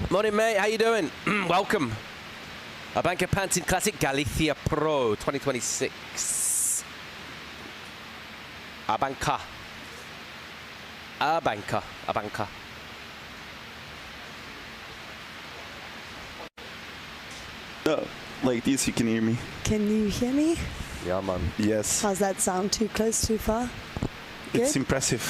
Morning, mate. How you doing? Welcome. ABANCA Pantin Classic Galicia Pro 2026. ABANCA. ABANCA. ABANCA. Like this, you can hear me. Can you hear me? Yeah, man. Yes. How's that sound? Too close, too far? Good? It's impressive.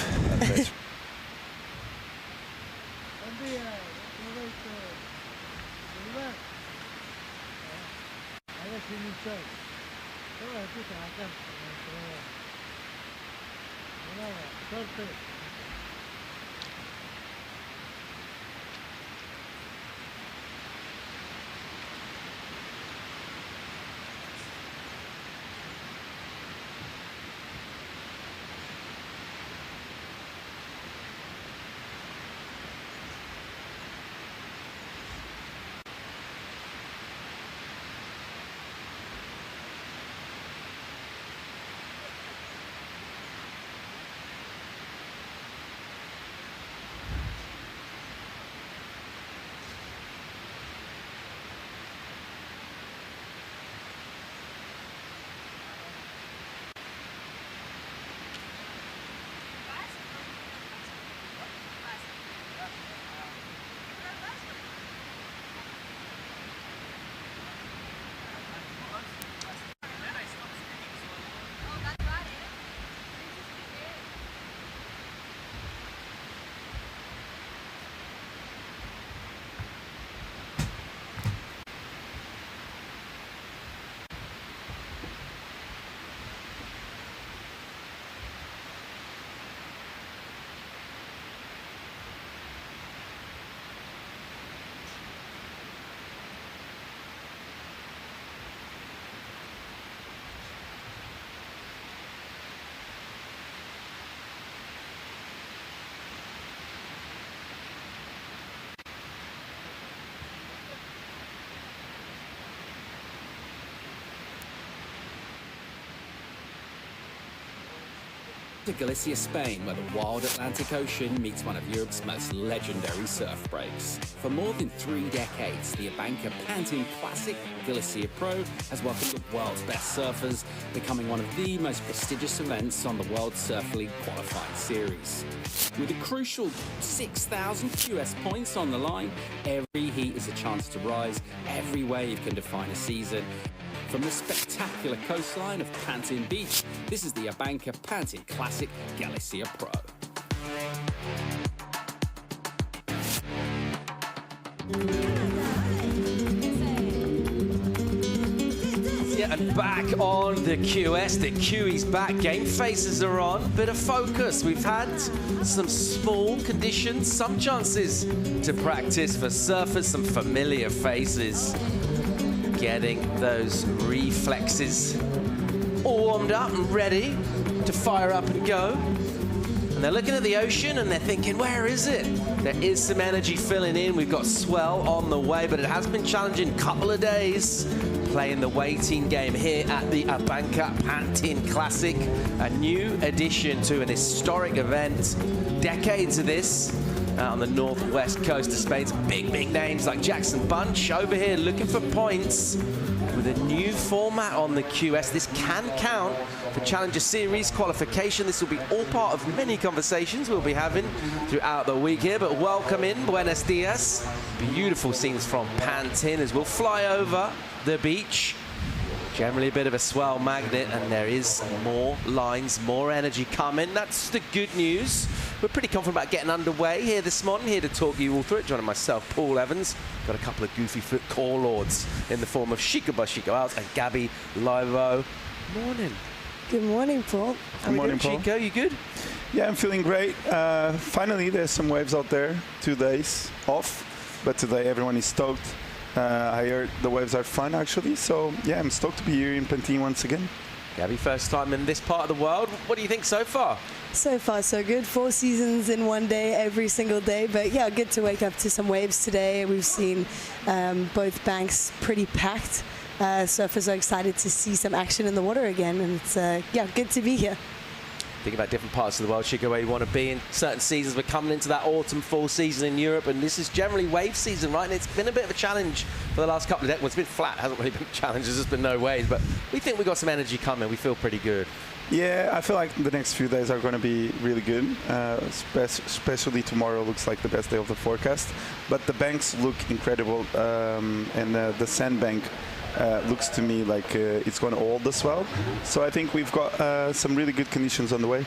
To Galicia, Spain, where the wild Atlantic Ocean meets one of Europe's most legendary surf breaks. For more than 3 decades, the ABANCA Pantin Classic Galicia Pro has welcomed the world's best surfers, becoming one of the most prestigious events on the World Surf League qualifying series. With a crucial 6,000 QS points on the line, every heat is a chance to rise, every wave can define a season. From the spectacular coastline of Pantin Beach, this is the ABANCA Pantin Classic Galicia Pro. Yeah, and back on the QS, the QE's back, game faces are on, bit of focus. We've had some small conditions, some chances to practice for surfers, some familiar faces. Getting those reflexes all warmed up and ready to fire up and go. And they're looking at the ocean and they're thinking, where is it? There is some energy filling in. We've got swell on the way, but it has been challenging. Couple of days playing the waiting game here at the ABANCA Pantin Classic, a new addition to an historic event. Decades of this. On the northwest coast of Spain, some big names like Jackson Bunch over here looking for points with a new format on the QS. This can count for Challenger Series qualification. This will be all part of many conversations we'll be having throughout the week here, but welcome in, buenos dias. Beautiful scenes from Pantin as we'll fly over the beach. Generally a bit of a swell magnet, and there is more lines, more energy coming. That's the good news. We're pretty confident about getting underway here this morning. Here to talk you all through it, joining myself, Paul Evans. Got a couple of goofy foot core lords in the form of Chico Out and Gabby Livo. Morning. Good morning, Paul. Good morning, Paul. Chico, you good? Yeah, I'm feeling great. Finally, there's some waves out there. 2 days off, but today everyone is stoked. I heard the waves are fun, actually. So, yeah, I'm stoked to be here in Pantin once again. Gabby, first time in this part of the world. What do you think so far? So far, so good. 4 seasons in one day, every single day. But yeah, good to wake up to some waves today. We've seen both banks pretty packed. Surfers are excited to see some action in the water again. And it's, yeah, good to be here. Think about different parts of the world, Chico, where you want to be in certain seasons. We're coming into that autumn-fall season in Europe, and this is generally wave season, right? And it's been a bit of a challenge for the last couple of decades. Well, it's been flat, hasn't really been a challenge. There's just been no waves, but we think we've got some energy coming. We feel pretty good. Yeah, I feel like the next few days are going to be really good. Especially tomorrow looks like the best day of the forecast. But the banks look incredible, and the sandbank looks to me like it's going to hold as well. So I think we've got some really good conditions on the way.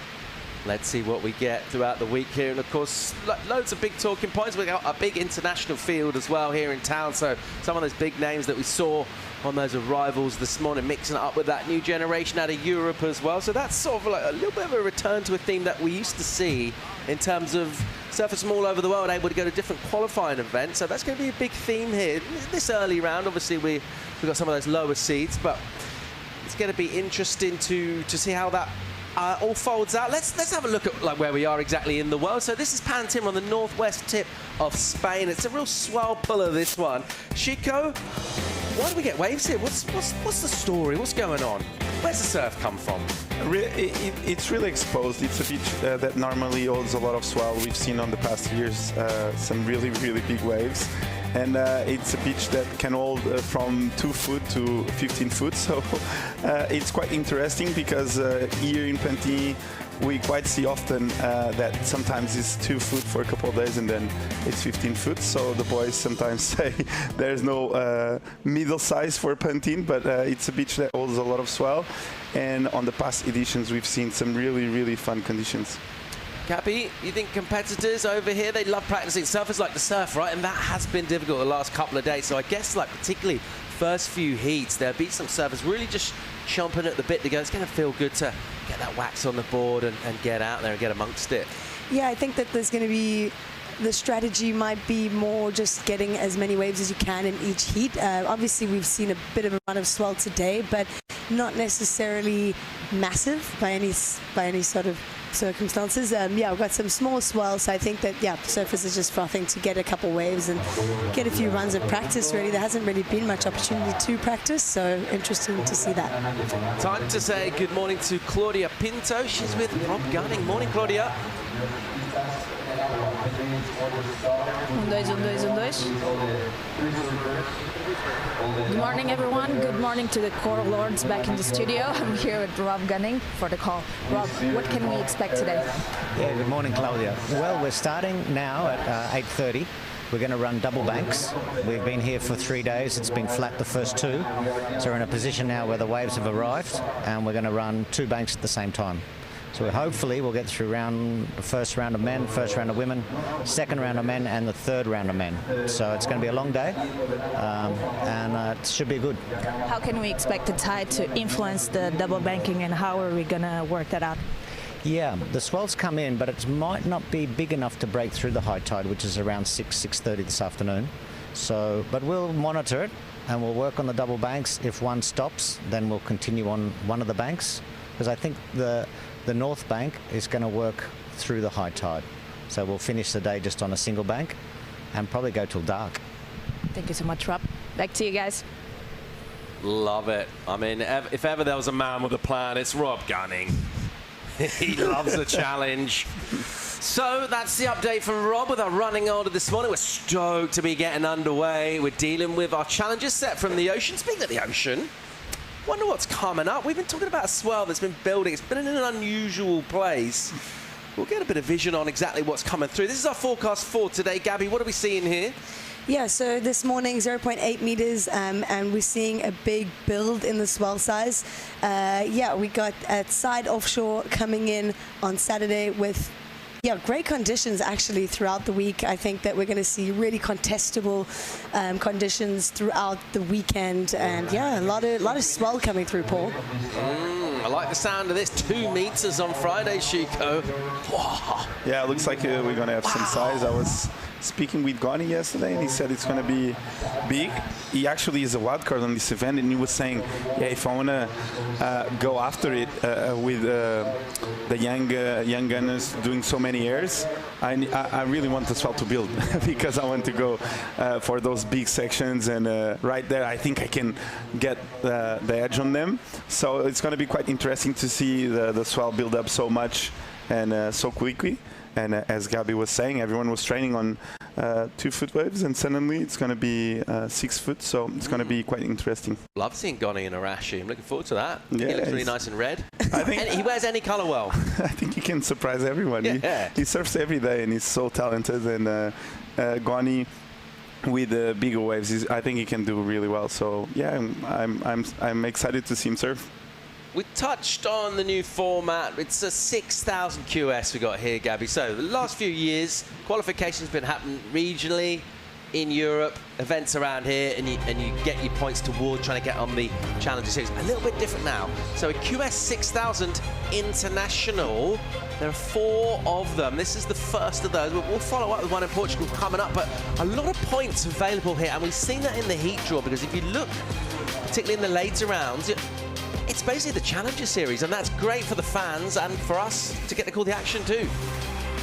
Let's see what we get throughout the week here. And, of course, loads of big talking points. We've got a big international field as well here in town. So some of those big names that we saw on those arrivals this morning, mixing it up with that new generation out of Europe as well. So that's sort of like a little bit of a return to a theme that we used to see in terms of surfers from all over the world able to go to different qualifying events. So that's going to be a big theme here. This early round, obviously, we've got some of those lower seeds, but it's going to be interesting to see how that all folds out. Let's have a look at like where we are exactly in the world. So this is Pantin on the northwest tip of Spain. It's a real swell puller, this one. Chico, why do we get waves here? What's the story? What's going on? Where's the surf come from? It's really exposed. It's a beach that normally holds a lot of swell. We've seen on the past years some really, really big waves. And it's a beach that can hold from 2 foot to 15 foot. So it's quite interesting because here in Pantin, we quite see often that sometimes it's 2 foot for a couple of days and then it's 15 foot. So the boys sometimes say there's no middle size for Pantin, but it's a beach that holds a lot of swell. And on the past editions, we've seen some really, really fun conditions. Cappy, you think competitors over here, they love practicing. Surfers like to surf, right? And that has been difficult the last couple of days. So I guess, like, particularly first few heats, there'll be some surfers really just chomping at the bit to go. It's going to feel good to get that wax on the board and get out there and get amongst it. Yeah, I think that there's going to be... The strategy might be more just getting as many waves as you can in each heat. Obviously, we've seen a bit of a run of swell today, but not necessarily massive by any sort of circumstances. Yeah, we've got some small swells, so I think that, yeah, surfers are just frothing to get a couple waves and get a few runs of practice, really. There hasn't really been much opportunity to practice, so interesting to see that. Time to say good morning to Claudia Pinto. She's with Rob Gunning. Morning, Claudia. Good morning, everyone. Good morning to the Core Lords back in the studio. I'm here with Rob Gunning for the call. Rob, what can we expect today? Yeah, good morning, Claudia. Well, we're starting now at 8:30. We're going to run double banks. We've been here for 3 days. It's been flat the first 2. So we're in a position now where the waves have arrived, and we're going to run 2 banks at the same time. So hopefully we'll get through the first round of men, first round of women, second round of men, and the third round of men. So it's going to be a long day, and it should be good. How can we expect the tide to influence the double banking, and how are we going to work that out? Yeah, the swells come in, but it might not be big enough to break through the high tide, which is around 6:30 this afternoon. So, but we'll monitor it, and we'll work on the double banks. If one stops, then we'll continue on one of the banks, because I think the north bank is going to work through the high tide. So we'll finish the day just on a single bank and probably go till dark. Thank you so much, Rob. Back to you guys. Love it. I mean, if ever there was a man with a plan, it's Rob Gunning. He loves a challenge. So that's the update from Rob with our running order this morning. We're stoked to be getting underway. We're dealing with our challenges set from the ocean. Speaking of the ocean, wonder what's coming up. We've been talking about a swell that's been building. It's been in an unusual place. We'll get a bit of vision on exactly what's coming through. This is our forecast for today. Gabby, what are we seeing here? Yeah, so this morning 0.8 meters, and we're seeing a big build in the swell size. Yeah, we got a side offshore coming in on Saturday with great conditions actually throughout the week. I think that we're going to see really contestable conditions throughout the weekend, and yeah, a lot of swell coming through, Paul. I like the sound of this. 2 meters on Friday, Chico. Yeah, it looks like we're going to have some size. I was speaking with Goni yesterday, and he said it's going to be big. He actually is a wild card on this event, and he was saying, yeah, if I want to go after it with the young gunners doing so many airs, I really want as well to build because I want to go for those big sections, and right there I think I can get the edge on them. So it's going to be quite interesting to see the swell build up so much and so quickly. And as Gabi was saying, everyone was training on 2-foot waves, and suddenly it's going to be 6 foot, so it's going to be quite interesting. Love seeing Goni in Arashi. I'm looking forward to that. Yeah, he looks really nice in red. I think and he wears any colour well. I think he can surprise everyone. Yeah. He surfs every day, and he's so talented. And Goni, with the bigger waves, I think he can do really well. So yeah, I'm excited to see him surf. We touched on the new format. It's a 6,000 QS we got here, Gabi. So the last few years, qualification's been happening regionally in Europe, events around here, and you get your points toward trying to get on the Challenger Series. A little bit different now. So a QS 6,000 International, there are 4 of them. This is the first of those. We'll follow up with one in Portugal coming up, but a lot of points available here, and we've seen that in the heat draw, because if you look, particularly in the later rounds, it's basically the Challenger Series, and that's great for the fans and for us to get to call the action too.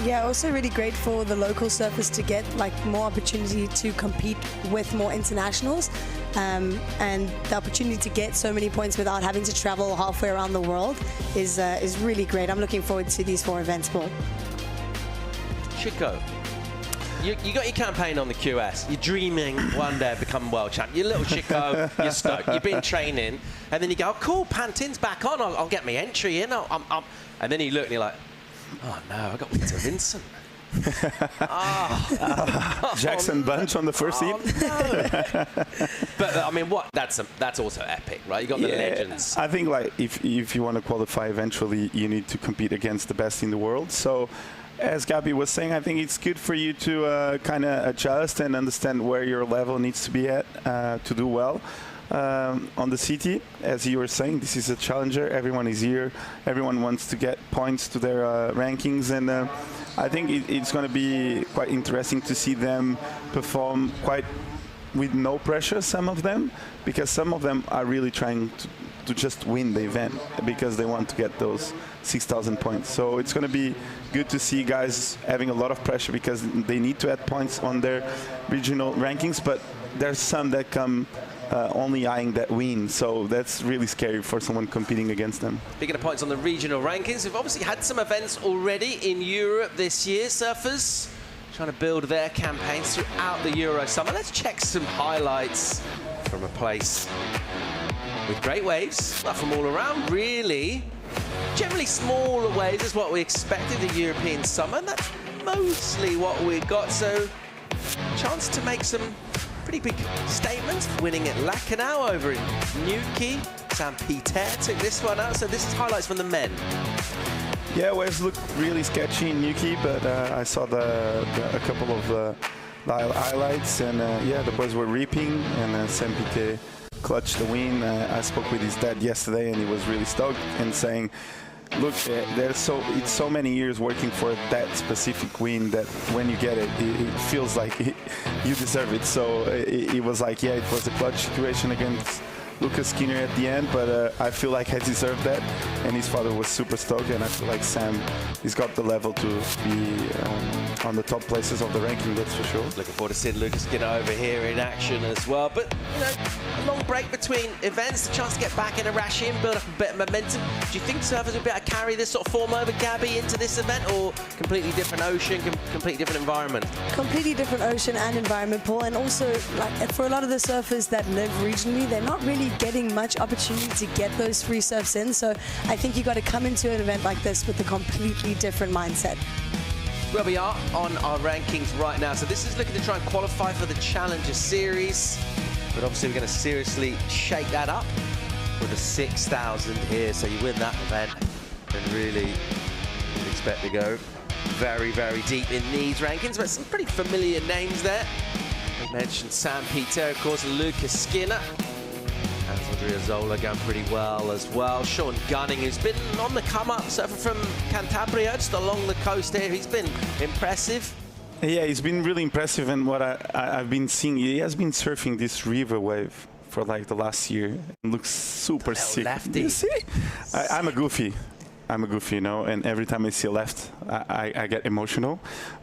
Yeah, also really great for the local surfers to get like more opportunity to compete with more internationals, and the opportunity to get so many points without having to travel halfway around the world is really great. I'm looking forward to these 4 events, Paul. Chico, you got your campaign on the QS. You're dreaming one day of becoming world champ. You're little Chico, you're stoked. You've been training, and then you go, oh, cool, Pantin's back on. I'll get my entry in. And then you look and you're like, oh no, I got Winter Vincent. Jackson Bunch on the first heat. No. But I mean, that's also epic, right? You got the legends. I think like if you want to qualify eventually, you need to compete against the best in the world. So, as Gabi was saying, I think it's good for you to kind of adjust and understand where your level needs to be at to do well. On the CT, as you were saying, this is a challenger. Everyone is here. Everyone wants to get points to their rankings, and I think it's going to be quite interesting to see them perform quite with no pressure, some of them, because some of them are really trying to just win the event because they want to get those 6,000 points. So it's going to be good to see guys having a lot of pressure because they need to add points on their regional rankings, but there's some that come only eyeing that win, so that's really scary for someone competing against them. Speaking of points on the regional rankings, we've obviously had some events already in Europe this year. Surfers trying to build their campaigns throughout the Euro summer. Let's check some highlights from a place with great waves, not from all around, really. Generally smaller waves is what we expected the European summer, and that's mostly what we got. So, chance to make some pretty big statements, winning at Lacanau over in Newquay. Sam Peter took this one out, so this is highlights from the men. Yeah, waves look really sketchy in Newquay, but I saw a couple of highlights, and yeah, the boys were reaping, and Sam Peter clutched the win. I spoke with his dad yesterday, and he was really stoked and saying, look, it's so many years working for that specific win that when you get it, it feels like you deserve it. So it was like, yeah, it was a clutch situation against Lucas Skinner at the end, but I feel like I deserved that, and his father was super stoked, and I feel like Sam, he's got the level to be on the top places of the ranking, that's for sure. Looking forward to seeing Lucas Skinner over here in action as well, but you know, a long break between events, the chance to get back in Arashi and build up a bit of momentum. Do you think surfers will be able to carry this sort of form over, Gabi, into this event, or completely different ocean, completely different environment? Completely different ocean and environment, Paul, and also like for a lot of the surfers that live regionally, they're not really getting much opportunity to get those free surfs in. So I think you got to come into an event like this with a completely different mindset. Where we are on our rankings right now. So this is looking to try and qualify for the Challenger Series, but obviously we're going to seriously shake that up with a 6,000 here. So you win that event and really expect to go very, very deep in these rankings. But some pretty familiar names there. We mentioned Sam Peter, of course, Lucas Skinner. Andrea Zola going pretty well as well. Sean Gunning, who's been on the come-up, surfer from Cantabria, just along the coast here. He's been impressive. Yeah, it's been really impressive, and what I've been seeing, he has been surfing this river wave for like the last year. It looks super sick. Lefty. You see? I'm a goofy, you know, and every time I see a left, I get emotional.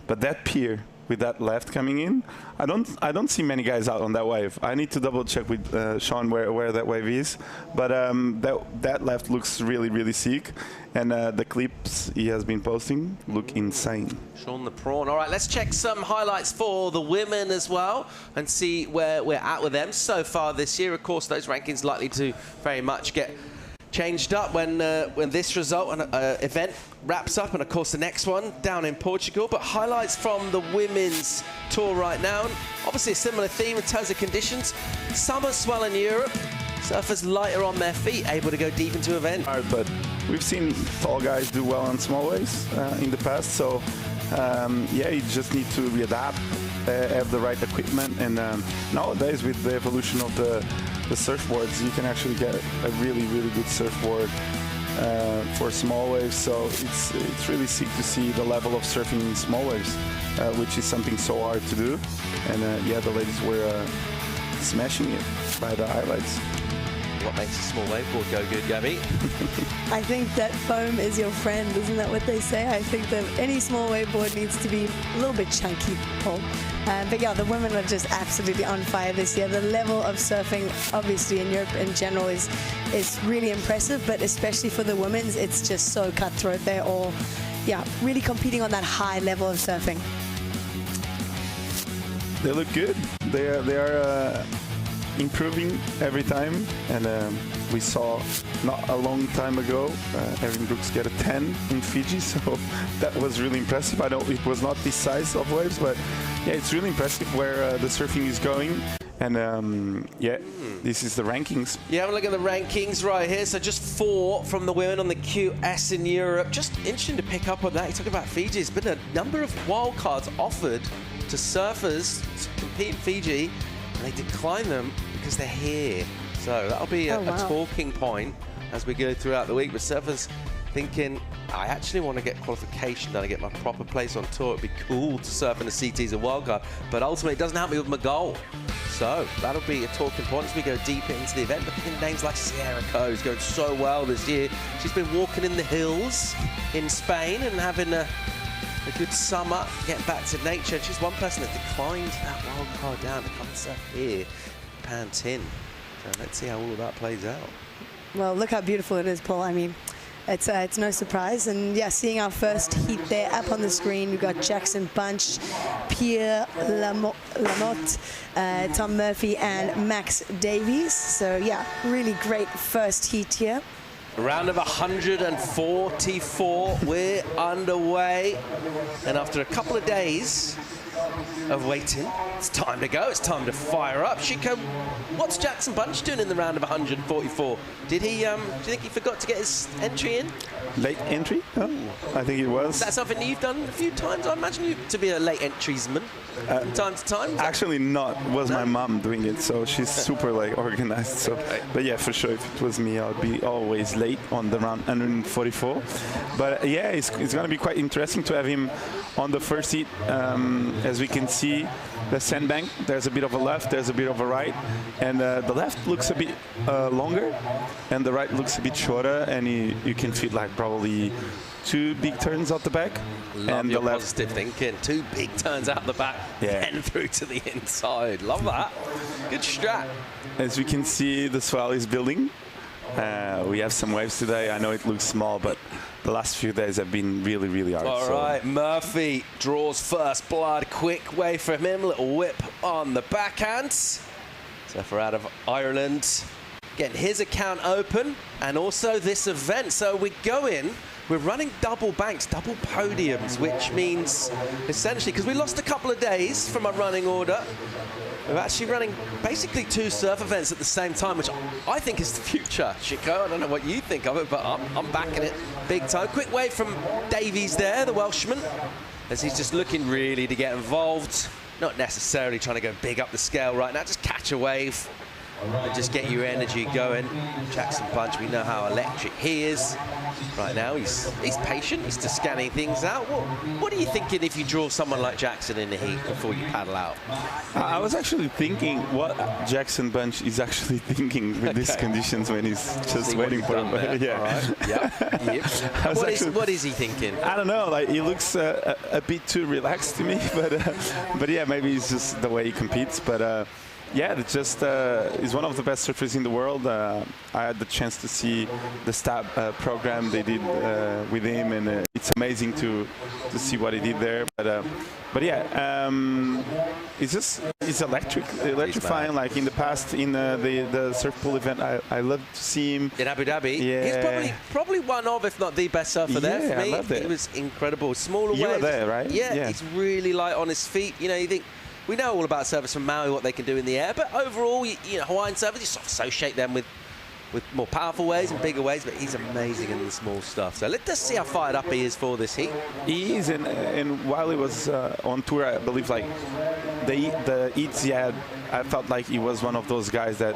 But that pier with that left coming in, I don't see many guys out on that wave. I need to double check with Sean where that wave is. But that left looks really, really sick. And the clips he has been posting look insane. Sean the Prawn. All right, let's check some highlights for the women as well and see where we're at with them so far this year. Of course, those rankings likely to very much get changed up when this result and event wraps up, and of course the next one down in Portugal. But highlights from the women's tour right now, and obviously a similar theme in terms of conditions. Summer swell in Europe, surfers lighter on their feet, able to go deep into event. But we've seen tall guys do well on small waves in the past, so yeah, you just need to readapt, have the right equipment, and nowadays with the evolution of the surfboards, you can actually get a really, really good surfboard for small waves. So it's really sick to see the level of surfing in small waves, which is something so hard to do. And yeah, the ladies were smashing it by the highlights. What makes a small waveboard go good, Gabby? I think that foam is your friend, isn't that what they say? I think that any small waveboard needs to be a little bit chunky, Paul. But yeah, the women are just absolutely on fire this year. The level of surfing, obviously in Europe in general, is really impressive, but especially for the women's, it's just so cutthroat. They're all, yeah, really competing on that high level of surfing. They look good. They are improving every time, and we saw not a long time ago Erin Brooks get a 10 in Fiji, so that was really impressive. I know it was not this size of waves, but yeah, it's really impressive where the surfing is going. And yeah, this is the rankings. Yeah, have a look at the rankings right here. So just 4 from the women on the QS in Europe. Just interesting to pick up on that. You talk about Fiji. There's been a number of wildcards offered to surfers to compete in Fiji, and they decline them because they're here. So that'll be a talking point as we go throughout the week with surfers thinking, I actually want to get qualification done and get my proper place on tour. It'd be cool to surf in the CT as a wildcard, but ultimately it doesn't help me with my goal. So that'll be a talking point as we go deeper into the event. Looking at names like Sierra Coe, who's going so well this year. She's been walking in the hills in Spain and having a good summer, getting back to nature. She's one person that declined that wildcard down to come surf here, Pantin. So let's see how all of that plays out. Well, look how beautiful it is, Paul. I mean, it's no surprise. And yeah, seeing our first heat there up on the screen, we've got Jackson Bunch, Pierre Lamotte, Tom Murphy, and Max Davies. So yeah, really great first heat here. Round of 144, we're underway. And after a couple of days of waiting, it's time to go. It's time to fire up. Chico, what's Jackson Bunch doing in the round of 144? Did he, do you think he forgot to get his entry in? Late entry? Huh? I think it was. Is that something you've done a few times? I imagine you to be a late entriesman from time to time. Actually not. It was my mom doing it, so she's super like organized. So, but yeah, for sure, if it was me, I'd be always late on the round 144. But yeah, it's going to be quite interesting to have him on the first heat. As we can see, the sandbank, there's a bit of a left, there's a bit of a right, and the left looks a bit longer, and the right looks a bit shorter, and you can fit like probably 2 big turns out the back. Love and your the left positive thinking. 2 big turns out the back, and through to the inside. Love that. Good strat. As we can see, the swell is building. We have some waves today. I know it looks small, but the last few days have been really, really hard. All right, Murphy draws first blood. Quick way from him. Little whip on the backhand. Surfer out of Ireland, getting his account open, and also this event. So we go in. We're running double banks, double podiums, which means essentially, because we lost a couple of days from our running order, we're actually running basically 2 surf events at the same time, which I think is the future, Chico. I don't know what you think of it, but I'm backing it big time. Quick wave from Davies there, the Welshman, as he's just looking really to get involved. Not necessarily trying to go big up the scale right now, just catch a wave and just get your energy going. Jackson Bunch, we know how electric he is. right now. He's patient. He's just scanning things out. What are you thinking if you draw someone like Jackson in the heat before you paddle out? I was actually thinking what Jackson Bunch is actually thinking with these conditions when he's just waiting for him. Yeah. All right. Yep. What is he thinking? I don't know. Like, he looks a bit too relaxed to me, but yeah, maybe it's just the way he competes. But yeah, it's just he's one of the best surfers in the world. I had the chance to see the STAB program they did with him, and it's amazing to see what he did there. But yeah, it's electrifying. Like in the past, in the surf pool event, I loved to see him in Abu Dhabi. Yeah. He's probably one of, if not the best surfer there for me. I loved it. He was incredible. Smaller waves. You were there, right? Yeah, he's really light on his feet. You know, you think. We know all about surfers from Maui, what they can do in the air, but overall, you know, Hawaiian surfers, you sort of associate them with more powerful waves and bigger waves, but he's amazing in the small stuff. So let's see how fired up he is for this heat. He is, and while he was on tour, I believe, like, the heats he had, I felt like he was one of those guys that,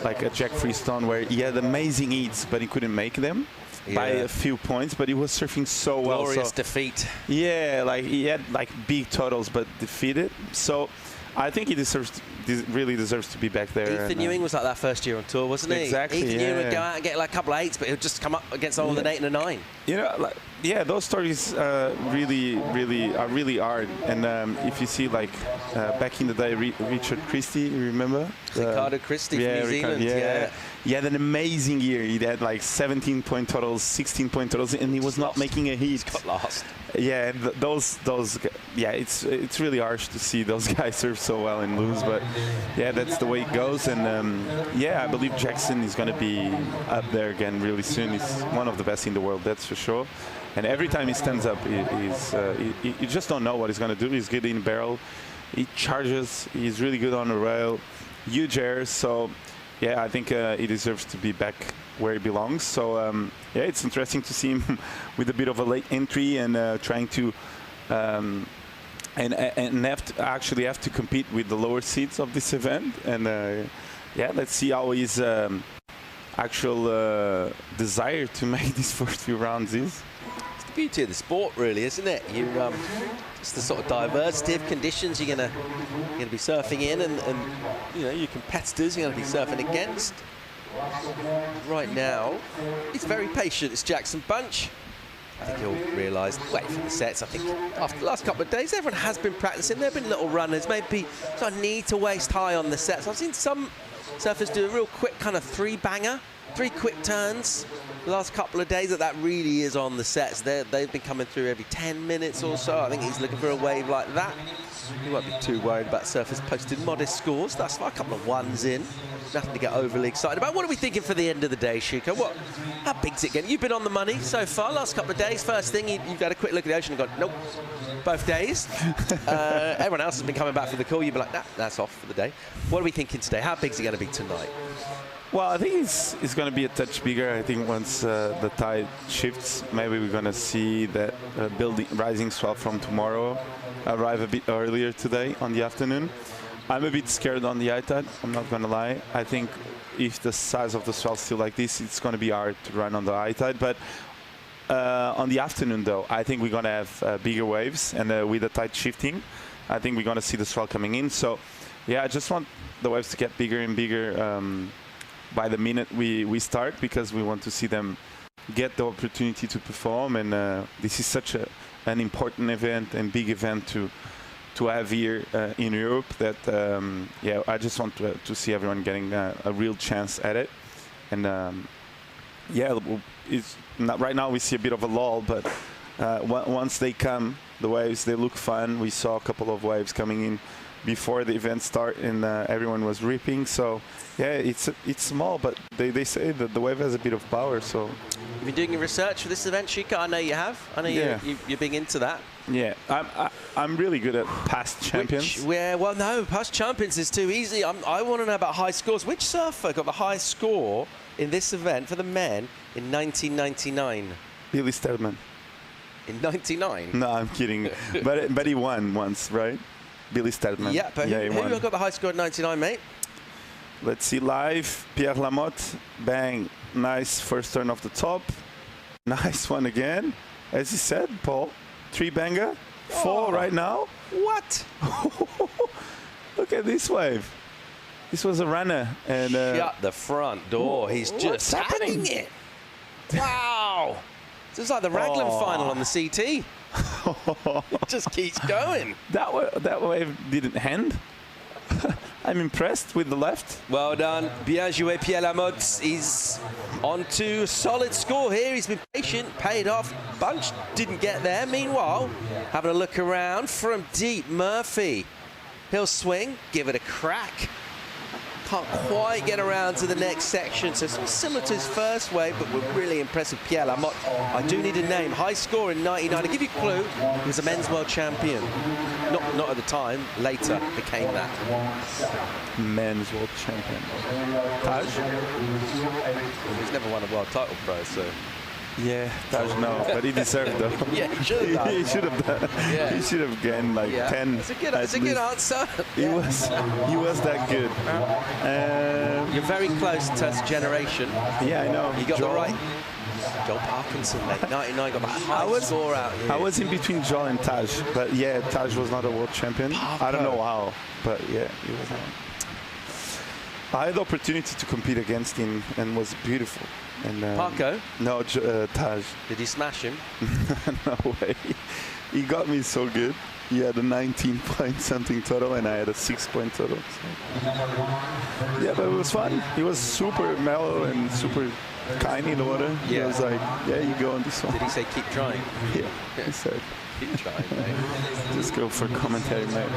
like a Jack Freestone, where he had amazing heats, but he couldn't make them. By a few points, but he was surfing so well. Glorious defeat. Yeah, like he had like big totals, but defeated. So I think he really deserves to be back there. Ethan Ewing was like that first year on tour, wasn't he? Exactly. Ethan Ewing would go out and get like a couple of 8s, but he'll just come up against someone with an 8 and a 9. You know, like, yeah, those stories are really hard. And if you see, like, back in the day, Richard Christie, you remember? Ricardo Christie from New Zealand. Yeah. He had an amazing year. He had like 17-point totals, 16-point totals, and he was not making a heat. Got lost. Yeah, it's really harsh to see those guys surf so well and lose, but yeah, that's the way it goes. And yeah, I believe Jackson is going to be up there again really soon. He's one of the best in the world, that's for sure. And every time he stands up, you just don't know what he's going to do. He's good in barrel, he charges, he's really good on the rail, huge airs. So yeah, I think he deserves to be back where he belongs. So yeah, it's interesting to see him with a bit of a late entry and trying to and actually have to compete with the lower seeds of this event. And yeah, let's see how his actual desire to make these first few rounds is. It's the beauty of the sport, really, isn't it? You it's the sort of diversity of conditions you're gonna be surfing in, and you know, your competitors you're gonna be surfing against. Right now, he's very patient. It's Jackson Bunch. I think he'll realise, wait for the sets. I think after the last couple of days, everyone has been practicing. There have been little runners, maybe so I need to waist high on the sets. I've seen some surfers do a real quick kind of 3-banger, 3 quick turns. The last couple of days that really is on the sets. They've been coming through every 10 minutes or so. I think he's looking for a wave like that. He won't be too worried about surfers posting modest scores. That's a couple of 1s in. Nothing to get overly excited about. What are we thinking for the end of the day, Shuko? How big's it getting? You've been on the money so far, last couple of days. First thing, you've had a quick look at the ocean and gone, nope, both days. Everyone else has been coming back for the call. You'd be like, nah, that's off for the day. What are we thinking today? How big's it going to be tonight? Well, I think it's going to be a touch bigger. I think once the tide shifts, maybe we're going to see that rising swell from tomorrow arrive a bit earlier today on the afternoon. I'm a bit scared on the high tide, I'm not going to lie. I think if the size of the swell is still like this, it's going to be hard to run on the high tide. But on the afternoon, though, I think we're going to have bigger waves. And with the tide shifting, I think we're going to see the swell coming in. So, yeah, I just want the waves to get bigger and bigger by the minute we start, because we want to see them get the opportunity to perform. And this is such an important event and big event to have here in Europe that, yeah, I just want to see everyone getting a real chance at it. And yeah, right now we see a bit of a lull, but once they come, the waves, they look fun. We saw a couple of waves coming in before the event start, and everyone was ripping. So yeah, it's small, but they say that the wave has a bit of power. So you've been doing your research for this event, Shika? I know you have. I know you're big into that. Yeah, I'm really good at past champions. Well, no, past champions is too easy. I want to know about high scores. Which surfer got the highest score in this event for the men in 1999? Billy Stedman. In 99? No, I'm kidding. but he won once, right? Billy Stedman. Yeah, but who got the high score in 99, mate? Let's see live. Pierre Lamotte. Bang. Nice first turn off the top. Nice one again. As you said, Paul, 3 banger, 4 right now. What? Look at this wave. This was a runner. And shut the front door. He's just happening it. Wow. This is like the Raglan final on the CT. It just keeps going. That wave didn't end. I'm impressed with the left. Well done. Bien joué, Pierre Lamotte. He's on to a solid score here. He's been patient, paid off. Bunch didn't get there. Meanwhile, having a look around from deep, Murphy. He'll swing, give it a crack. Can't quite get around to the next section, so it's similar to his first wave, but we're really impressed with Pierre Lamotte. I do need a name. High score in 99. To give you a clue, he was a men's world champion. Not at the time, later became that. Men's world champion. Taj? He's never won a world title, bro, so... Yeah, Taj no, but he deserved though. Yeah, he should have done. He should have done. Yeah. He should have gained like 10. That's a good answer. He was that good. You're very close to his generation. Yeah, I know. You got the right. Joel Parkinson, mate. 99 got that high score out here. I was in between Joel and Taj, but yeah, Taj was not a world champion. I don't know how, but yeah, he was not. I had the opportunity to compete against him and was beautiful. And Paco? No, Taj. Did he smash him? No way. He got me so good. He had a 19-point something total and I had a 6-point total. So. Yeah, but it was fun. He was super mellow and super kind in the water. Yeah. He was like, yeah, you go on this one. Did he say keep trying? Yeah, he said. Keep trying, mate. Just go for commentary, mate.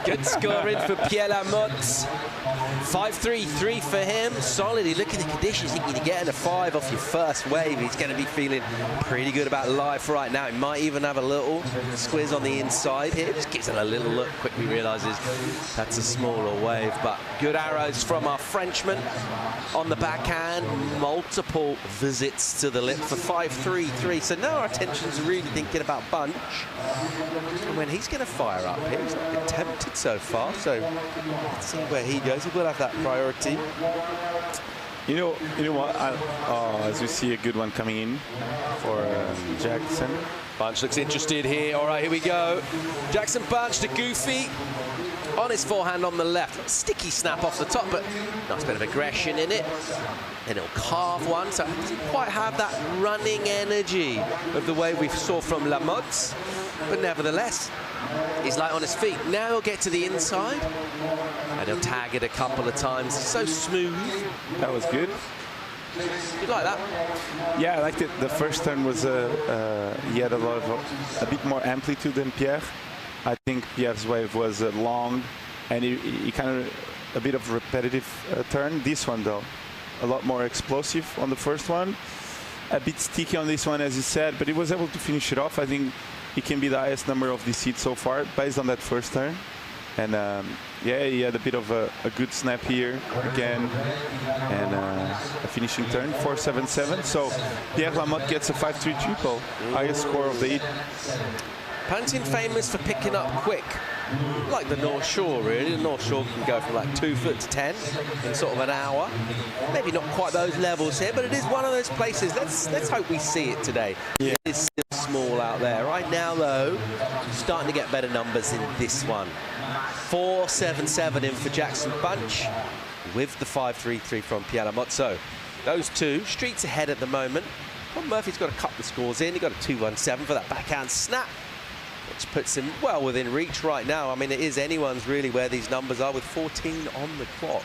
Good scoring for Pierre Lamotte. 5-3, 3 for him. Solid. You look at the conditions, you think you're getting a 5 off your first wave. He's going to be feeling pretty good about life right now. He might even have a little squiz on the inside here. Just gives it a little look, quickly realizes that's a smaller wave. But good arrows from our Frenchman on the backhand. Multiple visits to the lip for 5-3, 3. So now our attention's really thinking about Bunch. And when he's going to fire up here, he's not been tempted so far. So let's see where he goes. He will have that priority. You know what? As we see a good one coming in for Jackson. Bunch looks interested here. All right, here we go. Jackson Bunch to Goofy. On his forehand on the left. Sticky snap off the top, but nice bit of aggression in it. And he'll carve one, so he doesn't quite have that running energy of the way we saw from Lamotte. But nevertheless, he's light on his feet. Now he'll get to the inside, and he'll tag it a couple of times. So smooth. That was good. You like that? Yeah, I liked it. The first turn was, he had a bit more amplitude than Pierre. I think Pierre's wave was long, and he kind of a bit of repetitive turn. This one, though, a lot more explosive on the first one. A bit sticky on this one, as you said, but he was able to finish it off. I think he can be the highest number of this heat so far, based on that first turn. And yeah, he had a bit of a good snap here again, and a finishing turn, 4.77. So Pierre Lamotte gets a 5-3 triple, highest score of the heat. Pantin famous for picking up quick, like the North Shore, really. The North Shore can go from like 2 foot to 10 in sort of an hour. Maybe not quite those levels here, but it is one of those places. Let's hope we see it today. Yeah. It is still small out there. Right now, though, starting to get better numbers in this one. 4.77 in for Jackson Bunch with the 5.33 from Pierre Lamotte. So those two streets ahead at the moment. Well, Murphy's got a couple of scores in. He got a 2.17 for that backhand snap, which puts him well within reach right now. I mean, it is anyone's really where these numbers are with 14 on the clock.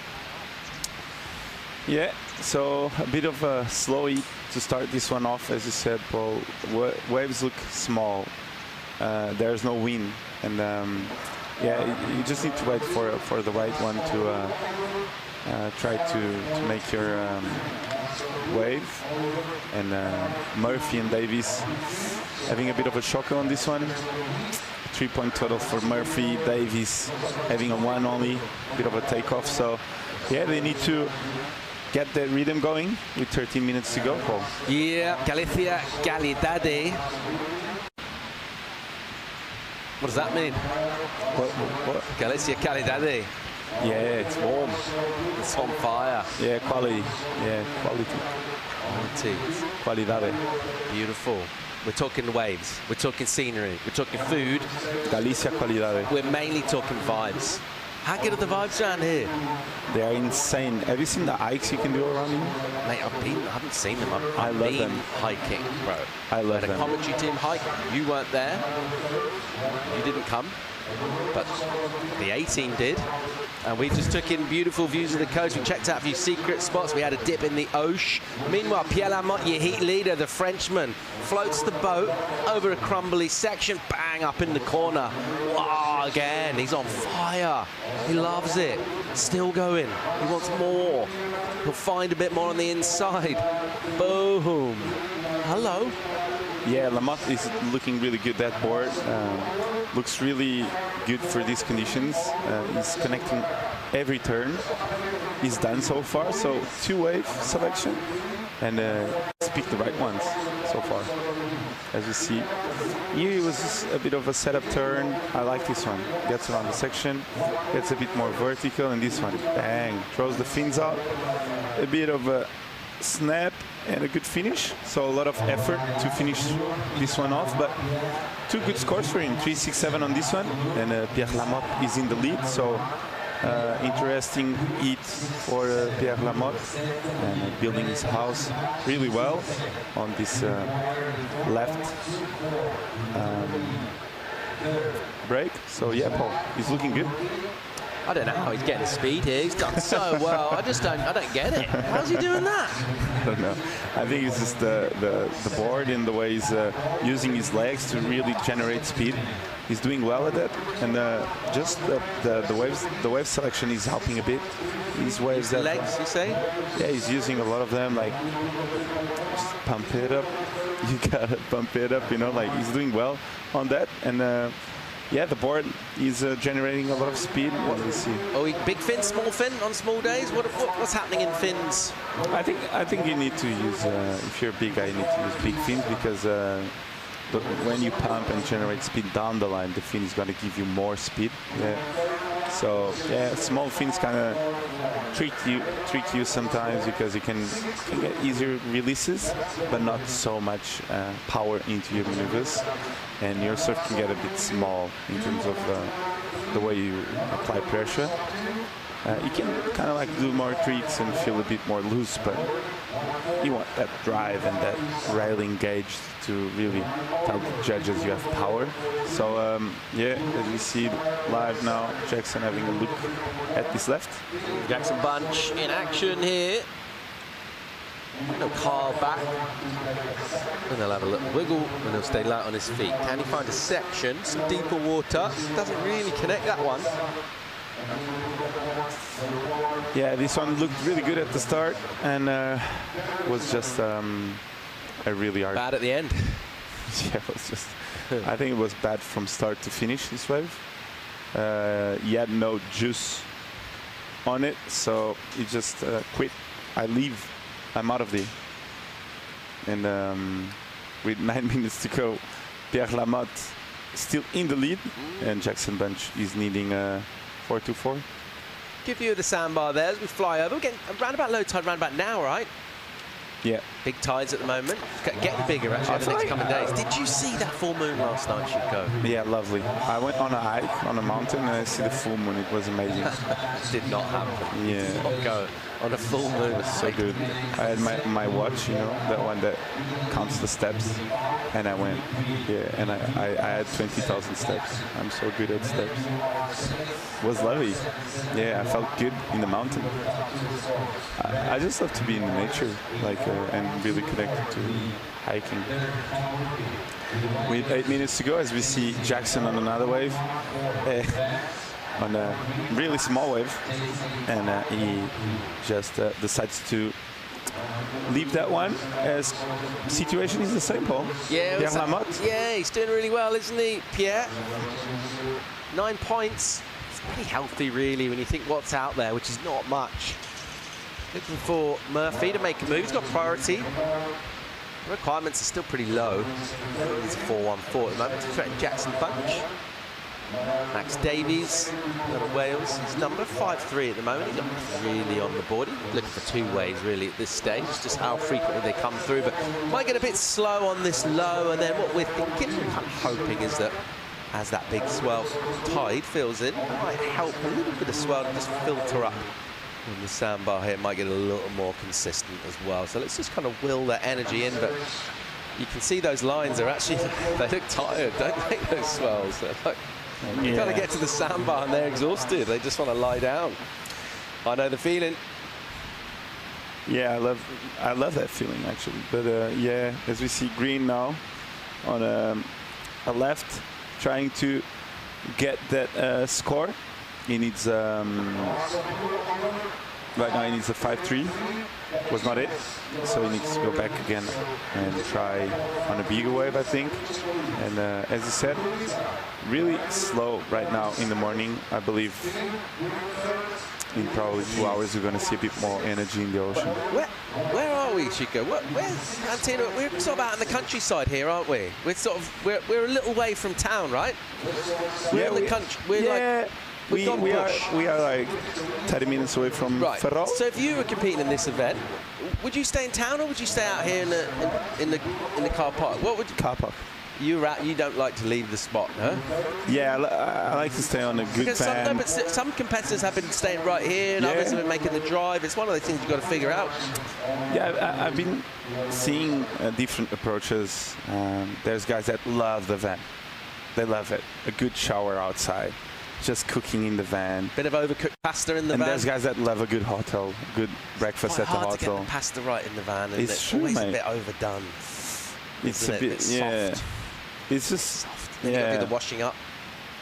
Yeah, so a bit of a slow heat to start this one off, as you said, Paul. Waves look small. There's no wind, and yeah, you just need to wait for the right one to try to make your wave. And Murphy and Davies having a bit of a shocker on this one. 3-point total for Murphy. Davies having a 1 only, bit of a takeoff. So yeah, they need to get the rhythm going with 13 minutes to go, Paul. Yeah, Galicia Calidade. What does that mean? What? Galicia Calidade. Yeah, it's warm. It's on fire. Yeah, quality. Yeah, quality. Qualidade. Beautiful. We're talking waves, we're talking scenery, we're talking food. Galicia qualidade. We're mainly talking vibes. How good are the vibes around here? They are insane. Have you seen the hikes you can do around here? Mate, I haven't seen them. I love them. Hiking, bro. I love them. A commentary team hike. You weren't there. You didn't come. But the A team did. And we just took in beautiful views of the coast. We checked out a few secret spots. We had a dip in the Oche. Meanwhile, Pierre Lamotte, your heat leader, the Frenchman, floats the boat over a crumbly section. Bang, up in the corner. Wow, again, he's on fire. He loves it. Still going. He wants more. He'll find a bit more on the inside. Boom. Hello. Yeah, Lamotte is looking really good. That board looks really good for these conditions. He's connecting every turn. He's done so far. So 2-wave selection, and he's picked the right ones so far. As you see, here it was a bit of a setup turn. I like this one. Gets around the section, gets a bit more vertical, and this one, bang, throws the fins out. A bit of a snap and a good finish, so a lot of effort to finish this one off, but 2 good scores for him, 3-6-7 on this one, and Pierre Lamotte is in the lead, so interesting heat for Pierre Lamotte, and building his house really well on this left break. So yeah, Paul, he's looking good. I don't know how he's getting speed here. He's done so well. I don't get it. How's he doing that? I don't know. I think it's just the board and the way he's using his legs to really generate speed. He's doing well at that, and just the wave selection is helping a bit. These waves, the legs, you say? Yeah, he's using a lot of them. Like, just pump it up. You gotta pump it up. You know, like he's doing well on that, and. Yeah, the board is generating a lot of speed. What do we see? Oh, big fin, small fin on small days? What's happening in fins? I think you need to use, if you're a big guy, you need to use big fins, because when you pump and generate speed down the line, the fin is going to give you more speed. Yeah. So yeah, small fins kind of trick you sometimes, because you can get easier releases, but not so much power into your maneuvers, and your surf can get a bit small in terms of the way you apply pressure. You can kind of like do more tricks and feel a bit more loose, but you want that drive and that rail engaged to really tell the judges you have power. So yeah, as we see live now, Jackson having a look at this left. Jackson Bunch in action here. He'll carve back, and they'll have a little wiggle, and he'll stay light on his feet. Can he find a section, some deeper water? Doesn't really connect that one. Yeah, this one looked really good at the start, and was just a really hard. Bad at the end. Yeah, it was just. I think it was bad from start to finish, this wave. He had no juice on it, so he just quit. I'm out of there. And with 9 minutes to go, Pierre Lamotte still in the lead, and Jackson Bunch is needing 4-2-4. Good view of the sandbar there as we fly over. We're getting around about low tide, around about now, right? Yeah. Big tides at the moment. Getting bigger, actually, over the next coming days. Did you see that full moon last night, Chico? Yeah, lovely. I went on a hike on a mountain, and I see the full moon. It was amazing. Did not happen. Yeah. Did not go on a full moon. It was so good. I had my watch, you know, that one that counts the steps, and I went, yeah, and I had 20,000 steps. I'm so good at steps. It was lovely. Yeah, I felt good in the mountain. I just love to be in the nature, like, and really connected to hiking. With 8 minutes to go, as we see Jackson on another wave. On a really small wave, and he just decides to leave that one, as situation is the same, Paul. Yeah, Pierre Lamotte. Yeah, he's doing really well, isn't he, Pierre? 9 points. It's pretty healthy, really, when you think what's out there, which is not much. Looking for Murphy to make a move. He's got priority. The requirements are still pretty low. It's a 4-1-4 at the moment to threaten Jackson Bunch. Max Davies out of Wales. He's number 5'3" at the moment. He's not really on the board. He's looking for two waves really at this stage. It's just how frequently they come through, but might get a bit slow on this low. And then what we're thinking, kind of hoping, is that as that big swell tide fills in, it might help a little bit of swell to just filter up. And the sandbar here might get a little more consistent as well. So let's just kind of will that energy in, but you can see those lines are actually, they look tired, don't they, those swells? You kind of get to the sandbar and they're exhausted. They just want to lie down. I know the feeling. Yeah, I love that feeling actually. But yeah, as we see Green now on a left, trying to get that score. He needs right now he needs a 5-3. Was not it, so he needs to go back again and try on a bigger wave, I think. And as you said, really slow right now in the morning. I believe in probably 2 hours we're going to see a bit more energy in the ocean. Where are we, Chico? Where's Pantin? We're sort of out in the countryside here, aren't we? We're a little way from town, right? We're in the country. We are like 30 minutes away from Ferrol. So if you were competing in this event, would you stay in town or would you stay out here in the car park? What would car park? You don't like to leave the spot, huh? Yeah, I like to stay on a good van. But some competitors have been staying right here, and others have been making the drive. It's one of the things you've got to figure out. Yeah, I've been seeing different approaches. There's guys that love the van. They love it. A good shower outside. Just cooking in the van. Bit of overcooked pasta in the van. And there's guys that love a good hotel, good breakfast at the hotel. It's hard to get the pasta right in the van, and it's true, always mate. a bit overdone. It's a bit soft. It's just soft. Then you got to do the washing up.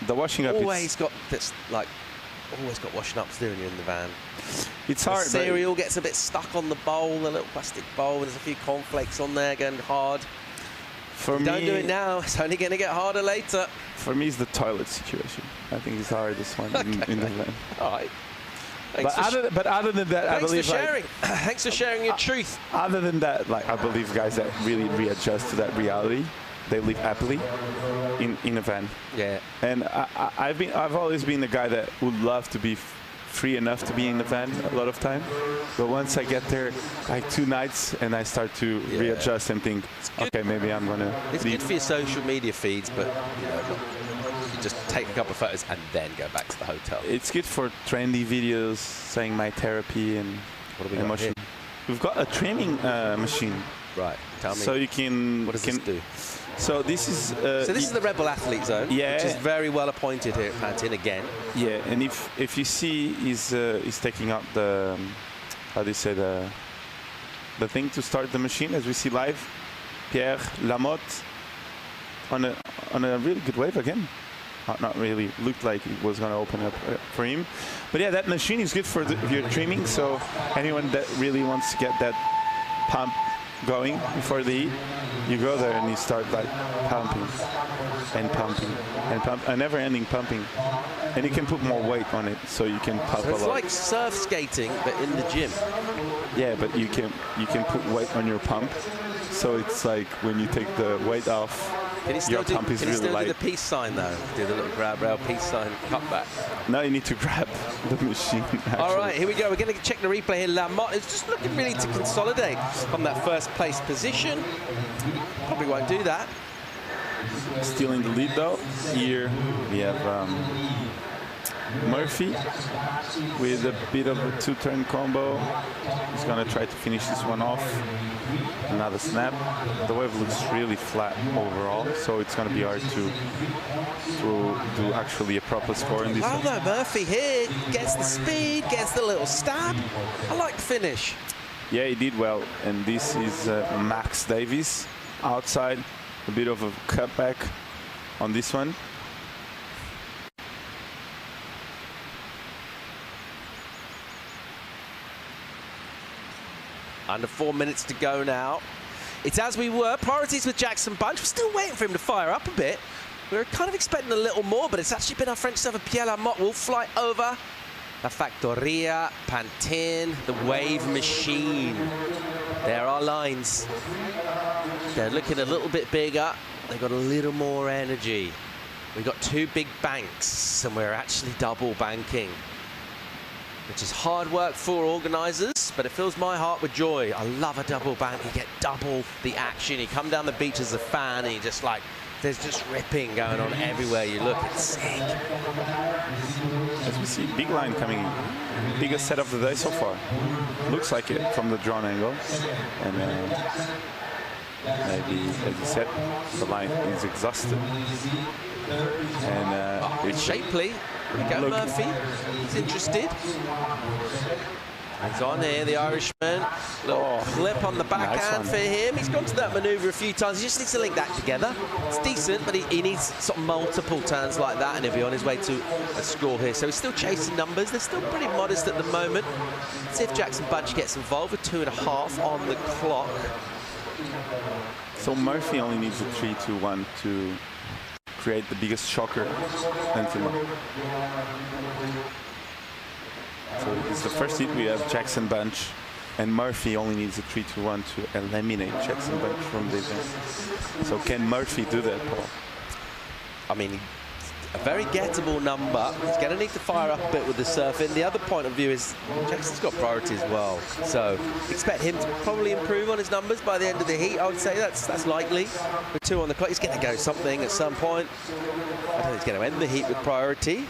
The washing up. Always got washing up to do when you're in the van. It's hard. The cereal gets a bit stuck on the bowl, the little plastic bowl. There's a few cornflakes on there going hard. For me, don't do it now. It's only going to get harder later. For me, it's the toilet situation. I think it's the hardest one in the van. All right. But other than that, I believe. Thanks for sharing your truth. Other than that, I believe guys that really readjust to that reality, they live happily in a van. Yeah. And I've always been the guy that would love to be free enough to be in the van a lot of time, but once I get there, like 2 nights, and I start to readjust and think, okay, maybe I'm gonna. It's good for your social media feeds, but you just take a couple of photos and then go back to the hotel. It's good for trendy videos, saying my therapy and what have we got here? We've got a trimming machine. Right. Tell me. So you can. What does this do? So this is. So this is the Red Bull Athlete Zone, which is very well appointed here at Pantin again. Yeah, and if you see, he's taking out the, how do you say, the thing to start the machine, as we see live. Pierre Lamotte on a really good wave again. Not really. Looked like it was going to open up for him. But yeah, that machine is good for your trimming. So anyone that really wants to get that pump going before the heat, you go there and you start like pumping and pumping and pump, a never-ending pumping, and you can put more weight on it, so you can pump a lot. It's like surf skating, but in the gym. Yeah, but you can put weight on your pump, so it's like when you take the weight off, your pump is really light. Do the peace sign though? Do the little grab rail peace sign cutback. No, you need to grab the machine. Actually. All right, here we go. We're going to check the replay here. Lamotte is just looking really to consolidate from that first place position. Probably won't do that. Still in the lead though. Here we have Murphy with a bit of a 2-turn combo. He's going to try to finish this one off. Another snap. The wave looks really flat overall, so it's going to be hard to do actually a proper score in this one. Although Murphy here gets the speed, gets the little stab. I like the finish. Yeah, he did well. And this is Max Davies outside. A bit of a cutback on this one. Under 4 minutes to go now. It's as we were. Priorities with Jackson Bunch. We're still waiting for him to fire up a bit. We were kind of expecting a little more, but it's actually been our French surfer Pierre Lamotte will fly over La Factoria, Pantin, the wave machine. There are lines. They're looking a little bit bigger. They've got a little more energy. We've got two big banks, and we're actually double banking, which is hard work for organisers, but it fills my heart with joy. I love a double bank. You get double the action. You come down the beach as a fan, and you just like, there's just ripping going on everywhere you look. It's sick. As we see, big line coming in. Biggest set of the day so far. Looks like it from the drone angle. And maybe, as you said, the line is exhausted. And it's shapely. Here we go, Murphy. He's interested. He's on here, the Irishman. Little clip on the backhand for him. He's gone to that manoeuvre a few times. He just needs to link that together. It's decent, but he needs sort of multiple turns like that, and he'll be on his way to a score here. So he's still chasing numbers. They're still pretty modest at the moment. Let's see if Jackson Bunch gets involved with 2.5 on the clock. So Murphy only needs a 3-2-1 to create the biggest shocker until now. So it's the first hit. We have Jackson Bunch, and Murphy only needs a 3-2-1 to eliminate Jackson Bunch from the event. So can Murphy do that, Paul? I mean, a very gettable number. He's going to need to fire up a bit with the surfing. The other point of view is Jackson's got priority as well. So expect him to probably improve on his numbers by the end of the heat. I would say that's likely. With 2 on the clock, he's going to go something at some point. I don't think he's going to end the heat with priority.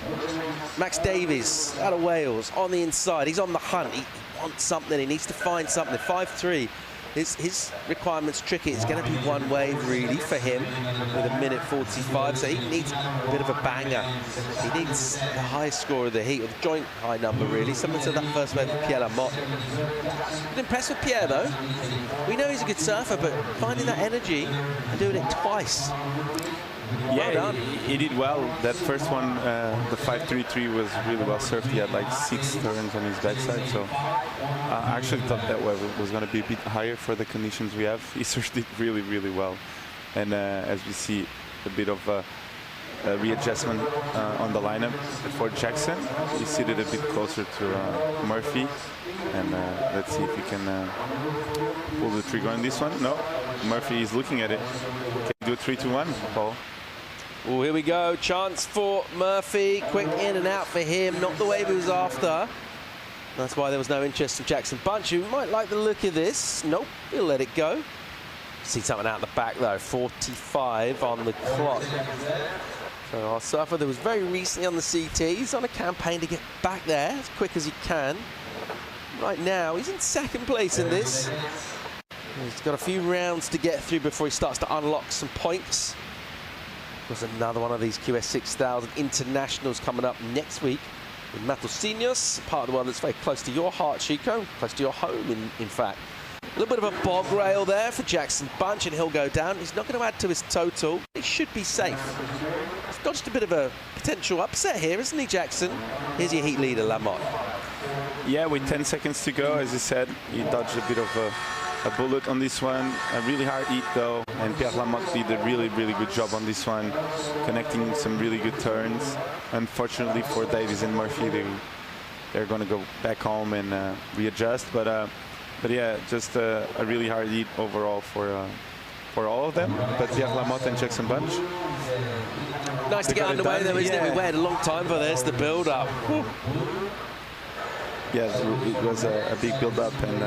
Max Davies out of Wales on the inside. He's on the hunt. He wants something. He needs to find something. 5-3. His requirement's tricky. It's going to be one wave, really, for him with 1:45. So he needs a bit of a banger. He needs the highest score of the heat, or the joint high number, really. Similar to that first wave of Pierre Lamotte. Been impressed with Pierre, though. We know he's a good surfer, but finding that energy and doing it twice. Yeah, well done. He did well. That first one, the 5-3-3 was really well surfed. He had like 6 turns on his backside, so I actually thought that wave was going to be a bit higher for the conditions we have. He surfed it really, really well. And as we see, a bit of a readjustment on the lineup for Jackson. He seated a bit closer to Murphy. And let's see if he can pull the trigger on this one. No, Murphy is looking at it. Can he do a 3-2-1, Paul? Oh, here we go. Chance for Murphy. Quick in and out for him. Not the wave he was after. That's why there was no interest in Jackson Bunch, who might like the look of this. Nope, he'll let it go. See something out the back, though. 45 on the clock. So our surfer that was very recently on the CT. He's on a campaign to get back there as quick as he can. Right now, he's in second place in this. He's got a few rounds to get through before he starts to unlock some points. There's another one of these QS 6000 internationals coming up next week with Matosinhos, part of the world that's very close to your heart, Chico, close to your home, in fact. A little bit of a bog rail there for Jackson Bunch, and he'll go down. He's not going to add to his total. He should be safe. He's dodged a bit of a potential upset here, isn't he, Jackson? Here's your heat leader, Lamotte. Yeah, with 10 seconds to go, as you said, he dodged a bit of a bullet on this one. A really hard hit, though, and Pierre Lamotte did a really, really good job on this one, connecting some really good turns. Unfortunately for Davies and Murphy, they're going to go back home and readjust. But yeah, just a really hard hit overall for all of them. But Pierre Lamotte and Jackson Bunch. Nice to get underway, though, isn't it? We waited a long time for this, the build-up. Yeah, it was a big build-up, and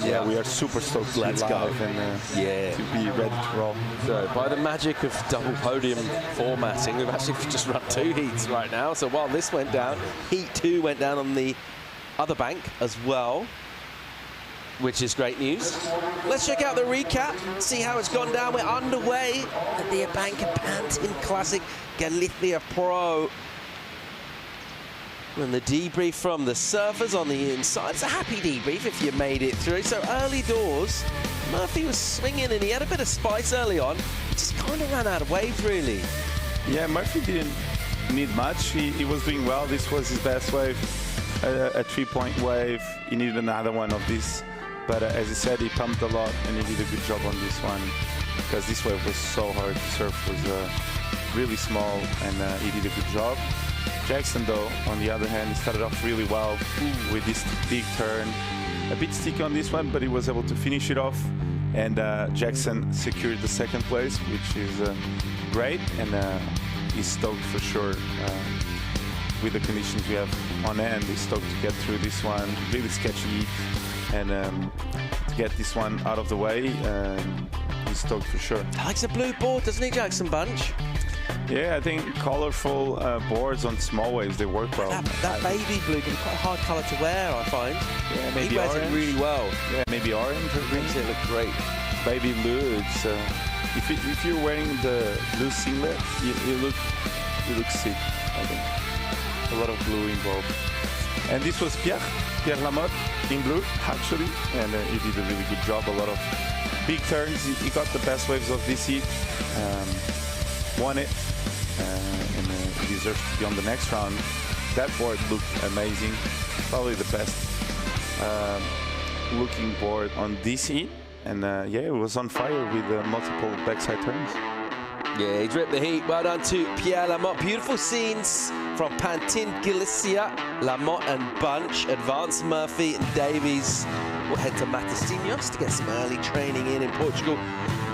yeah, we are super stoked to be live and to be ready to roll. So by the magic of double podium formatting, we've actually just run 2 heats right now. So while this went down, heat 2 went down on the other bank as well, which is great news. Let's check out the recap, see how it's gone down. We're underway at the ABANCA Pantin Classic Galicia Pro. And the debrief from the surfers on the inside. It's a happy debrief if you made it through. So early doors, Murphy was swinging and he had a bit of spice early on. He just kind of ran out of waves, really. Yeah, Murphy didn't need much. He was doing well. This was his best wave, a 3-point wave. He needed another one of this. But as he said, he pumped a lot and he did a good job on this one, because this wave was so hard to surf. It was really small, and he did a good job. Jackson, though, on the other hand, he started off really well with this big turn. A bit sticky on this one, but he was able to finish it off. And Jackson secured the 2nd place, which is great. And is stoked for sure. With the conditions we have on end, he's stoked to get through this one. Really sketchy heat, and to get this one out of the way, he's stoked for sure. Likes a blue board, doesn't he, Jackson Bunch? Yeah, I think colorful boards on small waves, they work well. That baby blue can be quite a hard colour to wear, I find. Yeah, maybe he wears orange. it really well. Yeah, maybe orange or green. Makes it look great. Baby blue, it's if you're wearing the blue singlet, you look sick, I think. A lot of blue involved. And this was Pierre Lamotte in blue, actually, and he did a really good job. A lot of big turns. He got the best waves of this heat, won it, and he deserves to be on the next round. That board looked amazing. Probably the best looking board on this heat. And yeah, it was on fire with multiple backside turns. Yeah, he dripped the heat. Well done to Pierre Lamotte. Beautiful scenes from Pantin, Galicia, Lamotte and Bunch. Advance Murphy and Davies will head to Matosinhos to get some early training in Portugal.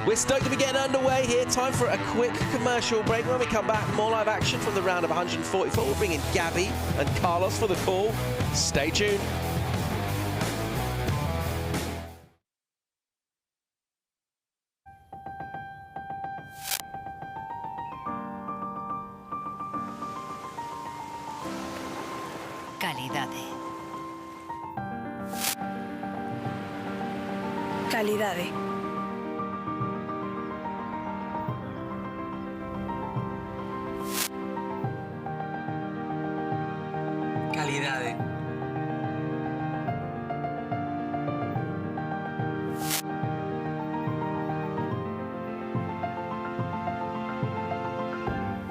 We're stoked to be getting underway here. Time for a quick commercial break. When we come back, more live action from the round of 144. We'll bring in Gabby and Carlos for the call. Stay tuned. Calidade. Calidade. Calidade.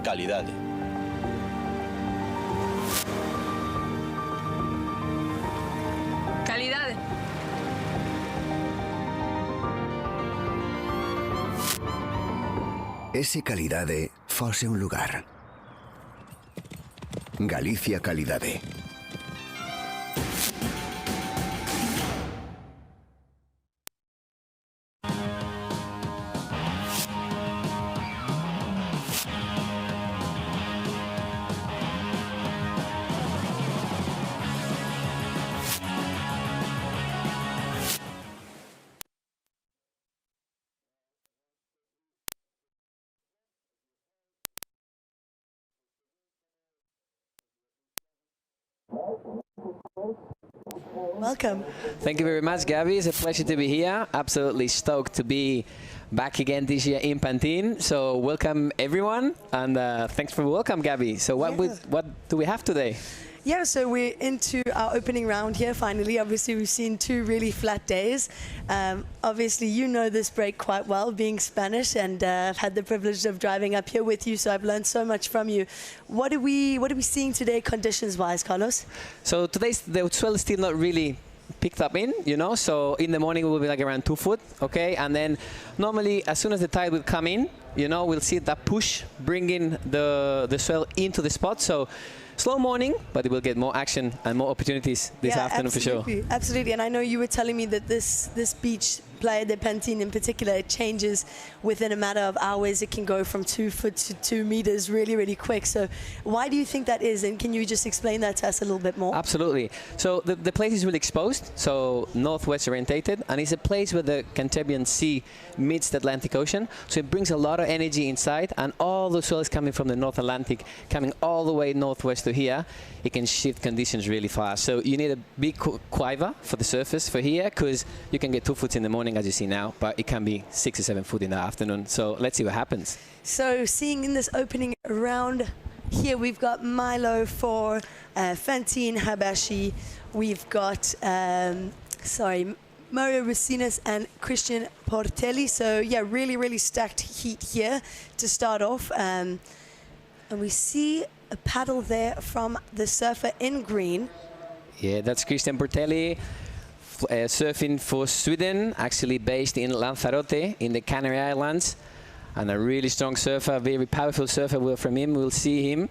Calidade. Calidade. E se calidade fose un lugar? Galicia Calidade. Welcome. Thank you very much, Gabby. It's a pleasure to be here. Absolutely stoked to be back again this year in Pantin. So welcome everyone, and thanks for welcome, Gabby. So what do we have today? Yeah, so we're into our opening round here finally. Obviously, we've seen two really flat days. Obviously, you know this break quite well, being Spanish, and I've had the privilege of driving up here with you, so I've learned so much from you. What are we seeing today conditions-wise, Carlos? So today's the swell is still not really picked up in, you know, so in the morning it will be like around 2 foot, okay, and then normally as soon as the tide will come in, you know, we'll see that push bringing the swell into the spot. So slow morning, but it will get more action and more opportunities this afternoon for sure. Absolutely, and I know you were telling me that this beach, Playa de Pantin in particular, it changes within a matter of hours. It can go from 2 foot to 2 meters really, really quick. So why do you think that is? And can you just explain that to us a little bit more? Absolutely. So the place is really exposed, so northwest orientated, and it's a place where the Cantabrian Sea meets the Atlantic Ocean. So it brings a lot of energy inside, and all the swell is coming from the North Atlantic, coming all the way northwest to here. It can shift conditions really fast. So you need a big quiver for the surface for here, because you can get 2 foot in the morning, as you see now, but it can be 6 or 7 foot in the afternoon. So let's see what happens. So seeing in this opening round here, we've got Milo for Pantin Habashi. We've got, Mario Racinas and Christian Portelli. So yeah, really, really stacked heat here to start off. And we see a paddle there from the surfer in green. Yeah, that's Christian Portelli. Surfing for Sweden, actually based in Lanzarote in the Canary Islands, and a really strong surfer, very powerful surfer from him. We'll see him,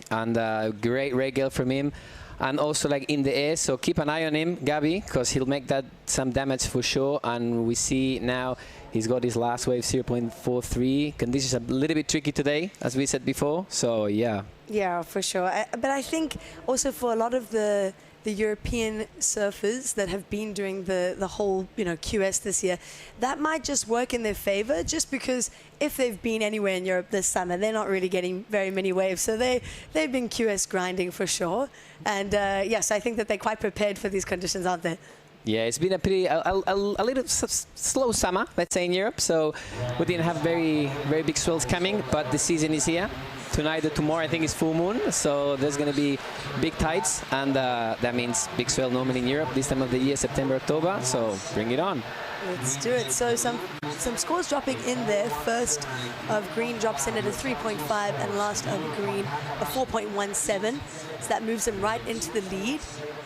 and a great regale from him, and also like in the air. So keep an eye on him, Gabby, because he'll make that some damage for sure. And we see now He's got his last wave 0.43. Conditions a little bit tricky today, as we said before. So yeah. Yeah, for sure. But I think also for a lot of the European surfers that have been doing the whole, QS this year, that might just work in their favor, just because if they've been anywhere in Europe this summer, they're not really getting very many waves. So they've been QS grinding for sure. And yes, I think that they're quite prepared for these conditions, aren't they? Yeah, it's been a little slow summer, let's say, in Europe. So we didn't have very big swells coming, but the season is here. Tonight or tomorrow, I think, is full moon, so there's going to be big tides, and that means big swell normally in Europe this time of the year, September, October. So bring it on. Let's do it. So some scores dropping in there. First of green drops in at a 3.5, and last of green a 4.17. So that moves him right into the lead,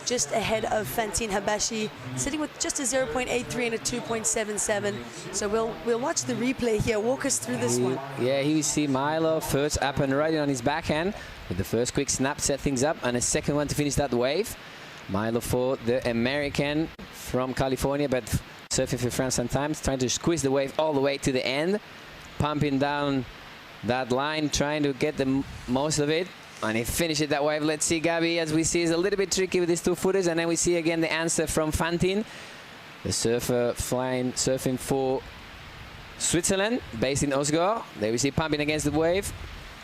just ahead of Pantin Habashi, sitting with just a 0.83 and a 2.77. So we'll watch the replay here. Walk us through this one. Yeah, here we see Milo first up and riding on his backhand with the first quick snap, set things up, and a second one to finish that wave. Milo for the American from California, but surfing for France sometimes, trying to squeeze the wave all the way to the end, pumping down that line, trying to get the most of it. And he finished that wave. Let's see, Gabi, as we see, is a little bit tricky with these two footers. And then we see again the answer from Pantin, the surfer surfing for Switzerland, based in Oslo. There we see pumping against the wave.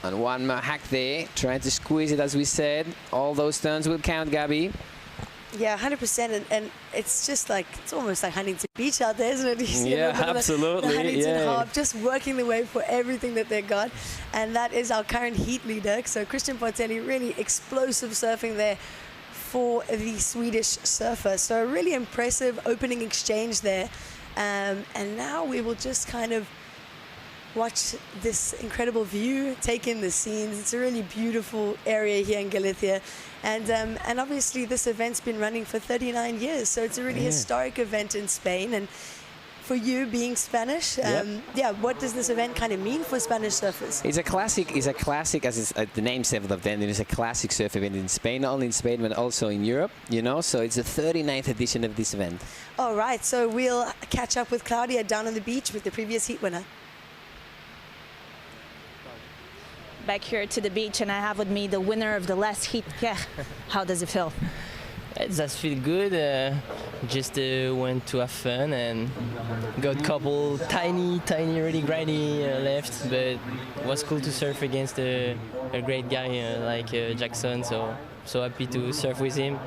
And one more hack there, trying to squeeze it, as we said. All those turns will count, Gabi. Yeah, 100%, and it's just like, it's almost like Huntington Beach out there, isn't it? You see yeah, absolutely. The Huntington Harp, just working the wave for everything that they got, and that is our current heat leader. So Christian Portelli, really explosive surfing there for the Swedish surfer. So a really impressive opening exchange there, and now we will just kind of watch this incredible view, take in the scenes. It's a really beautiful area here in Galicia. And obviously this event's been running for 39 years, so it's a really historic event in Spain. And for you being Spanish, what does this event kind of mean for Spanish surfers? It's a classic, as the name says of them. It is a classic surf event in Spain, not only in Spain but also in Europe, so it's the 39th edition of this event. All right, so we'll catch up with Claudia down on the beach with the previous heat winner. Back here to the beach, and I have with me the winner of the last heat. Yeah, how does it feel? It does feel good. Just went to have fun and got a couple tiny, really grindy left, but it was cool to surf against a great guy like Jackson. So happy to surf with him,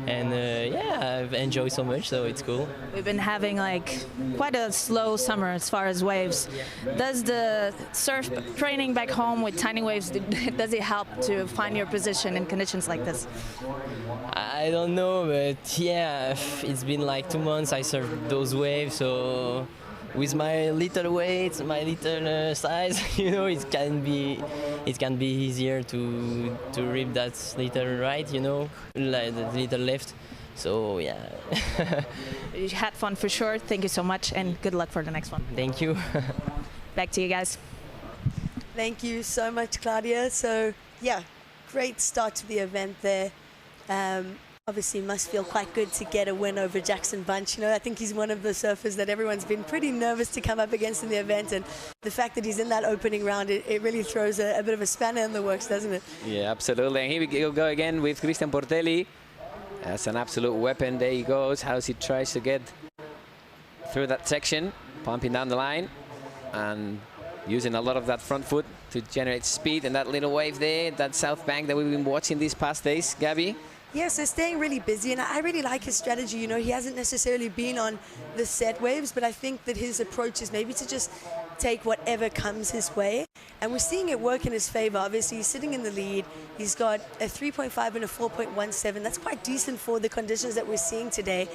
and I've enjoyed so much, so it's cool. We've been having like quite a slow summer as far as waves. Does the surf training back home with tiny waves, does it help to find your position in conditions like this? I don't know, but yeah, it's been like 2 months I surfed those waves, so with my little weight, my little size, it can be easier to rip that little right, like the little left. So yeah. You had fun for sure. Thank you so much, and good luck for the next one. Thank you. Back to you guys. Thank you so much, Claudia. So yeah, great start to the event there. Obviously must feel quite good to get a win over Jackson Bunch. I think he's one of the surfers that everyone's been pretty nervous to come up against in the event, and the fact that he's in that opening round, it really throws a bit of a spanner in the works, doesn't it? Yeah, absolutely. And here we go again with Christian Portelli. That's an absolute weapon. There he goes, how he tries to get through that section, pumping down the line and using a lot of that front foot to generate speed. And that little wave there, that south bank that we've been watching these past days, Gabi. Yeah, so staying really busy, and I really like his strategy. He hasn't necessarily been on the set waves, but I think that his approach is maybe to just take whatever comes his way. And we're seeing it work in his favor. Obviously, he's sitting in the lead. He's got a 3.5 and a 4.17. That's quite decent for the conditions that we're seeing today.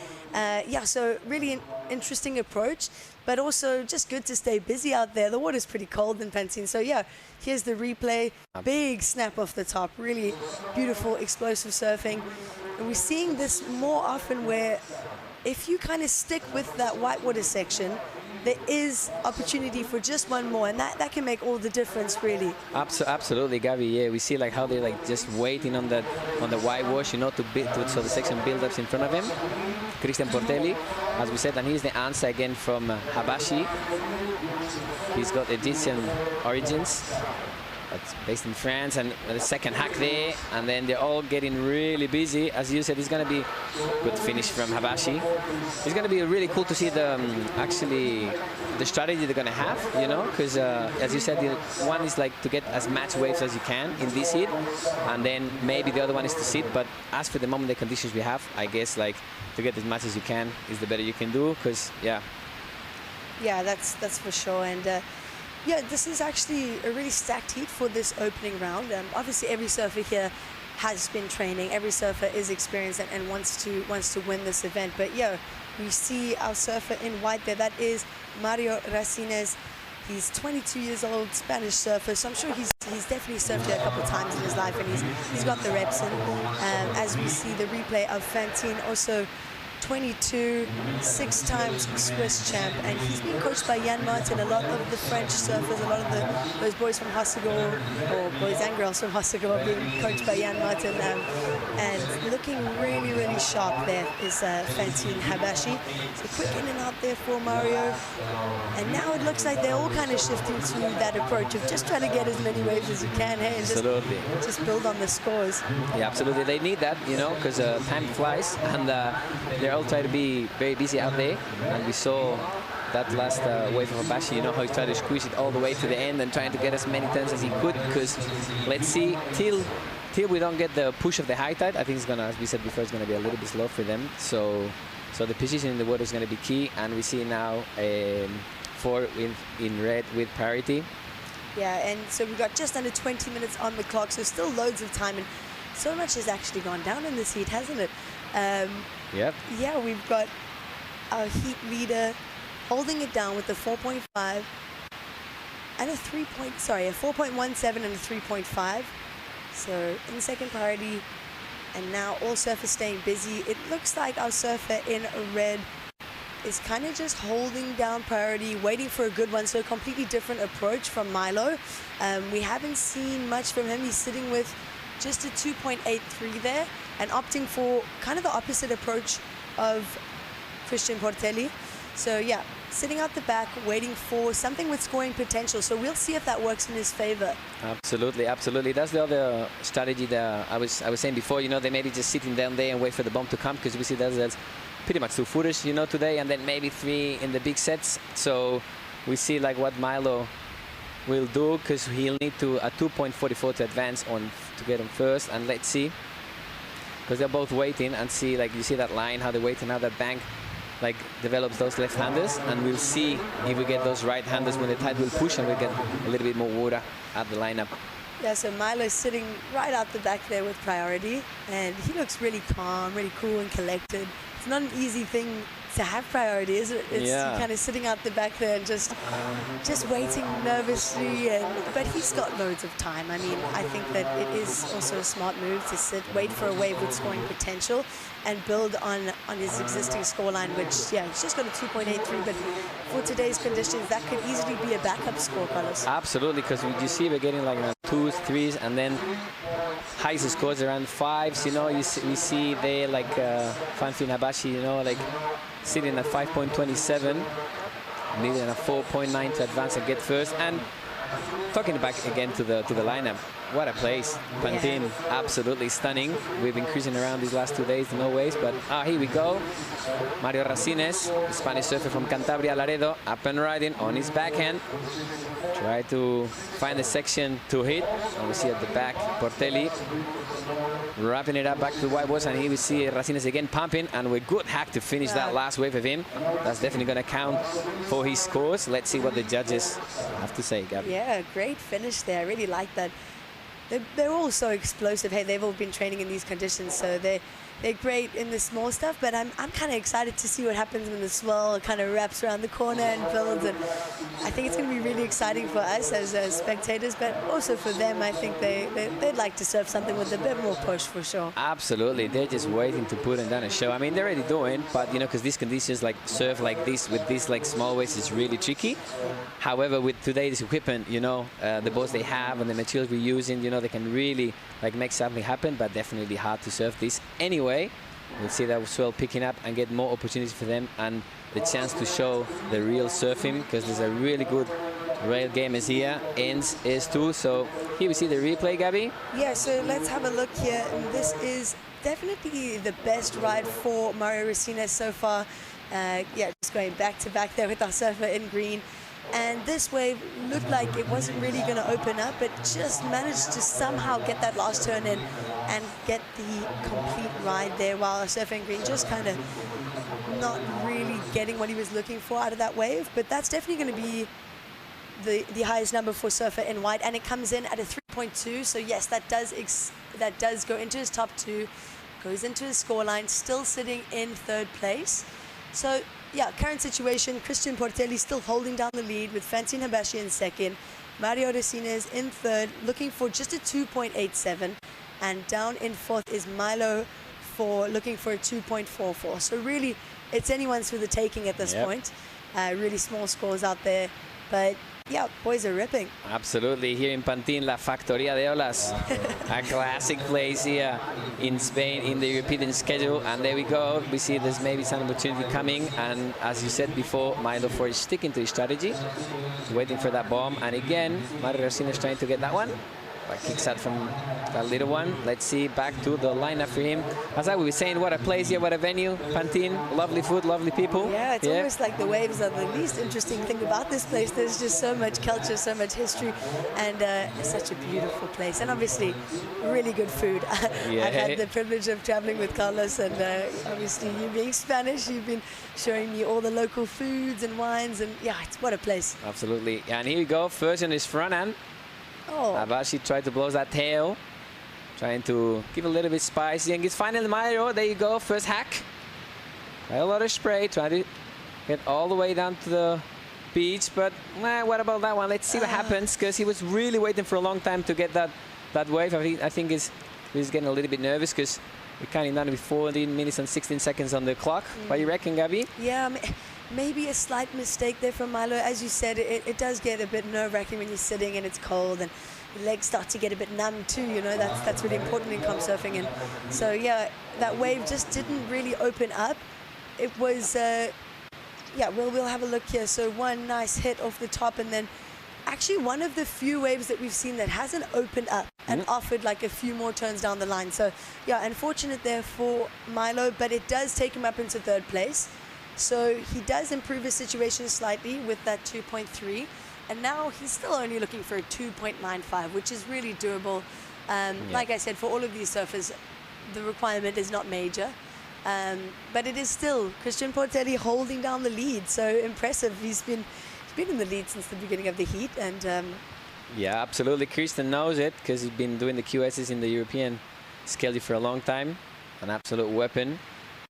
So really an interesting approach, but also just good to stay busy out there. The water's pretty cold in Pantin. So yeah, here's the replay. Big snap off the top. Really beautiful, explosive surfing. And we're seeing this more often where if you kind of stick with that whitewater section, there is opportunity for just one more, and that can make all the difference, really. Absolutely, Gabi. Yeah, we see like how they're like just waiting on the whitewash, you know, so the section build-ups in front of him. Christian Portelli, as we said, and here's the answer again from Habashi. He's got Egyptian origins. That's based in France, and the second hack there, and then they're all getting really busy. As you said, it's going to be good finish from Habashi. It's going to be really cool to see the actually the strategy they're going to have, you know, because as you said, one is like to get as much waves as you can in this heat, and then maybe the other one is to sit. But as for the moment, the conditions we have, I guess like to get as much as you can is the better you can do, because yeah, that's for sure. And yeah, this is actually a really stacked heat for this opening round. Obviously, every surfer here has been training. Every surfer is experienced and wants to win this event. But yeah, we see our surfer in white there. That is Mario Racines. He's 22 years old, Spanish surfer. So I'm sure he's definitely surfed here a couple of times in his life, and he's got the reps in. As we see the replay of Pantin, also 22, 6 times Swiss champ, and he's been coached by Jan Martin. A lot of the French surfers, a lot of those boys from Hossegor, or boys and girls from Hossegor, are being coached by Jan Martin, and looking really, really sharp there is Pantin Habashi. So quick in and out there for Mario, and now it looks like they're all kind of shifting to that approach of just trying to get as many waves as you can, hey, and just build on the scores. Yeah, absolutely. They need that, you know, because time flies, and they're all trying to be very busy out there. And we saw that last wave of Habashi, you know, how he tried to squeeze it all the way to the end and trying to get as many turns as he could, because let's see, till we don't get the push of the high tide, I think it's gonna, as we said before, it's gonna be a little bit slow for them. So the position in the water is gonna be key, and we see now 4 in red with parity. Yeah, and so we've got just under 20 minutes on the clock, so still loads of time, and so much has actually gone down in this heat, hasn't it? Yep. Yeah, we've got our heat leader holding it down with a 4.5 and a 4.17 and a 3.5. So in second priority, and now all surfers staying busy. It looks like our surfer in red is kind of just holding down priority, waiting for a good one. So a completely different approach from Milo. We haven't seen much from him. He's sitting with just a 2.83 there, and opting for kind of the opposite approach of Christian Portelli. So yeah, sitting out the back, waiting for something with scoring potential. So we'll see if that works in his favor. Absolutely, absolutely. That's the other strategy that I was saying before. You know, they may be just sitting down there and wait for the bomb to come, because we see that's pretty much 2 footers, you know, today, and then maybe 3 in the big sets. So we see like what Milo will do, because he'll need to a 2.44 to advance on to get him first. And let's see, because they're both waiting, and see, like you see that line, how they wait, and how that bank like develops those left-handers, and we'll see if we get those right-handers when the tide will push, and we'll get a little bit more water at the lineup. Yeah, so Milo's sitting right out the back there with priority, and he looks really calm, really cool and collected. It's not an easy thing to have priority, is it? It's kind of sitting out the back there and just waiting nervously, but he's got loads of time. I mean, I think that it is also a smart move to sit, wait for a wave with scoring potential, and build on his existing scoreline, which, yeah, he's just got a 2.83, but for today's conditions, that could easily be a backup score, Carlos. Absolutely, because you see we're getting like 2s, 3s, and then highest scores around 5s, you know. We see there like Pantin Habashi, you know, like sitting at 5.27, needing a 4.9 to advance and get first. And talking back again to the lineup, what a place. Pantin, absolutely stunning. We've been cruising around these last 2 days, no waves, but here we go. Mario Racines, Spanish surfer from Cantabria, Laredo, up and riding on his backhand. Try to find the section to hit. And we see at the back Portelli wrapping it up back to the white walls, and here we see Racines again pumping, and with good hack to finish that last wave of him. That's definitely going to count for his scores. Let's see what the judges have to say, Gabby. Yeah, great finish there. I really like that. they're all so explosive. Hey, they've all been training in these conditions, so they're great in the small stuff, but I'm kind of excited to see what happens when the swell kind of wraps around the corner and builds, and I think it's going to be really exciting for us as spectators, but also for them. I think they'd like to surf something with a bit more push for sure. Absolutely, they're just waiting to put on a show. I mean, they're already doing, but you know, because these conditions, like surf like this with these like small waves, is really tricky. However, with today's equipment, you know, the boats they have and the materials we're using, you know, they can really like make something happen, but definitely hard to surf this anyway. We'll see that swell picking up and get more opportunities for them and the chance to show the real surfing, because there's a really good rail game is here, ends is too. So here we see the replay, Gabby. Yeah, so let's have a look here. And this is definitely the best ride for Mario Racines so far. Yeah, just going back to back there with our surfer in green. And this wave looked like it wasn't really going to open up, but just managed to somehow get that last turn in and get the complete ride there, while Surfer in green just kind of not really getting what he was looking for out of that wave. But that's definitely going to be the highest number for Surfer in white, and it comes in at a 3.2. So yes, that does go into his top 2, goes into his scoreline, still sitting in 3rd place. So yeah, current situation, Christian Portelli still holding down the lead with Pantin in 2nd, Mario Racines in 3rd, looking for just a 2.87, and down in 4th is Milo looking for a 2.44. So really, it's anyone's for the taking at this point. Really small scores out there, but yeah, boys are ripping. Absolutely. Here in Pantin, La Factoría de Olas, a classic place here in Spain in the European schedule. And there we go. We see there's maybe some opportunity coming. And as you said before, Milo is sticking to his strategy, waiting for that bomb. And again, Mario Racines is trying to get that one. But kicks out from that little one. Let's see, back to the lineup for him. As I was saying, what a place here, what a venue. Pantin, lovely food, lovely people. Yeah, it's almost like the waves are the least interesting thing about this place. There's just so much culture, so much history, and it's such a beautiful place. And obviously, really good food. I've had the privilege of traveling with Carlos, and obviously, you being Spanish, you've been showing me all the local foods and wines, and yeah, what a place. Absolutely. And here we go, first on his front end. Abashi tried to blow that tail, trying to give a little bit spicy, and it's finally Mario. There you go, first hack. A lot of spray, trying to get all the way down to the beach, but what about that one? Let's see what happens, because he was really waiting for a long time to get that wave. I think he's getting a little bit nervous, because we're counting down with 14 minutes and 16 seconds on the clock. What do you reckon, Gabby? Yeah, maybe a slight mistake there from Milo. As you said, it does get a bit nerve-wracking when you're sitting and it's cold, and your legs start to get a bit numb too, you know. That's really important in comp surfing. And so yeah, that wave just didn't really open up. It was yeah, we'll have a look here. So one nice hit off the top, and then actually one of the few waves that we've seen that hasn't opened up and offered like a few more turns down the line. So yeah, unfortunate there for Milo, but it does take him up into 3rd place. So he does improve his situation slightly with that 2.3, and now he's still only looking for a 2.95, which is really doable. Like I said, for all of these surfers, the requirement is not major, but it is still Christian Portelli holding down the lead. So impressive. He's been in the lead since the beginning of the heat, and yeah, absolutely. Christian knows it, because he's been doing the QSs in the European schedule for a long time. An absolute weapon.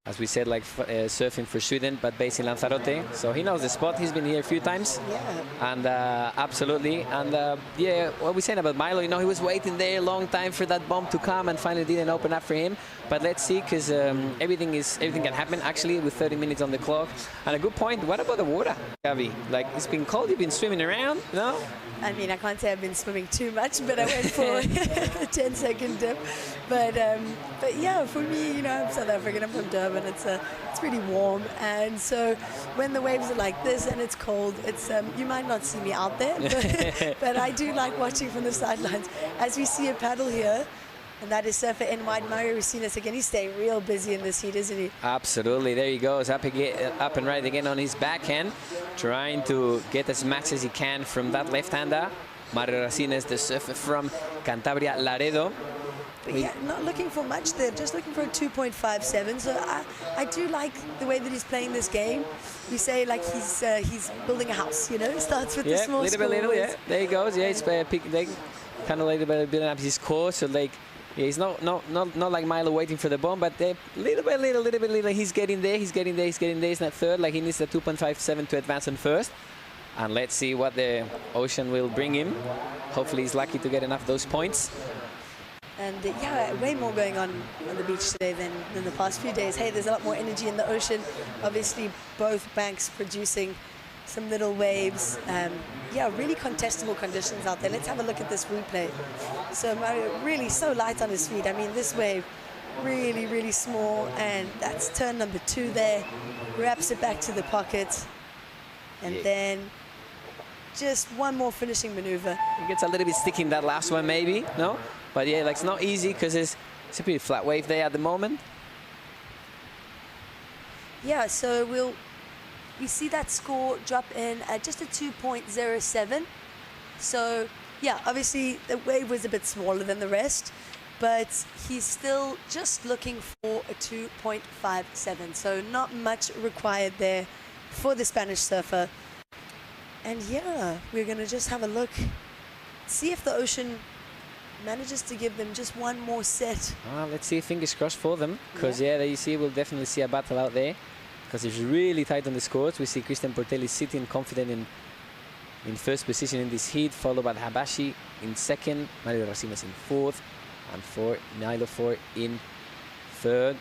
As we said, like surfing for Sweden, but based in Lanzarote. So he knows the spot. He's been here a few times. Yeah. And absolutely. And yeah, what we saying about Milo, you know, he was waiting there a long time for that bomb to come, and finally didn't open up for him. But let's see, because everything can happen actually with 30 minutes on the clock. And a good point. What about the water, Gavi? Like, it's been cold. You've been swimming around, no? I mean, I can't say I've been swimming too much, but I went for a 10-second dip. But yeah, for me, you know, I'm South African. I'm from Durban. It's really warm, and so when the waves are like this and it's cold, it's you might not see me out there, but I do like watching from the sidelines. As we see a paddle here, and that is surfer in white, Mario Racines again. He's staying real busy in this heat, isn't he? Absolutely. There he goes, up and right again on his backhand, trying to get as much as he can from that left-hander. Mario Racines, the surfer from Cantabria, Laredo. But yeah, not looking for much there, just looking for a 2.57. So I do like the way that he's playing this game. We say like he's building a house, you know. He starts with the small little, yeah. There he goes. Yeah, it's kind of like building up his score. So like, yeah, he's not like Milo waiting for the bomb, but little by little, he's getting there. He's not third. Like he needs the 2.57 to advance on first. And let's see what the ocean will bring him. Hopefully he's lucky to get enough of those points. And yeah, way more going on the beach today than the past few days. Hey, there's a lot more energy in the ocean. Obviously, both banks producing some little waves. Yeah, really contestable conditions out there. Let's have a look at this replay. So Mario really so light on his feet. I mean, this wave really, really small. And that's turn number 2 there. Wraps it back to the pocket. And then just one more finishing maneuver. It gets a little bit sticky in that last one, maybe, no? But yeah, like it's not easy because it's a pretty flat wave there at the moment. Yeah, so we see that score drop in at just a 2.07. So yeah, obviously the wave was a bit smaller than the rest, but he's still just looking for a 2.57. So not much required there for the Spanish surfer. And yeah, we're gonna just have a look, see if the ocean manages to give them just one more set. Let's see, fingers crossed for them, because yeah, there you see, we'll definitely see a battle out there, because it's really tight on the scores. We see Christian Portelli sitting confident in first position in this heat, followed by Habashi in second, Mario Racines in fourth, and Milo 4 in third.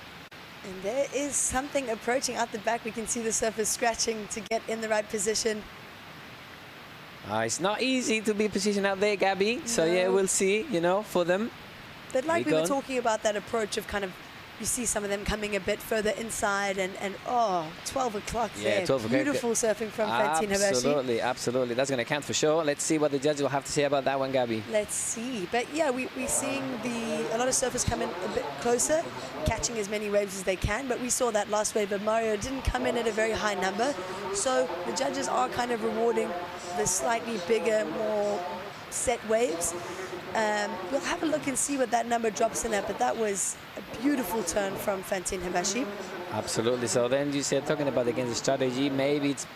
And there is something approaching out the back. We can see the surfers scratching to get in the right position. It's not easy to be positioned out there, Gabby. So yeah, we'll see, you know, for them. But like we were talking about that approach of kind of, you see some of them coming a bit further inside and 12 o'clock there. 12 o'clock. Beautiful surfing from Pantin Habashi. Absolutely. That's going to count for sure. Let's see what the judges will have to say about that one, Gabby. Let's see. But yeah, we're seeing a lot of surfers come in a bit closer, catching as many waves as they can. But we saw that last wave, but Mario didn't come in at a very high number. So the judges are kind of rewarding the slightly bigger, more set waves. We'll have a look and see what that number drops in at, but that was a beautiful turn from Pantin Habashi. Absolutely. So then you said, talking about against the strategy, maybe it's,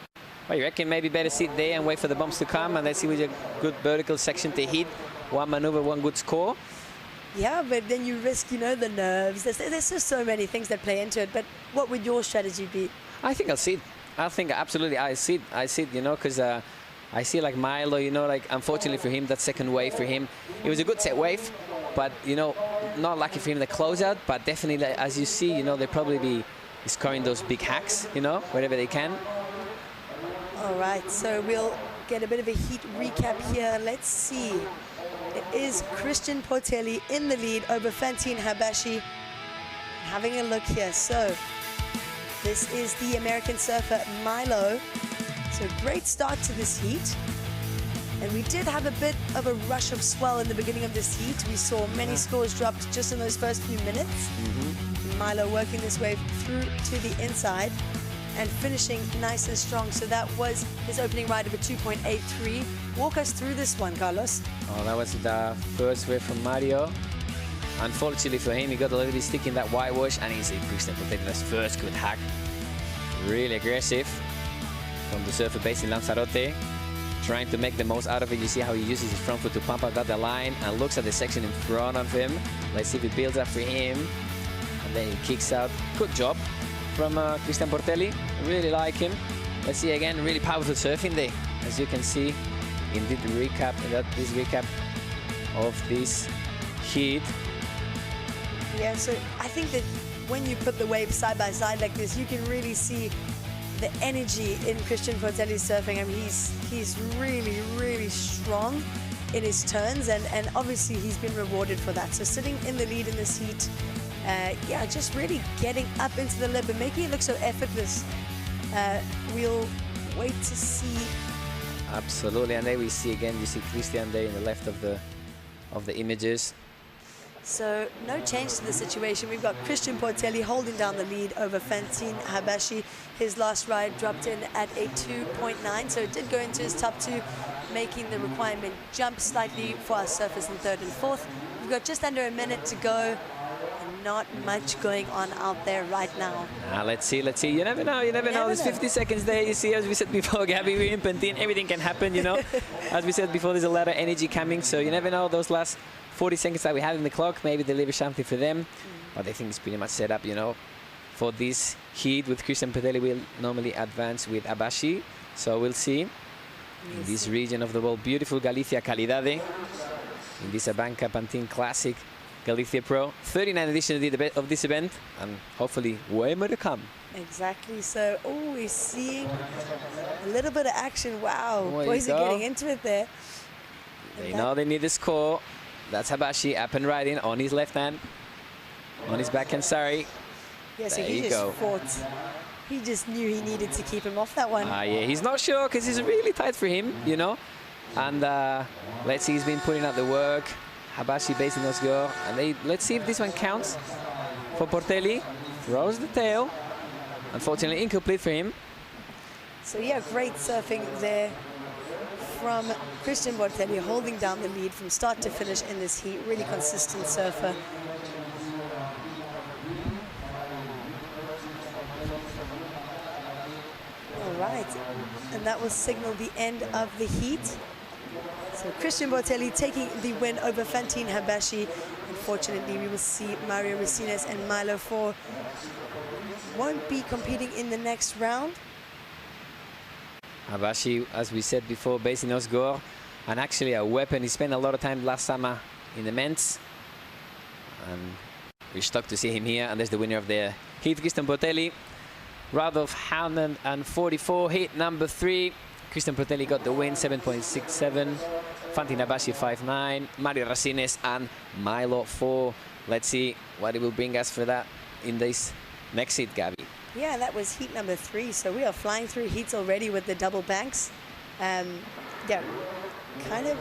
well, you reckon maybe better sit there and wait for the bumps to come, and let's see with a good vertical section to hit. One maneuver, one good score. Yeah, but then you risk, you know, the nerves. There's just so many things that play into it. But what would your strategy be? I think I'll sit. I think absolutely I sit, you know, because I see like Milo, you know, like unfortunately for him, that second wave for him, it was a good set wave, but, you know, not lucky for him the closeout, but definitely, as you see, you know, they'll probably be scoring those big hacks, you know, wherever they can. All right, so we'll get a bit of a heat recap here. Let's see. It is Christian Portelli in the lead over Pantin Habashi. Having a look here. So this is the American surfer Milo. So great start to this heat. And we did have a bit of a rush of swell in the beginning of this heat. We saw many scores dropped just in those first few minutes. Milo working this wave through to the inside and finishing nice and strong. So that was his opening ride of a 2.83. Walk us through this one, Carlos. Oh, that was the first wave from Mario. Unfortunately for him, he got a little bit sticky in that whitewash, and he's Christian Portelli's first good hack. Really aggressive from the surfer based in Lanzarote, trying to make the most out of it. You see how he uses his front foot to pump out the line and looks at the section in front of him. Let's see if it builds up for him. And then he kicks out. Good job from Christian Portelli. Really like him. Let's see again, really powerful surfing there. As you can see in this recap of this heat. Yeah, so I think that when you put the waves side by side like this, you can really see the energy in Christian Portelli's surfing. I mean, he's really, really strong in his turns, and obviously he's been rewarded for that. So sitting in the lead in this heat, yeah, just really getting up into the lip and making it look so effortless. We'll wait to see. Absolutely, and there we see again, you see Christian there in the left of the images. So no change to the situation. We've got Christian Portelli holding down the lead over Pantin Habashi. His last ride dropped in at a 2.9, so it did go into his top 2, making the requirement jump slightly for our surfers in third and fourth. We've got just under a minute to go. And not much going on out there right now. Let's see. You never know. There's 50 seconds there. You see, as we said before, Gabby, we're in Pantin. Everything can happen, As we said before, there's a lot of energy coming. So you never know. Those last 40 seconds that we have in the clock, maybe deliver something for them. But I think it's pretty much set up, for this heat. With Christian Pedelli, will normally advance with Abashi. So we'll see. In this region of the world, beautiful Galicia Calidade. In this ABANCA Pantin Classic Galicia Pro, 39th edition of this event, and hopefully way more to come. Exactly. So, we're seeing a little bit of action. Wow, There boys you are go. getting into it there. They know they need the score. That's Habashi up and riding on his left hand, on his backhand, sorry. Yeah, so There he you just go. fought. He just knew he needed to keep him off that one. Yeah, he's not sure because it's really tight for him, And let's see, he's been putting out the work. Habashi basing those go. And let's see if this one counts for Portelli. Throws the tail. Unfortunately, incomplete for him. So yeah, great surfing there from Christian Portelli, holding down the lead from start to finish in this heat. Really consistent surfer. All right, and that will signal the end of the heat. So Christian Portelli taking the win over Pantin Habashi. Unfortunately, we will see Mario Racines and Milo 4 won't be competing in the next round. Habashi, as we said before, basing those go. And actually a weapon. He spent a lot of time last summer in the men's. And we're stoked to see him here. And there's the winner of the heat, Christian Portelli. Round of 144, heat number 3. Christian Portelli got the win, 7.67. Pantin Habashi 5.9. Mario Racines and Milo 4. Let's see what it will bring us for that in this next heat, Gabby. Yeah, that was heat number 3. So we are flying through heats already with the double banks. Yeah, kind of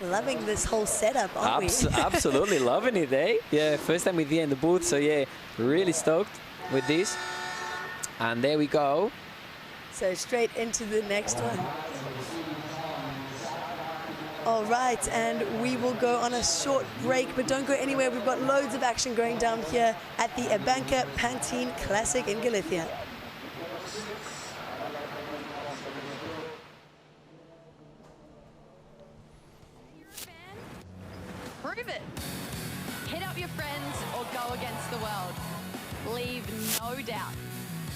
loving this whole setup, aren't we? Absolutely loving it, eh? Yeah, first time with you in the booth, so yeah, really stoked with this. And there we go. So straight into the next one. All right, and we will go on a short break, but don't go anywhere. We've got loads of action going down here at the ABANCA Pantin Classic in Galicia. Prove it. Hit up your friends or go against the world. Leave no doubt.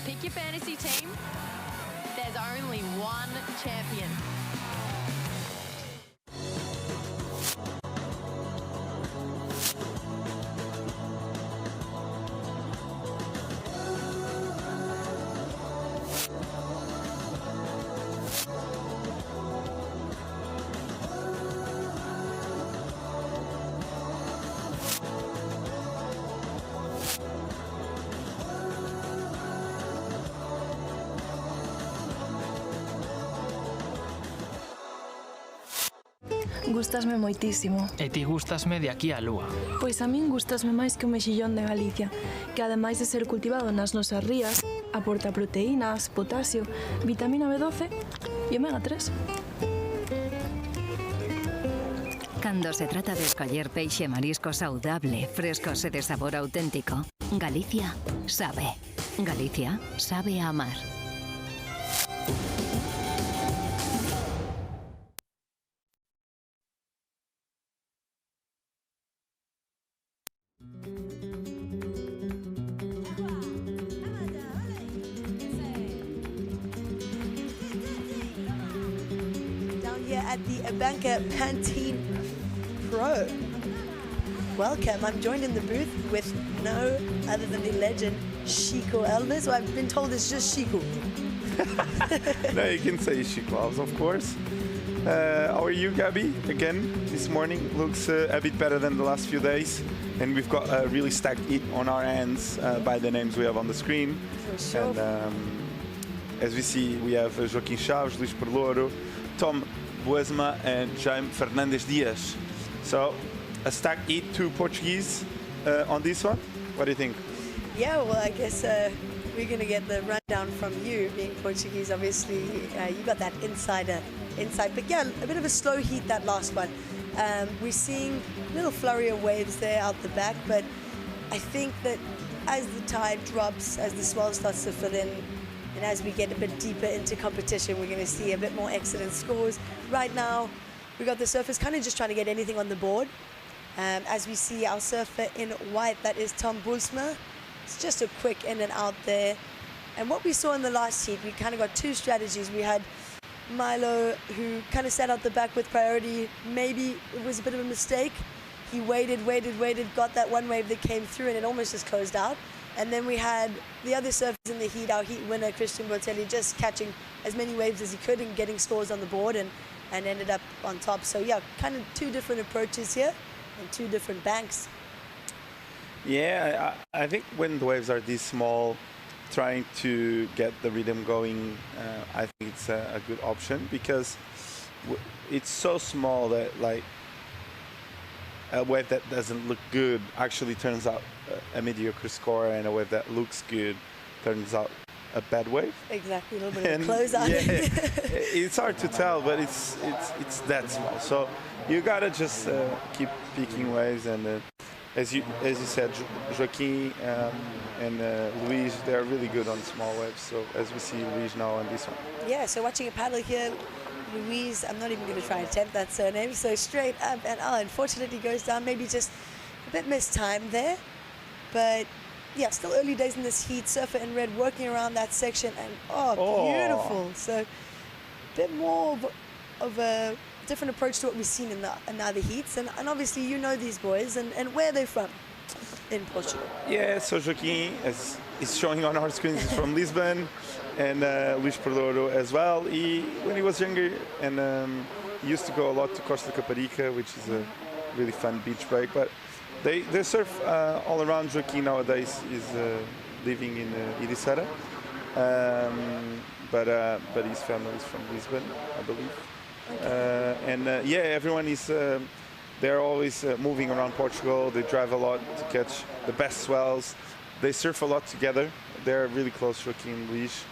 Pick your fantasy team. There's only one champion. Gústasme moitísimo. E ti gústasme de aquí á lúa. Pois a min gústasme máis que o mexillón de Galicia, que ademais de ser cultivado nas nosas rías, aporta proteínas, potasio, vitamina B12 e omega 3. Cando se trata de escoller peixe e marisco saudable, frescos e de sabor auténtico, Galicia sabe. Galicia sabe a amar. At the ABANCA Pantin Pro. Welcome. I'm joined in the booth with no other than the legend Chico Elvis. Well, I've been told it's just Chico. No, you can say Chico Alves, of course. How are you, Gabby? Again, this morning looks a bit better than the last few days. And we've got a really stacked heat on our hands by the names we have on the screen. For sure. And as we see, we have Joaquim Chaves, Luís Perlouro, Tom Boesma and Jaime Fernandes Dias. So a stacked heat, 2 Portuguese on this one. What do you think? Yeah, well, I guess we're going to get the rundown from you, being Portuguese. Obviously, you got that insight. But yeah, a bit of a slow heat, that last one. We're seeing a little flurry of waves there out the back, but I think that as the tide drops, as the swell starts to fill in, and as we get a bit deeper into competition, we're going to see a bit more excellent scores. Right now, we got the surfers kind of just trying to get anything on the board. As we see our surfer in white, that is Tom Boelsma. It's just a quick in and out there. And what we saw in the last heat, we kind of got two strategies. We had Milo, who kind of sat out the back with priority. Maybe it was a bit of a mistake. He waited, got that one wave that came through, and it almost just closed out. And then we had the other surfers in the heat, our heat winner, Christian Botelli, just catching as many waves as he could and getting scores on the board and ended up on top. So yeah, kind of two different approaches here and two different banks. Yeah, I think when the waves are this small, trying to get the rhythm going, I think it's a good option, because it's so small that like a wave that doesn't look good actually turns out a mediocre score, and a wave that looks good turns out a bad wave. Exactly, a little bit of a closeout. Yeah, it's hard to tell, but it's that small. So you gotta just keep picking waves, and as you said, Joaquim and Luis, they're really good on small waves. So as we see Luis now on this one. Yeah, so watching a paddle here, Luis, I'm not even going to try and attempt that surname. So straight up, and unfortunately goes down. Maybe just a bit mistimed there. But yeah, still early days in this heat. Surfer in red working around that section, and beautiful. So a bit more of a different approach to what we've seen in other heats. And obviously you know these boys and where they're from in Portugal. Yeah, so Joaquim, as is showing on our screens, is from Lisbon, and Luis Perdoro as well. When he was younger, and he used to go a lot to Costa Caparica, which is a really fun beach break. But they surf all around. Joaquim nowadays is living in Ericeira, but his family is from Lisbon, I believe. Okay. Yeah, everyone is. They're always moving around Portugal. They drive a lot to catch the best swells. They surf a lot together. They're really close, Joaquim and Luis.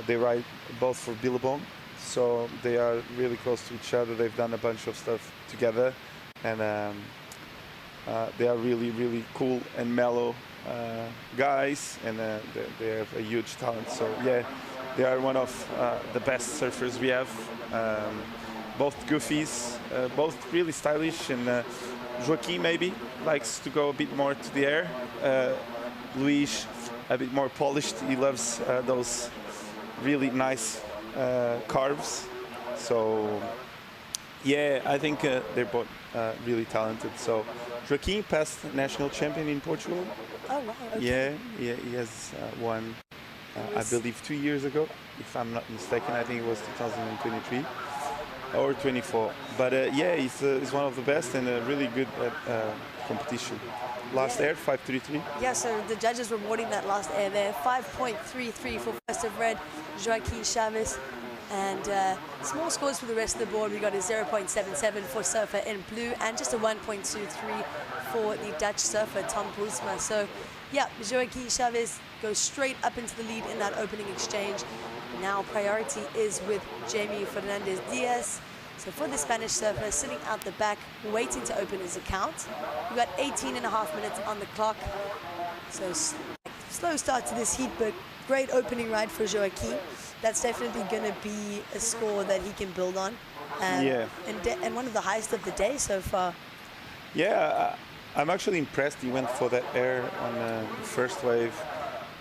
They ride both for Billabong, so they are really close to each other. They've done a bunch of stuff together, and they are really, really cool and mellow guys, and they have a huge talent. So yeah, they are one of the best surfers we have. Both goofies, both really stylish, and Joaquim maybe likes to go a bit more to the air. Luis a bit more polished. He loves those really nice carves. So yeah, I think they're both really talented. So Joaquim passed national champion in Portugal. Oh wow! Okay. Yeah, he has won, I believe, 2 years ago, if I'm not mistaken. I think it was 2023 or 24. But yeah, he's one of the best and really good at competition. Last air, 5.33. Yeah, so the judges rewarding that last air there. 5.33 for first of red, Joaquim Chaves. And small scores for the rest of the board. We got a 0.77 for surfer in blue and just a 1.23 for the Dutch surfer, Tom Boelsma. So yeah, Joaquim Chaves goes straight up into the lead in that opening exchange. Now priority is with Jamie Fernandez-Diaz. So for the Spanish surfer, sitting out the back, waiting to open his account. We've got 18 and a half minutes on the clock. So slow start to this heat, but great opening ride for Joaquim. That's definitely going to be a score that he can build on. Yeah. And one of the highest of the day so far. Yeah, I'm actually impressed he went for that air on the first wave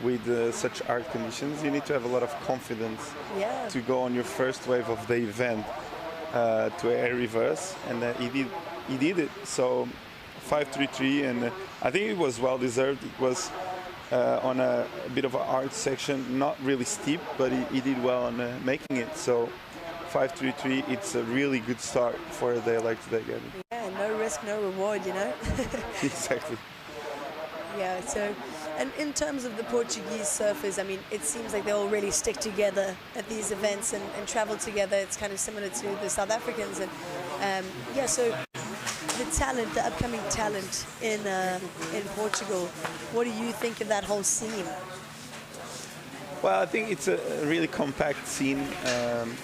with such hard conditions. You need to have a lot of confidence to go on your first wave of the event to air reverse, and he did it. So 5.33, and I think it was well deserved. It was on a bit of a hard section, not really steep, but he did well on making it. So 5.33, it's a really good start for a day like today, Gabby. Yeah, no risk, no reward, you know. Exactly. Yeah, so, and in terms of the Portuguese surfers, I mean, it seems like they all really stick together at these events and travel together. It's kind of similar to the South Africans. And yeah, so the talent, the upcoming talent in Portugal, what do you think of that whole scene? Well, I think it's a really compact scene.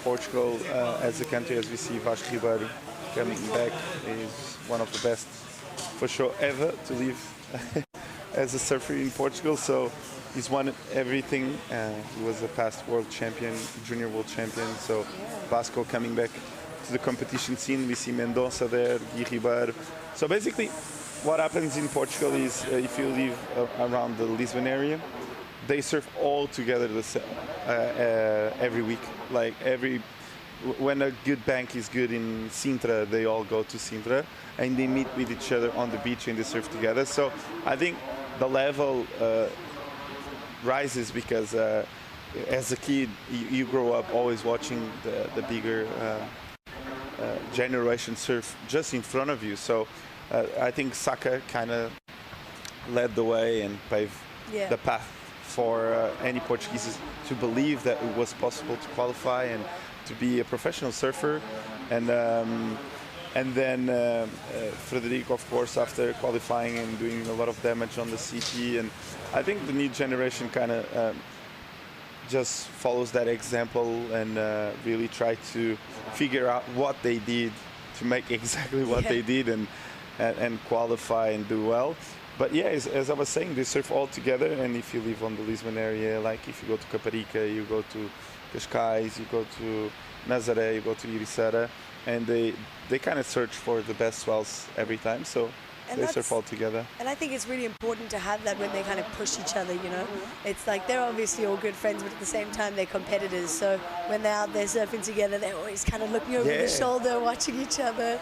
Portugal, as a country, as we see Vasco Ribeiro coming back, is one of the best, for sure, ever to live as a surfer in Portugal, so he's won everything. He was a past world champion, junior world champion. So Vasco coming back to the competition scene. We see Mendonça there, Gui Ribeiro. So basically, what happens in Portugal is if you live around the Lisbon area, they surf all together every week. Like when a good bank is good in Sintra, they all go to Sintra and they meet with each other on the beach and they surf together. So I think the level rises because as a kid you grow up always watching the bigger generation surf just in front of you. So I think Saka kind of led the way and paved the path for any Portuguese to believe that it was possible to qualify and to be a professional surfer. And then Frederico, of course, after qualifying and doing a lot of damage on the CT. And I think the new generation kind of just follows that example and really try to figure out what they did to make exactly what they did and qualify and do well. But yeah, as I was saying, they surf all together, and if you live on the Lisbon area, like if you go to Caparica, you go to Cascais, you go to Nazaré, you go to Ericeira, and they kind of search for the best swells every time, so they surf all together. And I think it's really important to have that when they kind of push each other, you know. It's like they're obviously all good friends, but at the same time they're competitors, so when they're out there surfing together, they're always kind of looking over the shoulder, watching each other.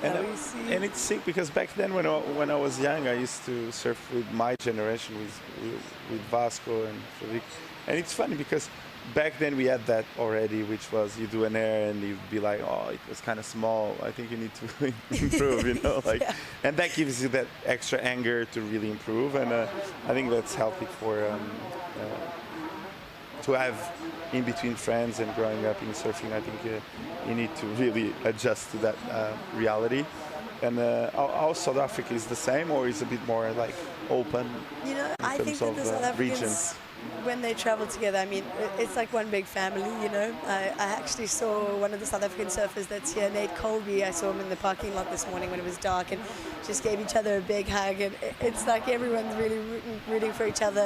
And it's sick because back then when I was young, I used to surf with my generation, with Vasco and Frederico. And it's funny because back then we had that already, which was you do an air and you'd be like, oh, it was kind of small. I think you need to improve, you know, like, and that gives you that extra anger to really improve. And I think that's healthy for to have in between friends and growing up in surfing. I think you need to really adjust to that reality. And how South Africa is the same, or is a bit more like open? You know, in I terms think that the of, South Africans, regions? when they travel together, I mean, it's like one big family, you know. I actually saw one of the South African surfers that's here, Nate Colby. I saw him in the parking lot this morning when it was dark and just gave each other a big hug. And it's like everyone's really rooting for each other.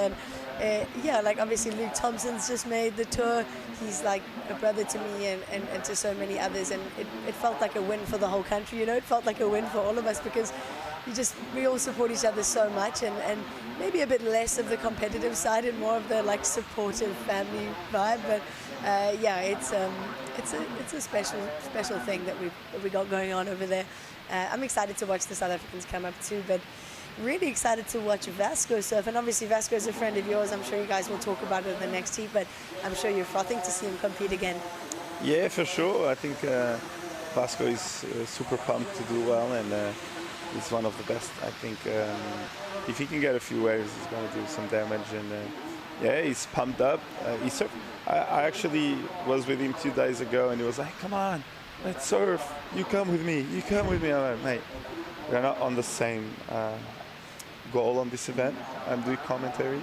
And yeah, like obviously Luke Thompson's just made the tour. He's like a brother to me and to so many others. And it felt like a win for the whole country, you know. It felt like a win for all of us because we all support each other so much, and maybe a bit less of the competitive side and more of the like supportive family vibe. But yeah, it's a special thing that we got going on over there. I'm excited to watch the South Africans come up too, but really excited to watch Vasco surf. And obviously Vasco is a friend of yours. I'm sure you guys will talk about it in the next heat, but I'm sure you're frothing to see him compete again. Yeah, for sure. I think Vasco is super pumped to do well, and he's one of the best. I think if he can get a few waves, he's going to do some damage. And yeah, he's pumped up. I actually was with him 2 days ago, and he was like, "Come on, let's surf. You come with me. You come with me." I'm like, "Mate, we're not on the same goal on this event. I'm doing commentary."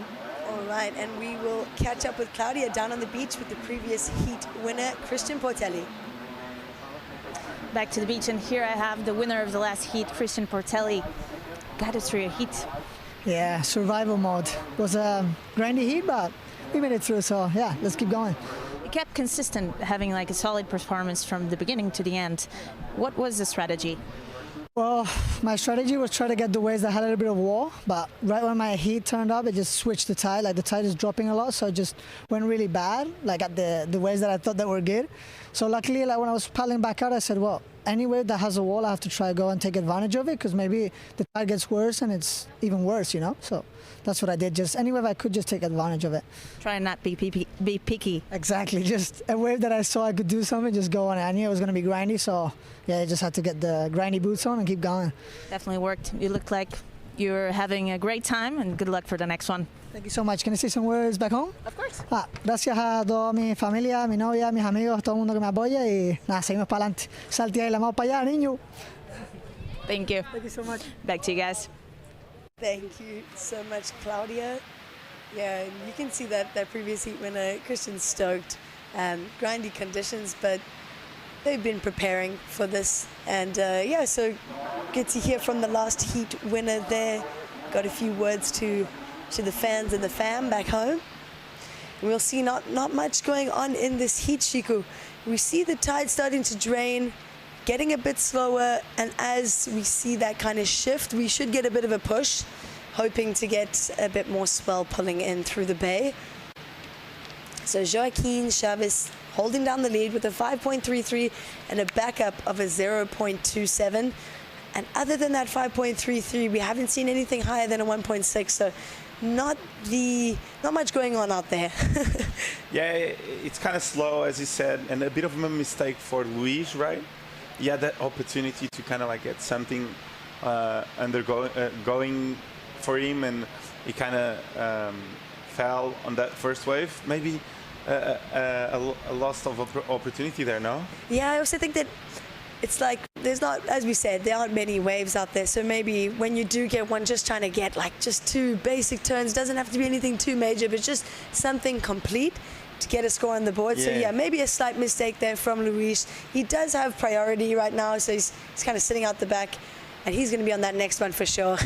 All right, and we will catch up with Claudia down on the beach with the previous heat winner, Christian Portelli. Back to the beach, and here I have the winner of the last heat, Christian Portelli. Got it through a heat. Yeah, survival mode. It was a grindy heat, but we made it through, so yeah, let's keep going. You kept consistent, having like a solid performance from the beginning to the end. What was the strategy? Well, my strategy was try to get the waves that had a little bit of wall, but right when my heat turned up, it just switched the tide. Like the tide is dropping a lot, so it just went really bad, like at the waves that I thought that were good. So luckily, like when I was paddling back out, I said, well, any wave that has a wall, I have to try to go and take advantage of it, because maybe the tide gets worse and it's even worse, you know? So that's what I did. Just any wave I could, just take advantage of it. Try and not be picky. Exactly. Just a wave that I saw I could do something, just go on it. I knew it was going to be grindy, so yeah, I just had to get the grindy boots on and keep going. Definitely worked. You looked like you're having a great time, and good luck for the next one. Thank you so much. Can I say some words back home? Of course. Gracias a toda mi familia, mi novia, mis amigos, todo el mundo que me apoya, y nada, seguimos para adelante. Saltea y la mano para allá, niño. Thank you. Thank you so much. Back to you guys. Thank you so much, Claudia. Yeah, you can see that previous heat winner, Christian's stoked. Grindy conditions, but they've been preparing for this. And yeah, so good to hear from the last heat winner there, got a few words to the fans and the fam back home. And we'll see not much going on in this heat, Shiku. We see the tide starting to drain, getting a bit slower, and as we see that kind of shift, we should get a bit of a push, hoping to get a bit more swell pulling in through the bay. So Joaquin Chavez holding down the lead with a 5.33 and a backup of a 0.27. And other than that 5.33, we haven't seen anything higher than a 1.6. So not much going on out there. Yeah, it's kind of slow, as you said, and a bit of a mistake for Luis, right? He had that opportunity to kind of like get something going for him, and he kind of fell on that first wave. Maybe a loss of opportunity there, no? Yeah, I also think that it's like there's not, as we said, there aren't many waves out there. So maybe when you do get one, just trying to get like just 2 basic turns, doesn't have to be anything too major, but just something complete to get a score on the board. Yeah. So yeah, maybe a slight mistake there from Luis. He does have priority right now, so he's kind of sitting out the back, and he's going to be on that next one for sure.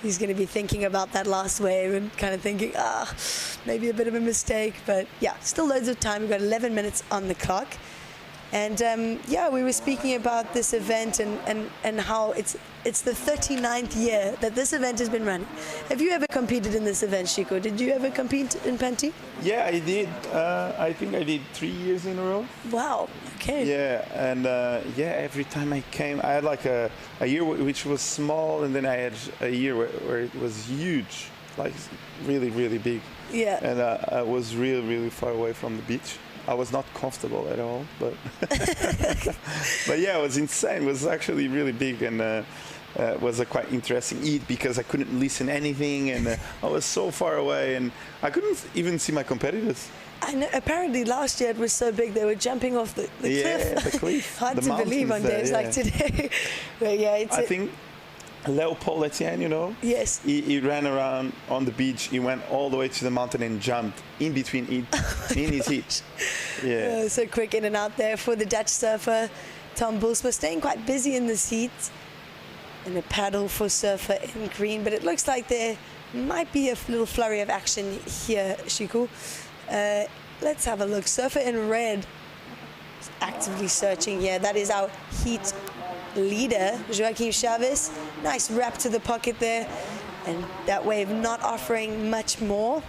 He's going to be thinking about that last wave and kind of thinking, maybe a bit of a mistake. But yeah, still loads of time. We've got 11 minutes on the clock. And yeah, we were speaking about this event and how it's the 39th year that this event has been running. Have you ever competed in this event, Chico? Did you ever compete in Pantin? Yeah, I did. I think I did 3 years in a row. Wow. Okay. Yeah, and yeah, every time I came, I had like a year which was small, and then I had a year where it was huge, like really, really big. Yeah. And I was really, really far away from the beach. I was not comfortable at all, but but yeah, it was insane. It was actually really big, and it was a quite interesting eat because I couldn't listen to anything, and I was so far away, and I couldn't even see my competitors. And apparently last year it was so big they were jumping off the cliff. Yeah, the cliff. Hard the to believe on days like today. But yeah, I think Leopold Etienne, you know? Yes. He ran around on the beach. He went all the way to the mountain and jumped in between in his heat. Yeah. So quick in and out there for the Dutch surfer, Tom Boelsma, staying quite busy in this heat. And a paddle for surfer in green. But it looks like there might be a little flurry of action here, Shiku. Let's have a look. Surfer in red is actively searching here. That is our heat leader, Joaquin Chavez. Nice wrap to the pocket there, and that wave not offering much more.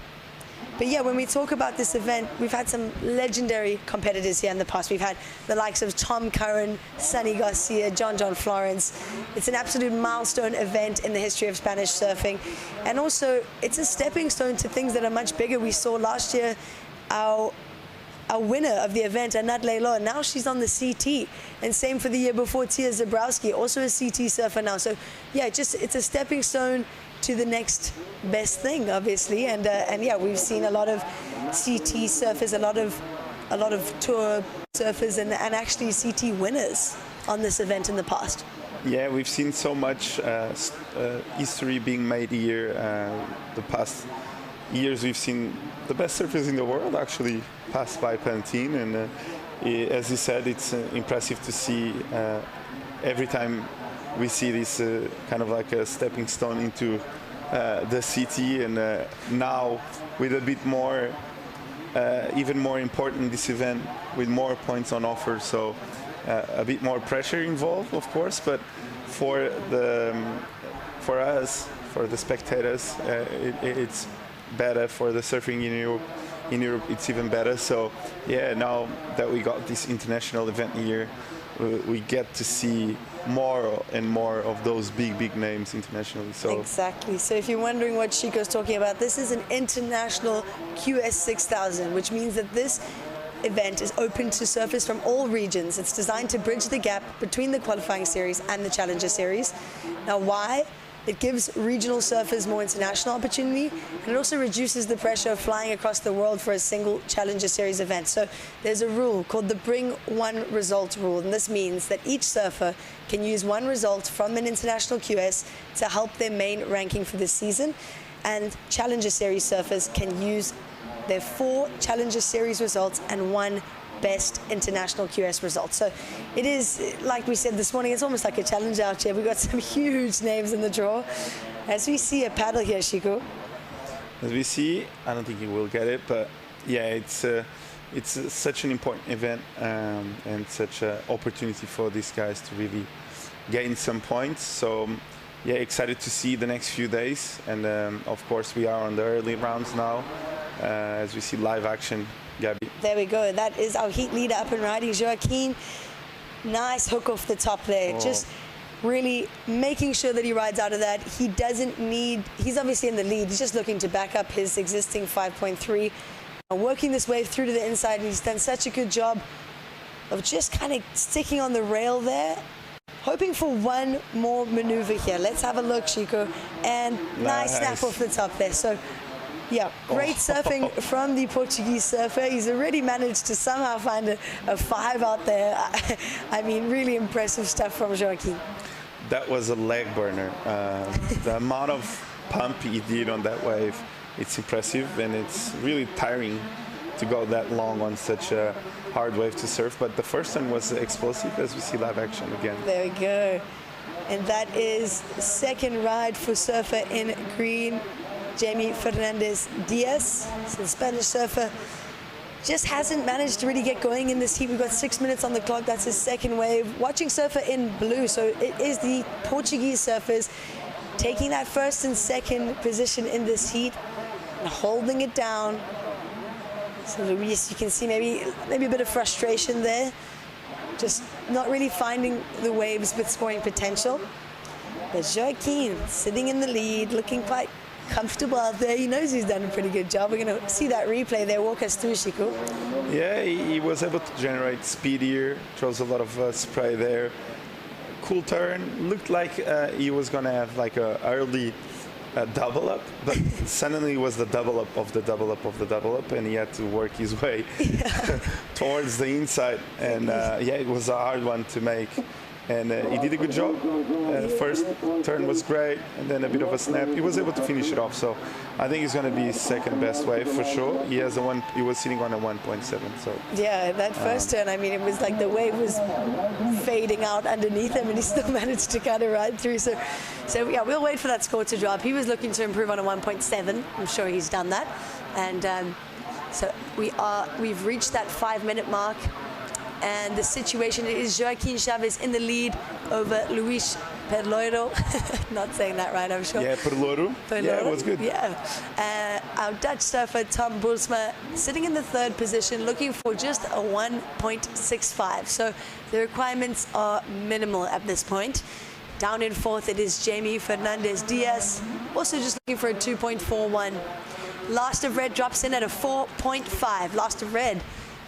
But yeah, when we talk about this event, we've had some legendary competitors here in the past. We've had the likes of Tom Curran, Sonny Garcia, John Florence. It's an absolute milestone event in the history of Spanish surfing. And also, it's a stepping stone to things that are much bigger. We saw last year our winner of the event, Anat Leilo, now she's on the CT. And same for the year before, Tia Zabrowski, also a CT surfer now. So yeah, it's a stepping stone to the next best thing, obviously. And yeah, we've seen a lot of CT surfers, a lot of tour surfers, and actually CT winners on this event in the past. Yeah, we've seen so much history being made here. The past years, we've seen the best surfers in the world actually pass by Pantin, and as you said, it's impressive to see every time we see this kind of like a stepping stone into the city, and now with a bit more, even more important, this event with more points on offer, so a bit more pressure involved, of course, but for us, for the spectators, it's better. For the surfing in Europe, it's even better. So yeah, now that we got this international event here, we get to see more and more of those big names internationally. So exactly. So if you're wondering what Chico's talking about, this is an international QS 6000, which means that this event is open to surfers from all regions. It's designed to bridge the gap between the qualifying series and the Challenger series. Now, why? It gives regional surfers more international opportunity, and it also reduces the pressure of flying across the world for a single Challenger Series event. So there's a rule called the Bring One Result rule, and this means that each surfer can use one result from an international QS to help their main ranking for this season, and Challenger Series surfers can use their 4 Challenger Series results and 1 best international QS result. So it is, like we said this morning, it's almost like a challenge out here. We've got some huge names in the draw. As we see a paddle here, Chico. As we see, I don't think he will get it, but yeah, it's such an important event and such an opportunity for these guys to really gain some points. So yeah, excited to see the next few days. And of course, we are on the early rounds now as we see live action. Gabby. There we go. That is our heat leader up and riding, Joaquin. Nice hook off the top there. Just really making sure that he rides out of that. He doesn't need, he's obviously in the lead. He's just looking to back up his existing 5.3. Working this wave through to the inside, and he's done such a good job of just kind of sticking on the rail there. Hoping for one more maneuver here. Let's have a look, Chico. And nice snap off the top there. So, yeah, great surfing from the Portuguese surfer. He's already managed to somehow find a 5 out there. I mean, really impressive stuff from Joaquin. That was a leg burner. The amount of pump he did on that wave, it's impressive, and it's really tiring to go that long on such a hard wave to surf. But the first one was explosive, as we see live action again. There we go. And that is the second ride for surfer in green, Jamie Fernandez Diaz. So the Spanish surfer just hasn't managed to really get going in this heat. We've got 6 minutes on the clock. That's his second wave. Watching surfer in blue. So it is the Portuguese surfers taking that first and second position in this heat and holding it down. So Luis, you can see maybe a bit of frustration there. Just not really finding the waves with scoring potential. But Joaquin sitting in the lead, looking quite comfortable out there. He knows he's done a pretty good job. We're going to see that replay there. Walk us through, Chico. Yeah, he was able to generate speed here. Throws a lot of spray there. Cool turn. Looked like he was going to have like a early double up, but suddenly it was the double up of the double up of the double up, and he had to work his way towards the inside. And yeah, it was a hard one to make. And he did a good job. First turn was great, and then a bit of a snap. He was able to finish it off. So I think it's going to be his second best wave for sure. He has he was sitting on a 1.7. So yeah, that first turn, I mean, it was like the wave was fading out underneath him, and he still managed to kind of ride through. So yeah, we'll wait for that score to drop. He was looking to improve on a 1.7. I'm sure he's done that. And so we've reached that 5-minute mark. And the situation is Joaquin Chavez in the lead over Luis Perloiro. Not saying that right, I'm sure. Yeah, Perloiro. Yeah, it was good. Yeah. Our Dutch surfer, Tom Boelsma, sitting in the third position, looking for just a 1.65. So the requirements are minimal at this point. Down in fourth, it is Jamie Fernandez Diaz, also just looking for a 2.41. Last of Red drops in at a 4.5. Last of Red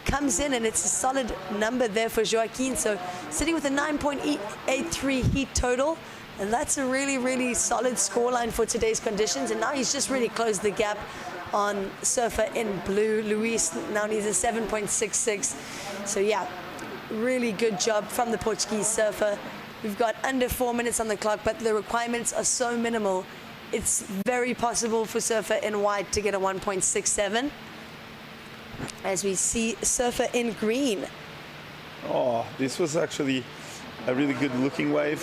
comes in, and it's a solid number there for Joaquin. So sitting with a 9.83 heat total, and that's a really, really solid scoreline for today's conditions. And now he's just really closed the gap on surfer in blue. Luis now needs a 7.66. So yeah, really good job from the Portuguese surfer. We've got under 4 minutes on the clock, but the requirements are so minimal. It's very possible for surfer in white to get a 1.67. As we see surfer in green. Oh, this was actually a really good looking wave.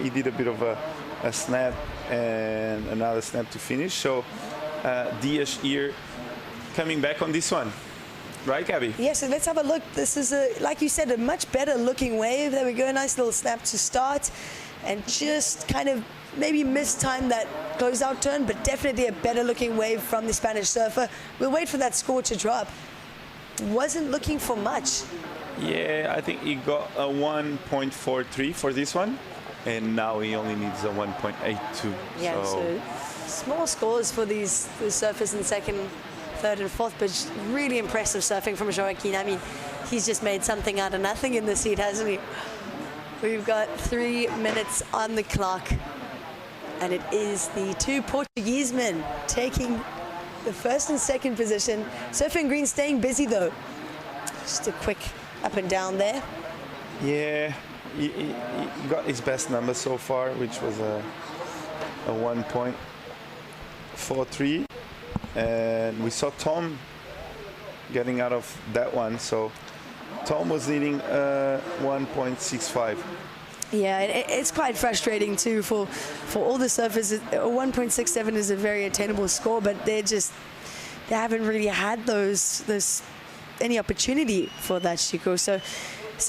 He did a bit of a snap and another snap to finish. So Diaz here coming back on this one. Right, Gabby? Yeah, so let's have a look. This is, like you said, a much better looking wave. There we go, nice little snap to start. And just kind of maybe mistimed that closeout turn, but definitely a better looking wave from the Spanish surfer. We'll wait for that score to drop. Wasn't looking for much. Yeah, I think he got a 1.43 for this one, and now he only needs a 1.82. Yeah, so small scores for the surfers in second, third, and fourth, but really impressive surfing from Joaquin. I mean, he's just made something out of nothing in this heat, hasn't he? We've got 3 minutes on the clock, and it is the two Portuguese men taking the first and second position. Surfing green staying busy though. Just a quick up and down there. Yeah, he got his best number so far, which was a 1.43. And we saw Tom getting out of that one. So Tom was needing 1.65. Yeah, it's quite frustrating too for all the surfers. 1.67 is a very attainable score, but they haven't really had those any opportunity for that, Chico. So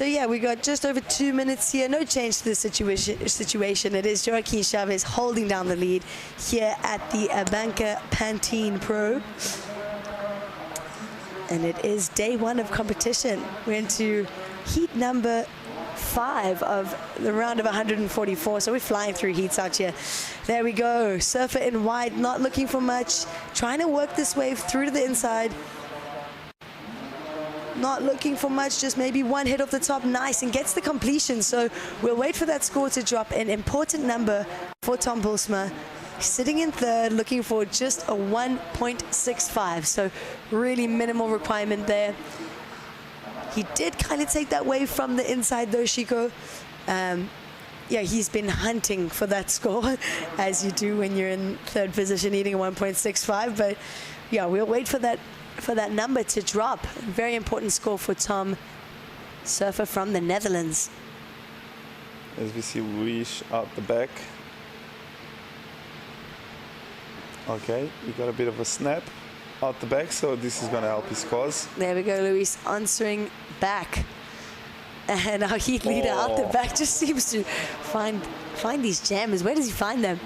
yeah, we got just over 2 minutes here. No change to the situation. It is Joaquin Chavez holding down the lead here at the ABANCA Pantin Pro. And it is day one of competition. We're into heat number 5 of the round of 144. So we're flying through heats out here. There we go. Surfer in white, not looking for much. Trying to work this wave through to the inside. Not looking for much, just maybe one hit off the top, nice, and gets the completion. So we'll wait for that score to drop. An important number for Tom Boelsma. Sitting in third, looking for just a 1.65. So really minimal requirement there. He did kind of take that wave from the inside though, Chico. Yeah, he's been hunting for that score, as you do when you're in third position eating a 1.65. But yeah, we'll wait for that number to drop. Very important score for Tom, surfer from the Netherlands. As we see Luis out the back. Okay, he got a bit of a snap out the back, so this is going to help his cause. There we go, Luis answering back. And our heat leader out the back just seems to find these gems. Where does he find them?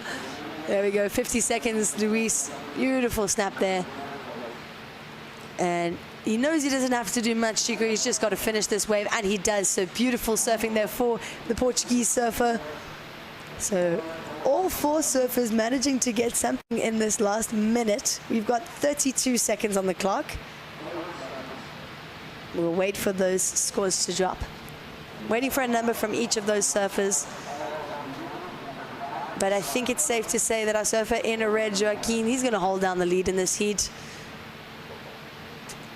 There we go, 50 seconds, Luis. Beautiful snap there. And he knows he doesn't have to do much, Chico. He's just got to finish this wave, and he does. So beautiful surfing there for the Portuguese surfer. So all 4 surfers managing to get something in this last minute. We've got 32 seconds on the clock. We'll wait for those scores to drop. Waiting for a number from each of those surfers. But I think it's safe to say that our surfer in a red, Joaquin, he's going to hold down the lead in this heat.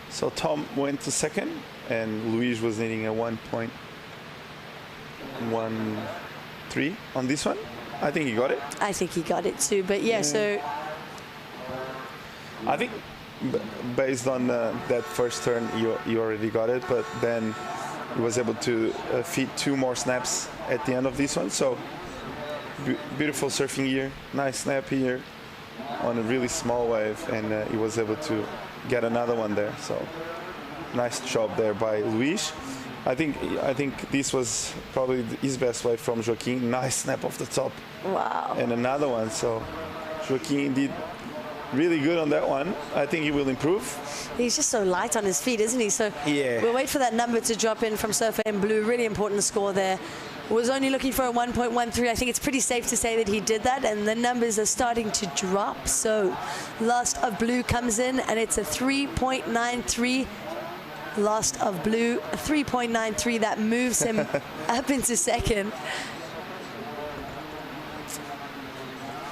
So Tom went to second, and Luis was needing a 1.13 on this one. I think he got it. I think he got it too, but yeah. So I think based on that first turn, you already got it, but then he was able to feed 2 more snaps at the end of this one. So beautiful surfing here, nice snap here on a really small wave, and he was able to get another one there. So nice job there by Luis. I think this was probably his best wave from Joaquin. Nice snap off the top. Wow. And another one. So Joaquin did really good on that one. I think he will improve. He's just so light on his feet, isn't he? So yeah, we'll wait for that number to drop in from surfer in blue. Really important score there. Was only looking for a 1.13. I think it's pretty safe to say that he did that, and the numbers are starting to drop. So last of blue comes in, and it's a 3.93. Last of blue, a 3.93. That moves him up into second.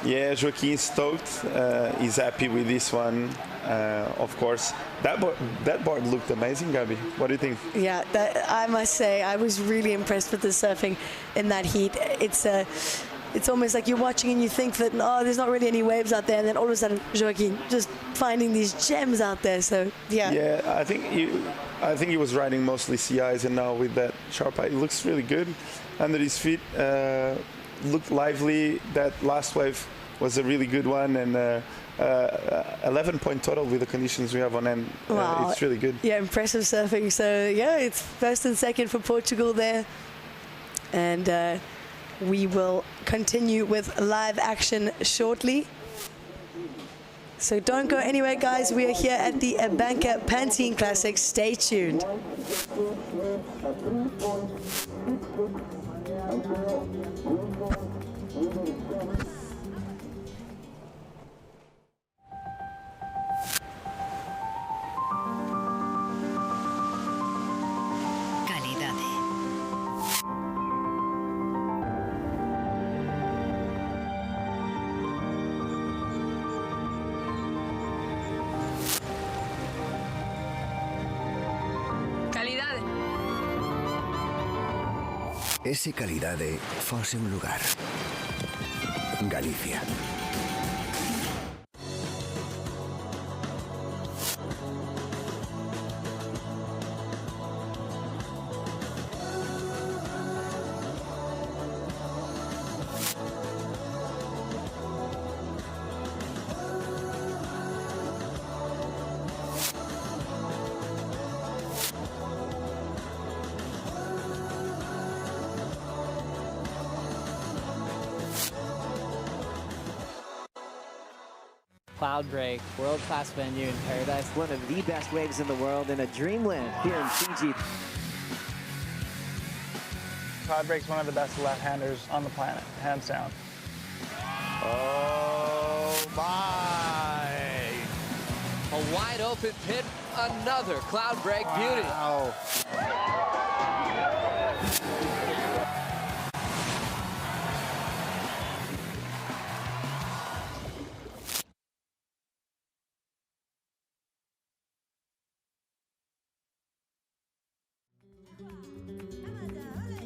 Yeah, Joaquin stoked. He's happy with this one. Of course, that board looked amazing, Gabi. What do you think? Yeah, I must say, I was really impressed with the surfing in that heat. It's almost like you're watching and you think that, oh, there's not really any waves out there, and then all of a sudden, Joaquin just finding these gems out there. So yeah. Yeah, I think he was riding mostly CIs, and now with that sharp eye, it looks really good under his feet. Looked lively. That last wave was a really good one, and 11 point total with the conditions we have on end. Wow. It's really good. Yeah, impressive surfing. So yeah, it's first and second for Portugal there, and we will continue with live action shortly. So don't go anywhere, guys. We are here at the ABANCA Pantin Classic. Stay tuned. Ese calidade fose un lugar. Galicia. Cloud Break, world-class venue in paradise. One of the best waves in the world in a dreamland here in Fiji. Cloud Break's one of the best left-handers on the planet, hands down. Oh my! A wide open pit, another Cloud Break beauty. Wow.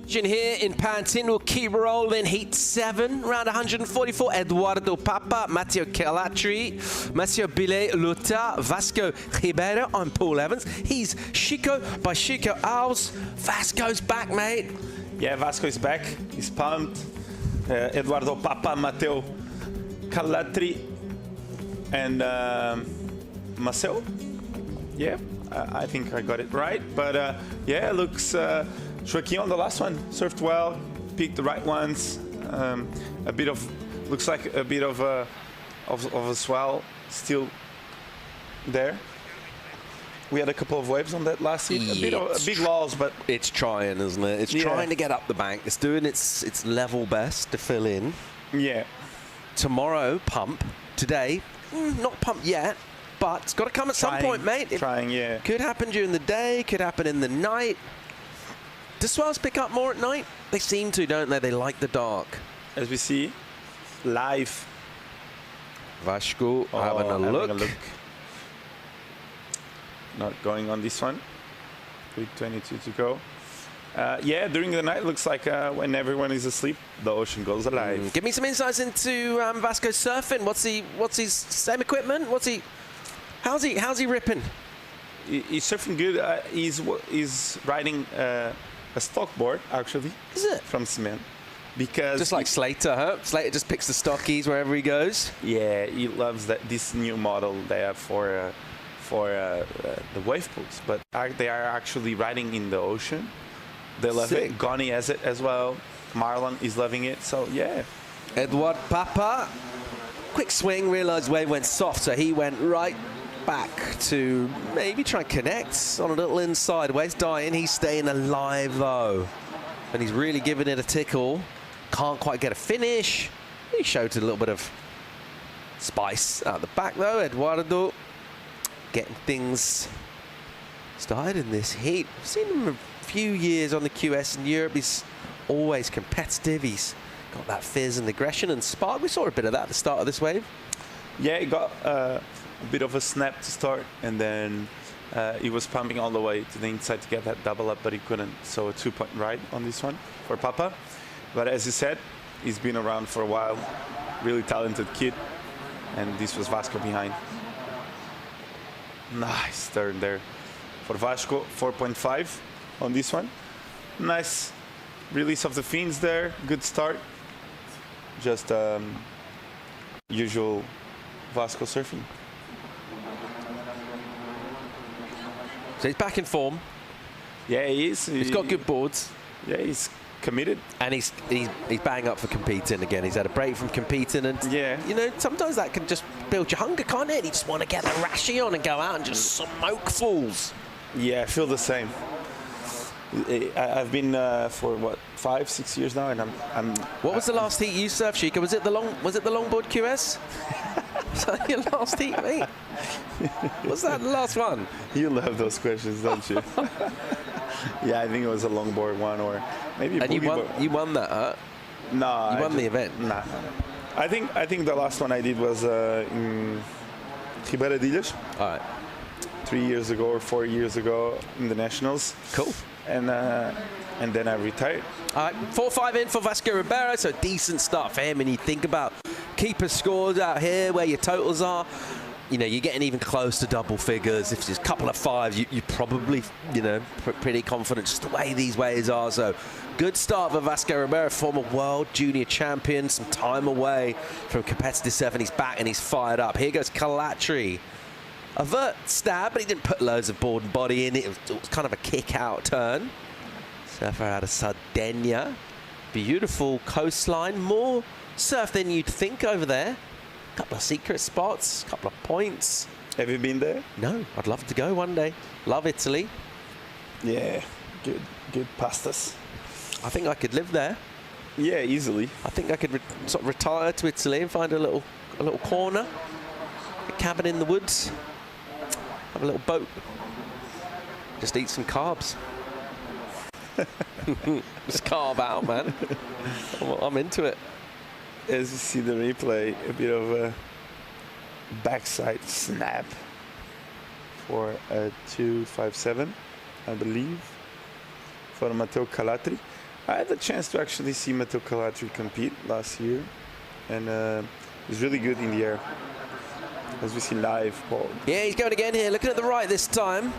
Here in Pantin will keep rolling. Heat 7, round 144. Eduardo Papa, Matteo Calatri, Matteo Billet Luta, Vasco Ribeiro, and Paul Evans. He's Chico by Chico Alves. Vasco's back, mate. Yeah, Vasco is back. He's pumped. Eduardo Papa, Matteo Calatri, and Marcel. Yeah, I think I got it right. But yeah, looks. Joaquin on the last one surfed well, picked the right ones. A bit of, looks like a bit of a swell still there. We had a couple of waves on that last heat, a big loss, but it's trying, isn't it? It's trying to get up the bank. It's doing its level best to fill in. Yeah. Tomorrow, pump. Today, not pump yet, but it's got to come at some point, mate. Trying, yeah. Could happen during the day, could happen in the night. Do swells pick up more at night? They seem to, don't they? They like the dark. As we see, live. Vasco having a look. Not going on this one. 3:22 to go. Yeah, during the night, looks like when everyone is asleep, the ocean goes alive. Give me some insights into Vasco's surfing. What's his same equipment? How's he ripping? He's surfing good. He's riding a stock board, actually. Is it? From cement. Because just like Slater, huh? Slater just picks the stockies wherever he goes. Yeah, he loves this new model they have for the wave pools, but they are actually riding in the ocean. They love it. Goni has it as well. Marlon is loving it. So yeah. Edward Papa, quick swing, realised wave went soft, so he went right back to maybe try and connect on a little inside. Wave's dying. He's staying alive though, and he's really giving it a tickle. Can't quite get a finish. He showed a little bit of spice out the back though. Eduardo getting things started in this heat. I've seen him a few years on the QS in Europe. He's always competitive. He's got that fizz and aggression and spark. We saw a bit of that at the start of this wave. Yeah, he got a bit of a snap to start, and then he was pumping all the way to the inside to get that double up, but he couldn't. So a 2-point ride on this one for Papa. But as you said, he's been around for a while. Really talented kid. And this was Vasco behind. Nice turn there for Vasco. 4.5 on this one. Nice release of the fins there. Good start. Just usual Vasco surfing. So he's back in form. Yeah, he is. He's got good boards. Yeah, he's committed. And he's bang up for competing again. He's had a break from competing, and you know, sometimes that can just build your hunger, can't it? You just want to get the rashy on and go out and just smoke fools. Yeah, I feel the same. I've been for what 5-6 years now, and I'm. What was the last heat you surfed, Chico? Was it the longboard QS? Was that your last heat, mate? Was that the last one? You love those questions, don't you? Yeah, I think it was a longboard one, or maybe a boogie board. You won that, huh? No, you won the event. Nah. I think the last one I did was in Ribeira de Ilhas. All right. 3 years ago or 4 years ago in the nationals. Cool. And then I retired. All right, 4-5 in for Vasco Ribeiro, so decent start for him. And you think about keeper scores out here where your totals are. You know, you're getting even close to double figures. If there's a couple of fives, you're probably, you know, pretty confident just the way these waves are. So good start for Vasco Ribeiro, former world junior champion, some time away from competitive surf, and he's back and he's fired up. Here goes Calatri. A vert stab, but he didn't put loads of board and body in it. It was kind of a kick-out turn. Surfer out of Sardinia. Beautiful coastline. More surf than you'd think over there. A couple of secret spots, a couple of points. Have you been there? No, I'd love to go one day. Love Italy. Yeah, good pastas. I think I could live there. Yeah, easily. I think I could sort of retire to Italy and find a little corner, a cabin in the woods, have a little boat, just eat some carbs. Just carb out, man. I'm into it. As you see the replay, a bit of a backside snap for a 2.57, I believe, for Matteo Calatri. I had the chance to actually see Matteo Calatri compete last year, and he's really good in the air, as we see live, Paul. Yeah, he's going again here, looking at the right this time.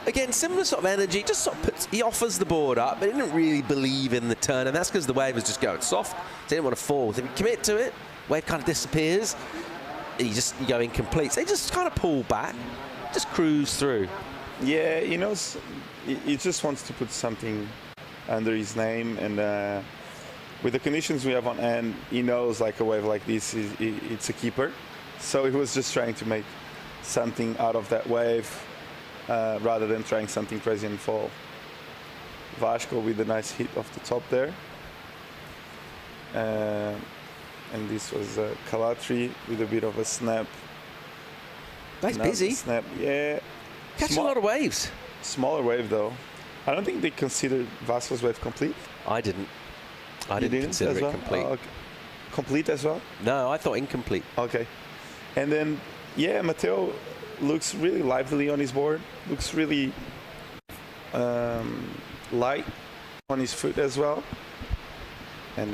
Again, similar sort of energy, just sort of he offers the board up, but he didn't really believe in the turn, and that's because the wave was just going soft. So he didn't want to fall. If you commit to it, wave kind of disappears. You go incomplete. So they just kind of pull back, just cruise through. Yeah, he knows, he just wants to put something under his name, and with the conditions we have on hand, he knows like a wave like this, it's a keeper. So he was just trying to make something out of that wave, rather than trying something crazy and fall. Vasco with a nice hit off the top there. And this was Calatri with a bit of a snap. Nice busy. Snap, yeah. Catching a lot of waves. Smaller wave though. I don't think they considered Vasco's wave complete. I didn't. I didn't consider it complete. Oh, okay. Complete as well? No, I thought incomplete. Okay. And then, yeah, Matteo looks really lively on his board. Looks really light on his foot as well. And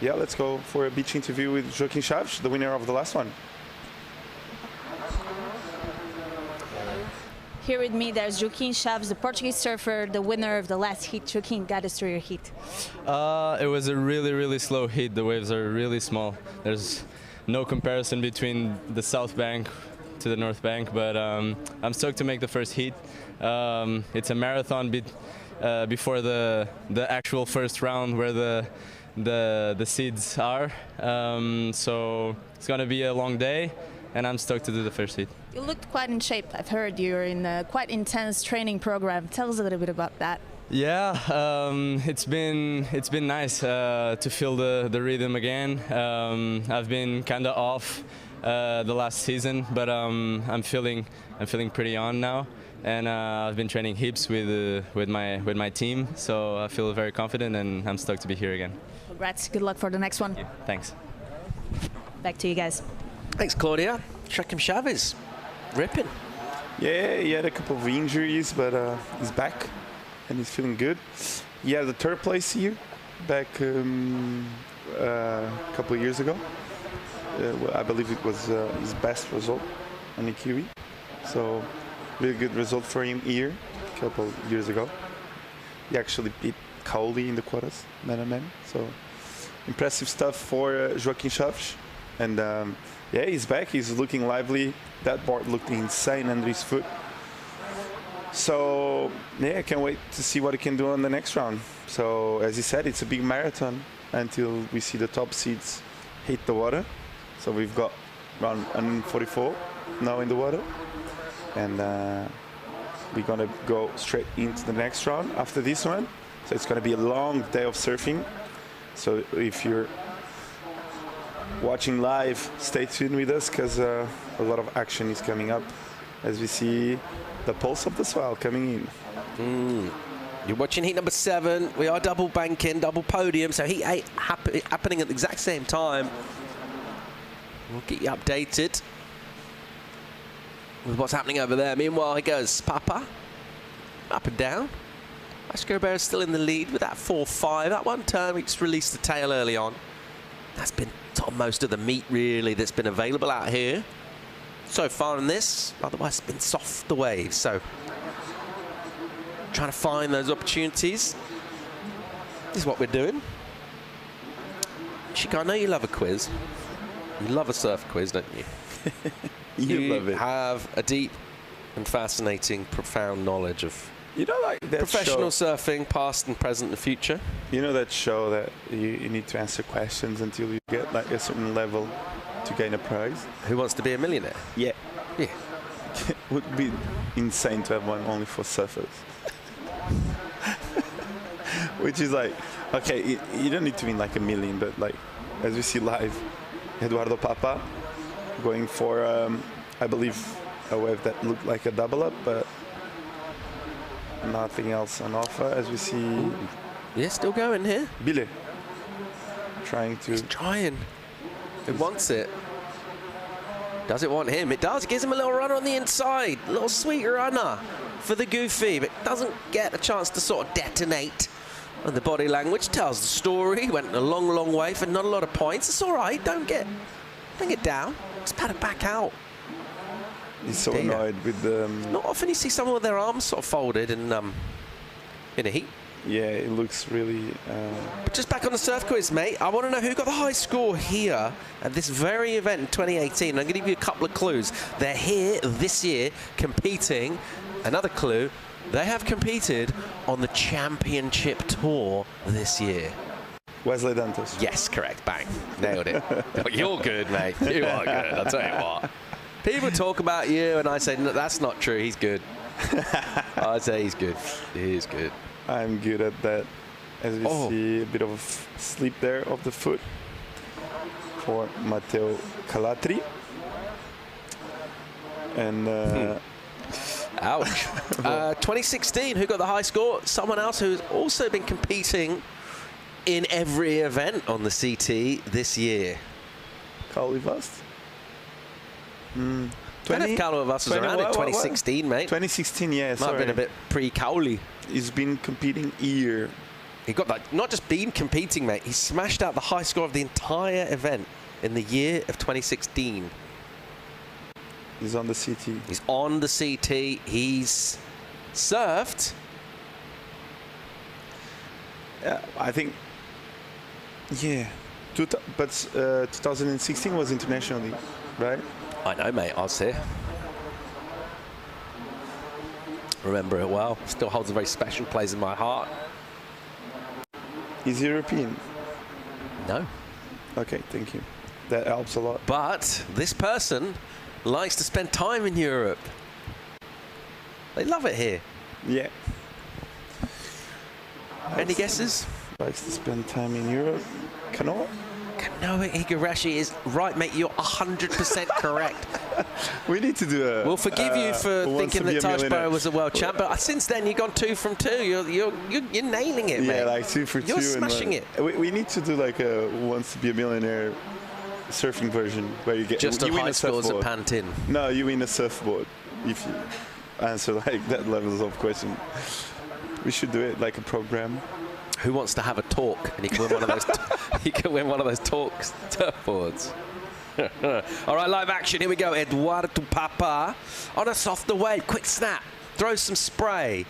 yeah, let's go for a beach interview with Joaquim Chaves, the winner of the last one. Here with me, there's Joaquim Chaves, the Portuguese surfer, the winner of the last heat. Joaquim, guide us through your heat. It was a really slow heat. The waves are really small. There's no comparison between the south bank to the north bank, but I'm stoked to make the first heat. It's a marathon before the actual first round where the seeds are. So it's gonna be a long day, and I'm stoked to do the first heat. You looked quite in shape. I've heard you're in a quite intense training program. Tell us a little bit about that. Yeah, it's been nice to feel the rhythm again. I've been kind of off the last season, but I'm feeling pretty on now, and I've been training hips with my team, so I feel very confident, and I'm stoked to be here again. Congrats. Good luck for the next one. Thanks. Back to you guys. Thanks, Claudia. Joaquim Chaves, ripping. Yeah, he had a couple of injuries, but he's back and he's feeling good. He had the third place here back a couple of years ago. Well, I believe it was his best result on the Kiwi. So really good result for him here a couple of years ago. He actually beat Cowley in the quarters, man. So impressive stuff for Joaquim Chaves. And yeah, he's back. He's looking lively. That board looked insane under his foot. So yeah, I can't wait to see what he can do on the next round. So as he said, it's a big marathon until we see the top seeds hit the water. So we've got round 144 now in the water. And we're gonna go straight into the next round after this one. So it's gonna be a long day of surfing. So if you're watching live, stay tuned with us, because a lot of action is coming up as we see the pulse of the swell coming in. You're watching heat number 7. We are double banking, double podium, so heat 8 happening at the exact same time. We'll get you updated with what's happening over there. Meanwhile, here goes Papa, up and down. Escobar is still in the lead with that 4.5. That one turn, we just released the tail early on. That's been most of the meat, really, that's been available out here so far in this. Otherwise, it's been soft, the waves. So, trying to find those opportunities. This is what we're doing. Chico, I know you love a quiz. You love a surf quiz, don't you? You love it. You have a deep and fascinating, profound knowledge of like that professional surfing, past and present and future. You know that show that you need to answer questions until you get like a certain level to to gain a prize. Who wants to be a millionaire? Yeah. Yeah. Would be insane to have one only for surfers. Which is like, okay, you don't need to win like $1 million, but like, as we see live, Eduardo Papa going for, I believe, a wave that looked like a double up, but nothing else on offer, as we see. Ooh. Yeah, still going here. Bile trying to. He's trying. It wants it. Does it want him? It does. It gives him a little run on the inside. A little sweet runner for the Goofy, but doesn't get a chance to sort of detonate. And the body language tells the story. Went a long, long way for not a lot of points. It's all right. Don't get down. Just pat it back out. He's so annoyed with the. Not often you see someone with their arms sort of folded in a heat. Yeah, it looks really. But just back on the surf quiz, mate. I want to know who got the high score here at this very event in 2018. I'm going to give you a couple of clues. They're here this year competing. Another clue, they have competed on the championship tour this year. Wesley Dantos. Yes, correct. Bang. Nailed it. You're good, mate. You are good. I'll tell you what. People talk about you, and I say, no, that's not true. He's good. I say he's good. He is good. I'm good at that. As we see, a bit of a slip there of the foot for Matteo Calatri. And ouch. 2016, who got the high score? Someone else who's also been competing in every event on the CT this year. Carl Vast. I don't know if Carlo Vast was around in 2016, mate. 2016, yeah. Might have been a bit pre-Cowley. He's been competing here. He got that, not just been competing, mate. He smashed out the high score of the entire event in the year of 2016. He's on the CT. He's on the CT. He's surfed. I think, yeah. But 2016 was internationally, right? I know, mate. I was here. Remember it well. Still holds a very special place in my heart. He's European? No. Okay, thank you. That helps a lot. But this person likes to spend time in Europe. They love it here. Yeah. Any guesses? Likes to spend time in Europe. Kanoa? Kanoa Igarashi is right, mate. You're 100% correct. We need to do a. We'll forgive you for thinking that Taj Burrow was a world champ, but since then you've gone 2 from 2. You're nailing it, mate. Yeah, like 2 for 2. You're smashing it. We need to do like a wants to be a millionaire surfing version where you get just you on high scores at Pantin. No, you win a surfboard if you answer like that levels of question. We should do it like a program. Who wants to have a talk? And he can win one of those. He can win one of those talks surfboards. All right, live action. Here we go. Eduardo Papa on a softer wave. Quick snap. Throws some spray.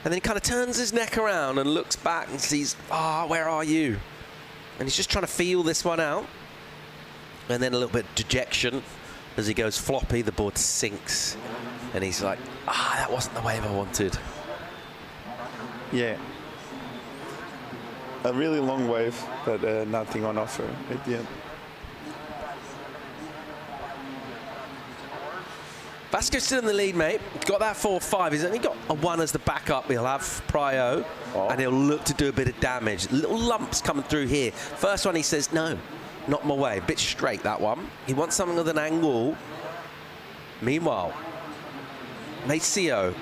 And then he kind of turns his neck around and looks back and sees, where are you? And he's just trying to feel this one out. And then a little bit of dejection as he goes floppy. The board sinks. And he's like, that wasn't the wave I wanted. Yeah. A really long wave, but nothing on offer at the end. Vasco's still in the lead, mate. Got that 4-5. He's only got a 1 as the backup. He'll have Prio, and he'll look to do a bit of damage. Little lumps coming through here. First one, he says, no, not my way. A bit straight, that one. He wants something with an angle. Meanwhile, Maceo,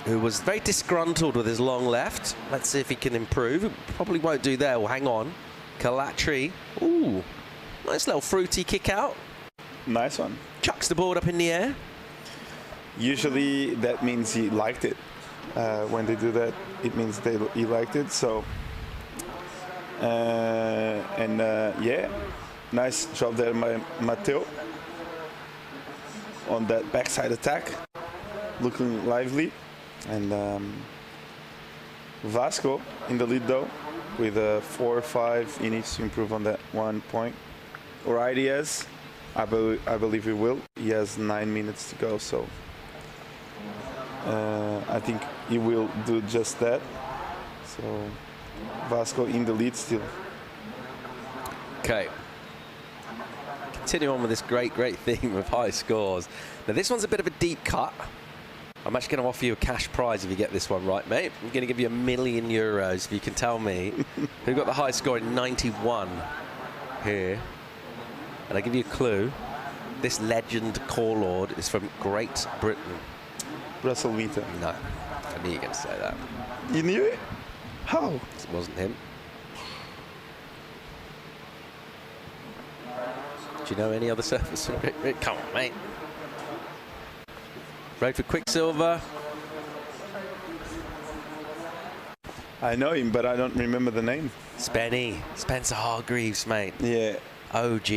who was very disgruntled with his long left. Let's see if he can improve. Probably won't do there. Well, hang on. Calatri. Ooh, nice little fruity kick out. Nice one. Chucks the board up in the air. Usually that means he liked it. When they do that, it means he liked it. So, yeah, nice job there by Matteo on that backside attack, looking lively. And Vasco in the lead though, with a 4-5. He needs to improve on that 1 point. Alright, he has. I believe he will. He has 9 minutes to go, so I think he will do just that. So Vasco in the lead still. Okay. continue on with this great theme of high scores. Now, this one's a bit of a deep cut. I'm actually going to offer you a cash prize if you get this one right, mate. I'm going to give you €1 million if you can tell me who got the high score in 91 here. And I'll give you a clue. This legend core lord is from Great Britain. Russell Wheaton. No, I knew you were going to say that. You knew it? How? It wasn't him. Do you know any other surfers from Great Britain? Come on, mate. Rode for Quicksilver. I know him, but I don't remember the name. Spencer Hargreaves, mate. Yeah. OG.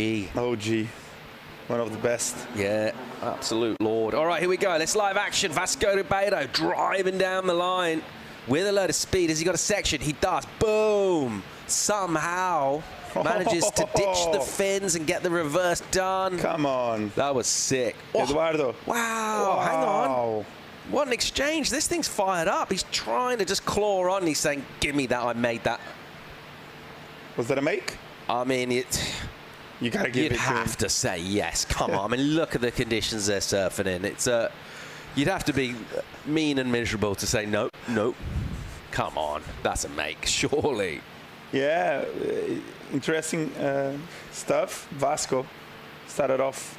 One of the best. Yeah, absolute lord. All right, here we go. Let's live action. Vasco Ribeiro driving down the line with a load of speed. Has he got a section? He does. Boom. Somehow manages to ditch the fins and get the reverse done. Come on. That was sick. Eduardo. Wow. Hang on. What an exchange. This thing's fired up. He's trying to just claw on. He's saying, give me that. I made that. Was that a make? I mean, you gotta give it to him. You'd have to say yes. Come on. I mean, look at the conditions they're surfing in. It's you'd have to be mean and miserable to say nope. Come on, that's a make, surely. Yeah, interesting stuff. Vasco started off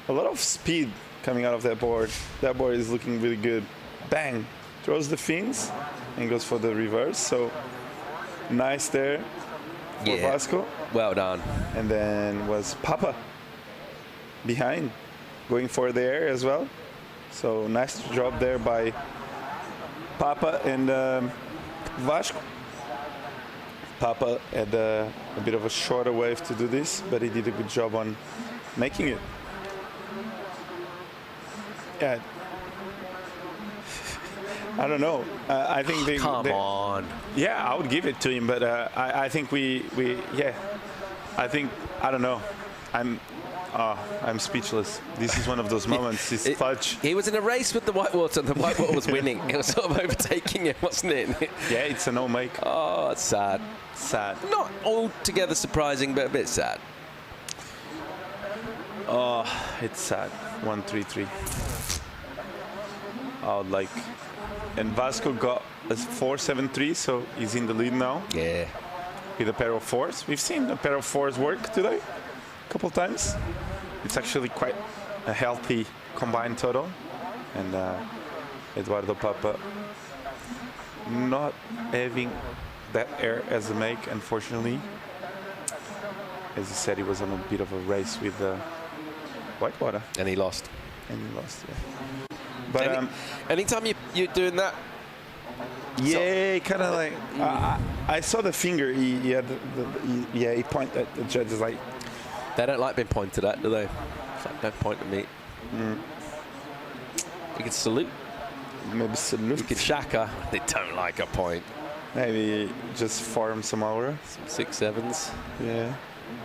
a lot of speed coming out of that board. That board is looking really good. Bang, throws the fins and goes for the reverse. So nice there for Vasco. Well done. And then was Papa behind, going for the air as well. So nice job there by Papa and Vasco. Papa had a bit of a shorter wave to do this, but he did a good job on making it. Yeah. I don't know. I think they... Come on. Yeah, I would give it to him, but I think I don't know. I'm speechless. This is one of those moments. It's fudge. He was in a race with the whitewater, and the whitewater was winning. It was sort of overtaking him, wasn't it? Yeah, it's a no make. Oh, it's sad. Sad. Not altogether surprising, but a bit sad. Oh, it's sad. 1-3-3. And Vasco got a 4-7-3, so he's in the lead now. Yeah. With a pair of fours. We've seen a pair of fours work today a couple times. It's actually quite a healthy combined total. And Eduardo Papa not having that air as a make, unfortunately. As he said, he was on a bit of a race with whitewater. And he lost. Yeah. But anytime you're doing that. Yeah, kind of like I saw the finger. He had he pointed at the judges like. They don't like being pointed at, do they? It's like, don't point at me. You can salute. Maybe salute. You can shaka. They don't like a point. Maybe just form some aura. Some 6-7s. Yeah,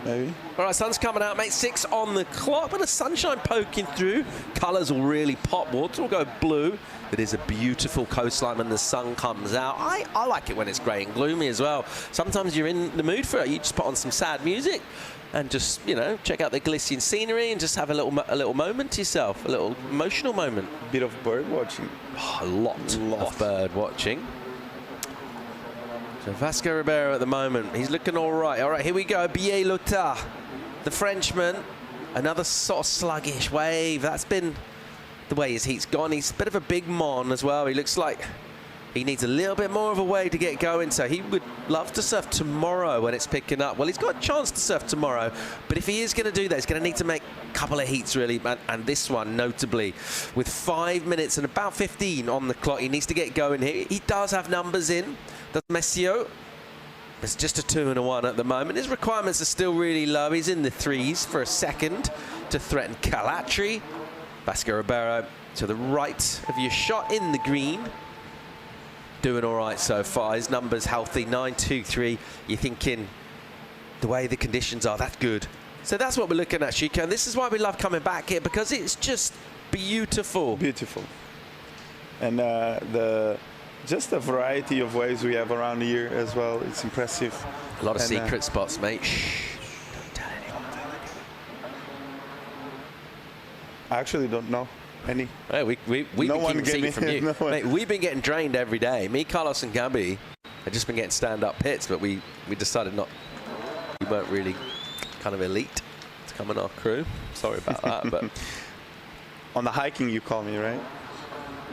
maybe. All right, sun's coming out, mate. 6 on the clock. But the sunshine poking through. Colours will really pop. Water will go blue. It is a beautiful coastline when the sun comes out. I like it when it's grey and gloomy as well. Sometimes you're in the mood for it. You just put on some sad music and just, check out the Galician scenery and just have a little moment to yourself, a little emotional moment. A bit of bird watching. Oh, a lot of bird watching. So Vasco Ribeiro at the moment, he's looking all right. All right, here we go. Billet Lota, the Frenchman. Another sort of sluggish wave. That's been the way his heat's gone. He's a bit of a big mon as well. He looks like he needs a little bit more of a wave to get going. So he would love to surf tomorrow when it's picking up. Well, he's got a chance to surf tomorrow. But if he is going to do that, he's going to need to make a couple of heats, really. And this one, notably, with 5 minutes and about 15 on the clock. He needs to get going here. He does have numbers in. Does Messio. It's just a 2 and a 1 at the moment. His requirements are still really low. He's in the 3s for a second to threaten Calatri. Vasco Ribeiro to the right of your shot in the green. Doing all right so far. His number's healthy, 9-2-3. You're thinking, the way the conditions are, that's good. So that's what we're looking at, Chico. And this is why we love coming back here, because it's just beautiful. Beautiful. And just the variety of waves we have around here as well. It's impressive. A lot of secret spots, mate. Shh. I actually don't know any. Hey, we've No been one keeping gave secret from me- you. no one. Mate, we've been getting drained every day. Me, Carlos, and Gabby have just been getting stand-up hits, but we decided not. We weren't really kind of elite to come in our crew. Sorry about that, but On the hiking, you call me, right?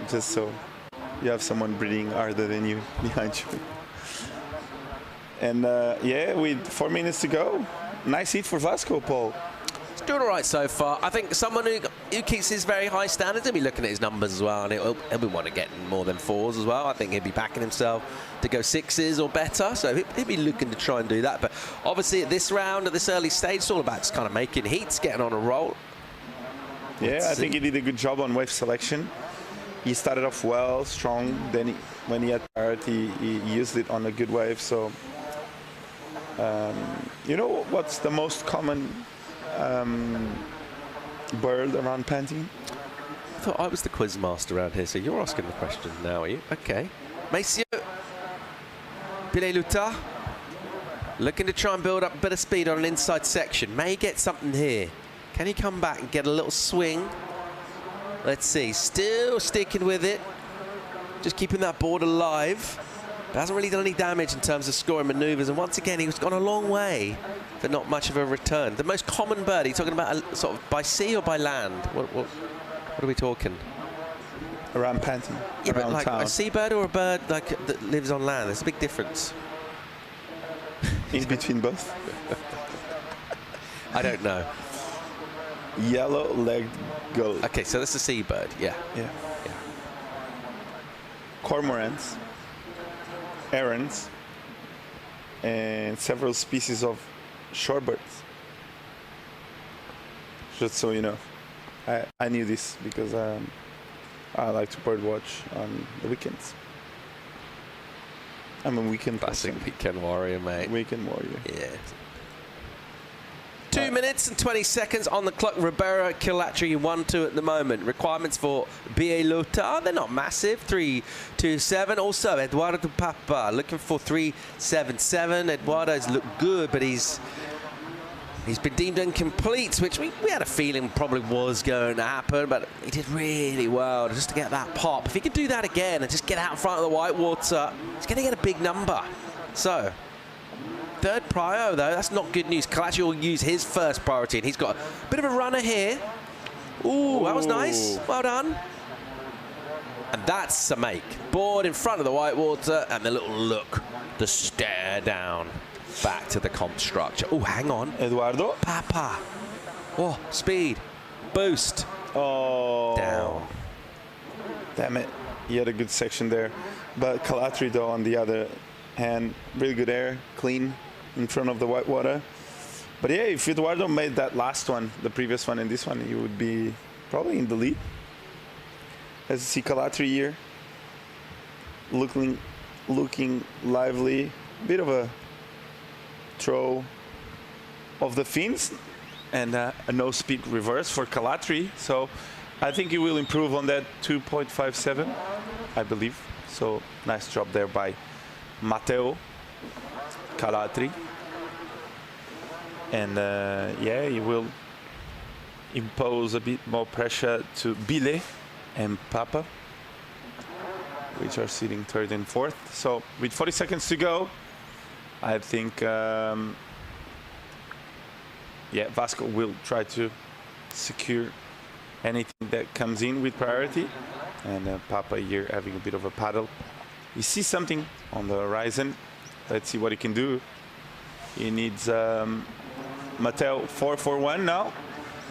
Just so you have someone breathing harder than you behind you. And yeah, with 4 minutes to go, nice hit for Vasco, Paul. it's doing all right so far. I think someone who keeps his very high standards, he'll be looking at his numbers as well, and he'll be wanting to get more than 4s as well. I think he'll be backing himself to go 6s or better, so he'll be looking to try and do that. But obviously at this round, at this early stage, it's all about just kind of making heats, getting on a roll. Yeah, I think he did a good job on wave selection. He started off well, strong. Then when he had priority, he used it on a good wave. So, you know what's the most common bird around Pantin? I thought I was the quiz master around here, so you're asking the question now, are you? Okay. Messieurs, Pileluta, looking to try and build up a bit of speed on an inside section. May get something here. Can he come back and get a little swing? Let's see. Still sticking with it. Just keeping that board alive. But hasn't really done any damage in terms of scoring maneuvers. And once again, he's gone a long way, but not much of a return. The most common bird, are you talking about sort of by sea or by land? What are we talking? Around Pantin. Yeah, but around like town. a seabird or a bird like that lives on land? There's a big difference. In between both. I don't know. Yellow-legged gull. Okay, so that's a seabird, yeah. Yeah. Cormorants, herons, and several species of shorebirds. Just so you know. I knew this because I like to birdwatch on the weekends. I'm a weekend Classic person. weekend warrior, mate. Weekend warrior. Yeah. 2 minutes and 20 seconds on the clock. Ribeiro, Kilatri 1-2 at the moment. Requirements for Bielota, they're not massive. 3-2-7. Also, Eduardo Papa looking for 3-7-7. Eduardo's looked good, but he's been deemed incomplete, which we had a feeling probably was going to happen, but he did really well just to get that pop. If he could do that again and just get out in front of the whitewater, he's going to get a big number. So, third prio, though, that's not good news. Kalachi will use his first priority, and he's got a bit of a runner here. Ooh, that was nice. Well done. And that's a make. Board in front of the whitewater, and the little look, the stare down back to the comp structure. Oh, hang on. Eduardo. Papa. Oh, speed. Boost. Oh. Down. Damn it. He had a good section there. But Calatri, though, on the other hand, really good air, clean in front of the whitewater. But yeah, if Eduardo made that last one, the previous one and this one, he would be probably in the lead. As you see Calatri here, looking lively. Bit of a throw of the fins and a no speed reverse for Calatri. So I think he will improve on that 2.57, I believe. So nice job there by Matteo Calatri. And yeah, he will impose a bit more pressure to Bile and Papa, which are sitting third and fourth. So with 40 seconds to go, I think, yeah, Vasco will try to secure anything that comes in with priority. And Papa here having a bit of a paddle. He sees something on the horizon. Let's see what he can do. He needs Mateo 4-4-1 now.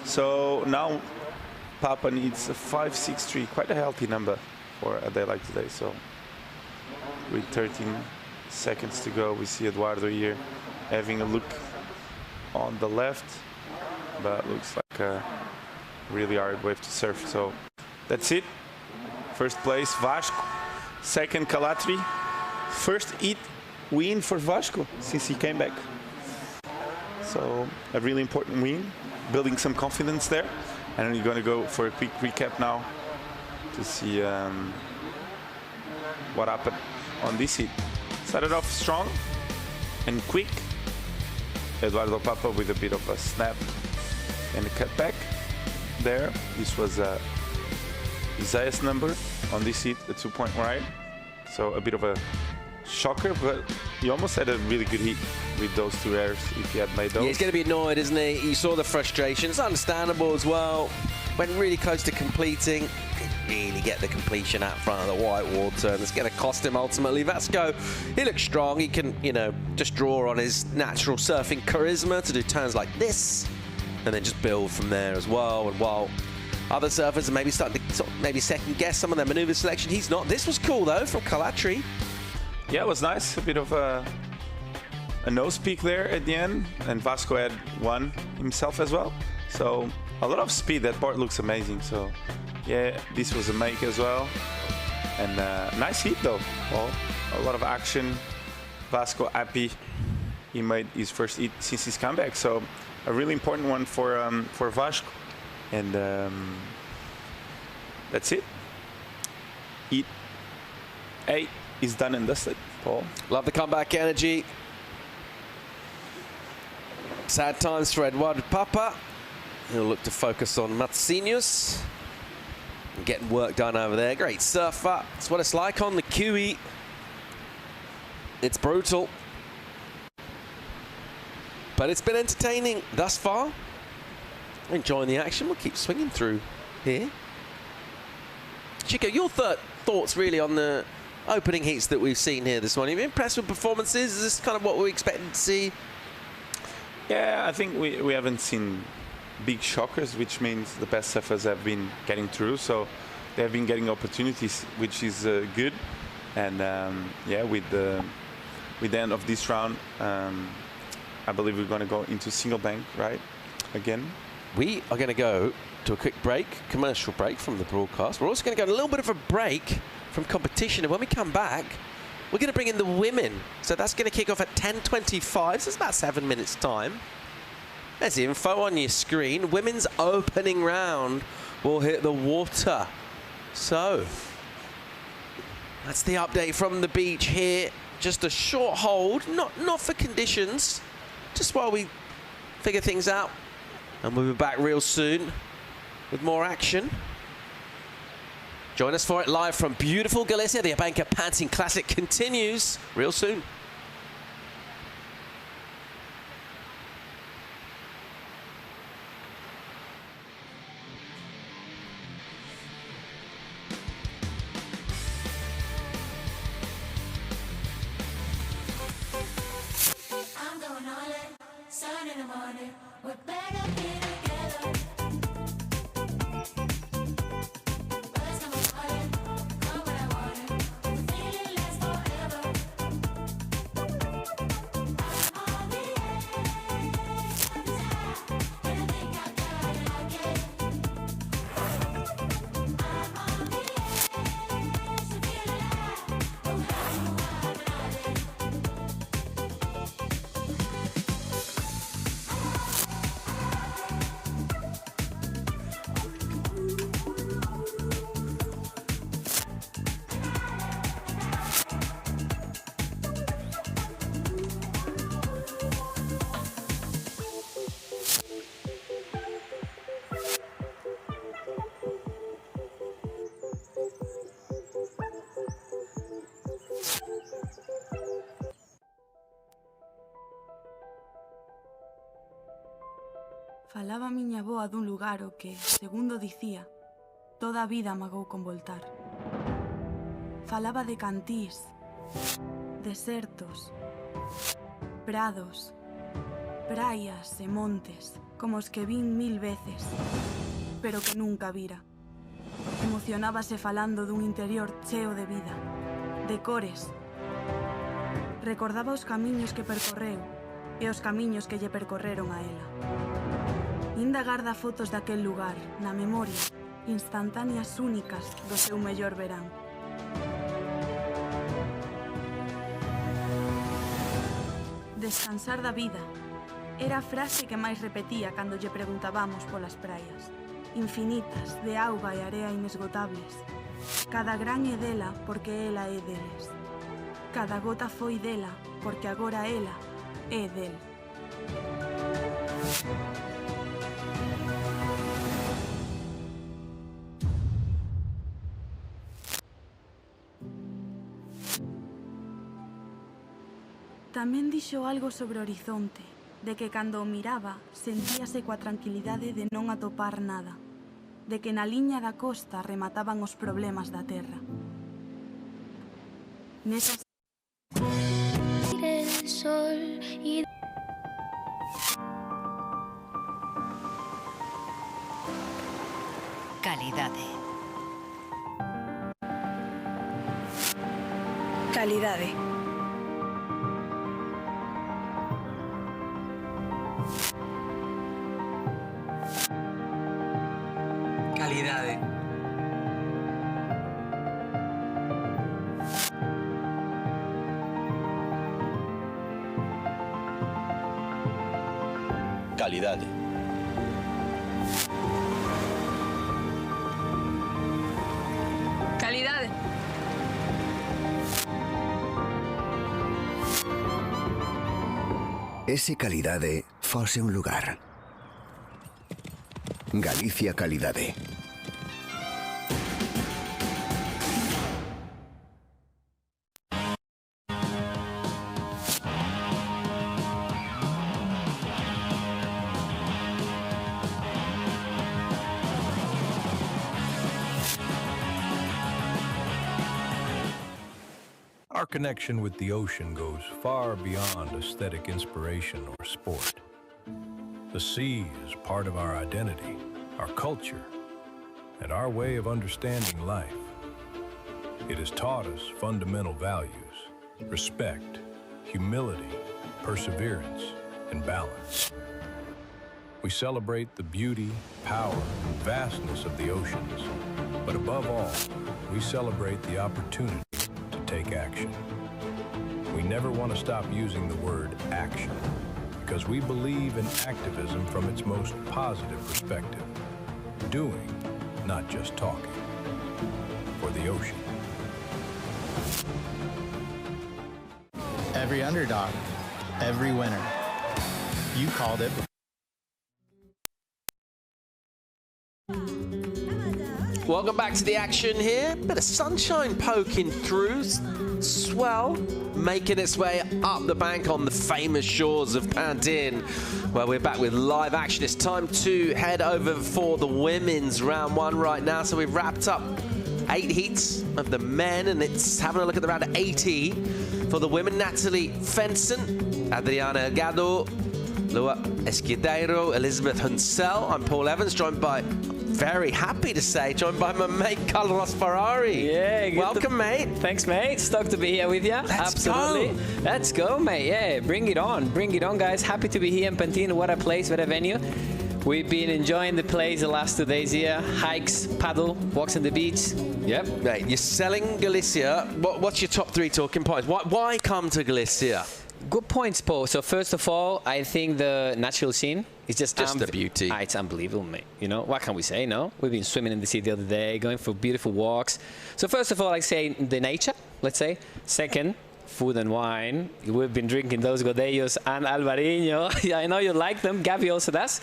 So now Papa needs a 5-6-3, quite a healthy number for a day like today. So with 13 seconds to go, we see Eduardo here having a look on the left, but looks like a really hard wave to surf. So that's it. First place, Vasco. Second, Calatri. First hit win for Vasco since he came back. So a really important win, building some confidence there. And we're going to go for a quick recap now to see what happened on this hit. Started off strong and quick. Eduardo Papa with a bit of a snap and a cutback. there. This was his highest number on this heat, a 2-point ride. So a bit of a shocker, but he almost had a really good heat with those 2 airs if he had made those. Yeah, he's going to be annoyed, isn't he? You saw the frustration. It's understandable as well. Went really close to completing. Didn't really get the completion out front of the white water, and it's going to cost him ultimately. Vasco, he looks strong. He can, you know, just draw on his natural surfing charisma to do turns like this, and then just build from there as well. And while other surfers are maybe starting to maybe second guess some of their maneuver selection, he's not. This was cool though from Calatri. Yeah, it was nice. A bit of a nose peak there at the end, and Vasco had one himself as well. So a lot of speed. That part looks amazing. So yeah, this was a make as well. And nice heat though. Well, a lot of action. Vasco happy. He made his first heat since his comeback. So a really important one for Vasco. And that's it. Heat 8 is done and dusted, Paul. Love the comeback energy. Sad times for Eduardo Papa. He'll look to focus on Matsinhos and getting work done over there. Great surfer. It's what it's like on the QE. It's brutal, but it's been entertaining thus far. Enjoying the action. We'll keep swinging through here. Chico, your thoughts really on the opening heats that we've seen here this morning? Are you impressed with performances? Is this kind of what we're expecting to see? Yeah, I think we haven't seen big shockers, which means the best surfers have been getting through. So they have been getting opportunities, which is good. And yeah, with the end of this round, I believe we're going to go into single bank, right? Again. We are going to go to a quick break, commercial break from the broadcast. We're also going to go a little bit of a break from competition. And when we come back, we're going to bring in the women. So that's going to kick off at 10:25. So it's about 7 minutes time. There's the info on your screen. Women's opening round will hit the water. So that's the update from the beach here. Just a short hold, not for conditions, just while we figure things out. And we'll be back real soon with more action. Join us for it live from beautiful Galicia. The ABANCA Pantin Classic continues real soon. I'm going all in, sun in the morning, we're better be together. Birds come calling, come when I want it, the feeling lasts forever. I'm on the edge of desire, and I think I gotta like it. I'm on the edge to feel alive, oh how you are driving. Falaba miña avoa dun lugar o que, segundo dicía, toda a vida amagou con voltar. Falaba de cantís, desertos, prados, praias e montes, como os que vin 1000 veces, pero que nunca vira. Emocionábase falando dun interior cheo de vida, de cores. Recordaba os camiños que percorreu e os camiños que lle percorreron a ela. Inda garda fotos daquel lugar, na memoria, instantáneas únicas do seu mellor verán. Descansar da vida era a frase que máis repetía cando lle preguntábamos polas praias, infinitas, de auga e area inesgotables. Cada gran é dela porque ela é deles. Cada gota foi dela porque agora ela é del. Tamén dixo algo sobre o horizonte, de que cando o miraba sentíase coa tranquilidade de non atopar nada, de que na liña da costa remataban os problemas da terra. Nesas el sol y Calidade. Calidade. Calidade. Calidade. Calidade. Ese calidade fose un lugar. Galicia Calidade. Our connection with the ocean goes far beyond aesthetic inspiration or sport. The sea is part of our identity, our culture, and our way of understanding life. It has taught us fundamental values: respect, humility, perseverance, and balance. We celebrate the beauty, power, and vastness of the oceans, but above all, we celebrate the opportunity to take action. We never want to stop using the word action, because we believe in activism from its most positive perspective. Doing, not just talking. For the ocean. Every underdog, every winner. You called it. Welcome back to the action here. Bit of sunshine poking through. Swell making its way up the bank on the famous shores of Pantin. Well, we're back with live action. It's time to head over for the women's round one right now. So we've wrapped up 8 heats of the men, and it's having a look at the round of 80 for the women. Natalie Fenson, Adriana Elgado, Lua Escudeiro, Elizabeth Hunsell. I'm Paul Evans, joined by, very happy to say, joined by my mate Carlos Ferrari. Yeah, good. Welcome, mate. Thanks, mate. Stoked to be here with you. Absolutely. Let's go, mate. Yeah, bring it on. Bring it on, guys. Happy to be here in Pantin. What a place, what a venue. We've been enjoying the place the last 2 days here. Hikes, paddle, walks on the beach. Yep. Mate, you're selling Galicia. What's your top 3 talking points? Why come to Galicia? Good points, Paul. So first of all, I think the natural scene is just the beauty. It's unbelievable, mate. You know, what can we say, no? We've been swimming in the sea the other day, going for beautiful walks. So first of all, I say the nature, let's say. Second, food and wine. We've been drinking those Godellos and Alvarinho. I know you like them. Gabby also does.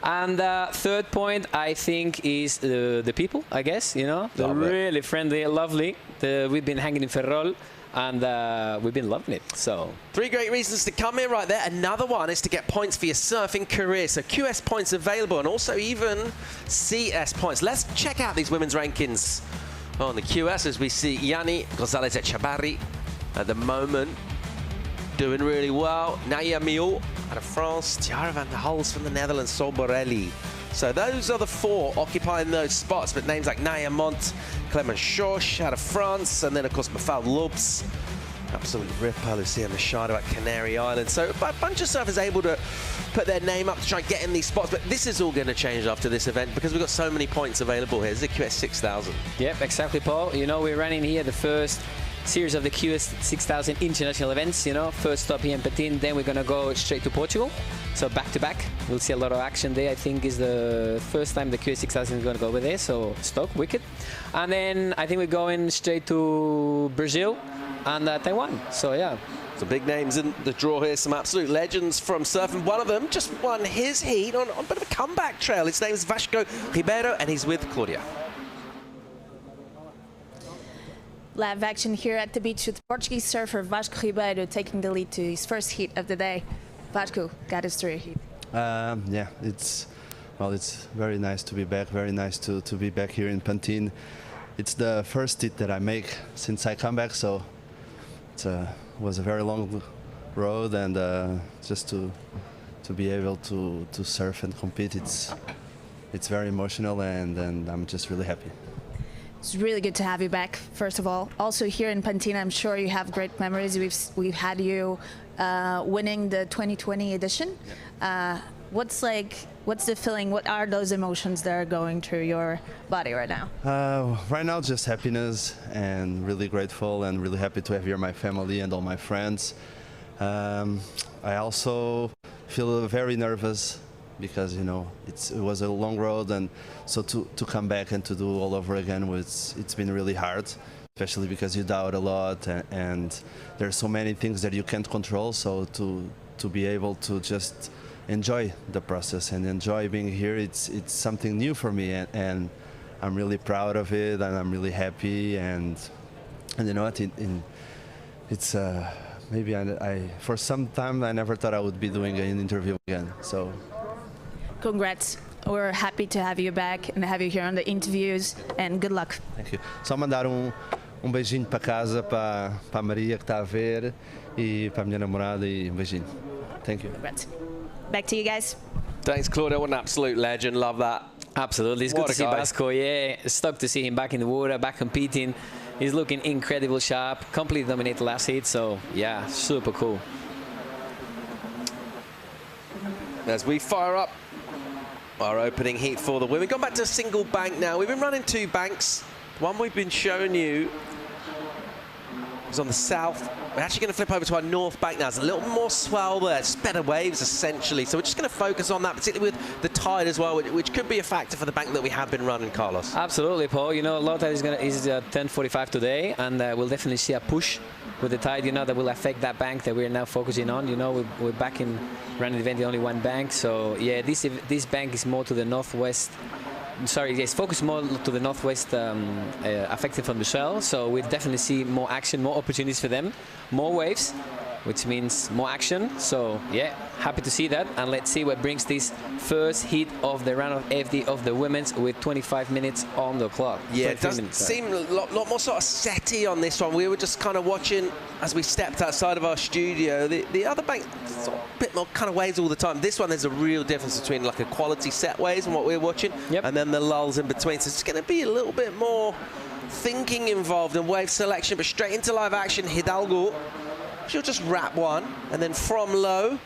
And third point, I think, is the people, I guess, you know. They're really friendly, lovely. We've been hanging in Ferrol. And we've been loving it. So 3 great reasons to come here right there. Another one is to get points for your surfing career. So QS points available, and also even CS points. Let's check out these women's rankings on the QS as we see Yani Gonzalez Echavarri at the moment doing really well. Naya Miul out of France, Tiara van der Hulst from the Netherlands, Sol Borelli. So those are the 4 occupying those spots, but names like Naya Mont, Clement Schorsch out of France, and then of course Mafal Lubs, absolute ripper, Lucia Machado at Canary Islands. So a bunch of surfers able to put their name up to try and get in these spots, but this is all going to change after this event because we've got so many points available here. This is a QS 6000. Yep, exactly, Paul. You know, we're running here the first series of the QS 6000 international events, you know. First stop here in Pantin, then we're going to go straight to Portugal. So back to back, we'll see a lot of action there. I think is the first time the QS 6000 is going to go over there, so stoked, wicked. And then I think we're going straight to Brazil and Taiwan, so yeah. Some big names in the draw here, some absolute legends from surfing. One of them just won his heat on a bit of a comeback trail. His name is Vasco Ribeiro, and he's with Claudia. Live action here at the beach with Portuguese surfer Vasco Ribeiro taking the lead to his first heat of the day. Vasco, got us through a heat. Yeah, it's very nice to be back. Very nice to be back here in Pantin. It's the first heat that I make since I come back, so it was a very long road, and just to be able to surf and compete, it's very emotional, and I'm just really happy. It's really good to have you back, first of all. Also here in Pantin, I'm sure you have great memories. We've had you winning the 2020 edition. Yeah. What's the feeling? What are those emotions that are going through your body right now? Right now, just happiness, and really grateful and really happy to have here my family and all my friends. I also feel very nervous because, you know, it was a long road, and so to come back and to do all over again, it's been really hard, especially because you doubt a lot, and there's so many things that you can't control. So to be able to just enjoy the process and enjoy being here, it's something new for me, and I'm really proud of it, and I'm really happy, and you know what, it's maybe I for some time I never thought I would be doing an interview again. So congrats. We're happy to have you back and have you here on the interviews, and good luck. Thank you. Só mandar beijinho para casa, para a Maria que está a ver, e para a minha namorada, e beijinho. Thank you. Congrats. Back to you guys. Thanks, Claudio. What an absolute legend. Love that. Absolutely. It's good to see Vasco. Yeah, stoked to see him back in the water, back competing. He's looking incredible sharp. Completely dominated the last heat. So, yeah, super cool. As we fire up our opening heat for the women. Gone back to a single bank now. We've been running two banks. The one we've been showing you is on the south. We're actually going to flip over to our north bank now. There's a little more swell there, just better waves essentially. So we're just going to focus on that, particularly with the tide as well, which could be a factor for the bank that we have been running, Carlos. Absolutely, Paul. You know, low tide is 10:45 today, and we'll definitely see a push with the tide. You know, that will affect that bank that we're now focusing on. You know, we're back in running event, only one bank. So yeah, this bank is more to the northwest. Sorry, yes, focus more to the northwest, affected from the swell. So we'll definitely see more action, more opportunities for them, more waves, which means more action. So yeah, happy to see that. And let's see what brings this first heat of the round of FD of the women's with 25 minutes on the clock. Yeah, it does seem a lot more sort of setty on this one. We were just kind of watching as we stepped outside of our studio. The other bank, sort of a bit more kind of waves all the time. This one, there's a real difference between like a quality set waves and what we're watching, and then the lulls in between. So it's going to be a little bit more thinking involved in wave selection, but straight into live action. Hidalgo, she'll just wrap one, and then from low,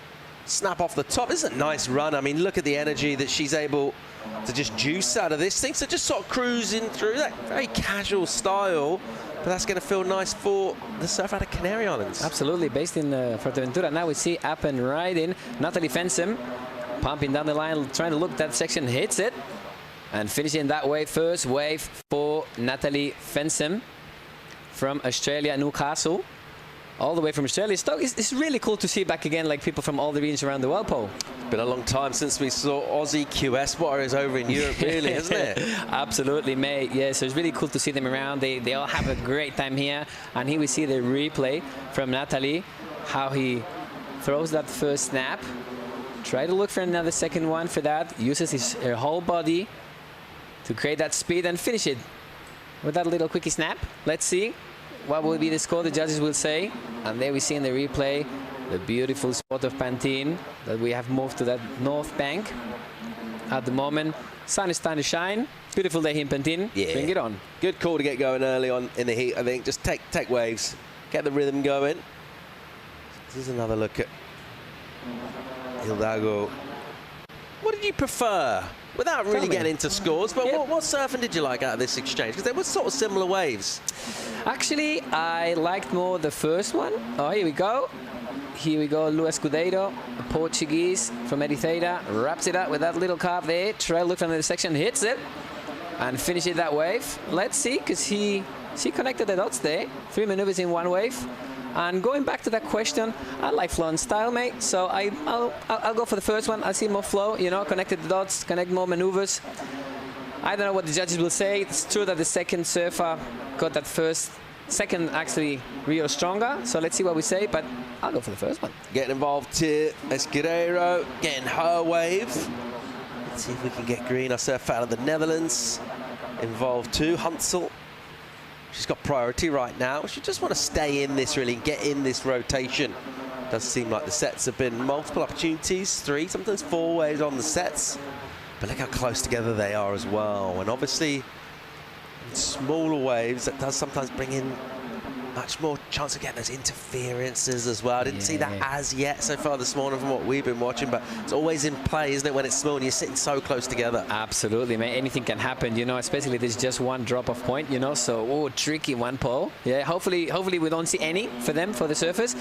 snap off the top. This is a nice run. I mean, look at the energy that she's able to just juice out of this thing. So just sort of cruising through that very casual style. But that's going to feel nice for the surf out of Canary Islands. Absolutely, based in Fuerteventura. Now we see up and riding Natalie Fensem, pumping down the line, trying to look that section, hits it, and finishing that way. First wave for Natalie Fensem from Australia, Newcastle. All the way from Australia. It's really cool to see back again, like people from all the regions around the world, Paul. Been a long time since we saw Aussie QS warriors over in Europe, really, isn't it? Absolutely, mate. Yeah, so it's really cool to see them around. They all have a great time here. And here we see the replay from Natalie, how he throws that first snap. Try to look for another second one for that. Uses her whole body to create that speed and finish it with that little quickie snap. Let's see what will be the score the judges will say. And there we see in the replay the beautiful spot of Pantin that we have moved to that north bank at the moment. Sun is starting to shine. Beautiful day here in Pantin. Yeah. Bring it on. Good call to get going early on in the heat, I think. Just take waves, get the rhythm going. This is another look at Hidalgo. What did you prefer? Without really getting into scores, but what surfing did you like out of this exchange? Because they were sort of similar waves. Actually, I liked more the first one. Oh, here we go. Here we go, Luis Cudeiro, a Portuguese from Ericeira, wraps it up with that little carve there. Try to look under the section, hits it, and finishes that wave. Let's see, because he connected the dots there. 3 maneuvers in one wave. And going back to that question, I like flow and style, mate. So I'll go for the first one. I see more flow, you know, connected the dots, connect more maneuvers. I don't know what the judges will say. It's true that the second surfer got that first Second, actually, Rio stronger. So let's see what we say, but I'll go for the first one. Getting involved here, Escudero, getting her wave. Let's see if we can get green. Our surf out of the Netherlands involved too. Hunsel, she's got priority right now. She just want to stay in this, really, get in this rotation. Does seem like the sets have been multiple opportunities, 3, sometimes 4 waves on the sets. But look how close together they are as well. And obviously, in smaller waves, that does sometimes bring in much more chance of getting those interferences as well. I didn't see that as yet so far this morning from what we've been watching, but it's always in play, isn't it, when it's small and you're sitting so close together? Absolutely, mate. Anything can happen, you know, especially if there's just one drop of point, you know, so, oh, tricky one, Paul. Yeah, hopefully we don't see any for them, for the surfers.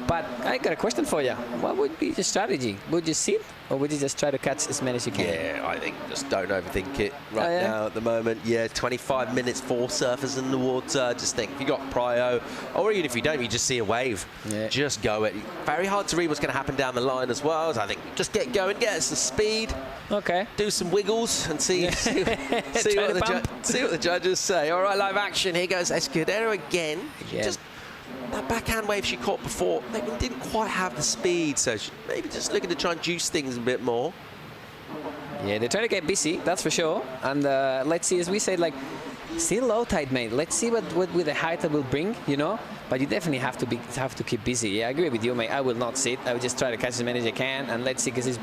But I got a question for you. What would be your strategy? Would you sit, or would you just try to catch as many as you can? Yeah, I think just don't overthink it right now at the moment. Yeah, 25 minutes, 4 surfers in the water. Just think, if you got prio, or even if you don't, you just see a wave. Yeah. Just go it. Very hard to read what's going to happen down the line as well. So I think just get going, get some speed. Okay. Do some wiggles and see what the judges say. All right, live action. Here goes Escudero again. Just that backhand wave she caught before, they didn't quite have the speed, so she maybe just looking to try and juice things a bit more. Yeah, they're trying to get busy, that's for sure. And let's see, as we said, like, still low tide, mate. Let's see what with the high tide will bring, you know. But you definitely have to keep busy. Yeah, I agree with you, mate. I will not sit. I will just try to catch as many as I can, and let's see, because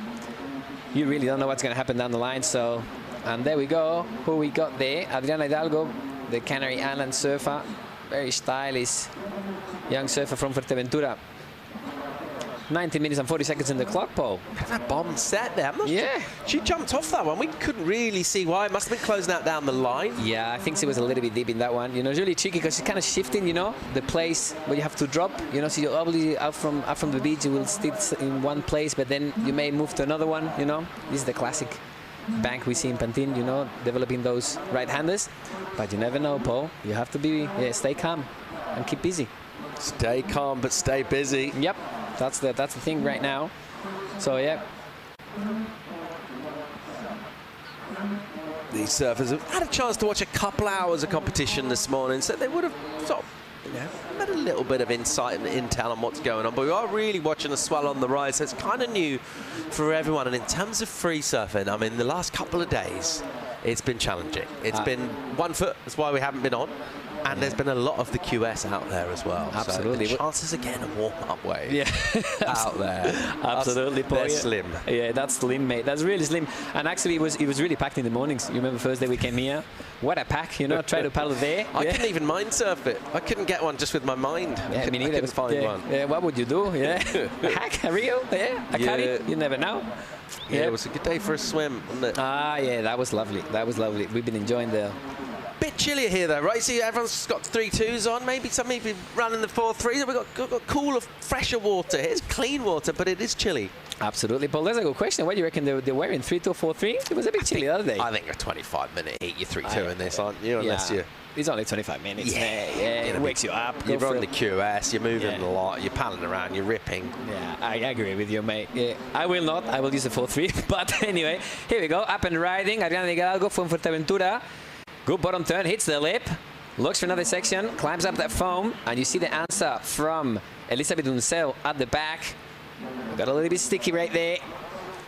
you really don't know what's going to happen down the line. So, and there we go. Who we got there? Adriana Hidalgo, the Canary Island surfer. Very stylish young surfer from Fuerteventura. 19 minutes and 40 seconds in the clock, Paul. That bomb set there. She jumped off that one. We couldn't really see why. It must have been closing out down the line. Yeah, I think she was a little bit deep in that one. You know, it's really tricky because she's kind of shifting, you know, the place where you have to drop. You know, so you're obviously out from the beach, you will stay in one place, but then you may move to another one, you know. This is the classic bank we see in Pantin, you know, developing those right-handers. But you never know, Paul. You have to stay calm and keep busy. Stay calm, but stay busy. Yep, that's the thing right now. So, yeah. These surfers have had a chance to watch a couple hours of competition this morning, so they would have sort of, you know, had a little bit of insight and intel on what's going on. But we are really watching a swell on the rise, so it's kind of new for everyone. And in terms of free surfing, I mean, the last couple of days, it's been challenging. It's been 1 foot. That's why we haven't been on. And there's been a lot of the QS out there as well. Absolutely. So chances of getting a warm-up wave out there. Absolutely, Paul. They're slim. Yeah, that's slim, mate. That's really slim. And actually, it was really packed in the mornings. You remember first day we came here? What a pack, you know, try to paddle there. I couldn't even mind surf it. I couldn't get one just with my mind. Yeah, me neither. I couldn't find one. Yeah, what would you do? Yeah. A hack, a Rio, a carry. You never know. Yeah, it was a good day for a swim, wasn't it? Ah, yeah, that was lovely. That was lovely. We've been enjoying the... Bit chillier here though, right? See, everyone's got 3-2s on. Maybe some people running the 4-3s. We've got cooler, fresher water. It's clean water, but it is chilly. Absolutely, Paul. That's a good question. What do you reckon they're wearing? 3-2 or 4-3? It was a bit chilly the other day. I think a 25-minute heat. You're 3-2 in this, aren't you? Unless you. It's only 25 minutes. Yeah, it wakes you up. You're on the QS. You're moving a lot. You're paddling around. You're ripping. Yeah, I agree with you, mate. Yeah, I will not. I will use a 4-3. But anyway, here we go. Up and riding. Adriana Hidalgo from Fuerteventura. Good bottom turn, hits the lip, looks for another section, climbs up that foam, and you see the answer from Elizabeth Uncel at the back. Got a little bit sticky right there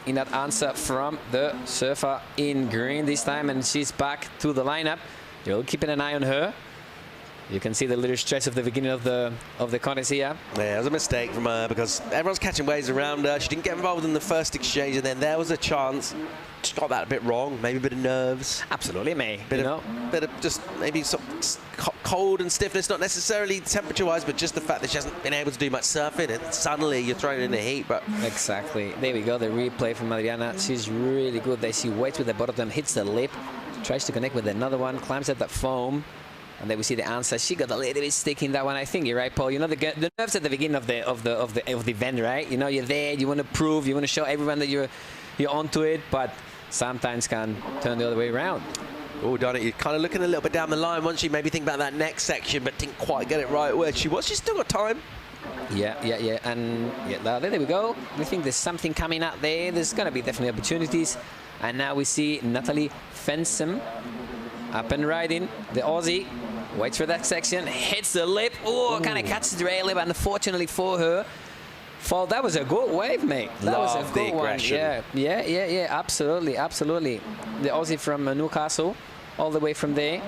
in that answer from the surfer in green this time, and she's back to the lineup. You're keeping an eye on her. You can see the little stretch of the beginning of the contest here. Yeah, it was a mistake from her because everyone's catching waves around her. She didn't get involved in the first exchange, and then there was a chance. She got that a bit wrong, maybe a bit of nerves. Absolutely, mate. Bit of just maybe some cold and stiffness, not necessarily temperature-wise, but just the fact that she hasn't been able to do much surfing, and suddenly you're thrown in the heat. But exactly. There we go, the replay from Adriana. She's really good there. She waits with the bottom, hits the lip, tries to connect with another one, climbs at that foam. And then we see the answer. She got a little bit sticky in that one. I think you're right, Paul. You know, the nerves at the beginning of the event, right? You know, you're there. You want to prove. You want to show everyone that you're onto it. But sometimes can turn the other way around. Oh, Donna, you're kind of looking a little bit down the line. Once you maybe think about that next section, but didn't quite get it right where she was. She's still got time. Yeah. And there we go. We think there's something coming out there. There's going to be definitely opportunities. And now we see Natalie Fensem up and riding, the Aussie. Waits for that section, hits the lip. Oh, kind of catches the rail lip, unfortunately for her. Fall, that was a good wave, mate. That was a good one. Yeah, absolutely. The Aussie from Newcastle, all the way from there.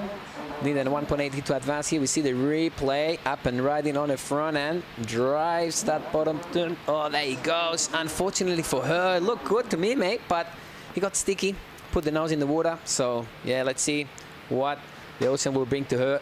Needed a 1.8 to advance here. We see the replay, up and riding on the front end. Drives that bottom turn. Oh, there he goes. Unfortunately for her, it looked good to me, mate, but he got sticky, put the nose in the water. So, yeah, let's see what the ocean will bring to her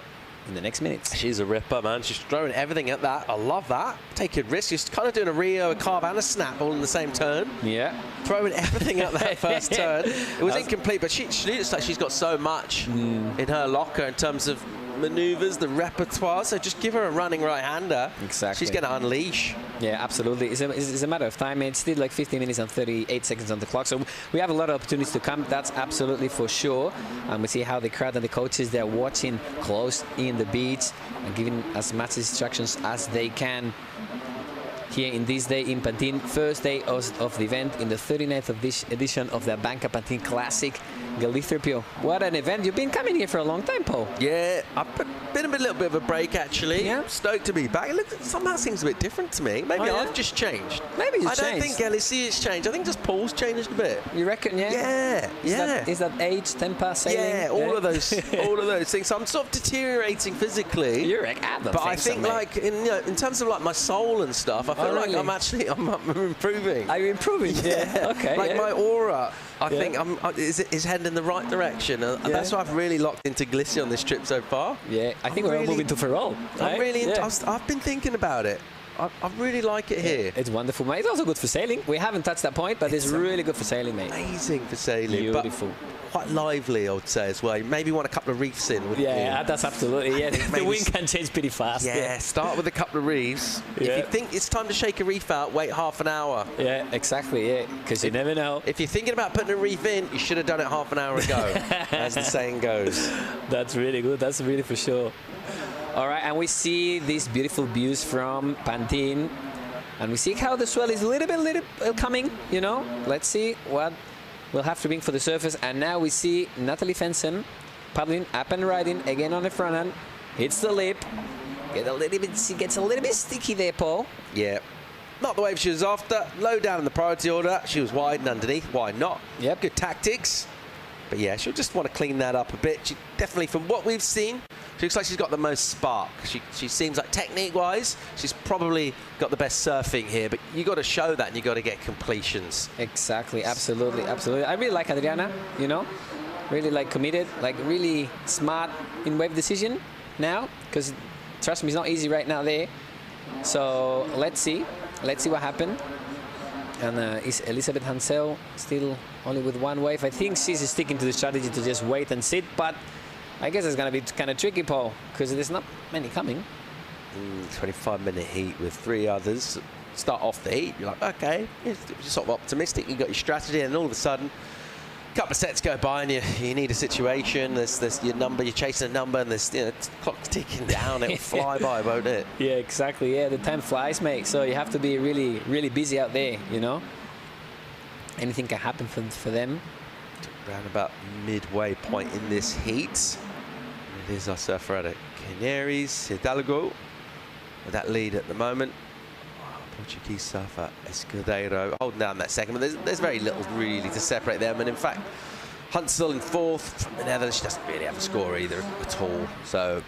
in the next minutes. She's a ripper, man. She's throwing everything at that. I love that. Taking risks. She's kind of doing a Rio, a carve, and a snap all in the same turn. Yeah. Throwing everything at that first turn. It was incomplete, but she looks like she's got so much in her locker in terms of maneuvers, the repertoire. So just give her a running right-hander. Exactly. She's going to unleash. Yeah, absolutely. It's a matter of time. It's still like 15 minutes and 38 seconds on the clock. So we have a lot of opportunities to come. That's absolutely for sure. And we see how the crowd and the coaches, they're watching close in the beach and giving as much instructions as they can. Here in this day in Pantin, first day of the event in the 39th of this edition of the ABANCA Pantin Classic. Galicia, what an event. You've been coming here for a long time, Paul. Yeah, I've been a little bit of a break, actually. Yeah. Stoked to be back. It somehow seems a bit different to me. Maybe I've just changed. Maybe you've changed. I don't think Galicia's changed. I think just Paul's changed a bit. You reckon, yeah? Yeah, Is that age, temper, sailing? Yeah, all of those things. So I'm sort of deteriorating physically. You reckon? But I think, like, in terms of like my soul and stuff, I feel like I'm improving. Are you improving? Yeah. Okay. Like my aura, I think is heading in the right direction. And that's why I've really locked into Galicia on this trip so far. Yeah, I think we're all moving to Ferrol. I'm really I've been thinking about it. I really like it here. It's wonderful, mate. It's also good for sailing. We haven't touched that point, but it's really good for sailing, mate. Amazing for sailing. Beautiful. But quite lively, I would say, as well. You maybe want a couple of reefs in. Yeah, that's absolutely. Yeah, the wind can change pretty fast. Yeah, start with a couple of reefs. Yeah. If you think it's time to shake a reef out, wait half an hour. Yeah, exactly, yeah, because you never know. If you're thinking about putting a reef in, you should have done it half an hour ago, as the saying goes. That's really good. That's really for sure. All right, and we see these beautiful views from Pantin. And we see how the swell is a little bit coming, you know. Let's see what we'll have to bring for the surface. And now we see Natalie Fenson paddling up and riding again on the front end. Hits the lip. She gets a little bit sticky there, Paul. Yeah. Not the wave she was after. Low down in the priority order. She was wide and underneath. Why not? Yep. Good tactics. But yeah, she'll just want to clean that up a bit. She definitely, from what we've seen, she looks like she's got the most spark. She seems like technique-wise, she's probably got the best surfing here. But you got to show that, and you got to get completions. Exactly, absolutely. I really like Adriana. You know, really like committed, like really smart in wave decision now. Because trust me, it's not easy right now there. So let's see what happens. And is Elizabeth Hansel still only with one wave? I think she's sticking to the strategy to just wait and sit, but I guess it's going to be kind of tricky, Paul, because there's not many coming. 25-minute heat with 3 others. Start off the heat, you're like, okay, you're sort of optimistic. You've got your strategy, and all of a sudden, a couple of sets go by, and you need a situation. There's your number, you're chasing a number, and there's clock's ticking down. It'll fly by, won't it? Yeah, exactly. Yeah, the time flies, mate. So you have to be really, really busy out there, you know. Anything can happen for them. Around about midway point in this heat. It is our surfer at Canaries, Hidalgo, with that lead at the moment. Portuguese surfer Escudeiro holding down that second, but there's very little really to separate them. And in fact, Hunt's still in 4th from the Netherlands. She doesn't really have a score either at all. So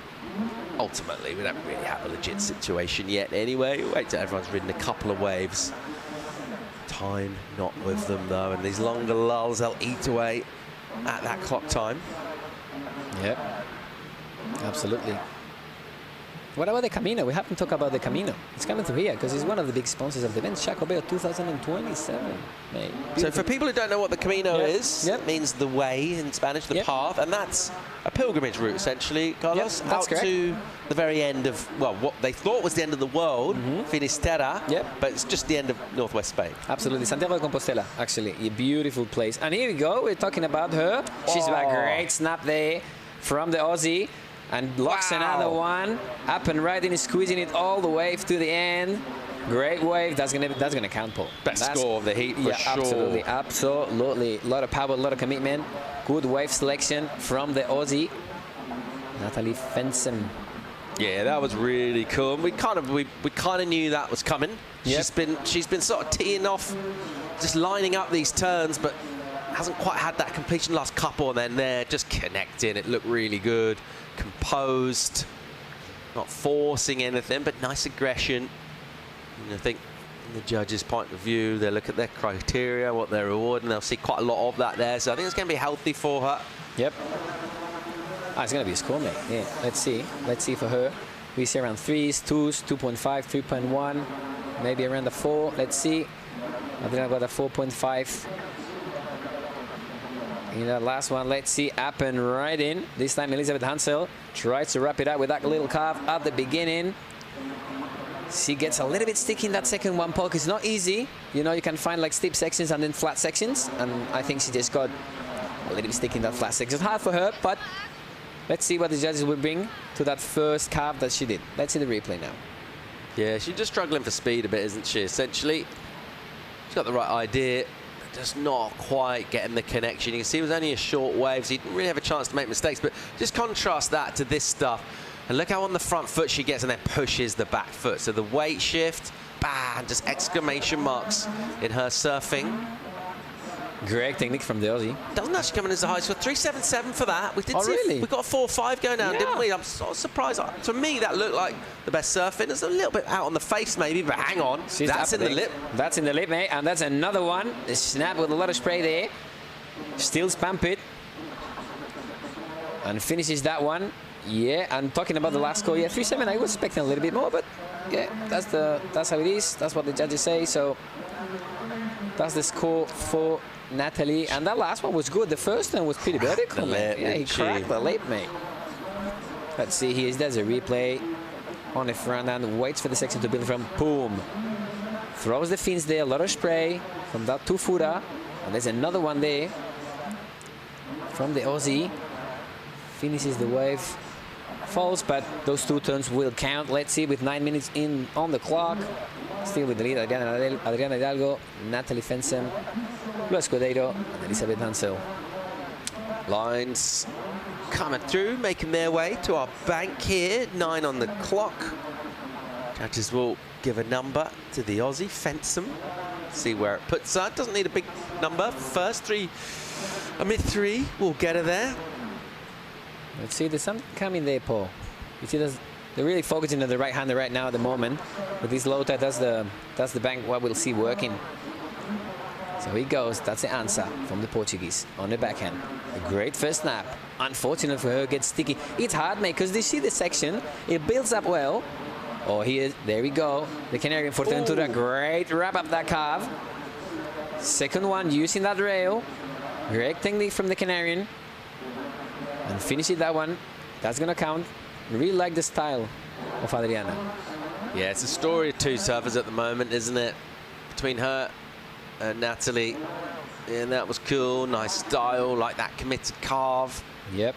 ultimately, we don't really have a legit situation yet anyway. Wait till everyone's ridden a couple of waves. Time not with them though, and these longer lulls, they'll eat away at that clock time. Yep, absolutely. What about the Camino? We haven't talked about the Camino. It's coming through here because it's one of the big sponsors of the event, Chacobeo 2027. Mate. So for people who don't know what the Camino is, it means the way in Spanish, the path, and that's a pilgrimage route essentially, Carlos, out to the very end of, well, what they thought was the end of the world, Finisterre, but it's just the end of northwest Spain. Absolutely, Santiago de Compostela, actually, a beautiful place. And here we go, we're talking about her. She's got a great snap there from the Aussie. And locks another one, up and riding, squeezing it all the way to the end. Great wave. That's gonna count, Paul. Best score of the heat for sure. Absolutely. A lot of power, a lot of commitment. Good wave selection from the Aussie. Natalie Fensem. Yeah, that was really cool. And we kind of knew that was coming. Yep. She's been sort of teeing off, just lining up these turns, but hasn't quite had that completion last couple. And then there, just connecting. It looked really good, composed, not forcing anything, but nice aggression. And I think, from the judges' point of view, they look at their criteria, what they're rewarding. They'll see quite a lot of that there. So I think it's going to be healthy for her. Yep. It's going to be a score, mate. Yeah, let's see. Let's see for her. We see around 3s, 2s, 2.5, 3.1, maybe around the 4. Let's see. Adriana got a 4.5. In that last one, let's see, happen right in. This time, Elizabeth Hansel tries to wrap it up with that little carve at the beginning. She gets a little bit sticky in that second one, Paul, because it's not easy. You know, you can find like steep sections and then flat sections. And I think she just got a little bit sticky in that flat section. It's hard for her, but let's see what the judges will bring to that first carve that she did. Let's see the replay now. Yeah, she's just struggling for speed a bit, isn't she, essentially? She's got the right idea, but just not quite getting the connection. You can see it was only a short wave, so you didn't really have a chance to make mistakes. But just contrast that to this stuff. And look how on the front foot she gets and then pushes the back foot. So the weight shift, bam, just exclamation marks in her surfing. Great technique from the Aussie. Doesn't actually come in as a high score. 3.77 for that. We did Oh, see really? We got a 4.5 going down, didn't we? I'm sort of surprised. To me, that looked like the best surfing. It's a little bit out on the face, maybe, but hang on. That's in the lip. That's in the lip, mate. And that's another one. A snap with a lot of spray there. Still spam it. And finishes that one. Yeah, and talking about the last score, yeah, 3.7. I was expecting a little bit more, but yeah, that's how it is. That's what the judges say. So that's the score for Natalie. And that last one was good. The first one was pretty vertical. Yeah, he cracked the lip, mate. Let's see here. There's a replay on the front end. Waits for the section to build from. Boom. Throws the fins there. A lot of spray from that 2-footer. And there's another one there from the Aussie. Finishes the wave. Falls, but those 2 turns will count. Let's see, with 9 minutes in on the clock. Still with the lead, Adriana Hidalgo, Natalie Fensem, Luis Escudero, and Elizabeth Hansel. Lines coming through, making their way to our bank here. 9 on the clock. Judges will give a number to the Aussie, Fensem. See where it puts her. Doesn't need a big number. First a mid-3 will get her there. Let's see, there's something coming there, Paul. You see, they're really focusing on the right-hander right now at the moment. With this low tide, that's the bank what we'll see working. So he goes. That's the answer from the Portuguese on the backhand. A great first snap. Unfortunate for her, gets sticky. It's hard, mate, because you see the section. It builds up well. Oh, there we go. The Canarian Forteventura, great wrap up that carve. Second one using that rail. Great technique from the Canarian. And finishing that one. That's going to count. Really like the style of Adriana. Yeah, it's a story of 2 surfers at the moment, isn't it? Between her and Natalie. And that was cool. Nice style, like that committed carve. Yep.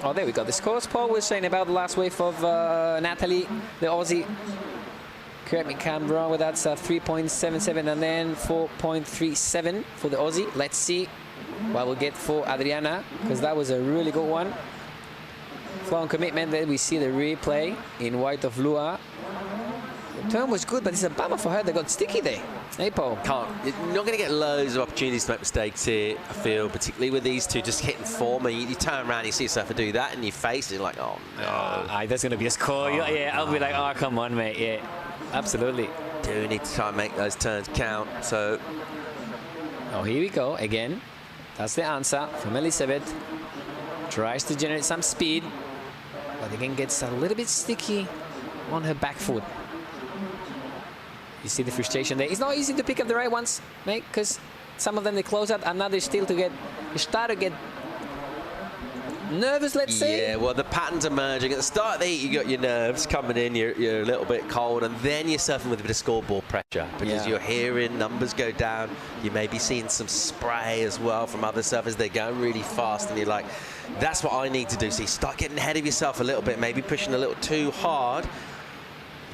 Oh, there we go. The scores Paul was saying about the last wave of Natalie, the Aussie. Correct me, I'm wrong with that. 3.77 and then 4.37 for the Aussie. Let's see what we'll get for Adriana, because that was a really good one. Flow and commitment. Then we see the replay in white of Lua. The turn was good, but it's a bummer for her. They got sticky there. Hey, Paul. You're not going to get loads of opportunities to make mistakes here, I feel, particularly with these two just hitting form. And you turn around, you see yourself do that in your face, and you're like, oh, no. That's going to be a score. Yeah, I'll be like, oh, come on, mate. Yeah, absolutely. Do need to try and make those turns count. So, oh, here we go again. That's the answer from Elizabeth. Tries to generate some speed, but again gets a little bit sticky on her back foot. You see the frustration there. It's not easy to pick up the right ones, mate, because some of them they close out, and others still start to get nervous, let's say. Yeah, well, the patterns are merging. At the start of the heat, you got your nerves coming in, you're a little bit cold, and then you're surfing with a bit of scoreboard pressure because you're hearing numbers go down. You may be seeing some spray as well from other surfers. They're going really fast, and you're like, that's what I need to do. So you start getting ahead of yourself a little bit, maybe pushing a little too hard.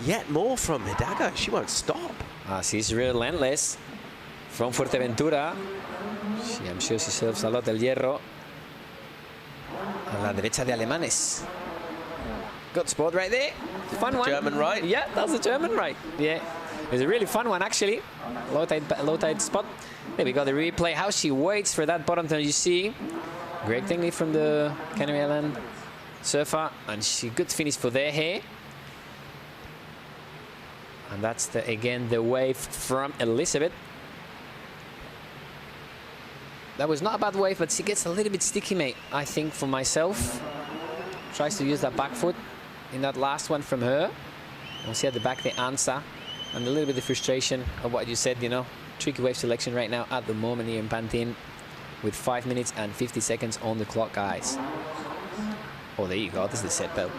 Yet more from Hidalgo. She won't stop. She's relentless from Fuerteventura. I'm sure she serves a lot del hierro. A la derecha de alemanes. Good spot right there. Fun one. German right? Yeah, that's a German right. Yeah. It's a really fun one, actually. Low tide spot. There we go, the replay. How she waits for that bottom turn, you see. Great technique from the Canary Island surfer. And she good finish for their hair. And that's, again, the wave from Elizabeth. That was not a bad wave, but she gets a little bit sticky, mate, I think, for myself. Tries to use that back foot in that last one from her. We'll see at the back the answer. And a little bit of frustration of what you said, you know. Tricky wave selection right now at the moment here in Pantin with 5 minutes and 50 seconds on the clock, guys. Oh, there you go. This is the set belt.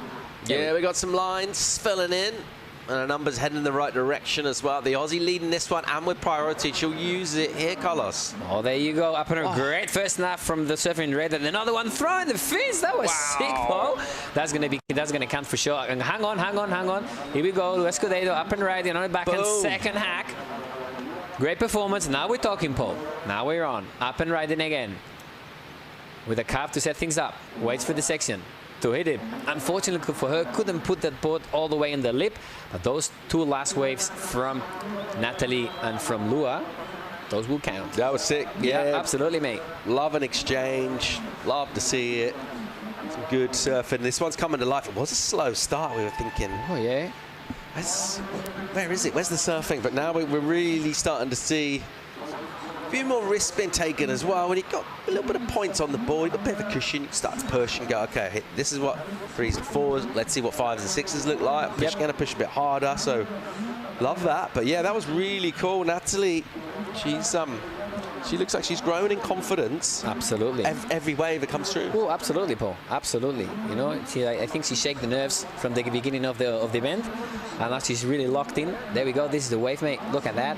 Yeah, we got some lines filling in. And her numbers heading in the right direction as well. The Aussie leading this one and with priority. She'll use it here, Carlos. Oh, there you go. Up on her great first snap from the surfer in red. And another one throwing the fins. That was sick, Paul. That's gonna count for sure. And hang on. Here we go. Escudero up and right, on the backhand. Second hack. Great performance. Now we're talking, Paul. Now we're on. Up and riding again. With a calf to set things up. Waits for the section to hit it. Unfortunately for her, couldn't put that board all the way in the lip. But those two last waves from Natalie and from Lua, those will count. That was sick. Yeah, absolutely, mate. Love an exchange. Love to see it. Some good surfing. This one's coming to life. It was a slow start, we were thinking. Oh, yeah. Where is it? Where's the surfing? But now we're really starting to see a few more risks being taken as well. When you've got a little bit of points on the board, you've got a bit of a cushion, you can start to push and go, okay, this is what 3s and 4s, let's see what 5s and 6s look like. Going to push a bit harder, so love that. But yeah, that was really cool. Natalie, she looks like she's growing in confidence. Absolutely. Every wave that comes through. Oh, absolutely, Paul. Absolutely. You know, I think she shook the nerves from the beginning of the event, and now she's really locked in. There we go. This is the wave, mate. Look at that.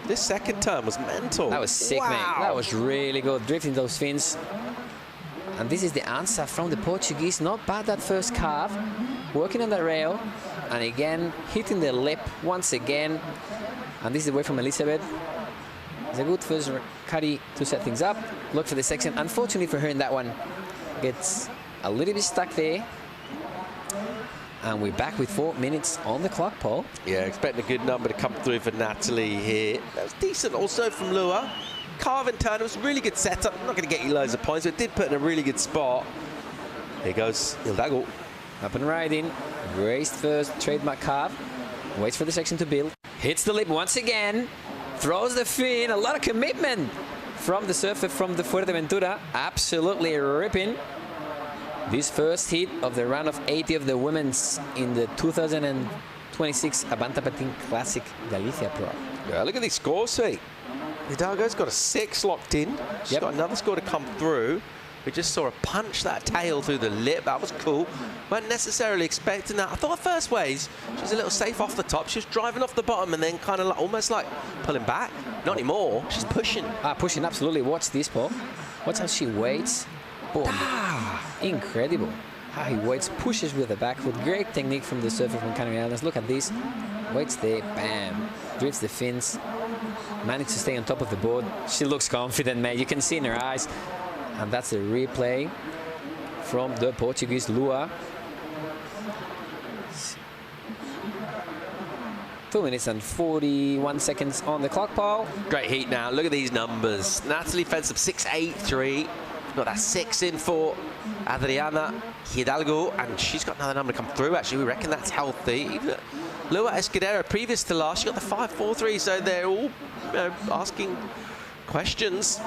This second turn was mental. That was sick, mate. That was really good. Drifting those fins. And this is the answer from the Portuguese. Not bad, that first carve. Working on the rail. And again, hitting the lip once again. And this is the way from Elizabeth. It's a good first carry to set things up. Look for the section. Unfortunately for her in that one, gets a little bit stuck there. And we're back with 4 minutes on the clock, Paul. Yeah, expecting a good number to come through for Natalie here. That was decent also from Lua. Carving turn, it was a really good setup. I'm not going to get you loads of points, but it did put in a really good spot. Here goes Hildago. Up and riding. Raced first, trademark carve. Waits for the section to build. Hits the lip once again. Throws the fin. A lot of commitment from the surfer from the Fuerteventura. Absolutely ripping. This first hit of the round of 80 of the women's in the 2026 ABANCA Pantin Classic Galicia Pro. Yeah, look at these scores, see. Hidalgo's got a 6 locked in. She's got another score to come through. We just saw her punch that tail through the lip. That was cool. Weren't necessarily expecting that. I thought her first waves, she was a little safe off the top. She was driving off the bottom and then kind of like, almost like pulling back. Not anymore. She's pushing. Pushing, absolutely. Watch this, Paul. Watch how she waits. Boom. Incredible. How he waits, pushes with the back foot. Great technique from the surfer from Canary Islands. Look at this. Waits there, bam. Drifts the fins. Managed to stay on top of the board. She looks confident, mate. You can see in her eyes. And that's a replay from the Portuguese Lua. 2 minutes and 41 seconds on the clock, Paul. Great heat now. Look at these numbers. Natalie feds up 6.83. Got that 6 in for Adriana Hidalgo, and she's got another number to come through. Actually, we reckon that's healthy. Lua Escudero, previous to last, she got the 5.43, so they're all asking questions.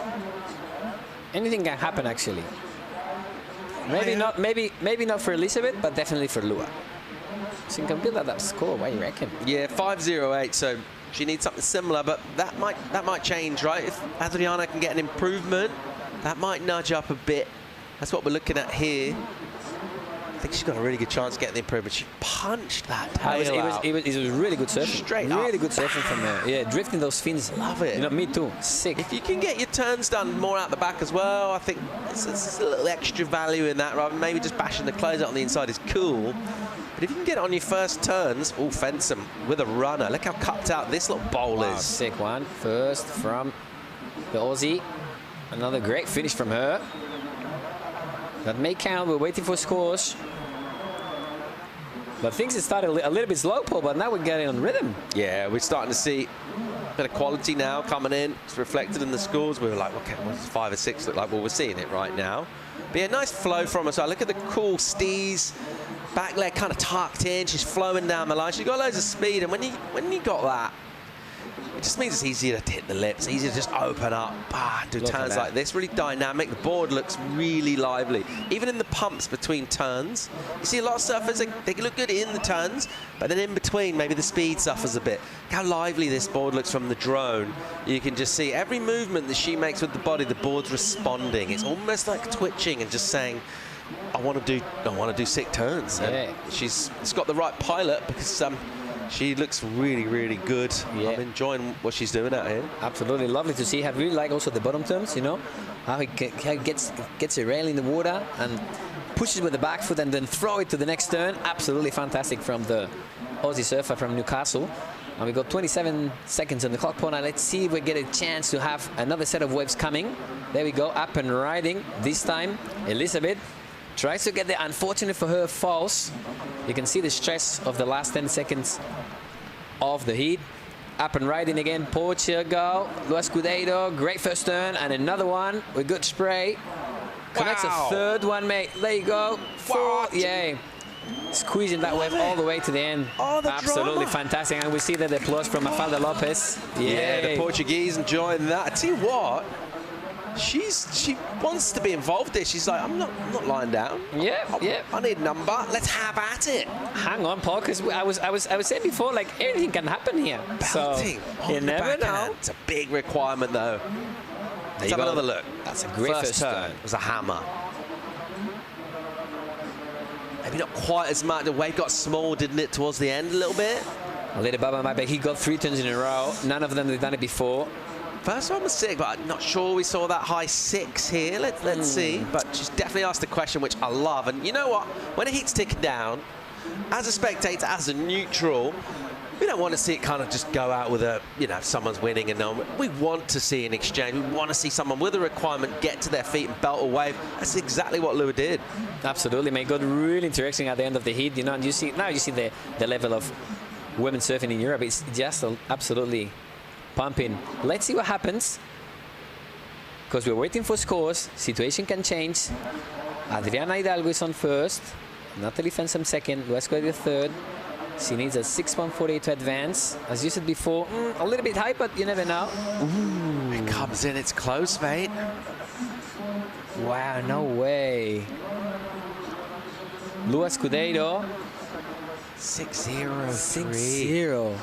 Anything can happen, actually. Maybe not for Elizabeth, but definitely for Lua. She can build that score. What do you reckon? Yeah, 5.08. So she needs something similar, but that might change, right? If Adriana can get an improvement, that might nudge up a bit. That's what we're looking at here. I think she's got a really good chance of getting the improvement. She punched that tail out. It was really good surfing. Straight up. Really good surfing from her. Yeah, drifting those fins. Love it. You know, me too. Sick. If you can get your turns done more out the back as well, I think it's a little extra value in that, rather than maybe just bashing the close out on the inside is cool. But if you can get it on your first turns, fence them with a runner. Look how cupped out this little bowl is. Sick one. First from the Aussie. Another great finish from her. That may count. We're waiting for scores. But things have started a little bit slow, Paul, but now we're getting on rhythm. Yeah, we're starting to see a bit of quality now coming in. It's reflected in the scores. We were like, okay, what does 5 or 6 look like? Well, we're seeing it right now. But yeah, nice flow from us. Look at the cool steez. Back leg kind of tucked in. She's flowing down the line. She's got loads of speed. And when you got that, it just means it's easier to hit the lips, easier to just open up, do turns like this. Really dynamic. The board looks really lively. Even in the pumps between turns, you see a lot of surfers, they look good in the turns, but then in between, maybe the speed suffers a bit. Look how lively this board looks from the drone. You can just see every movement that she makes with the body, the board's responding. It's almost like twitching and just saying, I want to do sick turns. Yeah. And she's got the right pilot because she looks really, really good. Yeah. I'm enjoying what she's doing out here. Absolutely lovely to see. I really like also the bottom turns, you know, how he gets a rail in the water and pushes with the back foot and then throw it to the next turn. Absolutely fantastic from the Aussie surfer from Newcastle. And we got 27 seconds on the clock, Paul. Now let's see if we get a chance to have another set of waves coming. There we go, up and riding. This time, Elizabeth tries to get there. Unfortunately for her, falls. You can see the stress of the last 10 seconds of the heat. Up and riding again, Portugal. Luis Cudeiro, great first turn, and another one with good spray. Connects a third one, mate. There you go. 4, yay. Squeezing that wave all the way to the end. Oh, the absolutely drama. fantastic. And we see that the applause from Mafalda Lopez. Yeah, the Portuguese enjoying that. I tell you what, she wants to be involved here. She's like, I'm not lying down. Yeah. I need a number. Let's have at it. Hang on, Paul, because I was saying before, like anything can happen here. Belting. So you never know. It's a big requirement, though. Let's have another look. That's a great first turn. It was a hammer. Maybe not quite as much. The wave got small, didn't it, towards the end a little bit? Lady Baba Mabek, he got 3 turns in a row. None of them had done it before. First one was 6, but I'm not sure we saw that high 6 here. Let's see. But she's definitely asked a question, which I love. And you know what? When a heat's ticking down, as a spectator, as a neutral, we don't want to see it kind of just go out with a, someone's winning and no one. We want to see an exchange. We want to see someone with a requirement get to their feet and belt a wave. That's exactly what Lua did. Absolutely, mate. Got really interesting at the end of the heat. And you see the level of women surfing in Europe. It's just absolutely pumping. Let's see what happens, because we're waiting for scores. Situation can change. Adriana Hidalgo is on first. Natalie Fensam second. Luis Cudeiro third. She needs a 6.48 to advance. As you said before, a little bit high, but you never know. Ooh, it comes in. It's close, mate. Wow, no way. Luis Cudeiro. 6-0. 6-0.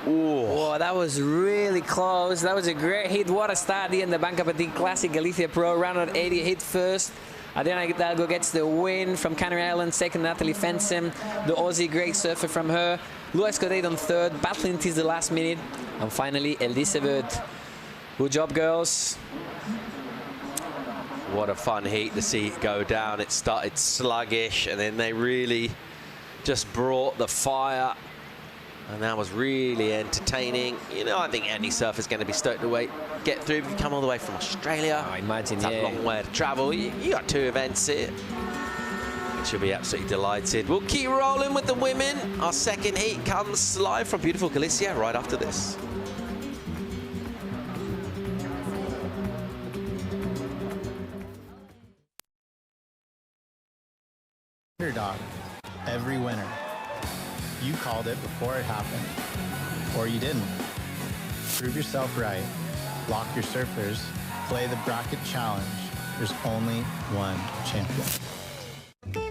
Oh, that was really close. That was a great hit. What a start here in the ABANCA Pantin Classic Galicia Pro. Round out 80 hit first. Adriana Hidalgo gets the win from Canary Islands. Second, Natalie Fensam. The Aussie, great surfer from her. Luis Cudeiro on third. Battling until the last minute. And finally, Elizabeth. Good job, girls. What a fun heat to see it go down. It started sluggish, and then they really just brought the fire. And that was really entertaining. I think any surfer's going to be stoked to get through. If you come all the way from Australia, I imagine, it's a long way to travel. You got 2 events here. She'll be absolutely delighted. We'll keep rolling with the women. Our second heat comes live from beautiful Galicia right after this. Underdog, every winner. You called it before it happened, or you didn't. Prove yourself right, lock your surfers, play the bracket challenge. There's only one champion.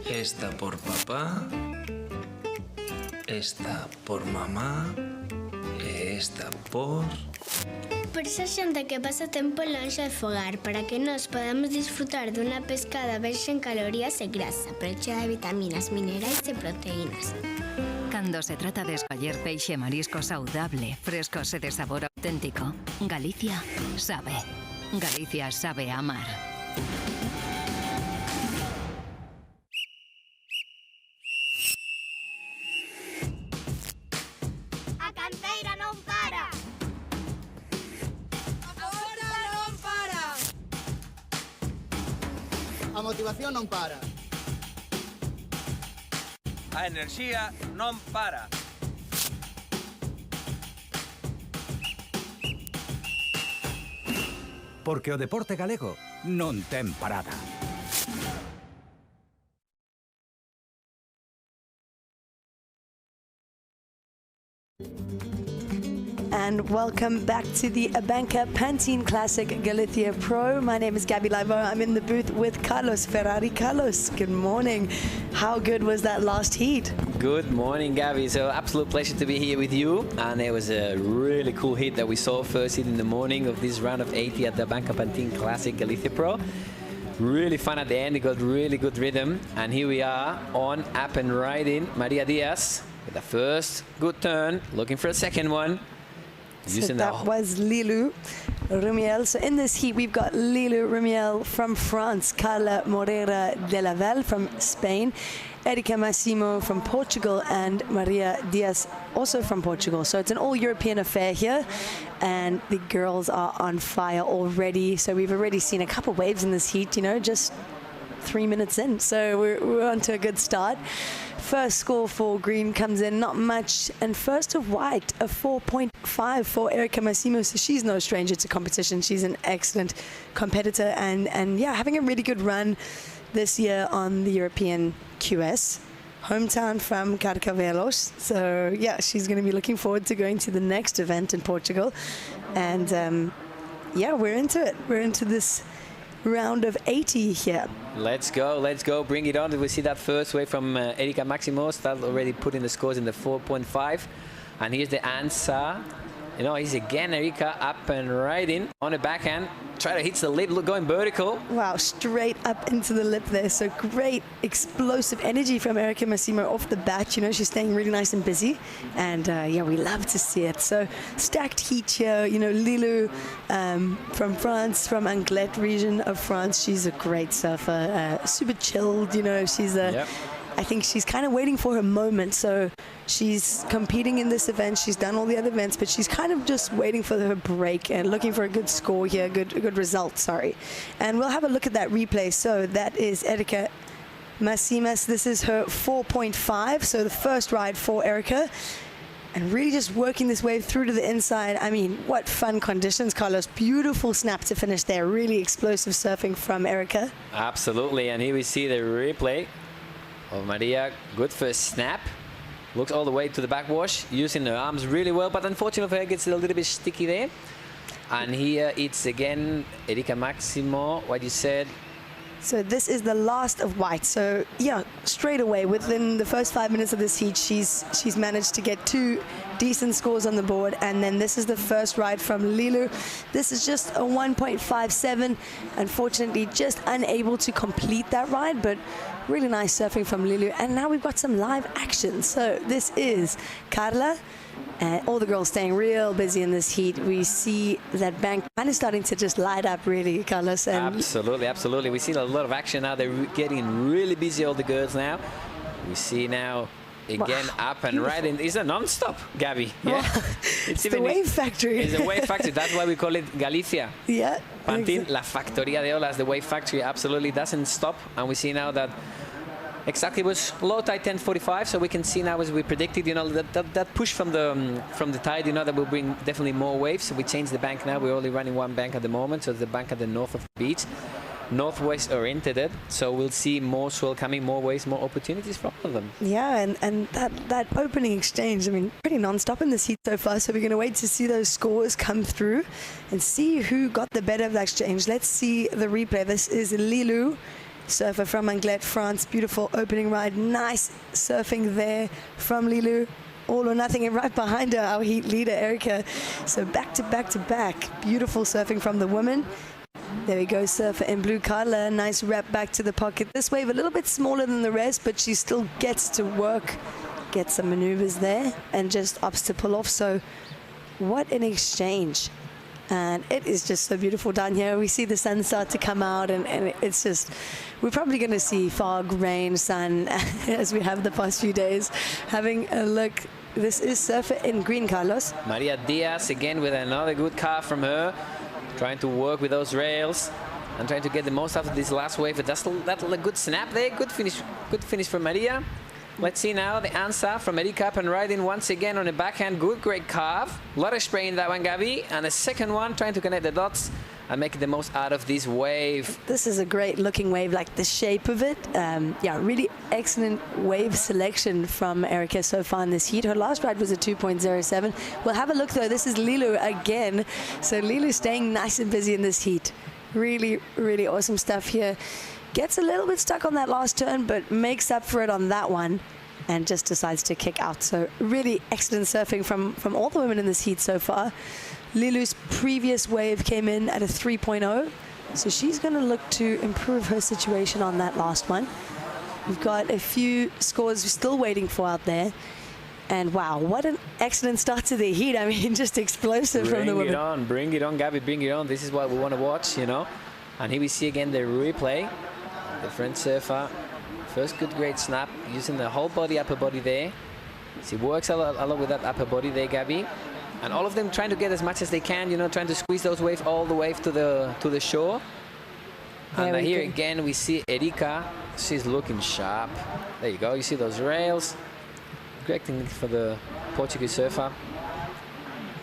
Esta por papá, esta por mamá, e esta por... Por esa xente que pasa tempo lonxe de fogar, para que nós podamos disfrutar dunha pescada baixa en calorías e grasa, pero chea de vitaminas, minerais e proteínas. Cuando se trata de escoller peixe marisco saudable, frescos e de sabor auténtico, Galicia sabe. Galicia sabe amar. A canteira non para. Agora non para. A motivación non para. A enerxía non para. Porque o deporte galego non ten parada. And welcome back to the ABANCA Pantin Classic Galicia Pro. My name is Gabby Livo. I'm in the booth with Carlos Ferrari. Carlos, good morning. How good was that last heat? Good morning, Gabby. So absolute pleasure to be here with you. And it was a really cool heat that we saw first heat in the morning of this round of 80 at the ABANCA Pantin Classic Galicia Pro. Really fun at the end. It got really good rhythm. And here we are on up and riding. Maria Diaz with the first good turn, looking for a second one. So that was Lilou Rumiel. So in this heat, we've got Lilou Rumiel from France, Carla Moreira de la Val from Spain, Erika Massimo from Portugal, and Maria Diaz also from Portugal. So it's an all-European affair here, and the girls are on fire already. So we've already seen a couple waves in this heat, you know, just 3 minutes in. So we're on to a good start. First score for green comes in, not much. And first of white, a 4.5 for Erika Massimo. So she's no stranger to competition. She's an excellent competitor and yeah, having a really good run this year on the European QS. Hometown from Carcavelos. So yeah, she's going to be looking forward to going to the next event in Portugal. And yeah, we're into it. We're into this round of 80 here. Let's go, bring it on. We see that first wave from Erika Massimo, start already putting the scores in the 4.5. And here's the answer. You know, he's again Erika up and riding on the backhand. Try to hit the lip, look, going vertical. Wow, straight up into the lip there. So great explosive energy from Erika Massimo off the bat. You know, she's staying really nice and busy. And yeah, we love to see it. So stacked heat here. You know, Lilou from France, from Anglet region of France. She's a great surfer, super chilled. You know, she's a... Yep. I think she's kind of waiting for her moment. So she's competing in this event. She's done all the other events, but she's kind of just waiting for her break and looking for a good score here, a good result, sorry. And we'll have a look at that replay. So that is Erika Massimas. This is her 4.5. So the first ride for Erika. And really just working this wave through to the inside. I mean, what fun conditions, Carlos. Beautiful snap to finish there. Really explosive surfing from Erika. Absolutely. And here we see the replay of Maria. Good first snap. Looks all the way to the backwash, using her arms really well, but unfortunately for her, gets a little bit sticky there. And here it's again Erika Massimo, what you said. So this is the last of white. So yeah, straight away within the first 5 minutes of this heat, she's managed to get 2 decent scores on the board. And then this is the first ride from Lilou. This is just a 1.57. Unfortunately, just unable to complete that ride, but really nice surfing from Lilou. And now we've got some live action. So this is Carla. And all the girls staying real busy in this heat. We see that bank kind of starting to just light up, really, Carlos. And absolutely, absolutely. We see a lot of action now. They're getting really busy, all the girls now. We see now again up and riding. It's a non-stop, Gabby. Yeah, it's the wave factory. It's a wave factory. That's why we call it Galicia. Yeah. Pantin, La Factoría de Olas, the wave factory, absolutely doesn't stop. And we see now that exactly was low tide 10:45, so we can see now, as we predicted, you know, that push from the tide, you know, that will bring definitely more waves. So we changed the bank now. We're only running one bank at the moment, so the bank at the north of the beach, northwest oriented. So we'll see more swell coming, more waves, more opportunities for all of them. Yeah, and that opening exchange, I mean, pretty non-stop in this heat so far. So we're going to wait to see those scores come through and see who got the better of that exchange. Let's see the replay. This is Lilou, surfer from Anglet, France. Beautiful opening ride. Nice surfing there from Lilou. All or nothing, and right behind her, our heat leader, Erika. So back to back to back. Beautiful surfing from the women. There we go, surfer in blue, Carla. Nice wrap back to the pocket. This wave a little bit smaller than the rest, but she still gets to work, get some maneuvers there, and just opts to pull off. So what an exchange. And it is just so beautiful down here. We see the sun start to come out, and it's just, we're probably going to see fog, rain, sun, as we have the past few days. Having a look, this is surfer in green, Carlos. Maria Diaz again with another good car from her, trying to work with those rails and trying to get the most out of this last wave. That's a good snap there. Good finish from Maria. Let's see now the answer from Erika up and riding once again on a backhand. Good, great carve. A lot of spray in that one, Gabby. And the second one, trying to connect the dots and make the most out of this wave. This is a great looking wave, like the shape of it. Yeah, really excellent wave selection from Erika so far in this heat. Her last ride was a 2.07. We'll have a look though. This is Lilu again. So Lilu staying nice and busy in this heat. Really, really awesome stuff here. Gets a little bit stuck on that last turn, but makes up for it on that one and just decides to kick out. So really excellent surfing from all the women in this heat so far. Lilu's previous wave came in at a 3.0, so she's going to look to improve her situation on that last one. We've got a few scores we're still waiting for out there. And wow, what an excellent start to the heat. I mean, just explosive from the women. Bring it on, Gabby, bring it on. This is what we want to watch, you know. And here we see again the replay. The French surfer, first good great snap, using the whole body, upper body there. She works a lot with that upper body there, Gabby. And all of them trying to get as much as they can, you know, trying to squeeze those waves all the way to the shore. And here again we see Erika. She's looking sharp. There you go. You see those rails. Great technique for the Portuguese surfer.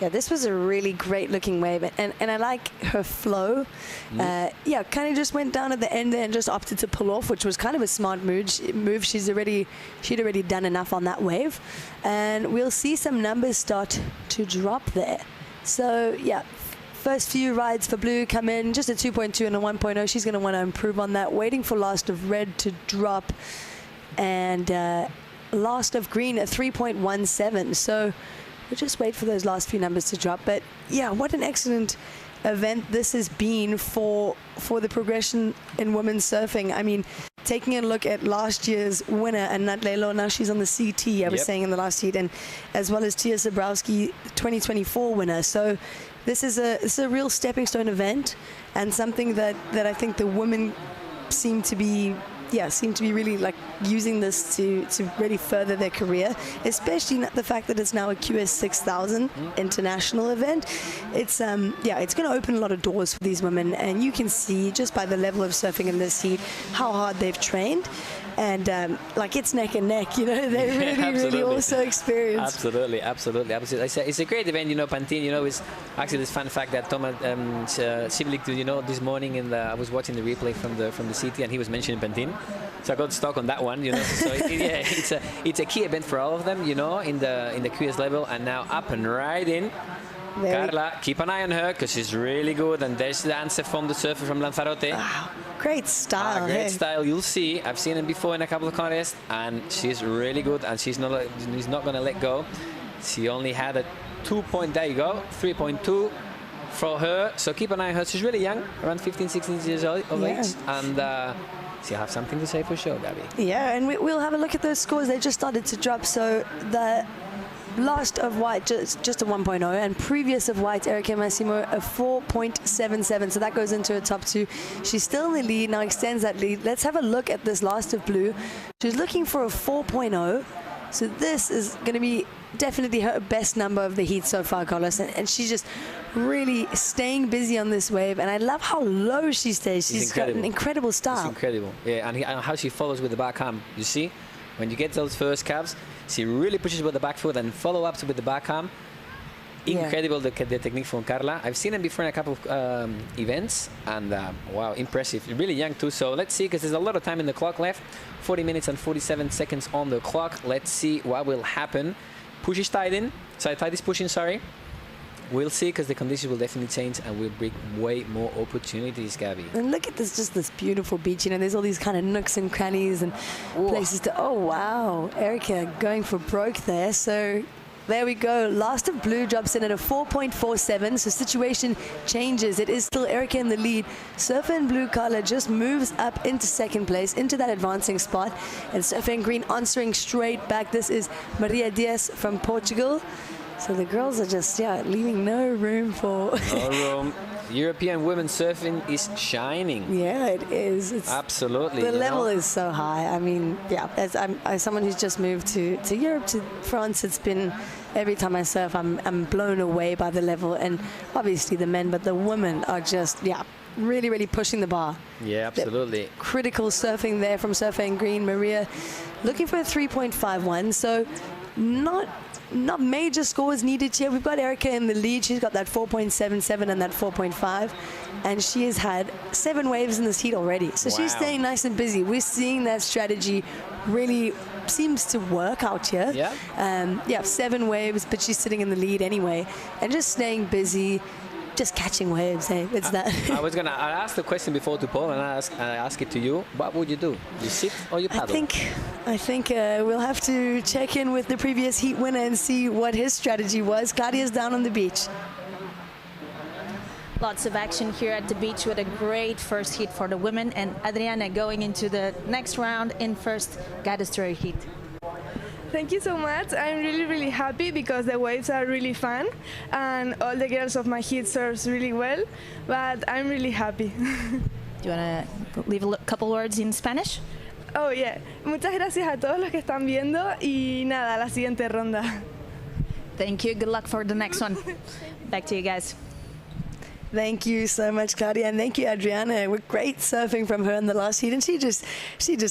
Yeah, this was a really great looking wave, and I like her flow. Yeah, kind of just went down at the end there and just opted to pull off, which was kind of a smart move. She'd already done enough on that wave, and we'll see some numbers start to drop there. So yeah, first few rides for Blue come in, just a 2.2 and a 1.0. She's going to want to improve on that. Waiting for last of Red to drop, and last of Green a 3.17. So we'll just wait for those last few numbers to drop. But yeah, what an excellent event this has been for the progression in women's surfing. I mean, taking a look at last year's winner, Anat Lelo, now she's on the CT, I was saying in the last heat, and as well as Tia Zabrowski, 2024 winner. So this is a real stepping stone event, and something that I think the women seem to be really like using this to really further their career, especially the fact that it's now a QS 6000 international event. It's it's going to open a lot of doors for these women, and you can see just by the level of surfing in this heat how hard they've trained, and like it's neck and neck, you know. They're really also experienced. Absolutely. It's a great event, you know. Pantin, you know, is actually this fun fact that Thomas Siblik, you know, this morning I was watching the replay from the CT, and he was mentioning Pantin. So I got stuck on that one, you know. So it's a key event for all of them, you know, in the QS level, and now up and riding. Carla, keep an eye on her because she's really good. And there's the answer from the surfer from Lanzarote. Wow, great style. Great style. You'll see. I've seen him before in a couple of contests, and she's really good. And she's not going to let go. She only had a 2. There you go, 3.2 for her. So keep an eye on her. She's really young, around 15, 16 years of age, and she'll have something to say for sure, Gabby. Yeah, and we'll have a look at those scores. They just started to drop. So the last of White, just a 1.0, and previous of White, Erika Massimo, a 4.77. So that goes into a top 2. She's still in the lead, now extends that lead. Let's have a look at this last of Blue. She's looking for a 4.0. So this is going to be definitely her best number of the heat so far, Carlos. And she's just really staying busy on this wave. And I love how low she stays. She's got an incredible style. It's incredible. Yeah, and how she follows with the backhand. You see, when you get those first cabs, she really pushes with the back foot and follow up with the backhand. Incredible, the technique from Carla. I've seen them before in a couple of events, and wow, impressive. Really young too. So let's see, because there's a lot of time in the clock left. 40 minutes and 47 seconds on the clock. Let's see what will happen. Push is tied in. So Tide is pushing, sorry. We'll see, because the conditions will definitely change and will bring way more opportunities, Gabby. And look at this, just this beautiful beach. You know, there's all these kind of nooks and crannies and places to... Oh, wow. Erika going for broke there. So there we go. Last of Blue drops in at a 4.47. So situation changes. It is still Erika in the lead. Surfer in Blue, Carla, just moves up into second place, into that advancing spot. And Surfer in Green answering straight back. This is Maria Diaz from Portugal. So the girls are just, leaving no room for... No room. European women surfing is shining. Yeah, it is. It's absolutely. The level is so high. I mean, as someone who's just moved to Europe, to France, it's been, every time I surf, I'm blown away by the level. And obviously the men, but the women are just, really, really pushing the bar. Yeah, absolutely. Critical surfing there from Surfer in Green. Maria looking for a 3.51. So not major scores needed here. We've got Erica in the lead. She's got that 4.77 and that 4.5. And she has had 7 waves in this heat already. So she's staying nice and busy. We're seeing that strategy really seems to work out here. Yeah. 7 waves, but she's sitting in the lead anyway. And just staying busy, just catching waves. Hey, it's that. I asked the question before to Paul, and I ask it to you. What would you do? You sit or you paddle? I think we'll have to check in with the previous heat winner and see what his strategy was. Claudia's down on the beach. Lots of action here at the beach with a great first heat for the women, and Adriana going into the next round in first Gadestroy heat. Thank you so much. I'm really, really happy because the waves are really fun and all the girls of my heat serves really well, but I'm really happy. Do you want to leave a couple words in Spanish? Oh, yeah. Muchas gracias a todos los que están viendo y nada, la siguiente ronda. Thank you. Good luck for the next one. Back to you guys. Thank you so much, Claudia, and thank you, Adriana. We're great surfing from her in the last heat, and she just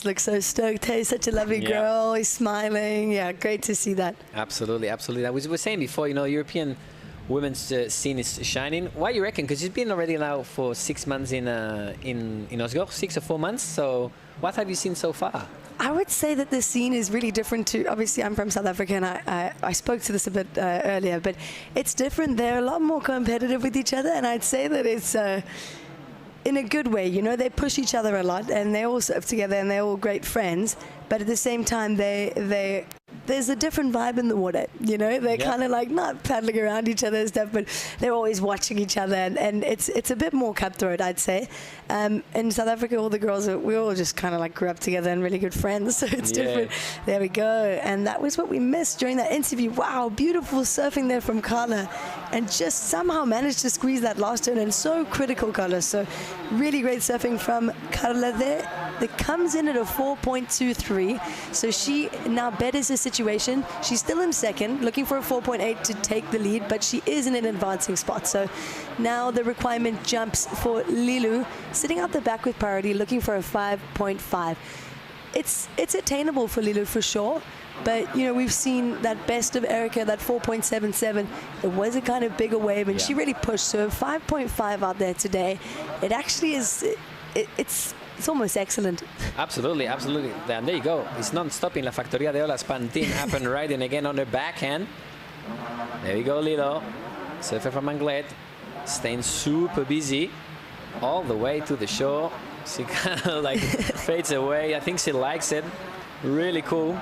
looks so stoked. Hey, such a lovely girl. He's smiling. Yeah, great to see that. Absolutely, absolutely. I was saying before, European women's scene is shining. Why you reckon? Because she's been already now for 6 months in Oslo, 6 or 4 months. So what have you seen so far? I would say that the scene is really different to, obviously I'm from South Africa and I spoke to this a bit earlier, but it's different. They're a lot more competitive with each other, and I'd say that it's in a good way. They push each other a lot and they all surf together and they're all great friends, but at the same time there's a different vibe in the water. They're kind of like not paddling around each other and stuff, but they're always watching each other, and it's a bit more cutthroat, I'd say. In South Africa, all the girls, we all just kind of like grew up together and really good friends, so it's different. There we go. And that was what we missed during that interview. Wow, beautiful surfing there from Carla, and just somehow managed to squeeze that last turn, and so critical, Carla. So really great surfing from Carla there. That comes in at a 4.23, so she now betters the situation. She's still in second, looking for a 4.8 to take the lead, but she is in an advancing spot. So now the requirement jumps for Lilu, sitting out the back with priority, looking for a 5.5. It's attainable for Lilu for sure, but we've seen that best of Erica, that 4.77. It was a kind of bigger wave, and she really pushed. So 5.5 out there today. It actually is. It's almost excellent. Absolutely, absolutely. And there you go. It's non-stop in La Factoría de Olas. Pantin up and riding again on the backhand. There you go, Lilo. Surfer from Anglet. Staying super busy all the way to the shore. She kind of like fades away. I think she likes it. Really cool.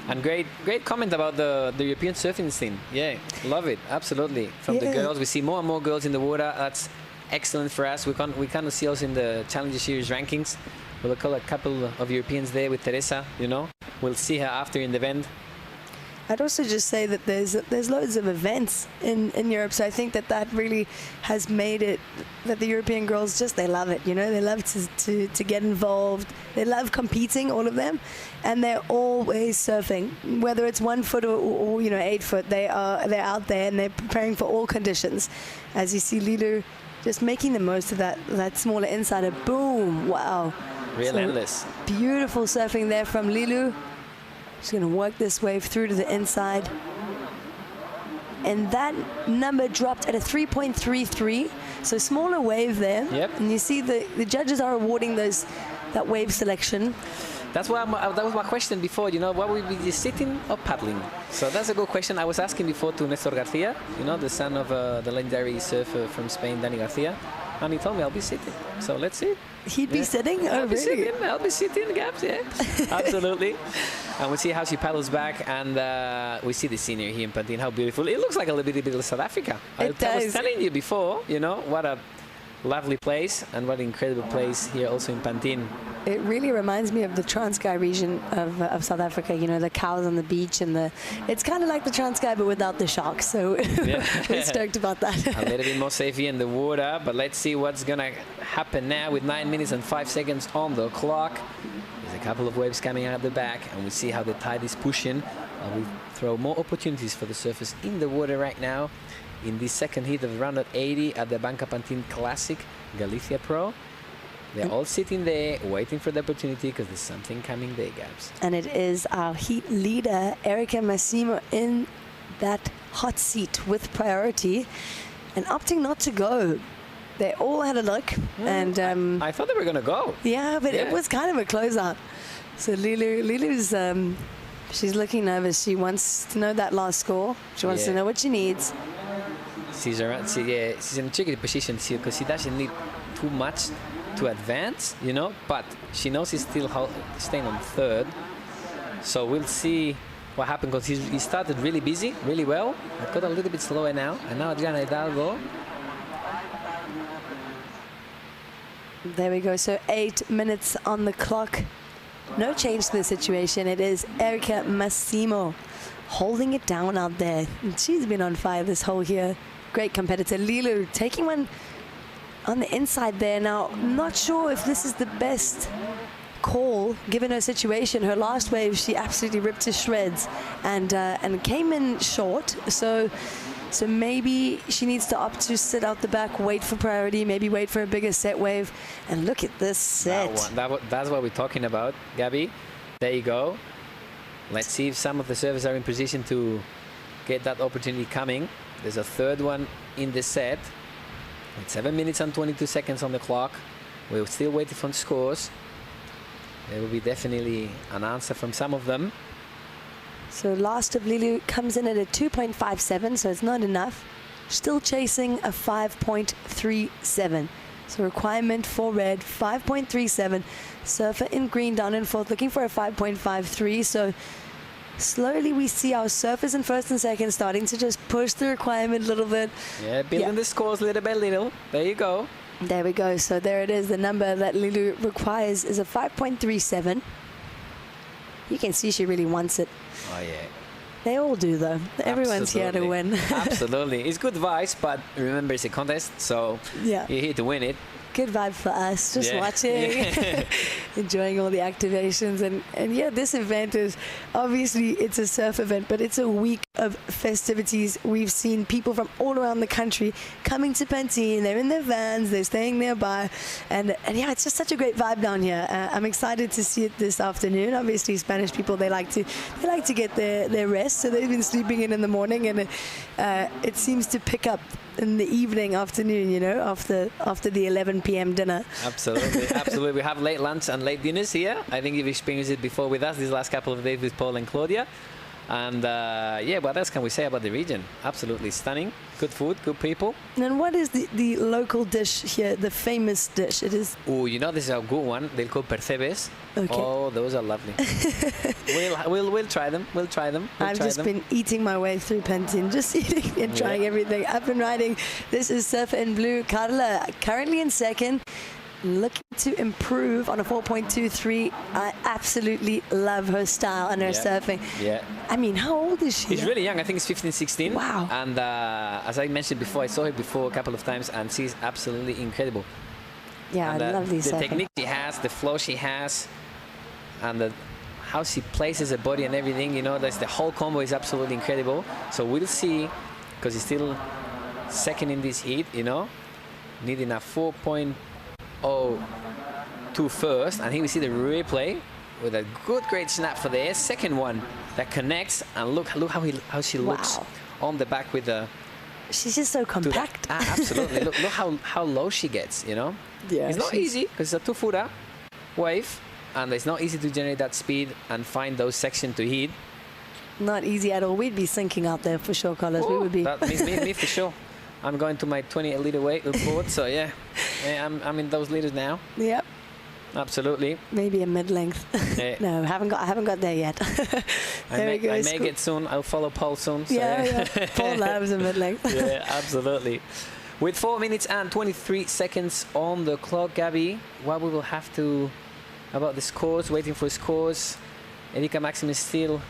And great comment about the European surfing scene. Yeah, love it. Absolutely. From the girls, we see more and more girls in the water. That's excellent for us. We kind of see us in the Challenger Series rankings. We'll call a couple of Europeans there with Teresa. We'll see her after in the event. I'd also just say that there's loads of events in Europe, so I think that really has made it that the European girls they love it. They love to get involved. They love competing, all of them, and they're always surfing, whether it's 1 foot or 8 foot. They're out there and they're preparing for all conditions. As you see, Lilu just making the most of that smaller insider. Boom! Wow. Relentless. So beautiful surfing there from Lilu. She's going to work this wave through to the inside. And that number dropped at a 3.33. So smaller wave there. Yep. And you see the judges are awarding that wave selection. That was my question before, what would be sitting or paddling? So that's a good question. I was asking before to Nestor Garcia, the son of the legendary surfer from Spain, Danny Garcia. And he told me I'll be sitting. So let's see. He'd be sitting? I'll be sitting, Gabs, yeah. Absolutely. And we'll see how she paddles back. And we see the scenery here in Pantin, how beautiful. It looks like a little bit of South Africa. I was telling you before, what a lovely place and what an incredible place here also in Pantin. It really reminds me of the Transkei region of South Africa, the cows on the beach, and it's kind of like the Transkei but without the sharks, so we're stoked about that. A little bit more safe here in the water, but let's see what's gonna happen now with 9 minutes and 5 seconds on the clock. There's a couple of waves coming out the back, and we see how the tide is pushing. We throw more opportunities for the surfers in the water right now in this second heat of round at 80 at the ABANCA Pantin Classic Galicia Pro. They're all sitting there waiting for the opportunity because there's something coming there, Gabs. And it is our heat leader, Erica Massimo, in that hot seat with priority and opting not to go. They all had a look, and I thought they were going to go. Yeah, but it was kind of a closeout. So Lilu's she's looking nervous. She wants to know that last score. She wants to know what she needs. She's in a tricky position because she doesn't need too much to advance, you know, but she knows he's still staying on third. So we'll see what happened because he started really busy, really well. It got a little bit slower now, and now Adriana Hidalgo. There we go. So 8 minutes on the clock. No change to the situation. It is Erica Massimo holding it down out there. And she's been on fire this whole year. Great competitor. Lilu taking one on the inside there. Now, not sure if this is the best call given her situation. Her last wave, she absolutely ripped to shreds and came in short. So maybe she needs to opt to sit out the back, wait for priority, maybe wait for a bigger set wave. And look at this set. That's what we're talking about, Gabby. There you go. Let's see if some of the servers are in position to get that opportunity coming. There's a third one in the set. It's 7 minutes and 22 seconds on the clock. We're still waiting for scores. There will be definitely an answer from some of them. So last of Lilu comes in at a 2.57, so it's not enough. Still chasing a 5.37. So requirement for red, 5.37. Surfer in green down and fourth, looking for a 5.53. So slowly we see our surfers in first and second starting to just push the requirement a little bit. Yeah, building the scores little by little. There you go. There we go. So there it is. The number that Lilu requires is a 5.37. You can see she really wants it. Oh, yeah. They all do, though. Everyone's here to win. Absolutely. It's good advice, but remember, it's a contest, so you're here to win it. Good vibe for us, just watching, enjoying all the activations. And yeah, this event is, obviously, it's a surf event, but it's a week of festivities. We've seen people from all around the country coming to Pantin. They're in their vans, they're staying nearby. And yeah, it's just such a great vibe down here. I'm excited to see it this afternoon. Obviously, Spanish people, they like to get their rest, so they've been sleeping in the morning, and it seems to pick up in the evening, afternoon, you know, after the 11 p.m. dinner. Absolutely, absolutely. We have late lunch and late dinners here. I think you've experienced it before with us these last couple of days with Paul and Claudia. And yeah, what else can we say about the region? Absolutely stunning. Good food, good people. And what is the local dish here, the famous dish? It is. Oh, you know, this is a good one. They're called percebes. Okay. Oh, those are lovely. we'll try them. We'll try them. I've just been eating my way through Pantin, just eating and trying everything up and riding. This is Surfer in Blue. Carla currently in second, looking to improve on a 4.23. I absolutely love her style and her surfing. Yeah. I mean, how old is she? She's really young. I think it's 15, 16. Wow. And as I mentioned before, I saw her before a couple of times, and she's absolutely incredible. Yeah, and, I love these the surfing. technique she has, the flow she has, and how she places her body and everything, you know, the whole combo is absolutely incredible. So we'll see, because he's still second in this heat, you know, needing a 4.02 first, and here we see the replay with a great snap for the second one that connects, and look how she looks on the back with the. She's just so compact. Absolutely. look how low she gets, you know. Yeah, it's not easy because it's a 2-footer wave, and it's not easy to generate that speed and find those sections to hit. Not easy at all. We'd be sinking out there for sure, Carlos. We would be. Me for sure. I'm going to my 28-liter weight board, so yeah, I'm in those liters now. Yep. Absolutely. Maybe a mid-length. No, I haven't got there yet. I may get soon. I'll follow Paul soon. So yeah. Paul loves a mid-length. Yeah, absolutely. With 4 minutes and 23 seconds on the clock, Gabby, what we will have to about the scores, waiting for scores. Erika Maxim is still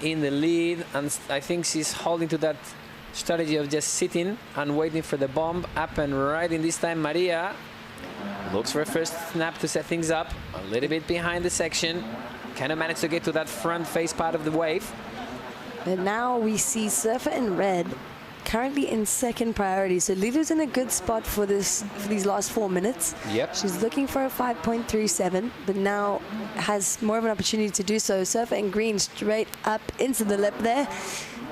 in the lead, and I think she's holding to that strategy of just sitting and waiting for the bomb up and riding. This time Maria looks for a first snap to set things up, a little bit behind the section, kind of managed to get to that front face part of the wave. And now we see Surfer in red currently in second priority. So Lilu's in a good spot for these last 4 minutes. Yep. She's looking for a 5.37, but now has more of an opportunity to do so. Surfer in green straight up into the lip there.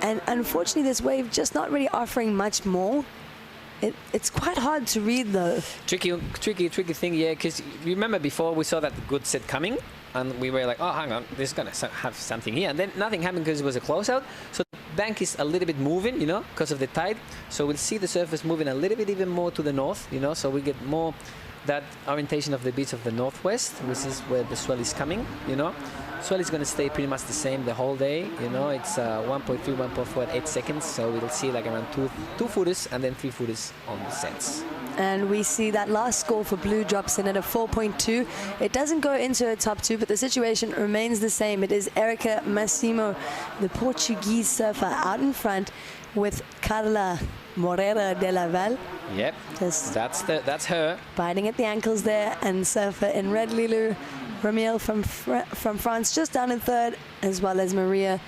And unfortunately, this wave just not really offering much more. It's quite hard to read, though. Tricky thing, yeah, because you remember before we saw that good set coming, and we were like, oh, hang on, this is going to have something here. And then nothing happened because it was a closeout. So the bank is a little bit moving, you know, because of the tide. So we'll see the surface moving a little bit even more to the north, you know, so we get more that orientation of the beach of the northwest, which is where the swell is coming, you know. Swell is going to stay pretty much the same the whole day, you know. It's 1.3, 1.4 at 8 seconds, so we'll see like around two footers and then 3 footers on the sets. And we see that last score for blue drops in at a 4.2. It doesn't go into a top 2, but the situation remains the same. It is Erika Massimo, the Portuguese surfer, out in front with Carla Moreira de la Val. Yep, that's her. Biting at the ankles there, and surfer in red, Lilu Ramiel from France just down in third, as well as Maria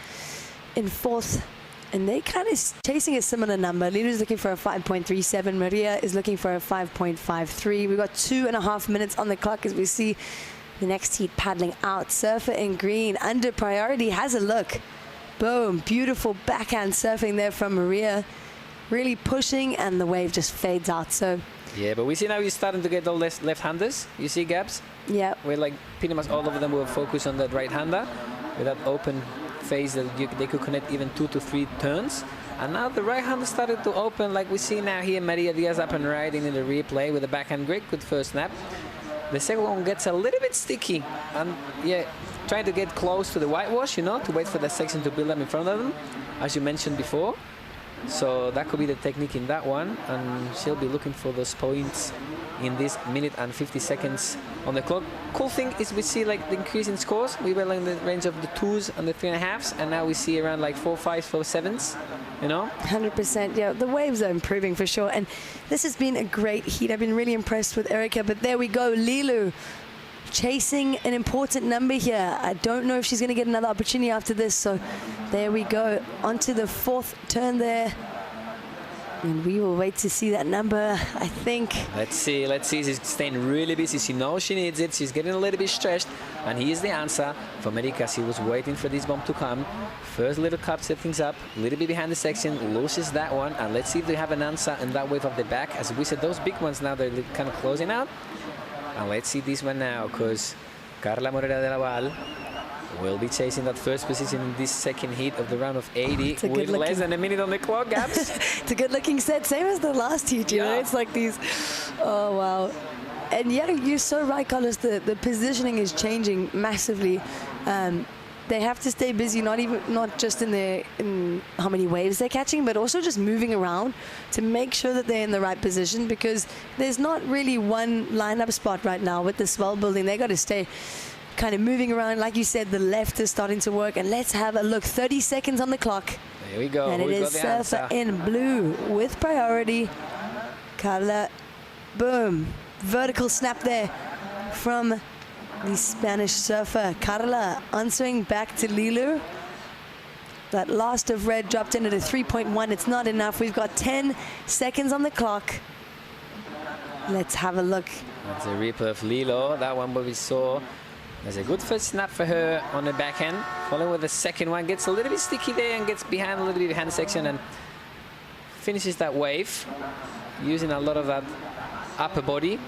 in fourth. And they kind of chasing a similar number. Lilu's looking for a 5.37. Maria is looking for a 5.53. We've got 2.5 minutes on the clock as we see the next heat paddling out. Surfer in green, under priority, has a look. Boom, beautiful backhand surfing there from Maria. Really pushing, and the wave just fades out. So yeah, but we see now you're starting to get the left-handers. You see, Gabs? Yeah. We're like pretty much all of them will focus on that right-hander with that open face that they could connect even 2 to 3 turns. And now the right-hander started to open, like we see now here. Maria Diaz up and riding in the replay with a backhand great good first snap. The second one gets a little bit sticky, and yeah, trying to get close to the whitewash, you know, to wait for the section to build up in front of them, as you mentioned before. So that could be the technique in that one, and she'll be looking for those points in this minute and 50 seconds on the clock. Cool thing is we see like the increase in scores. We were in the range of the 2s and the 3.5s, and now we see around like 4, 5, 4, 7s, you know? 100%, yeah. The waves are improving for sure, and this has been a great heat. I've been really impressed with Erika, but there we go, Lilu chasing an important number here. I don't know if she's going to get another opportunity after this, so there we go. Onto the 4th turn there. And we will wait to see that number, I think. Let's see. She's staying really busy. She knows she needs it. She's getting a little bit stretched. And here's the answer for America. She was waiting for this bomb to come. First little cup, set things up. A little bit behind the section. Loses that one. And let's see if they have an answer in that wave of the back. As we said, those big ones now, they're kind of closing out. And let's see this one now, because Carla Moreira de la Val will be chasing that first position in this second heat of the round of 80 with less than a minute on the clock, Gabs. It's a good-looking set, same as the last heat, you know? It's like these, oh, wow. And yeah, you're so right, Carlos, the positioning is changing massively. They have to stay busy, not just in how many waves they're catching, but also just moving around to make sure that they're in the right position, because there's not really one lineup spot right now with the swell building. They got to stay kind of moving around. Like you said, the left is starting to work, and let's have a look. 30 seconds on the clock. There we go. And it is surfer in blue with priority. Carla, boom, vertical snap there from the Spanish surfer. Carla answering back to Lilu. That last of red dropped in at a 3.1. It's not enough. We've got 10 seconds on the clock. Let's have a look. That's a replay of Lilo. That one where we saw there's a good first snap for her on the backhand. Following with the second one, gets a little bit sticky there and gets behind a little bit behind the section and finishes that wave using a lot of that upper body,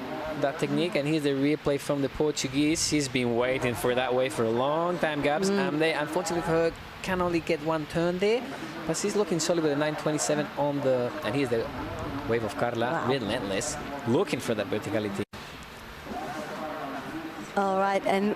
that technique. And here's the replay from the Portuguese. She's been waiting for that wave for a long time, Gabs. They, unfortunately for her, can only get one turn there, but she's looking solid with a 9.27 on the, and here's the wave of Carla, relentless, looking for that verticality. All right, and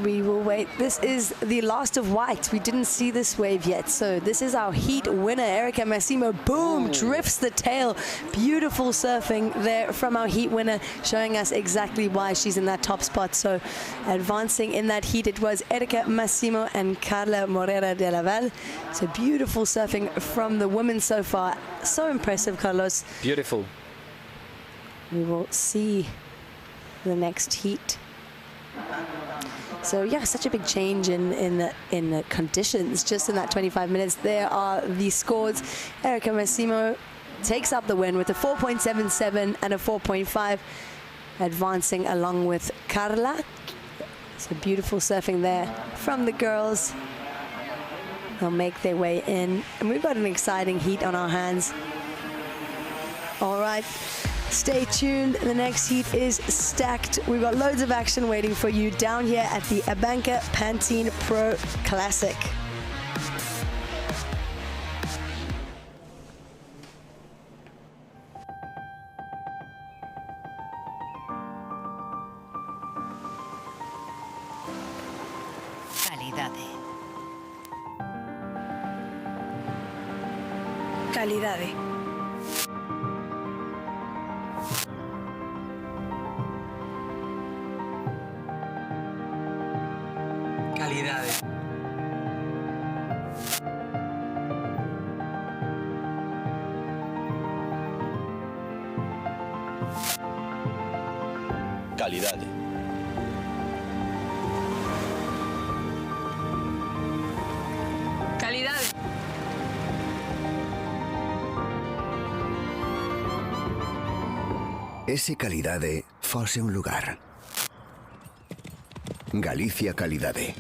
we will wait. This is the last of white. We didn't see this wave yet, so this is our heat winner, Erika Massimo. Boom, drifts the tail. Beautiful surfing there from our heat winner, showing us exactly why she's in that top spot. So advancing in that heat, it was Erika Massimo and Carla Moreira de la Val. So beautiful surfing from the women so far. So impressive, Carlos. Beautiful. We will see the next heat. So yeah, such a big change in the conditions just in that 25 minutes. There are the scores. Erica Massimo takes up the win with a 4.77 and a 4.5, advancing along with Carla. So beautiful surfing there from the girls. They'll make their way in, and we've got an exciting heat on our hands. All right, stay tuned. The next heat is stacked. We've got loads of action waiting for you down here at the ABANCA Pantin Pro Classic. Calidade. Calidade. Calidade. Calidade. Calidade. E se calidade fose un lugar? Galicia Calidade.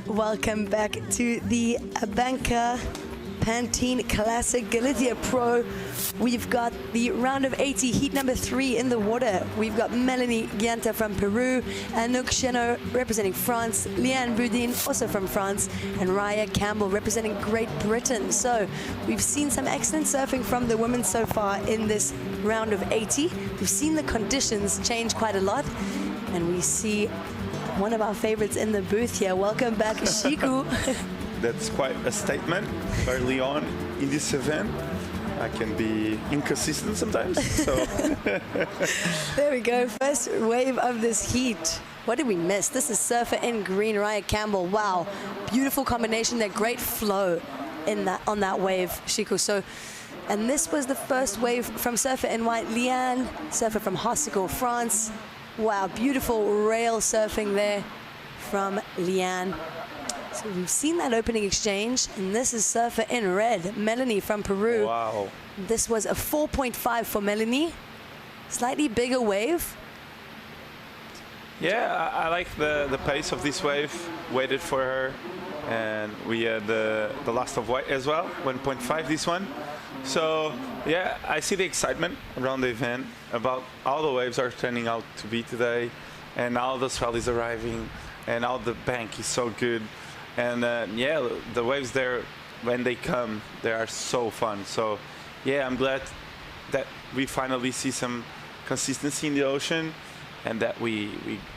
Welcome back to the ABANCA Pantin Classic Galicia Pro. We've got the round of 80 heat number 3 in the water. We've got Melanie Gianta from Peru, Anouk Chenot representing France, Leanne Boudin also from France, and Raya Campbell representing Great Britain. So we've seen some excellent surfing from the women so far in this round of 80. We've seen the conditions change quite a lot, and we see one of our favorites in the booth here. Welcome back, Shiku. That's quite a statement early on in this event. I can be inconsistent sometimes. So. There we go. First wave of this heat. What did we miss? This is surfer in green, Raya Campbell. Wow, beautiful combination there. Great flow in that on that wave, Shiku. So, and this was the first wave from surfer in white, Leanne, surfer from Hossigal, France. Wow, beautiful rail surfing there from Leanne. So we've seen that opening exchange, and this is surfer in red, Melanie from Peru. Wow. This was a 4.5 for Melanie. Slightly bigger wave. Yeah, I like the pace of this wave. Waited for her, and we had the last of white as well, 1.5 this one. So yeah, I see the excitement around the event about how the waves are turning out to be today, and how the swell is arriving, and how the bank is so good. And yeah, the waves there, when they come, they are so fun. So yeah, I'm glad that we finally see some consistency in the ocean, and that we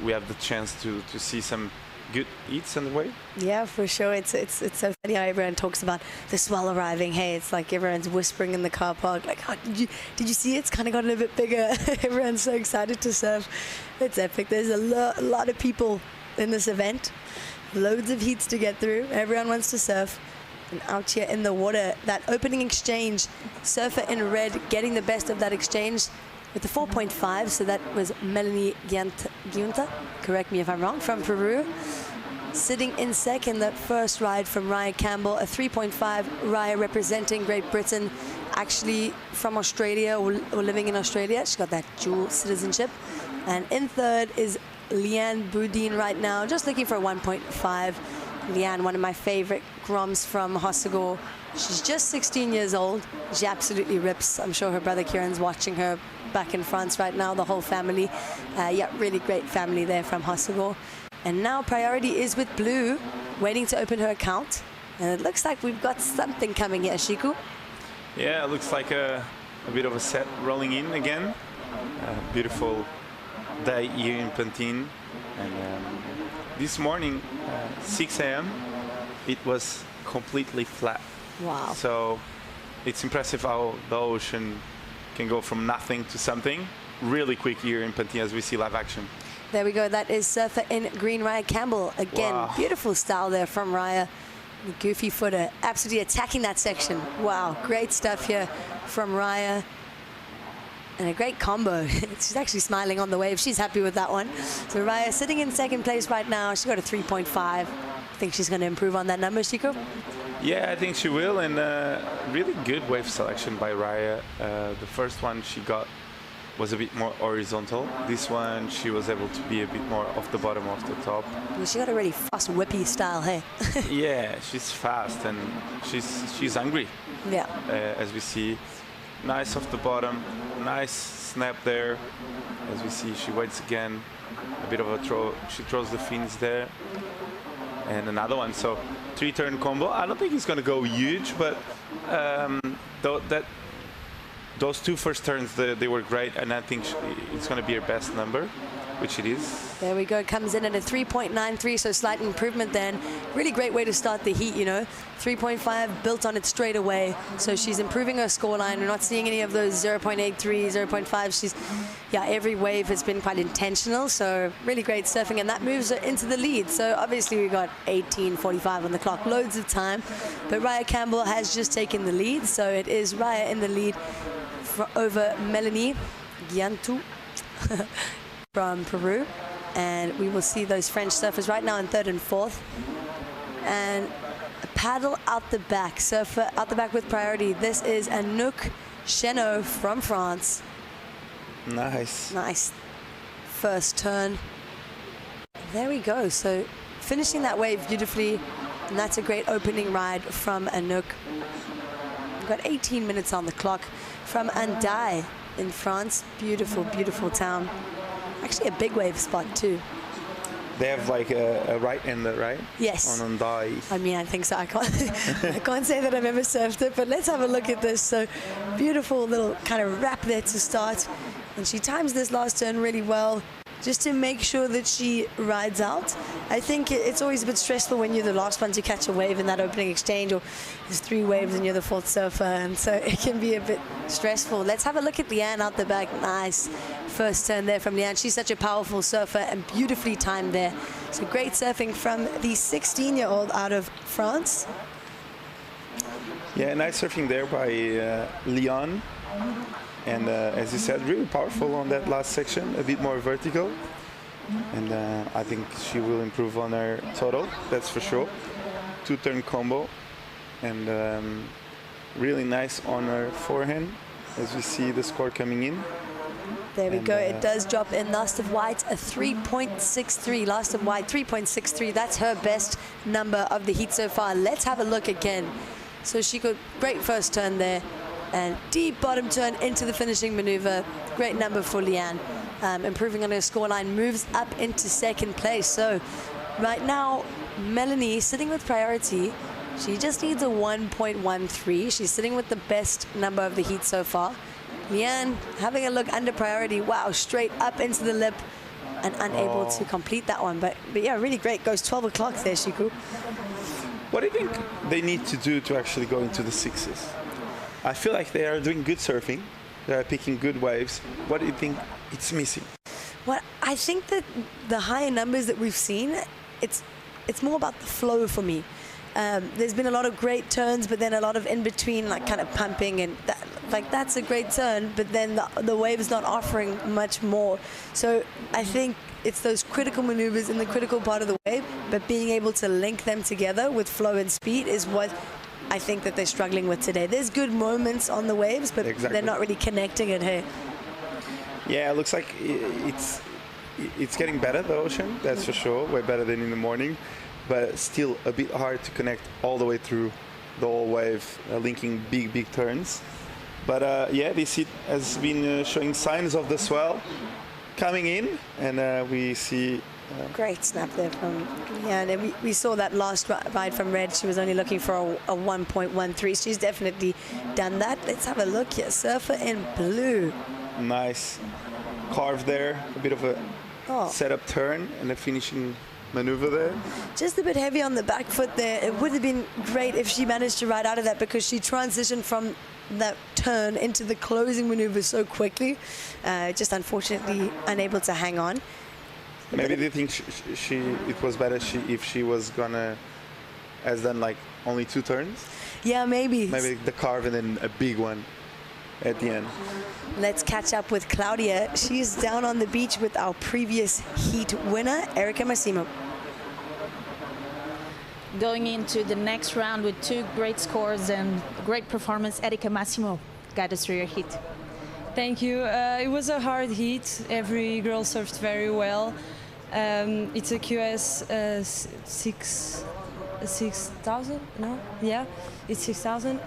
have the chance to see some good eats on the way. Yeah, for sure. It's so funny how everyone talks about the swell arriving. Hey, it's like everyone's whispering in the car park, like, oh, did you see it? It's kind of got a little bit bigger. Everyone's so excited to surf. It's epic. There's a lot of people in this event. Loads of heats to get through. Everyone wants to surf. And out here in the water, that opening exchange, surfer in red getting the best of that exchange with the 4.5. So that was Melanie Giunta, correct me if I'm wrong, from Peru. Sitting in second, that first ride from Raya Campbell, a 3.5. Raya representing Great Britain, actually from Australia or living in Australia. She's got that dual citizenship. And in third is Leanne Boudin right now, just looking for a 1.5. Leanne, one of my favorite groms from Hossigal. She's just 16 years old. She absolutely rips. I'm sure her brother Kieran's watching her back in France right now, the whole family. Yeah, really great family there from Hossigal. And now priority is with Blue, waiting to open her account. And it looks like we've got something coming here, Shiku. Yeah, it looks like a bit of a set rolling in again. Beautiful day here in Pantin. And this morning, 6 a.m., it was completely flat. Wow. So it's impressive how the ocean can go from nothing to something really quick here in Pantin as we see live action. There we go. That is surfer in green, Raya Campbell. Again, Wow. beautiful style there from Raya. The goofy footer, absolutely attacking that section. Wow, great stuff here from Raya. And a great combo. She's actually smiling on the wave. She's happy with that one. So Raya sitting in second place right now. She's got a 3.5. I think she's going to improve on that number, Chico. Yeah, I think she will, and really good wave selection by Raya. The first one she got was a bit more horizontal. This one she was able to be a bit more off the bottom, off the top. Well, she got a really fast whippy style, hey? Yeah, she's fast and she's hungry. Yeah. As we see, nice off the bottom, nice snap there. As we see, she waits again, a bit of a throw. She throws the fins there, and another one. So 3-turn combo. I don't think it's going to go huge, but those two first turns, they were great, and I think it's going to be her best number, which it is. There we go. Comes in at a 3.93, so slight improvement then. Really great way to start the heat, you know. 3.5 built on it straight away. So she's improving her scoreline. We're not seeing any of those 0.83, 0.5. Every wave has been quite intentional. So really great surfing, and that moves her into the lead. So obviously we got 18:45 on the clock, loads of time. But Raya Campbell has just taken the lead. So it is Raya in the lead over Melanie Giantu from Peru, and we will see those French surfers right now in third and fourth. And a paddle out the back, surfer out the back with priority. This is Anouk Chenot from France. Nice first turn. There we go. So finishing that wave beautifully, and that's a great opening ride from Anouk. We've got 18 minutes on the clock from Andai in France. Beautiful, beautiful town. Actually a big wave spot too. They have like a right ender, right? Yes. On Andai. I mean, I think so. I can't say that I've ever surfed it, but let's have a look at this. So beautiful little kind of wrap there to start. And she times this last turn really well, just to make sure that she rides out. I think it's always a bit stressful when you're the last one to catch a wave in that opening exchange, or there's 3 waves and you're the 4th surfer, and so it can be a bit stressful. Let's have a look at Leanne out the back. Nice first turn there from Leanne. She's such a powerful surfer and beautifully timed there. So great surfing from the 16-year-old out of France. Yeah, nice surfing there by Leon. And as you said, really powerful on that last section, a bit more vertical. And I think she will improve on her total, that's for sure. 2-turn combo. And really nice on her forehand, as we see the score coming in. There we go. It does drop in. Last of White, a 3.63. Last of White, 3.63. That's her best number of the heat so far. Let's have a look again. So she got great first turn there. And deep bottom turn into the finishing maneuver. Great number for Leanne. Improving on her scoreline, moves up into second place. So right now, Melanie sitting with priority. She just needs a 1.13. She's sitting with the best number of the heat so far. Leanne having a look under priority. Wow, straight up into the lip and unable to complete that one. But yeah, really great. Goes 12 o'clock there, Shiku. What do you think they need to do to actually go into the 6s? I feel like they are doing good surfing. They are picking good waves. What do you think it's missing? Well, I think that the higher numbers that we've seen, it's more about the flow for me. There's been a lot of great turns, but then a lot of in between, like kind of pumping, and that's a great turn, but then the wave is not offering much more. So I think it's those critical maneuvers in the critical part of the wave, but being able to link them together with flow and speed is what I think that they're struggling with today. There's good moments on the waves, but they're not really connecting it here. Yeah, it looks like it's getting better, the ocean, that's for sure, way better than in the morning, but still a bit hard to connect all the way through the whole wave, linking big turns. But yeah, this heat has been showing signs of the swell coming in, and we see great snap there from Leanne. And we saw that last ride from Red. She was only looking for a 1.13. She's definitely done that. Let's have a look here. Surfer in blue. Nice carve there. A bit of a setup turn and a finishing maneuver there. Just a bit heavy on the back foot there. It would have been great if she managed to ride out of that, because she transitioned from that turn into the closing maneuver so quickly. Just unfortunately unable to hang on. Maybe they think it was better if she was gonna has done like only 2 turns. Yeah, maybe. Maybe the carve and then a big one at the end. Let's catch up with Claudia. She's down on the beach with our previous heat winner, Erika Massimo. Going into the next round with 2 great scores and great performance, Erika Massimo, guide us through your heat. Thank you. It was a hard heat. Every girl surfed very well. It's a QS 6,000? No? Yeah, it's 6,000.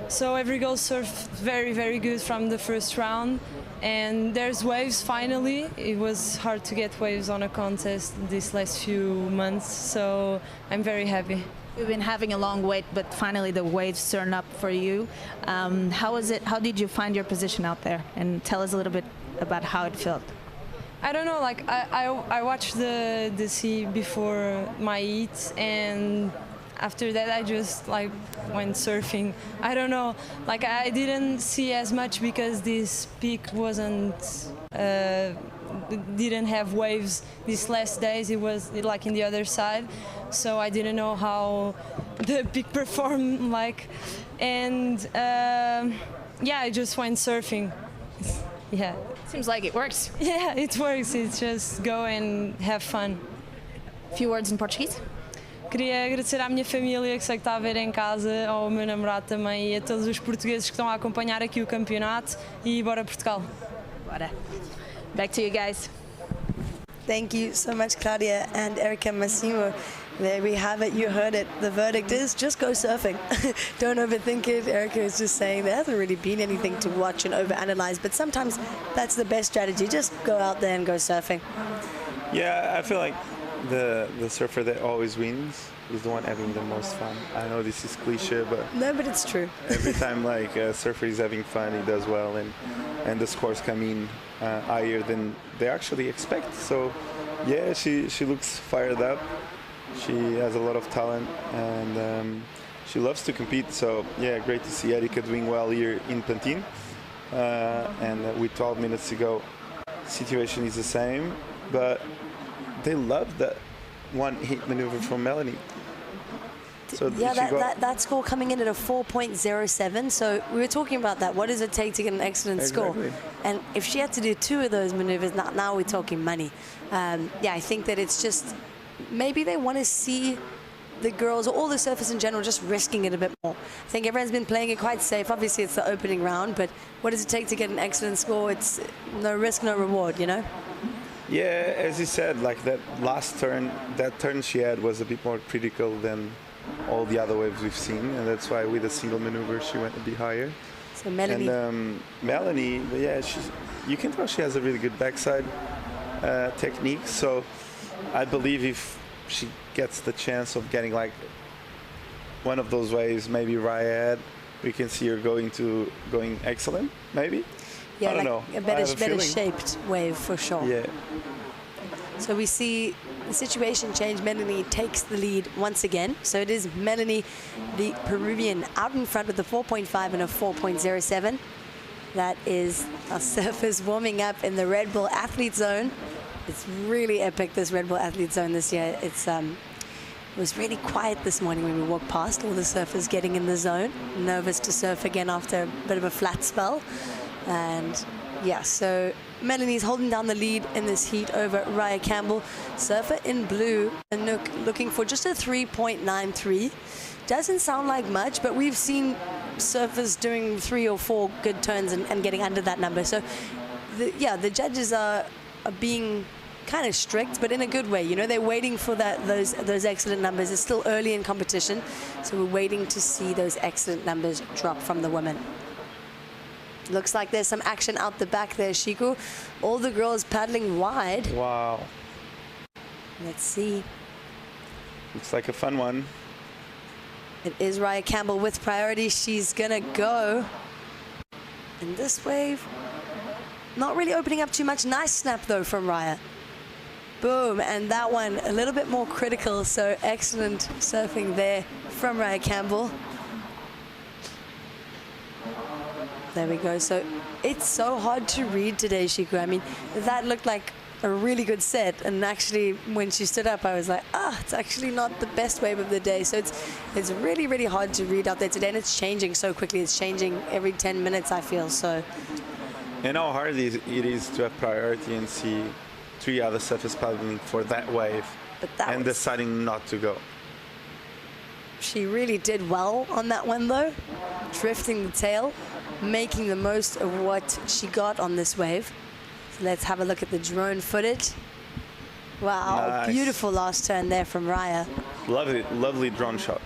So every girl surfed very, very good from the first round. And there's waves finally. It was hard to get waves on a contest these last few months, so I'm very happy. We've been having a long wait, but finally the waves turn up for you. How was it? How did you find your position out there? And tell us a little bit about how it felt. I don't know, like I watched the sea before my heat, and after that I just like went surfing. I don't know, like I didn't see as much because this peak didn't have waves these last days. It was like in the other side, so I didn't know how the peak performed like, and yeah, I just went surfing. Yeah. Seems like it works. Yeah, it works. It's just go and have fun. A few words in Portuguese? Queria agradecer à minha família que sei que está a ver em casa, ao meu namorado também e a todos os portugueses que estão a acompanhar aqui o campeonato, e bora Portugal. Bora. Back to you guys. Thank you so much, Claudia and Erika Massimo. There we have it. You heard it. The verdict is just go surfing. Don't overthink it. Erika is just saying there hasn't really been anything to watch and overanalyze, but sometimes that's the best strategy. Just go out there and go surfing. Yeah, I feel like the surfer that always wins is the one having the most fun. I know this is cliche, but no, but it's true. Every time like a surfer is having fun, he does well, and the scores come in higher than they actually expect. So yeah, she looks fired up. She has a lot of talent, and she loves to compete. So yeah, great to see Erika doing well here in Pantin. And with 12 minutes to go, situation is the same, but they love that one hit maneuver from Melanie. So yeah, that score coming in at a 4.07. So we were talking about that. What does it take to get an excellent score? And if she had to do 2 of those maneuvers, now we're talking money. Yeah, I think that it's just maybe they want to see the girls or all the surfers in general just risking it a bit more. I think everyone's been playing it quite safe. Obviously, it's the opening round, but what does it take to get an excellent score? It's no risk, no reward, you know? Yeah, as you said, like that last turn, that turn she had was a bit more critical than all the other waves we've seen, and that's why with a single maneuver she went a bit higher. So Melanie. And Melanie, yeah, you can tell she has a really good backside technique. So I believe if she gets the chance of getting like one of those waves, maybe Raya, we can see her going excellent, maybe. Yeah, I don't like know. a better shaped wave for sure. Yeah. So we see the situation change. Melanie takes the lead once again. So it is Melanie, the Peruvian, out in front with a 4.5 and a 4.07. That is our surfers warming up in the Red Bull Athlete Zone. It's really epic, this Red Bull Athlete Zone this year. It was really quiet this morning when we walked past, all the surfers getting in the zone, nervous to surf again after a bit of a flat spell. And yeah, so Melanie's holding down the lead in this heat over Raya Campbell. Surfer in blue, Anouk, looking for just a 3.93. Doesn't sound like much, but we've seen surfers doing 3 or 4 good turns and getting under that number. So the judges are being kind of strict, but in a good way. You know, they're waiting for those excellent numbers. It's still early in competition, so we're waiting to see those excellent numbers drop from the women. Looks like there's some action out the back there, Shiku. All the girls paddling wide. Wow. Let's see. Looks like a fun one. It is Raya Campbell with priority. She's gonna go. And this wave, not really opening up too much. Nice snap though from Raya. Boom, and that one a little bit more critical, so excellent surfing there from Raya Campbell. There we go. So it's so hard to read today, Shiku. I mean, that looked like a really good set, and actually when she stood up I was like, it's actually not the best wave of the day. So it's really, really hard to read out there today, and it's changing so quickly. It's changing every 10 minutes, I feel. So, and how hard it is to have priority and see 3 other surfers paddling for that wave and deciding not to go. She really did well on that one though, drifting the tail, making the most of what she got on this wave. So let's have a look at the drone footage. Wow, nice. Beautiful last turn there from Raya. Lovely drone shot.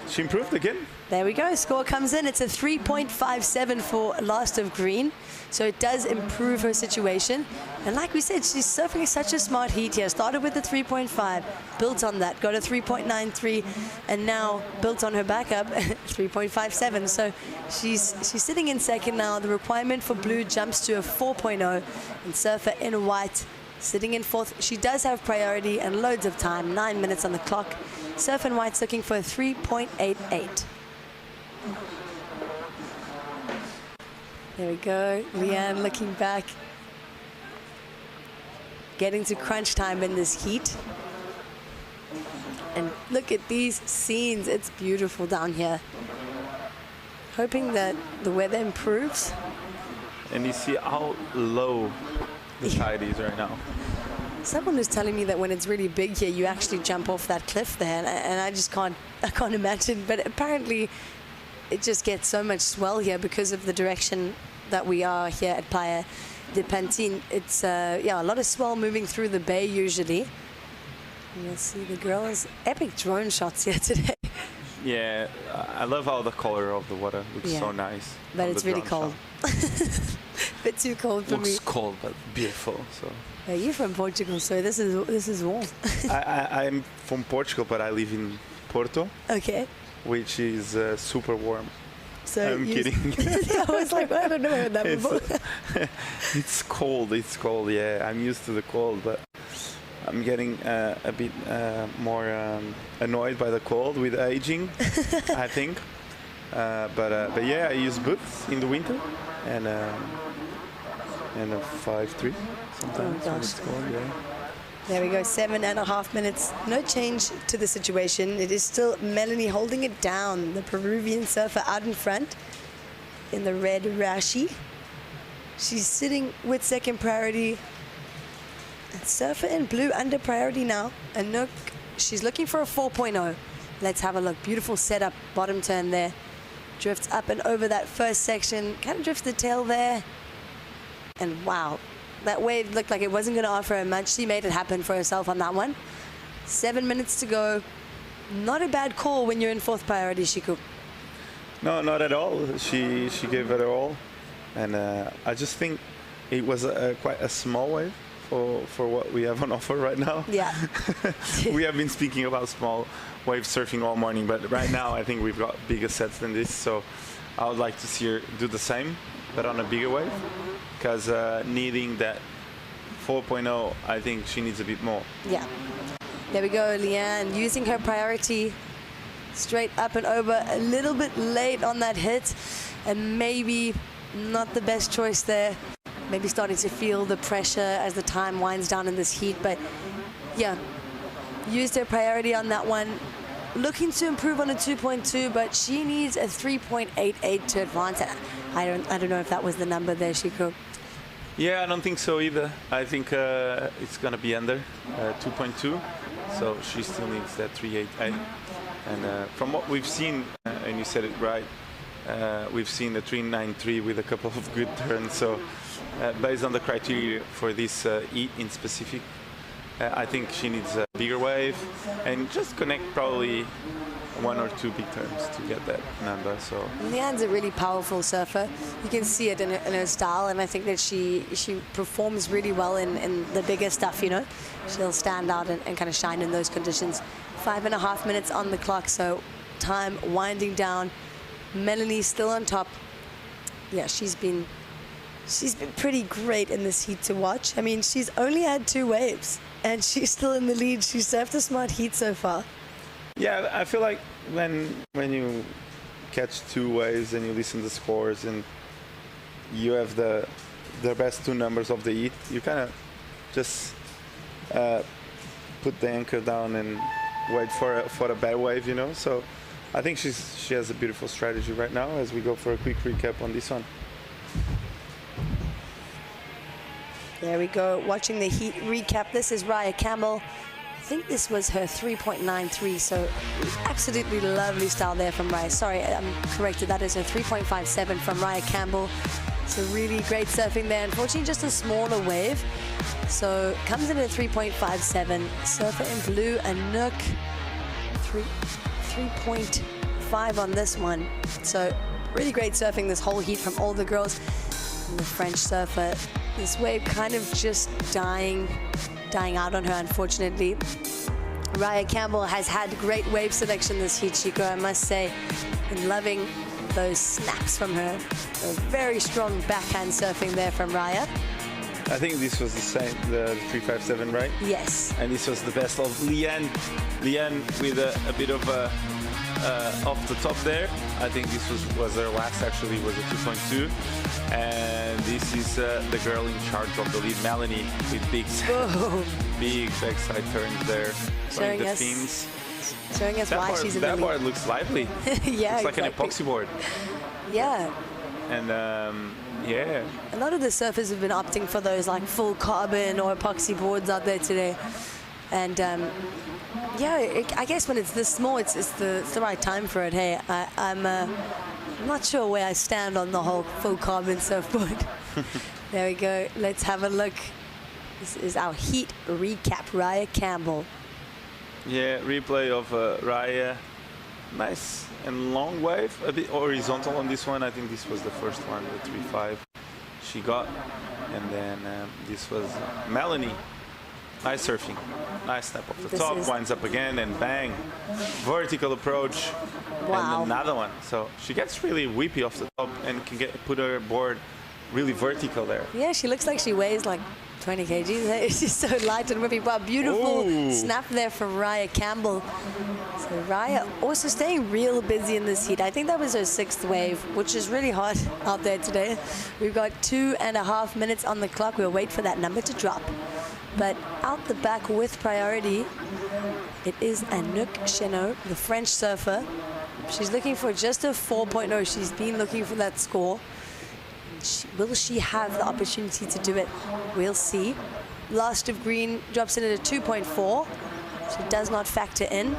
She improved again. There we go, score comes in. It's a 3.57 for last of green. So it does improve her situation. And like we said, she's surfing such a smart heat here. Started with the 3.5, built on that, got a 3.93, and now built on her backup, 3.57. So she's sitting in second now. The requirement for blue jumps to a 4.0, and surfer in white sitting in fourth. She does have priority and loads of time, 9 minutes on the clock. Surf in white's looking for a 3.88. There we go, Leanne looking back. Getting to crunch time in this heat. And look at these scenes, it's beautiful down here. Hoping that the weather improves. And you see how low the tide is right now. Someone was telling me that when it's really big here, you actually jump off that cliff there, and I just can't imagine. But apparently, it just gets so much swell here because of the direction that we are here at Playa de Pantin. It's a lot of swell moving through the bay usually. And you'll see the girls epic drone shots here today. Yeah, I love how the color of the water looks so nice. But it's really cold. Bit too cold for me. Looks cold but beautiful. So. You're from Portugal, so this is warm. I'm from Portugal, but I live in Porto. Okay. Which is super warm. So I'm kidding. I was like, I don't know that before. It's cold. It's cold. Yeah, I'm used to the cold, but I'm getting a bit more annoyed by the cold with aging, I think. But yeah, I use boots in the winter and a 5'3" sometimes when it's cold. Yeah. There we go, 7.5 minutes. No change to the situation. It is still Melanie holding it down. The Peruvian surfer out in front in the red rashi. She's sitting with second priority. And surfer in blue under priority now. And look, she's looking for a 4.0. Let's have a look. Beautiful setup, bottom turn there. Drifts up and over that first section. Kind of drifts the tail there. And wow. That wave looked like it wasn't going to offer her much. She made it happen for herself on that one. 7 minutes to go. Not a bad call when you're in fourth priority, Shiku. No, not at all. She gave it her all. And I just think it was quite a small wave for what we have on offer right now. Yeah. We have been speaking about small wave surfing all morning, but right now I think we've got bigger sets than this. So I would like to see her do the same, but on a bigger wave. Because needing that 4.0, I think she needs a bit more. Yeah. There we go, Leanne, using her priority straight up and over, a little bit late on that hit, and maybe not the best choice there. Maybe starting to feel the pressure as the time winds down in this heat, but yeah, used her priority on that one. Looking to improve on a 2.2, but she needs a 3.88 to advance. I don't know if that was the number there, Shiku. Yeah, I don't think so either. I think it's going to be under 2.2, so she still needs that 3.88. And from what we've seen, and you said it right, we've seen the 3.93 with a couple of good turns. So based on the criteria for this heat in specific, I think she needs a bigger wave and just connect probably 1 or 2 big turns to get that number. So Leanne's a really powerful surfer. You can see it in her style, and I think that she performs really well in the bigger stuff, you know. She'll stand out and kind of shine in those conditions. 5.5 minutes on the clock, so time winding down. Melanie still on top. Yeah, she's been She's been pretty great in this heat to watch. I mean, she's only had 2 waves, and she's still in the lead. She's surfed a smart heat so far. Yeah, I feel like when you catch 2 waves and you listen to scores and you have the best 2 numbers of the heat, you kind of just put the anchor down and wait for a bad wave, you know. So I think she has a beautiful strategy right now as we go for a quick recap on this one. There we go, watching the heat recap. This is Raya Campbell. I think this was her 3.93, so absolutely lovely style there from Raya. Sorry, I'm corrected, that is her 3.57 from Raya Campbell. So really great surfing there. Unfortunately, just a smaller wave. So comes in at 3.57. Surfer in blue, Anouk, 3.5 on this one. So really great surfing this whole heat from all the girls. And the French surfer, this wave kind of just dying out on her, unfortunately. Raya Campbell has had great wave selection this heat, Chico, I must say. And loving those snaps from her. A very strong backhand surfing there from Raya. I think this was the same, the 357, right? Yes. And this was the best of Leanne. Leanne with a bit of a off the top there. I think this was her last, actually, was a 2.2. And this is the girl in charge of the lead, Melanie, with big backside turns there. Showing the us, fins. Showing us why she's in the lead. That board looks lively. Yeah, it's like exactly. an epoxy board. Yeah. And yeah. A lot of the surfers have been opting for those like full carbon or epoxy boards out there today. And yeah, I guess when it's this small, it's the right time for it. Hey, I'm not sure where I stand on the whole full carbon surfboard. There we go. Let's have a look. This is our heat recap. Raya Campbell. Yeah, replay of Raya. Nice and long wave, a bit horizontal on this one. I think this was the first one, the 3.5 she got. And then this was Melanie. Nice surfing. Nice step off the top, winds up again, and bang. Vertical approach. Wow. And another one. So she gets really whippy off the top and can put her board really vertical there. Yeah, she looks like she weighs like 20 kgs. She's so light and whippy. Wow, beautiful snap there from Raya Campbell. So Raya also staying real busy in this heat. I think that was her 6th wave, which is really hot out there today. We've got 2.5 minutes on the clock. We'll wait for that number to drop. But out the back with priority, it is Anouk Chenot, the French surfer. She's looking for just a 4.0. She's been looking for that score. Will she have the opportunity to do it? We'll see. Last of green drops in at a 2.4. She does not factor in.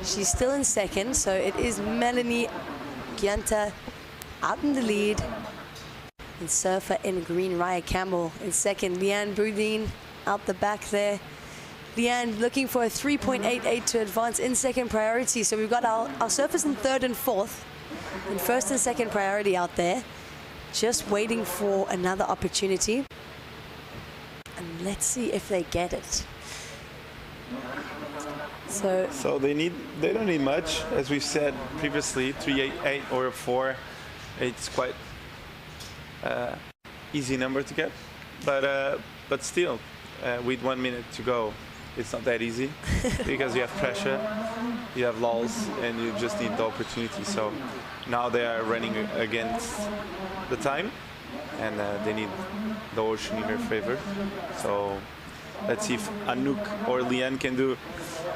She's still in second, so it is Melanie Gianta out in the lead. And surfer in green, Raya Campbell in second. Leanne Boudin out the back there. Leanne looking for a 3.88 to advance in second priority. So we've got our surfers in 3rd and 4th. In 1st and 2nd priority out there. Just waiting for another opportunity. And let's see if they get it. So they don't need much, as we've said previously, 3.88 or a 4. It's quite easy number to get, but still, with 1 minute to go, it's not that easy because you have pressure, you have lulls, and you just need the opportunity. So now they are running against the time, and they need the ocean in their favor. So let's see if Anouk or Leanne can do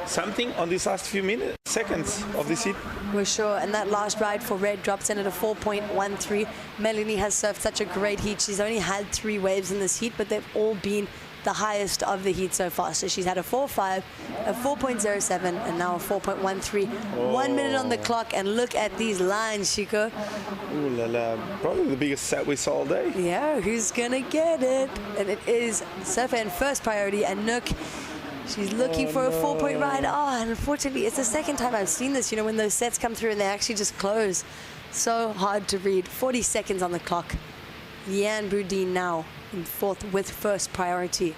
something on these last few seconds of this heat. We're sure. And that last ride for red drops in at a 4.13. Melanie has surfed such a great heat. She's only had 3 waves in this heat, but they've all been the highest of the heat so far. So she's had a 4.5, a 4.07, and now a 4.13. 1 minute on the clock, and look at these lines, Chico. Ooh la la. Probably the biggest set we saw all day. Yeah, who's gonna get it? And it is surfer in first priority, Anouk. She's looking for a 4-point ride. Oh, and unfortunately, it's the second time I've seen this, you know, when those sets come through and they actually just close. So hard to read. 40 seconds on the clock. Leanne Boudin now in 4th with first priority.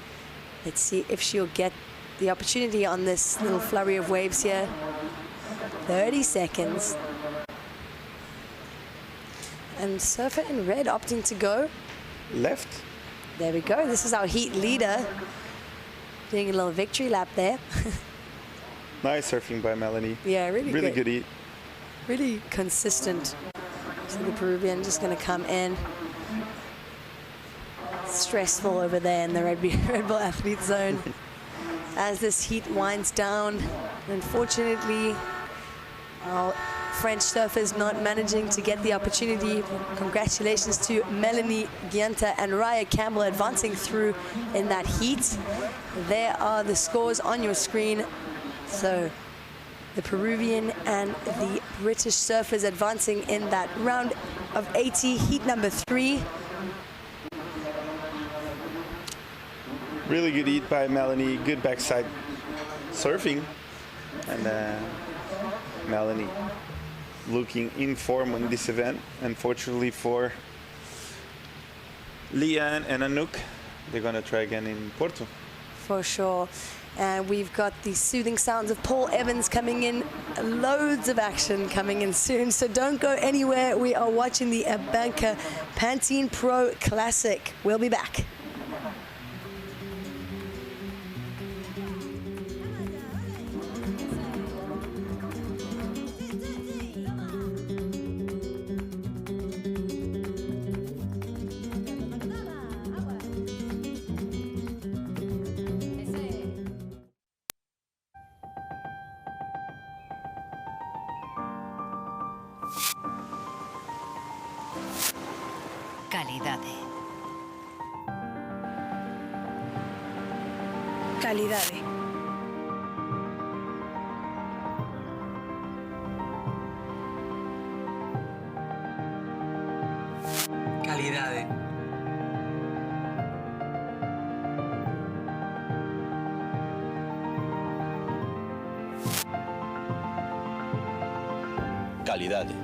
Let's see if she'll get the opportunity on this little flurry of waves here. 30 seconds. And surfer in red opting to go. left. There we go. This is our heat leader doing a little victory lap there. Nice surfing by Melanie. Yeah, really good heat. Really consistent. So the Peruvian just going to come in. Stressful over there in the Red Bull athlete zone. As this heat winds down, unfortunately, our French surfers not managing to get the opportunity. Congratulations to Melanie Gianta and Raya Campbell advancing through in that heat. There are the scores on your screen. So the Peruvian and the British surfers advancing in that round of 80, heat number 3. Really good heat by Melanie, good backside surfing. And Melanie looking in form in this event. Unfortunately for Leanne and Anouk, they're going to try again in Porto. For sure. And we've got the soothing sounds of Paul Evans coming in. Loads of action coming in soon. So don't go anywhere. We are watching the ABANCA Pantin Pro Classic. We'll be back. Calidade. Calidade. Calidade. Calidade.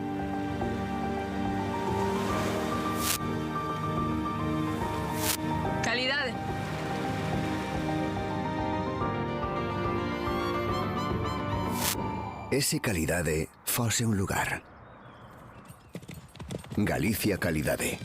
Calidade. E se calidade fose un lugar? Galicia Calidade.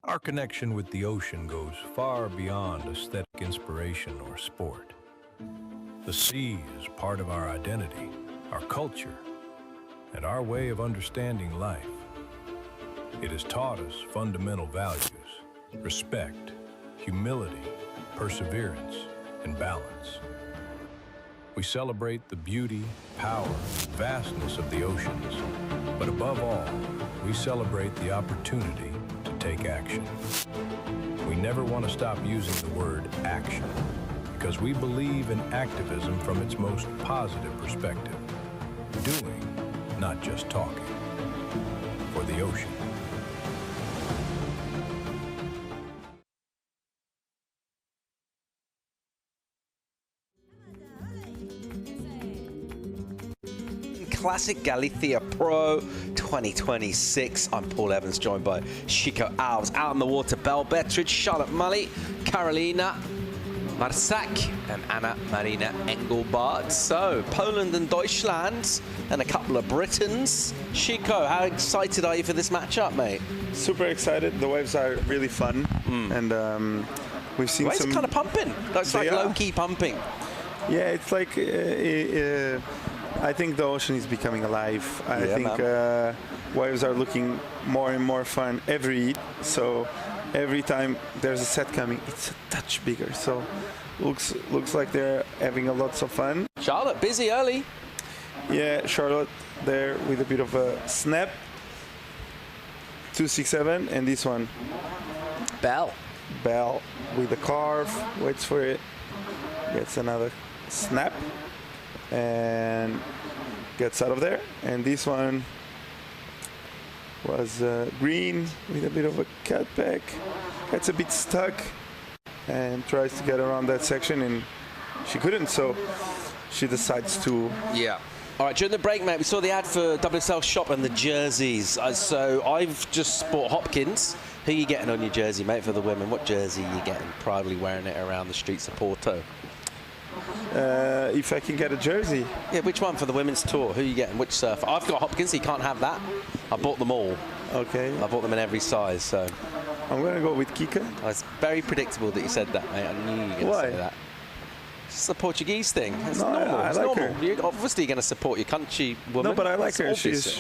Our connection with the ocean goes far beyond aesthetic inspiration or sport. The sea is part of our identity, our culture, and our way of understanding life. It has taught us fundamental values: respect, humility, perseverance, and balance. We celebrate the beauty, power, vastness of the oceans, but above all, we celebrate the opportunity to take action. We never want to stop using the word action, because we believe in activism from its most positive perspective. Doing, not just talking. For the ocean. Classic Galicia Pro 2026. I'm Paul Evans, joined by Chico Alves. Out on the water, Belle Bettridge, Charlotte Mully, Carolina Marsak, and Anna Marina Engelbart. So, Poland and Deutschland, and a couple of Britons. Chico, how excited are you for this matchup, mate? Super excited. The waves are really fun. And we've seen waves some... are kind of pumping. Looks like low-key pumping. Yeah, it's like... I think the ocean is becoming alive. I think waves are looking more and more fun every heat. So every time there's a set coming, it's a touch bigger. So looks like they're having a lots of fun. Charlotte, busy early. Yeah, Charlotte there with a bit of a snap. 267, and this one. Belle with the carve, waits for it, gets another snap, and gets out of there. And this one was green with a bit of a cutback, gets a bit stuck and tries to get around that section, and she couldn't, so she decides to All right, during the break, mate, we saw the ad for WSL Shop and the jerseys. So I've just bought Hopkins. Who are you getting on your jersey, mate, for the women? What jersey are you getting? Proudly wearing it around the streets of Porto. If I can get a jersey. Yeah, which one for the women's tour? Who are you getting? Which surfer? I've got Hopkins, so you can't have that. I bought them all. Okay. I bought them in every size, so. I'm going to go with Kika. Oh, it's very predictable that you said that, mate. I knew you were going to say that. It's the Portuguese thing. It's normal. I it's like normal. her. You're obviously going to support your country woman. No, but I like her. Obvious.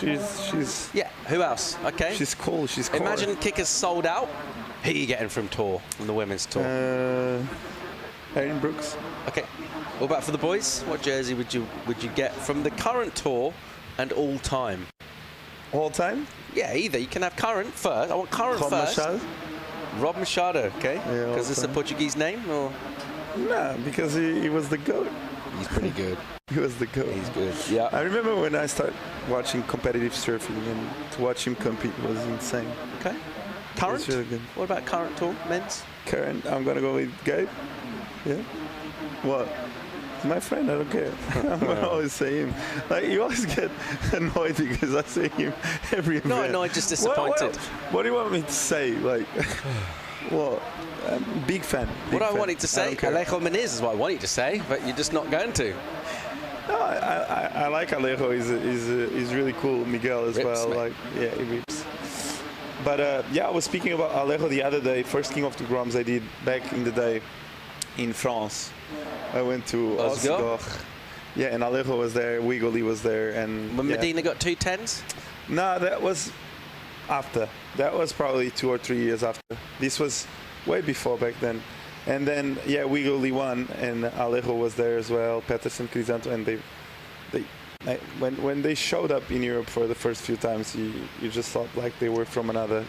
She's. Yeah. Who else? Okay. She's cool. She's cool. Imagine Kika's sold out. Who are you getting from tour, from the women's tour? Erin Brooks. Okay. What about for the boys? What jersey would you get from the current tour and all time? All time? Yeah, either. You can have current first. I want current Rob first. Machado? Rob Machado, okay? Yeah, because it's a Portuguese name, or? Nah, because he was the GOAT. He's pretty good. He was the GOAT. He's good, yeah. I remember when I started watching competitive surfing, and to watch him compete was insane. Okay. Current? It's really good. What about current tour, men's? Current, I'm going to go with Gabe. Yeah. What? He's my friend, I don't care. I'm going to always say him. Like, you always get annoyed because I say him every event. No, annoyed, just disappointed. What do you want me to say? Like, what? Big fan. What I wanted to say, Alejo Meniz is what I wanted to say, but you're just not going to. No, I like Alejo. He's really cool. Miguel as well. Mate. Like, yeah, he rips. But yeah, I was speaking about Alejo the other day. First King of the Groms I did back in the day in France. I went to Osgore. Yeah, and Alejo was there. Wiggly was there, and when yeah. Medina got 2 10s. No, that was after. That was probably 2 or 3 years after. This was way before back then. And then, yeah, Wiggly won, and Alejo was there as well, Peterson, Crisanto, and when they showed up in Europe for the first few times, you just thought like they were from another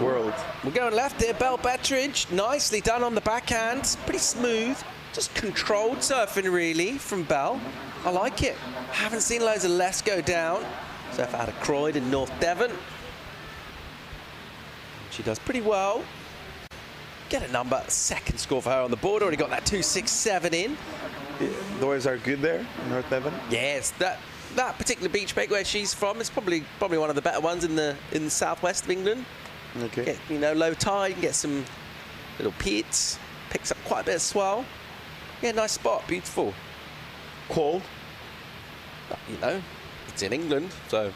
world. We're going left here, Bell Bettridge. Nicely done on the backhand. Pretty smooth. Just controlled surfing, really, from Bell. I like it. Haven't seen loads of less go down. Surf out of Croydon, North Devon. She does pretty well. Get a number. Second score for her on the board. Already got that 2.67 in. Yeah, the waves are good there in North Devon. Yes, that particular beach break where she's from is probably one of the better ones in the southwest of England. Okay. Get, low tide, you can get some little pits. Picks up quite a bit of swell. Yeah, nice spot, beautiful. Cold. It's in England, so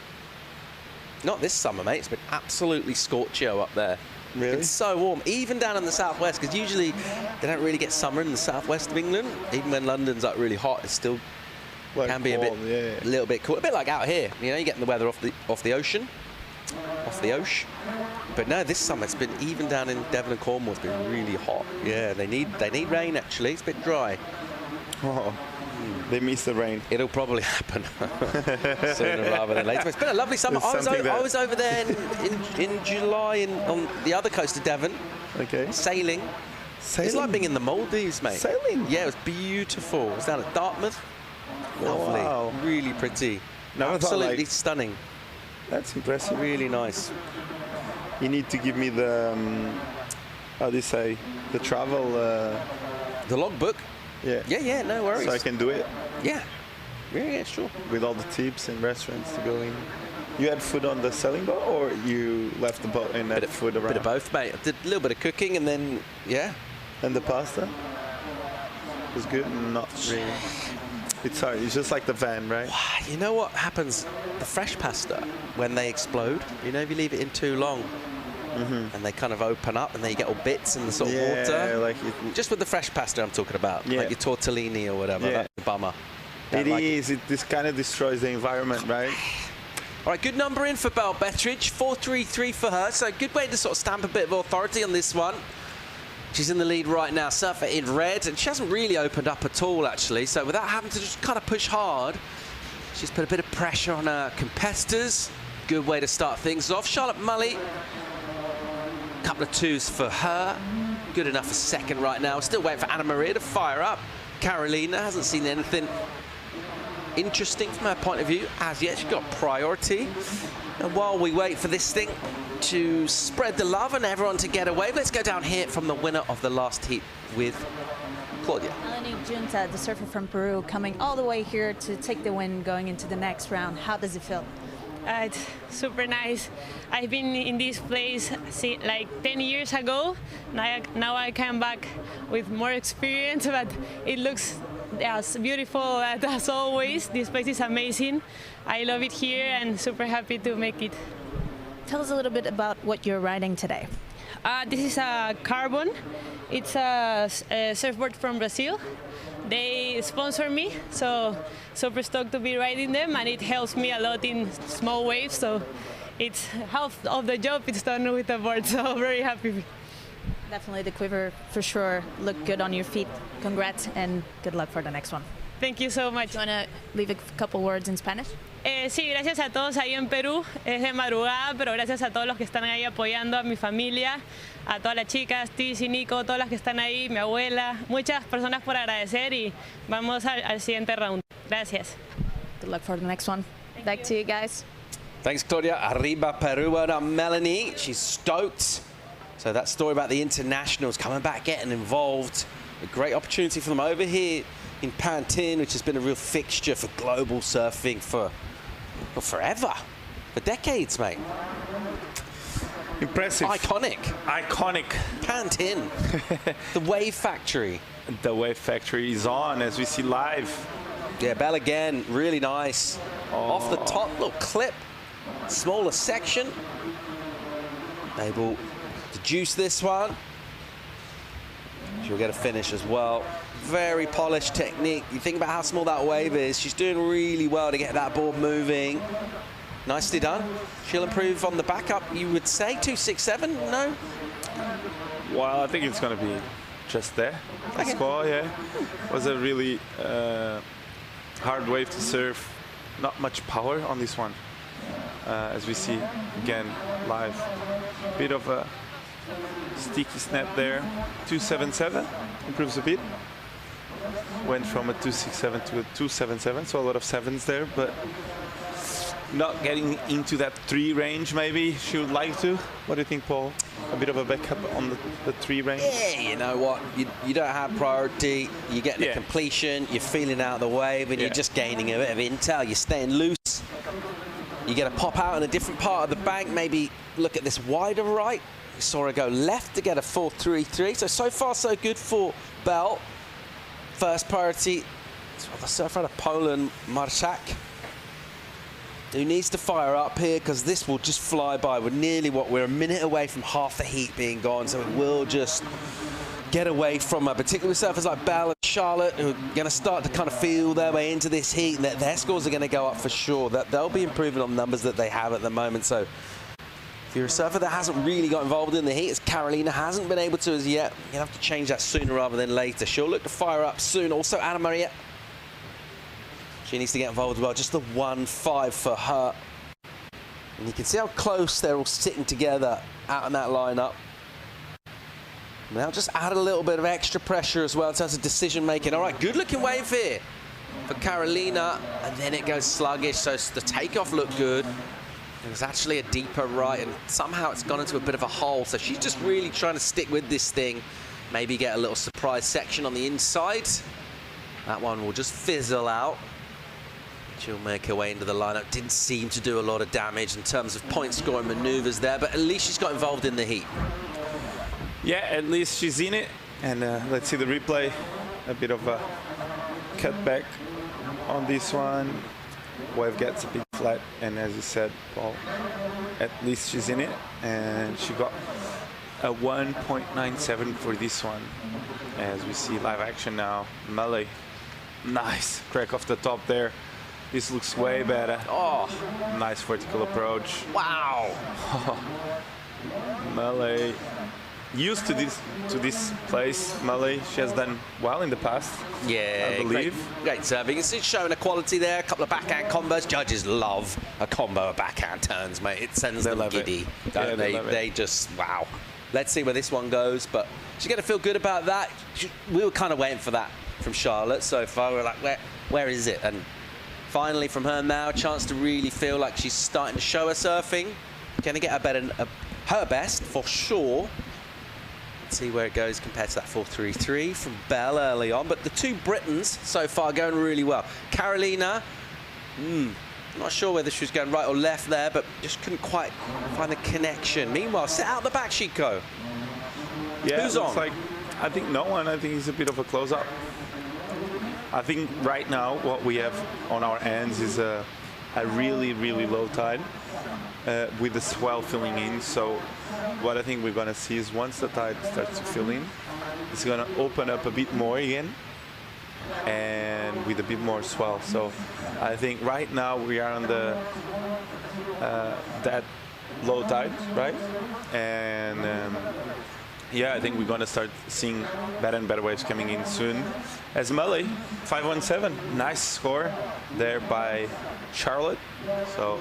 not this summer, mate. It's been absolutely scorchio up there. Really? It's so warm, even down in the southwest, because usually they don't really get summer in the southwest of England. Even when London's like really hot, it still can be cold, a little bit cool. A bit like out here, you're getting the weather off the ocean. But no, this summer it's been, even down in Devon and Cornwall, it's been really hot. Yeah, they need rain actually. It's a bit dry. Oh, they miss the rain. It'll probably happen sooner rather than later. It's been a lovely summer. I was over there in July on the other coast of Devon. Okay. Sailing. It's like being in the Maldives, mate. Sailing? Yeah, it was beautiful. It was down at Dartmouth. Lovely. Wow. Really pretty. Never Absolutely thought, stunning. That's impressive. Really nice. You need to give me the, how do you say, the travel... the logbook? Yeah. Yeah, no worries. So I can do it? Yeah, sure. With all the tips and restaurants to go in. You had food on the sailing boat, or you left the boat and had food around? Bit of both, mate. I did a little bit of cooking, and then, yeah. And the pasta? Was good? Not really. It's hard. It's just like the van, right? You know what happens? The fresh pasta, when they explode, if you leave it in too long, and they kind of open up, and then you get all bits in the sort of water. Like just with the fresh pasta I'm talking about, like your tortellini or whatever. Yeah. That's a bummer. This kind of destroys the environment, right? All right, good number in for Belle Bettridge, 4.33 for her. So good way to sort of stamp a bit of authority on this one. She's in the lead right now, surfer in red, and she hasn't really opened up at all, actually. So without having to just kind of push hard, she's put a bit of pressure on her competitors. Good way to start things off. Charlotte Mully, a couple of 2s for her. Good enough for second right now. Still waiting for Anna Maria to fire up. Carolina hasn't seen anything interesting from her point of view as yet. She's got priority. And while we wait for this thing to spread the love and everyone to get away. Let's go down here from the winner of the last heat with Claudia. Melanie Junta, the surfer from Peru, coming all the way here to take the win going into the next round. How does it feel? It's super nice. I've been in this place like 10 years ago. Now I come back with more experience, but it looks as beautiful as always. This place is amazing. I love it here and super happy to make it. Tell us a little bit about what you're riding today. This is a Carbon. It's a surfboard from Brazil. They sponsor me, so super stoked to be riding them, and it helps me a lot in small waves. So it's half of the job it's done with the board, so very happy. Definitely the quiver for sure looked good on your feet. Congrats and good luck for the next one. Thank you so much. Do you want to leave a couple words in Spanish? Sí, gracias a todos ahí en Perú. Es de madrugada, pero gracias a todos los que están ahí apoyando a mi familia, a todas las chicas, Tizi, Nico, todas las que están ahí, mi abuela, muchas personas por agradecer y vamos al siguiente round. Gracias. Good luck for the next one. Back to you guys. Thanks, Claudia. Arriba Peru. Well done, Melanie. She's stoked. So that story about the internationals coming back, getting involved. A great opportunity for them over here in Pantin, which has been a real fixture for global surfing for forever, for decades, mate. Impressive. Iconic. Iconic. Pantin. The Wave Factory. The Wave Factory is on as we see live. Yeah, Bell again, really nice. Off the top, little clip, smaller section. Able to juice this one. She'll get a finish as well. Very polished technique. You think about how small that wave is. She's doing really well to get that board moving. Nicely done. She'll improve on the backup, you would say. 267, no? Well, I think it's going to be just there. The score, yeah. Was a really hard wave to surf. Not much power on this one. As we see, again, live. Bit of a sticky snap there. 277, improves a bit. Went from a 267 to a 277, so a lot of sevens there, but not getting into that 3 range maybe she would like to. What do you think, Paul? A bit of a backup on the 3 range? Yeah, you know what? You don't have priority. You get the completion, you're feeling out the wave, and you're just gaining a bit of intel. You're staying loose. You get a pop out in a different part of the bank, maybe look at this wider right. You saw her go left to get a 4.33. So far, so good for Bell. First priority, the surfer out of Poland, Marszak, who needs to fire up here because this will just fly by. We're a minute away from half the heat being gone, so it will just get away from her, particularly with surfers like Bell and Charlotte, who are going to start to kind of feel their way into this heat, and their scores are going to go up for sure. That they'll be improving on numbers that they have at the moment. So if you're a surfer that hasn't really got involved in the heat, as Carolina hasn't been able to as yet, you'll have to change that sooner rather than later. She'll look to fire up soon. Also, Anna Maria, she needs to get involved as well. Just the 1.5 for her. And you can see how close they're all sitting together out in that lineup. Now just add a little bit of extra pressure as well in terms of decision making. All right, good looking wave here for Carolina, and then it goes sluggish, so the takeoff looked good. It was actually a deeper right, and somehow it's gone into a bit of a hole, so she's just really trying to stick with this thing, maybe get a little surprise section on the inside. That one will just fizzle out. She'll make her way into the lineup. Didn't seem to do a lot of damage in terms of point scoring maneuvers there, but at least she's got involved in the heat. Yeah, at least she's in it. And let's see the replay. A bit of a cutback on this one. Wave gets a bit flat, and as you said, Paul, at least she's in it. And she got a 1.97 for this one. As we see live action now. Melee, nice crack off the top there. This looks way better. Oh, nice vertical approach. Wow. Melee, used to this place. Melee, she has done well in the past. Yeah, I believe. Great serving. It's showing a quality there. A couple of backhand combos. Judges love a combo of backhand turns, mate. It sends them giddy, don't they? They just, wow. Let's see where this one goes, but she's going to feel good about that. We were kind of waiting for that from Charlotte so far. We're like, where is it? And finally from her now, a chance to really feel like she's starting to show her surfing. Going to get a her best for sure. Let's see where it goes compared to that 4.33 from Bell early on. But the two Britons so far going really well. Carolina, not sure whether she was going right or left there, but just couldn't quite find the connection. Meanwhile, sit out the back she'd go. Yeah, who's it looks on? like, I think no one. I think it's a bit of a close-up. I think right now what we have on our hands is a really, really low tide with the swell filling in. So what I think we're going to see is once the tide starts to fill in, it's going to open up a bit more again and with a bit more swell. So I think right now we are on the that low tide, right? And yeah, I think we're going to start seeing better and better waves coming in soon. As Mully, 517, nice score there by Charlotte. So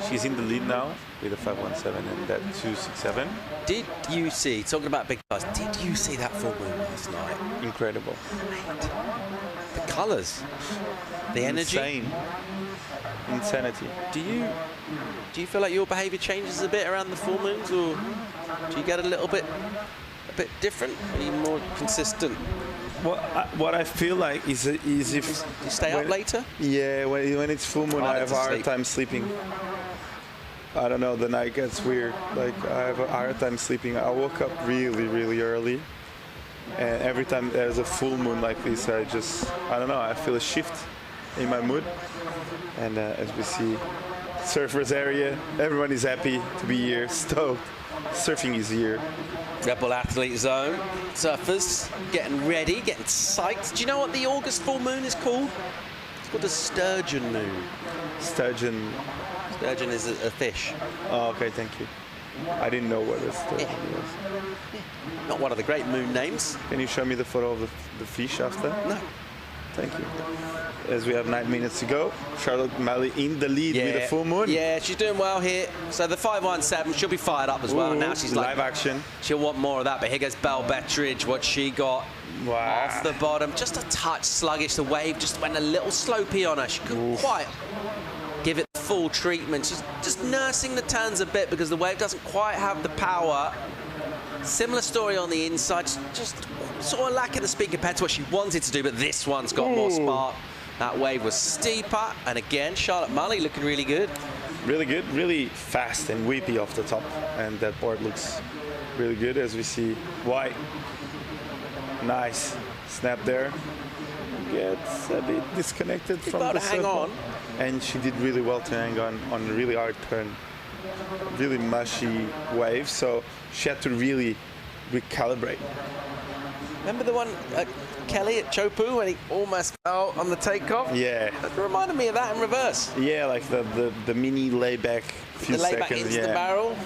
she's in the lead now with a 517 and that 267. Did you see, talking about big stars, did you see that full moon last night? Incredible. The colours, the energy. Insane. Insanity. Do you feel like your behaviour changes a bit around the full moons, or do you get a bit different? Are you more consistent? What I feel like is if you stay up later. Yeah, when it's full moon, I have a hard sleep. time sleeping. I don't know, the night gets weird. Like I have a hard time sleeping. I woke up really, really early, and every time there's a full moon like this, I don't know, I feel a shift in my mood. And as we see, surfers area, everyone is happy to be here, stoked. Surfing is here. Red Bull Athlete Zone, surfers getting ready, getting psyched. Do you know what the August full moon is called? It's called a sturgeon moon. Sturgeon. Sturgeon is a fish. Oh, okay, thank you. I didn't know what a sturgeon was. Yeah. Not one of the great moon names. Can you show me the photo of the fish after? No. Thank you. As we have 9 minutes to go, Charlotte Malley in the lead with the full moon. Yeah, she's doing well here. So the 517, she'll be fired up as well. Ooh, Now she's like live action. She'll want more of that. But here goes Belle Bettridge. What she got off the bottom, just a touch sluggish. The wave just went a little slopey on her. She couldn't quite give it the full treatment. She's just nursing the turns a bit because the wave doesn't quite have the power. Similar story on the inside, just sort of lacking the speed compared to what she wanted to do, but this one's got more spark. That wave was steeper, and again, Charlotte Malley looking really good. Really good, really fast and whippy off the top, and that board looks really good as we see White. Nice snap there. Gets a bit disconnected from the hang on. And she did really well to hang on a really hard turn. Really mushy wave, so she had to really recalibrate. Remember the one Kelly at Chopu when he almost fell on the takeoff? Yeah. That reminded me of that in reverse. Yeah, like the mini layback few the layback seconds. into the barrel?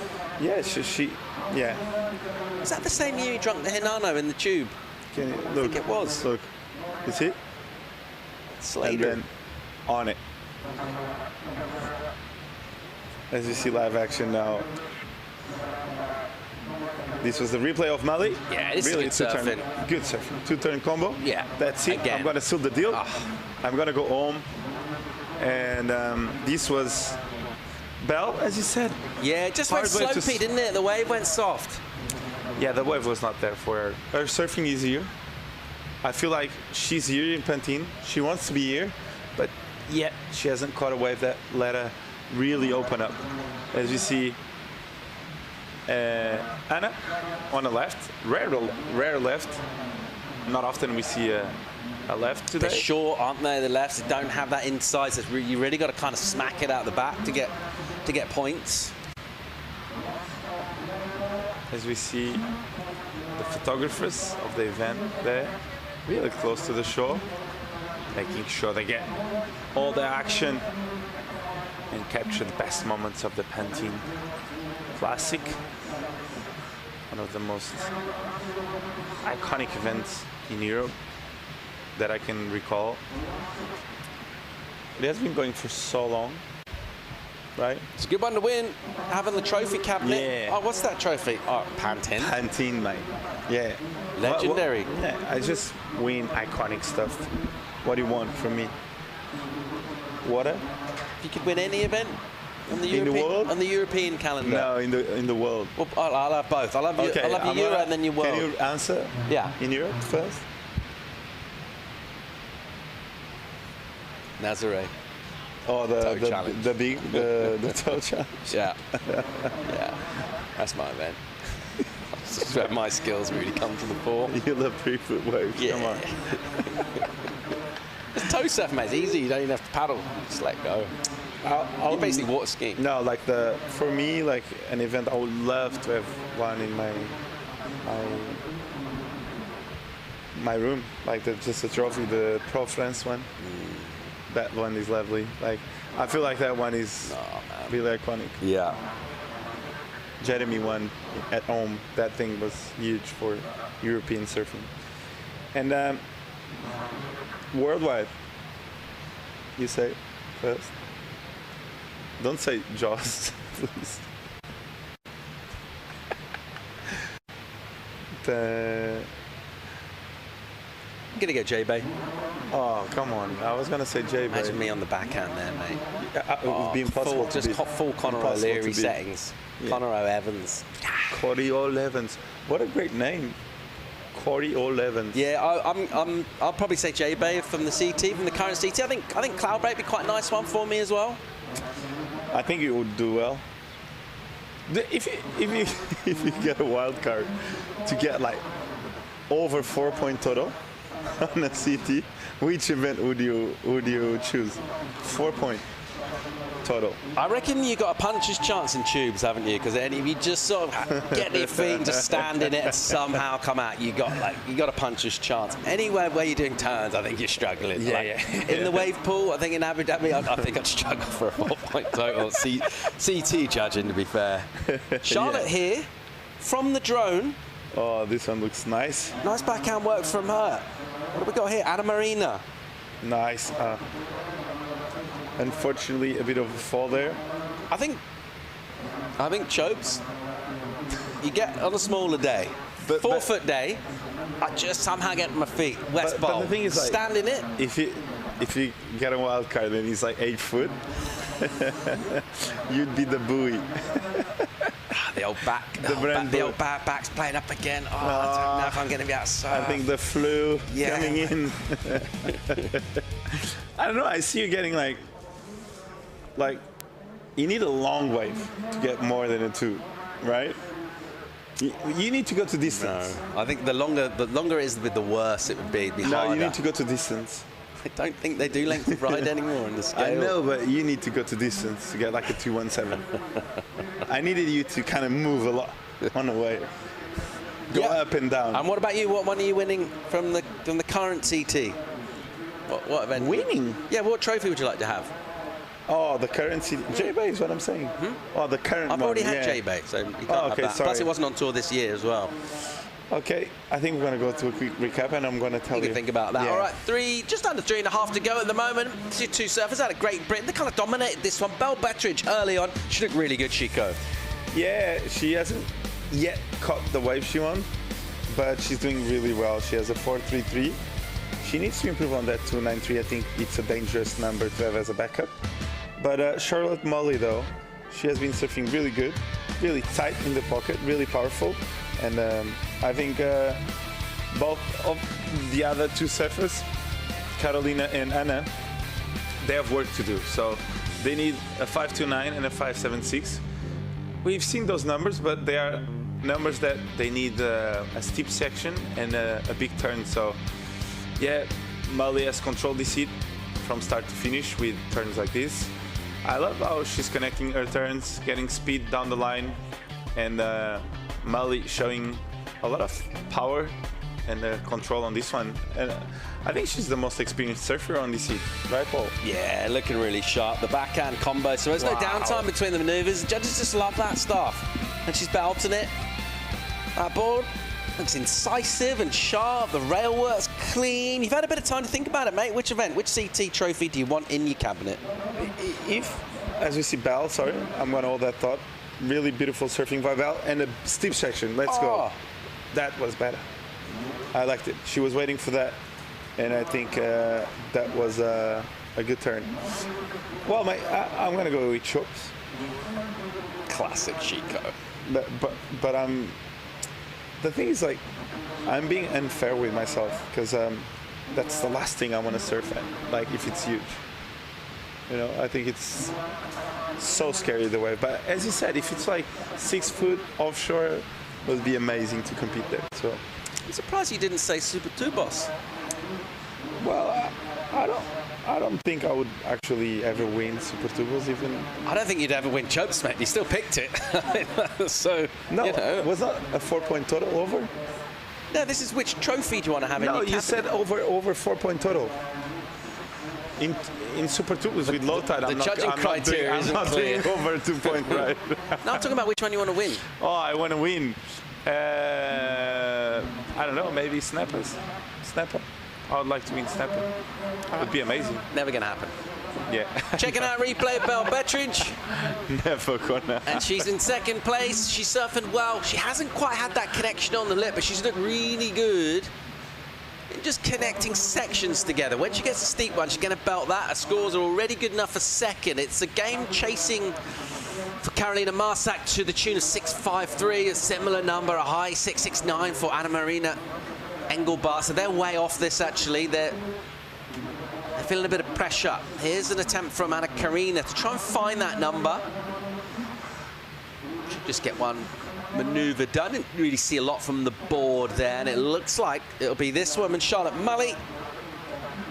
Yeah, she yeah. Is that the same year he drunk the Hinano in the tube? Can you look? I think it was. Look, you see? Slater. And then on it. As you see live action now. This was the replay of Malley. Yeah, this really is good surfing. Good surfing. Two-turn combo. Yeah. That's it. Again. I'm going to seal the deal. I'm going to go home. And this was Bell, as you said. Yeah, it just went slopey, didn't it? The wave went soft. Yeah, the wave was not there for her. Her surfing is here. I feel like she's here in Pantin. She wants to be here, but yet she hasn't caught a wave that let her really open up. As you see, Anna on the left, rare left. Not often we see a left today. They're short, aren't they? The lefts don't have that inside, so you really got to kind of smack it out the back to get points. As we see the photographers of the event there, really close to the shore, making sure they get all the action and capture the best moments of the Pantin Classic. One of the most iconic events in Europe that I can recall. It has been going for so long, right? It's a good one to win, having the trophy cabinet. Yeah. Oh, what's that trophy? Oh, Pantin. Pantin, mate. Yeah. Legendary. Yeah, I just win iconic stuff. What do you want from me? Water? If you could win any event, On the In the European, world? on the European calendar. No, in the world. Well, I'll have both. I'll have Okay, your Euro and then your world. Can you answer? Yeah. In Europe first? Nazare. Oh, Toe challenge. the toe challenge. Yeah. Yeah. That's my event. That's where my skills really come to the fore. You love 3-foot waves. Yeah. Come on. It's toe surf, mate. It's easy. You don't even have to paddle. Just let go. You're basically water skiing. No, like for me, like an event, I would love to have one in my room, like just a trophy, the Pro France one. That one is lovely. Like I feel like that one is really iconic. Yeah. Jeremy won at home. That thing was huge for European surfing. And worldwide, you say first. Don't say Jaws, please. I'm gonna go J-Bay. Oh, come on. I was going to say J-Bay. Imagine me on the backhand there, mate. It would be impossible full, just full Conor O'Leary settings. Yeah. Conor O'Evans. Corey O'Levens. What a great name. Corey O'Levens. Yeah, I'll probably say J-Bay from the CT, from the current CT. I think Cloudbreak would be quite a nice one for me as well. I think it would do well. If you get a wild card to get like over 4 point total on a CT, which event would you choose? 4 point total. I reckon you got a puncher's chance in tubes, haven't you? Because if you just sort of get to your feet and just stand in it and somehow come out, you got a puncher's chance. Anywhere where you're doing turns, I think you're struggling. Yeah. In the wave pool, I think in Abu Dhabi, I think I'd struggle for a 4 point total. CT judging, to be fair. Charlotte here from the drone. Oh, this one looks nice. Nice backhand work from her. What have we got here? Anna Marina. Nice. Unfortunately, a bit of a fall there. I think Chopes, you get on a smaller day, 4 foot day, I just somehow get my feet. West bowl. But the thing is, like, standing it. If you get a wild card and he's like 8 foot, you'd be the buoy. The old back. The old back's playing up again. Oh, I don't know if I'm going to be outside. I think the flu coming in. I don't know. I see you getting like you need a long wave to get more than a 2, right? You need to go to distance. No, I think the longer it is, the worse it would be. It'd be no, harder. you need to go to distance. I don't think they do length of ride anymore in the scale. I know, but you need to go to distance to get like a 217. I needed you to kind of move a lot on the way. Go up and down. And what about you? What one are you winning from the current CT? What event? Winning? Yeah, what trophy would you like to have? Oh, the current CT. J-Bay is what I'm saying. Oh, the current I've one. already had yeah. J-Bay, so you can't have that. Sorry. Plus, it wasn't on tour this year as well. Okay, I think we're going to go to a quick recap and I'm going to tell you. You can think about that. Yeah. All right, just under 3.5 to go at the moment. Two surfers out of Great Britain. They kind of dominated this one. Belle Bettridge early on. She looked really good, Chico. Yeah, she hasn't yet caught the wave she won, but she's doing really well. She has a 4.33. She needs to improve on that 2.93. I think it's a dangerous number to have as a backup. But Charlotte Molly, though, she has been surfing really good, really tight in the pocket, really powerful. And I think both of the other 2 surfers, Carolina and Anna, they have work to do. So they need a 5.29 and a 5.76. We've seen those numbers, but they are numbers that they need a steep section and a big turn. So yeah, Molly has controlled this heat from start to finish with turns like this. I love how she's connecting her turns, getting speed down the line, and Molly showing a lot of power and control on this one. And I think she's the most experienced surfer on this heat, right, Paul? Yeah, looking really sharp. The backhand combo, so there's no downtime between the manoeuvres. Judges just love that stuff. And she's belting it. That board looks incisive and sharp. The rail work's clean. You've had a bit of time to think about it, mate. Which event, which CT trophy do you want in your cabinet? If, as we see Belle, sorry, I'm going to hold that thought. Really beautiful surfing by Belle and a steep section. Let's go. That was better. I liked it. She was waiting for that, and I think that was a good turn. Well, I'm going to go with Chopes. Classic Chico. But I'm. The thing is, like, I'm being unfair with myself because that's the last thing I want to surf at. Like, if it's huge, you know, I think it's so scary the wave. But as you said, if it's like 6 foot offshore, it would be amazing to compete there. So I'm surprised you didn't say Super Tubos. Well, I don't think I would actually ever win Super Tubos even. I don't think you'd ever win Chopes, mate. You still picked it. So, no, you know. Was that a 4-point total over? No, this is which trophy do you want to have in your No, you said over 4-point total. In Super Tubos with low tide, the judging criteria I'm not doing over 2-point right. No, I'm talking about which one you want to win. Oh, I want to win. I don't know, maybe Snappers. Snapper. I would like to win Snapper. It would be amazing. Never going to happen. Yeah. Checking out replay, Belle Bettridge. Never gonna. And she's in second place. She's surfing well. She hasn't quite had that connection on the lip, but she's looked really good in just connecting sections together. When she gets a steep one, she's going to belt that. Her scores are already good enough for second. It's a game chasing for Carolina Marsac to the tune of 6.53, a similar number, a high 6.69 for Anna Marina Engelbart. So they're way off this, actually. They're feeling a bit of pressure. Here's an attempt from Anna Karina to try and find that number. Should just get one maneuver done. Didn't really see a lot from the board there, and it looks like it'll be this woman, Charlotte Mully,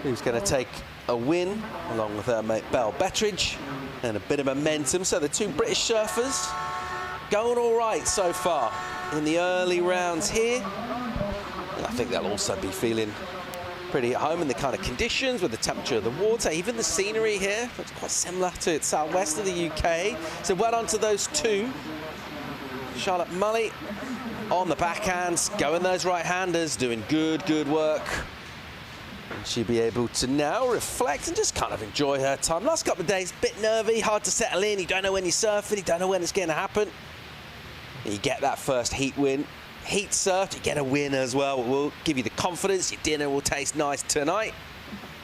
who's going to take a win along with her mate Belle Bettridge, and a bit of momentum. So the two British surfers going all right so far in the early rounds here. And I think they'll also be feeling pretty at home in the kind of conditions with the temperature of the water. Even the scenery here looks quite similar to southwest of the UK. So well on to those two. Charlotte Mully on the backhands, going those right-handers, doing good work. And she'll be able to now reflect and just kind of enjoy her time. Last couple of days, a bit nervy, hard to settle in. You don't know when you're surfing, you don't know when it's going to happen. And you get that first heat win. Heat surf, you get a win as well. We'll give you the confidence. Your dinner will taste nice tonight.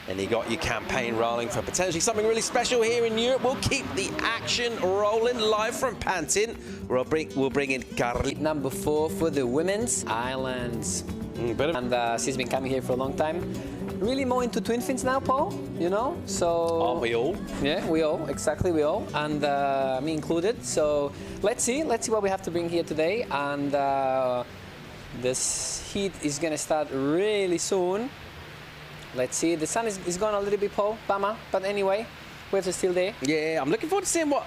And you got your campaign rolling for potentially something really special here in Europe. We'll keep the action rolling live from Pantin. We'll bring in Carly. Number 4 for the women's islands. And she's been coming here for a long time. Really more into twin fins now, Paul, you know, so... Aren't we all? Yeah, we all, exactly, we all, and me included. So let's see what we have to bring here today. And this heat is going to start really soon. Let's see, the sun is gone a little bit, Paul, Bama, but anyway, waves are still there. Yeah, I'm looking forward to seeing what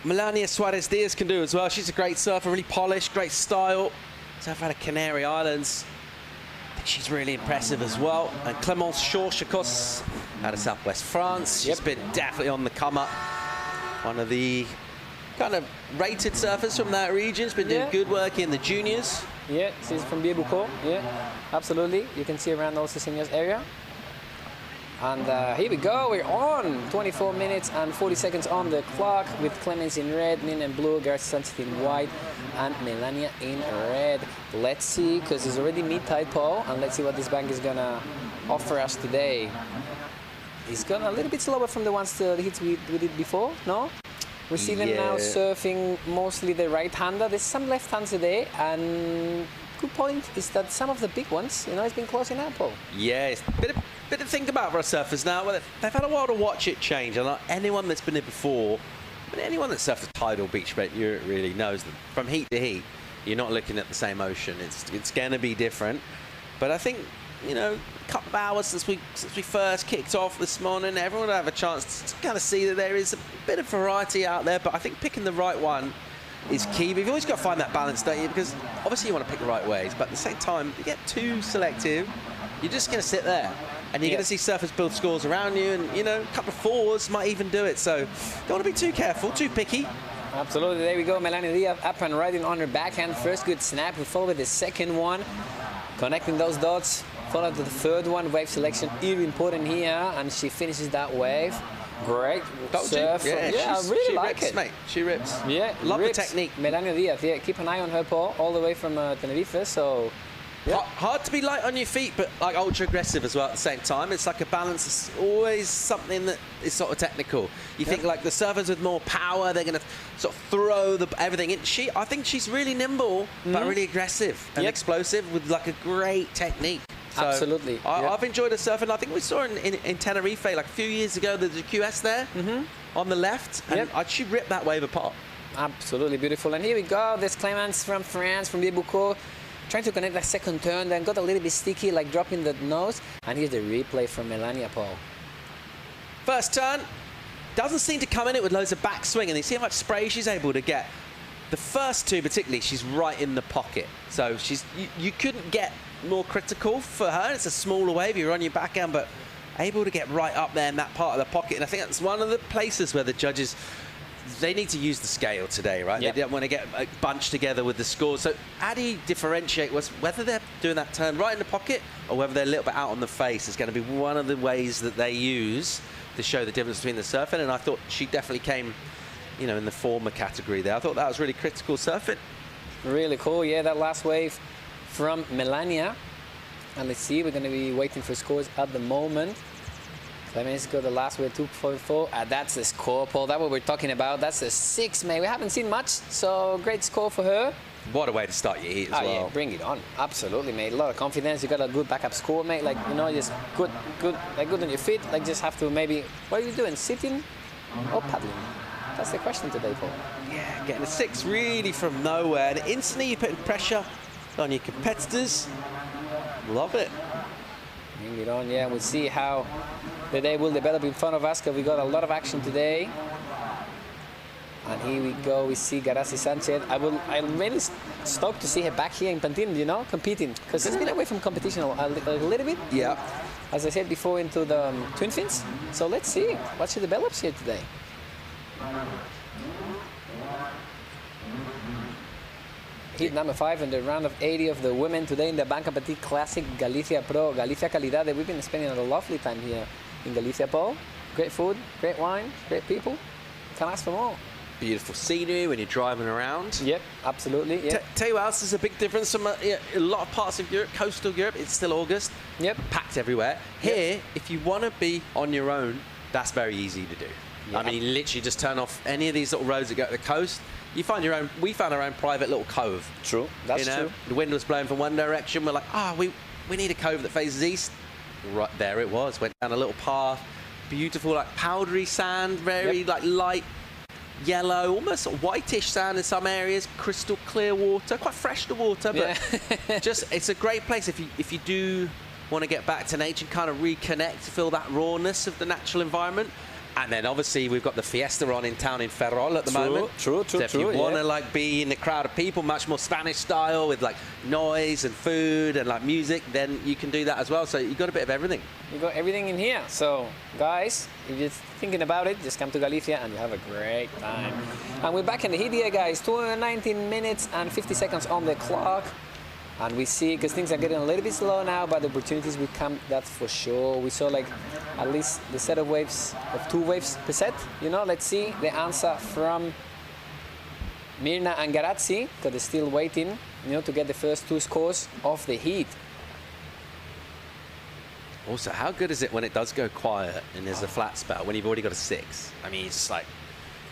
Melania Suarez-Diaz can do as well. She's a great surfer, really polished, great style. Surfer out of Canary Islands. She's really impressive as well. And Clémence Chorche, of course, out of southwest France. She's been definitely on the come up. One of the kind of rated surfers from that region. She's been doing good work in the juniors. Yeah, she's from Biébuco. Yeah, absolutely. You can see around also seniors area. And here we go, we're on. 24 minutes and 40 seconds on the clock with Clemens in red, Nin in blue, Gareth Sunset in white, and Melania in red. Let's see, because it's already mid-tide, Paul, and let's see what this bank is gonna offer us today. It's gone a little bit slower from the ones the hits we did before, no? We see them now surfing mostly the right-hander. There's some left-hands today, and good point is that some of the big ones, you know, it's been closing out, Paul. Yeah, it's a bit to think about for our surfers now. Well, they've had a while to watch it change, and anyone that's been here before, but anyone that surfs a tidal beach in Europe really knows that from heat to heat, you're not looking at the same ocean. It's going to be different. But I think, you know, a couple of hours since we first kicked off this morning, everyone will have a chance to kind of see that there is a bit of variety out there. But I think picking the right one is key. But you've always got to find that balance, don't you? Because obviously you want to pick the right ways, but at the same time, you get too selective, you're just going to sit there. And you're going to see surfers build scores around you, and, you know, a couple of fours might even do it. So don't want to be too careful, too picky. Absolutely. There we go. Melania Diaz up and riding on her backhand. First good snap. We follow with the second one. Connecting those dots. Follow to the third one. Wave selection really important here. And she finishes that wave. Great surf. Yeah, I really like rips, it. Mate. She rips. Yeah, love the technique. Melania Diaz. Yeah, keep an eye on her, Paul, all the way from Tenerife. So Hard to be light on your feet, but like ultra aggressive as well at the same time. It's like a balance. It's always something that is sort of technical. You think like the servers with more power, they're going to sort of throw everything in. I think she's really nimble, but really aggressive and explosive with like a great technique. So Absolutely. I've enjoyed her surfing. I think we saw her in Tenerife like a few years ago. There's a QS there on the left, and she ripped that wave apart. Absolutely beautiful. And here we go. There's Clemence from France, from Bibuco, trying to connect that second turn, then got a little bit sticky, like dropping the nose. And here's the replay from Melania, Paul. First turn, doesn't seem to come in it with loads of backswing, and you see how much spray she's able to get. The first two particularly, she's right in the pocket. So you couldn't get more critical for her. It's a smaller wave, you're on your backhand, but able to get right up there in that part of the pocket. And I think that's one of the places where the judges, they need to use the scale today, right? They don't want to get bunched together with the scores. So how do you differentiate whether they're doing that turn right in the pocket or whether they're a little bit out on the face is going to be one of the ways that they use to show the difference between the surfing. And I thought she definitely came, you know, in the former category there. I thought that was really critical surfing. Really cool, yeah, that last wave from Melania. And let's see, we're going to be waiting for scores at the moment. Clemens got the last wave, 2.4. That's the score, Paul. That's what we're talking about. That's the 6, mate. We haven't seen much, so great score for her. What a way to start your heat as well. Yeah, bring it on. Absolutely, mate. A lot of confidence. You got a good backup score, mate. Like, you know, just good on your feet. Like, just have to maybe, what are you doing? Sitting or paddling? That's the question today, Paul. Yeah, getting a 6 really from nowhere. And instantly you're putting pressure on your competitors. Love it. Bring it on, yeah. We'll see how the day will develop in front of us, because we got a lot of action today. And here we go, we see Garasi Sanchez. I'm really stoked to see her back here in Pantin, you know, competing, because she's been away from competition a little bit. Yeah. As I said before, into the twin fins. So let's see what she develops here today. Heat number 5 in the round of 80 of the women today in the ABANCA Petit Classic Galicia Pro. Galicia Calidade. We've been spending a lovely time here in Galicia, Paul. Great food, great wine, great people. Can't ask for more. Beautiful scenery when you're driving around. Yep, absolutely. Yep. Tell you what else is a big difference from a lot of parts of Europe, coastal Europe. It's still August. Yep. Packed everywhere. Here, if you want to be on your own, that's very easy to do. Yeah. I mean, you literally just turn off any of these little roads that go to the coast. You find your own. We found our own private little cove. True. That's true. The wind was blowing from one direction. We're like, we need a cove that faces east. Right there it was. Went down a little path. Beautiful, like powdery sand, very like light yellow, almost whitish sand in some areas. Crystal clear water, quite fresh the water, but it's a great place if you do want to get back to nature and kind of reconnect, feel that rawness of the natural environment. And then obviously we've got the fiesta on in town in Ferrol at the moment. True. So if you want to like be in the crowd of people, much more Spanish style with like noise and food and like music, then you can do that as well. So you've got a bit of everything. You got everything in here. So guys, if you're thinking about it, just come to Galicia and you have a great time. And we're back in the heat here, guys. 219 minutes and 50 seconds on the clock. And we see, because things are getting a little bit slow now, but the opportunities will come, that's for sure. We saw like at least the set of waves, of 2 waves per set. You know, let's see the answer from Mirna and Garazzi, because they're still waiting, you know, to get the first 2 scores of the heat. Also, how good is it when it does go quiet and there's a flat spell, when you've already got a 6? I mean, it's like,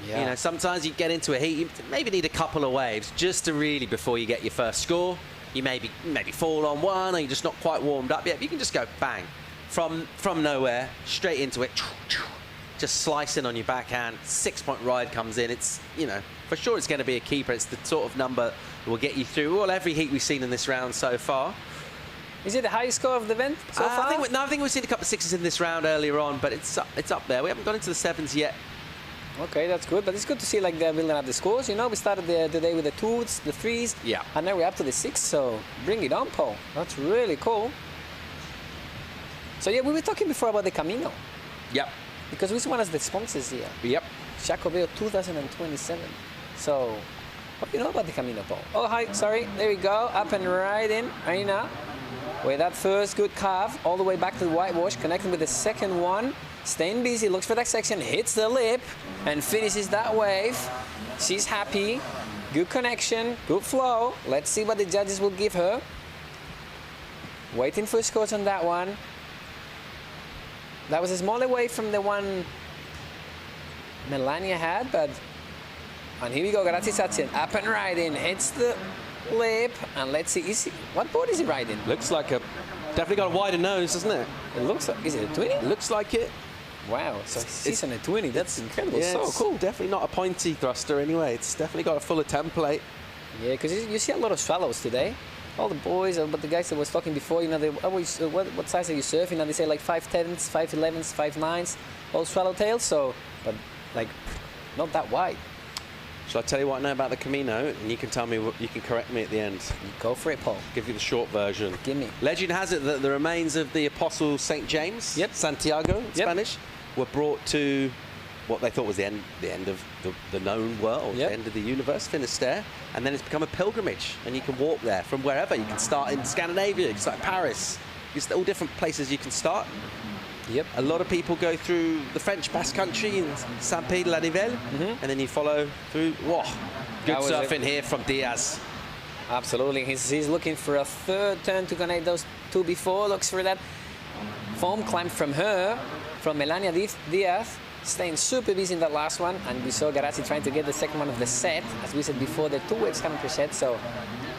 you know, sometimes you get into a heat, you maybe need a couple of waves just to really, before you get your first score. You maybe fall on one, or you're just not quite warmed up yet. You can just go bang from nowhere straight into it, just slicing on your backhand. 6-point ride comes in. It's, you know, for sure it's going to be a keeper. It's the sort of number that will get you through every heat we've seen in this round so far. Is it the highest score of the event so far? I think we've seen a couple of 6s in this round earlier on, but it's up there. We haven't gone into the 7s yet. Okay, that's good, but it's good to see like they're building up the scores. You know, we started the day with the 2s, the 3s, and now we're up to the 6. So bring it on, Paul. That's really cool. So yeah, we were talking before about the Camino. Yep. Because which one is the sponsors here? Yep. Chacobeo 2027. So what do you know about the Camino, Paul? Oh, hi. Sorry. There we go. Up and riding, Aina. With that first good carve, all the way back to the whitewash, connecting with the second one. Staying busy, looks for that section, hits the lip, and finishes that wave. She's happy. Good connection, good flow. Let's see what the judges will give her. Waiting for scores on that one. That was a smaller wave from the one Melania had, but... And here we go, Garazzi Satien, up and riding, hits the lip, and let's see, what board is he riding? Looks like a, definitely got a wider nose, doesn't it? It looks like, is it a 20? Looks like it. Wow, so he's on a 20, that's incredible, Yeah, so it's cool. Definitely not a pointy thruster anyway, it's definitely got a fuller template. Yeah, because you see a lot of swallows today. All the boys, but the guys that was talking before, you know, they always, what size are you surfing? And they say like 5'10s, 5'11s, 5'9s, all swallowtails, so, but like, not that wide. Shall I tell you what I know about the Camino, and you can tell me, you can correct me at the end? Go for it, Paul. Give you the short version. Give me. Legend has it that the remains of the Apostle St. James, Santiago in Spanish, were brought to what they thought was the end of the known world, the end of the universe, Finisterre, and then it's become a pilgrimage, and you can walk there from wherever. You can start in Scandinavia, you can start in Paris. It's all different places you can start. Yep. A lot of people go through the French Basque Country in Saint-Pierre-de-la-Nivelle, and then you follow through. Whoa, good surfing here from Diaz. Absolutely, he's looking for a third turn to connect those two before. Looks for that foam climb from her, from Melania Diaz, staying super busy in that last one, and we saw Garazzi trying to get the second one of the set. As we said before, the 2 waves coming per set. So,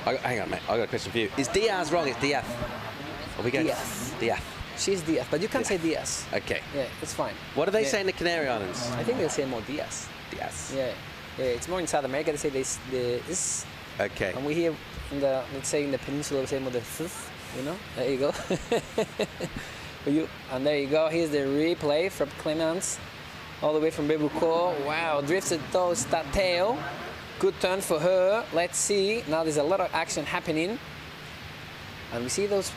hang on, mate. I got a question for you. Is Diaz wrong? It's Diaz. Are we going? Diaz. She's Diaz, but you can't say Diaz. Okay. Yeah, it's fine. What do they say in the Canary Islands? I think they'll say more Diaz. Diaz. Yeah, it's more in South America. They say this. Okay. And we here in the, let's say in the peninsula, we say more the th. You know. There you go. And there you go. Here's the replay from Clemens, all the way from Bebuco. Wow, drifted towards that tail. Good turn for her. Let's see. Now there's a lot of action happening, and we see those.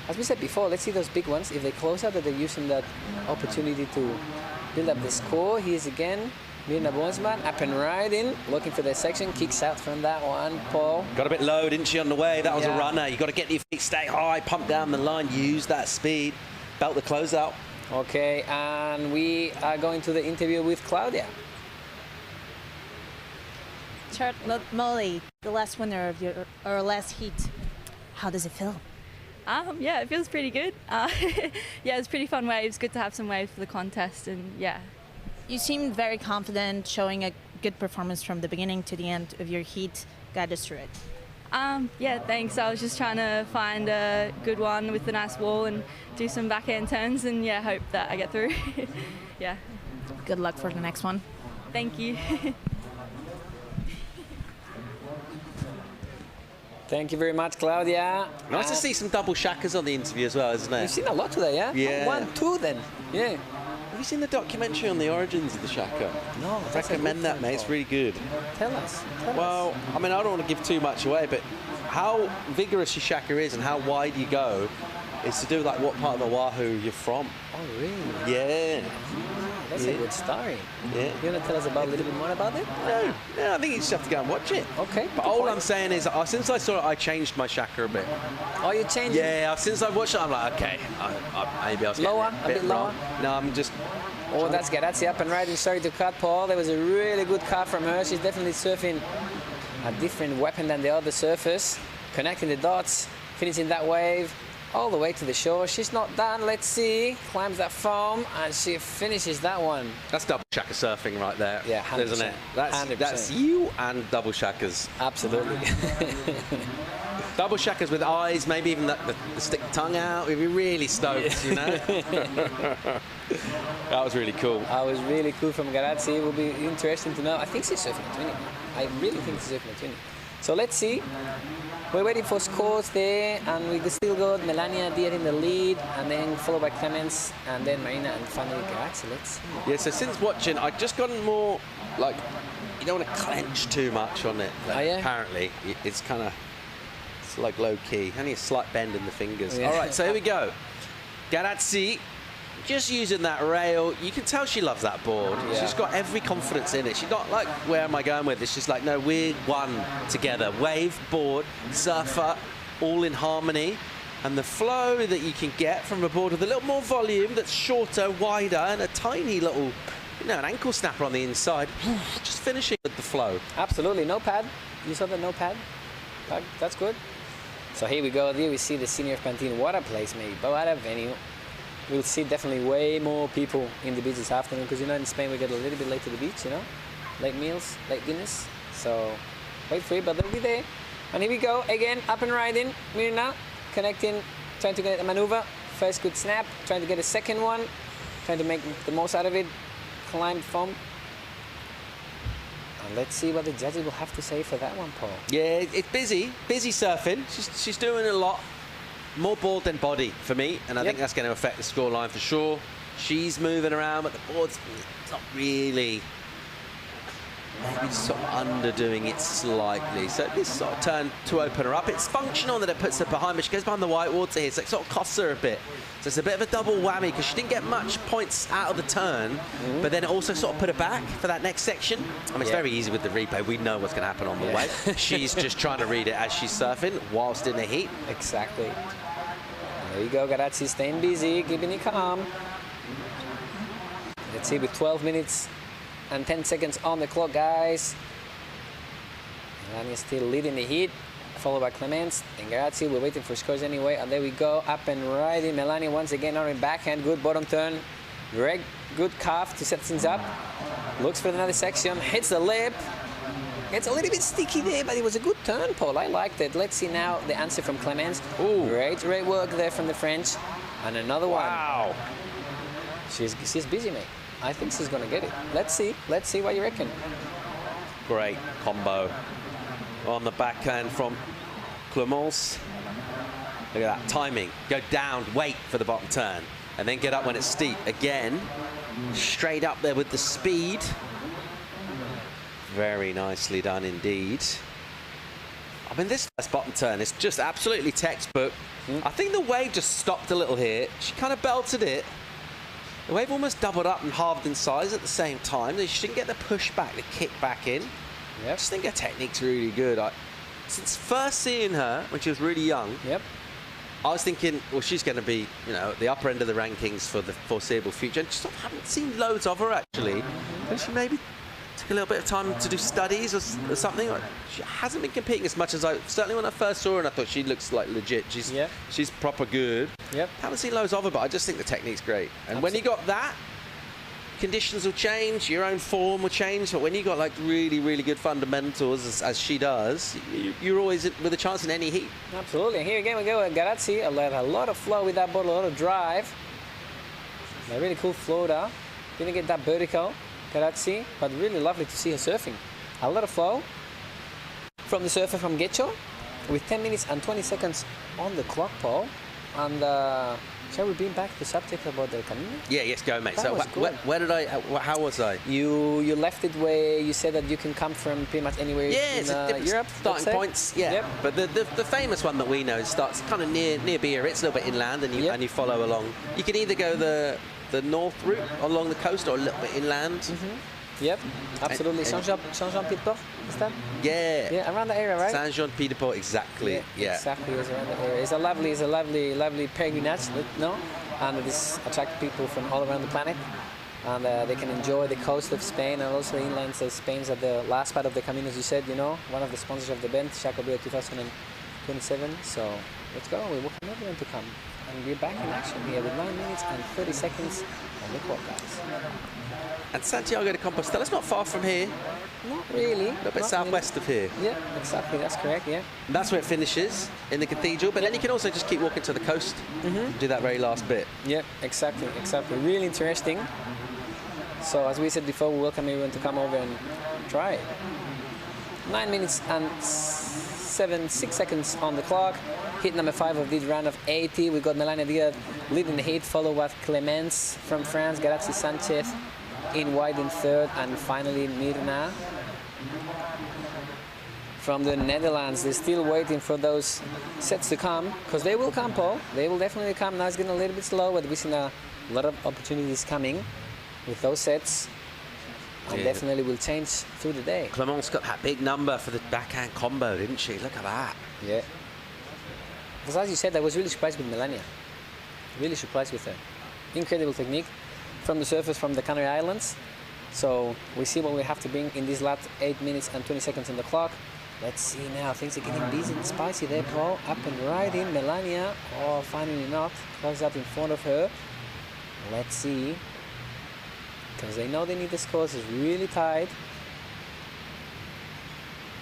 As we said before, let's see those big ones. If they close out, that they're using that opportunity to build up the score. Here's again Mirna Bonsman, up and riding, looking for the section, kicks out from that one, Paul. Got a bit low, didn't she, on the way? That was a runner. You've got to get your feet, stay high, pump down the line, use that speed, belt the closeout. Okay, and we are going to the interview with Claudia. Charlotte Molly, the last winner of your last heat. How does it feel? Yeah, it feels pretty good. Yeah, it's pretty fun waves. Good to have some waves for the contest, and yeah. You seemed very confident, showing a good performance from the beginning to the end of your heat. Guide us through it. Yeah, thanks. I was just trying to find a good one with a nice wall and do some backhand turns, and yeah, hope that I get through. Yeah. Good luck for the next one. Thank you. Thank you very much, Claudia. Nice to see some double shackers on the interview as well, isn't it? You've seen a lot today, yeah? Yeah. 1, 2 then. Yeah. Have you seen the documentary on the origins of the shaka? No. I recommend that, mate. It's really good. Tell us. Well, I mean, I don't want to give too much away, but how vigorous your shaka is and how wide you go is to do with, like, what part of Oahu you're from. Oh, really? Yeah. That's a good story. Yeah. You want to tell us a little bit more about it? No, I think you just have to go and watch it. Okay. But all I'm saying is, since I saw it, I changed my shaka a bit. Oh, you changed it? Yeah, since I've watched it, I'm like, okay, maybe I was lower, a bit lower. No, I'm just. Oh, that's Garazzi up and riding. Sorry to cut, Paul. That was a really good cut from her. She's definitely surfing a different weapon than the other surfers. Connecting the dots, finishing that wave all the way to the shore. She's not done. Let's see. Climbs that foam and she finishes that one. That's double shaka surfing right there. Yeah, 100%. Isn't it? That's 100%. That's you and double shakas. Absolutely. Double shakas with eyes, maybe even the stick tongue out. We'd be really stoked, you know. That was really cool. That was really cool from Garazzi. It will be interesting to know. I think she's surfing a 20. I really think she's surfing a 20. So let's see. We're waiting for scores there, and we still got Melania Diaz in the lead, and then followed by Clemens, and then Marina, and finally Garazzi. Let's see. Yeah, so since watching, I've just gotten more, like, you don't want to clench too much on it. Like, apparently, it's kind of, it's like low-key. Only a slight bend in the fingers. Yeah. All right, so here we go. Garazzi, just using that rail. You can tell she loves that board. Yeah. She's got every confidence in it. She's not like, where am I going with this? She's like, no, we're one together. Wave, board, surfer, all in harmony. And the flow that you can get from a board with a little more volume, that's shorter, wider, and a tiny little, you know, an ankle snapper on the inside. Just finishing with the flow. Absolutely. No pad. You saw the no pad? That's good. So here we go. There we see the senior of Pantin. What a place, mate. What a venue. We'll see definitely way more people in the beach this afternoon because, you know, in Spain we get a little bit late to the beach, you know? Late meals, late dinners. So wait for it, but they'll be there. And here we go. Again, up and riding. Mirna connecting, trying to get a maneuver. First good snap, trying to get a second one. Trying to make the most out of it. Climb foam. And let's see what the judges will have to say for that one, Paul. Yeah, it's busy surfing. She's doing a lot. More board than body for me, and I think that's going to affect the scoreline for sure. She's moving around, but the board's not really, maybe just sort of underdoing it slightly. So this sort of turn to open her up. It's functional that it puts her behind, but she goes behind the white water here, so it sort of costs her a bit. So it's a bit of a double whammy because she didn't get much points out of the turn, but then it also sort of put her back for that next section. I mean, it's very easy with the replay. We know what's going to happen on the wave. She's just trying to read it as she's surfing whilst in the heat. Exactly. There you go, Garazzi staying busy, keeping it calm. Let's see, with 12 minutes and 10 seconds on the clock, guys. Melania still leading the heat, followed by Clemens and Garazzi. We're waiting for scores anyway. And there we go, up and riding. Melania once again on her backhand, good bottom turn. Very good calf to set things up. Looks for another section, hits the lip. It's a little bit sticky there, but it was a good turn, Paul. I liked it. Let's see now the answer from Clemens. Ooh. Great work there from the French. And another one. Wow. She's busy, mate. I think she's going to get it. Let's see what you reckon. Great combo on the backhand from Clemence. Look at that timing. Go down, wait for the bottom turn, and then get up when it's steep. Again, straight up there with the speed. Very nicely done indeed. I mean, this first bottom turn is just absolutely textbook. I think the wave just stopped a little here. She kind of belted it. The wave almost doubled up and halved in size at the same time. She didn't get the push back, the kick back in. I just think her technique's really good. Since first seeing her when she was really young, I was thinking, well, she's going to be, you know, at the upper end of the rankings for the foreseeable future. And just haven't seen loads of her actually. And she maybe took a little bit of time to do studies or something. She hasn't been competing as much as certainly when I first saw her, and I thought she looks like legit. She's proper good. Haven't seen loads of her, but I just think the technique's great. And when you got that, conditions will change, your own form will change. But when you got like really, really good fundamentals, as she does, you're always with a chance in any heat. Absolutely. Here again we go. Garazzi, a lot of flow with that bottle, a lot of drive. A really cool floater. Didn't get that vertical. Garazzi, but really lovely to see her surfing. A lot of flow from the surfer from Getxo with 10 minutes and 20 seconds on the clock, Paul. And shall we bring back the subject about the Camino? Yeah, yes, go, mate. So where did how was I? You left it where you said that you can come from pretty much anywhere in Europe. Starting points, But the famous one that we know starts kind of near Biarritz, a little bit inland, and you follow along. You can either go the north route along the coast or a little bit inland. Yep, absolutely. Saint-Jean-Pied-Port, is that? Yeah, around the area, right? Saint-Jean-Pied-Port, exactly. Yeah, exactly. It's around the area. It's a lovely pilgrimage, no? And this attracts people from all around the planet, and they can enjoy the coast of Spain and also the inland of Spain. At the last part of the Camino, as you said, you know, one of the sponsors of the event, Jacobeo 2027. So let's go. We welcome everyone to come. And we're back in action here with 9 minutes and 30 seconds on the clock, guys. And Santiago de Compostella's not far from here. Not really. A little bit southwest of here. Yeah, exactly. That's correct, And that's where it finishes, in the cathedral. But then you can also just keep walking to the coast and do that very last bit. Yeah, exactly. Really interesting. So as we said before, we welcome everyone to come over and try it. 9 minutes and 6 seconds on the clock. Hit number 5 of this round of 80. We've got Melania Diaz leading the heat, followed by Clemence from France, Garazzi Sanchez in white in third, and finally Mirna from the Netherlands. They're still waiting for those sets to come, because they will come, Paul. They will definitely come. Now it's getting a little bit slow, but we've seen a lot of opportunities coming with those sets. And definitely will change through the day. Clemence got that big number for the backhand combo, didn't she? Look at that. Yeah. Because as you said, I was really surprised with Melania. Really surprised with her. Incredible technique from the surfers from the Canary Islands. So we see what we have to bring in these last 8 minutes and 20 seconds on the clock. Let's see now. Things are getting busy and spicy there, Paul. Up and right in. Melania. Oh, finally not. Close up in front of her. Let's see. Because they know they need the scores. It's really tight.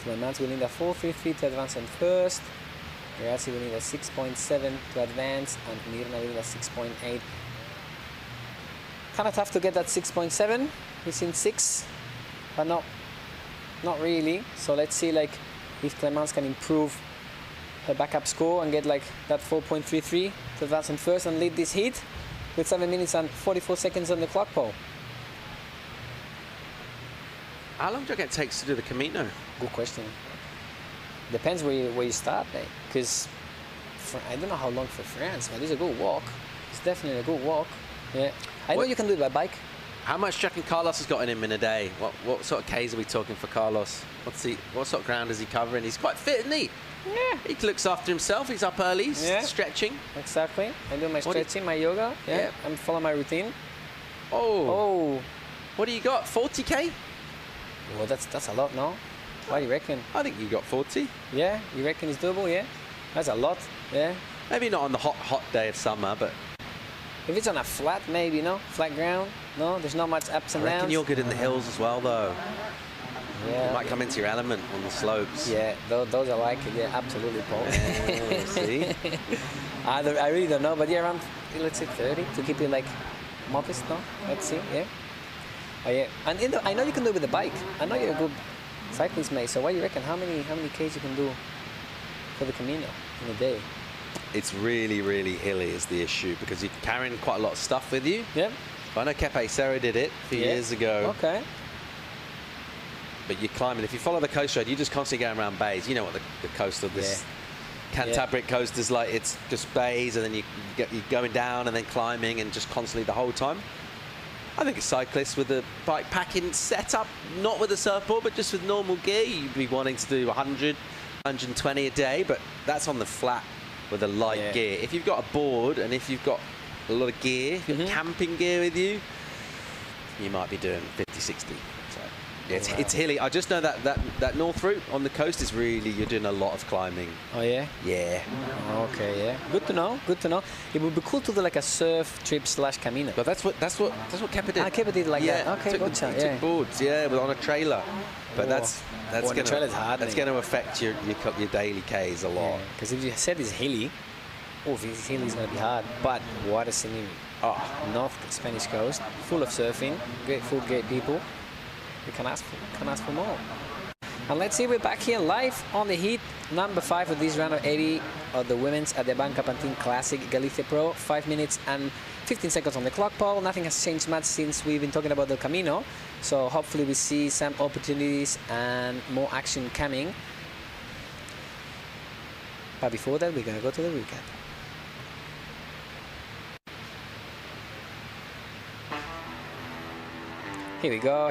Clemence will need a 4.33 to advance on first. Gracie will need a 6.7 to advance. And Mirna will need a 6.8. Kind of tough to get that 6.7. He's in 6. But not really. So let's see like if Clemence can improve her backup score and get like that 4.33 to advance on first and lead this heat with 7 minutes and 44 seconds on the clock, Paul. How long do you reckon it takes to do the Camino? Good question. Depends where you start, mate. Because I don't know how long for France, but it's a good walk. It's definitely a good walk. Yeah. I know you can do it by bike. How much do you reckon Carlos has got in him in a day? What sort of Ks are we talking for Carlos? What sort of ground is he covering? He's quite fit, isn't he? Yeah. He looks after himself. He's up early. He's stretching. Exactly. I do my stretching, my yoga. Yeah. I'm following my routine. Oh. What do you got? 40K? Well, that's a lot, no? What do you reckon? I think you got 40. Yeah? You reckon it's doable? Yeah? That's a lot. Yeah? Maybe not on the hot day of summer, but... If it's on a flat, maybe, no? Flat ground? No? There's not much ups and I reckon downs? you're good in the hills as well, though. Yeah. You might come into your element on the slopes. Yeah, those I like it. Yeah, absolutely, Paul. Yeah, see? I really don't know, but yeah, around, let's say 30 to keep it like modest, no? Let's see, yeah. Oh, yeah. And I know you can do it with the bike. I know you're a good cyclist, mate. So what do you reckon? How many Ks you can do for the Camino in a day? It's really, really hilly is the issue because you're carrying quite a lot of stuff with you. Yeah. I know Kepe Serra did it a few years ago. Okay. But you're climbing. If you follow the coast road, you're just constantly going around bays. You know what the coast of this Cantabric coast is like. It's just bays, and then you're going down and then climbing and just constantly the whole time. I think a cyclist with a bike packing setup, not with a surfboard, but just with normal gear, you'd be wanting to do 100, 120 a day, but that's on the flat with a light gear. If you've got a board and if you've got a lot of gear, if you've got camping gear with you, you might be doing 50, 60. So it's hilly. I just know that north route on the coast is really, you're doing a lot of climbing. Oh, yeah? Yeah. Okay, yeah. Good to know, good to know. It would be cool to do like a surf trip / Camino. But that's what Kepa did. Kepa did like that. Okay, gotcha. He took boards, on a trailer. But that's going to affect your daily Ks a lot. Because if you said it's hilly, if it's hilly, it's going to be hard. But what a scenery. North Spanish coast, full of surfing, great food, great people. We can ask for more. And let's see, we're back here live on the heat number 5 of this round of 80 of the women's at the ABANCA Pantin Classic Galicia Pro. 5 minutes and 15 seconds on the clock, Paul. Nothing has changed much since we've been talking about the Camino. So hopefully we see some opportunities and more action coming. But before that, we're going to go to the recap. Here we go.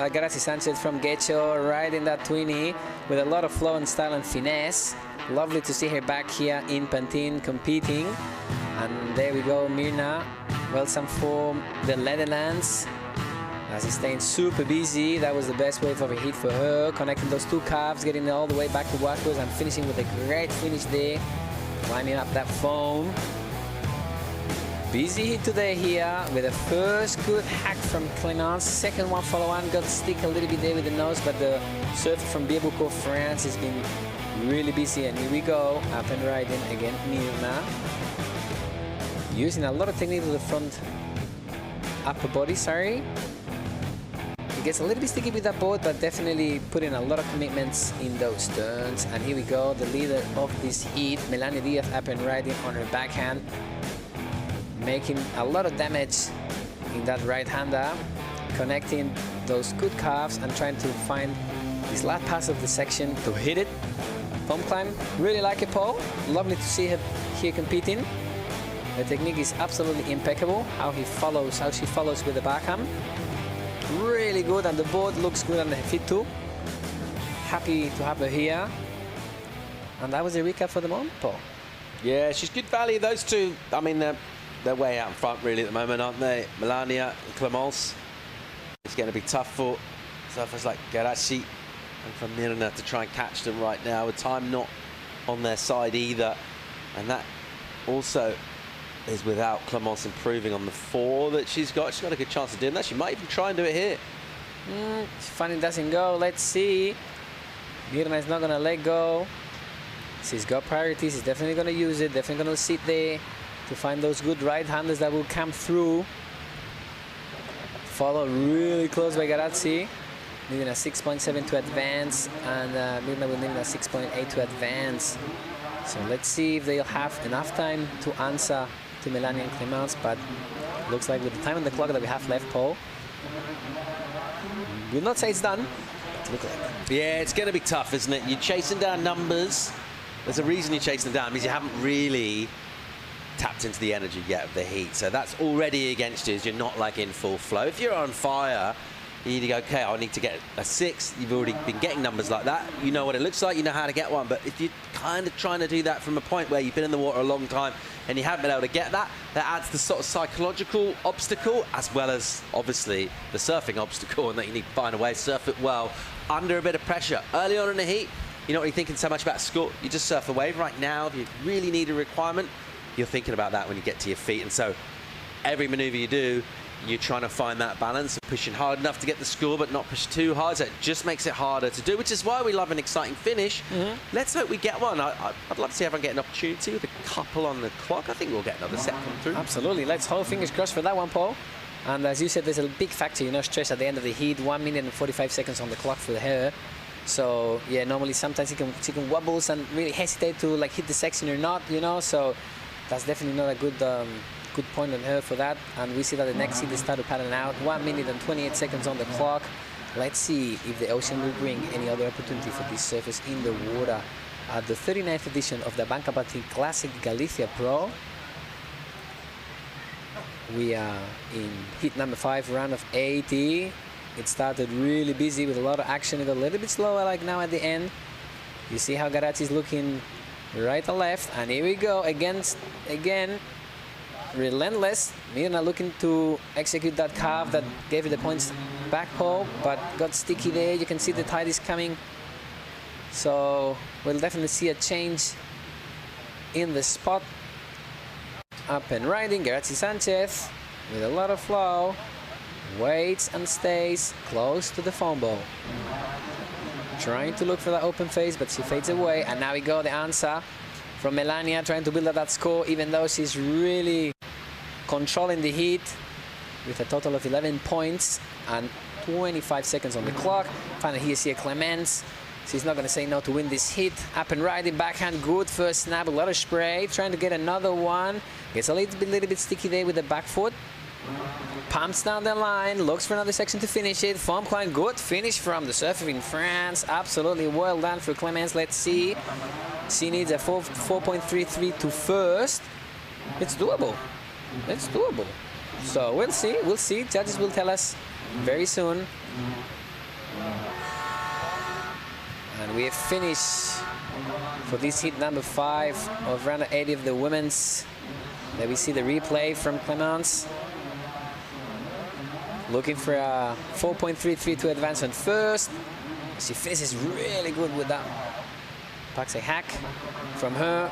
Gracie Sanchez from Guecho riding that 20 with a lot of flow and style and finesse. Lovely to see her back here in Pantin competing. And there we go, Mirna. Well, some form the Netherlands. As he's staying super busy. That was the best wave of a hit for her. Connecting those two calves, getting all the way back to Wackos and finishing with a great finish there. Climbing up that foam. Busy hit today here with the first good hack from Clemence. Second one follow on, got stick a little bit there with the nose, but the surfer from Biabuco, France has been really busy. And here we go, up and riding again, Mirna. Using a lot of technique to the front upper body, It gets a little bit sticky with that board, but definitely putting a lot of commitments in those turns. And here we go, the leader of this heat, Melania Diaz, up and riding on her backhand. Making a lot of damage in that right-hander, connecting those good calves and trying to find this last pass of the section to hit it. Foam climb, really like it, Paul. Lovely to see her here competing. The technique is absolutely impeccable. How she follows with the backhand. Really good, and the board looks good on the feet too. Happy to have her here. And that was the recap for the moment, Paul. Yeah, she's good value. Those two, I mean, they're way out in front really at the moment, aren't they? Melania and Clemence. It's going to be tough for surfers like Gracie and for Mirna to try and catch them right now, with time not on their side either. And that also is without Clemence improving on the 4 that she's got. She's got a good chance of doing that. She might even try and do it here. Funny doesn't go. Let's see. Mirna is not going to let go. She's got priorities. She's definitely going to use it. Definitely going to sit there to find those good right-handers that will come through. Followed really close by Garazzi. Needing a 6.7 to advance. And Mirna will need a 6.8 to advance. So let's see if they'll have enough time to answer to Melania and Clemence. But looks like with the time on the clock that we have left, Paul, will not say it's done. But look like it. Yeah, it's going to be tough, isn't it? You're chasing down numbers. There's a reason you're chasing them down. It means you haven't really tapped into the energy yet of the heat. So that's already against you, as you're not like in full flow. If you're on fire, you need to go, okay, I need to get a 6. You've already been getting numbers like that. You know what it looks like. You know how to get one. But if you're kind of trying to do that from a point where you've been in the water a long time and you haven't been able to get that, that adds the sort of psychological obstacle, as well as, obviously, the surfing obstacle, and that you need to find a way to surf it well under a bit of pressure. Early on in the heat, you're not really thinking so much about score. You just surf the wave. Right now, if you really need a requirement, you're thinking about that when you get to your feet. And so every maneuver you do, you're trying to find that balance of pushing hard enough to get the score, but not push too hard. So it just makes it harder to do, which is why we love an exciting finish. Let's hope we get one. I'd love to see everyone get an opportunity with a couple on the clock. I think we'll get another set come through. Absolutely. Let's hold fingers crossed for that one, Paul. And as you said, there's a big factor, you know, stress at the end of the heat. 1 minute and 45 seconds on the clock for her. So yeah, normally sometimes she can wobbles and really hesitate to like hit the section or not, you know. So that's definitely not a good good point on her for that. And we see that the next heat is start to pattern out. 1 minute and 28 seconds on the clock. Let's see if the ocean will bring any other opportunity for these surfers in the water at the 39th edition of the ABANCA Pantin Classic Galicia Pro. We are in heat number 5, round of 80. It started really busy with a lot of action. It got a little bit slower like now at the end. You see how Garazzi is looking right and left. And here we go again, relentless. Mirna looking to execute that carve that gave her the points back, Paul, but got sticky there. You can see the tide is coming. So we'll definitely see a change in the spot. Up and riding, Garazzi Sanchez with a lot of flow. Waits and stays close to the foam ball. Trying to look for that open face, but she fades away. And now we go the answer from Melania, trying to build up that score, even though she's really controlling the heat with a total of 11 points and 25 seconds on the clock. Finally, here's here Clemence. She's not going to say no to win this hit. Up and riding, backhand, good first snap, a lot of spray. Trying to get another one. Gets a little bit sticky there with the back foot. Pumps down the line, looks for another section to finish it. Foam climb, good finish from the surfer in France. Absolutely well done for Clemence. Let's see. She needs a 4.33 to first. It's doable. It's doable. So we'll see. We'll see. Judges will tell us very soon. And we have finished for this heat number 5 of round 80 of the women's. There we see the replay from Clemence. Looking for a 4.33 to advance on first. She finishes really good with that. Packs a hack from her.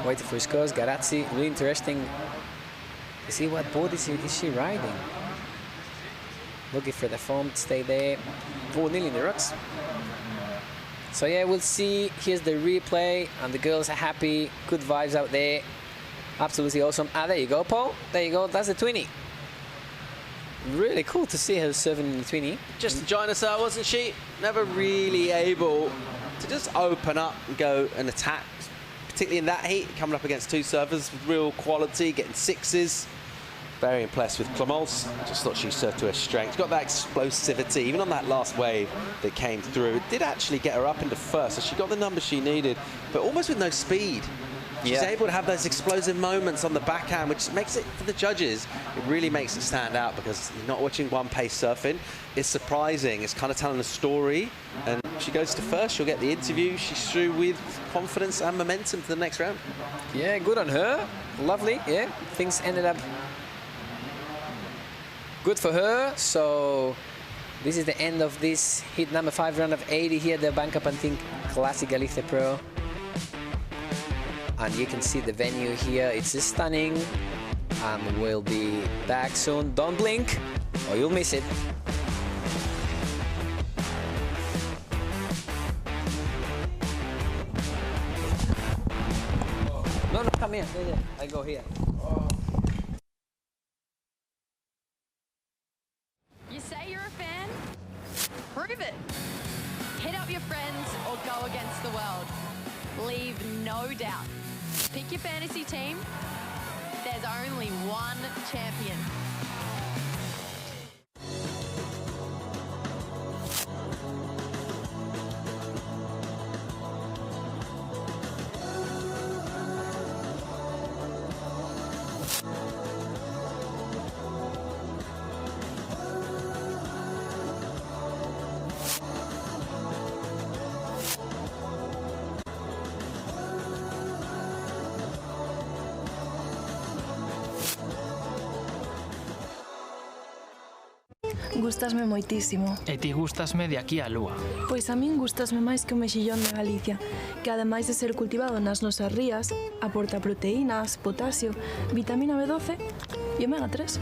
Waiting for scores. Garazzi, really interesting to see what board is she riding. Looking for the foam to stay there. Oh, nearly in the rocks. So yeah, we'll see. Here's the replay, and the girls are happy. Good vibes out there. Absolutely awesome. Ah, there you go, Paul. There you go. That's the 20. Really cool to see her serving in the 20. Just enjoying herself, wasn't she? Never really able to just open up and go and attack, particularly in that heat, coming up against 2 surfers with real quality, getting 6s. Very impressed with Clemence. Just thought she served to her strength. Got that explosivity, even on that last wave that came through. It did actually get her up into first, so she got the numbers she needed, but almost with no speed. She's able to have those explosive moments on the backhand, which makes it, for the judges, it really makes it stand out, because you're not watching one pace surfing. It's surprising. It's kind of telling a story. And she goes to first. She'll get the interview. She's through with confidence and momentum to the next round. Yeah, good on her. Lovely. Yeah, things ended up good for her. So This is the end of this heat number 5, round of 80 here at the ABANCA Pantin Classic Galicia Pro. And you can see the venue here. It's stunning. And we'll be back soon. Don't blink or you'll miss it. No, come here. Yeah. I go here. You say you're a fan? Prove it. Hit up your friends or go against the world. Leave no doubt. Pick your fantasy team. There's only one champion. Gústasme moitísimo. E ti gústasme de aquí á lúa. Pois a min gústasme máis que o mexillón de Galicia, que ademais de ser cultivado nas nosas rías, aporta proteínas, potasio, vitamina B12 e omega 3.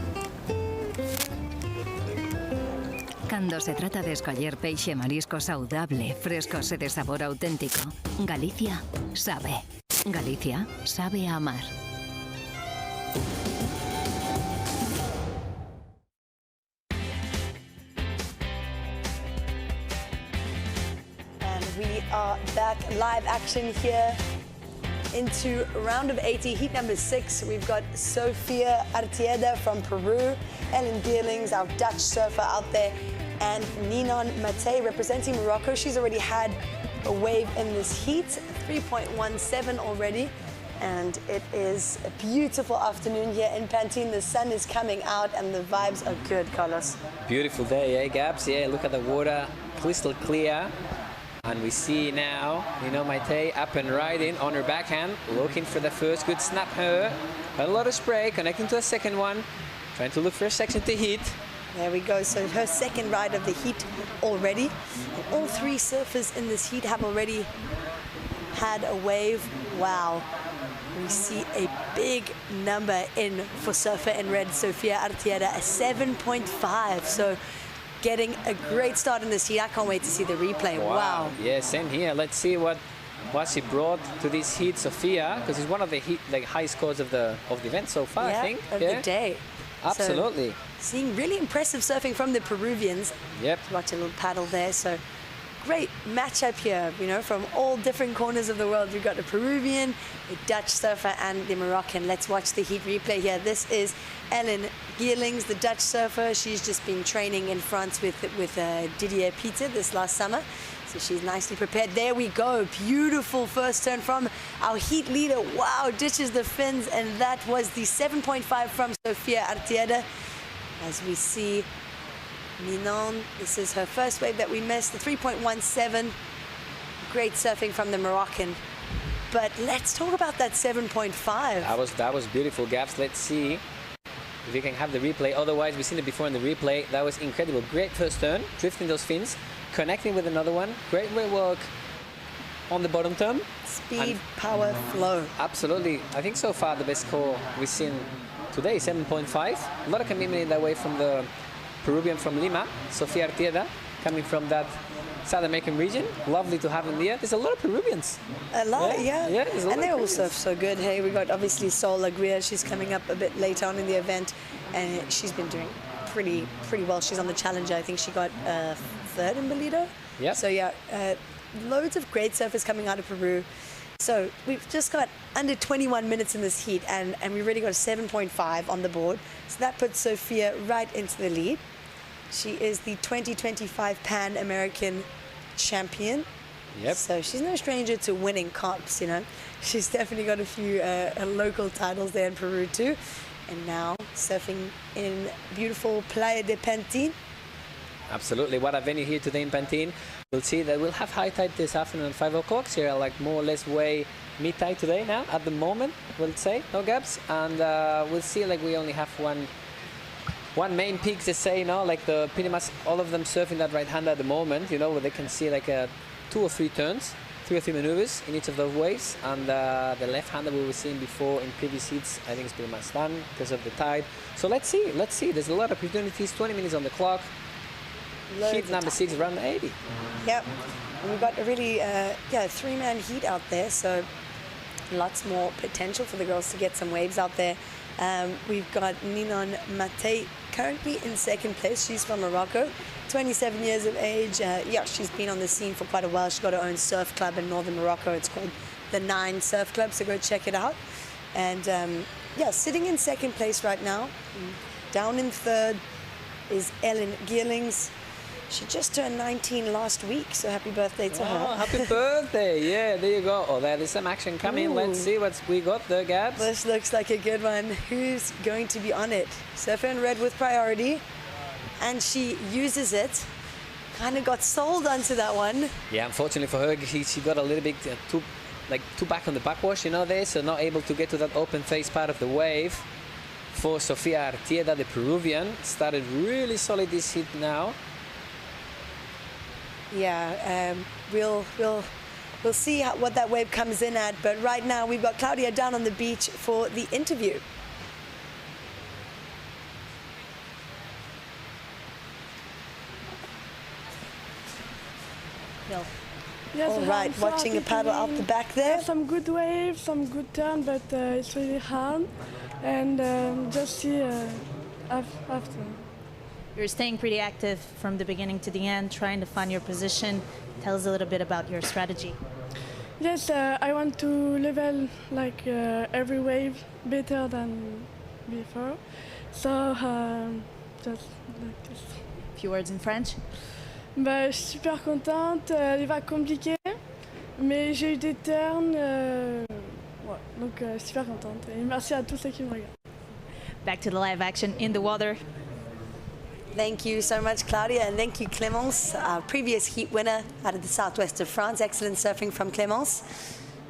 Cando se trata de escoller peixe e marisco saudable, frescos e de sabor auténtico, Galicia sabe. Galicia sabe a amar. We are back live action here into round of 80, heat number 6. We've got Sofia Artieda from Peru, Ellen Geerlings, our Dutch surfer out there, and Ninon Matei representing Morocco. She's already had a wave in this heat, 3.17 already. And it is a beautiful afternoon here in Pantin. The sun is coming out and the vibes are good, Carlos. Beautiful day, eh, Gabs? Yeah, look at the water, crystal clear. And we see now, Maite up and riding on her backhand, looking for the first good snap her. A lot of spray, connecting to a second one, trying to look for a section to hit. There we go, so her second ride of the heat already. And all 3 surfers in this heat have already had a wave. Wow. We see a big number in for surfer in red, Sofia Artieda, a 7.5. So getting a great start in this heat. I can't wait to see the replay. Wow. Yeah, same here. Let's see what she brought to this heat, Sofia, because it's one of the high scores of the event so far, yeah, I think. Of the day. Absolutely. So, seeing really impressive surfing from the Peruvians. Yep. Watch a little paddle there. So great matchup here, from all different corners of the world. We've got the Peruvian, the Dutch surfer, and the Moroccan. Let's watch the heat replay here. This is Ellen Geerlings, the Dutch surfer. She's just been training in France with Didier Pieter this last summer. So she's nicely prepared. There we go. Beautiful first turn from our heat leader. Wow, ditches the fins. And that was the 7.5 from Sofia Artieda. As we see Ninon, this is her first wave that we missed, the 3.17. Great surfing from the Moroccan. But let's talk about that 7.5. That was beautiful, Gaps. Let's see if we can have the replay. Otherwise, we've seen it before in the replay. That was incredible. Great first turn, drifting those fins, connecting with another one. Great work on the bottom turn. Speed, power, flow. Absolutely. I think so far the best score we've seen today, 7.5. A lot of commitment in that way from the Peruvian from Lima, Sofia Artieda, coming from that South American region. Lovely to have them there. There's a lot of Peruvians. A lot, yeah. And they all Peruvians. surf so good. Hey, we got obviously Sol Aguirre. She's coming up a bit later on in the event, and she's been doing pretty well. She's on the Challenger. I think she got third in Bolido. Yeah. So yeah, loads of great surfers coming out of Peru. So we've just got under 21 minutes in this heat, and we've already got a 7.5 on the board. So that puts Sofia right into the lead. She is the 2025 Pan American champion. Yep. So she's no stranger to winning comps, She's definitely got a few local titles there in Peru too. And now surfing in beautiful Playa de Pantin. Absolutely. What a venue here today in Pantin. We'll see that we'll have high tide this afternoon at 5 o'clock. So you're like more or less way mid-tide today now at the moment, we'll say. No gaps. And we'll see we only have one one main peak, they say, like pretty much all of them surfing that right-hander at the moment, where they can see like 2 or 3 turns, 3 or 3 maneuvers in each of those waves. And the left-hander we were seeing before in previous heats, I think it's pretty much done because of the tide. So let's see. There's a lot of opportunities, 20 minutes on the clock. Heat number 6, around 80. Yep. And we've got a really, 3-man heat out there, so lots more potential for the girls to get some waves out there. We've got Ninon Matei currently in 2nd place. She's from Morocco, 27 years of age. She's been on the scene for quite a while. She's got her own surf club in northern Morocco. It's called the 9 Surf Club, so go check it out. And sitting in 2nd place right now. Down in 3rd is Ellen Geerlings. She just turned 19 last week, so happy birthday to her. Happy birthday. Yeah, there you go. Oh, there's some action coming. Let's see what we got there, Gabs. This looks like a good one. Who's going to be on it? Surfer in red with priority, and she uses it. Kind of got sold onto that one. Yeah, unfortunately for her, she got a little bit too back on the backwash, there, so not able to get to that open face part of the wave. For Sofia Artieda, the Peruvian, started really solid this hit now. Yeah, we'll see what that wave comes in at. But right now we've got Claudia down on the beach for the interview. Yes, all right, watching a paddle out the back there. Some good waves, some good turn, but it's really hard. And just see after. You're staying pretty active from the beginning to the end, trying to find your position. Tell us a little bit about your strategy. Yes, I want to level every wave better than before. So just like this. A few words in French. Je suis super contente. Les vagues compliquées, mais j'ai eu des turns. Donc super contente. Et merci à tous ceux qui me regardent. Back to the live action in the water. Thank you so much, Claudia, and thank you, Clémence, our previous heat winner out of the southwest of France. Excellent surfing from Clémence.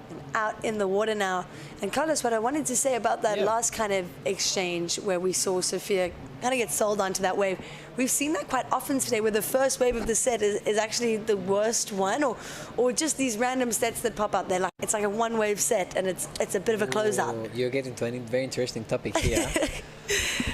And out in the water now. And Carlos, what I wanted to say about that last kind of exchange where we saw Sofia kind of get sold onto that wave, we've seen that quite often today, where the first wave of the set is actually the worst one, or just these random sets that pop out there. It's like a one-wave set, and it's a bit of a closeout. You're getting to a very interesting topic here.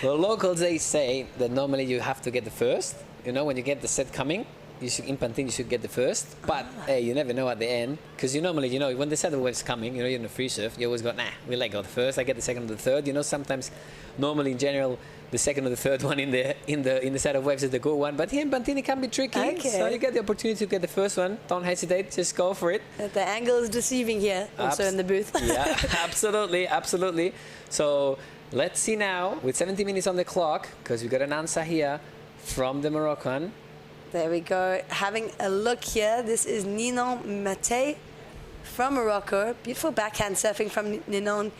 The locals, they say that normally you have to get the first. When you get the set coming, in Pantin you should get the first. But hey, you never know at the end, because you normally, when the set of waves coming, you're in a free surf, you always go, nah, we let go the first. I get the second or the third. Sometimes, normally in general, the second or the third one in the set of waves is the good one. But here in Pantin it can be tricky. Okay. So you get the opportunity to get the first one. Don't hesitate. Just go for it. The angle is deceiving here, also in the booth. Yeah, absolutely, absolutely. So let's see now, with 70 minutes on the clock, because we got an answer here from the Moroccan. There we go. Having a look here. This is Ninon Matei from Morocco. Beautiful backhand surfing from Ninon.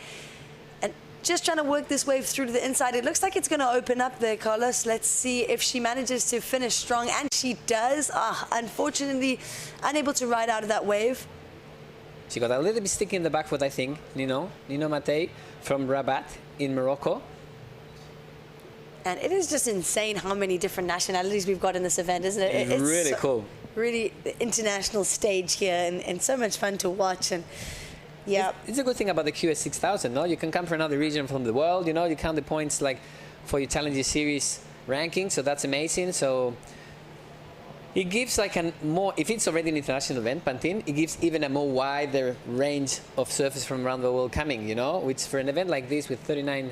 And just trying to work this wave through to the inside. It looks like it's going to open up there, Carlos. Let's see if she manages to finish strong. And she does. Unfortunately, unable to ride out of that wave. She got a little bit sticky in the back foot, I think. Ninon Matei from Rabat in Morocco. And it is just insane how many different nationalities we've got in this event, isn't it? It's really cool. Really international stage here, and so much fun to watch. And yeah, it's a good thing about the QS 6000. No, you can come from another region from the world. You count the points for your Challenger Series ranking, so that's amazing. So it gives if it's already an international event, Pantin, it gives even a more wider range of surfers from around the world coming. Which for an event like this with 39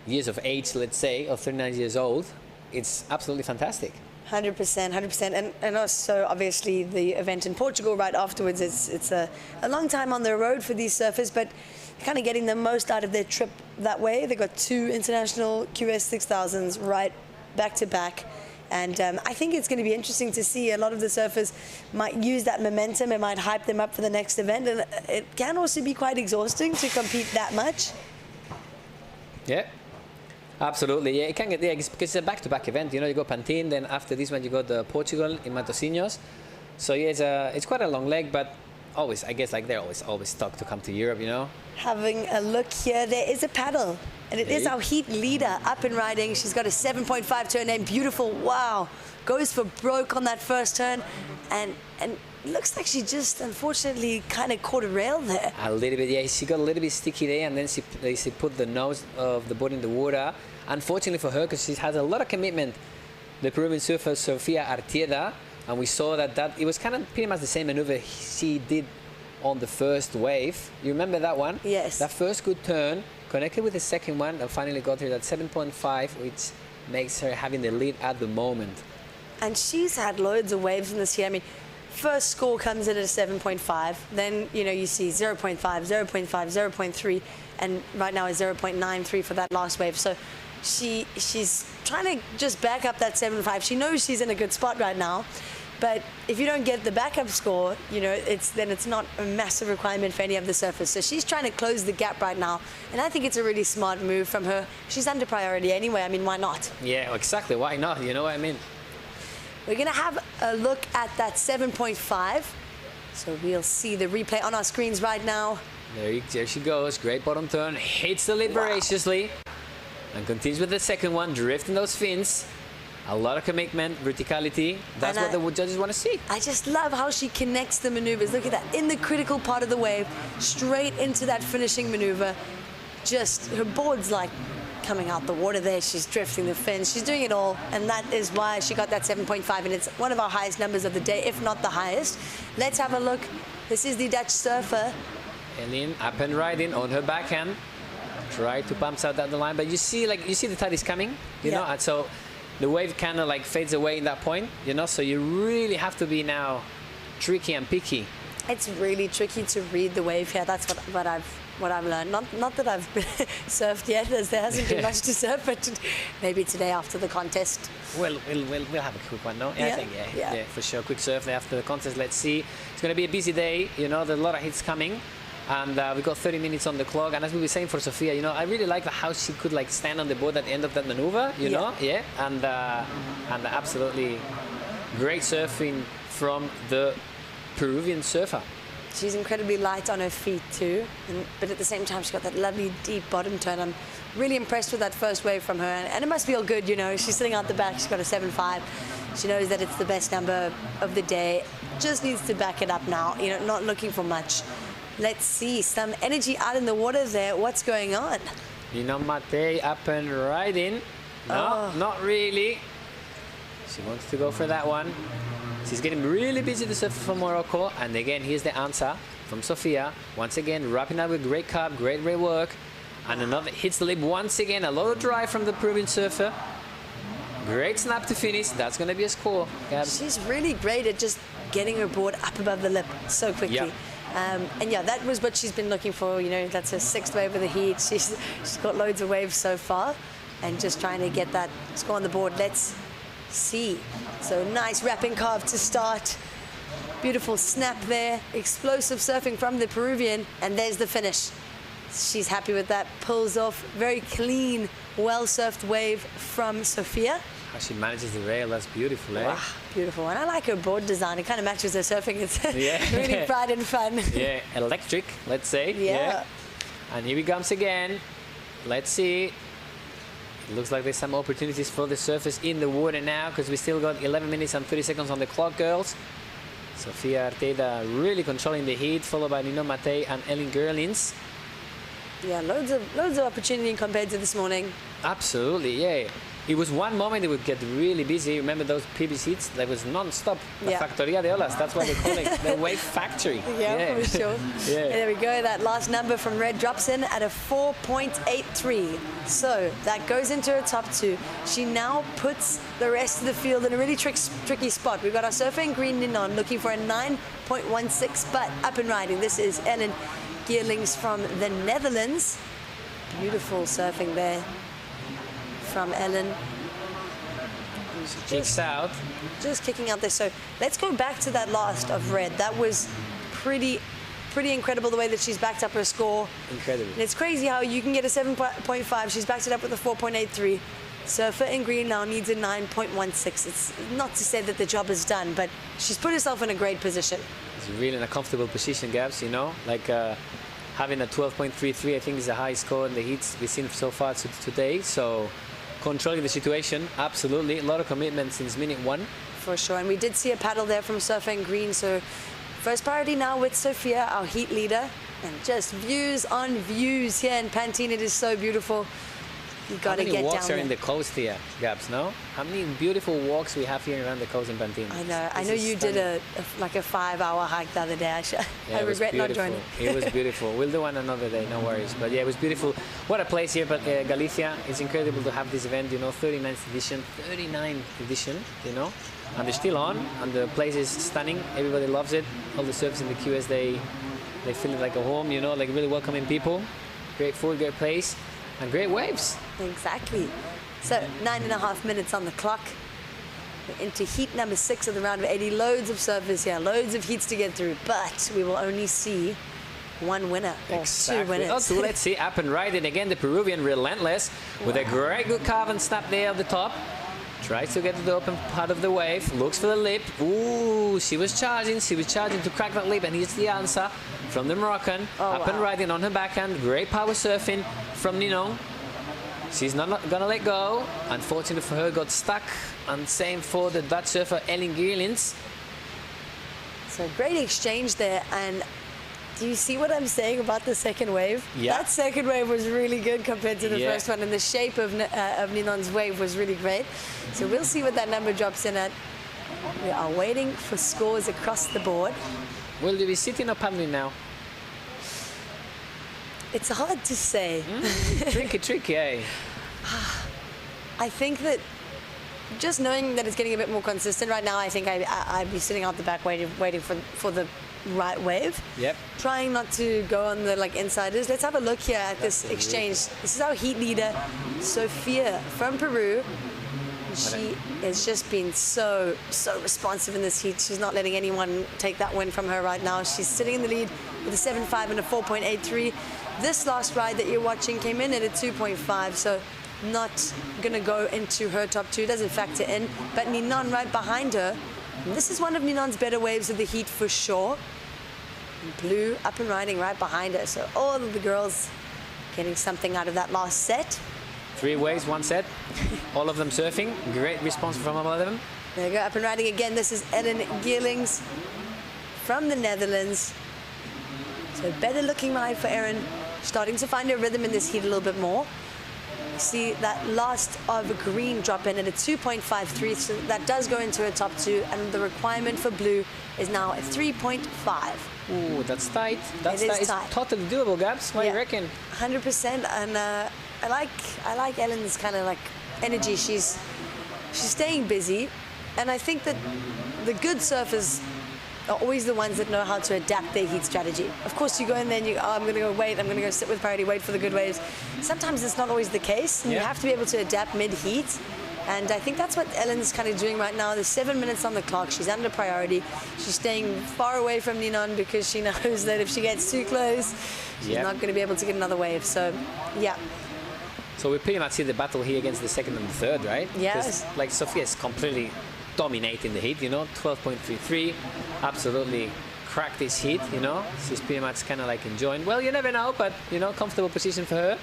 years of age, let's say, or 39 years old, it's absolutely fantastic. 100%. And also, obviously, the event in Portugal right afterwards, it's a long time on the road for these surfers, but kind of getting the most out of their trip that way. They got 2 international QS 6000s right back to back. And I think it's going to be interesting to see. A lot of the surfers might use that momentum. It might hype them up for the next event. And it can also be quite exhausting to compete that much. Yeah. Absolutely, yeah. It can get because it's a back-to-back event. You go Pantin, then after this one you go to Portugal in Matosinhos. So yeah, it's quite a long leg, but always, I guess, like they're always stuck to come to Europe, you know. Having a look here, there is a paddle. And it is our heat leader up and riding. She's got a 7.5 turn name. Beautiful. Wow. Goes for broke on that first turn. And looks like she just, unfortunately, kind of caught a rail there. A little bit, yeah. She got a little bit sticky there, and then she put the nose of the board in the water. Unfortunately for her, because she has a lot of commitment, the Peruvian surfer Sofia Artieda, and we saw that it was kind of pretty much the same maneuver she did on the first wave. You remember that one? Yes. That first good turn, connected with the second one, and finally got her that 7.5, which makes her having the lead at the moment. And she's had loads of waves in this year. I mean, first score comes in at a 7.5. Then, you know, you see 0.5, 0.5, 0.3, and right now is 0.93 for that last wave. So she's trying to just back up that 7.5. She knows she's in a good spot right now. But if you don't get the backup score, you know, then it's not a massive requirement for any of the surfers. So she's trying to close the gap right now. And I think it's a really smart move from her. She's under priority anyway. I mean, why not? Yeah, exactly. Why not? You know what I mean? We're going to have a look at that 7.5. So we'll see the replay on our screens right now. There she goes. Great bottom turn. Hits the lip voraciously. And continues with the second one, drifting those fins. A lot of commitment, verticality. That's what the judges want to see. I just love how she connects the maneuvers. Look at that. In the critical part of the wave, straight into that finishing maneuver. Just, her board's like coming out the water there. She's drifting the fins. She's doing it all. And that is why she got that 7.5. And it's one of our highest numbers of the day, if not the highest. Let's have a look. This is the Dutch surfer. Ellen up and riding on her backhand. Try to pump out the line. But you see the tide is coming, you know, and so the wave kind of like fades away in that point, you know, so you really have to be now tricky and picky. It's really tricky to read the wave here. That's what I've learned. Not that I've surfed yet, as there hasn't been much to surf, but maybe today after the contest. We'll have a quick one, no? Yeah, I think, yeah, for sure. Quick surf there after the contest. Let's see. It's going to be a busy day, you know, there's a lot of hits coming. And we've got 30 minutes on the clock. And as we were saying for Sofia, you know, I really like how she could like stand on the board at the end of that maneuver, you know? Yeah. And absolutely great surfing from the Peruvian surfer. She's incredibly light on her feet too. But at the same time, she's got that lovely deep bottom turn. I'm really impressed with that first wave from her. And it must feel good, you know. She's sitting out the back. She's got a 7.5. She knows that it's the best number of the day. Just needs to back it up now, you know, not looking for much. Let's see, some energy out in the water there. What's going on? Nino Mate up and riding. No, not really. She wants to go for that one. She's getting really busy, the surfer from Morocco. And again, here's the answer from Sofia. Once again, wrapping up with great cup, great work. And another hits the lip once again. A lot of drive from the Peruvian surfer. Great snap to finish. That's going to be a score, Gabs. She's really great at just getting her board up above the lip so quickly. Yep. And yeah, that was what she's been looking for. You know, that's her 6th wave of the heat. She's got loads of waves so far, and just trying to get that score on the board. Let's see. So nice wrapping carve to start. Beautiful snap there. Explosive surfing from the Peruvian, and there's the finish. She's happy with that. Pulls off very clean, well-surfed wave from Sofia. How she manages the rail, that's beautiful, eh? Wow, beautiful. And I like her board design. It kind of matches her surfing. It's really bright and fun. Yeah, electric, let's say. Yeah. And here he comes again. Let's see. It looks like there's some opportunities for the surfers in the water now, because we still got 11 minutes and 30 seconds on the clock, girls. Sofia Artieda really controlling the heat, followed by Nino Mate and Ellen Gerlins. Yeah, loads of opportunity compared to this morning. Absolutely, yeah. It was one moment it would get really busy. Remember those previous heats? That was non-stop. La Factoría de Olas, that's what they call it. The wave factory. Yeah, for sure. Yeah. There we go. That last number from Red drops in at a 4.83. So that goes into her top 2. She now puts the rest of the field in a really tricky spot. We've got our surfer in green Ninon looking for a 9.16, but up and riding. This is Ellen Geerlings from the Netherlands. Beautiful surfing there from Ellen. Kicks out. Just kicking out there. So let's go back to that last of Red. That was pretty incredible the way that she's backed up her score. Incredible. And it's crazy how you can get a 7.5. She's backed it up with a 4.83. Surfer in green now needs a 9.16. It's not to say that the job is done, but she's put herself in a great position. It's really in a comfortable position, Gabs, you know, like having a 12.33, I think is the highest score in the heats we've seen so far today. So controlling the situation, absolutely. A lot of commitment since minute 1. For sure, and we did see a paddle there from Surfing Green, so first priority now with Sophia, our heat leader, and just views on views here in Pantin. It is so beautiful. You got to get down there. How many walks are in the coast here, Gabs, no? How many beautiful walks we have here around the coast in Pantin? I know. I know you did a 5-hour hike the other day. I regret not joining. It was beautiful. We'll do one another day, no worries. But yeah, it was beautiful. What a place here, but Galicia. It's incredible to have this event, you know, 39th edition, you know, and they're still on, and the place is stunning. Everybody loves it. All the surfers in the QS, they feel it like a home, you know, like really welcoming people. Great food, great place. And great waves. Exactly. So 9.5 minutes on the clock. We're into heat number 6 of the round of 80. Loads of surfers here, loads of heats to get through, but we will only see one winner or 2 winners. Oh, so let's see, up and right, and again the Peruvian Relentless with a great good carve and snap there at the top. Tries to get to the open part of the wave, looks for the lip. Ooh, she was charging to crack that lip, and here's the answer from the Moroccan. Up and riding on her backhand, great power surfing from Ninon. She's not gonna let go. Unfortunately for her, got stuck, and same for the Dutch surfer Ellen Geerlings. So great exchange there, and do you see what I'm saying about the second wave? Yeah. That second wave was really good compared to the first one, and the shape of Ninon's wave was really great. So we'll see what that number drops in at. We are waiting for scores across the board. Will you be sitting or paddling now? It's hard to say. Tricky, eh? I think that just knowing that it's getting a bit more consistent right now, I think I'd be sitting out the back waiting for the right wave. Yep. Trying not to go on the insiders. Let's have a look here at this exchange. This is our heat leader, Sophia from Peru. She has just been so responsive in this heat. She's not letting anyone take that win from her right now. She's sitting in the lead with a 7.5 and a 4.83. This last ride that you're watching came in at a 2.5, so not gonna go into her top 2, doesn't factor in. But Ninon right behind her. And this is one of Ninon's better waves of the heat for sure. And Blue up and riding right behind her. So all of the girls getting something out of that last set. 3 waves, 1 set. All of them surfing. Great response from all of them. There you go, up and riding again. This is Ellen Geerlings from the Netherlands. So better looking ride for Erin. Starting to find her rhythm in this heat a little bit more. You see that last of green drop in at a 2.53, so that does go into a top 2, and the requirement for Blue is now a 3.5. Ooh, that's tight. It is tight. It's totally doable, Gabs. What do you reckon? 100%, and I like Ellen's kind of energy. She's staying busy, and I think that the good surfers are always the ones that know how to adapt their heat strategy. Of course, you go in there and I'm going to go wait, I'm going to go sit with priority, wait for the good waves. Sometimes it's not always the case. You have to be able to adapt mid-heat. And I think that's what Ellen's kind of doing right now. There's 7 minutes on the clock. She's under priority. She's staying far away from Ninon because she knows that if she gets too close, she's not going to be able to get another wave. So, yeah. So we pretty much see the battle here against the second and the third, right? Yes. Like Sophia is completely dominating the heat, you know, 12.33, absolutely cracked this heat, you know. She's pretty much kind of enjoying. Well, you never know, but, you know, comfortable position for her.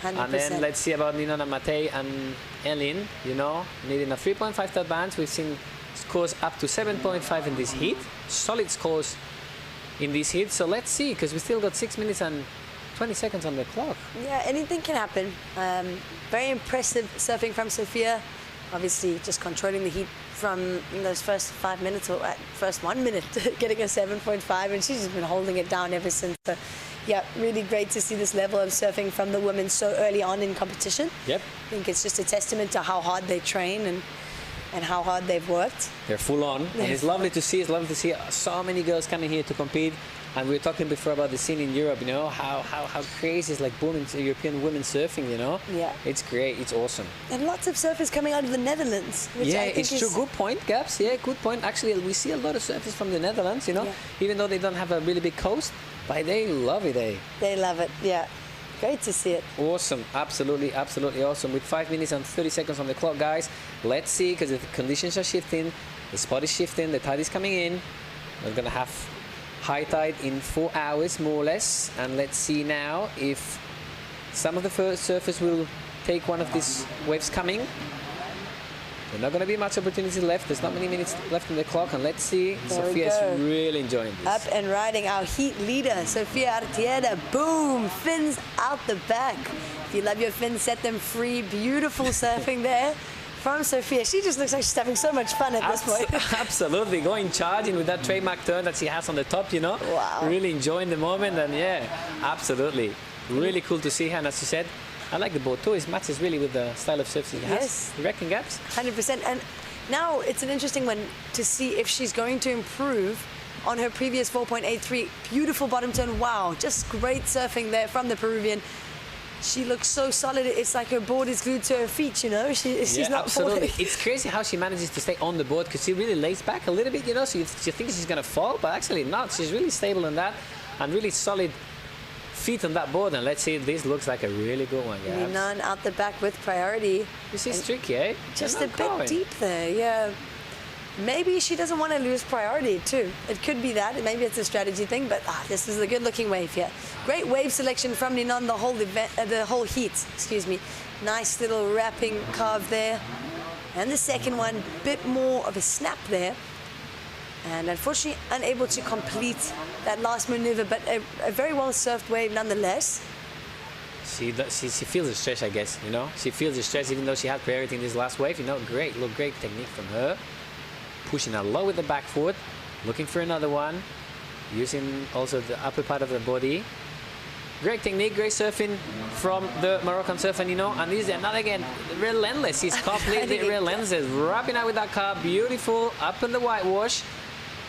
100%. And then let's see about Ninon and Matei and Ellen, you know, needing a 3.5 to advance. We've seen scores up to 7.5 in this heat. Solid scores in this heat. So let's see, because we still got 6 minutes and 20 seconds on the clock. Yeah, anything can happen. Very impressive surfing from Sophia. Obviously, just controlling the heat from those first 5 minutes, or first 1 minute, getting a 7.5, and she's just been holding it down ever since. So, yeah, really great to see this level of surfing from the women so early on in competition. Yep. I think it's just a testament to how hard they train and how hard they've worked. They're full on, and it's lovely to see. It's lovely to see so many girls coming here to compete. And we were talking before about the scene in Europe, you know, how crazy is booming European women surfing, you know? Yeah. It's great, it's awesome. And lots of surfers coming out of the Netherlands. Which yeah, I think it's true. Good point, Gabs. Yeah, good point. Actually, we see a lot of surfers from the Netherlands, you know, even though they don't have a really big coast, but they love it, eh? They love it, yeah. Great to see it. Awesome, absolutely awesome. With 5 minutes and 30 seconds on the clock, guys. Let's see, because the conditions are shifting, the spot is shifting, the tide is coming in. We're going to have high tide in 4 hours, more or less. And let's see now if some of the first surfers will take one of these waves coming. There's not going to be much opportunity left. There's not many minutes left in the clock. And let's see, Sofia's really enjoying this. Up and riding our heat leader, Sofia Artieda. Boom! Fins out the back. If you love your fins, set them free. Beautiful surfing there from Sofia. She just looks like she's having so much fun at this point. Absolutely. Going charging with that trademark turn that she has on the top, you know. Wow. Really enjoying the moment. And yeah, absolutely. Really cool to see her. And as you said, I like the board too. It matches really with the style of surf she has. Yes. You reckon, Gabs? 100%. And now it's an interesting one to see if she's going to improve on her previous 4.83. Beautiful bottom turn. Wow, just great surfing there from the Peruvian. She looks so solid. It's like her board is glued to her feet, you know. She's not absolutely. falling. It's crazy how she manages to stay on the board because she really lays back a little bit, you know. So you think she's going to fall, but actually not. She's really stable on that and really solid feet on that board. And let's see, this looks like a really good one, guys. None out the back with priority. This is tricky, eh? Just a bit deep there, yeah. Maybe she doesn't want to lose priority too. It could be that. Maybe it's a strategy thing, but this is a good-looking wave here. Great wave selection from Ninon the whole heat. Excuse me. Nice little wrapping carve there. And the second one, bit more of a snap there. And unfortunately, unable to complete that last maneuver, but a very well-surfed wave nonetheless. She feels the stretch, I guess, you know. She feels the stretch even though she had priority in this last wave, you know. Great technique from her. Pushing her low with the back foot, looking for another one, using also the upper part of the body. Great technique, great surfing from the Moroccan surfer, you know. And this is another again, relentless. He's completely relentless. Wrapping out with that car, beautiful, up in the whitewash.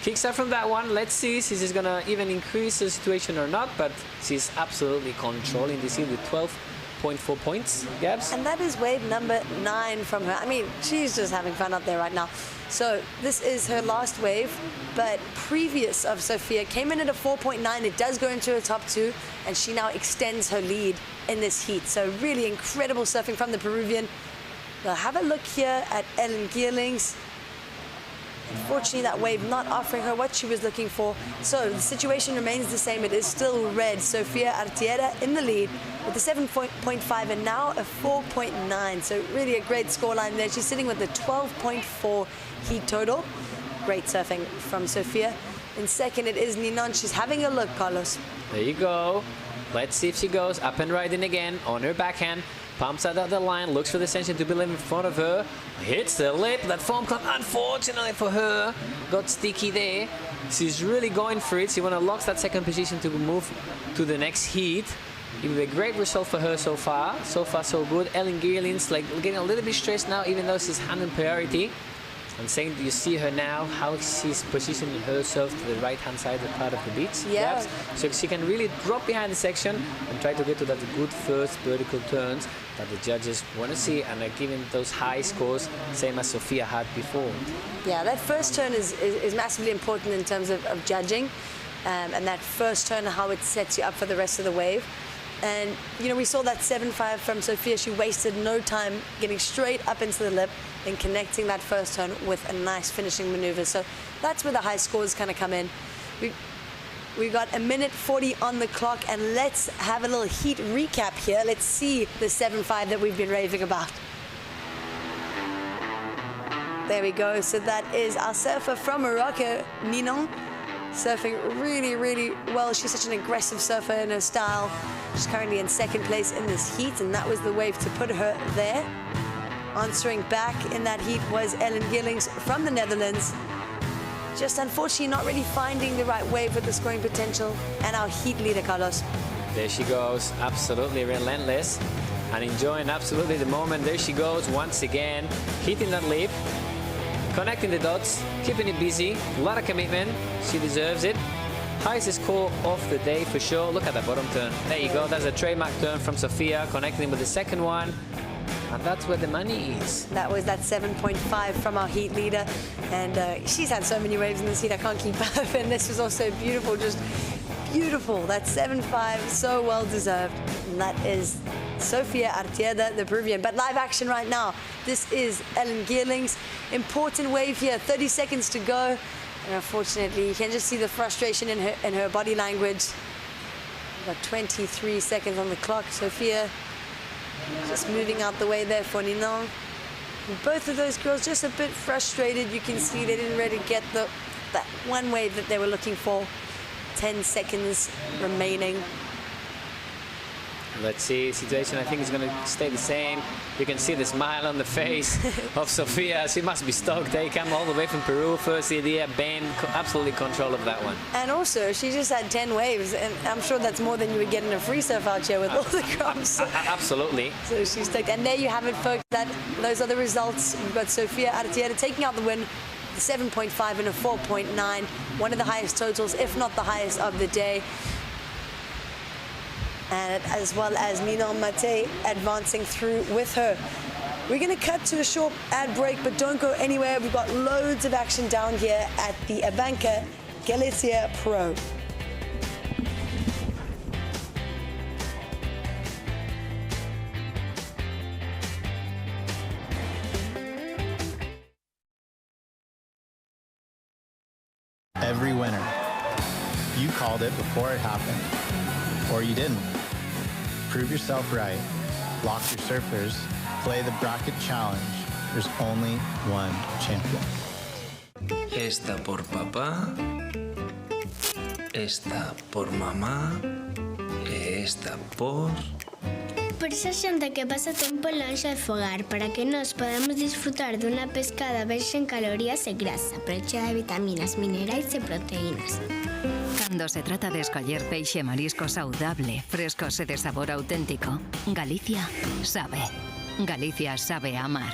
Kicks her from that one. Let's see if she's gonna even increase the situation or not, but she's absolutely controlling this here with 12.4 points, Gabs. And that is wave number 9 from her. I mean, she's just having fun up there right now. So this is her last wave, but previous of Sofia came in at a 4.9. It does go into her top 2, and she now extends her lead in this heat. So really incredible surfing from the Peruvian. We'll have a look here at Ellen Geerlings. Unfortunately, that wave not offering her what she was looking for. So the situation remains the same. It is still red. Sofia Artieda in the lead with a 7.5 and now a 4.9. So really a great scoreline there. She's sitting with a 12.4 heat total. Great surfing from Sofia. In second, it is Ninon. She's having a look, Carlos. There you go. Let's see if she goes up and riding again on her backhand. Pumps out the line, looks for the extension to be in front of her. Hits the lip. That foam cone, unfortunately for her, got sticky there. She's really going for it. She want to lock that second position to move to the next heat. It will be a great result for her so far. So far, so good. Ellen Geerlings like getting a little bit stressed now, even though she's handling priority. And saying, you see her now, how she's positioning herself to the right-hand side of the part of the beach. Yeah. Gaps. So she can really drop behind the section and try to get to that good first vertical turns that the judges want to see, and are giving those high scores, same as Sofia had before. Yeah, that first turn is massively important in terms of judging. And that first turn, how it sets you up for the rest of the wave. And, you know, we saw that 7.5 from Sofia. She wasted no time getting straight up into the lip and connecting that first turn with a nice finishing maneuver. So that's where the high scores kind of come in. We got a minute 40 on the clock, and let's have a little heat recap here. Let's see the 7.5 that we've been raving about. There we go. So that is our surfer from Morocco, Ninon, surfing really, really well. She's such an aggressive surfer in her style. She's currently in second place in this heat, and that was the wave to put her there. Answering back in that heat was Ellen Geerlings from the Netherlands. Just unfortunately not really finding the right wave with the scoring potential. And our heat leader, Carlos. There she goes, absolutely relentless and enjoying absolutely the moment. There she goes once again, hitting that lip, connecting the dots, keeping it busy, a lot of commitment. She deserves it. Highest score of the day for sure. Look at that bottom turn. There you go. That's a trademark turn from Sofia, connecting with the second one. And that's where the money is. That was that 7.5 from our heat leader. And she's had so many waves in this heat, I can't keep up. And this was also beautiful, just beautiful. That 7.5, so well deserved. And that is Sofia Artieda, the Peruvian. But live action right now. This is Ellen Geerlings. Important wave here, 30 seconds to go. And unfortunately, you can just see the frustration in her body language. We've got 23 seconds on the clock. Sophia just moving out the way there for Ninon. And both of those girls just a bit frustrated. You can see they didn't really get that one wave that they were looking for. 10 seconds remaining. Let's see, situation I think is going to stay the same. You can see the smile on the face of Sofia. She must be stoked. They come all the way from Peru. First idea, bam, absolutely control of that one. And also, she just had 10 waves, and I'm sure that's more than you would get in a free surf out here with all the crumbs. Absolutely. So she's stoked. And there you have it, folks. Those are the results. We've got Sofia Artieda taking out the win, the 7.5 and a 4.9. One of the highest totals, if not the highest of the day. And as well as Ninon Mate advancing through with her. We're going to cut to a short ad break, but don't go anywhere. We've got loads of action down here at the ABANCA Galicia Pro. Every winner. You called it before it happened. Or you didn't. Prove yourself right. Lock your surfers. Play the bracket challenge. There's only one champion. Esta por papá. Esta por mamá. E esta por... Por esa xente que pasa tempo lonxe de fogar, para que nós podamos disfrutar dunha pescada baixa en calorías e grasa, pero chea de vitaminas, minerais e proteínas. Cuando se trata de escoller peixe e marisco saudable, frescos e de sabor auténtico, Galicia sabe. Galicia sabe amar.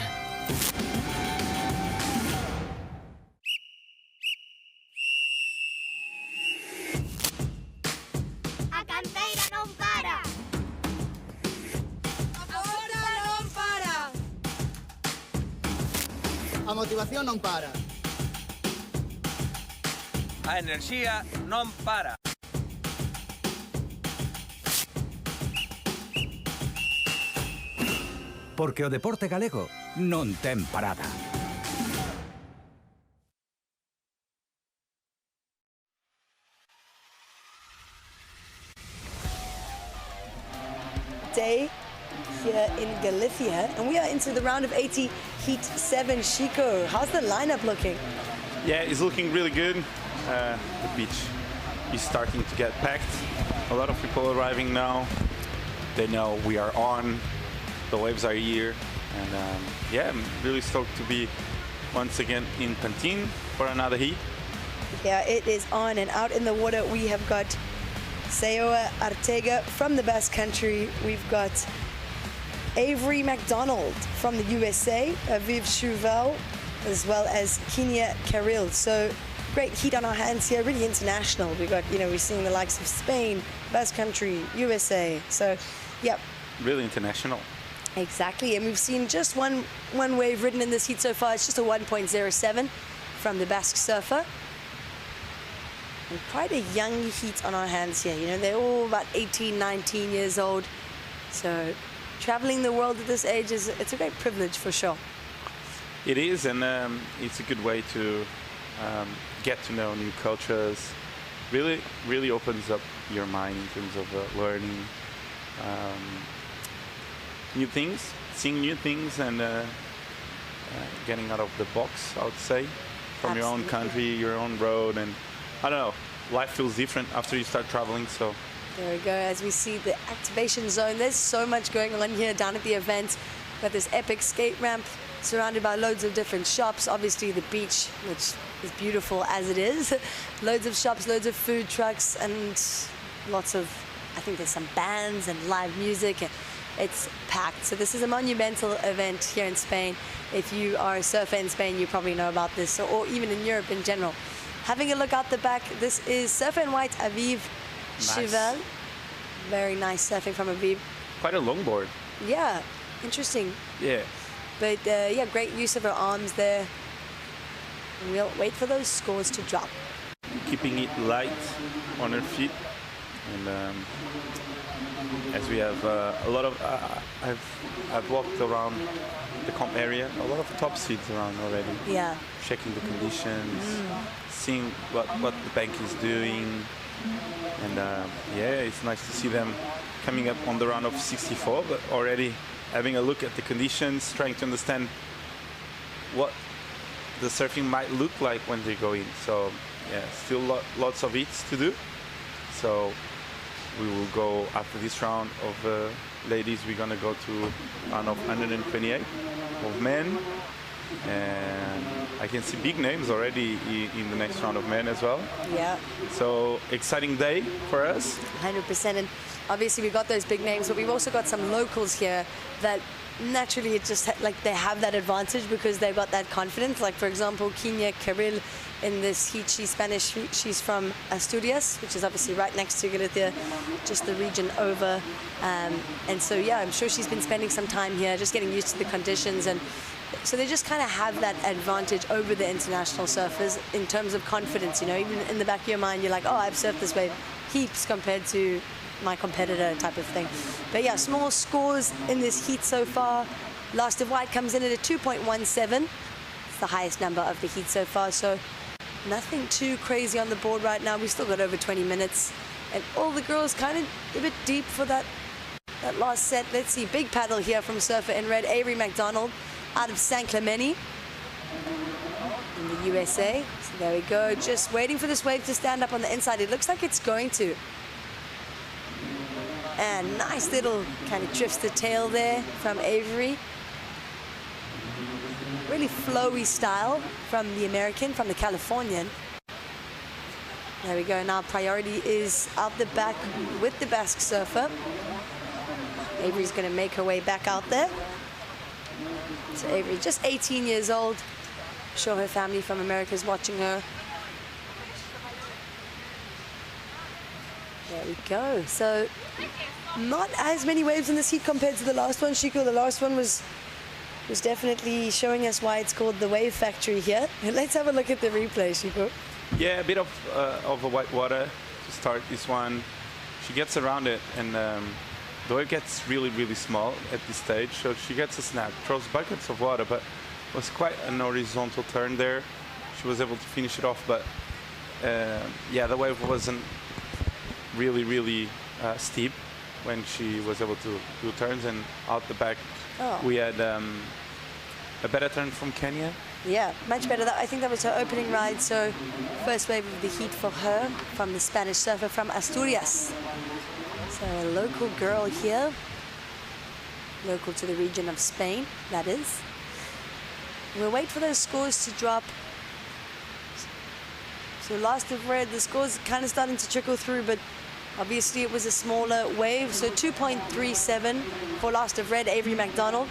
A canteira non para. A forza non para. A motivación non para. A enerxía non para. Porque o deporte galego non ten parada. Day here in Galicia, and we are into the round of 80, Heat 7. Chico, how's the lineup looking? Yeah, it's looking really good. The beach is starting to get packed. A lot of people arriving now. They know we are on. The waves are here. And yeah, I'm really stoked to be once again in Pantin for another heat. Yeah, it is on, and out in the water we have got Seoa Arteaga from the Basque Country. We've got Avery McDonald from the USA, Aviv Chouvel, as well as Kenya Karil. So great heat on our hands here, really international. We got, we're seeing the likes of Spain, Basque Country, USA. So, yep. Really international. Exactly, and we've seen just one wave ridden in this heat so far. It's just a 1.07 from the Basque surfer. And quite a young heat on our hands here. They're all about 18, 19 years old. So traveling the world at this age it's a great privilege for sure. It is, and it's a good way to get to know new cultures. Really opens up your mind in terms of learning new things, seeing new things, and getting out of the box, I would say, from your own country, your own road, and I don't know, life feels different after you start traveling, so. There we go, as we see the activation zone. There's so much going on here down at the event. We've got this epic skate ramp surrounded by loads of different shops. Obviously the beach, which is beautiful as it is. Loads of shops, loads of food trucks, and lots of, I think there's some bands and live music. And it's packed. So this is a monumental event here in Spain. If you are a surfer in Spain, you probably know about this, or even in Europe in general. Having a look out the back, this is Surfer in White, Aviv Chouvel. Very nice surfing from Aviv. Quite a longboard. Yeah, interesting. Yeah. But yeah, great use of her arms there. And we'll wait for those scores to drop. Keeping it light on her feet. And as we have a lot of, I've walked around the comp area. A lot of top seeds around already. Yeah. Checking the conditions, seeing what the bank is doing. And yeah, it's nice to see them coming up on the round of 64, but already having a look at the conditions, trying to understand what the surfing might look like when they go in. So yeah, still lots of hits to do. So we will go after this round of ladies. We're gonna go to round of 128 of men, and I can see big names already in the next round of men as well. Yeah. So exciting day for us. 100%. And obviously we've got those big names, but we've also got some locals here that naturally it just like they have that advantage because they've got that confidence. Like for example, Kenya Caril in this heat, she's Spanish. She's from Asturias, which is obviously right next to Galicia, just the region over. And so yeah, I'm sure she's been spending some time here, just getting used to the conditions, and so they just kind of have that advantage over the international surfers in terms of confidence. You know, even in the back of your mind, you're like, oh, I've surfed this wave heaps compared to my competitor type of thing. But yeah, small scores in this heat so far. Last of White comes in at a 2.17. It's the highest number of the heat so far, so nothing too crazy on the board right now. We still got over 20 minutes, and all the girls kind of a bit deep for that last set. Let's see, big paddle here from surfer in red, Avery McDonald out of San Clemente in the USA. So there we go, just waiting for this wave to stand up on the inside. It looks like it's going to. And nice little kind of drifts the tail there from Avery. Really flowy style from the American, from the Californian. There we go, now priority is out the back with the Basque surfer. Avery's gonna make her way back out there. So Avery, just 18 years old. I'm sure her family from America is watching her. There we go. So not as many waves in this heat compared to the last one, Chico. The last one was definitely showing us why it's called the Wave Factory here. Let's have a look at the replay, Chico. Yeah, a bit of a white water to start this one. She gets around it, and the wave gets really, really small at this stage, so she gets a snap, throws buckets of water, but it was quite an horizontal turn there. She was able to finish it off, but yeah, the wave wasn't really, really steep when she was able to do turns, and out the back we had a better turn from Kenya. Yeah, much better. I think that was her opening ride, so first wave of the heat for her from the Spanish surfer from Asturias. So a local girl here, local to the region of Spain, that is. We'll wait for those scores to drop. So last of red, the scores kind of starting to trickle through, but obviously it was a smaller wave, so 2.37 for last of red, Avery McDonald.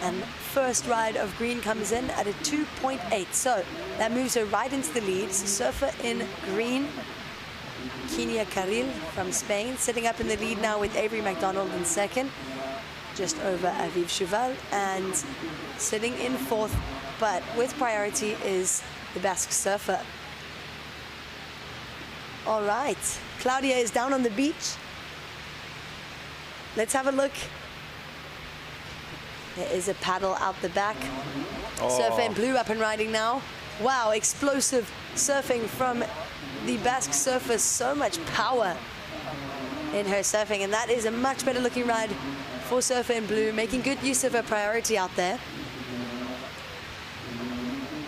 And first ride of green comes in at a 2.8. So that moves her right into the lead. So surfer in green, Kenya Caril from Spain, sitting up in the lead now with Avery McDonald in second, just over Aviv Cheval, and sitting in fourth, but with priority is the Basque surfer. All right, Claudia is down on the beach. Let's have a look. There is a paddle out the back. Surfer in blue up and riding now. Wow, explosive surfing from the Basque surfer. So much power in her surfing, and that is a much better looking ride for surfer in blue, making good use of her priority out there.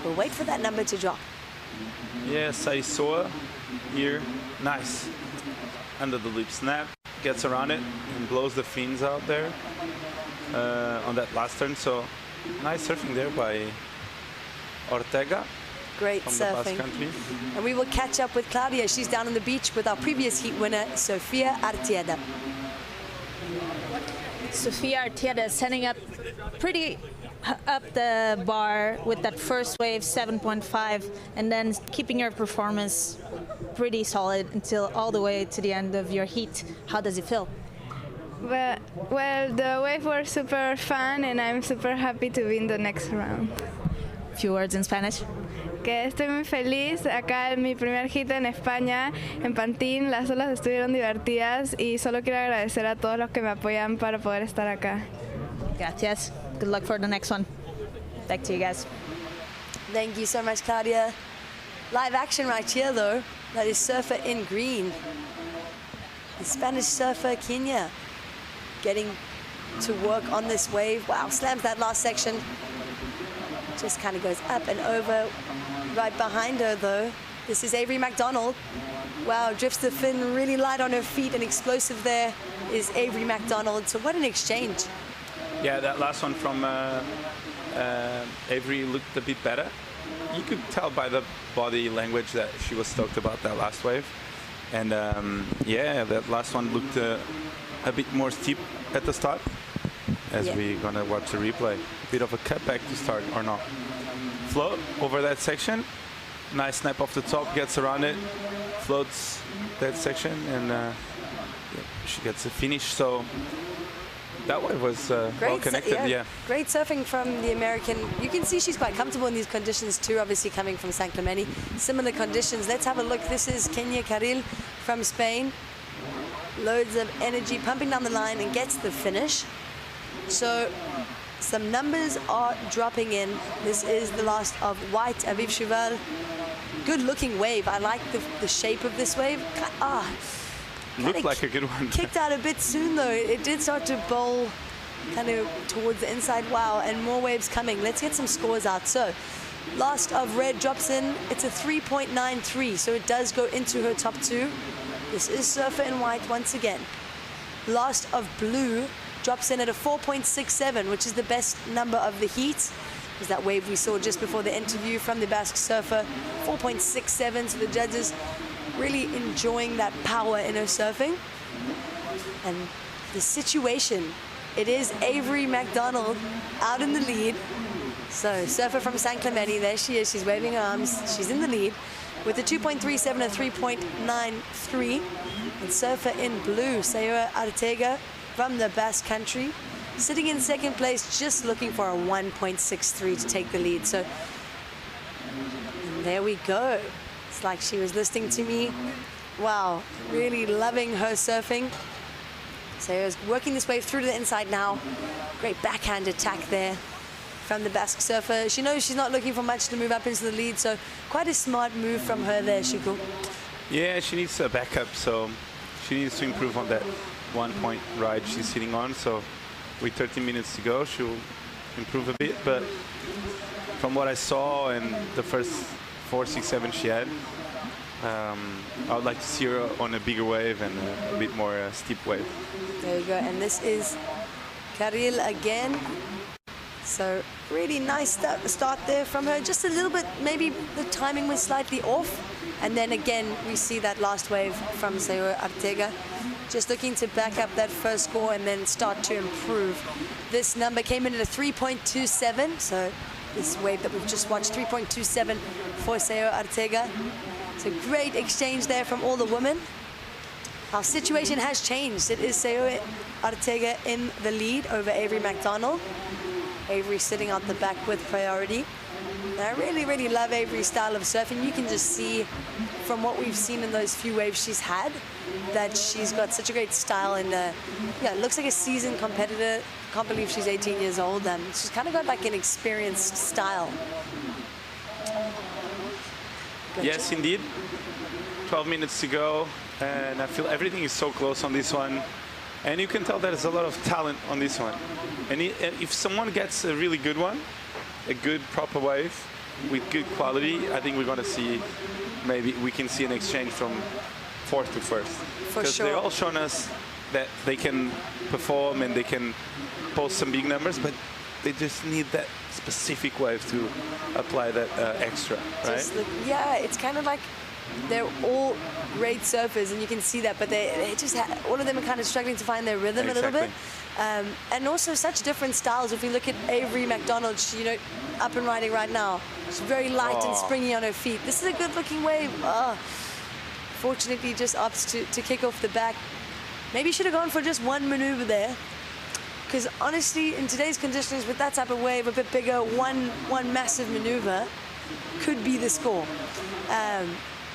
We'll wait for that number to drop. Yes, I saw here. Nice. Under the loop snap, gets around it and blows the fins out there on that last turn. So nice surfing there by Ortega. Great from surfing. The Basque country. And we will catch up with Claudia. She's down on the beach with our previous heat winner, Sofia Artieda. Sofia Artieda setting up pretty up the bar with that first wave 7.5, and then keeping your performance pretty solid until all the way to the end of your heat. How does it feel? Well, the waves were super fun, and I'm super happy to be in the next round. Few words in Spanish. Que estoy muy feliz. Acá en mi primer hit en España, en Pantin, las olas estuvieron divertidas y solo quiero agradecer a todos los que me apoyan para poder estar acá. Gracias. Good luck for the next one. Back to you guys. Thank you so much, Claudia. Live action right here, though. That is surfer in green. The Spanish surfer, Kenya, getting to work on this wave. Wow, slams that last section. Just kind of goes up and over. Right behind her, though, this is Avery McDonald. Wow, drifts the fin really light on her feet and explosive there is Avery McDonald. So what an exchange. Yeah, that last one from Avery looked a bit better. You could tell by the body language that she was stoked about that last wave. And yeah, that last one looked a bit more steep at the start as we're going to watch the replay. A bit of a cutback to start or not. Float over that section. Nice snap off the top, gets around it, floats that section, and yeah, she gets a finish. So that wave was well connected, yeah. Great surfing from the American. You can see she's quite comfortable in these conditions too, obviously coming from San Clemente. Similar conditions. Let's have a look. This is Kenya Carril from Spain. Loads of energy pumping down the line and gets the finish. So some numbers are dropping in. This is the last of white, Aviv Cheval. Good looking wave. I like the shape of this wave. Looked like a good one. Kicked out a bit soon though. It did start to bowl kind of towards the inside. Wow, and more waves coming. Let's get some scores out. So last of red drops in. It's a 3.93, so it does go into her top two. This is surfer in white once again. Last of blue drops in at a 4.67, which is the best number of the heat. Is that wave we saw just before the interview from the Basque surfer. 4.67, so the judges really enjoying that power in her surfing. And the situation, it is Avery McDonald out in the lead. So surfer from San Clemente, there she is, she's waving her arms, she's in the lead with a 2.37 and 3.93. And surfer in blue, Sayura Arteaga from the Basque Country, sitting in second place, just looking for a 1.63 to take the lead. So there we go. It's like she was listening to me. Wow, really loving her surfing. Sayura's working this wave through to the inside now. Great backhand attack there from the Basque surfer. She knows she's not looking for much to move up into the lead, so quite a smart move from her there, Shuko. Yeah, she needs a backup, so she needs to improve on that 1 point ride she's sitting on. So with 13 minutes to go, she'll improve a bit. But from what I saw in the first 4, 6, 7 she had, I would like to see her on a bigger wave and a bit more steep wave. There you go, and this is Carril again. So really nice start there from her. Just a little bit, maybe the timing was slightly off. And then again, we see that last wave from Sayura Arteaga. Just looking to back up that first score and then start to improve. This number came in at a 3.27. So this wave that we've just watched, 3.27 for Sayura Arteaga. It's a great exchange there from all the women. Our situation has changed. It is Sayura Arteaga in the lead over Avery McDonald. Avery sitting out the back with priority. And I really, really love Avery's style of surfing. You can just see from what we've seen in those few waves she's had that she's got such a great style. And yeah, looks like a seasoned competitor. Can't believe she's 18 years old. She's kind of got like an experienced style. Gotcha. Yes, indeed. 12 minutes to go. And I feel everything is so close on this one. And you can tell there's a lot of talent on this one. And if someone gets a really good one, a good proper wave with good quality, I think we're going to see, maybe we can see an exchange from fourth to first. Because they've all shown us that they can perform and they can post some big numbers, but they just need that specific wave to apply that extra, right? Yeah, it's kind of like they're all great surfers, and you can see that, but they just all of them are kind of struggling to find their rhythm a little bit. And also such different styles. If we look at Avery McDonald, she, you know, up and riding right now. She's very light and springy on her feet. This is a good-looking wave. Fortunately, just opts to kick off the back. Maybe should have gone for just one maneuver there. Because honestly, in today's conditions, with that type of wave, a bit bigger, one massive maneuver could be the score.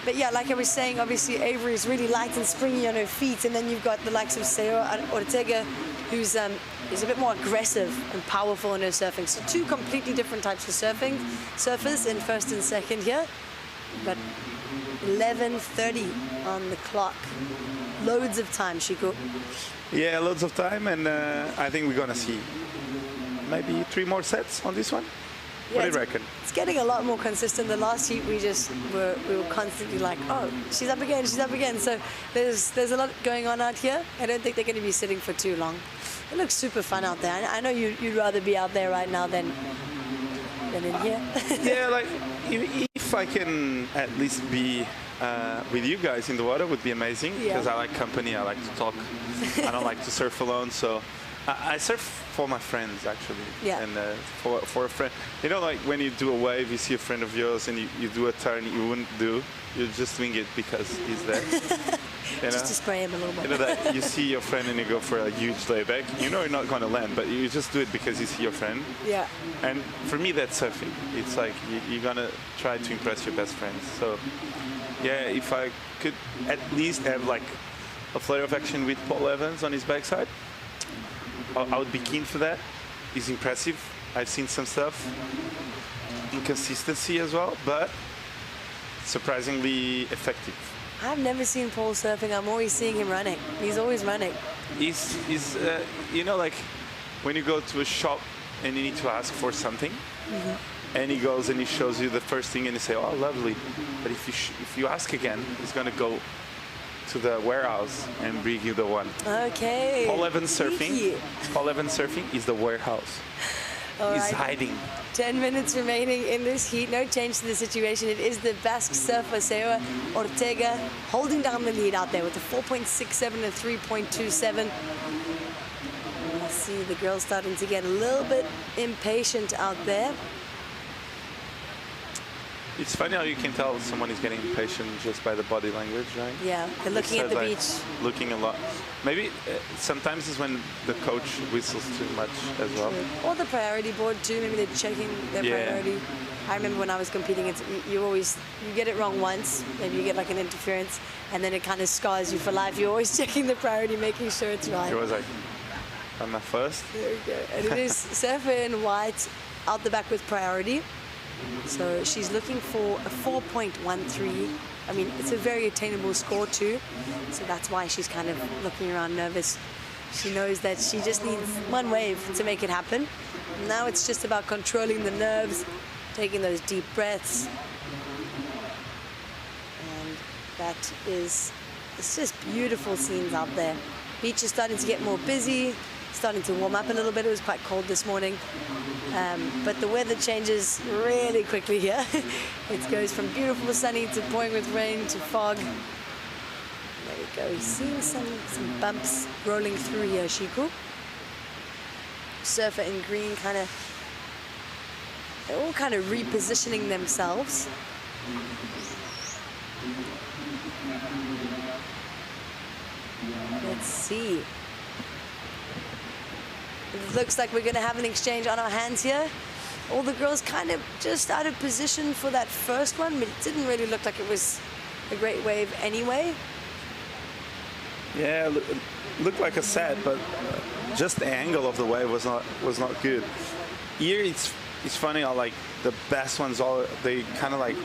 But yeah, like I was saying, obviously Avery is really light and springy on her feet, and then you've got the likes of Sayura Arteaga who's a bit more aggressive and powerful in her surfing. So two completely different types of surfers in first and second here. But 11:30 on the clock. Loads of time, Chico. Yeah, loads of time, and I think we're gonna see maybe 3 more sets on this one. What do you reckon? It's getting a lot more consistent. The last heat we were constantly like, oh, she's up again, she's up again. So there's a lot going on out here. I don't think they're going to be sitting for too long. It looks super fun out there. I know you'd rather be out there right now than in here. Yeah, like if I can at least be with you guys in the water would be amazing, because I like company, I like to talk. I don't like to surf alone, so I surf for my friends actually. Yeah. And for a friend, you know, like when you do a wave, you see a friend of yours and you do a turn you wouldn't do. You're just doing it because he's there. You know? Just to spray him a little bit. You know that you see your friend and you go for a huge layback. You know you're not going to land, but you just do it because you see your friend. Yeah. And for me, that's surfing. It's like you're going to try to impress your best friends. So, yeah, if I could at least have like a flare of action with Paul Evans on his backside, I would be keen for that. He's impressive. I've seen some stuff. Inconsistency as well, but surprisingly effective. I've never seen Paul surfing. I'm always seeing him running. He's always running. He's you know, like when you go to a shop and you need to ask for something, and he goes and he shows you the first thing and you say, oh, lovely. But if you ask again, he's going to go to the warehouse and bring you the one. Okay. Paul Evans surfing. Paul Evans surfing is the warehouse. He's hiding. 10 minutes remaining in this heat. No change to the situation. It is the Basque surfer, Seo Ortega, holding down the lead out there with a 4.67 and 3.27. I see the girls starting to get a little bit impatient out there. It's funny how you can tell someone is getting impatient just by the body language, right? Yeah, they're looking at the beach. Looking a lot. Maybe sometimes it's when the coach whistles too much as well. Or the priority board too. Maybe they're checking their priority. I remember when I was competing, you get it wrong once. Maybe you get like an interference, and then it kind of scars you for life. You're always checking the priority, making sure it's right. It was like, I'm not first. There we go. And it is surfer in white out the back with priority. So she's looking for a 4.13. I mean, it's a very attainable score too. So that's why she's kind of looking around nervous. She knows that she just needs one wave to make it happen. Now it's just about controlling the nerves, taking those deep breaths. And it's just beautiful scenes out there. Beach is starting to get more busy, starting to warm up a little bit. It was quite cold this morning. But the weather changes really quickly here. It goes from beautiful sunny to pouring with rain to fog. There we go. We're seeing some bumps rolling through here, Shiku. Surfer in green they're all kind of repositioning themselves. Let's see. It looks like we're going to have an exchange on our hands here. All the girls kind of just out of position for that first one, but it didn't really look like it was a great wave anyway. Yeah, looked like a set, but just the angle of the wave was not good. Here it's funny how like the best ones they kind of like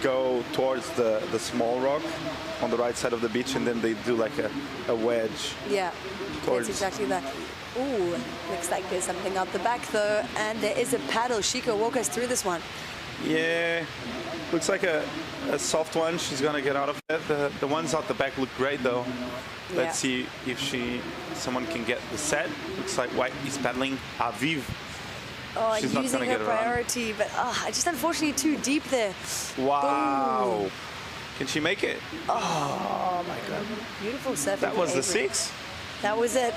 go towards the small rock on the right side of the beach, and then they do like a wedge. Yeah, that's exactly that. Ooh, looks like there's something out the back though, and there is a paddle. Chico, walk us through this one. Yeah, looks like a soft one. She's gonna get out of it. The ones out the back look great though. Let's see if someone can get the set. Looks like White is paddling Aviv. Oh, She's not using gonna her get around. priority, but just unfortunately too deep there. Wow. Boom. Can she make it? Oh my God, beautiful surfing. That was the Avery. 6? That was it.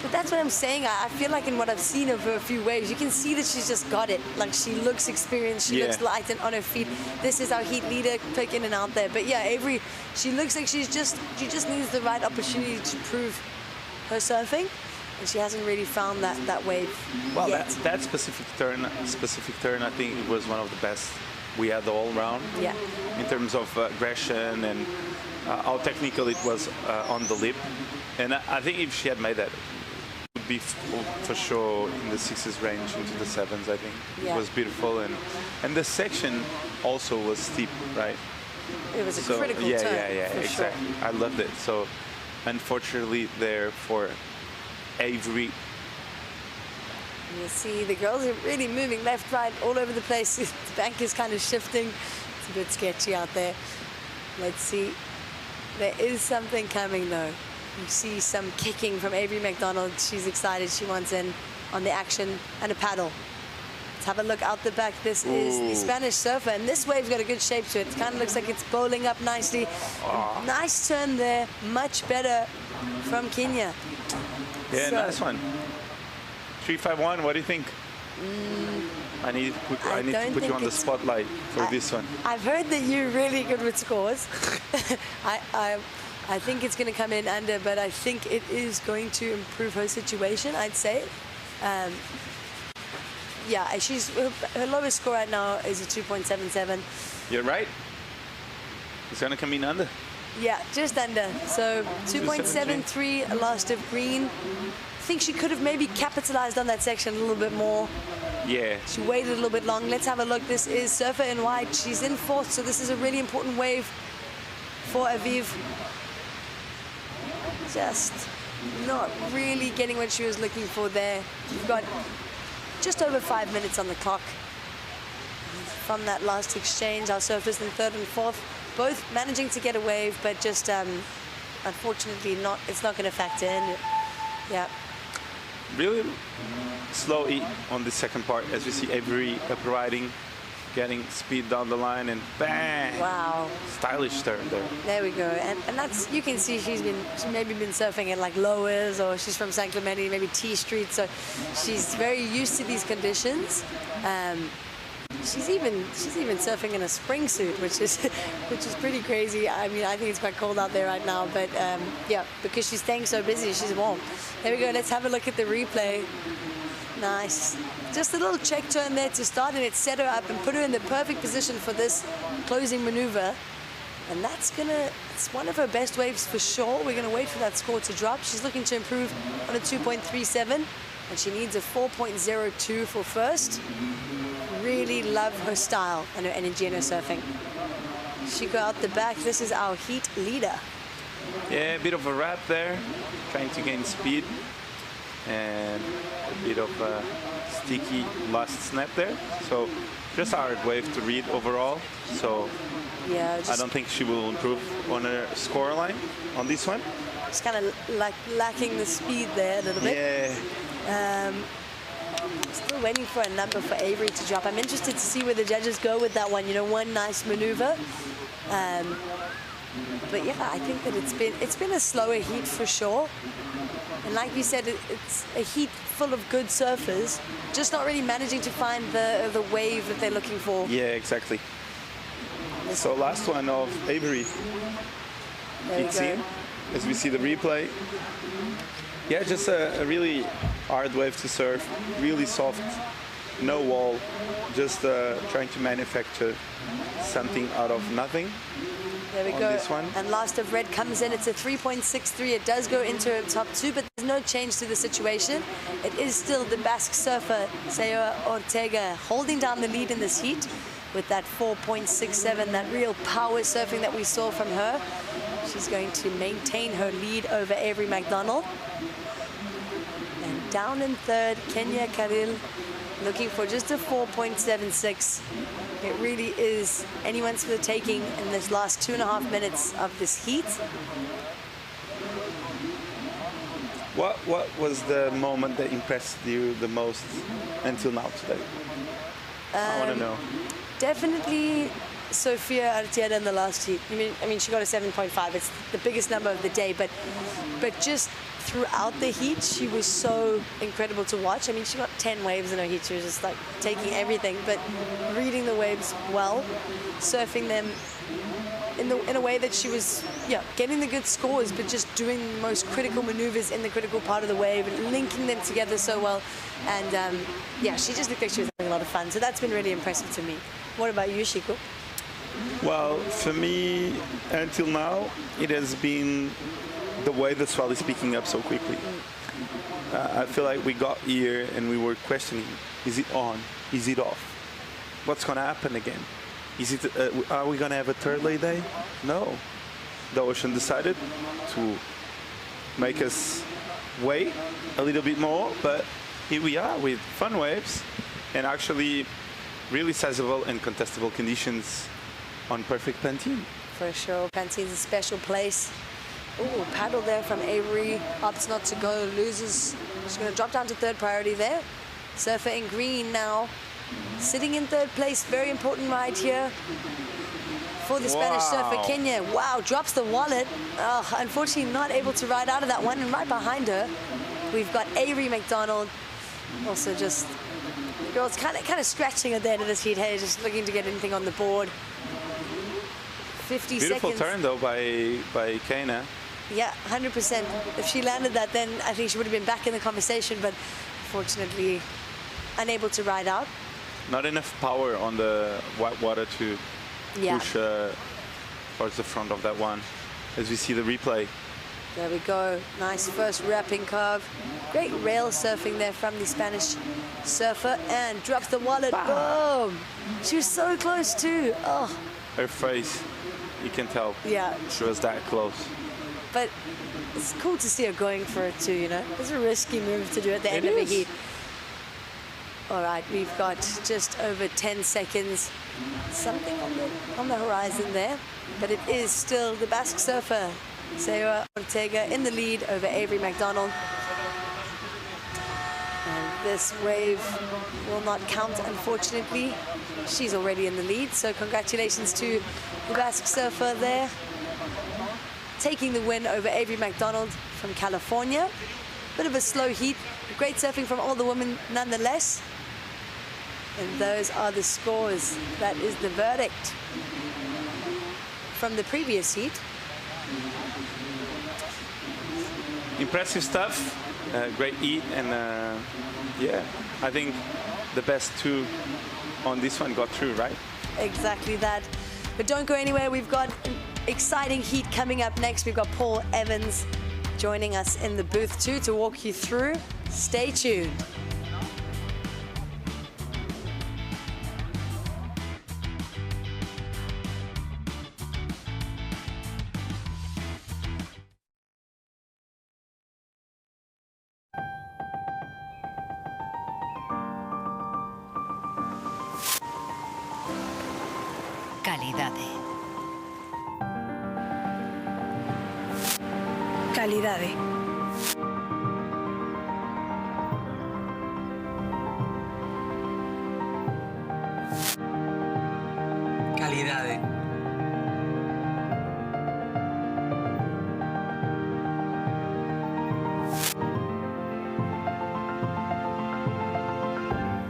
But that's what I'm saying. I feel like in what I've seen of her a few waves, you can see that she's just got it. Like she looks experienced, she looks light and on her feet. This is our heat leader picking in and out there. But yeah, Avery, she looks like she just needs the right opportunity to prove her surfing. And she hasn't really found that wave Well, yet. that specific turn, I think it was one of the best we had all round. Yeah. In terms of aggression and how technical it was on the lip. And I think if she had made that, be for sure in the sixes range into the sevens. I think Yeah. it was beautiful, and the section also was steep, right? It was a critical yeah, turn. yeah, for exactly. Sure. I loved it. So, unfortunately, there for Avery. You see the girls are really moving left, right, all over the place. The bank is kind of shifting. It's a bit sketchy out there. Let's see. There is something coming though. You see some kicking from Avery McDonald. She's excited. She wants in on the action and a paddle. Let's have a look out the back. This is the Spanish surfer, and this wave's got a good shape to it. It kind of looks like it's bowling up nicely. Nice turn there. Much better from Kenya. Yeah, So- nice one. 351. What do you think? I need to put I don't you think on the it's- spotlight for this one. I've heard that you're really good with scores. I think it's going to come in under, but I think it is going to improve her situation, I'd say. Yeah, her lowest score right now is a 2.77. You're right. It's gonna come in under. Yeah, just under. So 2.73 last of green. I think she could have maybe capitalized on that section a little bit more. Yeah. She waited a little bit long. Let's have a look. This is Surfer in white. She's in fourth, so this is a really important wave for Aviv. Just not really getting what she was looking for there. We've got just over 5 minutes on the clock from that last exchange. Our surfers in third and fourth, both managing to get a wave, but just unfortunately it's not going to factor in. Yeah. Really slow E on the second part, as you see Avery riding, getting speed down the line, and bang! Wow. Stylish turn there. There we go. And that's, you can see she's maybe been surfing at like lowers, or she's from San Clemente, maybe T Street, so she's very used to these conditions. She's even surfing in a spring suit, which is pretty crazy. I mean, I think it's quite cold out there right now, but yeah, because she's staying so busy, she's warm. There we go. Let's have a look at the replay. Nice. Just a little check turn there to start, and it set her up and put her in the perfect position for this closing maneuver. And it's one of her best waves for sure. We're gonna wait for that score to drop. She's looking to improve on a 2.37, and she needs a 4.02 for first. Really love her style and her energy in her surfing. She go out the back. This is our heat leader. Yeah, a bit of a wrap there, trying to gain speed, and a bit of a sticky last snap there. So just a hard wave to read overall. So yeah, I don't think she will improve on her score line on this one. Just kind of like lacking the speed there a little bit. Yeah. Still waiting for a number for Avery to drop. I'm interested to see where the judges go with that one. You know, one nice maneuver. But yeah, I think that it's been a slower heat for sure. And like you said, it's a heat full of good surfers, just not really managing to find the wave that they're looking for. Yeah, exactly. So last one of Avery. There we It's go. in, as we see the replay. Yeah, just a really hard wave to surf, really soft, no wall, just trying to manufacture something out of nothing. There we on go. this one. And last of red comes in. It's a 3.63. It does go into her top two, but there's no change to the situation. It is still the Basque surfer, Seo Ortega, holding down the lead in this heat with that 4.67, that real power surfing that we saw from her. She's going to maintain her lead over Avery McDonald. And down in third, Kenya Karil, looking for just a 4.76. It really is anyone's for the taking in this last 2.5 minutes of this heat. What was the moment that impressed you the most until now today? I want to know. Definitely Sofia Artieda in the last heat. I mean, she got a 7.5. It's the biggest number of the day, but just throughout the heat, she was so incredible to watch. I mean, she got 10 waves in her heat. She was just like taking everything, but reading the waves well, surfing them in a way that she was, getting the good scores, but just doing the most critical maneuvers in the critical part of the wave and linking them together so well. And she just looked like she was having a lot of fun. So that's been really impressive to me. What about you, Chico? Well, for me, until now, it has been the way the swell is picking up so quickly. I feel like we got here and we were questioning, is it on? Is it off? What's going to happen again? Is it? Are we going to have a third lay day? No. The ocean decided to make us wait a little bit more, but here we are with fun waves and actually really sizable and contestable conditions on perfect Pantin. For sure, Pantin's a special place. Ooh, paddle there from Avery, opts not to go, loses. She's going to drop down to third priority there. Surfer in green now, sitting in third place. Very important ride here for the Spanish surfer, Kenya. Wow, drops the wallet. Oh, unfortunately not able to ride out of that one. And right behind her, we've got Avery McDonald. Also just, the girl's kind of scratching at the end of this heat, hey, just looking to get anything on the board. 50 Beautiful seconds. turn though by Kenya. Yeah, 100%. If she landed that, then I think she would have been back in the conversation, but fortunately unable to ride out. Not enough power on the white water to push towards the front of that one. As we see the replay. There we go. Nice first wrapping curve. Great rail surfing there from the Spanish surfer, and drops the wallet. Boom! She was so close too. Oh. Her face, you can tell. Yeah. She was that close. But it's cool to see her going for it too, you know. It's a risky move to do at the end of a heat. All right, we've got just over 10 seconds. Something on the horizon there. But it is still the Basque surfer, Sarah Ortega, in the lead over Avery McDonald. And this wave will not count, unfortunately. She's already in the lead, so congratulations to the Basque surfer there, taking the win over Avery McDonald from California. Bit of a slow heat, great surfing from all the women nonetheless. And those are the scores. That is the verdict from the previous heat. Impressive stuff, great heat, and yeah, I think the best two on this one got through, right? Exactly that. But don't go anywhere. We've got an exciting heat coming up next. We've got Paul Evans joining us in the booth too to walk you through. Stay tuned. Calidade. Calidade. Calidade.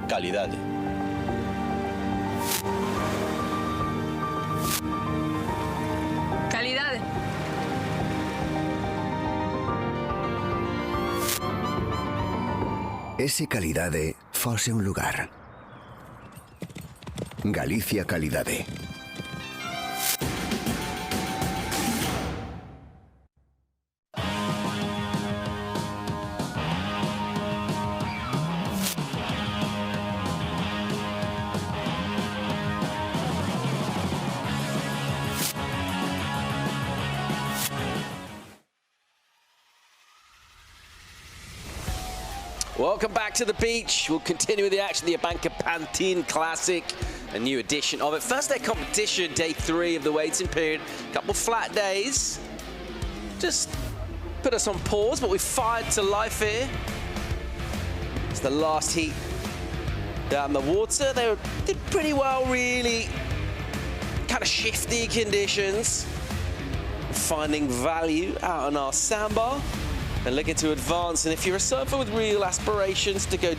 Calidade. Calidade. E se calidade fose un lugar? Galicia Calidade. Welcome back to the beach. We'll continue with the action, the ABANCA Pantin Classic, a new edition of it. First day competition, day 3 of the waiting period. Couple flat days. Just put us on pause, but we fired to life here. It's the last heat down the water. They did pretty well, really. Kind of shifty conditions. Finding value out on our sandbar. And looking to advance, and if you're a surfer with real aspirations to go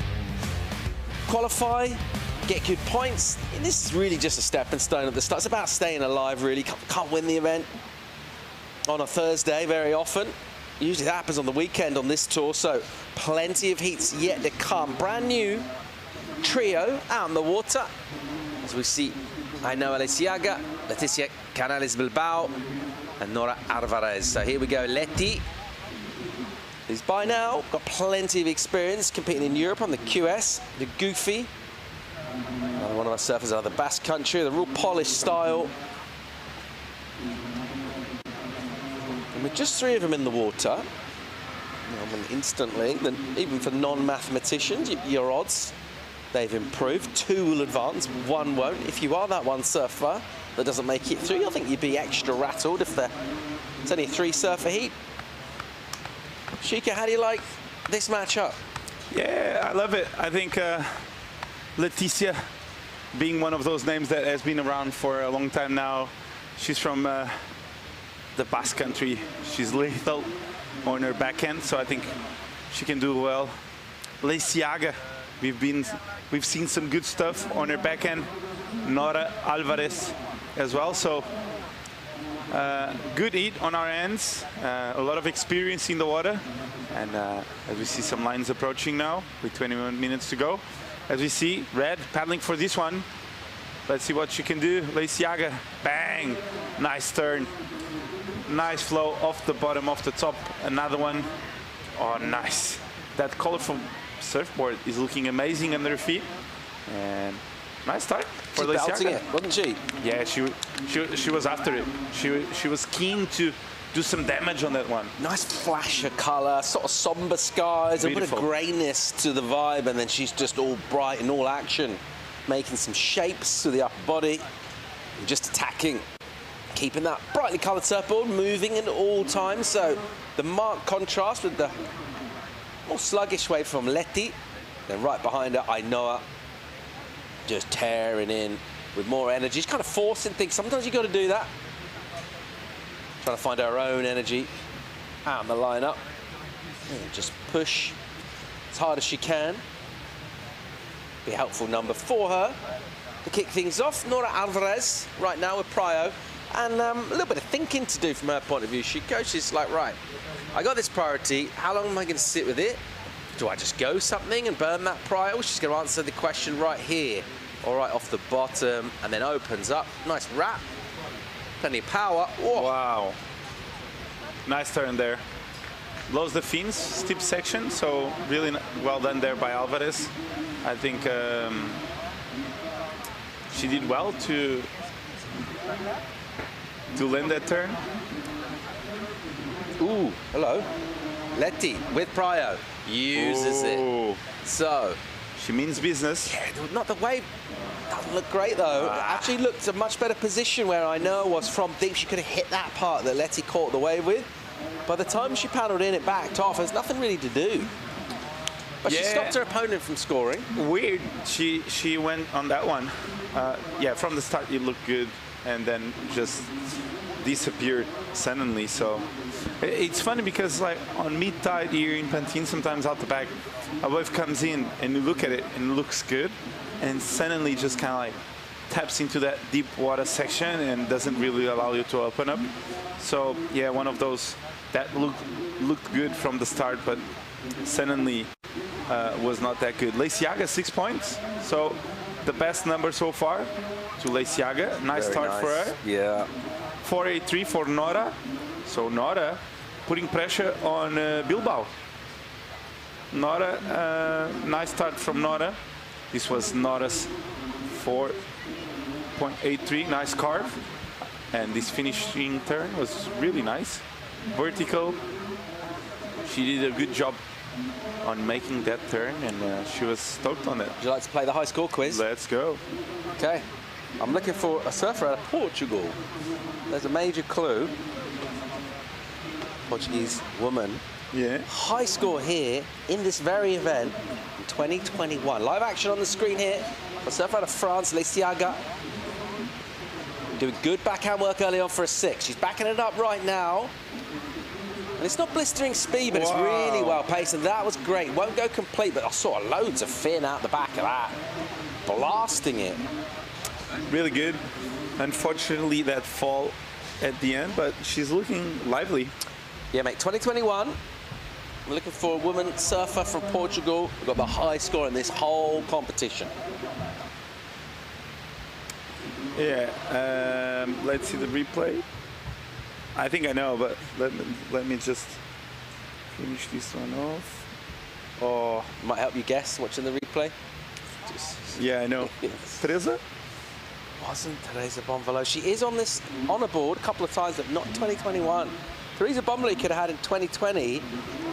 qualify, get good points, this is really just a stepping stone at the start. It's about staying alive, really. Can't win the event on a Thursday very often. Usually that happens on the weekend on this tour, so plenty of heats yet to come. Brand new trio out on the water, as we see Ainhoa Leciaga, Leticia Canales Bilbao, and Nora Alvarez. So here we go, Leti He's by now got plenty of experience competing in Europe on the QS, the Goofy. Another one of our surfers out of the Basque Country, the real polished style. And with just 3 of them in the water, instantly, then even for non-mathematicians, your odds, they've improved. 2 will advance, 1 won't. If you are that one surfer that doesn't make it through, I think you'd be extra rattled if it's only a 3 surfer heat. Shika, how do you like this matchup? Yeah, I love it. I think Leticia, being one of those names that has been around for a long time now, she's from the Basque Country. She's lethal on her backhand, so I think she can do well. Leiciaga, we've seen some good stuff on her backhand. Nora Alvarez as well, so good heat on our ends. A lot of experience in the water, and as we see some lines approaching now with 21 minutes to go. As we see, Red paddling for this one. Let's see what she can do. Leiciaga, bang, nice turn. Nice flow off the bottom, off the top. Another one. Oh, nice. That colorful surfboard is looking amazing under her feet. And nice start for Leiciaga. She's belting it, wasn't she? Yeah, she was after it. She was keen to do some damage on that one. Nice flash of color, sort of somber skies, a bit of grayness to the vibe, and then she's just all bright and all action, making some shapes to the upper body, and just attacking. Keeping that brightly coloured surfboard moving in all times. So the marked contrast with the more sluggish wave from Leti. Then right behind her, Ainoa, just tearing in with more energy. She's kind of forcing things. Sometimes you've got to do that. Trying to find her own energy out in the lineup. And just push as hard as she can. Be a helpful number for her to kick things off. Nora Alvarez right now with Prio. And a little bit of thinking to do from her point of view. She's like, right, I got this priority. How long am I going to sit with it? Do I just go something and burn that Prio? She's going to answer the question right here, or right off the bottom, and then opens up. Nice wrap. Plenty of power. Whoa. Wow. Nice turn there. Blows the fins, steep section, so really well done there by Alvarez. I think she did well to land that turn. Ooh, hello. Leti with Prio uses it. So she means business. Yeah, not the wave. Doesn't look great though. It actually looked a much better position where Ainoa was from deep. She could have hit that part that Leti caught the wave with. By the time she paddled in, it backed off. There's nothing really to do. But she stopped her opponent from scoring. Weird. She went on that one. Yeah, from the start it looked good, and then just disappeared suddenly. So it's funny because like on mid-tide here in Pantin, sometimes out the back, a wave comes in and you look at it and it looks good, and suddenly just kind of like taps into that deep water section and doesn't really allow you to open up. So yeah, one of those that looked good from the start, but suddenly was not that good. Leiciaga 6 points, so the best number so far to Leiciaga. Nice start for her. Yeah. 483 for Nora. So Nora putting pressure on Bilbao. Nora, nice start from Nora. This was Nora's 4.83, nice carve. And this finishing turn was really nice. Vertical. She did a good job on making that turn, and she was stoked on it. Would you like to play the high score quiz? Let's go. Okay. I'm looking for a surfer out of Portugal. There's a major clue. Portuguese woman. Yeah. High score here in this very event in 2021. Live action on the screen here. A surfer out of France, Leiciaga. Doing good backhand work early on for a 6. She's backing it up right now. And it's not blistering speed, but it's really well paced, and that was great. Won't go complete, but I saw loads of fin out the back of that. Blasting it. Really good. Unfortunately, that fall at the end, but she's looking lively. Yeah, mate, 2021. We're looking for a woman surfer from Portugal. We've got the high score in this whole competition. Yeah, let's see the replay. I think I know, but let me just Finish this one off. Oh, might help you guess watching the replay. Yeah, I know. Teresa? Wasn't Teresa Bonvalot. She is on a board a couple of times, but not 2021. Teresa Bonvalot could have had in 2020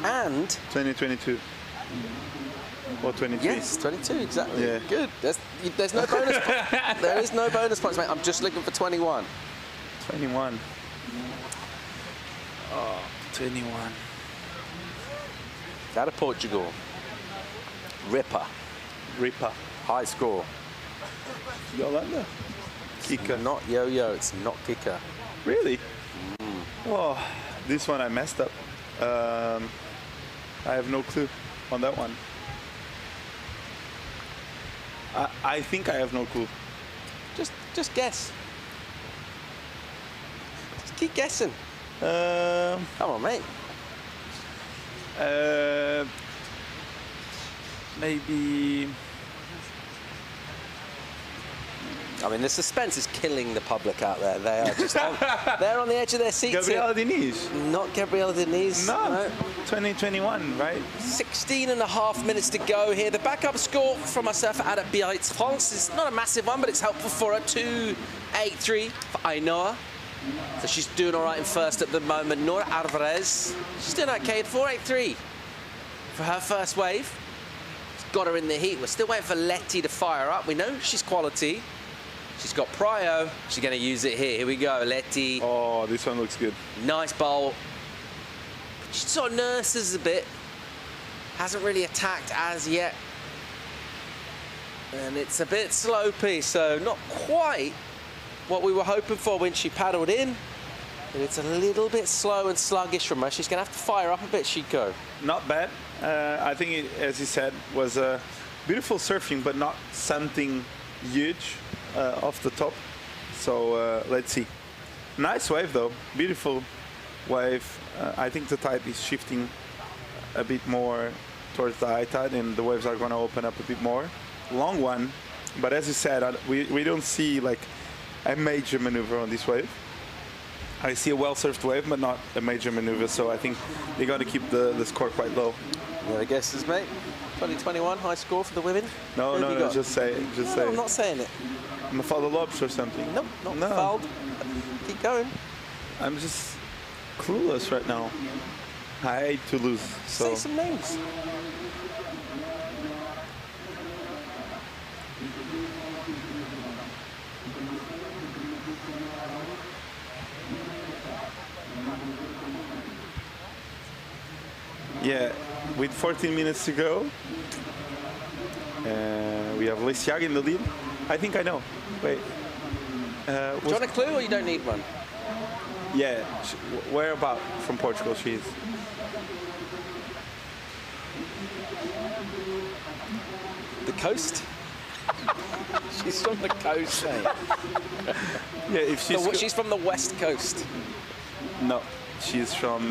and 2022. Or 23. Yes, 22, exactly. Yeah. Good. There's no bonus point. There is no bonus points, mate. I'm just looking for 21. 21. Oh, 21. Out of Portugal. Ripper. High score. Yolanda. Kika. Not yo-yo, it's not Kika. Really? Oh, this one I messed up. I have no clue on that one. I think I have no clue. Just guess. Just keep guessing. Come on, mate. Maybe. I mean, the suspense is killing the public out there. They are just they're on the edge of their seats. Gabriela Diniz. Not Gabriela Diniz. No. 2021, right? 16 and a half minutes to go here. The backup score from our surfer at Biarritz France is not a massive one, but it's helpful for her. 2.83 for Ainhoa. So she's doing all right in first at the moment. Nora Alvarez, she's doing okay at 4.83 for her first wave. It's got her in the heat. We're still waiting for Letty to fire up. We know she's quality. She's got prio. She's going to use it here. Here we go, Letty. Oh, this one looks good. Nice bowl. She sort of nurses a bit. Hasn't really attacked as yet. And it's a bit slopey, so not quite what we were hoping for when she paddled in. But it's a little bit slow and sluggish from her. She's going to have to fire up a bit, Chico. Not bad. I think, it, as you said, was beautiful surfing, but not something huge off the top. So let's see. Nice wave, though. Beautiful wave. I think the tide is shifting a bit more towards the high tide, and the waves are going to open up a bit more. Long one, but as you said, we don't see like a major maneuver on this wave. I see a well-surfed wave, but not a major maneuver, so I think they're going to keep the score quite low. Yeah, I guess it's, mate. 2021, high score for the women. No, just say it. Just say No, I'm it. not saying it. I'm a foul lobs or something. Nope, not fouled. Keep going. I'm just clueless right now. I hate to lose. So. Say some names. Yeah, with 14 minutes to go, we have Lisiag in the lead. I think I know. Wait. Do you want a clue or you don't need one? Yeah, where about from Portugal she is? The coast? She's from the coast, mate. Yeah, if she's from the west coast. No, she's from.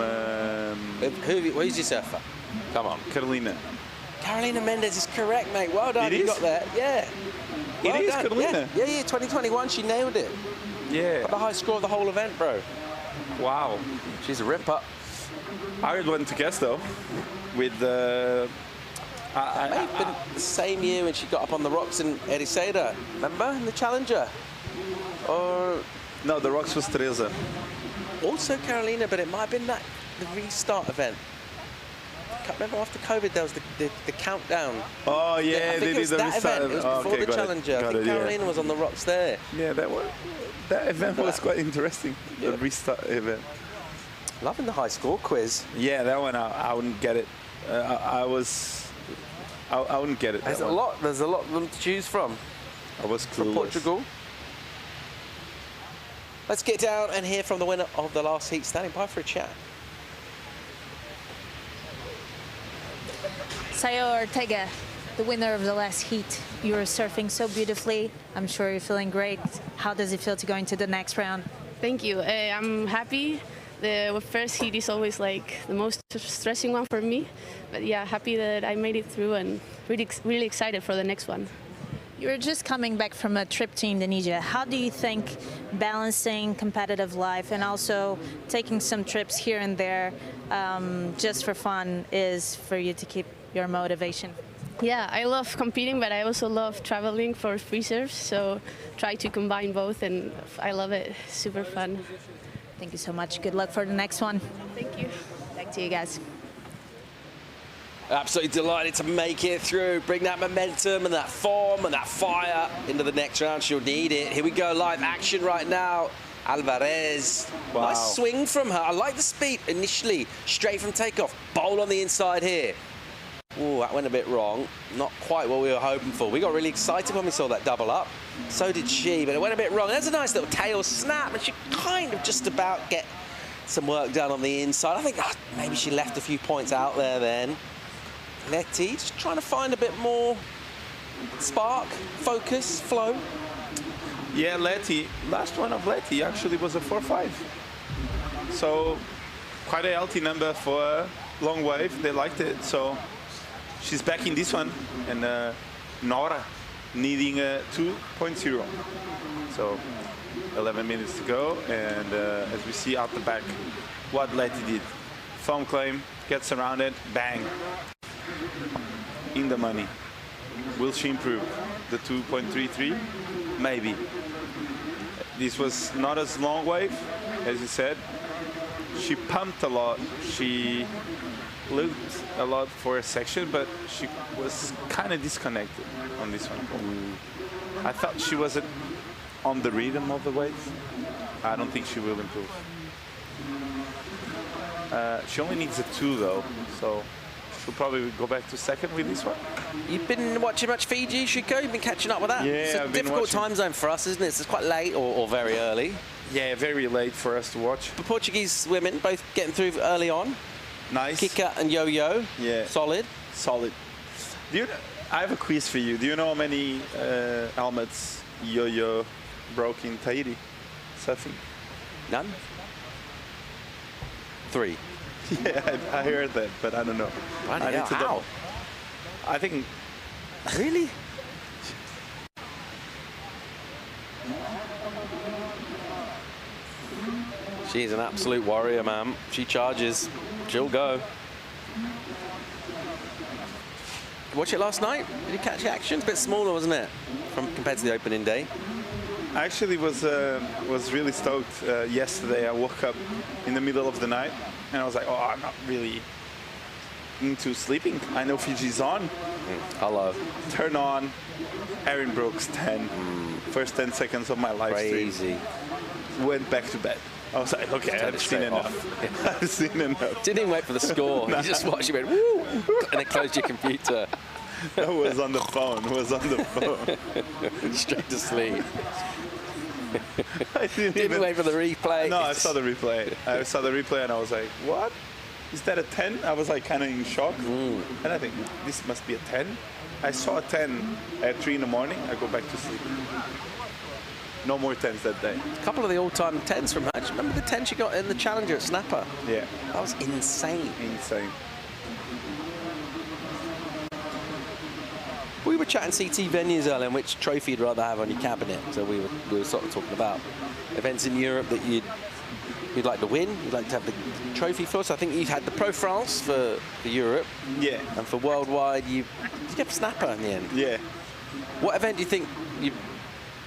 Who's your surfer? Come on. Carolina. Carolina Mendes is correct, mate. Well done. It You is? got there. Yeah. It is Carolina. Yeah, 2021. She nailed it. Yeah. Got the high score of the whole event, bro. Wow. She's a ripper. Hard one to guess though. With the. It may have been the same year when she got up on the rocks in Ericeira. Remember in the Challenger? Or no, the rocks was Teresa. Also Carolina, but it might have been the restart event. I can't remember after COVID there was the countdown. Oh yeah, I think it was the that restart. event. It was before the Challenger. I think Carolina yeah. was on the rocks there. Yeah, that event was quite interesting. Yeah. The restart event. Loving the high score quiz. Yeah, that one I wouldn't get it. I wouldn't get it. There's a lot of them to choose from. I was clueless. From Portugal. Let's get down and hear from the winner of the last heat, standing by for a chat. Sayo Ortega, the winner of the last heat. You were surfing so beautifully. I'm sure you're feeling great. How does it feel to go into the next round? Thank you. I'm happy. The first heat is always like the most stressing one for me. But yeah, happy that I made it through and really excited for the next one. You're just coming back from a trip to Indonesia. How do you think balancing competitive life and also taking some trips here and there just for fun is for you to keep your motivation? Yeah, I love competing, but I also love traveling for free surfs, so try to combine both, and I love it. Super fun. Thank you so much. Good luck for the next one. Thank you. Back to you guys. Absolutely delighted to make it through, bring that momentum and that form and that fire into the next round. She'll need it. Here we go, live action right now. Alvarez. Wow. Nice swing from her. I like the speed initially, straight from takeoff. Bowl on the inside here. Ooh, that went a bit wrong. Not quite what we were hoping for. We got really excited when we saw that double up. So did she, but it went a bit wrong. There's a nice little tail snap, and she kind of just about get some work done on the inside. I think maybe she left a few points out there then. Letty just trying to find a bit more spark, focus, flow. Yeah, Letty, last one of Letty actually was a 4.5. So quite a healthy number for a long wave. They liked it. So she's back in this one. And Nora needing a 2.0. So 11 minutes to go. And as we see out the back, what Letty did. Foam claim, gets around it, bang. In the money. Will she improve the 2.33? Maybe. This was not as long wave, as you said. She pumped a lot. She looked a lot for a section, but she was kind of disconnected on this one. I thought she wasn't on the rhythm of the wave. I don't think she will improve. She only needs a 2 though, so she'll probably go back to second with this one. You've been watching much Fiji, Chico? You've been catching up with that? Yeah, it's a I've been difficult watching. time zone for us, isn't it? It's quite late or very early. Yeah, very late for us to watch. The Portuguese women both getting through early on. Nice. Kika and Yo-Yo. Yeah. Solid. Solid. I have a quiz for you. Do you know how many helmets Yo-Yo broke in Tahiti surfing? None? 3. Yeah, I heard that, but I don't know. I need to double. I think. Really? She's an absolute warrior, man. She charges. She'll go. Watch it last night? Did you catch the action? It's a bit smaller, wasn't it? Compared to the opening day. I actually was really stoked yesterday. I woke up in the middle of the night and I was like, oh, I'm not really into sleeping. I know Fiji's on. Hello. Turn on. Erin Brooks 10. First 10 seconds of my live Crazy. stream. Went back to bed. I was like, okay, I've seen enough. I've seen enough. Didn't even wait for the score. You just watched it, went, woo, and then closed your computer. I was on the phone. Straight to sleep. I didn't wait for the replay. No, I saw the replay. I saw the replay and I was like, what? Is that a 10? I was like kind of in shock. And I think this must be a 10. I saw a 10 at 3 in the morning. I go back to sleep. No more 10s that day. A couple of the all-time 10s from her. Do you remember the 10 she got in the Challenger at Snapper? Yeah. That was insane. Insane. We were chatting CT venues earlier, and which trophy you'd rather have on your cabinet. So we were sort of talking about events in Europe that you'd like to win. You'd like to have the trophy for. So I think you've had the Pro France for Europe. Yeah. And for worldwide, you get Snapper in the end. Yeah. What event do you think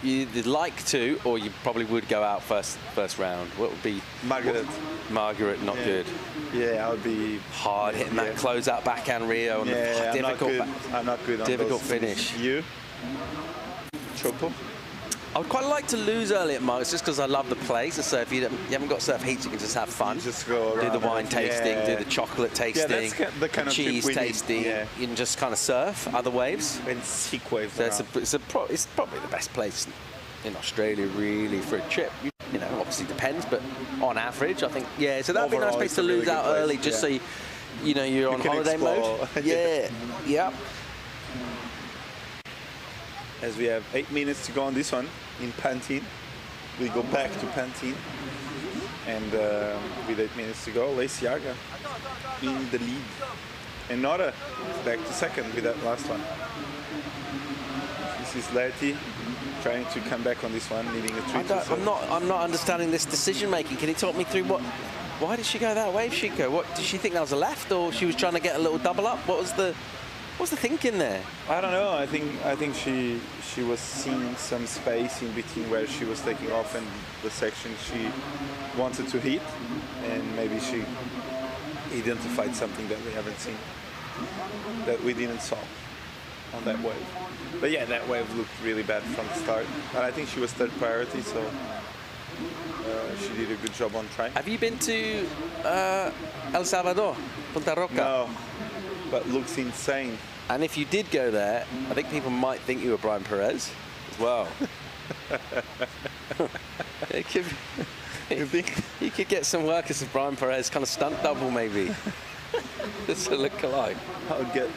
you'd like to, or you probably would go out first round? What would be Margaret? Margaret, not good. Yeah, I would be hard hitting that closeout backhand Rio and yeah, the difficult. I'm not good on difficult those finish. You? Chopo? I would quite like to lose early at Marks just because I love the place. So if you haven't got surf heats, you can just have fun. You just go around. Do the wine tasting, do the chocolate tasting, that's the kind of cheese trip we need. tasting. Yeah. You can just kind of surf other waves. And seek waves. So it's probably the best place in Australia, really, for a trip. You know, obviously depends, but on average, I think, yeah. So that'd be a nice place to lose out early, just so you're on holiday mode. Yeah, yeah. As we have 8 minutes to go on this one in Pantin, we go back to Pantin, and with 8 minutes to go, Lacey-Aga in the lead, and Nora back to second with that last one. This is Lerty trying to come back on this one, needing a 3-2. I'm not understanding this decision making. Can you talk me through why did she go that way, Chico? What did she think that was a left, or she was trying to get a little double up? What was the thinking there? I don't know. I think she was seeing some space in between where she was taking off and the section she wanted to hit, and maybe she identified something that we haven't seen, that we didn't saw on that wave. But yeah, that wave looked really bad from the start. But I think she was third priority, so she did a good job on trying. Have you been to El Salvador, Punta Roca? No, but looks insane. And if you did go there, I think people might think you were Brian Perez as well. You could get some work as a Brian Perez kind of stunt double, maybe. Just to look alike. I'll get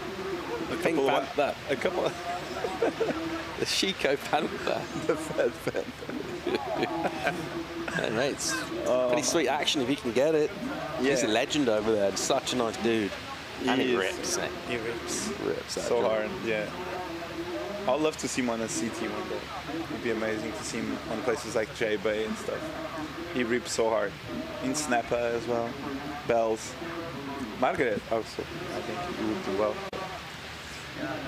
a couple of the Chico Panther. The Fat Panther. Hey, mate, it's pretty sweet action if you can get it. Yeah. He's a legend over there. Such a nice dude. And he rips. He rips. Rips that So job. hard, yeah. I'd love to see him on a CT one day. It'd be amazing to see him on places like J-Bay and stuff. He rips so hard. In Snapper as well. Bells. Margaret also, I think he would do well.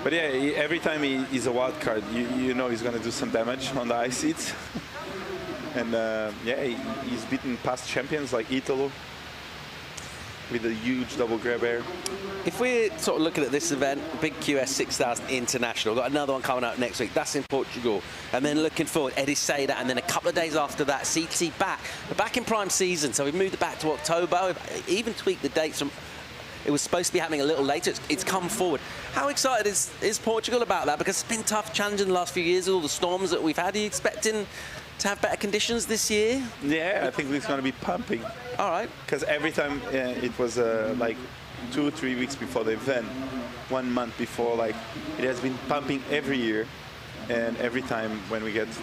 But yeah, every time he's a wild card, you know he's going to do some damage on the ice seats. And yeah, he's beaten past champions like Italo with a huge double grab air. If we're sort of looking at this event, Big QS 6000 International, got another one coming out next week. That's in Portugal. And then looking forward, Edisada, and then a couple of days after that, CT back. We're back in prime season, so we've moved it back to October. We've even tweaked the dates from... It was supposed to be happening a little later. It's come forward. How excited is Portugal about that? Because it's been tough, challenging the last few years with all the storms that we've had. Are you expecting to have better conditions this year? Yeah, I think it's going to be pumping. All right. Because every time it was like 2 or 3 weeks before the event, 1 month before, like it has been pumping every year. And every time when we get to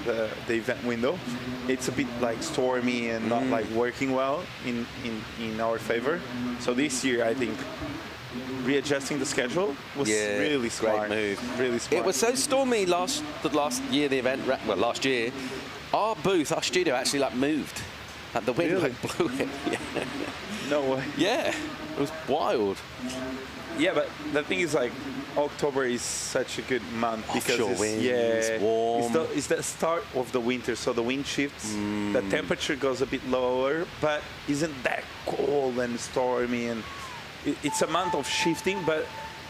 the event window, it's a bit like stormy and not like working well in our favor. So this year, I think readjusting the schedule was really smart. Great move. Really smart. It was so stormy last year, the event, well, last year, our booth, our studio actually like moved. Like the wind Really? like blew it. Yeah. No way. Yeah, it was wild. Yeah, but the thing is, like, October is such a good month because Offshore winds, it's warm. It's the start of the winter, so the wind shifts, the temperature goes a bit lower, but isn't that cold and stormy, and it's a month of shifting, but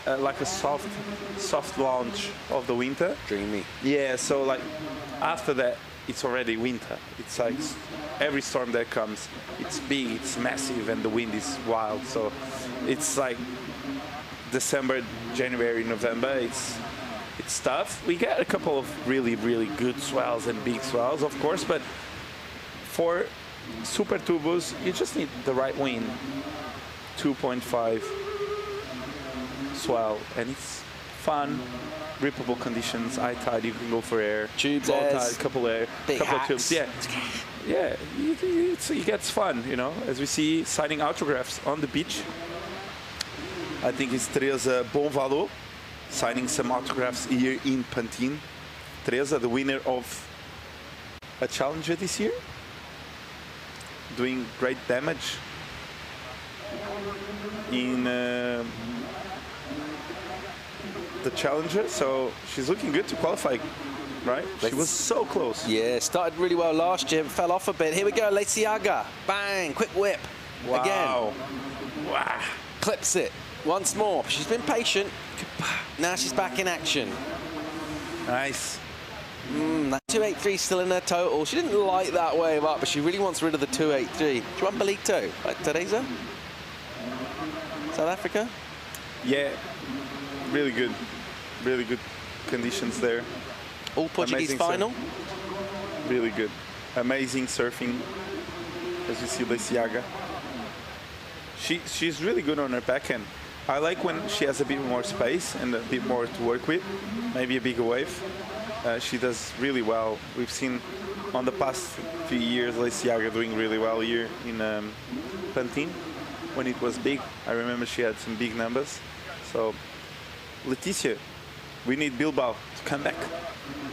like a soft launch of the winter. Dreamy. Yeah, so like after that, it's already winter. It's like every storm that comes, it's big, it's massive, and the wind is wild. So it's like December, January, November, it's tough. We get a couple of really, really good swells and big swells, of course, but for super tubos, you just need the right wind. 2.5 swell, and it's fun, rippable conditions, high tide, you can go for air, tubes, low tide, couple of tubes, yeah, it gets fun, you know, as we see signing autographs on the beach. I think it's Teresa Bonvalo signing some autographs here in Pantin. Teresa, the winner of a challenger this year, doing great damage in the challenger, so she's looking good to qualify, right? She was so close. Yeah, started really well last year, fell off a bit. Here we go, Leciaga, bang, quick whip. Wow. Again. Wow. Clips it. Once more. She's been patient. Now she's back in action. Nice. That 283 still in her total. She didn't like that wave up, but she really wants rid of the 283. Juan Belito, like Teresa? South Africa? Yeah, really good conditions there. All Portuguese Amazing final? Really good. Amazing surfing, as you see Leciaga. She's really good on her backhand. I like when she has a bit more space and a bit more to work with, maybe a bigger wave. She does really well. We've seen on the past few years Leciaga doing really well here in Pantin. When it was big, I remember she had some big numbers. So, Leticia, we need Bilbao to comeback.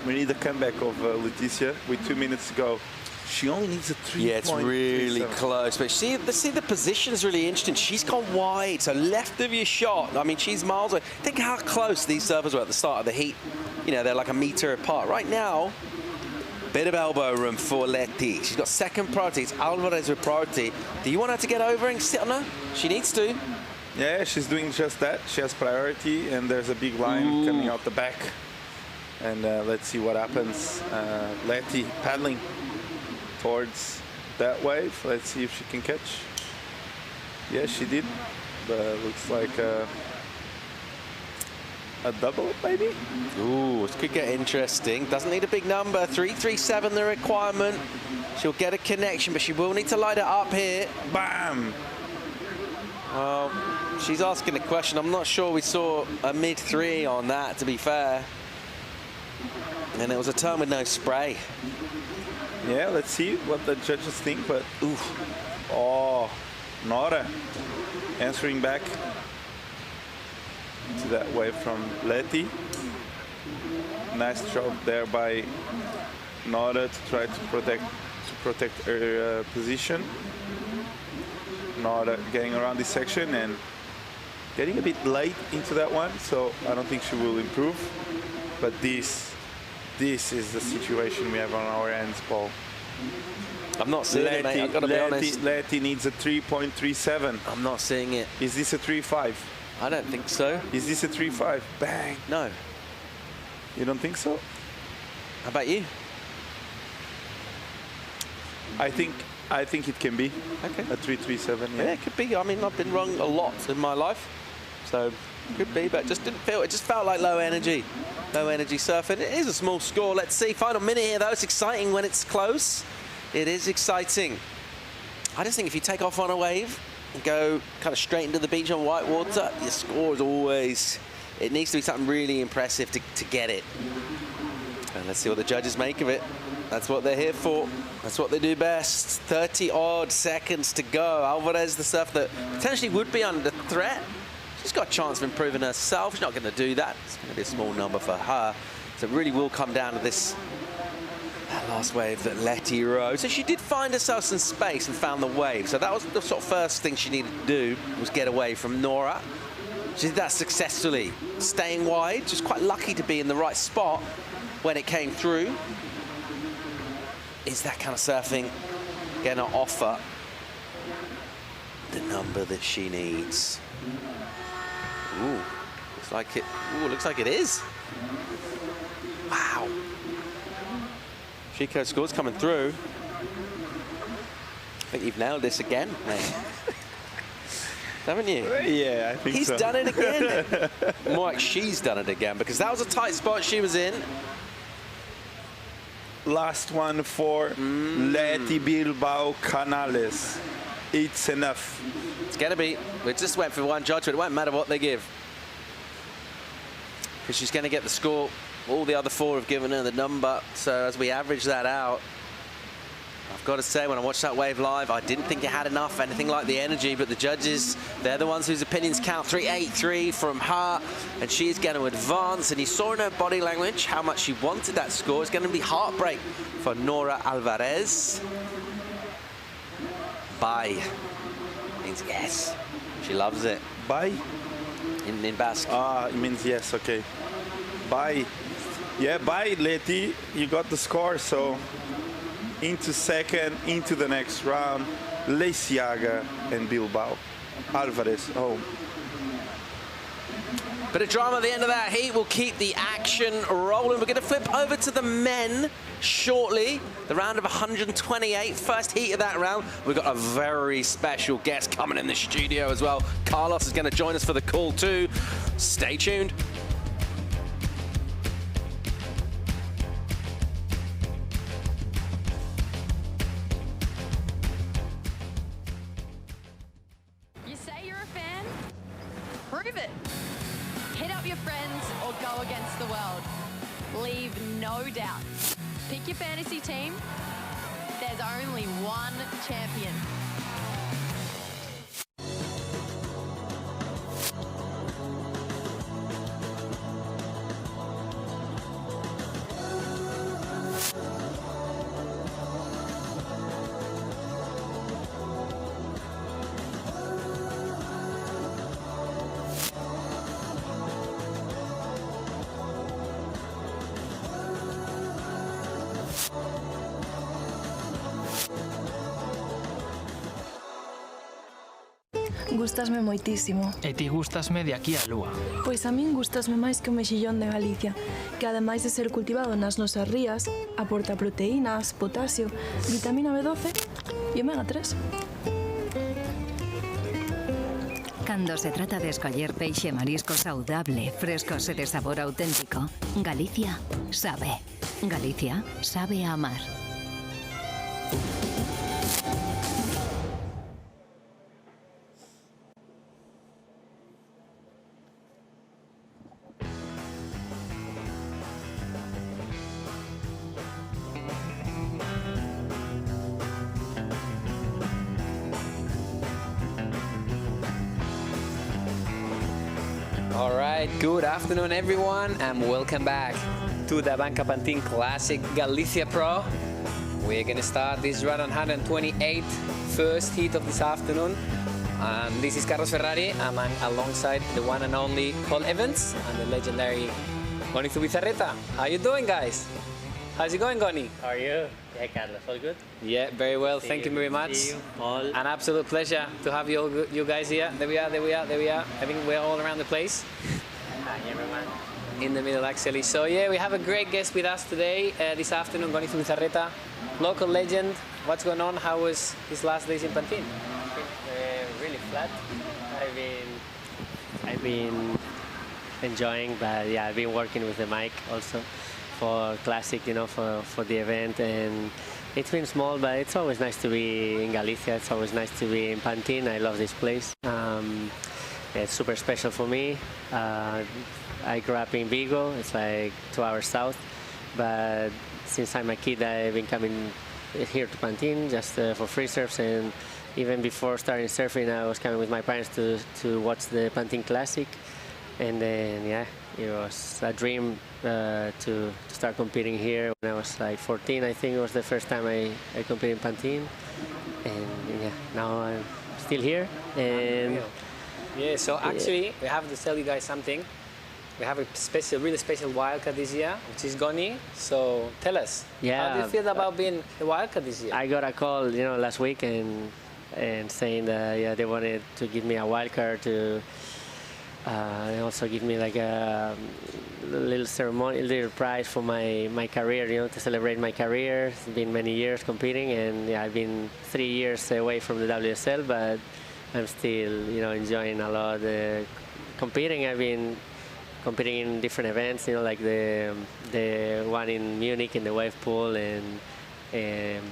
We need a comeback of Leticia with 2 minutes to go. She only needs a 3. Yeah, it's really close. But see, the position's really interesting. She's gone wide, so left of your shot. I mean, she's miles away. Think how close these servers were at the start of the heat. You know, they're like a meter apart. Right now, bit of elbow room for Leti. She's got second priority. It's Alvarez with priority. Do you want her to get over and sit on her? She needs to. Yeah, she's doing just that. She has priority, and there's a big line coming out the back. And let's see what happens. Leti paddling towards that wave. Let's see if she can catch. Yeah, she did. But looks like a double, maybe? Ooh, this could get interesting. Doesn't need a big number. 337 the requirement. She'll get a connection, but she will need to light it up here. Bam! Well, she's asking a question. I'm not sure we saw a mid-3 on that, to be fair. And it was a turn with no spray. Yeah, let's see what the judges think, but oh, Nora answering back to that wave from Leti. Nice job there by Nora to try to protect her position. Nora getting around this section and getting a bit late into that one, so I don't think she will improve. But this is the situation we have on our hands, Paul. I'm not seeing it, mate. I've got to be honest. Leti needs a 3.37. I'm not seeing it. Is this a 3.5? I don't think so. Is this a 3.5? Bang. No. You don't think so? How about you? I think it can be. Okay. A 3.37. Yeah, it could be. I mean, I've been wrong a lot in my life, so could be, but just didn't feel. It just felt like low energy surfing. It is a small score. Let's see. Final minute here, though. It's exciting when it's close. It is exciting. I just think if you take off on a wave and go kind of straight into the beach on white water, your score is always. It needs to be something really impressive to get it. And let's see what the judges make of it. That's what they're here for. That's what they do best. 30-odd seconds to go. Alvarez, the surfer that potentially would be under threat. She's got a chance of improving herself. She's not going to do that. It's going to be a small number for her. So it really will come down to that last wave that Leti rode. So she did find herself some space and found the wave. So that was the sort of first thing she needed to do, was get away from Nora. She did that successfully, staying wide. Just quite lucky to be in the right spot when it came through. Is that kind of surfing going to offer the number that she needs? Ooh, looks like it. Ooh, looks like it is. Wow. Chico scores coming through. I think you've nailed this again, mate. Haven't you? Yeah, I think He's so. done it again. More like she's done it again, because that was a tight spot she was in. Last one for Leti Bilbao Canales. It's enough. It's going to be. We just went for one judgment. It won't matter what they give, because she's going to get the score. All the other four have given her the number. So as we average that out, I've got to say, when I watched that wave live, I didn't think it had enough, anything like the energy, but the judges, they're the ones whose opinions count. 3.83 from her, and she's going to advance. And you saw in her body language how much she wanted that score. It's going to be heartbreak for Nora Alvarez. Bye means yes. She loves it. Bye? In Basque. Ah, it means yes, okay. Bye. Yeah, bye, Leti. You got the score, so into second, into the next round, Leiciaga and Bilbao. Alvarez home. Bit of drama at the end of that heat. We'll keep the action rolling. We're going to flip over to the men shortly. The round of 128, first heat of that round. We've got a very special guest coming in the studio as well. Carlos is going to join us for the call too. Stay tuned. You say you're a fan? Prove it. Hit up your friends or go against the world. Leave no doubt. Pick your fantasy team. There's only one champion. Gustasme moitísimo. E ti gustasme de aquí a lúa. Pois a min gustasme máis que o mexillón de Galicia, que ademais de ser cultivado nas nosas rías, aporta proteínas, potasio, vitamina B12 e omega 3. Cando se trata de escoller peixe e marisco saudable, frescos e de sabor auténtico, Galicia sabe. Galicia sabe a amar. All right, good afternoon everyone and welcome back to the ABANCA Pantin Classic Galicia Pro. We're going to start this run on 128th first heat of this afternoon. This is Carlos Ferrari. I'm alongside the one and only Paul Evans and the legendary Goni Zubizarreta. How you doing, guys? How's it going, Goni? How are you? Yeah, Carlos, all good? Yeah, very well. Thank you very much. See you, Paul. An absolute pleasure to have you guys here. There we are. I think we're all around the place. Hi, everyone. In the middle, actually. So yeah, we have a great guest with us today, this afternoon, Goni Zubizarreta, local legend. What's going on? How was his last days in Pantin? Really flat. I've been enjoying, but yeah, I've been working with the mic also for Classic, you know, for the event, and it's been small, but it's always nice to be in Galicia. It's always nice to be in Pantin. I love this place. It's super special for me. I grew up in Vigo. It's like 2 hours south, but since I'm a kid, I've been coming here to Pantin just for free surfs, and even before starting surfing, I was coming with my parents to watch the Pantin Classic, and then yeah, it was a dream to start competing here when I was like 14. I think it was the first time I competed in Pantin, and yeah, now I'm still here. And yeah, so actually we have to tell you guys something. We have a really special wildcard this year, which is Goni. So tell us, how do you feel about being the wildcard this year? I got a call, you know, last week and saying that yeah, they wanted to give me a wildcard to also give me like a little ceremony, a little prize for my career, you know, to celebrate my career. It's been many years competing, and yeah, I've been 3 years away from the WSL, but I'm still, you know, enjoying a lot competing. I've been competing in different events, you know, like the one in Munich in the wave pool, and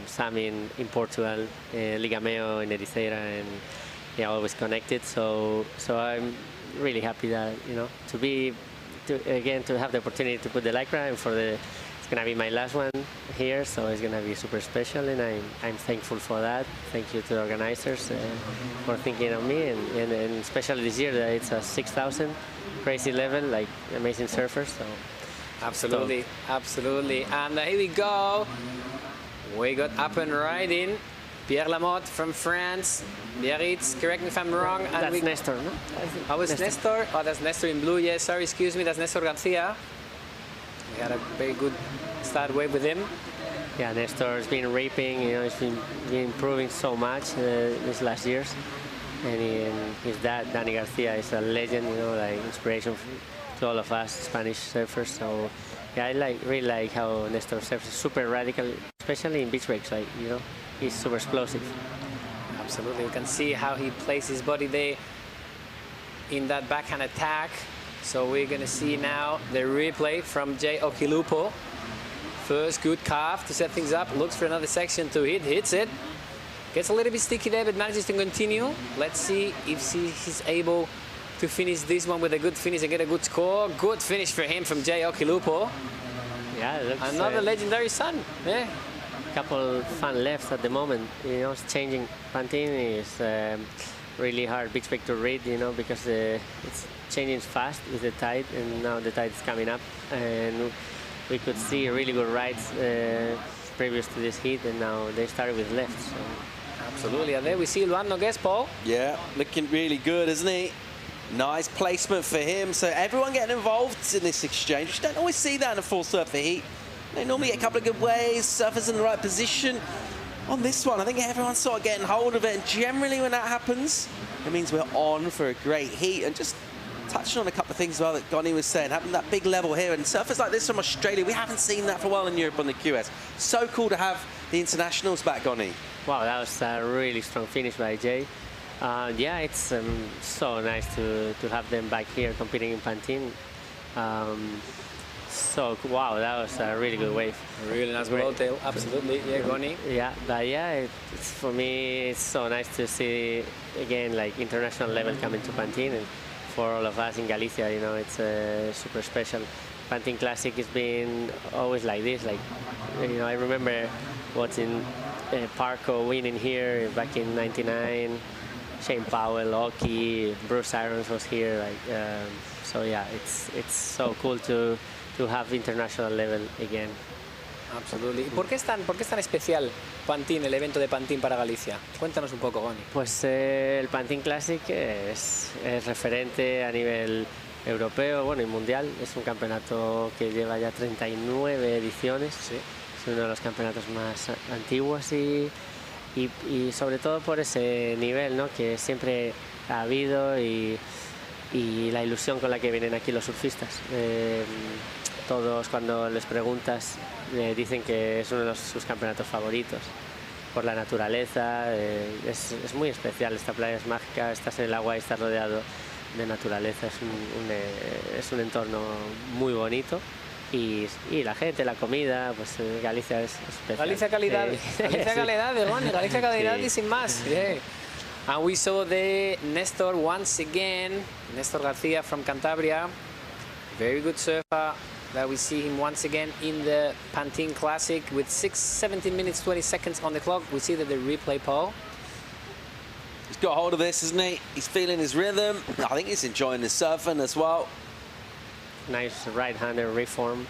some in Portugal, Ligameo in Ericeira, and yeah, always connected. So I'm really happy that, you know, to have the opportunity to put the lycra, and it's gonna be my last one here, so it's gonna be super special, and I'm thankful for that. Thank you to the organizers for thinking of me, and especially this year that it's a 6,000 crazy level, like amazing surfers. So absolutely. And here we go. We got up and riding Pierre Lamotte from France. Biarritz, correct me if I'm wrong. And that's Nestor, no? Oh, it's Nestor? Oh, that's Nestor in blue. Yeah, sorry, excuse me. That's Nestor Garcia. We had a very good start wave with him. Yeah, Nestor's been reaping. You know, he's been improving so much these last years. And his dad, Dani Garcia, is a legend. You know, like inspiration to all of us Spanish surfers. So yeah, I really like how Nestor surfs. Super radical, especially in beach breaks. Like, you know, he's super explosive. Absolutely, you can see how he places his body there in that backhand attack. So we're gonna see now the replay from Jay Okilupo. First good carve to set things up, looks for another section to hit, hits it. Gets a little bit sticky there, but manages to continue. Let's see if he's able to finish this one with a good finish and get a good score. Good finish for him from Jay Okilupo. Yeah, it looks another legendary sun. Yeah. Couple fun lefts at the moment, you know. It's changing. Pantin is really hard beach break to read, you know, because it's changing fast with the tide, and now the tide is coming up, and we could see really good rides previous to this heat, and now they started with lefts. So. Absolutely, and there we see Luan Nogues, Paul. Yeah, looking really good, isn't he? Nice placement for him. So everyone getting involved in this exchange. You don't always see that in a full surfer heat. They normally get a couple of good waves, surfers in the right position. on this one. I think everyone's sort of getting hold of it, and generally when that happens, it means we're on for a great heat. And just touching on a couple of things as well that Goni was saying, having that big level here, and surfers like this from Australia, we haven't seen that for a while in Europe on the QS. So cool to have the internationals back, Goni. Wow, that was a really strong finish by Jay. Yeah, it's so nice to have them back here competing in Pantin. So, wow, that was a really good wave. Really nice roll tail, absolutely. Yeah, Goni. Yeah, but yeah, it's, for me, it's so nice to see, again, like international level coming to Pantin. And for all of us in Galicia, you know, it's super special. Pantin Classic has been always like this. Like, you know, I remember watching Parko winning here back in '99. Shane Powell, Oki, Bruce Irons was here. Like, so yeah, it's so cool to have international level again. Absolutely. ¿Por qué es tan especial Pantin, el evento de Pantin para Galicia? Cuéntanos un poco, Goni. Pues el Pantin Classic es referente a nivel europeo, bueno, y mundial. Es un campeonato que lleva ya 39 ediciones. Sí. Es uno de los campeonatos más antiguos y sobre todo por ese nivel, ¿no?, que siempre ha habido y la ilusión con la que vienen aquí los surfistas. Todos, cuando les preguntas, dicen que es uno de sus campeonatos favoritos por la naturaleza. Es muy especial, esta playa es mágica, estás en el agua y estás rodeado de naturaleza, es un entorno muy bonito. Y la gente, la comida, pues Galicia es especial. Galicia calidad, Galicia calidad de Goni, Galicia calidad y sin más. Yeah. And we saw the Nestor once again, Nestor Garcia from Cantabria, very good surfer. That we see him once again in the Pantin Classic with 17 minutes 20 seconds on the clock. We see that the replay, Paul. He's got hold of this, isn't he? He's feeling his rhythm. I think he's enjoying the surfing as well. Nice right-hander reform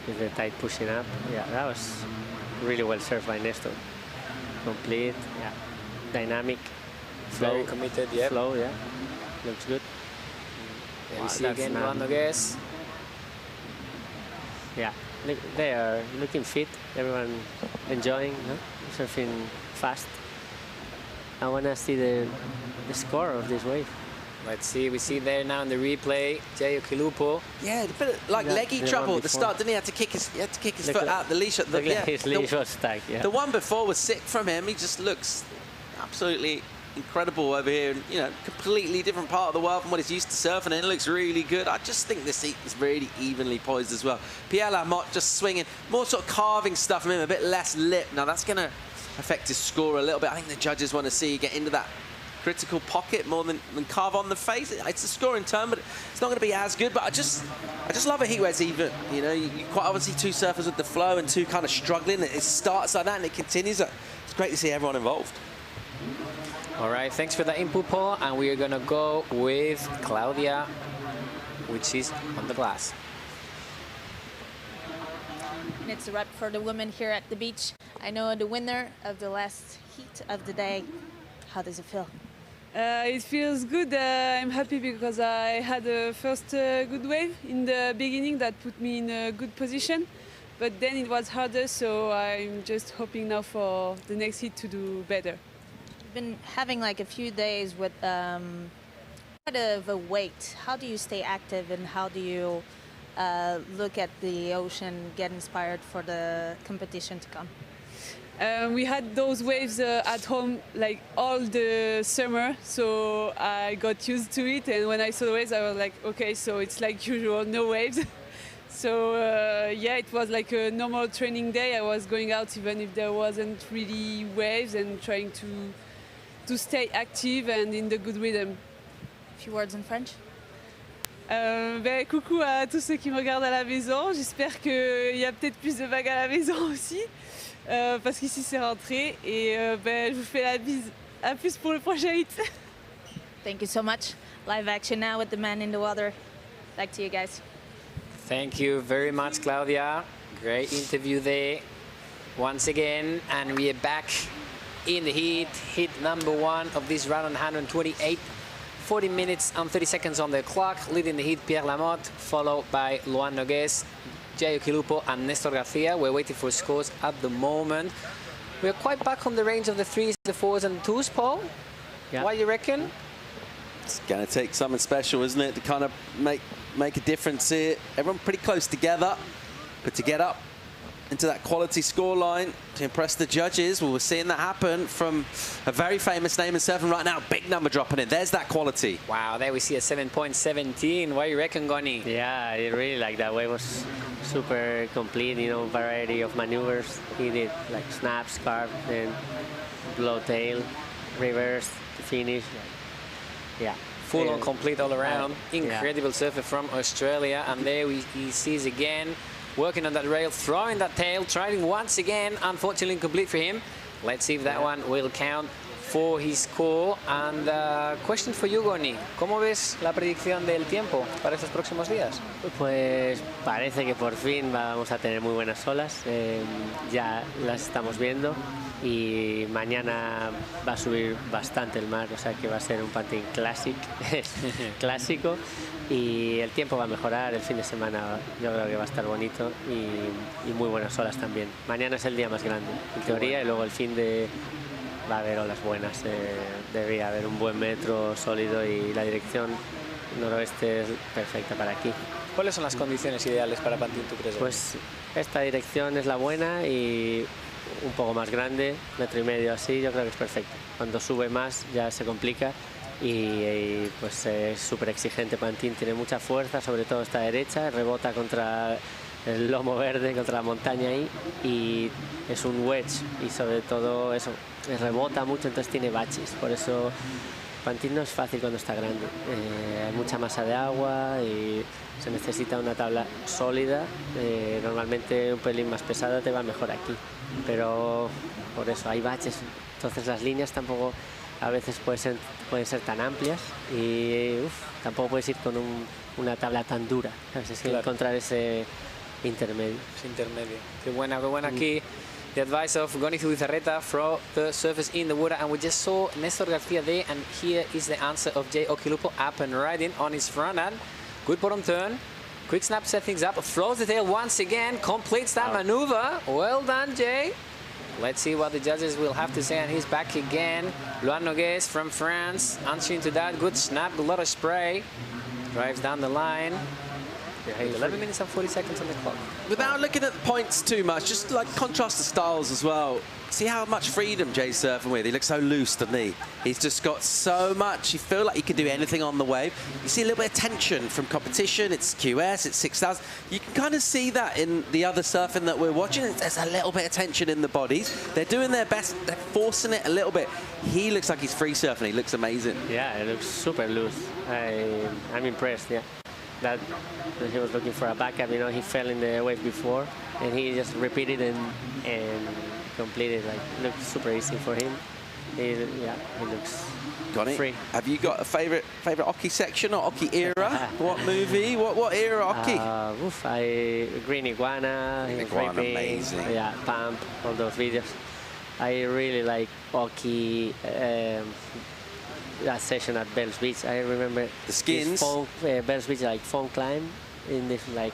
with the tide pushing up. Yeah, that was really well surfed by Nestor. Complete, yeah, dynamic, flow, very committed, yeah. Flow, yeah, looks good. Yeah, we see again Luan Nogués. Yeah, they are looking fit. Everyone enjoying, no? Surfing fast. I want to see the score of this wave. Let's see, we see there now in the replay, Jayo Kilupo. Yeah, a bit of, like leggy trouble at the start, didn't he? He had to kick his foot out the leash. His leash was stuck, yeah. The one before was sick from him. He just looks absolutely incredible over here. You know, completely different part of the world from what he's used to surfing, and it looks really good. I just think this heat is really evenly poised as well. Pierre Lamotte just swinging, more sort of carving stuff from him, a bit less lip. Now that's going to affect his score a little bit. I think the judges want to see you get into that critical pocket more than carve on the face. It's a scoring turn, but it's not going to be as good. But I just love a heat where it's even. You know, you quite obviously two surfers with the flow and two kind of struggling. It starts like that and it continues. It's great to see everyone involved. All right, thanks for the input, Paul. And we are going to go with Claudia, which is on the glass. And it's a wrap for the women here at the beach. I know the winner of the last heat of the day. How does it feel? It feels good. I'm happy because I had a first good wave in the beginning that put me in a good position. But then it was harder, so I'm just hoping now for the next heat to do better. You've been having like a few days with quite of a weight. How do you stay active and how do you look at the ocean, get inspired for the competition to come? We had those waves at home like all the summer, so I got used to it, and when I saw the waves I was like, okay, so it's like usual, no waves. So yeah, it was like a normal training day. I was going out even if there wasn't really waves and trying to stay active and in the good rhythm. A few words in French? Coucou à tous ceux qui me regardent à la maison. J'espère qu'il y a peut-être plus de vagues à la maison aussi. Parce qu'ici c'est rentré et je vous fais la bise. À plus pour le prochain hit. Thank you so much. Live action now with the man in the water. Back to you guys. Thank you very much, Claudia. Great interview there once again. And we are back in the heat number one of this round on 128. 40 minutes and 30 seconds on the clock. Leading the heat, Pierre Lamotte, followed by Luan Nogués, Jayo Kilupo and Nestor Garcia. We're waiting for scores at the moment. We're quite back on the range of the 3s, the 4s and 2s, Paul. Yeah. What do you reckon? It's going to take something special, isn't it, to kind of make a difference here. Everyone pretty close together, but to get up into that quality scoreline to impress the judges, well, we're seeing that happen from a very famous name in surfing right now. Big number dropping in. There's that quality. Wow, there we see a 7.17. What do you reckon, Goni? Yeah, I really like that wave. Was super complete, you know, variety of maneuvers. He did like snaps, carve, then blow tail, reverse to finish. Yeah. Full on complete all around. Incredible surfer from Australia. And there he sees again, working on that rail, throwing that tail, trying once again. Unfortunately incomplete for him. Let's see if that one will count for his score. And question for you, Goni. ¿Cómo ves la predicción del tiempo para estos próximos días? Pues parece que por fin vamos a tener muy buenas olas. Ya las estamos viendo. Y mañana va a subir bastante el mar, o sea que va a ser un Pantin clásico. Y el tiempo va a mejorar, el fin de semana yo creo que va a estar bonito y muy buenas olas también. Mañana es el día más grande, en teoría, y luego el fin de va a haber olas buenas. Debería haber un buen metro sólido y la dirección noroeste es perfecta para aquí. ¿Cuáles son las condiciones ideales para Pantin, tú crees? Pues esta dirección es la buena y un poco más grande, 1,5 metros así, yo creo que es perfecto. Cuando sube más ya se complica y pues es súper exigente. Pantin tiene mucha fuerza, sobre todo esta derecha, rebota contra el lomo verde, contra la montaña ahí, y es un wedge y sobre todo eso, rebota mucho, entonces tiene baches. Por eso Pantin no es fácil cuando está grande. Hay mucha masa de agua y se necesita una tabla sólida. Normalmente un pelín más pesada te va mejor aquí, pero por eso hay baches. Entonces las líneas tampoco a veces pueden ser tan amplias y tampoco puedes ir con una tabla tan dura. Es que encontrar ese intermedio. Qué buena aquí. The advice of Goni Zubizarreta, throw the surface in the water, and we just saw Néstor García there, and here is the answer of Jay Okilupo, up and riding on his front end. Good bottom turn, quick snap, set things up, throws the tail once again, completes that maneuver. Well done, Jay. Let's see what the judges will have to say, and he's back again. Luan Nogues from France, answering to that. Good snap, a lot of spray, drives down the line. 11 minutes and 40 seconds on the clock. Without looking at the points too much, just like contrast the styles as well. See how much freedom Jay's surfing with. He looks so loose, doesn't he? He's just got so much. You feel like he can do anything on the wave. You see a little bit of tension from competition. It's QS, it's 6,000. You can kind of see that in the other surfing that we're watching. There's a little bit of tension in the bodies. They're doing their best. They're forcing it a little bit. He looks like he's free surfing. He looks amazing. Yeah, it looks super loose. I'm impressed, yeah. That he was looking for a backup, you know, he fell in the wave before and he just repeated and completed. Like, it looks super easy for him. He looks free. Have you got a favorite Oki section or Oki era? What movie? What era Oki? Green Iguana, amazing. Yeah, Pump, all those videos. I really like Oki. That session at Bells Beach, I remember the skins. Bells Beach, like foam climb in this like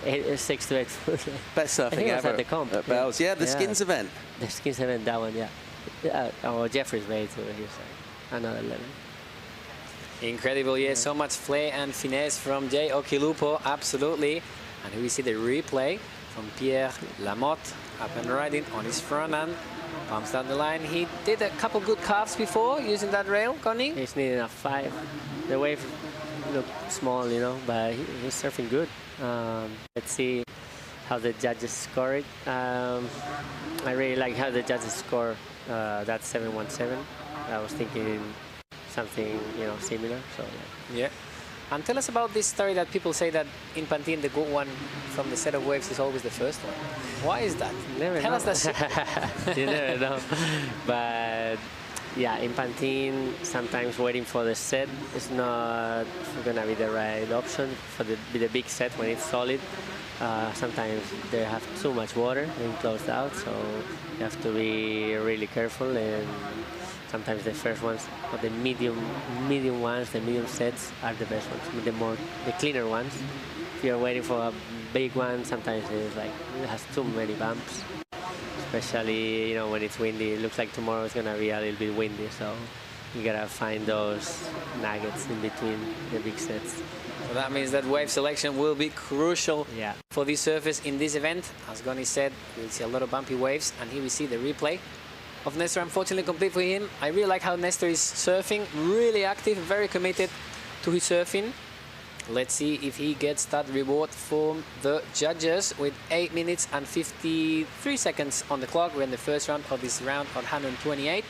6 to 8 foot. Best surfing ever at the comp at Bells. Yeah, the skins event. The skins event, that one, yeah. Or Jeffrey's Bay too. He's like another level. Incredible, yeah. So much flair and finesse from Jay Okilupo, absolutely. And here we see the replay from Pierre Lamotte, up and riding on his front end. Pumps down the line. He did a couple good carves before using that rail, Connie. He's needing a 5. The wave looked small, you know, but he's surfing good. Let's see how the judges score it. I really like how the judges score that 717. I was thinking something, you know, similar. So yeah. And tell us about this story that people say that in Pantin the good one from the set of waves is always the first one. Why is that? Tell us that. You never know. But yeah, in Pantin, sometimes waiting for the set is not going to be the right option for the big set when it's solid. Sometimes they have too much water and closed out, so you have to be really careful. And sometimes the first ones, or the medium ones, the medium sets are the best ones, the cleaner ones. If you're waiting for a big one, sometimes it's like it has too many bumps. especially when it's windy. It looks like tomorrow is gonna be a little bit windy, so you gotta find those nuggets in between the big sets. So that means that wave selection will be crucial for this surface in this event. As Goni said, we'll see a lot of bumpy waves, and here we see the replay of Nestor. Unfortunately complete for him. I really like how Nestor is surfing, really active, very committed to his surfing. Let's see if he gets that reward from the judges with 8 minutes and 53 seconds on the clock. We're in the first round of this round of 128.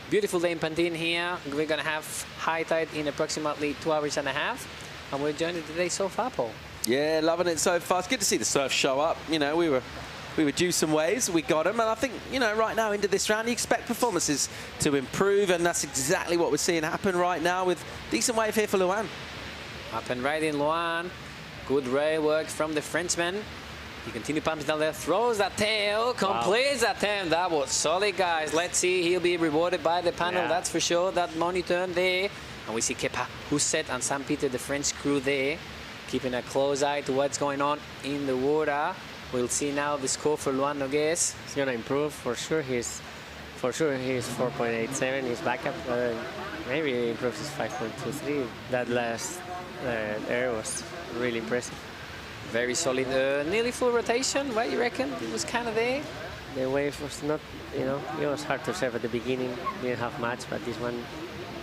Beautiful day in Pantin here. We're going to have high tide in approximately 2 hours and a half. And we're enjoying the day so far, Paul. Yeah, loving it so far. It's good to see the surf show up. We were due some waves, we got them, and I think, right now into this round, you expect performances to improve, and that's exactly what we're seeing happen right now with decent wave here for Luan. Up and right in Luan. Good rail work from the Frenchman. He continues pumping down there, throws that tail, completes that turn. That was solid, guys. Let's see, he'll be rewarded by the panel, that's for sure. That money turn there. And we see Kepa, Husset, and Sam Peter, the French crew there, keeping a close eye to what's going on in the water. We'll see now the score for Luan Nogués. He's gonna improve for sure. He's 4.87. His backup maybe he improves his 5.23. That last air was really impressive. Very solid. Nearly full rotation. What you reckon? It was kind of there. The wave was not, it was hard to serve at the beginning. Didn't have much, but this one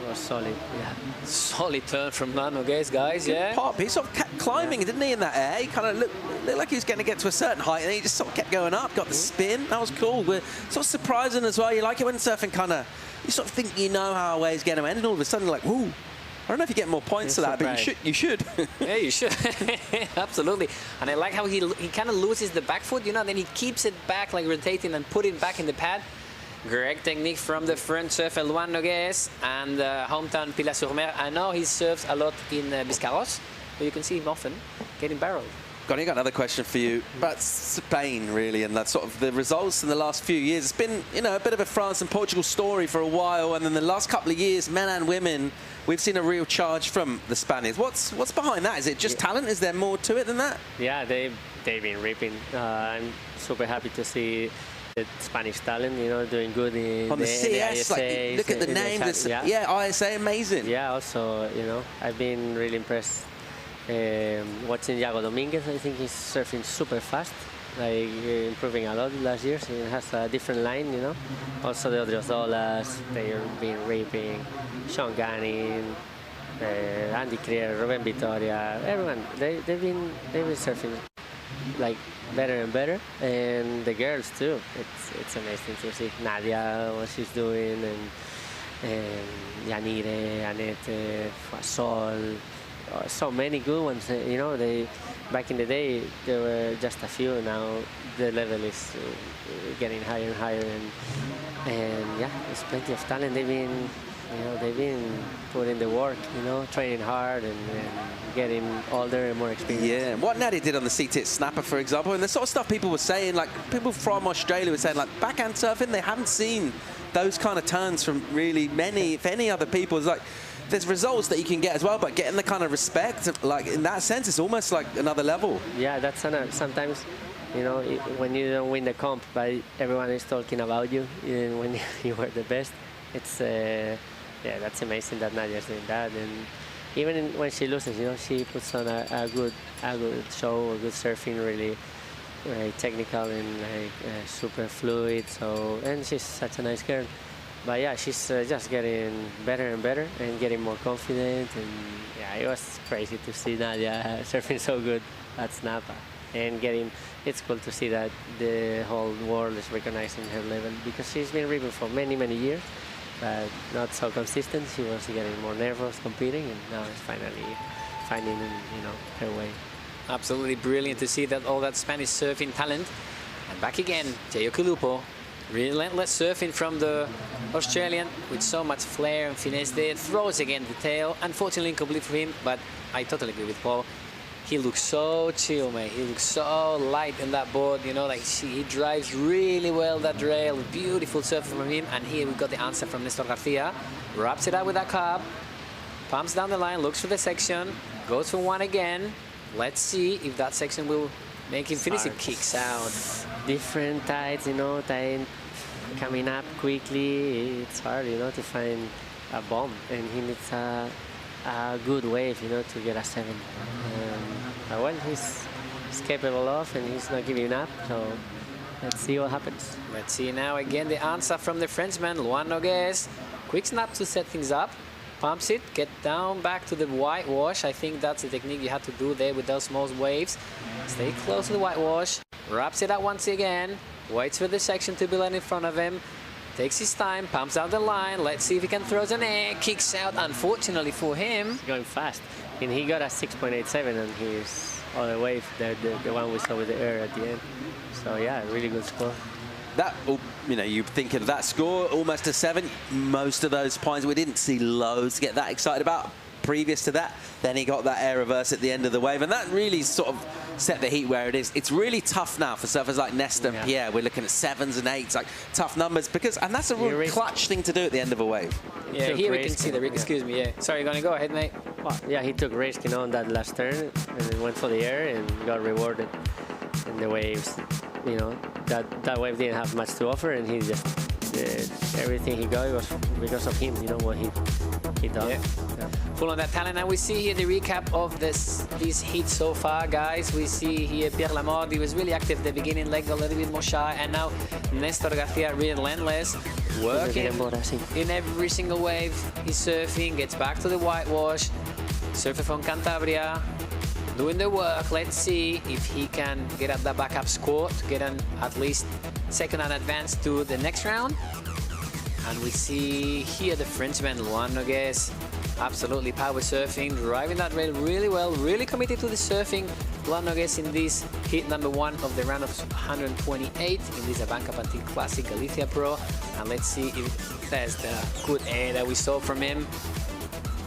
was solid. Yeah. Solid turn from Luan Nogués, guys. Good pop. He sort of kept climbing, didn't he, in that air? He kind of looked like he was going to get to a certain height, and then he just sort of kept going up, got the spin. That was cool. But sort of surprising as well. You like it when surfing you sort of think you know how a wave's going to end, and all of a sudden, like, whoo. I don't know if you get more points for that, but you should. Yeah, you should. Absolutely. And I like how he kind of loses the back foot, then he keeps it back, like rotating and put it back in the pad. Great technique from the French surfer Luan Nogués and hometown Pilar-sur-Mer. I know he surfs a lot in Biscarrosse, but you can see him often getting barreled. Got another question for you about Spain, really, and that sort of the results in the last few years. It's been, a bit of a France and Portugal story for a while, and then the last couple of years, men and women, we've seen a real charge from the Spaniards. What's behind that? Is it just talent? Is there more to it than that? Yeah, they've been ripping. I'm super happy to see the Spanish talent, doing good in on the CS. Like, look at the names. ISA, amazing. Yeah, also, I've been really impressed. Watching Iago Dominguez, I think he's surfing super fast, like improving a lot last year. He has a different line, Also the Odriozolas, they've been ripping. Sean Gannon, Andy Crier, Ruben Vitoria, everyone. They've been surfing like better and better, and the girls too. It's amazing to see Nadia, what she's doing, and Yanire, Annette, Fasol. So many good ones, they back in the day there were just a few. Now the level is getting higher and higher, and yeah, there's plenty of talent. They've been putting the work, training hard and getting older and more experienced. Yeah, what Nadia did on the C-tip snapper, for example, and the sort of stuff people were saying, like people from Australia were saying, like backhand surfing, they haven't seen those kind of turns from really many, if any other people. It's like, there's results that you can get as well, but getting the kind of respect, like in that sense, it's almost like another level. Yeah, that's sometimes, when you don't win the comp, but everyone is talking about you, even when you were the best. It's yeah, that's amazing that Nadia's doing that, and even when she loses, she puts on a good show, a good surfing, really technical and super fluid. So, and she's such a nice girl. But yeah, she's just getting better and better and getting more confident. And yeah, it was crazy to see Nadia surfing so good at Snappa. And it's cool to see that the whole world is recognizing her level, because she's been ripping for many, many years, but not so consistent. She was getting more nervous competing, and now it's finally finding, her way. Absolutely brilliant to see that all that Spanish surfing talent. And back again, Jayo Kulupo. Relentless surfing from the Australian with so much flair and finesse there. Throws again the tail. Unfortunately incomplete for him, but I totally agree with Paul. He looks so chill, mate. He looks so light in that board, he drives really well that rail. Beautiful surf from him. And here we've got the answer from Nestor Garcia. Wraps it up with that carb. Pumps down the line, looks for the section. Goes for one again. Let's see if that section will make him finish. It kicks out. different tides, you know, tide coming up quickly. It's hard, you know, to find a bomb, and he needs a good wave, you know, to get a 7. Well, he's capable of, and he's not giving up. So let's see what happens. Let's see now again the answer from the Frenchman, Luan Nogues. Quick snap to set things up. Pumps it, get down back to the whitewash. I think that's the technique you have to do there with those small waves. Stay close to the whitewash. Wraps it up once again. Waits for the section to be in front of him. Takes his time, pumps out the line. Let's see if he can throw an air. Kicks out, unfortunately for him. He's going fast. And he got a 6.87 on his other wave, the one we saw with the air at the end. So yeah, really good score. That, you know, you think of that score, almost a 7. Most of those points we didn't see loads to get that excited about previous to that. Then he got that air reverse at the end of the wave, and that really sort of set the heat where it is. It's really tough now for surfers like Nesta and Pierre. We're looking at 7s and 8s, like tough numbers, because, and that's a real clutch thing to do at the end of a wave. Yeah, here we can see the, excuse me, yeah. Sorry, you're gonna go ahead, mate. Well, yeah, he took risk, you know, on that last turn, and then went for the air and got rewarded. And the waves, you know, that wave didn't have much to offer, and he just everything he got was because of him, you know, what he done. Yeah. Full on that talent. And we see here the recap of this heat so far, guys. We see here Pierre Lamotte, he was really active at the beginning, like a little bit more shy, and now Nestor Garcia relentless, working in every single wave. He's surfing, gets back to the whitewash, surfer from Cantabria, doing the work. Let's see if he can get at that backup score to get an at least second and advance to the next round. And we see here the Frenchman Luan Nogues, absolutely power surfing, driving that rail really well, really committed to the surfing. Luan Nogues in this heat number 1 of the round of 128 in this ABANCA Pantin Classic Galicia Pro. And let's see if there's the good air that we saw from him.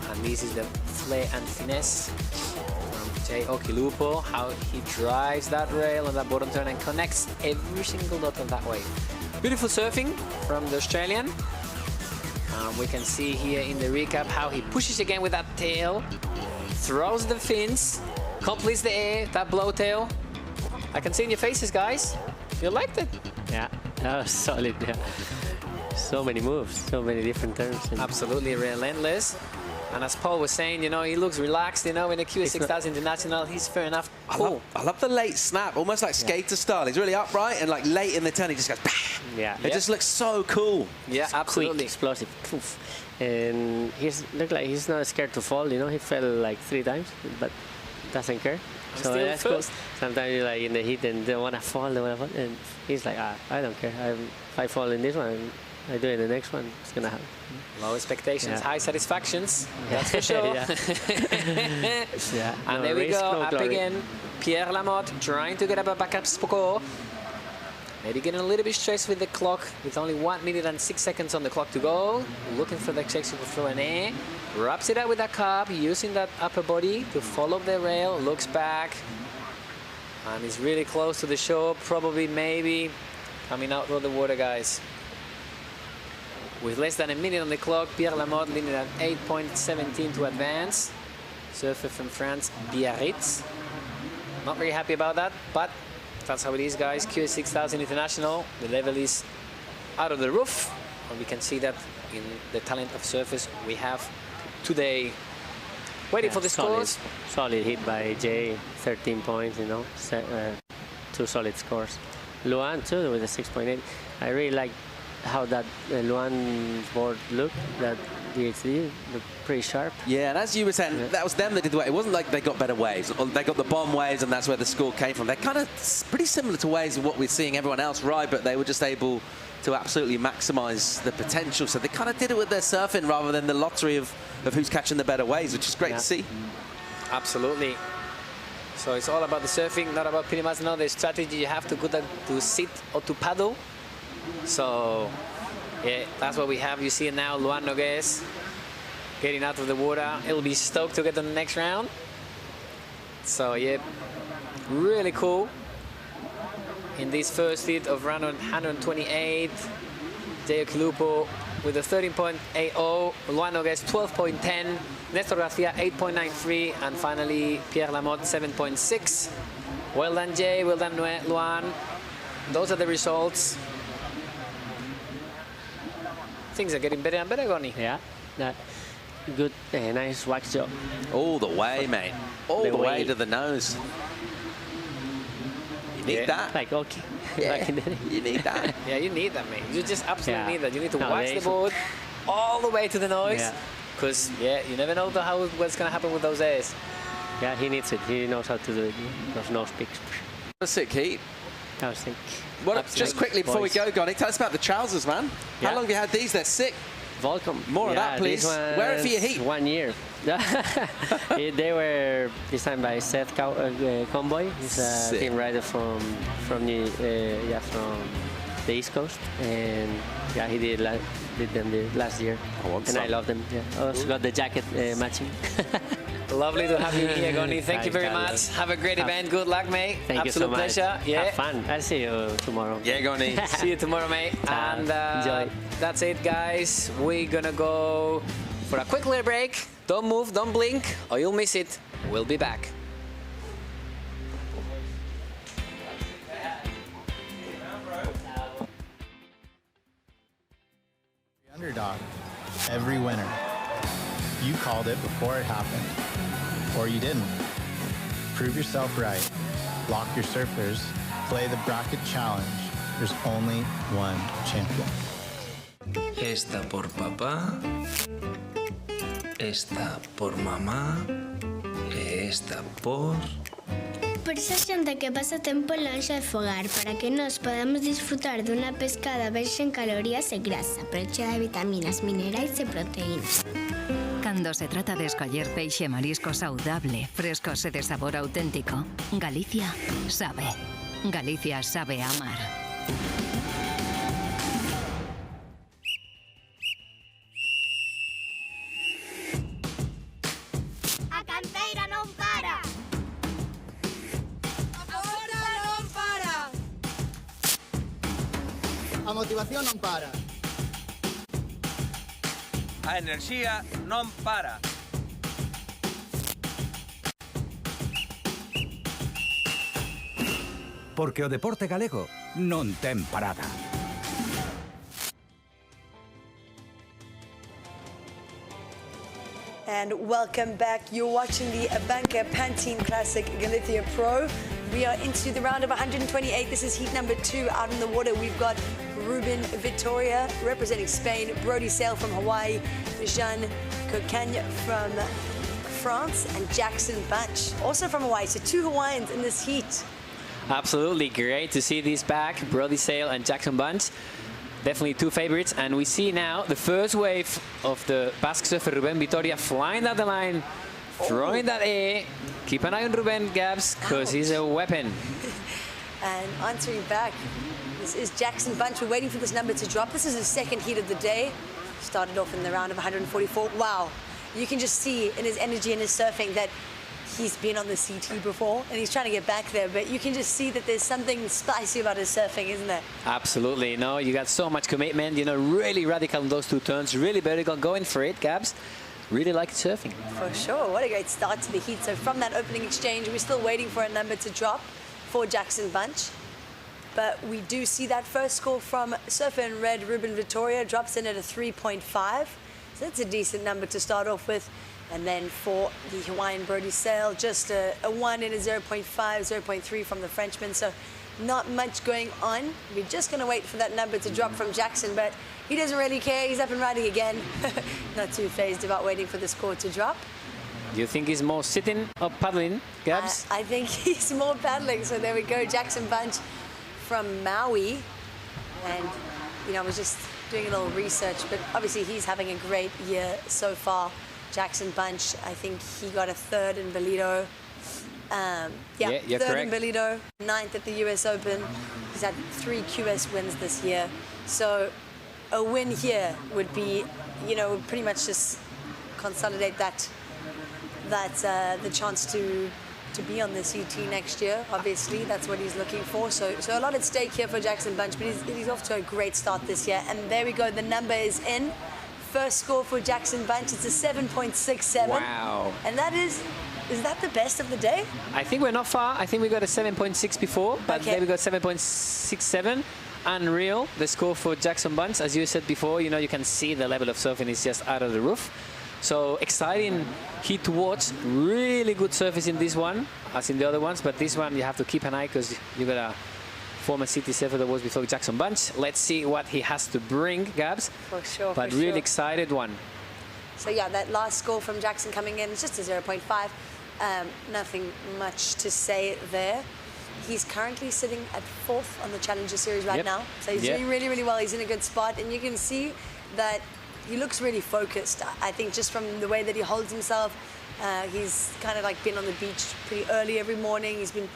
And this is the flair and finesse from Jay Okilupo, how he drives that rail on that bottom turn and connects every single dot of that wave. Beautiful surfing from the Australian. We can see here in the recap how he pushes again with that tail, throws the fins, completes the air, that blow tail. I can see in your faces, guys. You liked it. Yeah, that was solid. Yeah. So many moves, so many different turns. Absolutely relentless. And as Paul was saying, you know, he looks relaxed, you know, in the QS6000 International, he's fair enough. Cool. I love the late snap, almost like skater style. He's really upright, and like late in the turn, he just goes, yeah. It just looks so cool. Yeah, absolutely. Quick, explosive. Poof. And he's look like he's not scared to fall, you know, he fell like 3 times, but doesn't care. So that's cool. Sometimes you're like in the heat and don't want to fall, and he's like, I don't care. If I fall in this one, I do it in the next one, it's gonna happen. Low expectations, high satisfactions, that's for sure. And there we go, up again. Pierre Lamotte trying to get up a backup score. Maybe getting a little bit stressed with the clock, with only 1 minute and 6 seconds on the clock to go. Looking for the section to throw an air. Wraps it up with that carb, using that upper body to follow the rail, looks back. And he's really close to the shore, probably, maybe, coming out of the water, guys. With less than a minute on the clock, Pierre Lamotte leading at 8.17 to advance. Surfer from France, Biarritz. Not very happy about that, but that's how it is, guys. QS6000 International, the level is out of the roof. And we can see that in the talent of surfers we have today. Waiting for the scores. Solid hit by Jay, 13 points, you know, 2 solid scores. Luan too with a 6.8. I really like how that Luan board looked, that DHD looked pretty sharp. Yeah, and as you were saying, that was them that did the way. It wasn't like they got better waves, or they got the bomb waves and that's where the score came from. They're kind of pretty similar to waves of what we're seeing everyone else ride, but they were just able to absolutely maximize the potential. So they kind of did it with their surfing rather than the lottery of who's catching the better waves, which is great to see. Absolutely. So it's all about the surfing, not about pretty much the strategy you have to go to sit or to paddle. So, yeah, that's what we have. You see it now, Luan Nogues getting out of the water. He'll be stoked to get to the next round. So, yeah, really cool. In this first hit of round 128, Jay Okilupo with a 13.80, Luan Nogues 12.10, Nestor Garcia 8.93, and finally Pierre Lamotte 7.6. Well done, Jay. Well done, Luan. those are the results. Things are getting better and better, Goni. Yeah, good, nice wax job. All the way, mate. All the way to the nose. You need that. Like, okay. Yeah, you need that. Yeah, you need that, mate. You just absolutely need that. You need to wax Nowadays, the board all the way to the nose. Yeah. Because, you never know what's going to happen with those airs. Yeah, he needs it. He knows how to do it. Those nose picks. That's it, Keith. I was thinking. Just quickly before we go, Goni, tell us about the trousers, man. How long have you had these? They're sick. Volcom. More of that, please. Wear it for your heat. 1 year. They were designed by Seth Conboy. He's a team rider from the East Coast, and he did them last year. I love them. Yeah, I also got the jacket matching. Lovely to have you here, Goni. Thank you very much. Have a great event. Good luck, mate. Thank you so much. Pleasure. Yeah. Have fun. I'll see you tomorrow. Yeah, Goni. See you tomorrow, mate. And enjoy. That's it, guys. We're gonna go for a quick little break. Don't move, don't blink, or you'll miss it. We'll be back. Underdog every winter. You called it before it happened, or you didn't. Prove yourself right. Lock your surfers. Play the bracket challenge. There's only one champion. Esta por papá, esta por mamá, e esta por... Por esa xente que pasa tempo lonxe de fogar, para que nós podamos disfrutar dunha pescada baixa en calorías e grasa, pero chea de vitaminas, minerais e proteínas. Cando se trata de escoller peixe e marisco saudable, frescos e de sabor auténtico, Galicia sabe. Galicia sabe amar. A canteira non para. A forza non para. A motivación non para. A enerxía non para. Porque o deporte galego non ten parada. And welcome back. You're watching the ABANCA Pantin Classic Galicia Pro. We are into the round of 128. This is heat number 2 out in the water. We've got Ruben Victoria representing Spain, Brody Sale from Hawaii, Jean Cocagne from France, and Jackson Bunch, also from Hawaii. So 2 Hawaiians in this heat. Absolutely great to see these back, Brody Sale and Jackson Bunch. Definitely 2 favorites, and we see now the first wave of the Basque surfer Ruben Vitoria flying down the line, throwing that air. Keep an eye on Ruben, Gabs, because he's a weapon. And answering back, this is Jackson Bunch. We're waiting for this number to drop. This is the second heat of the day. Started off in the round of 144. Wow, you can just see in his energy and his surfing that he's been on the CT before and he's trying to get back there, but you can just see that there's something spicy about his surfing, isn't there? Absolutely. No, you got so much commitment, you know, really radical in those 2 turns, really vertical, going for it, Gabs. Really like surfing. For sure. What a great start to the heat. So from that opening exchange, we're still waiting for a number to drop for Jackson Bunch. But we do see that first score from surfer in red, Ruben Victoria, drops in at a 3.5. So that's a decent number to start off with. And then for the Hawaiian Brody Sale, just a 1 and a 0.5, 0.3 from the Frenchman. So not much going on. We're just going to wait for that number to drop from Jackson, but he doesn't really care. He's up and riding again. Not too phased about waiting for the score to drop. Do you think he's more sitting or paddling, Gabs? I think he's more paddling. So there we go, Jackson Bunch from Maui. And, you know, I was just doing a little research, but obviously he's having a great year so far. Jackson Bunch, I think he got a 3rd in Bolito. Yeah, you're 3rd correct. in Bolito, 9th at the US Open. He's had 3 QS wins this year. So a win here would be, you know, would pretty much just consolidate the chance to be on the CT next year. Obviously, that's what he's looking for. So a lot at stake here for Jackson Bunch, but he's off to a great start this year. And there we go, the number is in. First score for Jackson Bunch, it's a 7.67. Wow. And that is is that the best of the day? I think we're not far. I think we got a 7.6 before, but Okay. then we got 7.67. Unreal, the score for Jackson Bunch. As you said before, you know, you can see the level of surfing is just out of the roof. So exciting heat to watch. Really good surface in this one, as in the other ones, but this one you have to keep an eye because you got a former city surfer that was before Jackson Bunch. Let's see what he has to bring, Gabs. For sure, But for really sure. excited one. So yeah, that last score from Jackson coming in is just a 0.5. Nothing much to say there. He's currently sitting at 4th on the Challenger Series right Yep. now. So he's Yep. doing really, really well. He's in a good spot. And you can see that he looks really focused. I think just from the way that he holds himself, he's kind of like been on the beach pretty early every morning. He's been,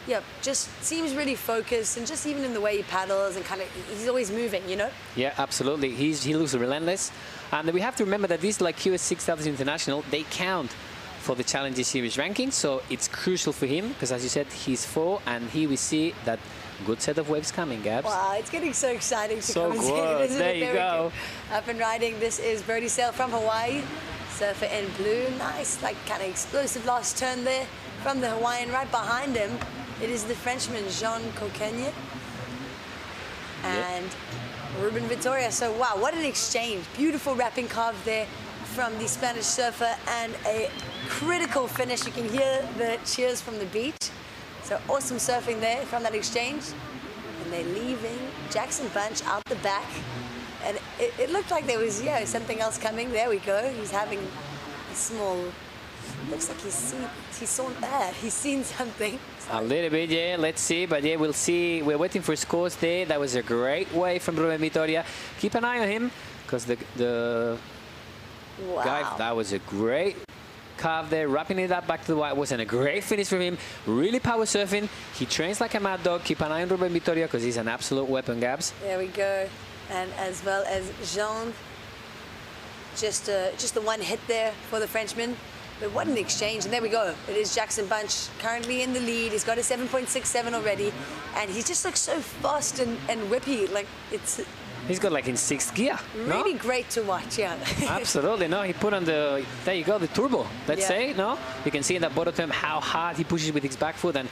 yeah, just seems really focused. And just even in the way he paddles and kind of, he's always moving, you know? Yeah, absolutely. He looks relentless. And we have to remember that these like QS 6000 International, they count for the Challenger Series ranking, so it's crucial for him because, as you said, he's 4, and here we see that good set of waves coming, Gabs. Wow, it's getting so exciting to So come and see good. it, isn't There it? you we go. Up and riding. This is Birdie Sail from Hawaii. Surfer in blue. Nice, like kind of explosive last turn there from the Hawaiian. Right behind him, it is the Frenchman Jean Coquenye and Ruben Vittoria. So wow, what an exchange. Beautiful wrapping carve there from the Spanish surfer and a critical finish. You can hear the cheers from the beach. So awesome surfing there from that exchange. And they're leaving Jackson Bunch out the back. And it looked like there was, yeah, something else coming. There we go. He's having a small, looks like he's seen something. A little bit, yeah, let's see. But yeah, we'll see. We're waiting for scores there. That was a great wave from Ruben Vittoria. Keep an eye on him because the Wow. guy, that was a great carve there, wrapping it up back to the white. Wasn't a great finish from him. Really power surfing. He trains like a mad dog. Keep an eye on Ruben Vittoria because he's an absolute weapon, Gabs. There we go. And as well as Jean, just the one hit there for the Frenchman. But what an exchange. And there we go. It is Jackson Bunch currently in the lead. He's got a 7.67 already. And he just looks so fast and whippy. Like, it's He's got like in 6th gear. no? really great to watch, yeah. Absolutely, no. He put on the, there you go, the turbo, let's Yeah. say, no? You can see in that bottom term how hard he pushes with his back foot and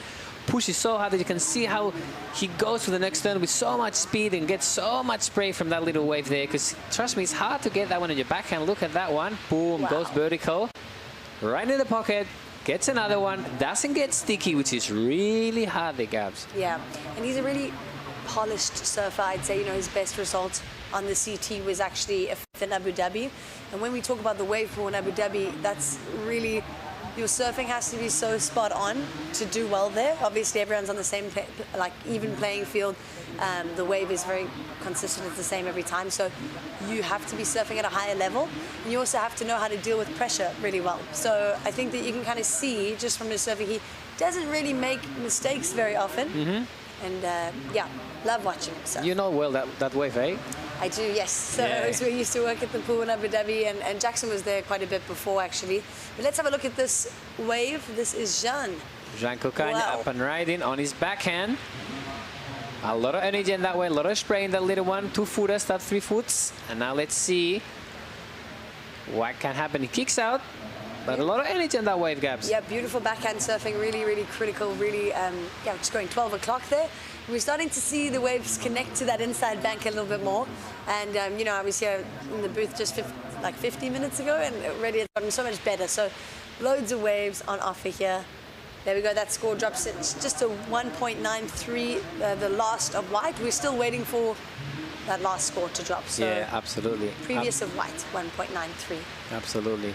pushes so hard that you can see how he goes to the next turn with so much speed and gets so much spray from that little wave there. Because trust me, it's hard to get that one on your backhand. Look at that one. Boom, Wow. goes vertical. Right in the pocket. Gets another one. Doesn't get sticky, which is really hard there, Gabs. Yeah, and he's a really polished surfer. I'd say, you know, his best result on the CT was actually a 5th in Abu Dhabi. And when we talk about the wave pool in Abu Dhabi, that's really, your surfing has to be so spot on to do well there. Obviously, everyone's on the same, like, even playing field. The wave is very consistent. It's the same every time. So you have to be surfing at a higher level. And you also have to know how to deal with pressure really well. So I think that you can kind of see just from his surfing, he doesn't really make mistakes very often. Mm-hmm. And yeah, love watching him. So You know well that wave, eh? I do, yes. So Yeah. we used to work at the pool in Abu Dhabi, and Jackson was there quite a bit before, actually. But let's have a look at this wave. This is Jean. Jean Cocagne Wow. up and riding on his backhand. A lot of energy in that way, a lot of spray in that little one. 2-footers, that 3-foots. And now let's see what can happen. He kicks out, but a lot of energy in that wave, Gabs. Yeah, beautiful backhand surfing, really, really critical, really, yeah, just going 12 o'clock there. We're starting to see the waves connect to that inside bank a little bit more. And, you know, I was here in the booth just 50 minutes ago, and already it's gotten so much better. So loads of waves on offer here. There we go, that score drops it just to 1.93, the last of white. We're still waiting for that last score to drop. So Yeah, absolutely. previous of white, 1.93. Absolutely.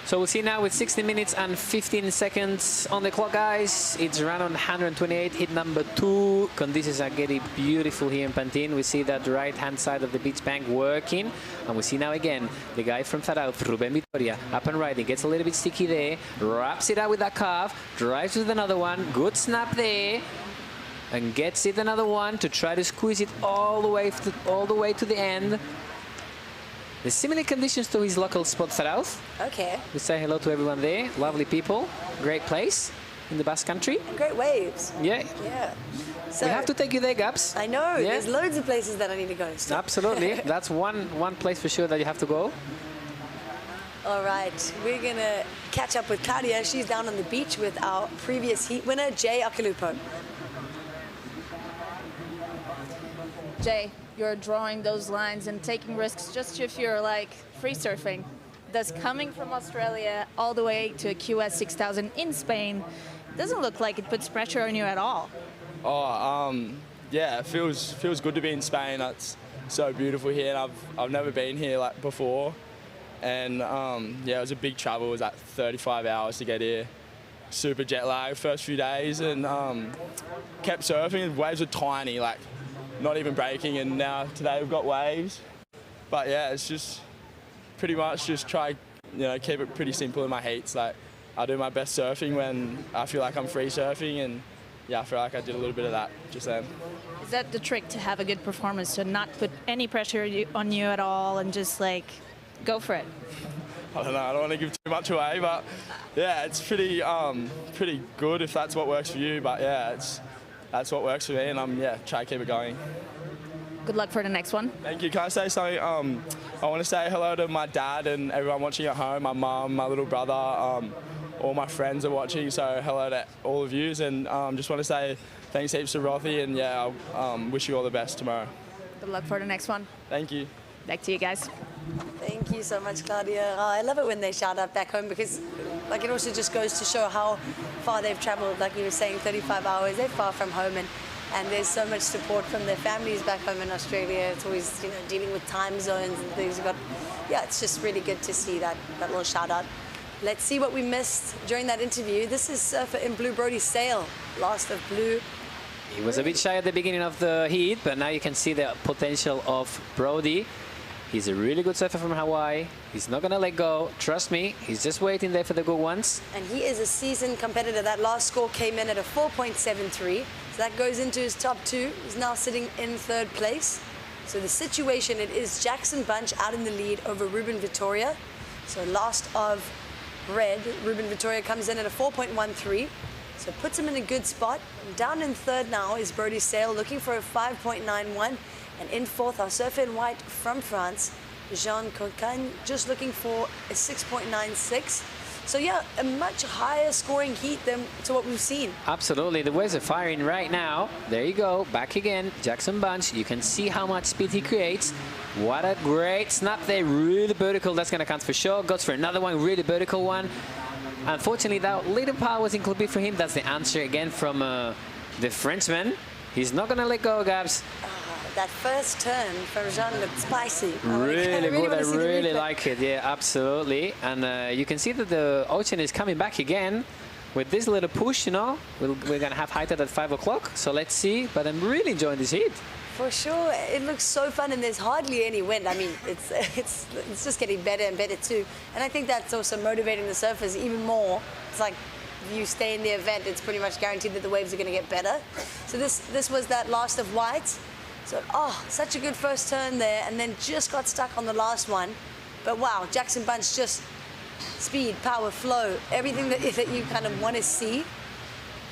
So we'll see now with 60 minutes and 15 seconds on the clock, guys. It's round on 128, hit number 2. Conditions are getting beautiful here in Pantin. We see that right-hand side of the beach bank working. And we see now again the guy from South, Ruben Vittoria, up and riding. Gets a little bit sticky there. Wraps it out with that calf. Drives with another one. Good snap there. And gets it another one to try to squeeze it all the way to the end. The similar conditions to his local spot South. Okay. We say hello to everyone there. Lovely people. Great place in the Basque Country. And great waves. Yeah. Yeah. So We have to take you there, Gabs. I know. Yeah. There's loads of places that I need to go. So. Absolutely. That's one place for sure that you have to go. All right, we're gonna catch up with Claudia. She's down on the beach with our previous heat winner, Jay Akalupo. Jay, you're drawing those lines and taking risks just if you're like free surfing. Does coming from Australia all the way to a QS 6000 in Spain doesn't look like it puts pressure on you at all. Yeah, it feels good to be in Spain. It's so beautiful here, and I've never been here like before. And yeah, it was a big travel. It was like 35 hours to get here. Super jet lag first few days, and kept surfing. The waves were tiny, like not even breaking. And now today we've got waves. But yeah, it's just pretty much just try, keep it pretty simple in my heats. Like I do my best surfing when I feel like I'm free surfing, and yeah, I feel like I did a little bit of that just then. Is that the trick to have a good performance, to not put any pressure on you at all and just like go for it? I don't know, I don't want to give too much away, but yeah, it's pretty good if that's what works for you. But yeah, that's what works for me, and I'm try to keep it going. Good luck for the next one. Thank you. Can I say something? I want to say hello to my dad and everyone watching at home, my mum, my little brother, all my friends are watching, so hello to all of yous, and just want to say thanks heaps to Rothy, and yeah, I wish you all the best tomorrow. Good luck for the next one. Thank you. Back to you guys. Thank you so much, Claudia. Oh, I love it when they shout out back home, because like it also just goes to show how far they've traveled. Like you were saying, 35 hours, they're far from home, and there's so much support from their families back home in Australia. It's always, dealing with time zones and things. It's just really good to see that little shout out. Let's see what we missed during that interview. This is surfer in blue, Brody Sale, last of blue. He was a bit shy at the beginning of the heat, but now you can see the potential of Brody. He's a really good surfer from Hawaii. He's not going to let go. Trust me, he's just waiting there for the good ones. And he is a seasoned competitor. That last score came in at a 4.73. So that goes into his top two. He's now sitting in third place. So the situation, it is Jackson Bunch out in the lead over Ruben Vittoria. So last of red, Ruben Vittoria comes in at a 4.13. So it puts him in a good spot. Down in third now is Brody Sale, looking for a 5.91. And in fourth, our surfer in white from France, Jean Cocagne, just looking for a 6.96. So yeah, a much higher scoring heat than to what we've seen. Absolutely, the waves are firing right now. There you go, back again, Jackson Bunch. You can see how much speed he creates. What a great snap there, really vertical. That's gonna count for sure. Goes for another one, really vertical one. Unfortunately, that little power was included for him. That's the answer again from the Frenchman. He's not gonna let go, Gabs. That first turn from Jean looked spicy. Really good, I really like it, yeah, absolutely. And you can see that the ocean is coming back again with this little push, We're gonna have high tide at 5 o'clock, so let's see. But I'm really enjoying this heat. For sure, it looks so fun, and there's hardly any wind. I mean, it's just getting better and better too. And I think that's also motivating the surfers even more. It's like, if you stay in the event, it's pretty much guaranteed that the waves are gonna get better. So this was that last of white. So, such a good first turn there, and then just got stuck on the last one. But wow, Jackson Bunch, just speed, power, flow, everything that you kind of want to see.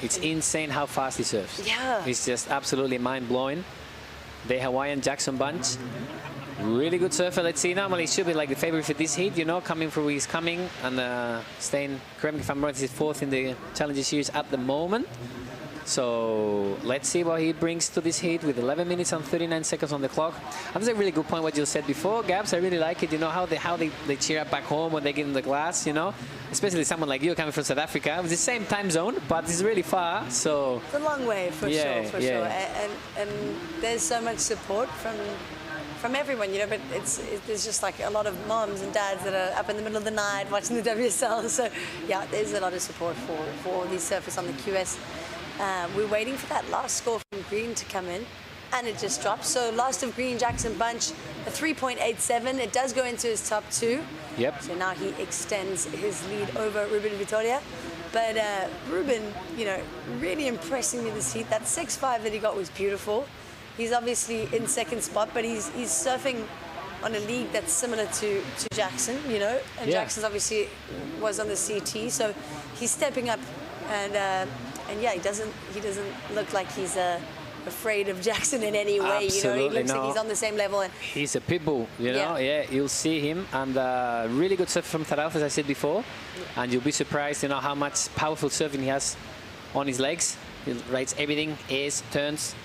It's insane how fast he surfs. Yeah. It's just absolutely mind-blowing. The Hawaiian Jackson Bunch, really good surfer. Let's see, normally he should be like the favorite for this heat, coming from where he's coming, and staying, correct me if I'm wrong, he's fourth in the Challenger Series at the moment. So let's see what he brings to this heat with 11 minutes and 39 seconds on the clock. And that's a really good point what you said before, Gabs. I really like it. How they cheer up back home when they get in the glass, Especially someone like you coming from South Africa. It's the same time zone, but it's really far. So it's a long way for sure. And there's so much support from everyone, but there's just like a lot of moms and dads that are up in the middle of the night watching the WSL. So yeah, there's a lot of support for these surfers on the QS. We're waiting for that last score from Green to come in, and it just dropped. So last of Green, Jackson Bunch, a 3.87. It does go into his top two. Yep. So now he extends his lead over Ruben Vittoria. But Ruben, really impressing me this heat. That 6.5 that he got was beautiful. He's obviously in second spot, but he's surfing on a league that's similar to Jackson, And Jackson's obviously was on the CT, so he's stepping up, and yeah, he doesn't look like he's afraid of Jackson in any way. Absolutely, you know, he looks no. like he's on the same level. And He's a pit bull, you know. Yeah, you'll see him, and really good serve from Taralf, as I said before. And you'll be surprised, you know, how much powerful serving he has on his legs. He rides everything, airs, turns.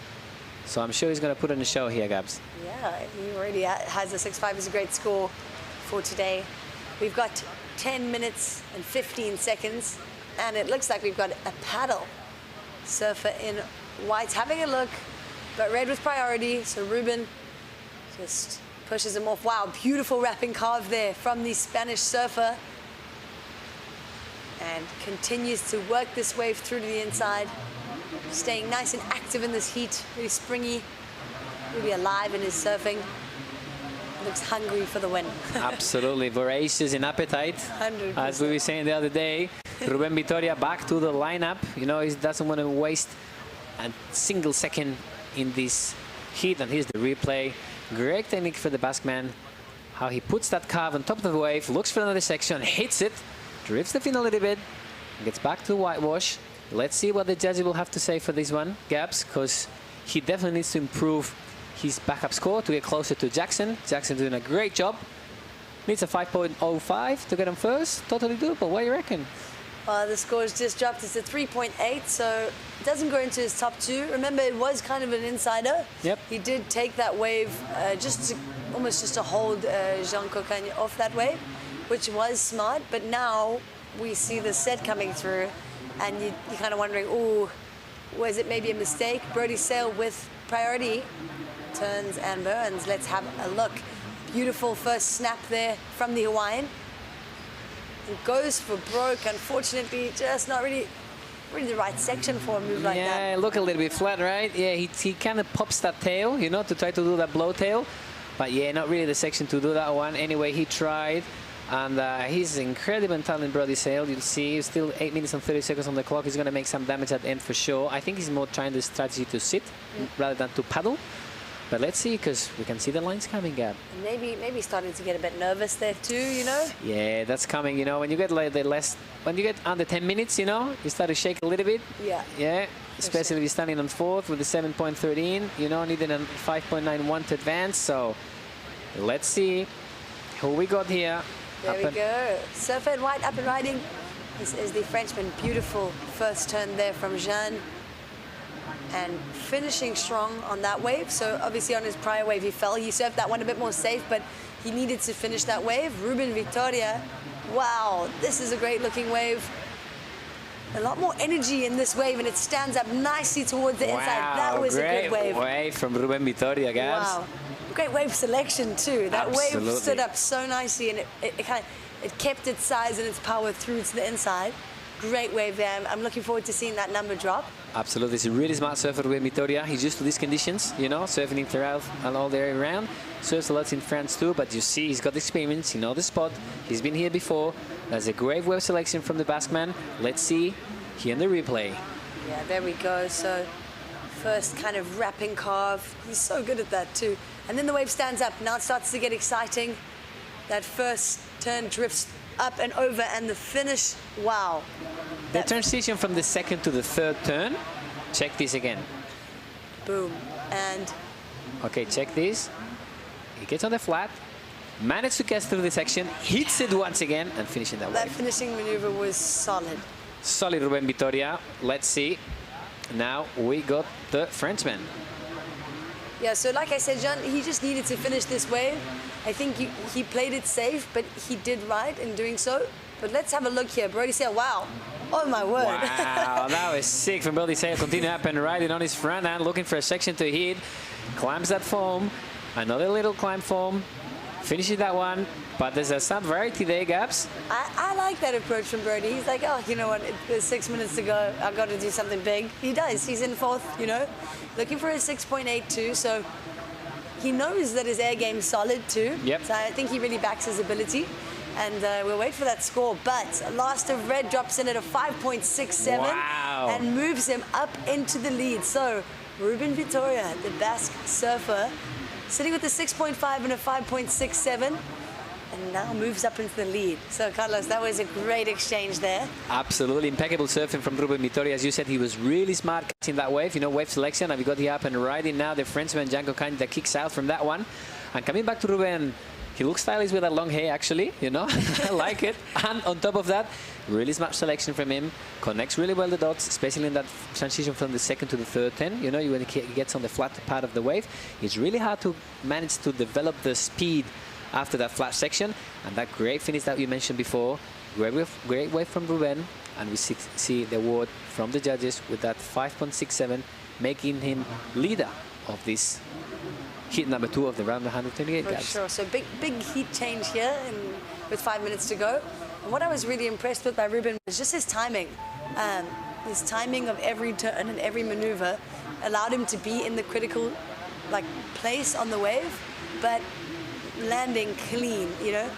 So I'm sure he's going to put on a show here, Gabs. yeah, he already has a 6.5 is a great score for today. We've got 10 minutes and 15 seconds, and it looks like we've got a paddle surfer in white having a look, but red with priority. So Ruben just pushes him off. Wow, beautiful wrapping carve there from the Spanish surfer, and continues to work this wave through to the inside, staying nice and active in this heat, really springy, really alive in his surfing. Looks hungry for the win. Absolutely, voracious in appetite. 100%. As we were saying the other day, Ruben Vitoria back to the lineup. You know, he doesn't want to waste a single second in this heat. And here's the replay. Great technique for the Basque man. How he puts that carve on top of the wave, looks for another section, hits it, drifts the fin a little bit, gets back to whitewash. Let's see what the judges will have to say for this one, Gabs, because he definitely needs to improve his backup score to get closer to Jackson. Jackson doing a great job. Needs a 5.05 to get him first. Totally doable. What do you reckon? The score's just dropped. It's a 3.8, so it doesn't go into his top two. Remember, it was kind of an insider. Yep. He did take that wave almost just to hold Jean Cocagne off that wave, which was smart. But now we see the set coming through, and you're kind of wondering, ooh, was it maybe a mistake? Brody Sale with priority turns and burns. Let's have a look. Beautiful first snap there from the Hawaiian. It goes for broke. Unfortunately, just not really the right section for a move like that. Yeah, look a little bit flat, right? Yeah, he kind of pops that tail, you know, to try to do that blow tail. But yeah, not really the section to do that one. Anyway, he tried. And he's incredible talent, Brody Sale. You'll see he's still 8 minutes and 30 seconds on the clock. He's going to make some damage at the end for sure. I think he's more trying the strategy to sit rather than to paddle. But let's see, because we can see the lines coming up. And maybe starting to get a bit nervous there too, you know? Yeah, that's coming, you know. When you get like when you get under 10 minutes, you know, you start to shake a little bit. Yeah. Yeah, especially if you're standing on fourth with the 7.13, you know, needing a 5.91 to advance. So let's see who we got here. There we go. Surfer in white up and riding. This is the Frenchman. Beautiful first turn there from Jean. And finishing strong on that wave. So obviously on his prior wave he fell. He surfed that one a bit more safe, but he needed to finish that wave. Ruben Vitoria, wow, this is a great looking wave. A lot more energy in this wave, and it stands up nicely towards the inside. That was a good wave. Great wave from Ruben Vitoria, guys. Wow. Great wave selection too. That Absolutely. wave stood up so nicely, and it kept its size and its power through to the inside. Great wave there. I'm looking forward to seeing that number drop. Absolutely. He's a really smart surfer, Ruben Vitoria. He's used to these conditions, you know, surfing in Terral and all the area around. Surfs a lot in France too, but you see he's got experience, he knows the spot. He's been here before. There's a great wave selection from the Basque man. Let's see here in the replay. Yeah, there we go. So first kind of wrapping carve. He's so good at that too. And then the wave stands up. Now it starts to get exciting. That first turn drifts up and over, and the finish, wow. The transition from the second to the third turn. Check this again. Boom. And okay, check this. He gets on the flat, managed to get through the section, hits it once again, and finishing that that wave. finishing maneuver was solid. Solid, Ruben Vitoria. Let's see. Now we got the Frenchman. Yeah, so like I said, Jean, he just needed to finish this wave. I think he played it safe, but he did right in doing so. But let's have a look here. Brody Sale, wow. Oh, my word. Wow, that was sick from Brody Sale. Continue up and riding on his front end, looking for a section to hit. Climbs that foam. Another little climb foam. Finishes that one. But there's some variety there, Gabs. I like that approach from Brody. He's like, oh, you know what, there's 6 minutes to go. I've got to do something big. He does. He's in fourth, you know, looking for a 6.82. So he knows that his air game's solid too. Yep. So I think he really backs his ability. And we'll wait for that score. But last of red drops in at a 5.67 wow. and moves him up into the lead. So Ruben Vitoria, the Basque surfer, sitting with a 6.5 and a 5.67. and now moves up into the lead. So, Carlos, that was a great exchange there. Absolutely impeccable surfing from Ruben Vitoria. As you said, he was really smart catching that wave. You know, wave selection, and we got the up and riding now. The Frenchman, Janko Kany, that kicks out from that one. And coming back to Ruben, he looks stylish with that long hair, actually, you know. I like it. And on top of that, really smart selection from him. Connects really well the dots, especially in that transition from the second to the third 10. You know, when he gets on the flat part of the wave, it's really hard to manage to develop the speed after that flat section. And that great finish that you mentioned before, great wave from Ruben. And we see the award from the judges with that 5.67, making him leader of this heat number 2 of the round 128, guys. For sure. So big heat change here with 5 minutes to go. And what I was really impressed with by Ruben was just his timing. His timing of every turn and every maneuver allowed him to be in the critical place on the wave, but landing clean, you know.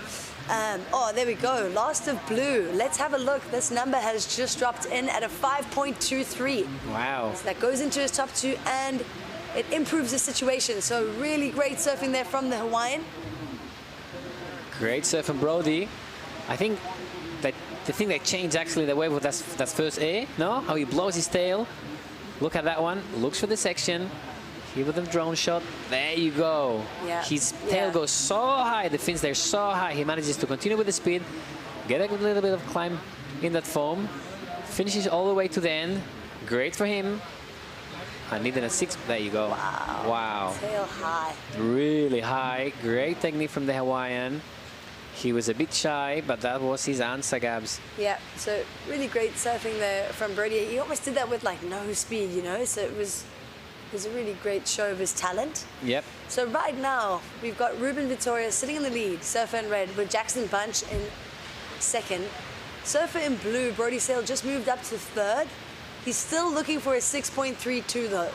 Oh, there we go. Last of blue. Let's have a look. This number has just dropped in at a 5.23. Wow. So that goes into his top 2 and it improves the situation. So really great surfing there from the Hawaiian. Great surf from Brody. I think that the thing that changed actually the wave with that first air, no? How he blows his tail. Look at that one. Looks for the section. Here with the drone shot. There you go. Yeah. His tail goes so high. The fins there so high. He manages to continue with the speed. Get a little bit of climb in that foam. Finishes all the way to the end. Great for him. I needed a 6. There you go. Wow. Tail high. Really high. Great technique from the Hawaiian. He was a bit shy, but that was his answer, Gabs. Yeah, so really great surfing there from Brody. He almost did that with no speed, you know, so it was a really great show of his talent. Yep. So right now, we've got Ruben Vitoria sitting in the lead, surfer in red, with Jackson Bunch in second. Surfer in blue, Brody Sale, just moved up to third. He's still looking for a 6.32 though.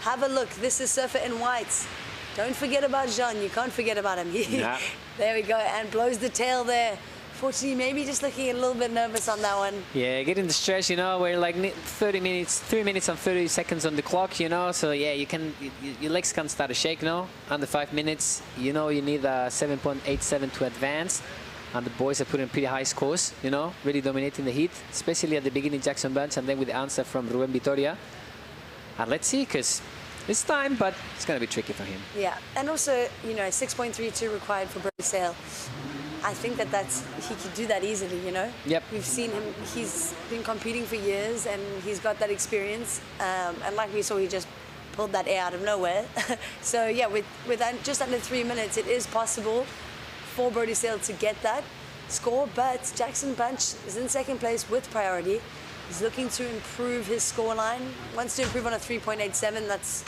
Have a look. This is surfer in whites. Don't forget about Jean. You can't forget about him. Yeah. There we go. And blows the tail there. Fortunately, maybe just looking a little bit nervous on that one. Yeah, getting the stretch, you know, we're 3 minutes and 30 seconds on the clock, you know, so yeah, your legs can start to shake, you know, under 5 minutes, you know, you need a 7.87 to advance. And the boys are putting pretty high scores, you know, really dominating the heat, especially at the beginning, Jackson Bunch, and then with the answer from Ruben Vitoria. And let's see, because it's time, but it's going to be tricky for him. Yeah, and also, you know, 6.32 required for Brody Sale. I think he could do that easily, you know? Yep. We've seen him, he's been competing for years and he's got that experience. And like we saw, he just pulled that air out of nowhere. So yeah, with just under 3 minutes, it is possible for Brody Sale to get that score, but Jackson Bunch is in second place with priority. He's looking to improve his scoreline. Wants to improve on a 3.87. That's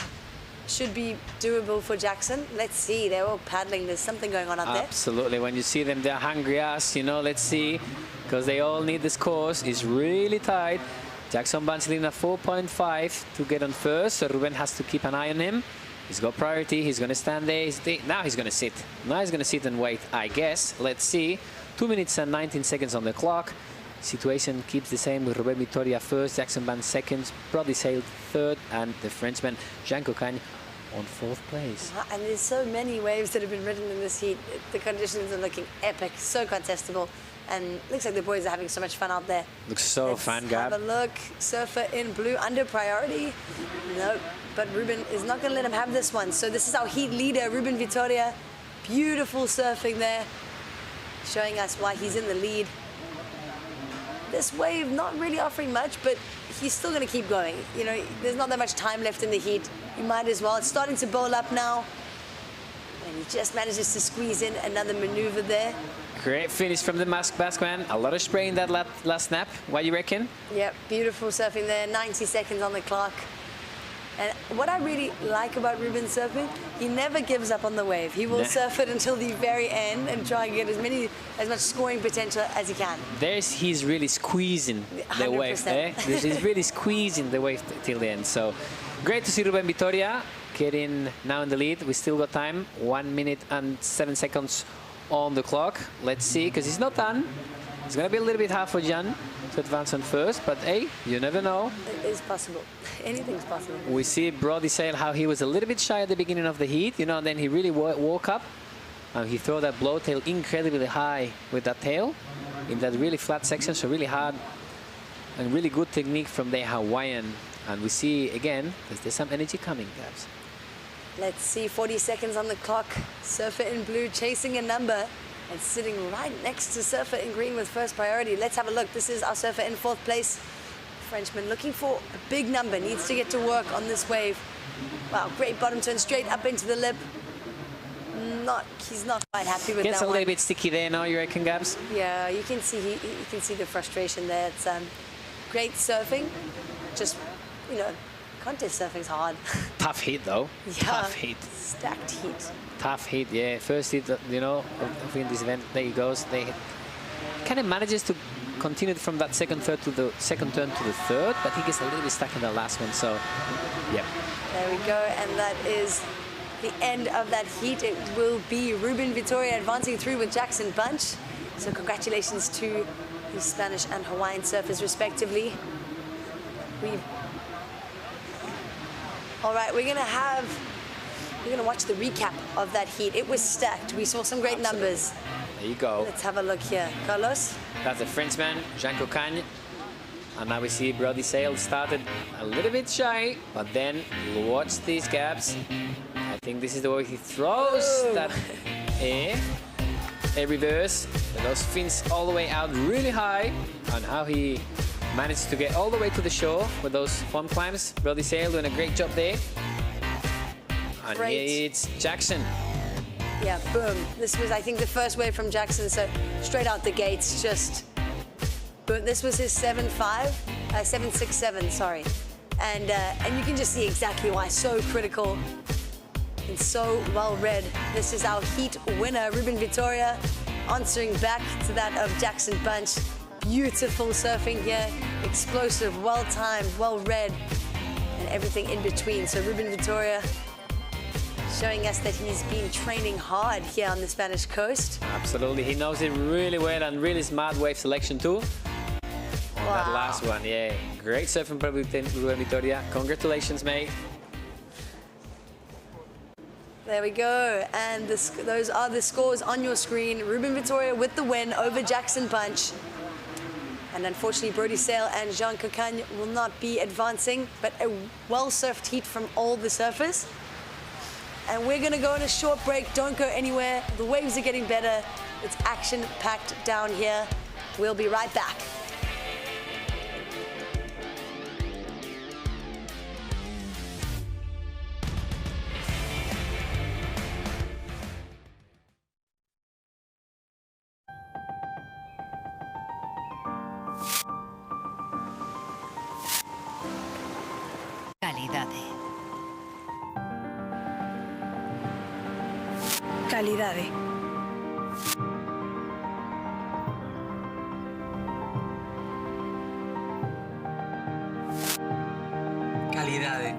should be doable for Jackson. Let's see, they're all paddling. There's something going on out there. Absolutely. When you see them, they're hungry as, you know, let's see, because they all need the scores. It's really tight. Jackson Bunch leading at 4.5 to get on first, so Ruben has to keep an eye on him. He's got priority. He's going to stand there. Now he's going to sit. Now he's going to sit and wait, I guess. Let's see. 2 minutes and 19 seconds on the clock. Situation keeps the same with Ruben Vitoria first, Jackson Bunch second, Brody Sale third, and the Frenchman Janko Kany on 4th place. And there's so many waves that have been ridden in this heat. The conditions are looking epic, so contestable. And looks like the boys are having so much fun out there. Looks so fun, Gab. Have a look. Surfer in blue under priority. Nope. But Ruben is not going to let him have this one. So this is our heat leader, Ruben Vitoria. Beautiful surfing there, showing us why he's in the lead. This wave not really offering much, but he's still going to keep going. You know, there's not that much time left in the heat. You might as well. It's starting to bowl up now. And he just manages to squeeze in another maneuver there. Great finish from the Basqueman. A lot of spray in that last snap. What do you reckon? Yep, beautiful surfing there. 90 seconds on the clock. And what I really like about Ruben surfing, he never gives up on the wave. He will surf it until the very end and try and get as much scoring potential as he can. He's really squeezing the wave. He's really squeezing the wave till the end. So great to see Ruben Vitoria getting now in the lead. We still got time. 1 minute and 7 seconds on the clock. Let's see, because he's not done. It's going to be a little bit hard for Jan to advance on first, but hey, you never know. It is possible. Anything's possible. We see Brody Sale how he was a little bit shy at the beginning of the heat, you know, and then he really woke up And he threw that blow tail incredibly high with that tail in that really flat section, so really hard and really good technique from the Hawaiian. And we see, again, there's some energy coming, Gabs. Let's see, 40 seconds on the clock. Surfer in blue chasing a number and sitting right next to Surfer in green with first priority. Let's have a look. This is our Surfer in fourth place. Frenchman looking for a big number, needs to get to work on this wave. Wow, great bottom turn straight up into the lip. He's not quite happy with Gets that a one. little bit sticky there now, you reckon, Gabs? Yeah, you can see you can see the frustration there. It's great surfing, just contest surfing's hard. Tough heat though. Yeah, Tough heat. Stacked heat. Tough heat, yeah. First heat, in this event, there he goes. They kind of manages to continue from that second turn to the third, but he gets a little bit stuck in the last one. So, yeah. There we go, and that is the end of that heat. It will be Ruben Vitoria advancing through with Jackson Bunch. So congratulations to the Spanish and Hawaiian surfers respectively. All right, we're gonna watch the recap of that heat. It was stacked. We saw some great numbers. There you go. Let's have a look here. Carlos? That's the Frenchman, Jean Cocagne. And now we see Brody Sale started a little bit shy, but then watch these gaps. I think this is the way he throws that a reverse. And those fins all the way out really high, and how he managed to get all the way to the shore with those foam climbs. Brody Sale doing a great job there. And here it's Jackson. Yeah, boom. This was, I think, the first wave from Jackson, so straight out the gates, just boom. This was his 7.67, sorry. And you can just see exactly why. So critical and so well read. This is our heat winner, Ruben Vitoria, answering back to that of Jackson Bunch. Beautiful surfing here, explosive, well-timed, well-read, and everything in between. So Ruben Vitoria showing us that he's been training hard here on the Spanish coast. Absolutely, he knows it really well, and really smart wave selection too. On that last one, yeah. Great surfing from Ruben Vitoria. Congratulations, mate. There we go, and those are the scores on your screen. Ruben Vitoria with the win over Jackson Bunch. And unfortunately, Brody Sale and Jean Cocagne will not be advancing, but a well-surfed heat from all the surfers. And we're gonna go on a short break. Don't go anywhere. The waves are getting better. It's action-packed down here. We'll be right back. Calidade. Calidade. Calidade.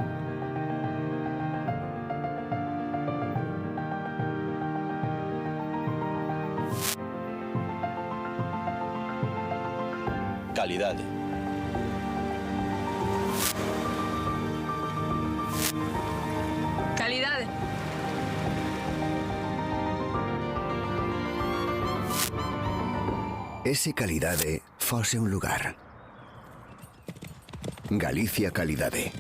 Calidade. Calidade. E se Calidade fose un lugar? Galicia Calidade.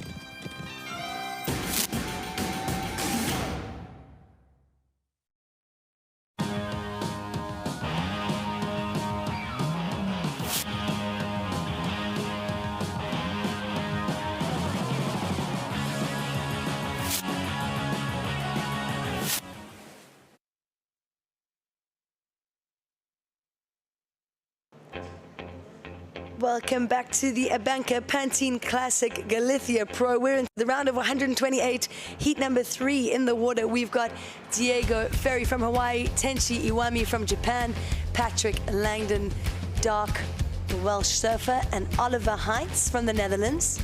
Welcome back to the ABANCA Pantin Classic Galicia Pro. We're in the round of 128, heat number 3 in the water. We've got Diego Ferry from Hawaii, Tenchi Iwami from Japan, Patrick Langdon, Dark, the Welsh surfer, and Oliver Heintz from the Netherlands.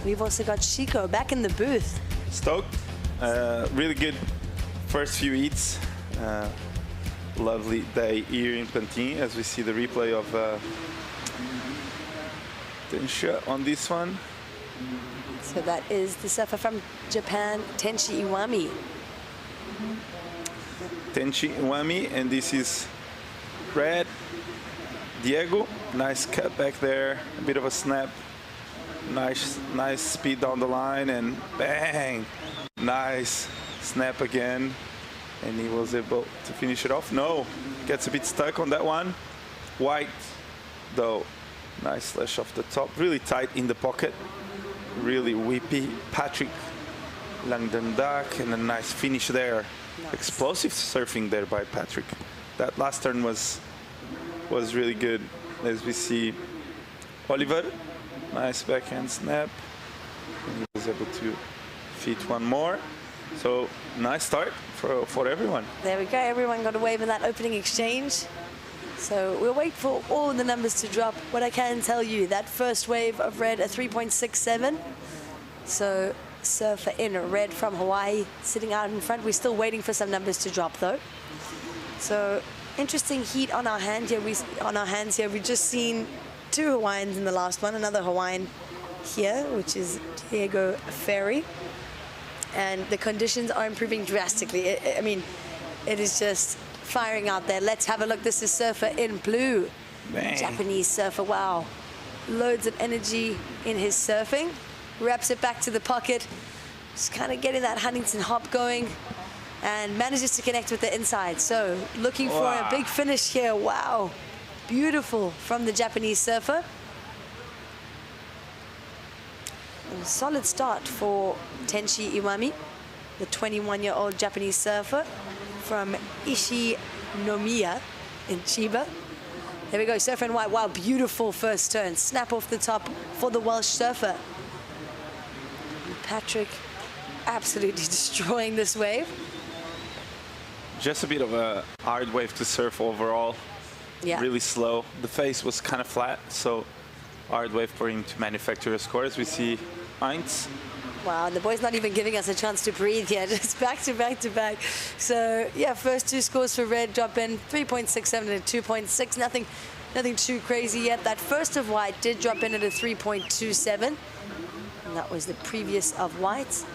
We've also got Chico back in the booth. Stoked. Really good first few heats. Lovely day here in Pantin as we see the replay of Tensha on this one. So that is the surfer from Japan, Tenchi Iwami. Tenchi Iwami, and this is red. Diego, nice cut back there, a bit of a snap. Nice speed down the line, and bang! Nice snap again. And he was able to finish it off. No, gets a bit stuck on that one. White, though, nice slash off the top. Really tight in the pocket. Really whippy. Patrick Langdendak, and a nice finish there. Nice. Explosive surfing there by Patrick. That last turn was really good. As we see Oliver, nice backhand snap. And he was able to fit one more. So nice start for everyone. There we go. Everyone got a wave in that opening exchange. So we'll wait for all the numbers to drop. What I can tell you, that first wave of red, a 3.67. So surfer in red from Hawaii sitting out in front. We're still waiting for some numbers to drop though. So interesting heat on our hands here. We've just seen 2 Hawaiians in the last one. Another Hawaiian here, which is Diego Ferry. And the conditions are improving drastically. I mean, it is just firing out there. Let's have a look. This is surfer in blue. Bang. Japanese surfer, wow. Loads of energy in his surfing. Wraps it back to the pocket. Just kind of getting that Huntington hop going. And manages to connect with the inside. So looking for a big finish here. Wow. Beautiful from the Japanese surfer. And a solid start for Tenchi Iwami, the 21-year-old Japanese surfer from Ishinomiya in Chiba. There we go, surfer in white. Wow, beautiful first turn. Snap off the top for the Welsh surfer. And Patrick absolutely destroying this wave. Just a bit of a hard wave to surf overall. Yeah. Really slow. The face was kind of flat, so hard wave for him to manufacture a score. As we see Heinz. Wow, and the boy's not even giving us a chance to breathe yet. It's back to back to back. So yeah, first 2 scores for red drop in, 3.67 and a 2.6. Nothing too crazy yet. That first of white did drop in at a 3.27. And that was the previous of white.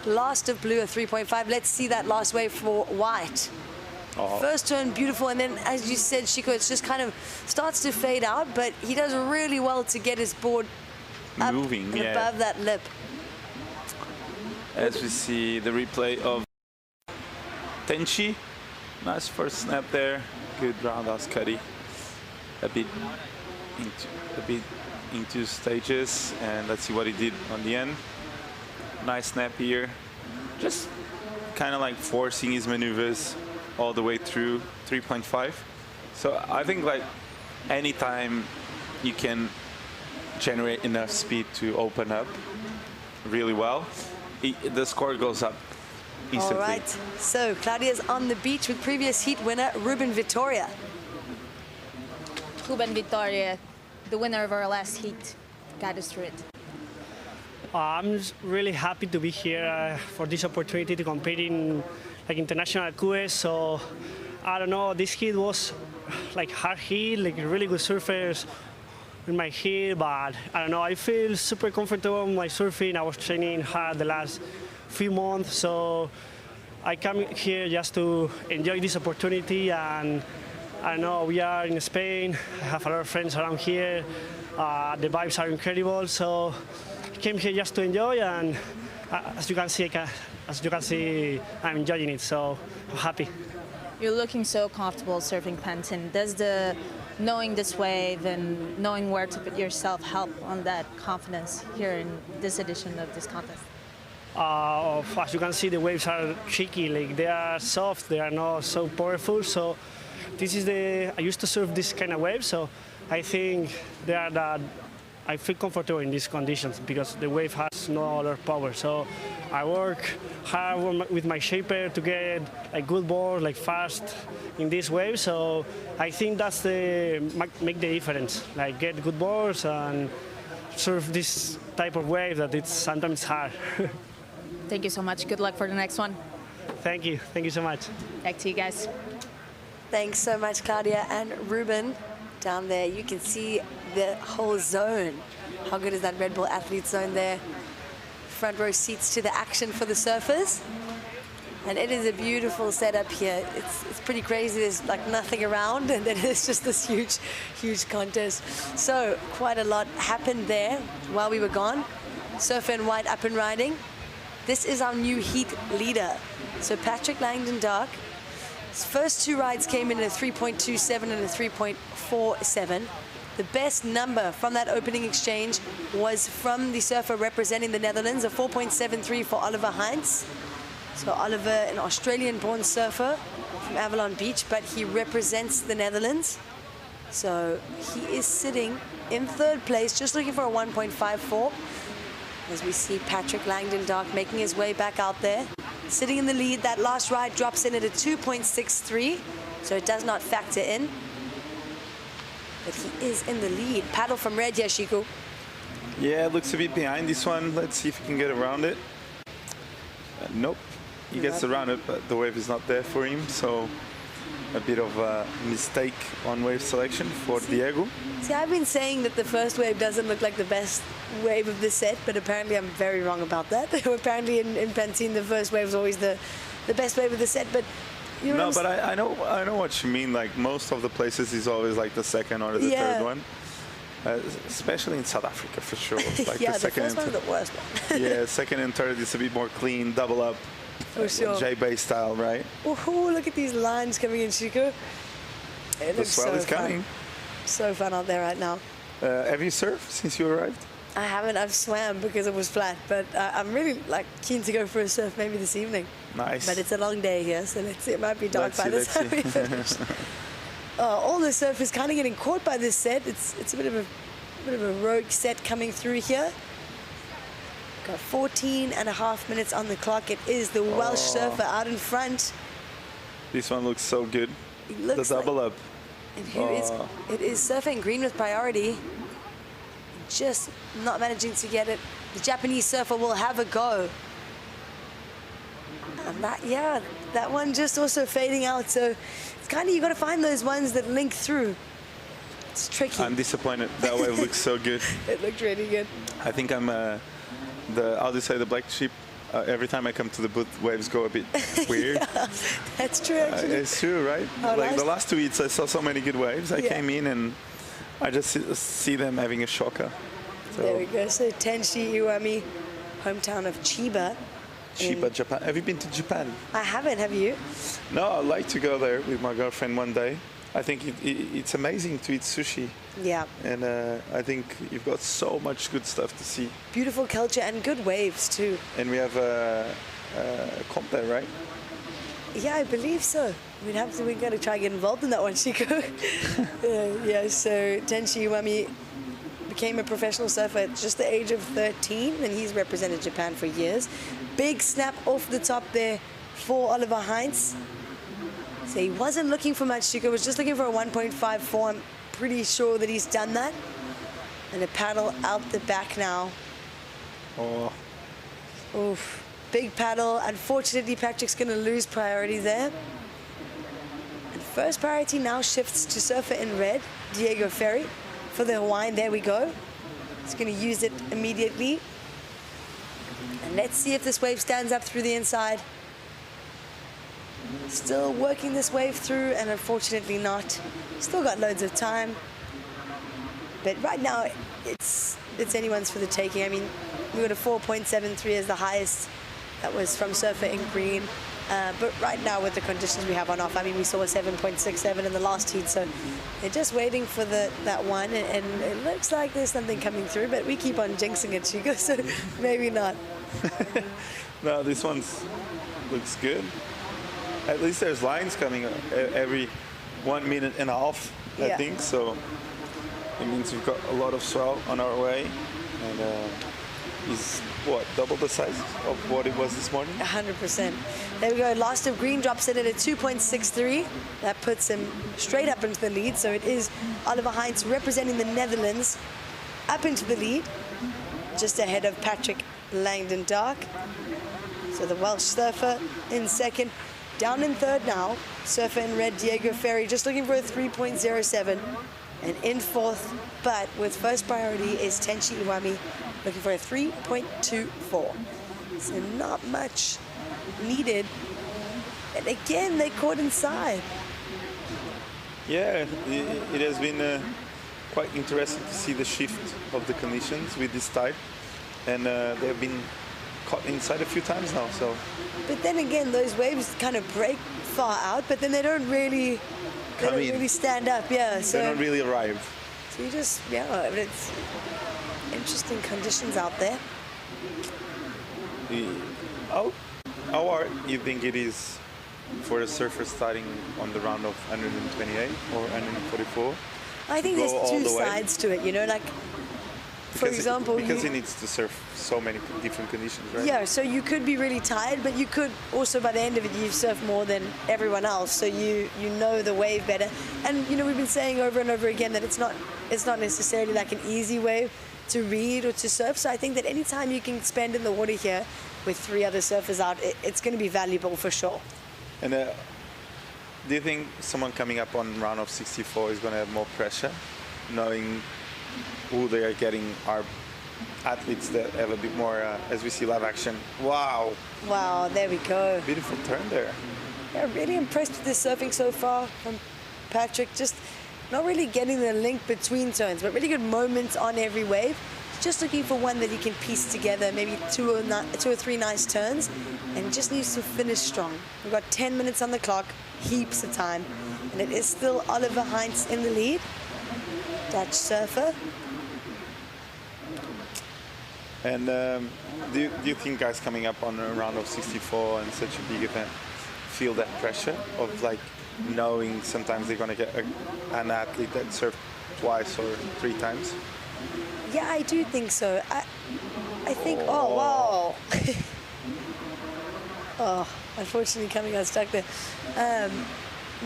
Last of blue, a 3.5. Let's see that last wave for white. Oh. First turn, beautiful, and then, as you said, Chico, it's just kind of starts to fade out, but he does really well to get his board up moving, and yeah, above that lip. As we see the replay of Tenchi. Nice first snap there. Good roundhouse cutty. A bit into stages, and let's see what he did on the end. Nice snap here. Just kind of like forcing his maneuvers all the way through 3.5. So I think like anytime you can generate enough speed to open up really well, the score goes up instantly. All right, so Claudia's on the beach with previous heat winner Ruben Vitoria. Ruben Vitoria, the winner of our last heat, guide us through it. I'm really happy to be here for this opportunity to compete in like international QS. So I don't know, this heat was like hard heat, like really good surfers in my heat, but I don't know, I feel super comfortable in my surfing. I was training hard the last few months, so I come here just to enjoy this opportunity. And I don't know, we are in Spain, I have a lot of friends around here, the vibes are incredible, so I came here just to enjoy, and as you can see, I'm enjoying it, so I'm happy. You're looking so comfortable surfing Pantin. Does the knowing this wave and knowing where to put yourself help on that confidence here in this edition of this contest? As you can see, the waves are tricky, like they are soft, they are not so powerful, so this is I used to surf this kind of wave, so I think I feel comfortable in these conditions because the wave has no other power. So I work hard with my shaper to get a good board, like fast in this wave. So I think that's make the difference. Like get good boards and surf this type of wave that it's sometimes hard. Thank you so much. Good luck for the next one. Thank you. Thank you so much. Back to you guys. Thanks so much, Claudia and Ruben. Down there, you can see the whole zone. How good is that Red Bull athlete zone there? Front row seats to the action for the surfers. And it is a beautiful setup here. It's pretty crazy. There's like nothing around, and then it's just this huge contest. So quite a lot happened there while we were gone. Surfer in white up and riding. This is our new heat leader. So Patrick Langdon Dark. His first two rides came in at a 3.27 and a 3.47. The best number from that opening exchange was from the surfer representing the Netherlands, a 4.73 for Oliver Heinz. So Oliver, an Australian-born surfer from Avalon Beach, but he represents the Netherlands. So he is sitting in third place, just looking for a 1.54. As we see Patrick Langdon Dark making his way back out there. Sitting in the lead, that last ride drops in at a 2.63, so it does not factor in. But he is in the lead. Paddle from red here, Shiku. Yeah, it looks a bit behind this one. Let's see if he can get around it. Nope. He gets around it, but the wave is not there for him, so a bit of a mistake on wave selection for Diego. See, I've been saying that the first wave doesn't look like the best wave of the set, but apparently I'm very wrong about that. Apparently in Pantin, the first wave is always the best wave of the set, but you know. No, but I know what you mean. Like most of the places is always like the second or the third one. Especially in South Africa, for sure. Like yeah, the second first one's the worst one. yeah, second and third is a bit more clean, double up. For sure. J-Bay style, right? Ooh, look at these lines coming in, Chico. It The swell is coming. So fun out there right now. Have you surfed since you arrived? I haven't. I've swam because it was flat, but I'm really keen to go for a surf maybe this evening. Nice. But it's a long day here, so let's see. It might be dark by the time we finish. All the surfers kind of getting caught by this set. It's a bit of a rogue set coming through here. Got 14.5 minutes on the clock. It is the Welsh surfer out in front. This one looks so good. It looks the double up. And here it is surfing green with priority. Just not managing to get it. The Japanese surfer will have a go. And that one just also fading out. So it's kind of, you got to find those ones that link through. It's tricky. I'm disappointed. That wave looks so good. It looked really good. I think I'm I'll just say the black sheep. Every time I come to the booth, waves go a bit weird. Yeah, that's true, actually. It's true, right? Oh, like nice. the last 2 heats, I saw so many good waves. I came in and I just see them having a shocker. So There we go. So Tenshi Iwami, hometown of Chiba. Chiba, Japan. Have you been to Japan? I haven't. Have you? No, I'd like to go there with my girlfriend one day. I think it's amazing to eat sushi. Yeah. And I think you've got so much good stuff to see. Beautiful culture and good waves too. And we have a comp there, right? Yeah, I believe so. We're going to try and get involved in that one, Chico. So Tenshi Iwami became a professional surfer at just the age of 13, and he's represented Japan for years. Big snap off the top there for Oliver Heinz. So he wasn't looking for much, Chico, was just looking for a 1.54. I'm pretty sure that he's done that. And a paddle out the back now. Oh. Oof. Big paddle. Unfortunately, Patrick's going to lose priority there. And first priority now shifts to surfer in red, Diego Ferry, for the Hawaiian. There we go. He's going to use it immediately. And let's see if this wave stands up through the inside. Still working this wave through, and unfortunately not. Still got loads of time. But right now, it's anyone's for the taking. I mean, we got a 4.73 as the highest. That was from surfer in green. But right now, with the conditions we have on offer, I mean, we saw a 7.67 in the last heat, so they're just waiting for that one, and it looks like there's something coming through, but we keep on jinxing it, Chico, so maybe not. No, this one looks good. At least there's lines coming every 1.5 minutes, I think, so it means we've got a lot of swell on our way, and is double the size of what it was this morning? 100%. There we go. Last of green drops in at a 2.63. That puts him straight up into the lead. So it is Oliver Heinz representing the Netherlands up into the lead, just ahead of Patrick Langdon Dark. So the Welsh surfer in second. Down in third now, surfer in red, Diego Ferry, just looking for a 3.07. And in fourth, but with first priority, is Tenshi Iwami, looking for a 3.24. So not much needed And again, they caught inside. Yeah, it has been quite interesting to see the shift of the conditions with this tide, and they have been caught inside a few times now. So, but then again, those waves kind of break far out, but then they don't really stand up. Yeah, so they don't really arrive. So you just but it's interesting conditions out there. How hard you think it is for a surfer starting on the round of 128 or 144? I think there's two sides to it, for example, because he needs to surf so many different conditions, right? Yeah, so you could be really tired, but you could also, by the end of it, you've surfed more than everyone else, so you know the wave better. And we've been saying over and over again that it's not necessarily like an easy wave to read or to surf. So I think that any time you can spend in the water here with 3 other surfers out, it's going to be valuable for sure. And do you think someone coming up on round of 64 is going to have more pressure, knowing who they are getting are athletes that have a bit more, as we see live action? Wow, there we go. Beautiful turn there. Yeah, really impressed with this surfing so far from Patrick. Just not really getting the link between turns, but really good moments on every wave. Just looking for one that he can piece together, maybe two or three nice turns, and just needs to finish strong. We've got 10 minutes on the clock, heaps of time, and it is still Oliver Heinz in the lead, Dutch surfer. And do you think guys coming up on a round of 64 and such a big event feel that pressure of knowing sometimes they're going to get an athlete that surfed twice or 3 times? Yeah, I do think so. I think, oh, wow. Oh, unfortunately coming unstuck there.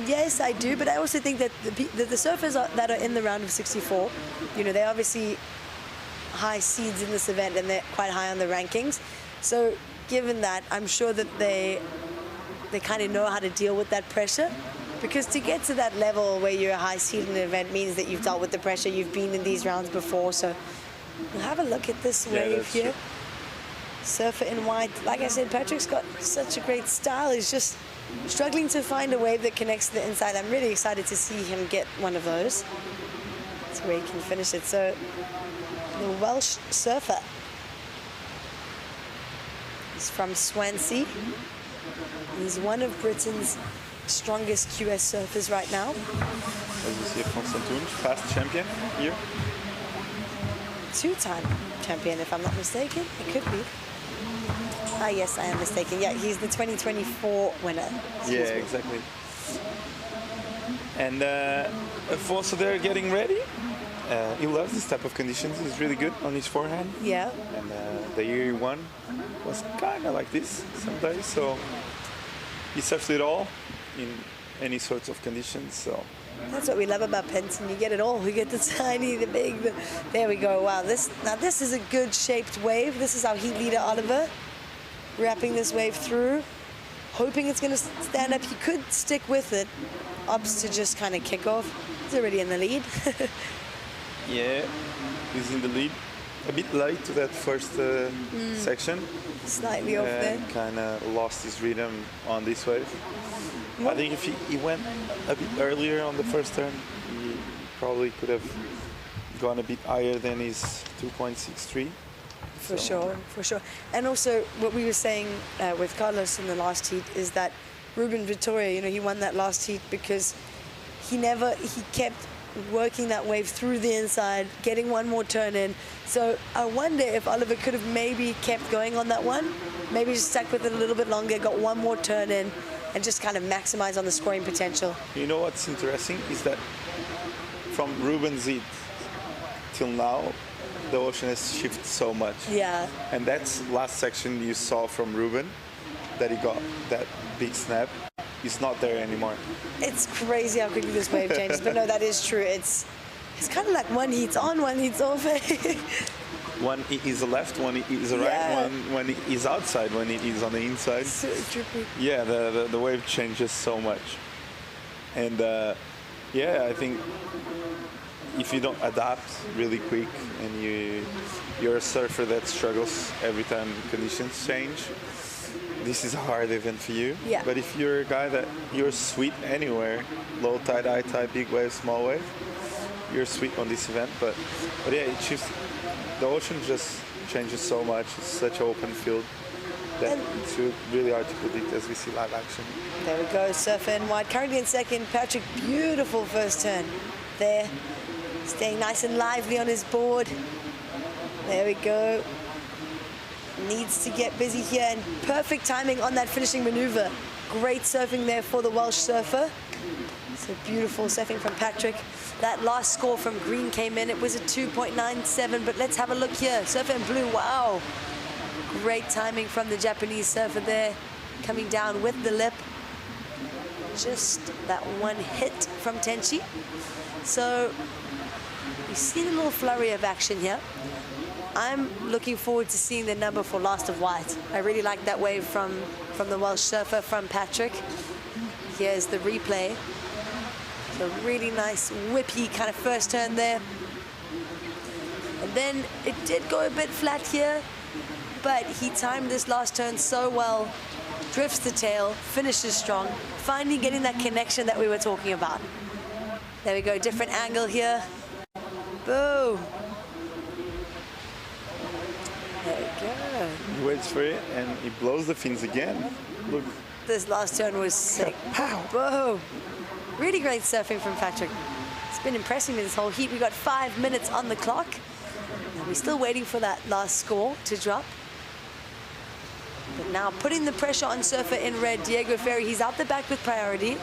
Yes, I do, but I also think that the surfers that are in the round of 64, they're obviously high seeds in this event and they're quite high on the rankings. So given that, I'm sure that they kind of know how to deal with that pressure, because to get to that level where you're a high seed in an event means that you've dealt with the pressure, you've been in these rounds before. So we'll have a look at this wave here. True. Surfer in white. Like I said, Patrick's got such a great style. He's just struggling to find a wave that connects to the inside. I'm really excited to see him get one of those. That's where he can finish it. So the Welsh surfer. He's from Swansea. He's one of Britain's strongest QS surfers right now. As you see from Pantin, past champion here. 2-time champion, if I'm not mistaken. It could be. Ah, yes, I am mistaken. Yeah, he's the 2024 winner. Yeah, exactly. And so they're getting ready. He loves this type of conditions. He's really good on his forehand. Yeah. And the year he won was kind of like this some days. So he surfed it all in any sorts of conditions. So that's what we love about Pantin. You get it all. We get the tiny, the big. There we go. Wow. This is a good shaped wave. This is our heat leader Oliver, wrapping this wave through, hoping it's going to stand up. He could stick with it. Opts to just kind of kick off. He's already in the lead. Yeah, he's in the lead. A bit late to that first section. Slightly off there. Kind of lost his rhythm on this wave. I think if he went a bit earlier on the first turn, he probably could have gone a bit higher than his 2.63. For sure. And also, what we were saying with Carlos in the last heat is that Ruben Vittoria, he won that last heat because he kept working that wave through the inside, getting one more turn in. So I wonder if Oliver could have maybe kept going on that one, maybe just stuck with it a little bit longer, got one more turn in, and just kind of maximize on the scoring potential. You know what's interesting is that from Ruben's heat till now, the ocean has shifted so much. Yeah. And that's last section you saw from Ruben, that he got that big snap. It's not there anymore. It's crazy how quickly this wave changes, but no, that is true. It's kind of like one heat's on, one heat's off. One is the left, one is the right, one is outside, one is on the inside. So trippy. Yeah, the wave changes so much. And I think if you don't adapt really quick and you're a surfer that struggles every time conditions change, this is a hard event for you. Yeah. But if you're a guy that you're sweet anywhere, low tide, high tide, big wave, small wave, you're sweet on this event. But yeah, the ocean just changes so much. It's such an open field that it's really hard to predict as we see live action. There we go, Surfer in white. Currently in second, Patrick. Beautiful first turn there. Staying nice and lively on his board. There we go. Needs to get busy here, and perfect timing on that finishing maneuver. Great surfing there for the Welsh surfer. So beautiful surfing from Patrick. That last score from Green came in. It was a 2.97, but let's have a look here. Surfer in blue, wow. Great timing from the Japanese surfer there, coming down with the lip. Just that one hit from Tenchi. So we've seen a little flurry of action here. I'm looking forward to seeing the number for Last of White. I really like that wave from the Welsh surfer, from Patrick. Here's the replay. So really nice whippy kind of first turn there. And then it did go a bit flat here, but he timed this last turn so well. Drifts the tail, finishes strong, finally getting that connection that we were talking about. There we go, different angle here. Boom. There we go. He waits for it and he blows the fins again. Look. This last turn was sick. Boom. Really great surfing from Patrick. It's been impressing me this whole heat. We got 5 minutes on the clock. And we're still waiting for that last score to drop. But now putting the pressure on surfer in red, Diego Ferri, he's out the back with priority.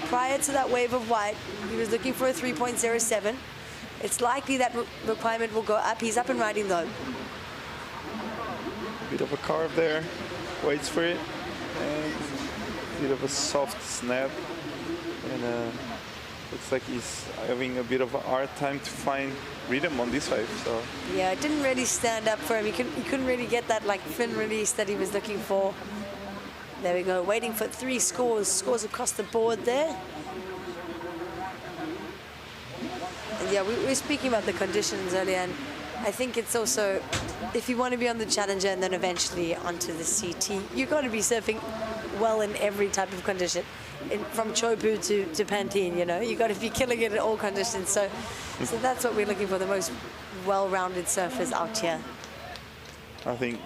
Prior to that wave of white, he was looking for a 3.07. It's likely that requirement will go up. He's up and riding though. Bit of a carve there, waits for it, and bit of a soft snap. And looks like he's having a bit of a hard time to find rhythm on this wave. So yeah, it didn't really stand up for him. He couldn't really get that like fin release that he was looking for. There we go, waiting for 3 scores across the board there. And yeah, we were speaking about the conditions earlier, and I think it's also, if you want to be on the Challenger and then eventually onto the CT, you've got to be surfing well in every type of condition. From Chopu to Pantin, you know, you've got to be killing it in all conditions. So that's what we're looking for, the most well-rounded surfers out here. I think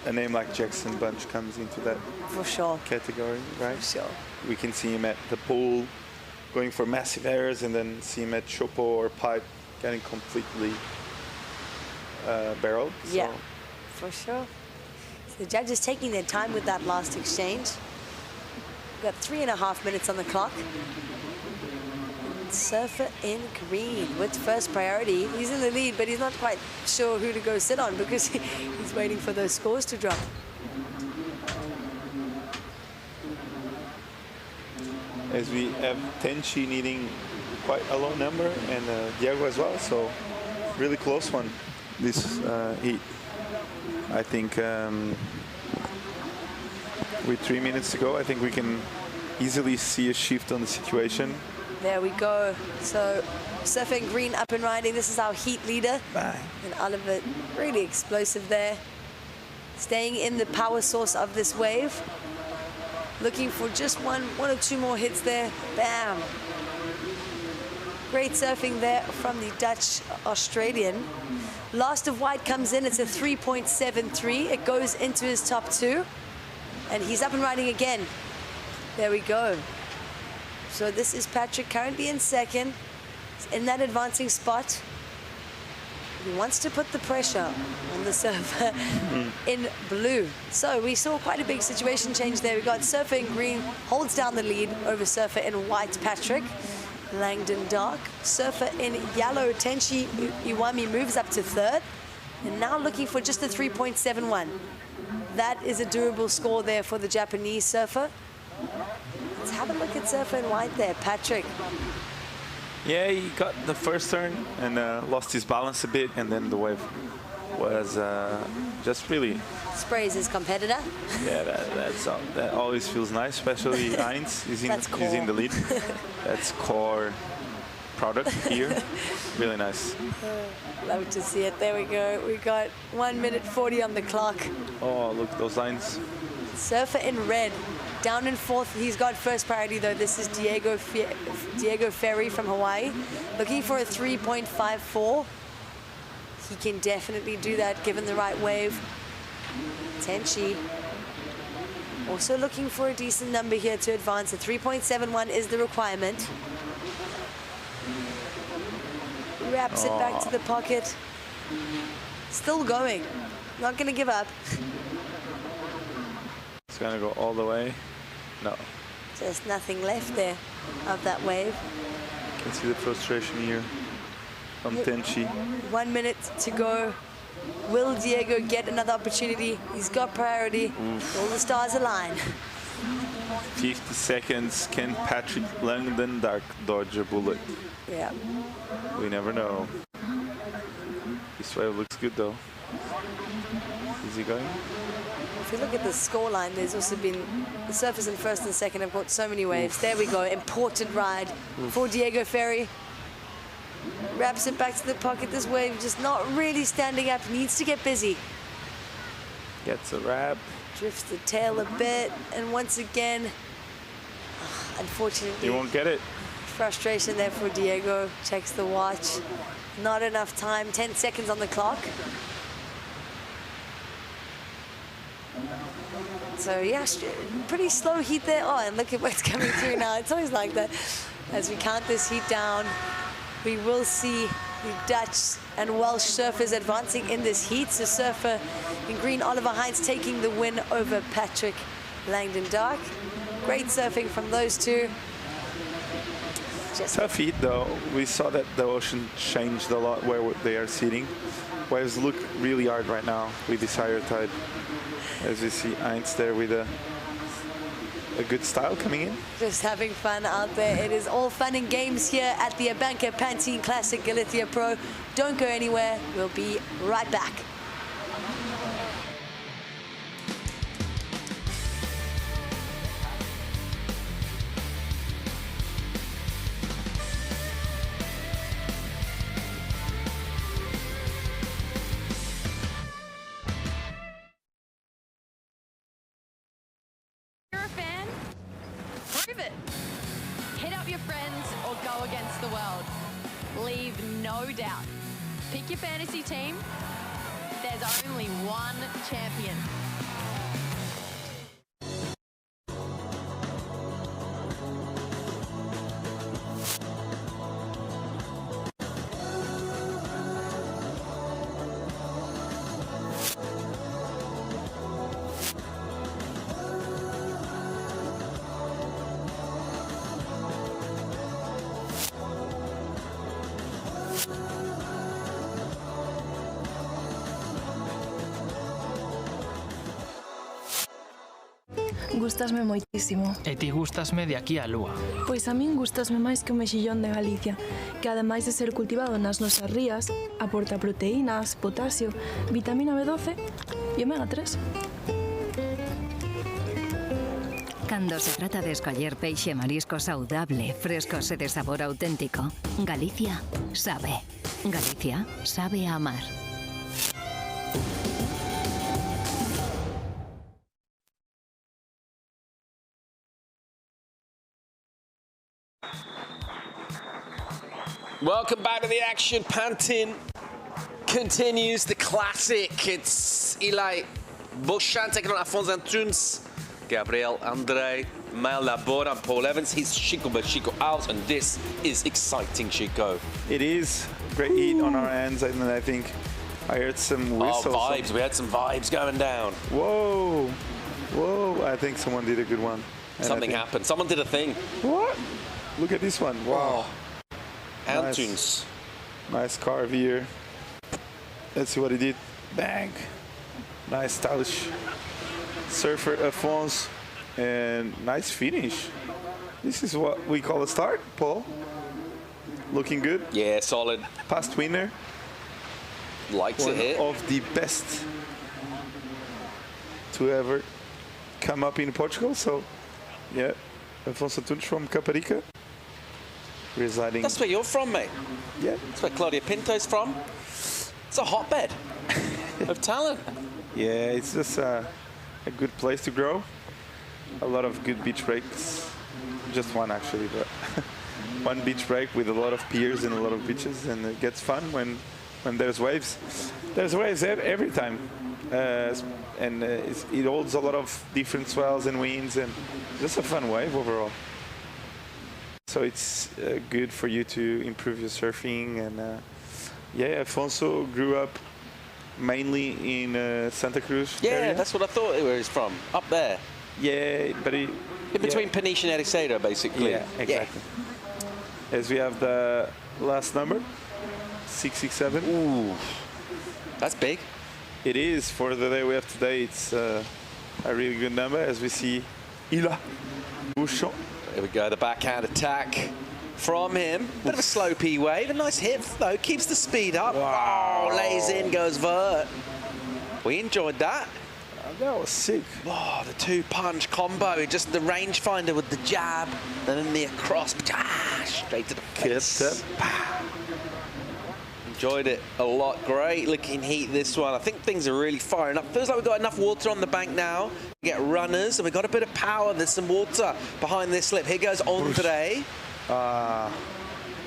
a name like Jackson Bunch comes into that for sure category, right? For sure. We can see him at the pool going for massive errors, and then see him at Chopo or Pipe getting completely barreled. Yeah, for sure. So the judges taking their time with that last exchange. We've got 3.5 minutes on the clock. Surfer in green with first priority. He's in the lead, but he's not quite sure who to go sit on because he's waiting for those scores to drop. As we have Tenchi needing quite a low number, and Diego as well, so really close one this heat. I think with 3 minutes to go, I think we can easily see a shift on the situation. There we go. So surfing green up and riding. This is our heat leader. Bang. And Oliver really explosive there. Staying in the power source of this wave. Looking for just one or two more hits there. Bam. Great surfing there from the Dutch Australian. Last of White comes in. It's a 3.73. It goes into his top 2. And he's up and riding again. There we go. So this is Patrick currently in second. He's in that advancing spot. He wants to put the pressure on the surfer in blue. So we saw quite a big situation change there. We got surfer in green holds down the lead over surfer in white, Patrick. Langdon dark. Surfer in yellow, Tenchi Iwami moves up to third. And now looking for just a 3.71. That is a doable score there for the Japanese surfer. Let's have a look at surfer in white there, Patrick. Yeah, he got the first turn and lost his balance a bit, and then the wave was just really... Sprays his competitor. Yeah, that always feels nice, especially Heinz is in the lead. That's core. product here. Really nice. Love to see it. There we go. We got 1 minute 40 on the clock. Oh, look at those lines. Surfer in red. Down in fourth. He's got first priority though. This is Diego Ferry from Hawaii. Looking for a 3.54. He can definitely do that given the right wave. Tenchi also looking for a decent number here to advance. A 3.71 is the requirement. Wraps it back to the pocket. Still going. Not going to give up. It's going to go all the way. No. Just nothing left there of that wave. You can see the frustration here from Tenchi. 1 minute to go. Will Diego get another opportunity? He's got priority. All the stars align. 50 seconds. Can Patrick Langdon dodge a bullet? Yeah. We never know. This wave looks good though. Is he going? If you look at the scoreline, there's also been the surfers in first and second have got so many waves. There we go. Important ride for Diego Ferry. Wraps it back to the pocket. This wave just not really standing up. Needs to get busy. Gets a wrap. Drifts the tail a bit. And once again, unfortunately, You won't get it. frustration there for Diego. Checks the watch. Not enough time. 10 seconds on the clock. So yeah, pretty slow heat there. Oh, and look at what's coming through now. It's always like that. As we count this heat down, we will see the Dutch and Welsh surfers advancing in this heat. So surfer in green, Oliver Hines taking the win over Patrick Langdon Dark. Great surfing from those two. Tough heat though. We saw that the ocean changed a lot where they are sitting. Waves look really hard right now with this higher tide. As we see Hines there with a good style coming in. Just having fun out there. It is all fun and games here at the ABANCA Pantin Classic Galicia Pro. Don't go anywhere. We'll be right back. You're a fan? Prove it. Hit up your friends or go against the world. Leave no doubt. Pick your fantasy team. There's only one champion. Gústasme moitísimo. E ti gústasme de aquí á lúa. Pois a min gústasme máis que o mexillón de Galicia, que ademais de ser cultivado nas nosas rías, aporta proteínas, potasio, vitamina B12 e omega 3. Cando se trata de escoller peixe e marisco saudable, frescos e de sabor auténtico, Galicia sabe. Galicia sabe a amar. Welcome back to the action. Pantin continues the classic. It's Eli Beauchamp taking on Afonso Antunes, Gabriel Andre, Mael Laborde, and Paul Evans. He's Chico Chico out, and this is exciting, Chico. It is great heat on our hands, and I think I heard some whistles. Oh, vibes. We had some vibes going down. Whoa. Whoa. I think someone did a good one. And Something happened. Someone did a thing. What? Look at this one. Wow. Antunes. Nice carve here. Let's see what he did. Bang. Nice stylish surfer Afonso. And nice finish. This is what we call a start, Paul. Looking good. Yeah, solid. Past winner. Likes it here. One of the best to ever come up in Portugal. So, yeah, Afonso Antunes from Caparica. residing. That's where you're from, mate. Yeah. That's where Claudia Pinto's from. It's a hotbed of talent. Yeah, it's just a good place to grow. A lot of good beach breaks. Just one actually, but one beach break with a lot of piers and a lot of beaches, and it gets fun when there's waves. There's waves every time, and it holds a lot of different swells and winds, and just a fun wave overall. So it's good for you to improve your surfing. And yeah, Afonso grew up mainly in Santa Cruz area. That's what I thought it was from, up there. Yeah, but in between Peniche and Ericeira, basically. Yeah, exactly. As we have the last number, 667. Ooh, that's big. It is. For the day we have today, it's a really good number, as we see Ila Bouchon. There we go, the backhand attack from him. Bit of a slow P wave, a nice hit though, keeps the speed up. Wow, lays in, goes vert. We enjoyed that. That was sick. Oh, the two-punch combo, just the rangefinder with the jab, and then the across, straight to the face. Enjoyed it a lot. Great looking heat, this one. I think things are really firing up. Feels like we've got enough water on the bank now to get runners, and we've got a bit of power. There's some water behind this slip. Here goes Andre.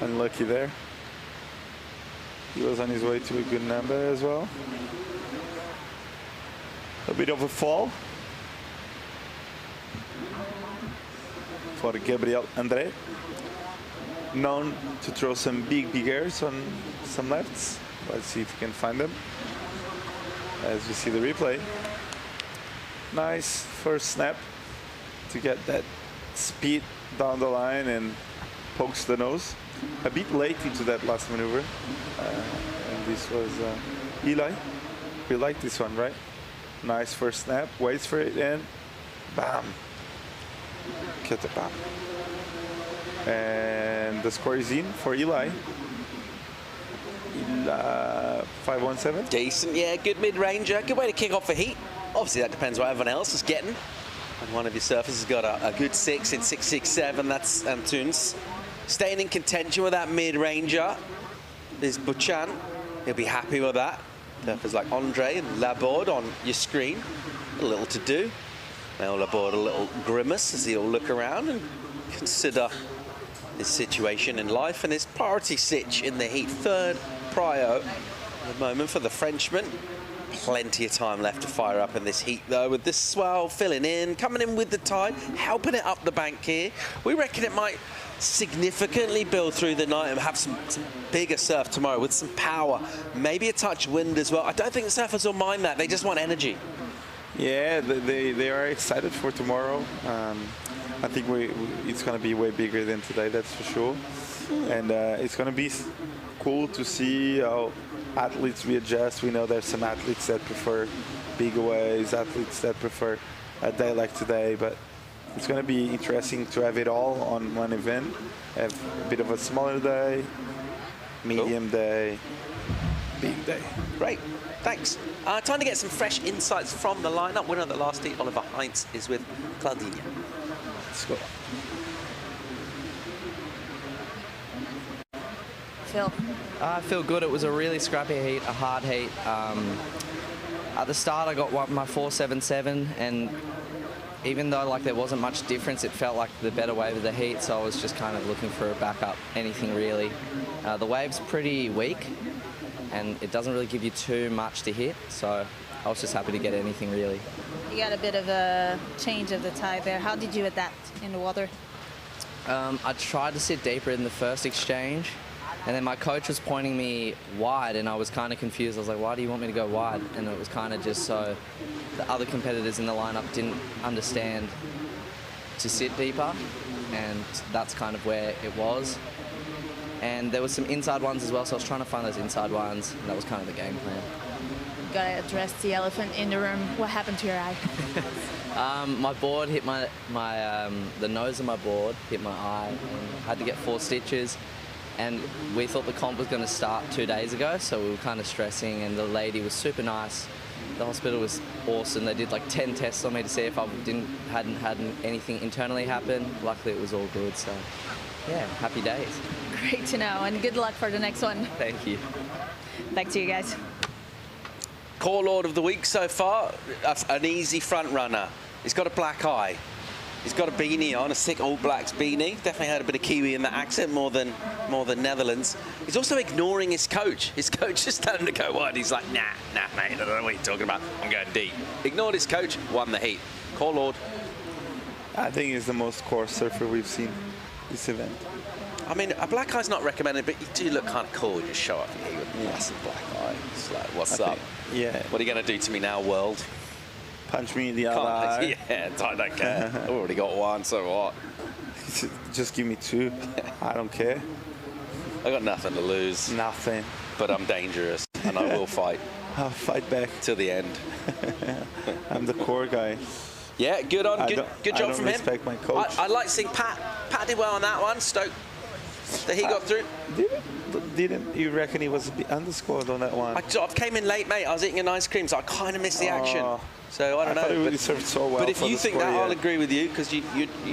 Unlucky there. He was on his way to a good number as well. A bit of a fall for Gabriel Andre, known to throw some big airs on some lefts. Let's see if we can find them as we see the replay. Nice first snap to get that speed down the line and pokes the nose. A bit late into that last maneuver, and this was Eli. We like this one, right? Nice first snap, waits for it, and bam. Get the bam. And the score is in for Eli. 517. Decent, yeah, good mid-ranger. Good way to kick off the heat. Obviously, that depends what everyone else is getting. And one of your surfers has got a good 6 in 667. That's Antunes. Staying in contention with that mid-ranger is Buchan. He'll be happy with that. Surfers like Andre and Laborde on your screen. A little to do. Now Laborde a little grimace as he'll look around and consider his situation in life and his priority sitch in the heat. Third prio at the moment for the Frenchman. Plenty of time left to fire up in this heat though, with this swell filling in, coming in with the tide, helping it up the bank here. We reckon it might significantly build through the night and have some bigger surf tomorrow with some power, maybe a touch wind as well. I don't think the surfers will mind that, they just want energy. Yeah, they are excited for tomorrow. I think it's going to be way bigger than today, that's for sure. And it's going to be cool to see how athletes readjust. We know there's some athletes that prefer bigger waves, athletes that prefer a day like today, but it's going to be interesting to have it all on one event. Have a bit of a smaller day, medium day, big day. Great, thanks. Time to get some fresh insights from the lineup. Winner of the last heat, Oliver Heinz, is with Claudinha. Let's go. Phil. I feel good. It was a really scrappy heat, a hard heat. At the start, I got my 477, and even though like there wasn't much difference, it felt like the better wave of the heat, so I was just kind of looking for a backup, anything really. The wave's pretty weak, and it doesn't really give you too much to hit, so I was just happy to get anything really. You got a bit of a change of the tide there. How did you adapt in the water? I tried to sit deeper in the first exchange, and then my coach was pointing me wide, and I was kind of confused. I was like, why do you want me to go wide? And it was kind of just so the other competitors in the lineup didn't understand to sit deeper, and that's kind of where it was. And there was some inside ones as well, so I was trying to find those inside ones, and that was kind of the game plan. You gotta address the elephant in the room. What happened to your eye? My board hit the nose of my board hit my eye, and I had to get 4 stitches. And we thought the comp was going to start 2 days ago, so we were kind of stressing, and the lady was super nice. The hospital was awesome. They did like 10 tests on me to see if I hadn't had anything internally happen. Luckily, it was all good. So, yeah, happy days. Great to know, and good luck for the next one. Thank you. Back to you guys. Core Lord of the week so far, an easy front runner. He's got a black eye. He's got a beanie on, a sick All Blacks beanie. Definitely had a bit of Kiwi in that accent, more than Netherlands. He's also ignoring his coach. His coach is telling him to go wide. He's like, nah, mate, I don't know what you're talking about. I'm going deep. Ignored his coach, won the heat. Core Lord. I think he's the most core surfer we've seen this event. I mean, a black eye's not recommended, but you do look kind of cool. You just show up here with a massive black eye. It's like, what's up? Yeah. What are you going to do to me now, world? Punch me in the other eye. Yeah, I don't care. I've already got one, so what? Just give me two. I don't care. I got nothing to lose. Nothing. But I'm dangerous, and I will fight. I'll fight back. Till the end. I'm the core guy. Yeah, good job from him. I don't respect my coach. I like seeing Pat. Pat did well on that one. Stoked that he got through. Didn't you reckon he was a bit underscored on that one? I came in late, mate. I was eating an ice cream, so I kind of missed the action. So I don't know. I thought he really served so well. But if you think that, I'll agree with you, because you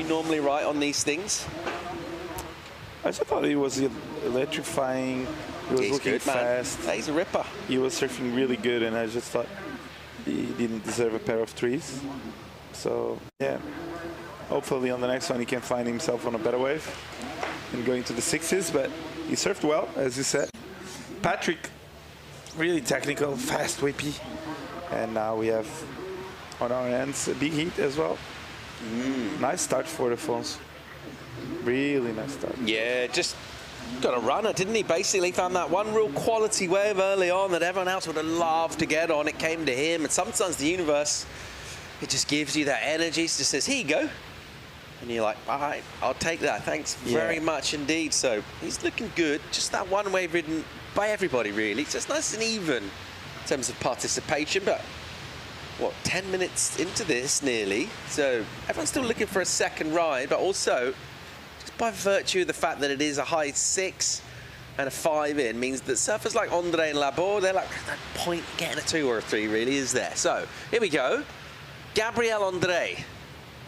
normally right on these things. I just thought he was electrifying. He was looking good, fast. Man. He's a ripper. He was surfing really good, and I just thought he didn't deserve a pair of threes. So, yeah. Hopefully on the next one he can find himself on a better wave and go into the sixes, but he surfed well, as you said. Patrick, really technical, fast, whippy. And now we have on our hands a big heat as well. Nice start for the phones. Really nice start. Yeah, just got a runner, didn't he? Basically found that one real quality wave early on that everyone else would have loved to get on. It came to him, and sometimes the universe, it just gives you that energy. It just says, here you go. And you're like, all right, I'll take that. Thanks very much indeed. So he's looking good. Just that one wave ridden by everybody, really. It's just nice and even in terms of participation. But, what, 10 minutes into this nearly. So everyone's still looking for a second ride, but also just by virtue of the fact that it is a high 6 and a 5 in means that surfers like Andre and Labor, they're like, there's no point getting a 2 or a 3 really, is there? So here we go. Gabriel Andre,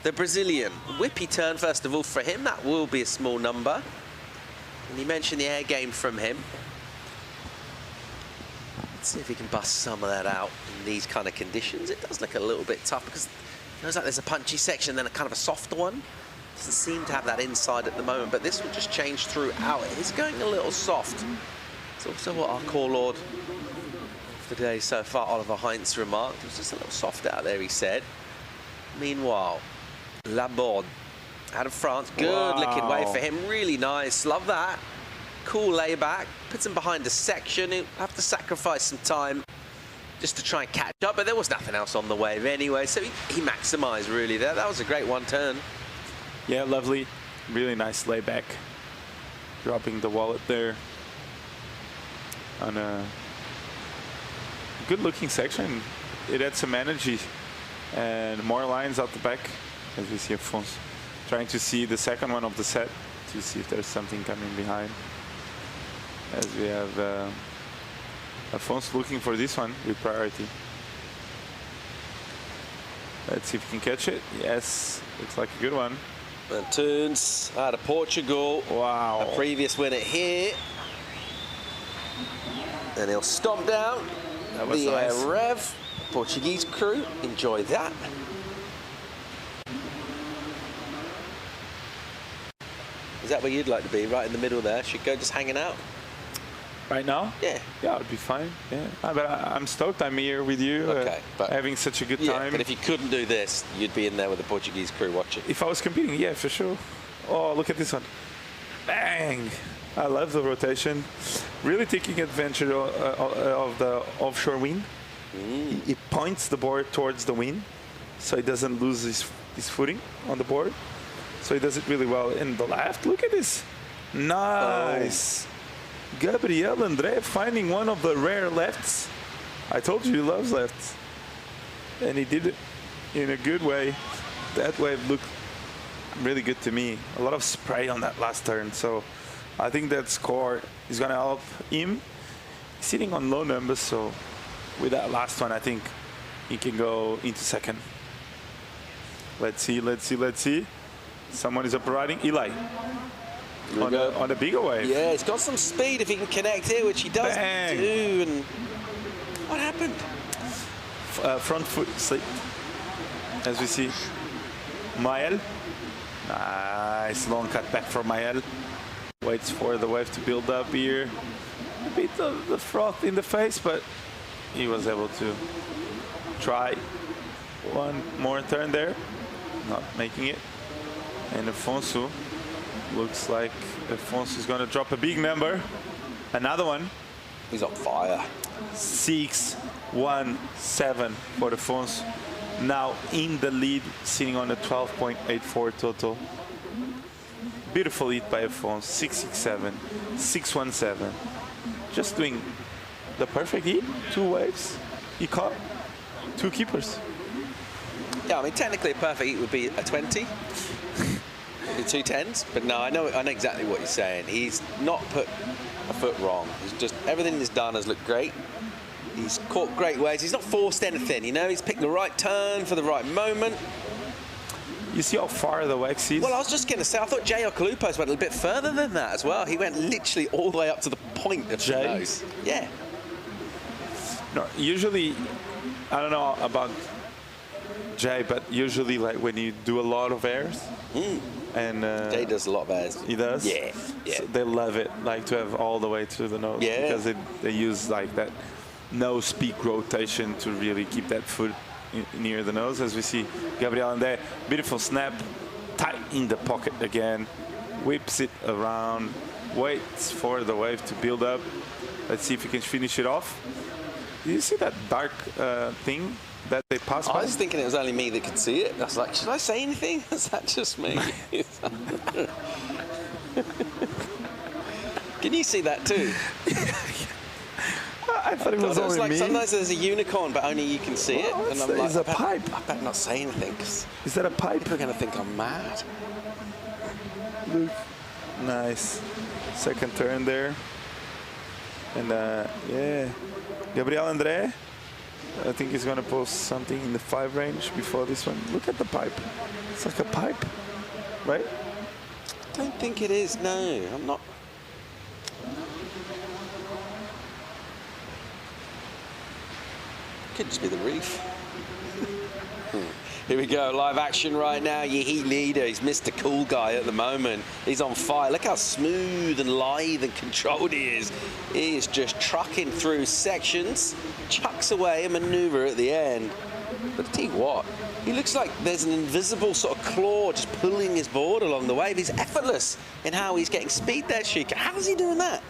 the Brazilian. Whippy turn, first of all, for him. That will be a small number. And you mentioned the air game from him. Let's see if he can bust some of that out in these kind of conditions. It does look a little bit tough because it feels like there's a punchy section, then a kind of a softer one. Doesn't seem to have that inside at the moment, but this will just change throughout. It is going a little soft. It's also what our core lord of the day so far, Oliver Heinz, remarked. It was just a little soft out there, he said. Meanwhile, Laborde out of France. Good looking wave for him. Really nice. Love that. Cool layback. Puts him behind a section. He'll have to sacrifice some time just to try and catch up, but there was nothing else on the wave anyway, so he maximised really there. That was a great one turn. Yeah, lovely. Really nice layback. Dropping the wallet there on a good looking section. It had some energy and more lines out the back, as we see Afonso trying to see the second one of the set to see if there's something coming behind. As we have Afonso looking for this one with priority. Let's see if we can catch it. Yes, looks like a good one. And turns out of Portugal. Wow. A previous winner here. And he'll stomp down that was the nice. Rev. Portuguese crew, enjoy that. Is that where you'd like to be? Right in the middle there? Should go just hanging out? Right now? Yeah. Yeah, it'd be fine. Yeah. But I'm stoked I'm here with you, okay, but having such a good time. But if you couldn't do this, you'd be in there with the Portuguese crew watching. If I was competing, yeah, for sure. Oh, look at this one. Bang! I love the rotation. Really taking advantage of the offshore wind. He points the board towards the wind, so he doesn't lose his footing on the board. So he does it really well. In the left, look at this. Nice. Gabriel Andre finding one of the rare lefts. I told you he loves lefts. And he did it in a good way. That wave looked really good to me. A lot of spray on that last turn. So I think that score is going to help him. He's sitting on low numbers, so with that last one, I think he can go into second. Let's see, let's see, let's see. Someone is up and riding. Eli. On a bigger wave. Yeah, he's got some speed if he can connect here, which he does do. And what happened? Front foot slip, as we see. Mael. Nice long cut back from Mael. Waits for the wave to build up here. A bit of the froth in the face, but he was able to try one more turn there. Not making it. And Afonso, looks like Afonso is going to drop a big number. Another one. He's on fire. 6-1-7 for Afonso. Now in the lead, sitting on a 12.84 total. Beautiful lead by Afonso. 6-6-7, 6-1-7. Just doing the perfect heat. 2 waves. He caught 2 keepers. Yeah, I mean, technically a perfect heat would be a 20. The 2 10s, but no, I know exactly what you're saying. He's not put a foot wrong. He's just, everything he's done has looked great. He's caught great waves. He's not forced anything, you know. He's picked the right turn for the right moment. You see how far the wax is? Well, I was just going to say, I thought Jay Okalupos went a bit further than that as well. He went literally all the way up to the point of the nose. Yeah. No, usually, I don't know about Jay, but usually, like when you do a lot of airs, and Jay does a lot of airs. He does. Yeah, yeah. So they love it, like to have all the way to the nose. Yeah. Because they use like that nose peak rotation to really keep that foot near the nose. As we see Gabriel in there, beautiful snap, tight in the pocket again, whips it around, waits for the wave to build up. Let's see if he can finish it off. Do you see that dark thing that they passed by? I was thinking it was only me that could see it. I was like, should I say anything? Is that just me? Can you see that too? I thought it was only like me. Sometimes there's a unicorn, but only you can see it. And I'm like, it's a pipe. I better not say anything. Cause is that a pipe? People are going to think I'm mad. Look, nice. Second turn there. And yeah, Gabriel André, I think he's going to post something in the 5 range before this one. Look at the pipe. It's like a pipe, right? I don't think it is, no. I'm not. Could just be the reef. Here we go, live action right now. Your heat leader, he's Mr. Cool Guy at the moment. He's on fire. Look how smooth and lithe and controlled he is. He is just trucking through sections, chucks away a maneuver at the end. But I tell you what, he looks like there's an invisible sort of claw just pulling his board along the wave. He's effortless in how he's getting speed there, Sheikha. How is he doing that?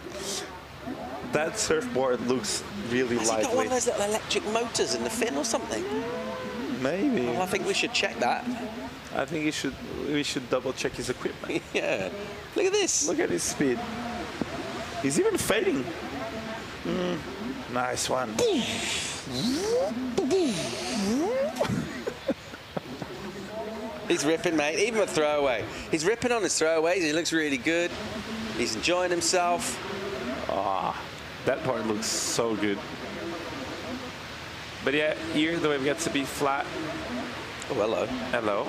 That surfboard looks really Has lively. he got one of those little electric motors in the fin or something? Maybe. Well, I think we should check that. I think we should double check his equipment. Yeah. Look at this. Look at his speed. He's even fading. Nice one. He's ripping, mate. Even with throwaway. He's ripping on his throwaways. He looks really good. He's enjoying himself. Ah, that part looks so good. But yeah, here the wave gets to be flat. Oh, hello. Hello.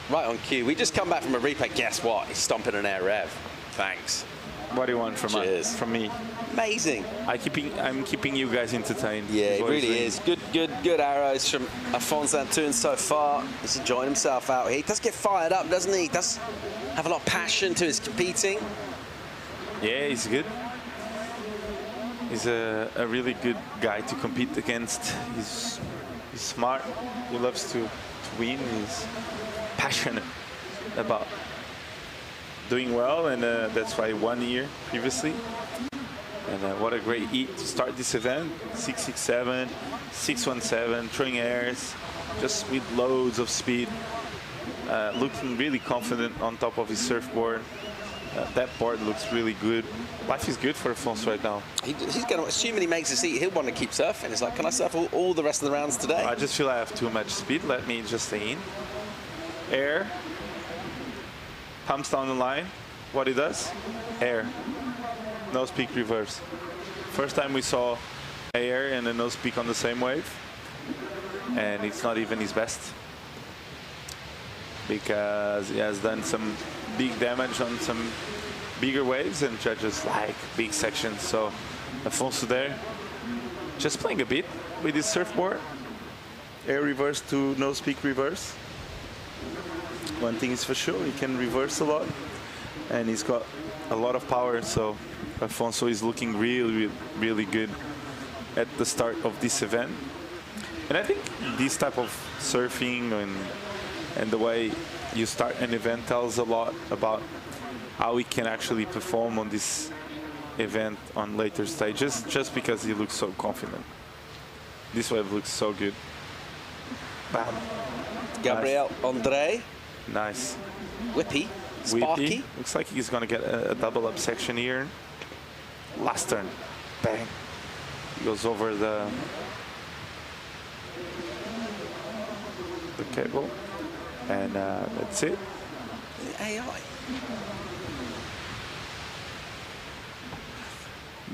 Right on cue. We just come back from a replay. Guess what? He's stomping an air rev. Thanks. What do you want from us? From me? Amazing. I'm keeping you guys entertained. Yeah, it really is. Good arrows from Afonso Antun so far. He's enjoying himself out here. He does get fired up, doesn't he? He does have a lot of passion to his competing. Yeah, he's good. He's a really good guy to compete against. He's smart. He loves to win. He's passionate about doing well, and that's why he won here previously. And what a great heat to start this event. 667, 617, throwing airs, just with loads of speed. Looking really confident on top of his surfboard. That board looks really good. Life is good for Afonso right now. He's going to, assuming he makes this heat, he'll want to keep surfing. It's like, can I surf all the rest of the rounds today? I just feel I have too much speed. Let me just stay in. Air. Pumps down the line. What he does? Air. Nose peak reverse. First time we saw air and a nose peak on the same wave. and it's not even his best because he has done some big damage on some bigger waves and judges like big sections. So Afonso there just playing a bit with his surfboard. Air reverse to nose peak reverse. One thing is for sure, he can reverse a lot and he's got a lot of power, so Afonso is looking really, really good at the start of this event. And I think this type of surfing and the way you start an event tells a lot about how he can actually perform on this event on later stages, just because he looks so confident. This wave looks so good. Bam. Gabriel Andre. Nice. Whippy. Sparky. Looks like he's going to get a double up section here. Last turn. Bang. He goes over the cable. And that's it. AI.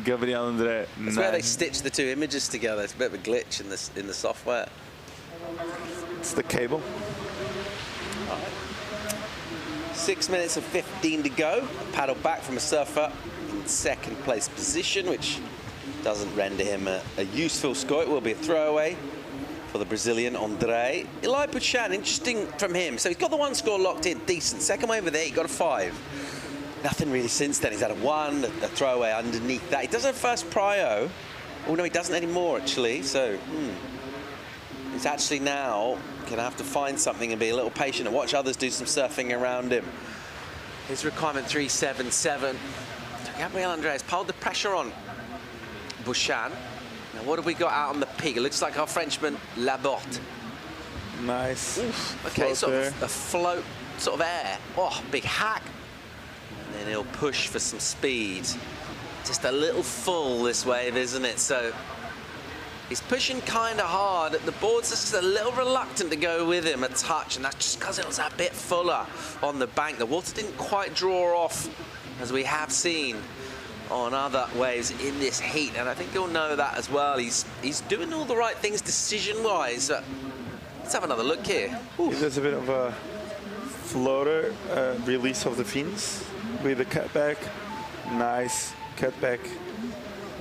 Gabriel Andre. That's where they stitch the two images together. It's a bit of a glitch in the software. It's the cable. 6 minutes and 15 to go. Paddle back from a surfer in second place position, which doesn't render him a useful score. It will be a throwaway for the Brazilian Andre. Eli Buchan, interesting from him. So he's got the one score locked in, decent. Second wave of there, he got a 5. Nothing really since then. He's had a 1, a throwaway underneath that. He doesn't have first prio. Oh no, he doesn't anymore actually. So he's actually now gonna have to find something and be a little patient and watch others do some surfing around him. His requirement 377. So Gabriel Andre has piled the pressure on Buchan. Now what have we got out on the peak? It looks like our Frenchman Laborte. Nice. Oof. Okay, sort of a float, sort of air. Oh, big hack. And then he'll push for some speed. Just a little full this wave, isn't it? So he's pushing kind of hard. The board's just a little reluctant to go with him a touch, and that's just because it was a bit fuller on the bank. The water didn't quite draw off, as we have seen on other waves in this heat, and I think you'll know that as well. He's doing all the right things decision-wise. Let's have another look here. There's a bit of a floater release of the fins with the cutback. Nice cutback,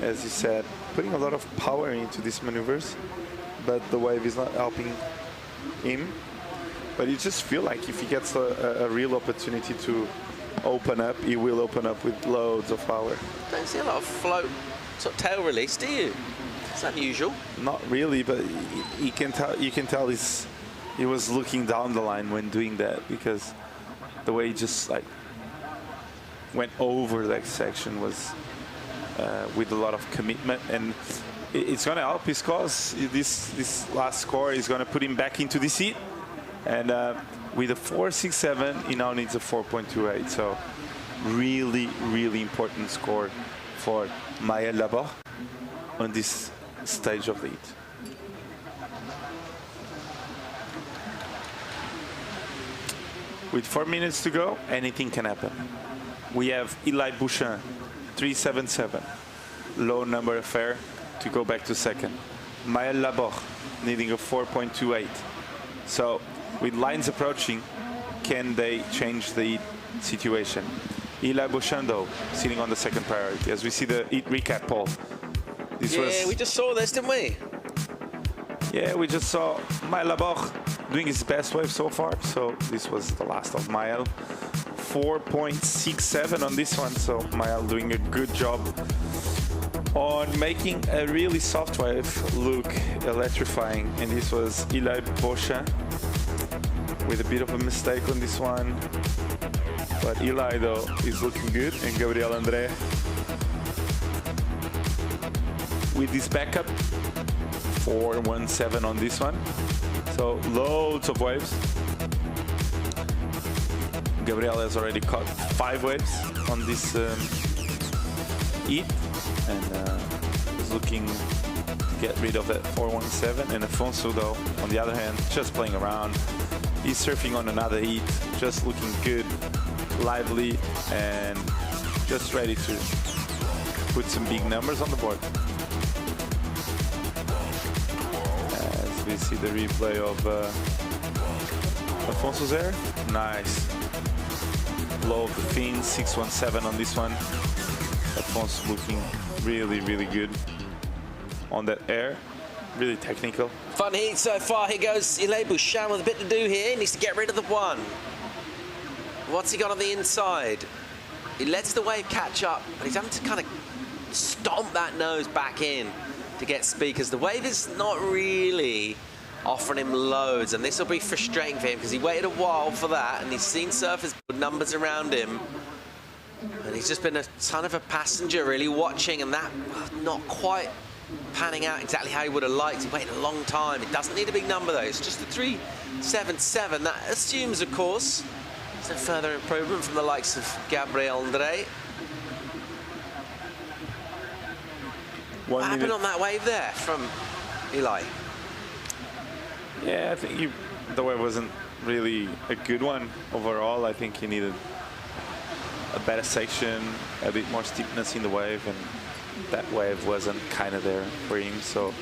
as you said. Putting a lot of power into these maneuvers, but the wave is not helping him. But you just feel like if he gets a real opportunity to open up, he will open up with loads of power. Don't see a lot of float sort of tail release, do you? It's unusual. Not really, but you can tell he was looking down the line when doing that, because the way he just like went over that section was with a lot of commitment, and it's going to help his cause. This last score is going to put him back into the seat, and with a 4.67, he now needs a 4.28. So really, really important score for Maël Laborte on this stage of the heat. With 4 minutes to go, anything can happen. We have Eli Buchan, 3.77, low number affair to go back to second. Maël Laborte needing a 4.28. So with lines approaching, can they change the situation? Eli Buchan, though, sitting on the second priority. As we see the heat recap, Paul. We just saw this, didn't we? Yeah, we just saw Maël Laborte doing his best wave so far. So this was the last of Maël. 4.67 on this one, so Maël doing a good job on making a really soft wave look electrifying. And this was Eli Buchan with a bit of a mistake on this one. But Eli, though, is looking good, and Gabriel Andre with this backup, 4.17 on this one. So loads of waves. Gabriel has already caught 5 waves on this heat, and is looking to get rid of that 4.17. And Afonso, though, on the other hand, just playing around. He's surfing on another heat, just looking good, lively, and just ready to put some big numbers on the board. As we see the replay of Afonso's air. Nice. Low of the fin, 617 on this one. Afonso looking really, really good on that air. Really technical. Fun heat so far. Here goes Ile Bouchan with a bit to do here. He needs to get rid of the one. What's he got on the inside? He lets the wave catch up, but he's having to kind of stomp that nose back in to get speed, because the wave is not really offering him loads, and this will be frustrating for him because he waited a while for that, and he's seen surfers with numbers around him, and he's just been a ton of a passenger really watching, and that not quite panning out exactly how he would have liked. He waited a long time. It doesn't need a big number though. It's just a 377. That assumes, of course, some further improvement from the likes of Gabriel André. What happened on that wave there from Eli? Yeah, I think the wave wasn't really a good one overall. I think he needed a better section, a bit more steepness in the wave, and that wave wasn't kind of there for him. So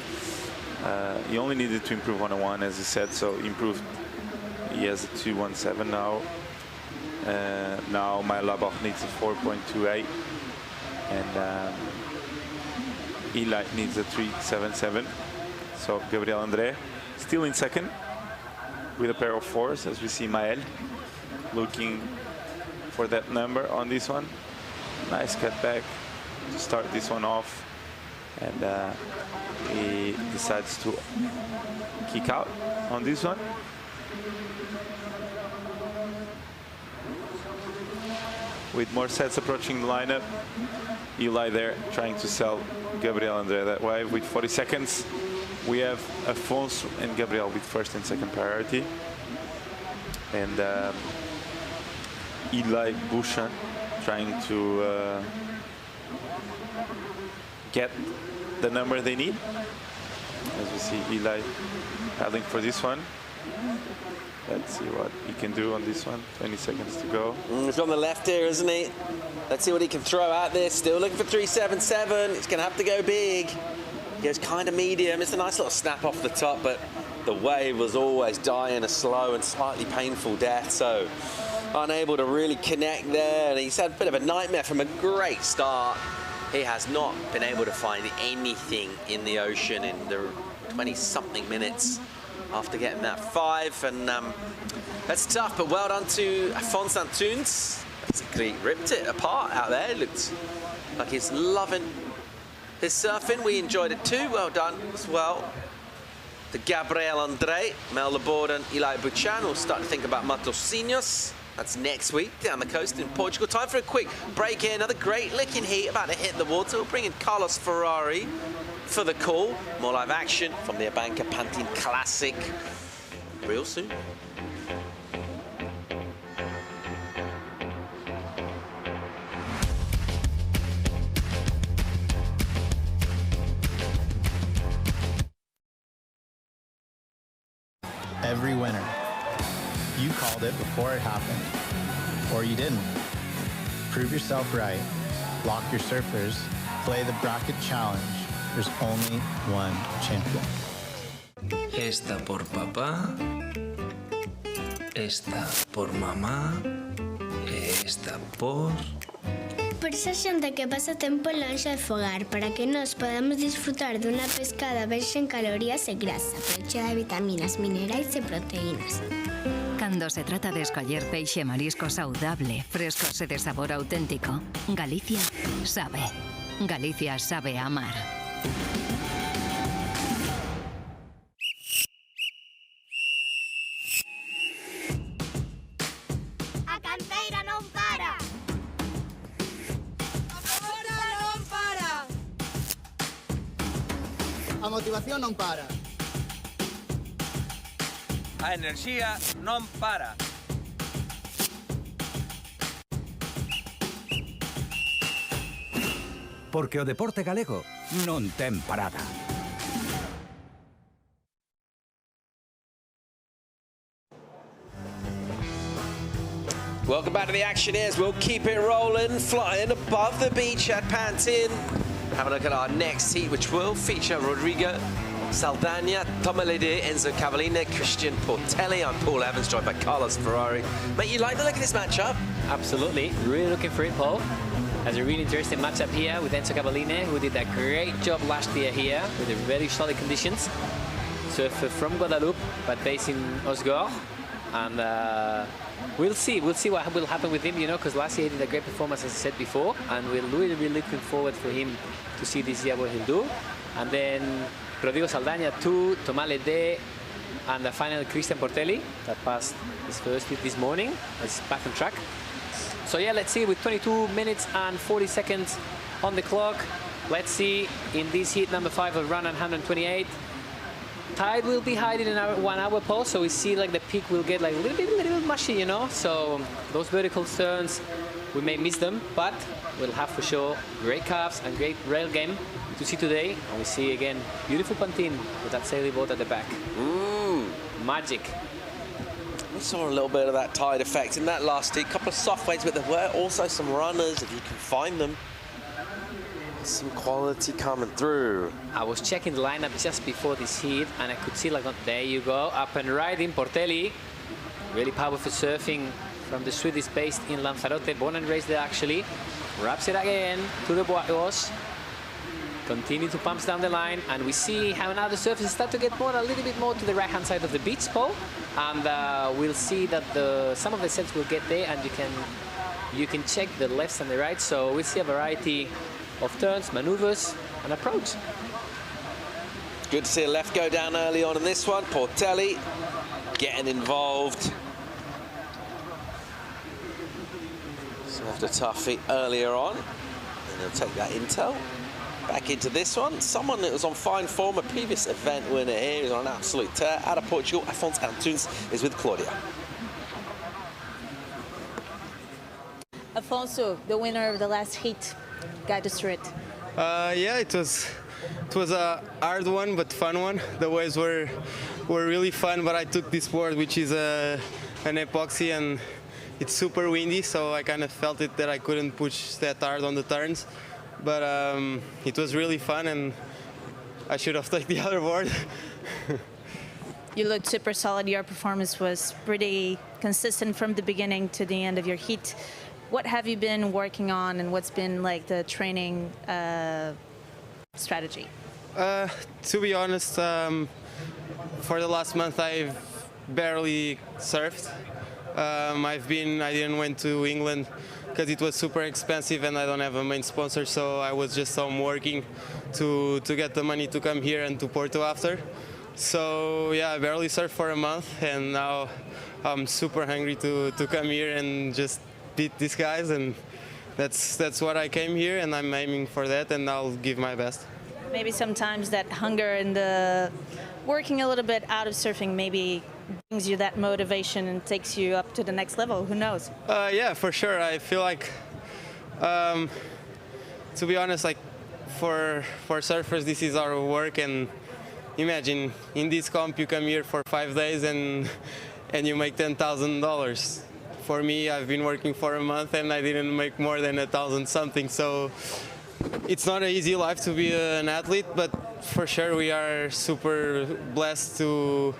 he only needed to improve on a 1, as he said. So he improved. He has a 217 now. Now my Labach needs a 4.28, and Eli needs a 377. So Gabriel André still in second with a pair of 4s, as we see Mael looking for that number on this one. Nice cutback to start this one off, and he decides to kick out on this one. With more sets approaching the lineup, Eli there trying to sell Gabriel André that wave with 40 seconds. We have Afonso and Gabriel with first and second priority, and Eli Bouchan trying to get the number they need. As we see Eli paddling for this one. Let's see what he can do on this one. 20 seconds to go. He's on the left here, isn't he? Let's see what he can throw out there. Still looking for 377. It's going to have to go big. He goes kind of medium. It's a nice little snap off the top, but the wave was always dying a slow and slightly painful death, so unable to really connect there. And he's had a bit of a nightmare from a great start. He has not been able to find anything in the ocean in the 20-something minutes after getting that 5, and that's tough, but well done to Afonso Antunes. Basically ripped it apart out there. It looked like he's loving his surfing. We enjoyed it too. Well done as well to Gabriel André, Mel Laborde and Eli Bouchan. We'll start to think about Matosinhos. That's next week down the coast in Portugal. Time for a quick break here. Another great licking heat about to hit the water. We'll bring in Carlos Ferrari for the call. More live action from the ABANCA Pantin Classic real soon. Every winter, you called it before it happened, or you didn't. Prove yourself right, lock your surfers, play the bracket challenge. There's only one champion. Esta por papá, esta por mamá, esta por... Por esa xente que pasa tempo lonxe de fogar, para que nos podamos disfrutar dunha pescada baixa en calorías e grasa, pero chea de vitaminas, minerais e proteínas. Cando se trata de escoller peixe e marisco saudable, frescos e de sabor auténtico, Galicia sabe. Galicia sabe amar. A canteira non para. Agora non para. A motivación non para. A enerxía non para. Porque o deporte galego non ten parada. Welcome back to the action as we'll keep it rolling, flying above the beach at Pantin. Have a look at our next heat, which will feature Rodrigo Saldana, Tomalide, Enzo Cavallini, Christian Portelli. I'm Paul Evans, joined by Carlos Ferrari. Mate, you like the look of this matchup? Absolutely. Really looking for it, Paul. Has a really interesting matchup here with Enzo Cavallini, who did a great job last year here with the very solid conditions. Surfer from Guadeloupe, but based in Osgore. And we'll see what will happen with him, you know, because last year he did a great performance, as I said before, and we're really looking forward for him to see this year what he'll do. And then Rodrigo Saldana 2, Tomale De, and the final Christian Portelli that passed his first hit this morning. It's back on track. So yeah, let's see, with 22 minutes and 40 seconds on the clock. Let's see in this heat number 5 of run 128. Tide will be hiding in our 1 hour pole, so we see like the peak will get like a little bit mushy, you know. So those vertical turns, we may miss them, but we'll have for sure great calves and great rail game to see today. And we see again beautiful Pantin with that sailing boat at the back. Magic. We saw a little bit of that tide effect in that last heat. A couple of soft waves, but there were also some runners, if you can find them. Some quality coming through. I was checking the lineup just before this heat, and I could see like, there you go, up and riding Portelli. Really powerful surfing from the Swedish based in Lanzarote, born and raised there actually. Wraps it again to the Boagos. Continue to pump down the line, and we see how now the surfaces start to get a little bit more to the right hand side of the beach, Paul. And we'll see that some of the sets will get there, and you can check the lefts and the rights. So we see a variety of turns, maneuvers, and approach. Good to see a left go down early on in this one. Portelli getting involved. So after toughie earlier on, and he'll take that intel back into this one. Someone that was on fine form, a previous event winner here, is on an absolute tear. Out of Portugal, Afonso Antunes is with Claudia. Afonso, the winner of the last heat. Guide us through it. Yeah, it was a hard one but fun one. The waves were really fun, but I took this board, which is an epoxy, and it's super windy, so I kind of felt it that I couldn't push that hard on the turns. But it was really fun, and I should have taken the other board. You looked super solid. Your performance was pretty consistent from the beginning to the end of your heat. What have you been working on, and what's been like the training strategy? To be honest, for the last month I've barely surfed. I didn't went to England because it was super expensive and I don't have a main sponsor, so I was just home working to get the money to come here and to Porto after. So yeah, I barely surfed for a month, and now I'm super hungry to come here and just beat these guys, and that's what I came here, and I'm aiming for that, and I'll give my best. Maybe sometimes that hunger and the working a little bit out of surfing maybe brings you that motivation and takes you up to the next level. Who knows? Yeah, for sure. I feel like, to be honest, like for surfers, this is our work, and imagine in this comp you come here for 5 days and you make $10,000. For me, I've been working for a month and I didn't make more than 1,000 something. So it's not an easy life to be an athlete, but for sure we are super blessed to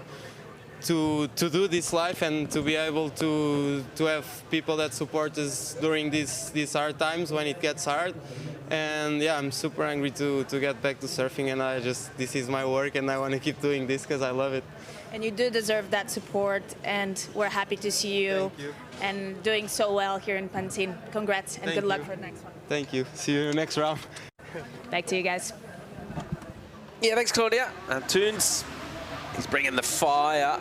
do this life and to be able to have people that support us during these hard times when it gets hard. And yeah, I'm super hungry to get back to surfing, and this is my work, and I want to keep doing this because I love it. And you do deserve that support, and we're happy to see you, and doing so well here in Pantin. Congrats, and good luck for the next one. Thank you. See you in the next round. Back to you guys. Yeah, thanks, Claudia. And Toons, he's bringing the fire.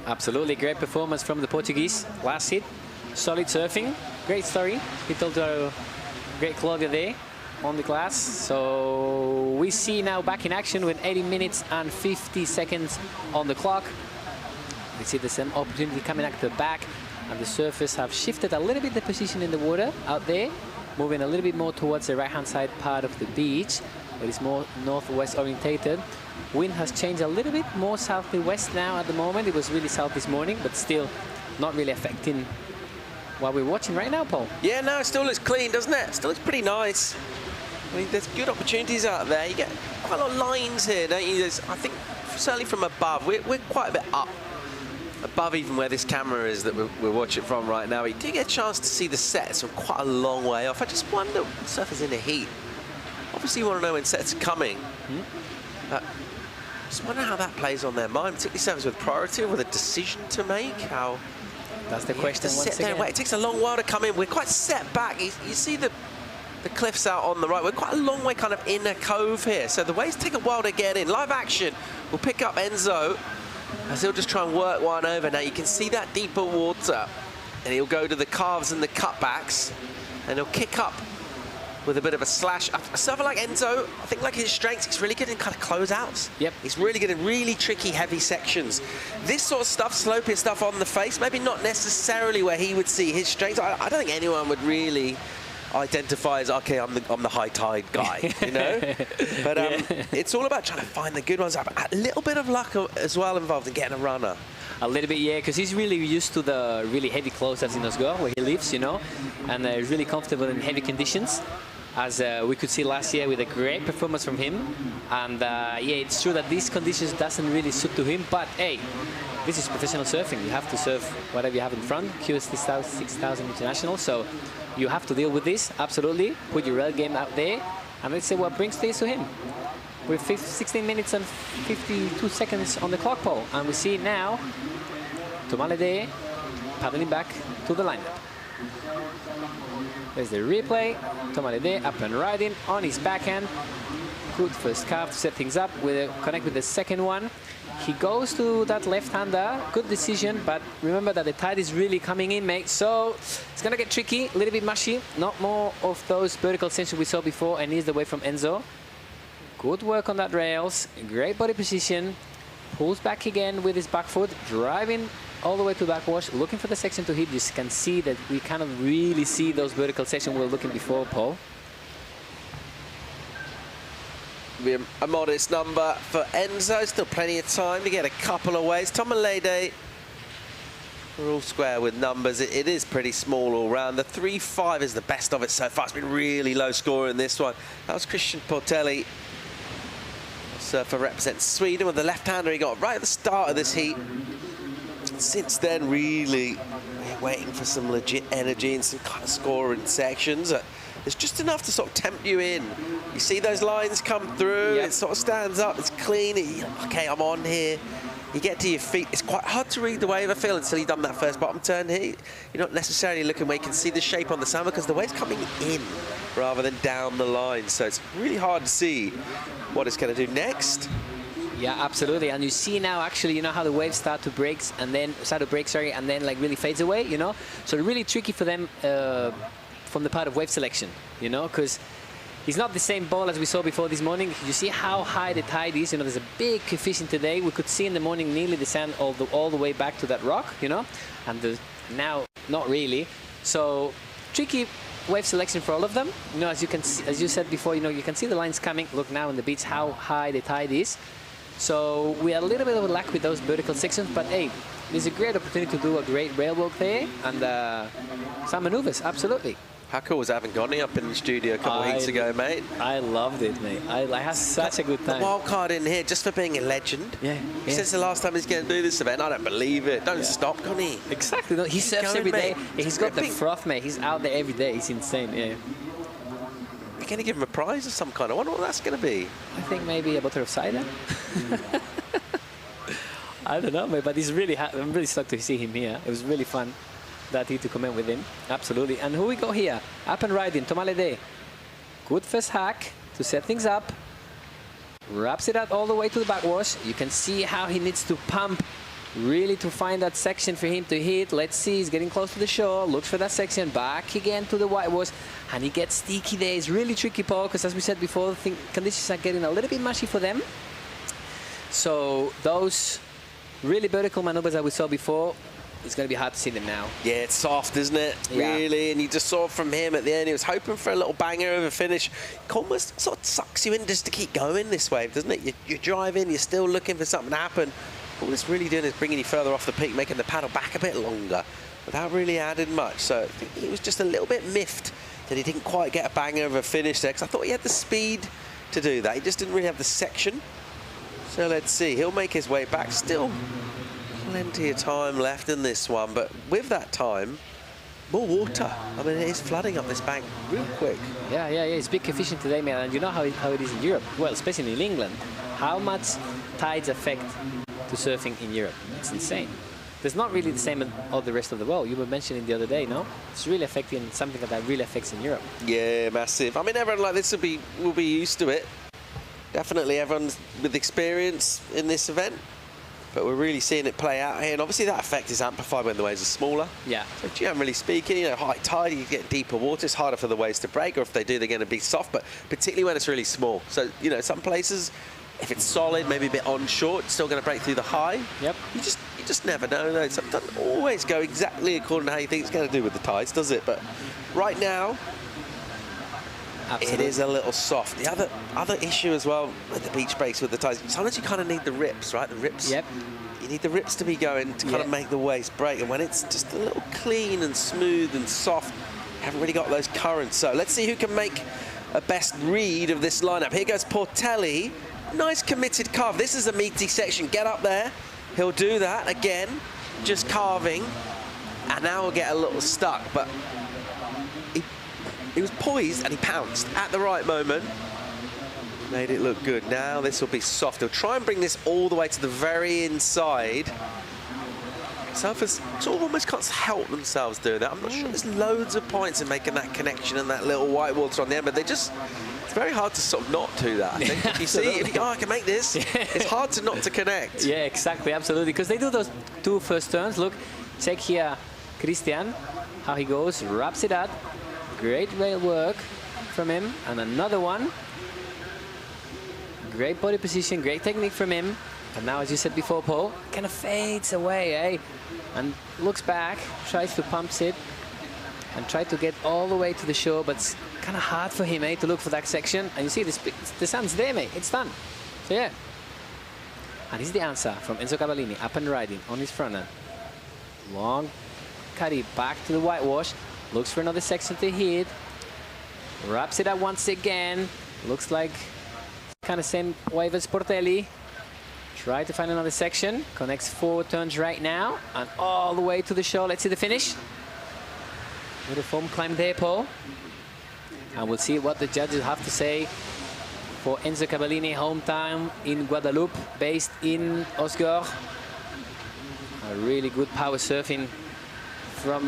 Absolutely great performance from the Portuguese last hit. Solid surfing, great story. He told our great Claudia there on the glass. So we see now back in action with 80 minutes and 50 seconds on the clock. We see the same opportunity coming at the back, and the surfers have shifted a little bit the position in the water out there, moving a little bit more towards the right-hand side part of the beach, but it's more northwest orientated. Wind has changed a little bit, more southwest now at the moment. It was really south this morning, but still not really affecting what we're watching right now, Paul. Yeah, no, it still looks clean, doesn't it? Still looks pretty nice. I mean, there's good opportunities out there. You get quite a lot of lines here, don't you? I think, certainly from above, we're quite a bit up. Above even where this camera is that we're watching from right now. You do get a chance to see the sets from quite a long way off. I just wonder, surfers in a heat. Obviously, you want to know when sets are coming. But just wonder how that plays on their mind, particularly surfers with priority, with a decision to make. How that's the question. Once again. It takes a long while to come in. We're quite set back. You see the cliffs out on the right. We're quite a long way kind of in a cove here. So the waves take a while to get in. Live action. We'll pick up Enzo as he'll just try and work one over. Now you can see that deeper water. And he'll go to the calves and the cutbacks. And he'll kick up with a bit of a slash. A surfer like Enzo, I think like his strengths, he's really good in kind of closeouts. Yep. He's really good in really tricky, heavy sections. This sort of stuff, slopey stuff on the face, maybe not necessarily where he would see his strengths. I don't think anyone would really identify as, okay, I'm the high tide guy, you know? But it's all about trying to find the good ones. A little bit of luck as well involved in getting a runner. A little bit, yeah, because he's really used to the really heavy closeouts in Osgo, where he lives, you know, and he's really comfortable in heavy conditions, as we could see last year with a great performance from him. And yeah, it's true that these conditions doesn't really suit to him, but hey, this is professional surfing. You have to surf whatever you have in front. QS 6000 International, so you have to deal with this, absolutely. Put your rail game out there, and let's see what brings this to him. With 16 minutes and 52 seconds on the clock pole, and we see now Tomalede paddling back to the lineup. There's the replay. Tomalede up and riding on his backhand. Good first carve to set things up. Connect with the second one. He goes to that left-hander. Good decision, but remember that the tide is really coming in, mate. So it's gonna get tricky, a little bit mushy. Not more of those vertical extensions we saw before, and eased away from Enzo. Good work on that rails. Great body position. Pulls back again with his back foot, driving all the way to backwash, looking for the section to hit. You can see that we kind of really see those vertical sections we were looking before, Paul. Be a modest number for Enzo. Still plenty of time to get a couple of waves. Tomalede, we're all square with numbers. It is pretty small all round. The 3.5 is the best of it so far. It's been really low score in this one. That was Christian Portelli. Surfer represents Sweden with the left-hander he got right at the start of this heat. Since then, really waiting for some legit energy and some kind of scoring sections. It's just enough to sort of tempt you in. You see those lines come through, It sort of stands up, it's clean. Okay, I'm on here. You get to your feet. It's quite hard to read the wave, I feel, until you've done that first bottom turn here. You're not necessarily looking where you can see the shape on the sand because the wave's coming in rather than down the line. So it's really hard to see what it's going to do next. Yeah, absolutely. And you see now, actually, you know how the waves start to break, and then like really fades away, you know? So really tricky for them from the part of wave selection, you know, because it's not the same ball as we saw before this morning. You see how high the tide is. You know, there's a big coefficient today. We could see in the morning nearly the sand all the way back to that rock, you know, and now not really. So tricky wave selection for all of them. You know, as you can see, as you said before, you know, you can see the lines coming. Look now on the beach how high the tide is. So we had a little bit of luck with those vertical sections, but hey, there's a great opportunity to do a great rail walk there and some maneuvers, absolutely. How cool was having Gonny up in the studio a couple of weeks ago, mate? I loved it, mate. I had such a good time. The wild card in here, just for being a legend. Yeah. He says the last time he's going to do this event. I don't believe it. Don't stop, Gonny. Exactly. No, he surfs every day. He's got the froth, mate. He's out there every day. He's insane, yeah. You're going to give him a prize of some kind. I wonder what that's going to be. I think maybe a bottle of cider. I don't know, mate, but he's really I'm really stoked to see him here. It was really fun that he to comment with him. Absolutely. And who we got here? Up and riding, Tomalede. Good first hack to set things up. Wraps it out all the way to the backwash. You can see how he needs to pump really to find that section for him to hit. Let's see, he's getting close to the shore. Looks for that section. Back again to the whitewash. And he gets sticky there. It's really tricky, Paul, because as we said before, the conditions are getting a little bit mushy for them. So those really vertical maneuvers that we saw before, it's going to be hard to see them now. Yeah, it's soft, isn't it? Yeah. Really, and you just saw from him at the end, he was hoping for a little banger over finish. It almost sort of sucks you in just to keep going this wave, doesn't it? You're driving, you're still looking for something to happen. All it's really doing is bringing you further off the peak, making the paddle back a bit longer without really adding much. So I think he was just a little bit miffed that he didn't quite get a banger of a finish there, because I thought he had the speed to do that. He just didn't really have the section. So let's see. He'll make his way back. Still plenty of time left in this one, but with that time, more water. I mean, it is flooding up this bank real quick. Yeah. It's big efficient today, man. And you know how it is in Europe. Well, especially in England. How much tides affect to surfing in Europe? It's insane. It's not really the same in all the rest of the world. You were mentioning the other day, no? It's really affecting something that really affects in Europe. Yeah, massive. I mean, everyone like this will be used to it. Definitely everyone's with experience in this event. But we're really seeing it play out here. And obviously that effect is amplified when the waves are smaller. Yeah. So generally speaking, you know, high tide, you get deeper water, it's harder for the waves to break, or if they do, they're going to be soft, but particularly when it's really small. So, you know, some places, if it's solid, maybe a bit onshore, it's still going to break through the high. Yep. You just never know, though. It doesn't always go exactly according to how you think it's going to do with the tides, does it? But right now, absolutely, it is a little soft. The other issue as well with the beach breaks with the tides, sometimes you kind of need the rips, right? The rips. Yep. You need the rips to be going to kind of make the waves break. And when it's just a little clean and smooth and soft, you haven't really got those currents. So let's see who can make a best read of this lineup. Here goes Portelli. Nice committed carve. This is a meaty section. Get up there. He'll do that again, just carving. And now we'll get a little stuck, but he was poised and he pounced at the right moment. Made it look good. Now this will be soft. He'll try and bring this all the way to the very inside. Surfers sort of almost can't help themselves doing that. I'm not sure there's loads of points in making that connection and that little white water on the end, but it's very hard to sort of not do that. I think if you see, if you go, oh, I can make this, it's hard to not to connect. Yeah, exactly, absolutely. Because they do those two first turns. Look, check here, Christian, how he goes, wraps it up. Great rail work from him. And another one. Great body position, great technique from him. And now, as you said before, Paul, kind of fades away, eh? And looks back, tries to pump it, and try to get all the way to the shore, but it's kind of hard for him, eh, to look for that section. And you see, the sun's there, mate. It's done. So, yeah. And here's the answer from Enzo Cavallini, up and riding on his front end. Long cutty back to the whitewash. Looks for another section to hit. Wraps it up once again. Looks like kind of same wave as Portelli. Try to find another section. Connects 4 turns right now. And all the way to the shore. Let's see the finish. With a foam climb there, Paul. And we'll see what the judges have to say for Enzo Cavallini, hometown in Guadeloupe, based in Osgore. A really good power surfing from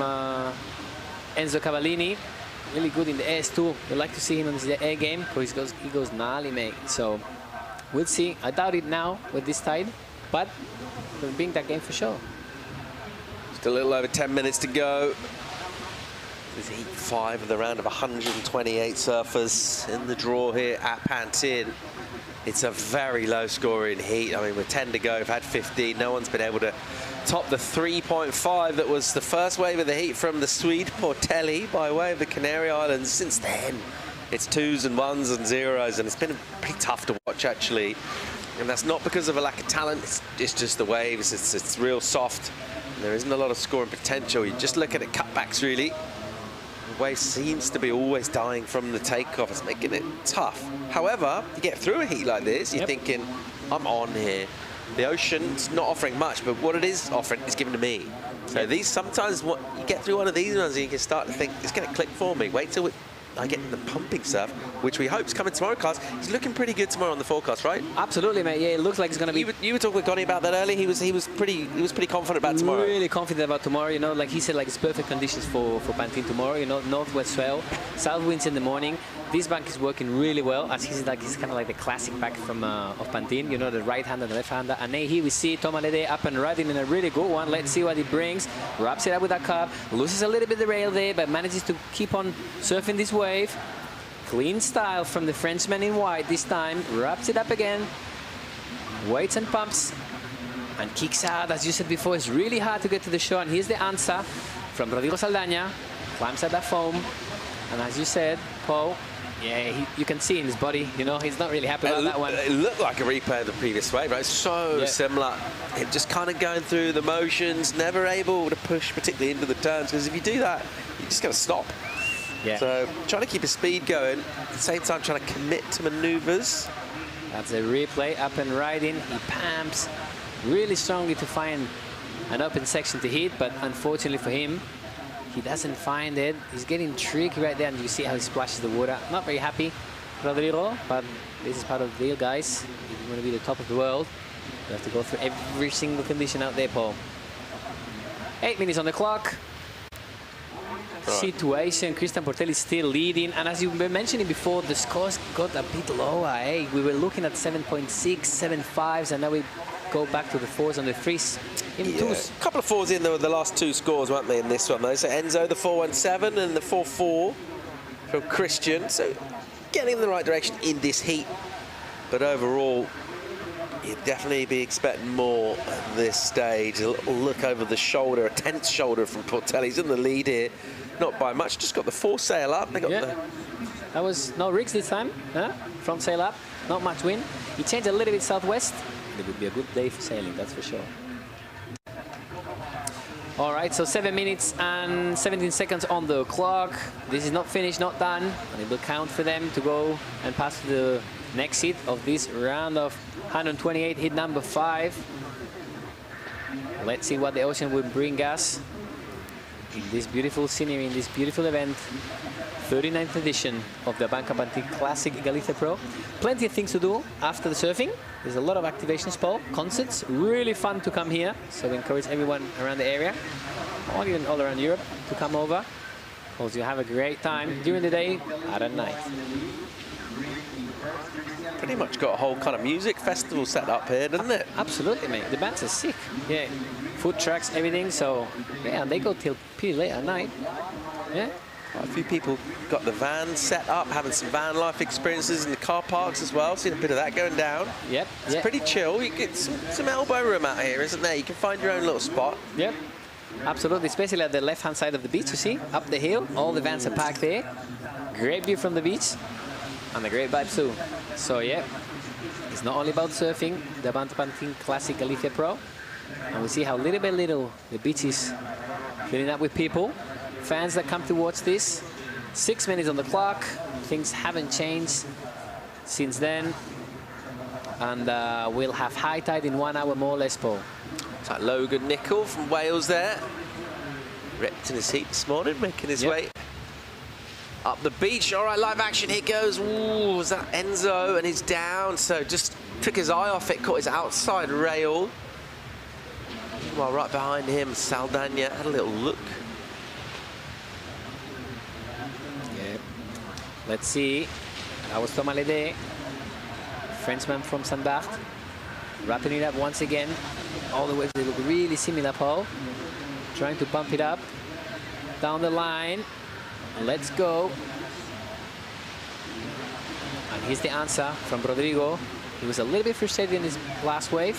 Enzo Cavallini. Really good in the airs too. We'd like to see him in the air game because he goes gnarly, mate. So we'll see. I doubt it now with this tide, but we'll bring that game for sure. Just a little over 10 minutes to go. This is heat 5 of the round of 128 surfers in the draw here at Pantin. It's a very low scoring heat. I mean, with 10 to go, we've had 15. No one's been able to top the 3.5 that was the first wave of the heat from the Swede Portelli by way of the Canary Islands. Since then, it's 2s and 1s and 0s, and it's been pretty tough to watch, actually. And that's not because of a lack of talent. It's just the waves. It's real soft. There isn't a lot of scoring potential. You just look at it cutbacks, really. The wave seems to be always dying from the takeoff. It's making it tough. However, you get through a heat like this, you're thinking, I'm on here. The ocean's not offering much, but what it is offering is given to me. So these sometimes, you get through one of these ones and you can start to think, it's going to click for me. Wait till I get the pumping surf, which we hope is coming tomorrow, class. He's looking pretty good tomorrow on the forecast, right? Absolutely, mate. Yeah, it looks like it's going to be. You were talking with Gonny about that earlier. He was pretty confident about tomorrow. Really confident about tomorrow. You know, like he said, like it's perfect conditions for Pantin tomorrow. You know, northwest swell, south winds in the morning. This bank is working really well, as he's kind of like the classic back from of Pantin. You know, the right hand and the left hander. And then here we see Thomas Lede up and riding in a really good one. Let's see what he brings. Wraps it up with that carve. Loses a little bit the rail there, but manages to keep on surfing this wave. Clean style from the Frenchman in white this time. Wraps it up again. Waits and pumps. And kicks out, as you said before. It's really hard to get to the shore. And here's the answer from Rodrigo Saldaña. Climbs at that foam. And as you said, Paul, yeah, you can see in his body, you know, he's not really happy about that one. It looked like a replay of the previous wave, right? So similar. Him just kind of going through the motions, never able to push particularly into the turns. Because if you do that, you just got to stop. Yeah. So trying to keep his speed going, at the same time trying to commit to manoeuvres. That's a replay, up and riding. He pumps really strongly to find an open section to hit, but unfortunately for him, he doesn't find it. He's getting tricky right there, and you see how he splashes the water. Not very happy, Rodrigo, but this is part of the deal, guys. If you want to be the top of the world, you have to go through every single condition out there, Paul. 8 minutes on the clock. Situation, Christian Portelli still leading, and as you were mentioning before, the scores got a bit lower. Eh? We were looking at 7.6, 7.5s, and now we go back to the 4s and the 3s. A couple of 4s in the last 2 scores, weren't they, in this one, though? So Enzo, the 4.17, and the 4.4 from Christian. So getting in the right direction in this heat. But overall, you'd definitely be expecting more at this stage. A little look over the shoulder, a tense shoulder from Portelli. He's in the lead here. Not by much, just got the foresail up. They got the... That was no rigs this time. Huh? Front sail up, not much wind. He changed a little bit southwest. It would be a good day for sailing, that's for sure. All right, so 7 minutes and 17 seconds on the clock. This is not finished, not done. And it will count for them to go and pass to the next heat of this round of 128, heat number 5. Let's see what the ocean will bring us in this beautiful scenery, in this beautiful event. 39th edition of the ABANCA Pantin Classic Galicia Pro. Plenty of things to do after the surfing. There's a lot of activations, Paul, concerts. Really fun to come here. So we encourage everyone around the area, or even all around Europe, to come over, because you have a great time during the day and at night. Pretty much got a whole kind of music festival set up here, doesn't it? Absolutely, mate. The bands are sick. Yeah, food trucks, everything. So yeah, and they go till pretty late at night. Yeah. Quite a few people got the van set up, having some van life experiences in the car parks as well. Seen a bit of that going down. Yep. It's pretty chill. You get some elbow room out here, isn't there? You can find your own little spot. Yep. Absolutely, especially at the left-hand side of the beach, you see, up the hill. All the vans are parked there. Great view from the beach. And a great vibe too. So yeah, it's not only about surfing, the ABANCA Pantin Classic Galicia Pro. And we see how little by little the beach is filling up with people. Fans that come to watch this. 6 minutes on the clock. Things haven't changed since then. And we'll have high tide in 1 hour more or less, Paul. It's like Logan Nicol from Wales there. Ripped in his heat this morning, making his way up the beach. All right, live action, here goes. Ooh, was that Enzo? And he's down, so just took his eye off it, caught his outside rail. While right behind him, Saldana had a little look. Yeah. Let's see. That was Thomas Ledé, Frenchman from Saint Barth. Wrapping it up once again. All the waves, they look really similar, Paul. Trying to pump it up. Down the line. Let's go. And here's the answer from Rodrigo. He was a little bit frustrated in his last wave.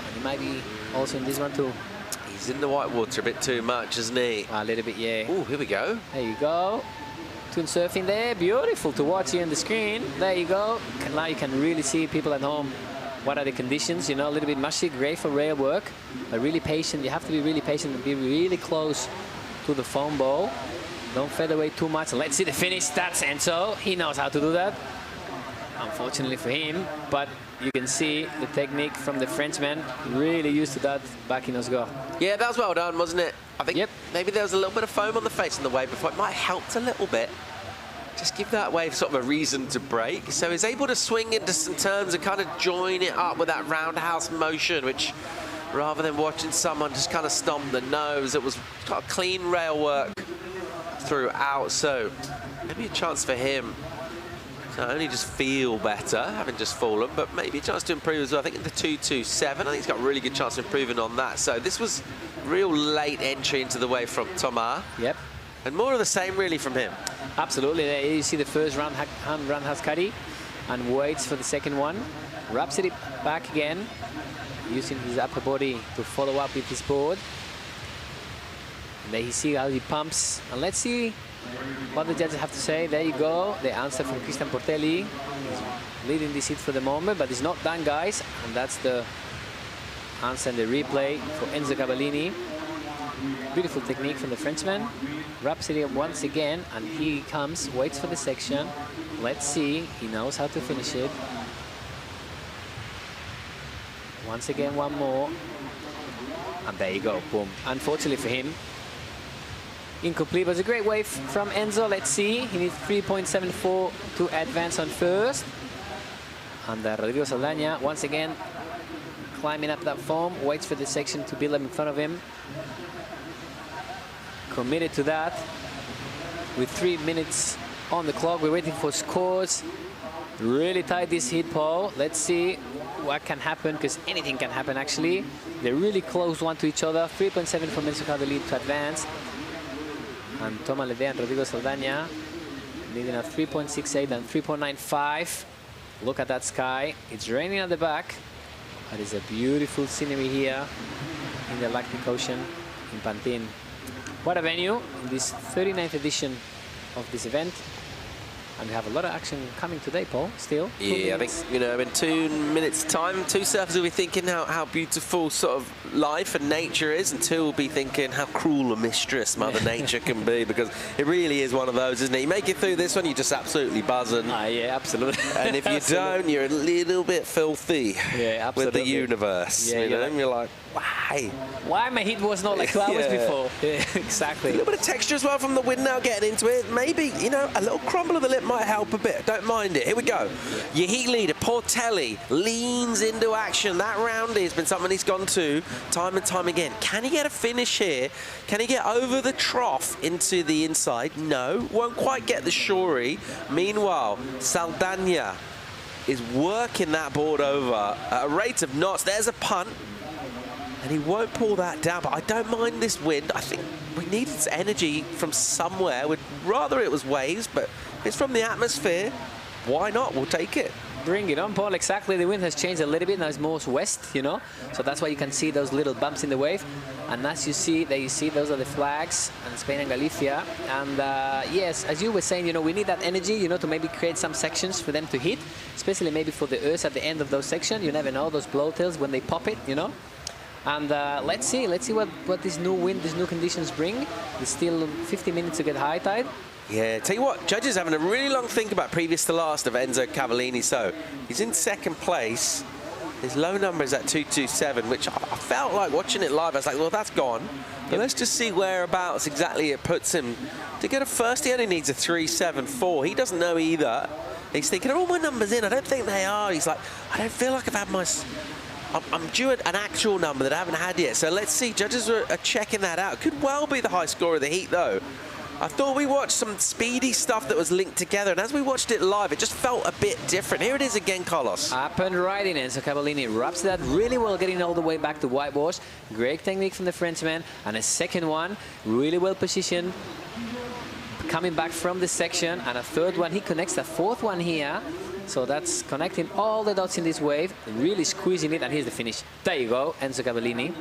And he might be also in this one too. He's in the white water a bit too much, isn't he? A little bit, yeah. Oh, here we go. There you go. Twin surfing there. Beautiful to watch here on the screen. There you go. Now you can really see people at home. What are the conditions? You know, a little bit mushy, great for rail work, but really patient. You have to be really patient and be really close to the foam bowl. Don't fade away too much. Let's see the finish. That's Enzo. He knows how to do that. Unfortunately for him, but you can see the technique from the Frenchman. Really used to that back in Osgore. Yeah, that was well done, wasn't it? I think maybe there was a little bit of foam on the face on the wave before. It might have helped a little bit. Just give that wave sort of a reason to break. So he's able to swing into some turns and kind of join it up with that roundhouse motion, which rather than watching someone just kind of stomp the nose, it was kind of clean rail work throughout. So maybe a chance for him to not only just feel better, having just fallen, but maybe a chance to improve as well. I think in the 2.27, I think he's got a really good chance of improving on that. So this was real late entry into the wave from Thomas. Yep. And more of the same really from him. Absolutely. There you see the first roundhouse carry and waits for the second one. Wraps it back again, using his upper body to follow up with his board. And there you see how he pumps. And let's see what the judges have to say. There you go. The answer from Christian Portelli. He's leading this hit for the moment, but it's not done, guys. And that's the answer and the replay for Enzo Cavallini. Beautiful technique from the Frenchman. Wraps it in once again, and he comes, waits for the section. Let's see, he knows how to finish it. Once again, one more. And there you go, boom. Unfortunately for him, incomplete. It was a great wave from Enzo. Let's see, he needs 3.74 to advance on first. And Rodrigo Saldaña, once again, climbing up that foam, waits for the section to build up in front of him. Committed to that. With 3 minutes on the clock, we're waiting for scores. Really tight this heat, Paul. Let's see what can happen, because anything can happen actually. They're really close one to each other. 3.7 for Mexico, the lead to advance. And Thomas Ledea and Rodrigo Saldaña leading at 3.68 and 3.95. Look at that sky. It's raining at the back. But it's a beautiful scenery here in the Atlantic Ocean in Pantin. What a venue in this 39th edition of this event. And we have a lot of action coming today, Paul, still. Yeah, I think, you know, in 2 minutes' time, two surfers will be thinking how beautiful sort of life and nature is, and two will be thinking how cruel a mistress Mother Nature can be, because it really is one of those, isn't it? You make it through this one, you're just absolutely buzzing. Yeah, absolutely. And if you don't, you're a little bit filthy with the universe. Yeah, you know? And you're like, why? Why my heat was not like 2 hours before? Yeah, exactly. A little bit of texture as well from the wind now getting into it. Maybe, you know, a little crumble of the lip might help a bit. Don't mind it. Here we go. Your heat leader, Portelli, leans into action. That round has been something he's gone to time and time again. Can he get a finish here? Can he get over the trough into the inside? No. Won't quite get the shorey. Meanwhile, Saldaña is working that board over at a rate of knots. There's a punt. And he won't pull that down, but I don't mind this wind. I think we needed energy from somewhere. We'd rather it was waves, but it's from the atmosphere. Why not? We'll take it. Bring it on, Paul. Exactly. The wind has changed a little bit. Now it's more west, you know. So that's why you can see those little bumps in the wave. And as you see, those are the flags in Spain and Galicia. And yes, as you were saying, you know, we need that energy, you know, to maybe create some sections for them to hit, especially maybe for the earth at the end of those sections. You never know, those blowtails when they pop it, you know. And let's see what this new wind, these new conditions bring. There's still 50 minutes to get high tide. Yeah, tell you what, judges having a really long think about previous to last of Enzo Cavallini. So he's in second place. His low number is at 227, which I felt like watching it live. I was like, well, that's gone. But let's just see whereabouts exactly it puts him. To get a first, he only needs a 374. He doesn't know either. He's thinking, are all my numbers in? I don't think they are. He's like, I don't feel like I've had my... I'm due an actual number that I haven't had yet. So let's see. Judges are checking that out. Could well be the high score of the heat, though. I thought we watched some speedy stuff that was linked together, and as we watched it live, it just felt a bit different. Here it is again, Carlos. Up and right in, Enzo Cavallini wraps that really well, getting all the way back to whitewash. Great technique from the Frenchman, and a second one, really well positioned, coming back from the section, and a third one. He connects the fourth one here. So that's connecting all the dots in this wave, really squeezing it, and here's the finish. There you go, Enzo Cavallini.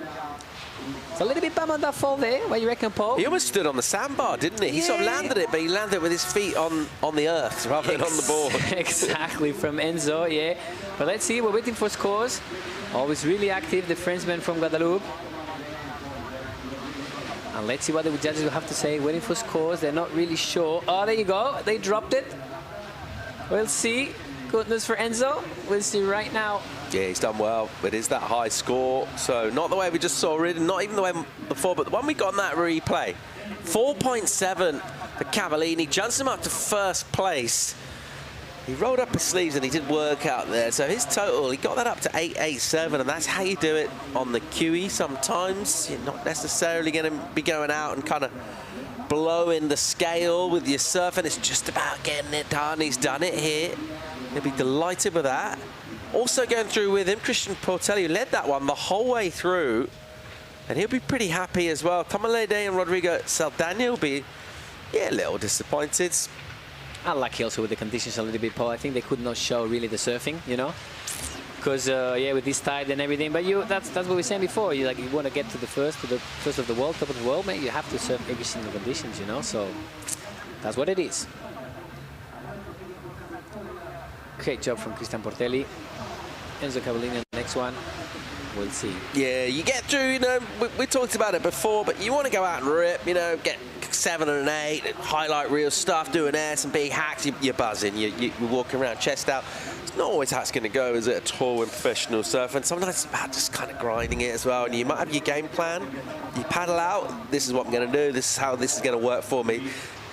It's a little bit bum on that fall there. What do you reckon, Paul? He almost stood on the sandbar, didn't he? He sort of landed it, but he landed it with his feet on the earth rather than on the board. Exactly, from Enzo, yeah. But let's see, we're waiting for scores. Always really active, the Frenchman from Guadeloupe. And let's see what the judges will have to say. Waiting for scores, they're not really sure. Oh, there you go, they dropped it. We'll see. Good news for Enzo. We'll see right now. Yeah, he's done well. It is that high score. So not the way we just saw it, not even the way before, but the one we got in that replay. 4.7 for Cavallini. Jumps him up to first place. He rolled up his sleeves and he did work out there. So his total, he got that up to 887, and that's how you do it on the QE sometimes. You're not necessarily going to be going out and kind of blowing the scale with your surf, and it's just about getting it done. He's done it here. He'll be delighted with that. Also going through with him, Christian Portelli, who led that one the whole way through, and he'll be pretty happy as well. Tomalede and Rodrigo Saldaña will be, a little disappointed. Unlucky also with the conditions a little bit, Paul. I think they could not show really the surfing, you know, because with this tide and everything. But that's what we were saying before. You want to get to the first of the world, top of the world, mate. You have to surf every single conditions, you know. So that's what it is. Great job from Christian Portelli. Enzo Cavallini, the next one. We'll see. Yeah, you get through, you know, we talked about it before, but you want to go out and rip, you know, get 7 and an 8, highlight reel stuff, doing S&B hacks, you're buzzing, you're walking around chest out. It's not always how it's going to go, is it, at all in professional surf? And sometimes it's about just kind of grinding it as well. And you might have your game plan, you paddle out, this is what I'm going to do, this is how this is going to work for me.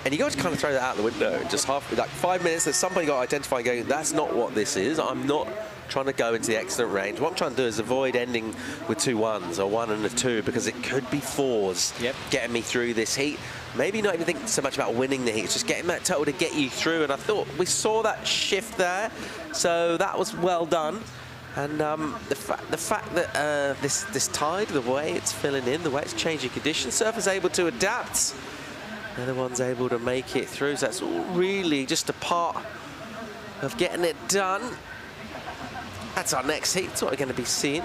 And you got to kind of throw that out the window. Just like 5 minutes, there's somebody got to identify and go, that's not what this is. I'm not trying to go into the excellent range. What I'm trying to do is avoid ending with 2 1s or 1 and a 2, because it could be 4s getting me through this heat. Maybe not even think so much about winning the heat, it's just getting that total to get you through. And I thought we saw that shift there, so that was well done. And the fact that this tide, the way it's filling in, the way it's changing conditions, surfer's able to adapt. The other one's able to make it through, so that's all really just a part of getting it done. That's our next heat. That's what we're going to be seeing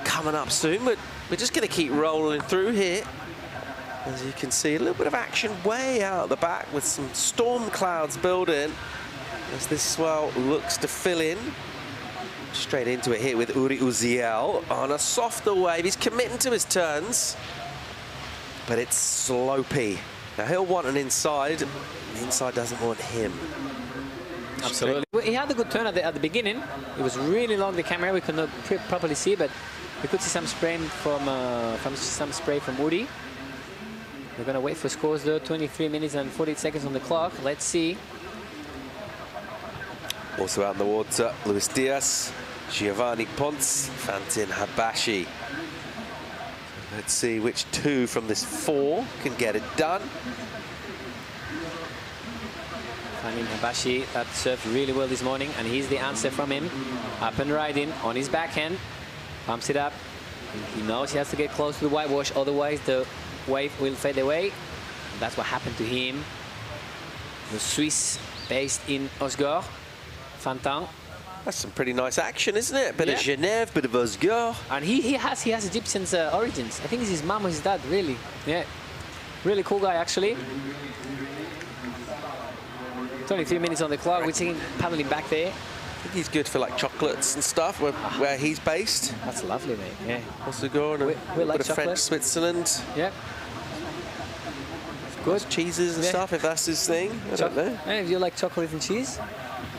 coming up soon. We're just going to keep rolling through here. As you can see, a little bit of action way out the back with some storm clouds building as this swell looks to fill in. Straight into it here with Uri Uziel on a softer wave. He's committing to his turns, but it's slopey. Now he'll want an inside. The inside doesn't want him. Absolutely. Well, he had a good turn at the beginning. It was really long, the camera. We could not properly see, but we could see some spray from Uri. We're going to wait for scores though. 23 minutes and 48 seconds on the clock. Let's see. Also out in the water, Luis Diaz, Giovanni Ponce, Pantin Habashi. Let's see which 2 from this 4 can get it done. Pantin Habashi, that surfed really well this morning, and here's the answer from him. Up and riding on his backhand. Pumps it up. He knows he has to get close to the whitewash, otherwise the wave will fade away. That's what happened to him. The Swiss based in Osgore, Pantin. That's some pretty nice action, isn't it? Bit of Genève, bit of Osgore. And he has Egyptian origins. I think it's his mum or his dad, really. Yeah, really cool guy, actually. 23 minutes on the clock. We're seeing paddling back there. I think he's good for like chocolates and stuff, where he's based. That's lovely, mate. Yeah. Osgore and we like bit of French Switzerland. Yeah. Good cheeses and stuff, if that's his thing. I don't know. Yeah, if you like chocolate and cheese.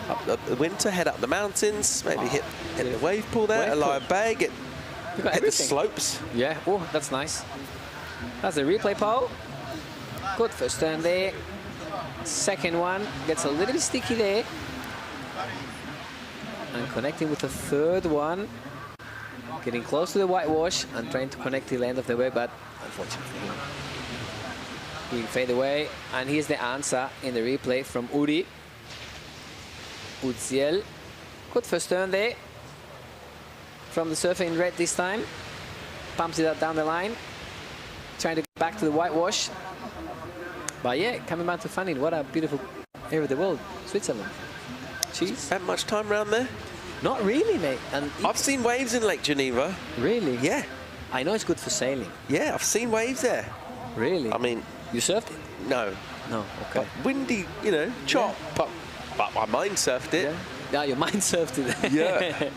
Up the winter, head up the mountains, maybe hit the wave pool there, Alaya Bay, hit the slopes. Yeah, oh, that's nice. That's the replay pole. Good first turn there. Second one gets a little bit sticky there. And connecting with the third one. Getting close to the whitewash and trying to connect to the end of the wave, but unfortunately he fade away. And here's the answer in the replay from Uri Uziel. Good first turn there from the surfer in red this time. Pumps it up down the line, trying to get back to the whitewash. But yeah, coming back to Pantin. What a beautiful area of the world, Switzerland. Cheese. Spent much time around there? Not really, mate. And I've seen waves in Lake Geneva. Really? Yeah. I know it's good for sailing. Yeah, I've seen waves there. Really? I mean, you surfed it? No. No. Okay. But windy, you know, chop. Yeah. But my mind surfed it. Yeah, your mind surfed it. Yeah.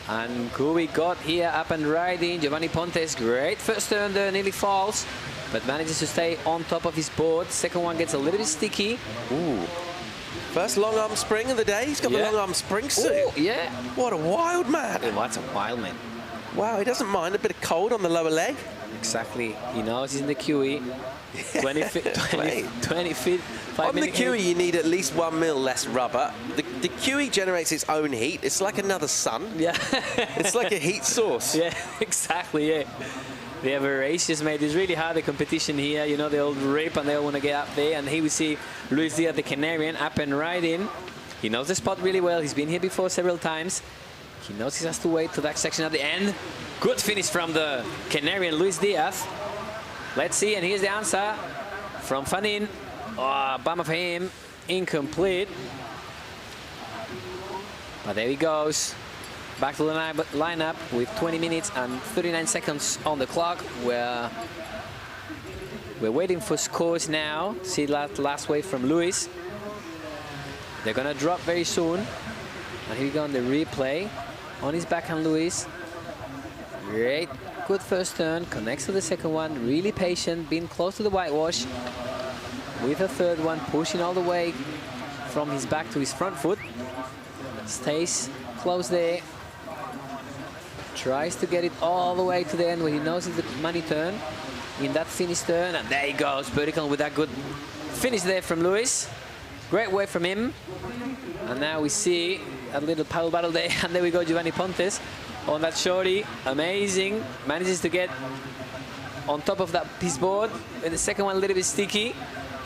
And who we got here up and riding? Giovanni Pontes. Great first turn there, nearly falls, but manages to stay on top of his board. Second one gets a little bit sticky. Ooh. First long arm spring of the day. He's got the long arm spring suit. Ooh, yeah. What a wild man. Oh, that's a wild man. Wow, he doesn't mind a bit of cold on the lower leg. Exactly. He knows he's in the QE. 20 feet, 20 feet, 5 On the QE, you need at least 1 mil less rubber. The QE generates its own heat. It's like another sun. Yeah. It's like a heat source. Yeah, exactly, yeah. They are voracious, mate. It's really hard, the competition here. You know, they all rip and they all want to get up there. And here we see Luis Diaz, the Canarian, up and riding. He knows the spot really well. He's been here before several times. He knows he has to wait to that section at the end. Good finish from the Canarian, Luis Diaz. Let's see, and here's the answer from Pantin. Oh, bummer for him, incomplete. But there he goes. Back to the lineup with 20 minutes and 39 seconds on the clock. We're waiting for scores now. See that last wave from Luis. They're gonna drop very soon. And here we go on the replay. on his backhand, Luis. Great, good first turn, connects to the second one, really patient, being close to the whitewash. With a third one, pushing all the way from his back to his front foot. Stays close there. Tries to get it all the way to the end when he knows it's the money turn. In that finish turn, and there he goes, vertical with that good finish there from Luis. Great way from him. And now we see a little paddle battle there, and there we go, Giovanni Pontes on that shorty. Amazing, manages to get on top of that piece board. And the second one a little bit sticky.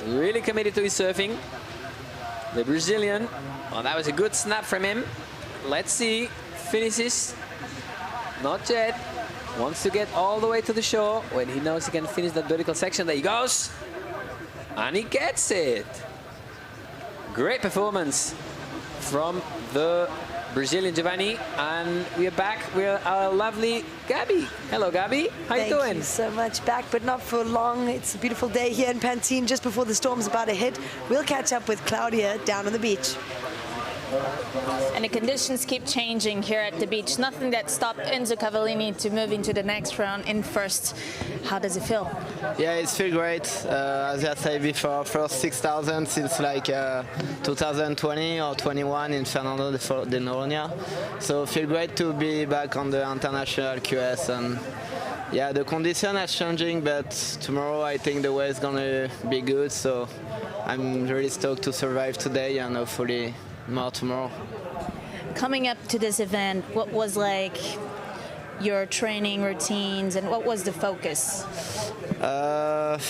Really committed to his surfing. The Brazilian, oh, that was a good snap from him. Let's see, finishes. Not yet. Wants to get all the way to the shore when he knows he can finish that vertical section. There he goes. And he gets it. Great performance from the Brazilian Giovanni. And we are back with our lovely Gabby. Hello, Gabby. How you doing? Thank you so much. Back, but not for long. It's a beautiful day here in Pantin, just before the storm's about to hit. We'll catch up with Claudia down on the beach. And the conditions keep changing here at the beach. Nothing that stopped Enzo Cavallini to move into the next round in first. How does it feel? Yeah, it feels great. As I said before, first 6,000 since like 2020 or 21 in Fernando de Noronha. So it feels great to be back on the international QS. And yeah, the condition is changing, but tomorrow I think the way is gonna be good. So I'm really stoked to survive today and hopefully more tomorrow. Coming up to this event, what was like your training routines and what was the focus? A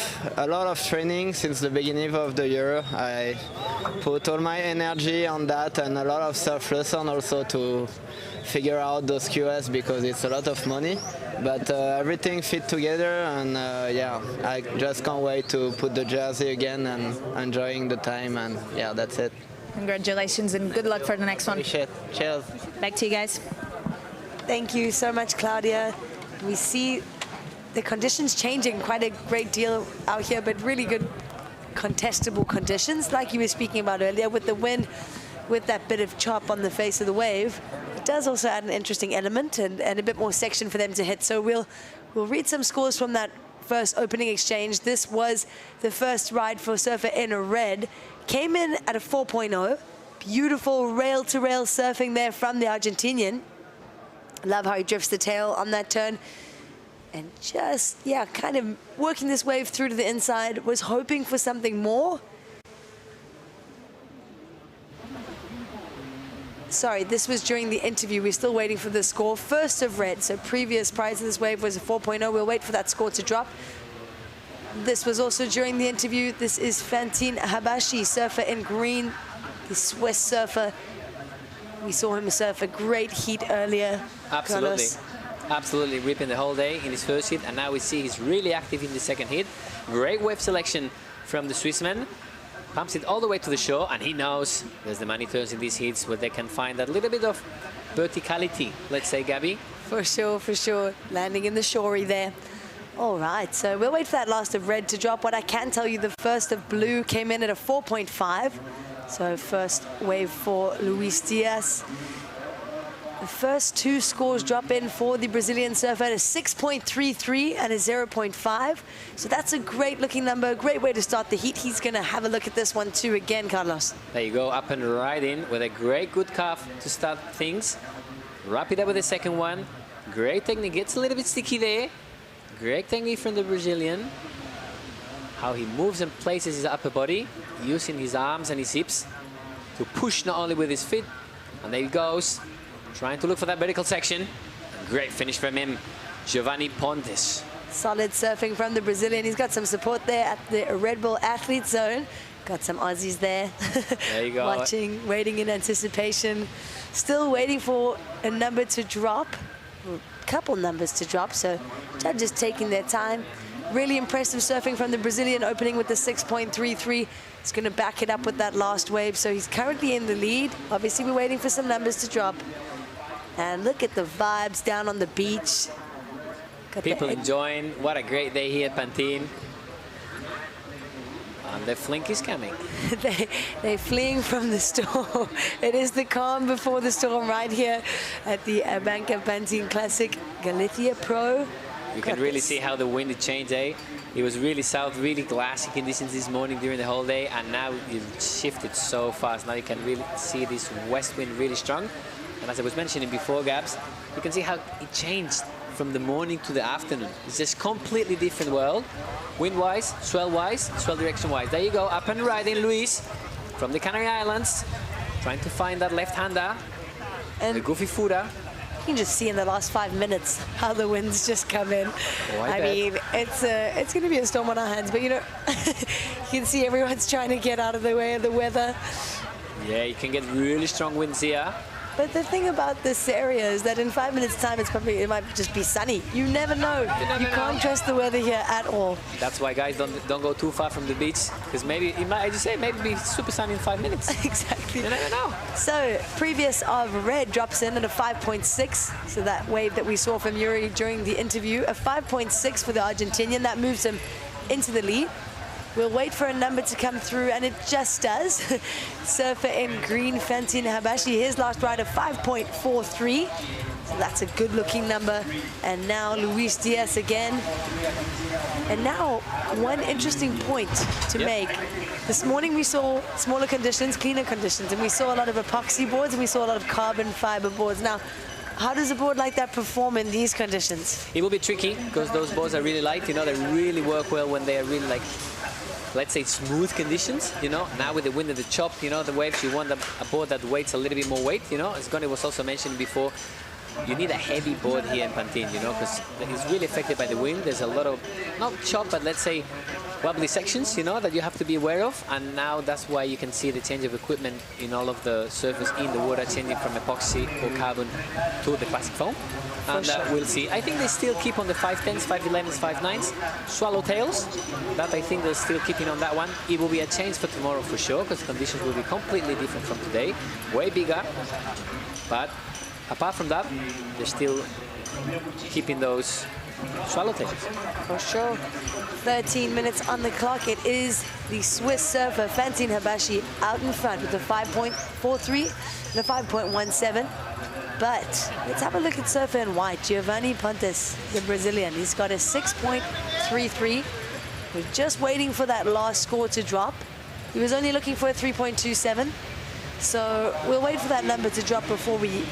lot of training since the beginning of the year. I put all my energy on that and a lot of self-lesson also to figure out those QS because it's a lot of money. But everything fit together and yeah, I just can't wait to put the jersey again and enjoying the time and yeah, that's it. Congratulations and good luck for the next one. Appreciate it. Cheers. Back to you guys. Thank you so much, Claudia. We see the conditions changing quite a great deal out here, but really good contestable conditions, like you were speaking about earlier, with the wind, with that bit of chop on the face of the wave. It does also add an interesting element and a bit more section for them to hit. So we'll read some scores from that first opening exchange. This was the first ride for surfer in red. Came in at a 4.0. Beautiful rail-to-rail surfing there from the Argentinian. Love how he drifts the tail on that turn. And just, yeah, kind of working this wave through to the inside. Was hoping for something more. Sorry, this was during the interview. We're still waiting for the score. First of red, so previous prior to this wave was a 4.0. We'll wait for that score to drop. This was also during the interview. This is Pantin Habashi, surfer in green, the Swiss surfer. We saw him surf a great heat earlier. Absolutely. Carlos. Absolutely, ripping the whole day in his first hit, and now we see he's really active in the second hit. Great wave selection from the Swissman. Pumps it all the way to the shore, and he knows there's the money turns in these hits where they can find that little bit of verticality, let's say, Gabby. For sure, for sure. Landing in the shorey there. All right, so we'll wait for that last of red to drop. What I can tell you, the first of blue came in at a 4.5. So first wave for Luis Diaz. The first two scores drop in for the Brazilian surfer at a 6.33 and a 0.5. So that's a great looking number, a great way to start the heat. He's gonna have a look at this one too again, Carlos. There you go, up and right in with a great good calf to start things. Wrap it up with the second one. Great technique, gets a little bit sticky there. Great technique from the Brazilian. How he moves and places his upper body, using his arms and his hips to push not only with his feet. And there he goes, trying to look for that vertical section. Great finish from him, Giovanni Pontes. Solid surfing from the Brazilian. He's got some support there at the Red Bull Athlete Zone. Got some Aussies there. There you go. Watching, waiting in anticipation. Still waiting for a number to drop. A couple numbers to drop, so judges taking their time. Really impressive surfing from the Brazilian, opening with the 6.33. He's going to back it up with that last wave, so he's currently in the lead. Obviously, we're waiting for some numbers to drop. And look at the vibes down on the beach. People enjoying. What a great day here at Pantin. And The flink is coming. They're fleeing from the storm. It is the calm before the storm right here at the ABANCA Pantin Classic Galicia Pro. You can really see how the wind changed, eh? It was really south, really glassy conditions this morning during the whole day, and now it shifted so fast. Now you can really see this west wind really strong. And as I was mentioning before, Gabs, you can see how it changed from the morning to the afternoon. It's just completely different world. Wind-wise, swell direction-wise. There you go, up and riding Luis from the Canary Islands, trying to find that left-hander, the goofy footer. You can just see in the last 5 minutes how the winds just come in. Oh, I mean, it's going to be a storm on our hands, but you know, you can see everyone's trying to get out of the way of the weather. Yeah, you can get really strong winds here. But the thing about this area is that in 5 minutes' time, it might just be sunny. You never know. You can't trust the weather here at all. That's why, guys, don't go too far from the beach, because maybe it might, as you say, maybe be super sunny in 5 minutes. Exactly. You never know. So previous of red drops in at a 5.6. So that wave that we saw from Yuri during the interview, a 5.6 for the Argentinian. That moves him into the lead. We'll wait for a number to come through, and it just does. Surfer in green, Pantin Habashi, his last ride of 5.43. So that's a good-looking number. And now Luis Diaz again. And now, one interesting point to make. This morning we saw smaller conditions, cleaner conditions, and we saw a lot of epoxy boards, and we saw a lot of carbon fiber boards. Now, how does a board like that perform in these conditions? It will be tricky, because those boards are really light. You know, they really work well when they are really like, let's say, smooth conditions, you know. Now with the wind and the chop, you know, the waves, you want a board that weighs a little bit more weight, you know. As Goni was also mentioning before, you need a heavy board here in Pantin, you know, because it's really affected by the wind. There's a lot of, not chop, but let's say wobbly sections, you know, that you have to be aware of. And now that's why you can see the change of equipment in all of the surface in the water, changing from epoxy or carbon to the classic foam. And we'll see. I think they still keep on the 510s, 511s, 5.9s. Swallowtails, that I think they're still keeping on that one. It will be a change for tomorrow for sure, because conditions will be completely different from today. Way bigger. But apart from that, they're still keeping those swallowtails. For sure. 13 minutes on the clock. It is the Swiss surfer, Pantin Habashi, out in front with a 5.43 and a 5.17. But let's have a look at surfer in white, Giovanni Pontes, the Brazilian. He's got a 6.33. We're just waiting for that last score to drop. He was only looking for a 3.27. So we'll wait for that number to drop before we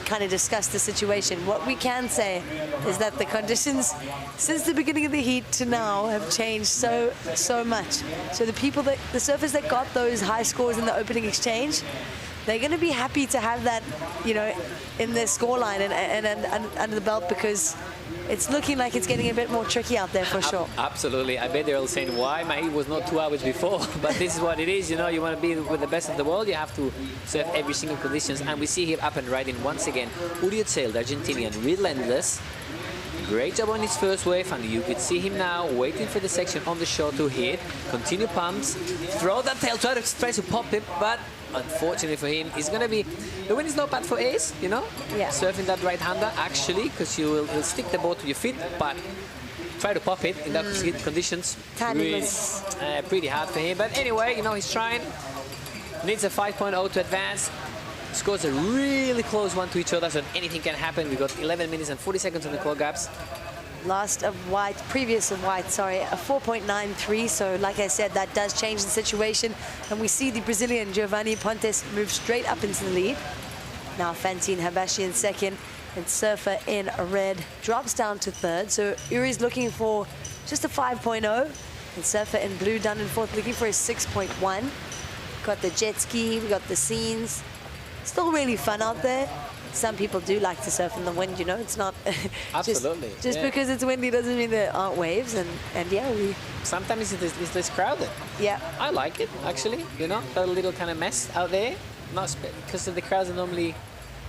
kind of discuss the situation. What we can say is that the conditions since the beginning of the heat to now have changed so much. So the surfers that got those high scores in the opening exchange, they're going to be happy to have that, you know, in their scoreline and under the belt, because it's looking like it's getting a bit more tricky out there for sure. Absolutely. I bet they're all saying, why my heat was not 2 hours before? But this is what it is, you know, you want to be with the best of the world, you have to surf every single conditions. And we see him up and riding once again. Uriel, the Argentinian, relentless. Great job on his first wave, and you could see him now waiting for the section on the shore to hit. Continue pumps, throw that tail, try to pop it, but unfortunately for him, it's going to be, the wind is not bad for ace, you know? Yeah. Surfing that right-hander, actually, because you'll stick the board to your feet, but try to pop it in that conditions. Pretty hard for him, but anyway, you know, he's trying. Needs a 5.0 to advance. Scores are really close one to each other, so anything can happen. We've got 11 minutes and 40 seconds on the clock, Gaps. Previous of white, sorry, a 4.93. So like I said, that does change the situation. And we see the Brazilian Giovanni Pontes move straight up into the lead. Now Pantin Habashi in second, and surfer in red drops down to third. So Uri's looking for just a 5.0, and surfer in blue down in fourth, looking for a 6.1. Got the jet ski, we got the scenes. Still really fun out there. Some people do like to surf in the wind, you know. It's not absolutely just because it's windy doesn't mean there aren't waves. And yeah, sometimes it's less crowded. Yeah, I like it actually. You know, that little kind of mess out there. Not because the crowds are normally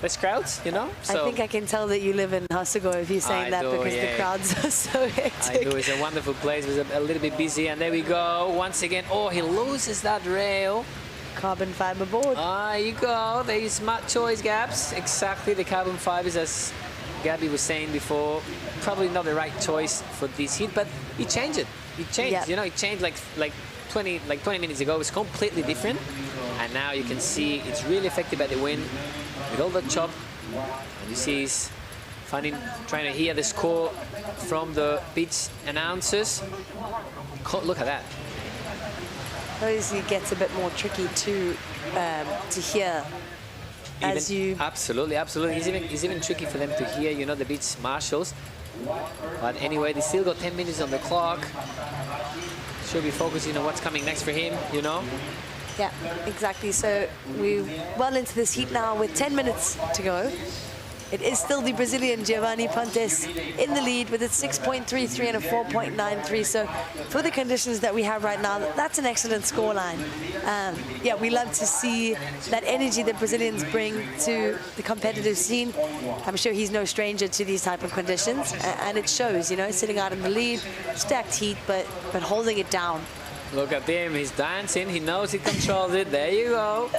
less crowds, you know. So I think I can tell that you live in Hasago if you're saying that, because the crowds are so hectic. I do. It's a wonderful place. It's a little bit busy, and there we go once again. Oh, he loses that rail. Carbon fiber board. There you go. There is smart choice, Gabs. Exactly, the carbon fibers, as Gabby was saying before, probably not the right choice for this heat, but he changed it. It changed, you know, it changed like 20 minutes ago was completely different, and now you can see it's really affected by the wind with all the chop. And you see he's trying to hear the score from the beach announcers. Look at that. Obviously, it gets a bit more tricky to hear. Absolutely. It's even tricky for them to hear, you know, the beach marshals. But anyway, they still got 10 minutes on the clock. Should be focusing on what's coming next for him, you know. Yeah, exactly. So we're well into this heat now with 10 minutes to go. It is still the Brazilian Giovanni Pontes in the lead with a 6.33 and a 4.93. So for the conditions that we have right now, that's an excellent scoreline. Yeah, we love to see that energy that Brazilians bring to the competitive scene. I'm sure he's no stranger to these type of conditions, and it shows, you know, sitting out in the lead, stacked heat, but holding it down. Look at him, he's dancing, he knows he controls it. There you go.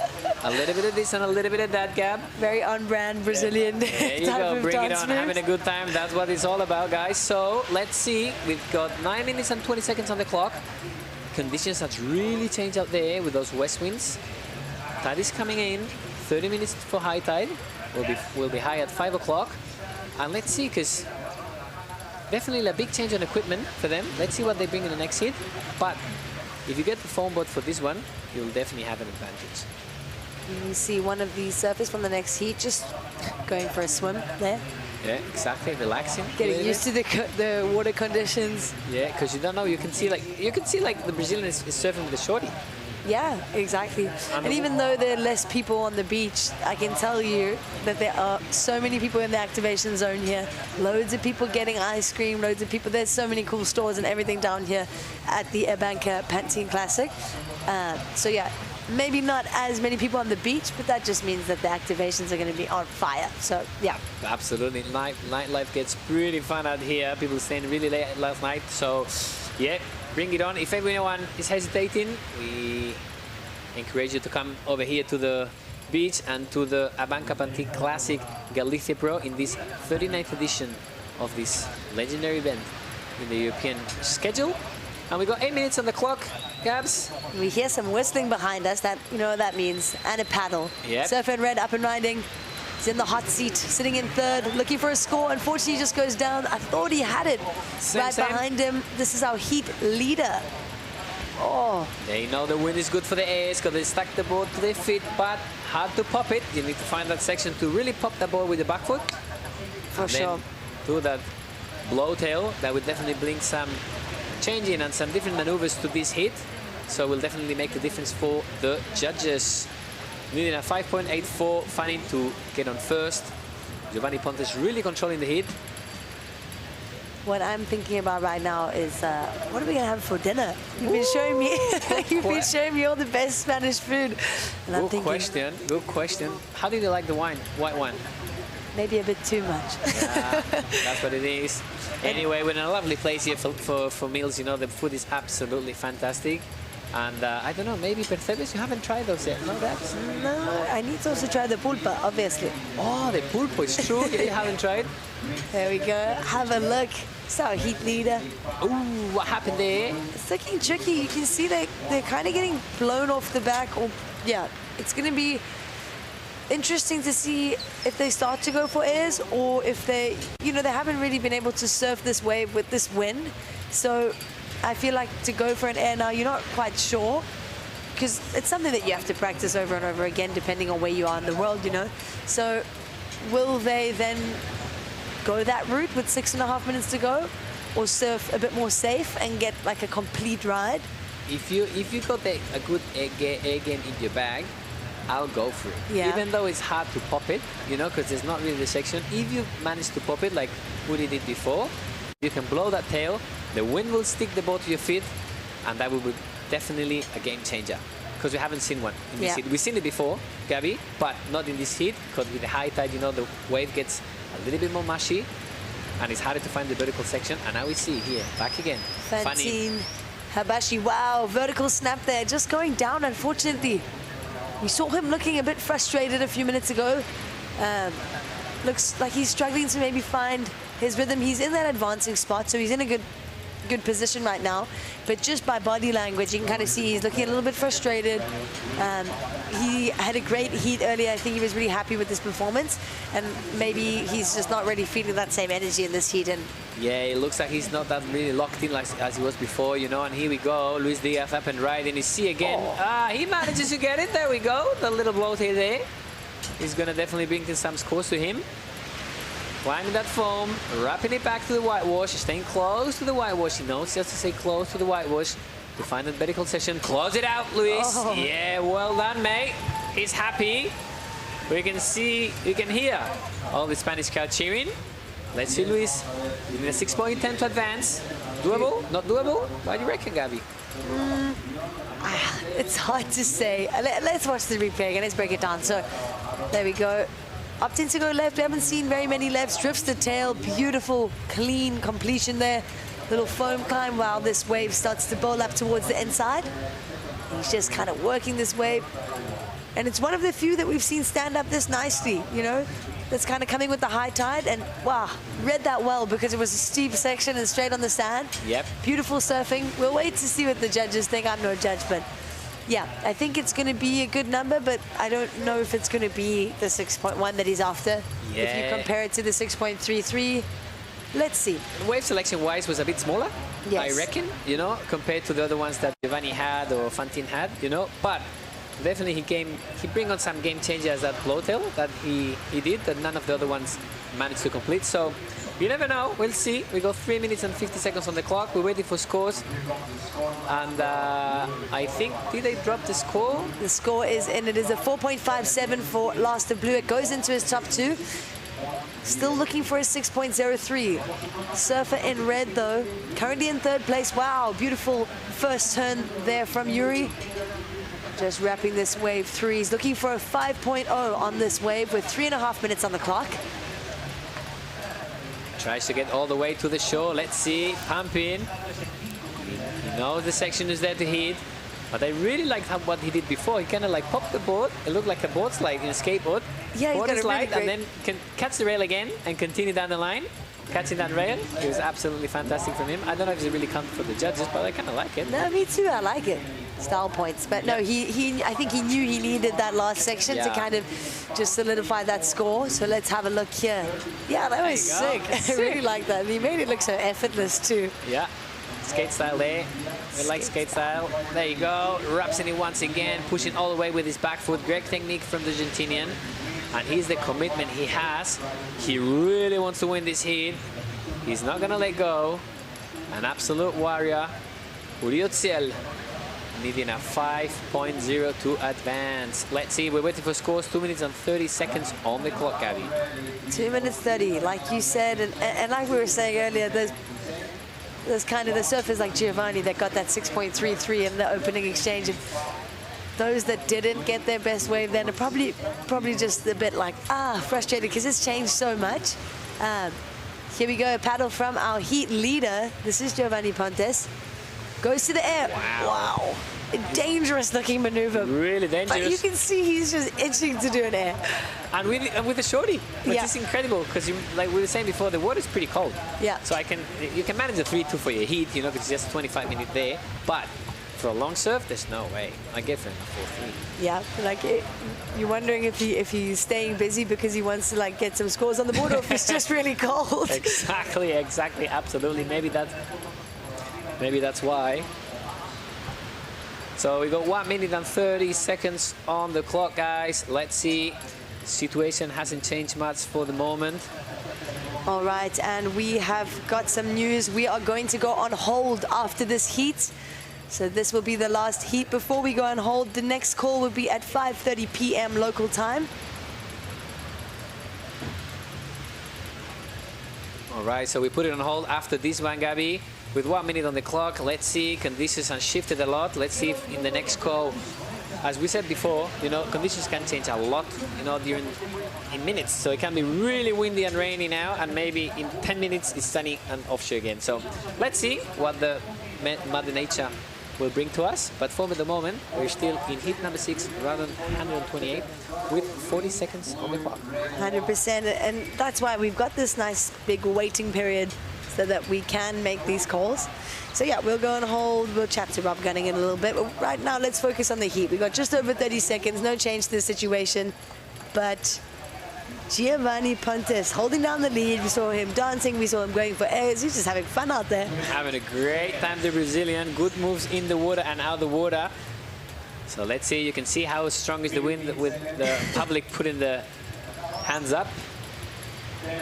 A little bit of this and a little bit of that, Gab. Very on-brand Brazilian There you go, bring it on, having a good time. That's what it's all about, guys. So let's see, we've got 9 minutes and 20 seconds on the clock. Conditions have really changed out there with those west winds. Tide is coming in, 30 minutes for high tide. We'll be high at 5 o'clock. And let's see, because definitely a big change on equipment for them. Let's see what they bring in the next hit. But if you get the foam board for this one, you'll definitely have an advantage. You see one of the surfers from the next heat just going for a swim there. Yeah, exactly, relaxing. Getting used to the water conditions. Yeah, because you don't know, you can see like the Brazilian is surfing with a shorty. Yeah, exactly. And even though there are less people on the beach, I can tell you that there are so many people in the activation zone here. Loads of people getting ice cream, loads of people. There's so many cool stores and everything down here at the ABANCA Pantin Classic. So yeah, maybe not as many people on the beach, but that just means that the activations are going to be on fire. So yeah. Absolutely. Nightlife gets pretty fun out here. People staying really late last night. So yeah, bring it on. If anyone is hesitating, we encourage you to come over here to the beach and to the ABANCA Pantin Classic Galicia Pro in this 39th edition of this legendary event in the European schedule. And we got 8 minutes on the clock, Gabs. We hear some whistling behind us. That, you know what that means. And a paddle. Yep. Surfer in red up and riding. He's in the hot seat, sitting in third, looking for a score. Unfortunately, he just goes down. I thought he had it. Same. Behind him. This is our heat leader. Oh. They know the wind is good for the airs because they stack the board to their feet, but hard to pop it. You need to find that section to really pop the board with the back foot. For sure. Do that blow tail. That would definitely bring some changing and some different maneuvers to this hit. So will definitely make the difference for the judges. Needing a 5.84 Fanning to get on first. Giovanni Pontes really controlling the hit. What I'm thinking about right now is what are we gonna have for dinner? You've been showing me all the best Spanish food. And I'm thinking, good question. How did you like the wine, white wine? Maybe a bit too much. Yeah, that's what it is. Anyway, we're in a lovely place here for meals. You know, the food is absolutely fantastic. And I don't know, maybe percebes, you haven't tried those yet, no, Gabs? No, I need to also try the pulpa, obviously. Oh, the pulpo, it's true. Yeah, you haven't tried? There we go. Have a look. It's our heat leader. Ooh, what happened there? It's looking tricky. You can see they're kind of getting blown off the back. Or yeah, it's going to be interesting to see if they start to go for airs or if they, you know, they haven't really been able to surf this wave with this wind. So I feel like to go for an air now, you're not quite sure because it's something that you have to practice over and over again depending on where you are in the world, you know. So will they then go that route with 6.5 minutes to go or surf a bit more safe and get like a complete ride? If you got a good air game in your bag, I'll go for it. Yeah. Even though it's hard to pop it, you know, because there's not really the section. If you manage to pop it like Woody did before, you can blow that tail, the wind will stick the boat to your feet, and that will be definitely a game changer. Because we haven't seen one in this heat. We've seen it before, Gabby, but not in this heat, because with the high tide, you know, the wave gets a little bit more mushy, and it's harder to find the vertical section. And now we see here, back again. Pantin, Habashi, wow, vertical snap there, just going down, unfortunately. We saw him looking a bit frustrated a few minutes ago. Looks like he's struggling to maybe find his rhythm. He's in that advancing spot, so he's in a good good position right now, but just by body language, you can kind of see he's looking a little bit frustrated. He had a great heat earlier. I think he was really happy with his performance, and maybe he's just not really feeling that same energy in this heat. And yeah, it looks like he's not that really locked in like as he was before, you know. And here we go, Luis Diaz up and right, and you see again. He manages to get it. There we go. The little bloater there. He's gonna definitely bring in some scores to him. Climbing that foam, wrapping it back to the whitewash, staying close to the whitewash. He knows just to stay close to the whitewash to find the vertical section. Close it out, Luis. Oh. Yeah, well done, mate. He's happy. We can see, you can hear all the Spanish crowd cheering. Let's see, Luis. In a 6.10 to advance. Doable? Not doable? What do you reckon, Gabby? It's hard to say. Let's watch the replay again. Let's break it down. So there we go. Opting to go left. We haven't seen very many lefts. Drifts the tail. Beautiful, clean completion there. Little foam climb while this wave starts to bowl up towards the inside. He's just kind of working this wave. And it's one of the few that we've seen stand up this nicely, you know? That's kind of coming with the high tide. And wow, read that well because it was a steep section and straight on the sand. Yep. Beautiful surfing. We'll wait to see what the judges think. I'm no judge, but yeah, I think it's going to be a good number, but I don't know if it's going to be the 6.1 that he's after. Yeah. If you compare it to the 6.33, let's see. Wave selection-wise was a bit smaller, Yes. I reckon, you know, compared to the other ones that Giovanni had or Pantin had, you know. But definitely he bring on some game changers that blowtail that he did that none of the other ones managed to complete. So you never know. We'll see. We got 3 minutes and 50 seconds on the clock. We're waiting for scores. And I think, did they drop the score? The score is in. It is a 4.57 for Last of Blue. It goes into his top two. Still looking for a 6.03. Surfer in red, though. Currently in third place. Wow, beautiful first turn there from Yuri. Just wrapping this wave through. He's looking for a 5.0 on this wave with 3.5 minutes on the clock. Tries to get all the way to the shore. Let's see. Pumping. He knows the section is there to hit. But I really liked what he did before. He kind of like popped the board. It looked like a board slide in a skateboard. Yeah, he's got a slide really and then can catch the rail again and continue down the line. Catching that rail. It was absolutely fantastic from him. I don't know if it's really come for the judges, but I kind of like it. No, me too. I like it. Style points. But no, I think he knew he needed that last section to kind of just solidify that score. So let's have a look here. Yeah, that was sick. I really like that. And he made it look so effortless too. Yeah. Skate style there. We like skate style. There you go. Wraps in it once again, pushing all the way with his back foot. Great technique from the Argentinian. And here's the commitment he has. He really wants to win this heat. He's not going to let go. An absolute warrior. Uriotziel needing a 5.0 to advance. Let's see. We're waiting for scores. 2 minutes and 30 seconds on the clock, Gabby. 2 minutes 30, like you said. And like we were saying earlier, there's kind of the surfers like Giovanni that got that 6.33 in the opening exchange. And those that didn't get their best wave then are probably just a bit like, frustrated because it's changed so much. Here we go, a paddle from our heat leader. This is Giovanni Pontes. Goes to the air. Wow. A dangerous looking maneuver. Really dangerous. But you can see he's just itching to do an air. And with the shorty, which is incredible because, like we were saying before, the water is pretty cold. Yeah. So you can manage the 3-2 for your heat, you know, because it's just 25 minutes there. But for a long surf, there's no way. I give him a 4-3. Yeah, like you're wondering if he's staying busy because he wants to like get some scores on the board, or if it's just really cold. Exactly, absolutely. Maybe that's why. So we got 1 minute and 30 seconds on the clock, guys. Let's see. Situation hasn't changed much for the moment. All right, and we have got some news. We are going to go on hold after this heat. So this will be the last heat before we go on hold. The next call will be at 5:30 p.m. local time. All right, so we put it on hold after this one, Gabby. With 1 minute on the clock, let's see. Conditions have shifted a lot. Let's see if in the next call, as we said before, you know, conditions can change a lot, you know, in minutes. So it can be really windy and rainy now, and maybe in 10 minutes it's sunny and offshore again. So let's see what the Mother Nature will bring to us. But for the moment, we're still in heat number 6, round 128, with 40 seconds on the clock. 100%, and that's why we've got this nice big waiting period so that we can make these calls. So yeah, we'll go on hold. We'll chat to Rob Gunning in a little bit. But right now, let's focus on the heat. We've got just over 30 seconds, no change to the situation. But Giovanni Pontes holding down the lead. We saw him dancing. We saw him going for airs. He's just having fun out there. Having a great time, the Brazilian. Good moves in the water and out of the water. So let's see. You can see how strong is the wind with the public putting the hands up.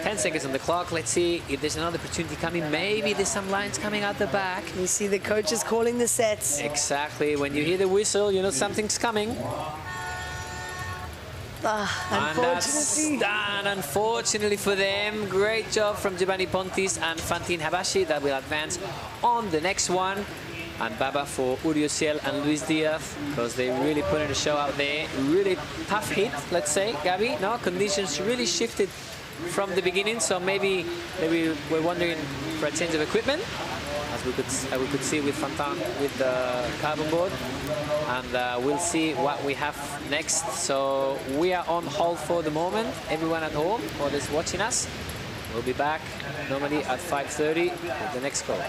10 seconds on the clock. Let's see if there's another opportunity coming. Maybe there's some lines coming out the back. You see the coaches calling the sets. Exactly. When you hear the whistle, you know something's coming. And that's done, unfortunately for them. Great job from Giovanni Pontes and Pantin Habashi. That will advance on the next one. And Baba for Uriosiel and Luis Diaz, because they really put in a show out there. Really tough hit, let's say, Gabi. No, conditions really shifted from the beginning, so maybe we're wondering for a change of equipment, as we could see with Pantin with the carbon board. And we'll see what we have next. So we are on hold for the moment. Everyone at home or that's watching us, we'll be back normally at 5:30 with the next call.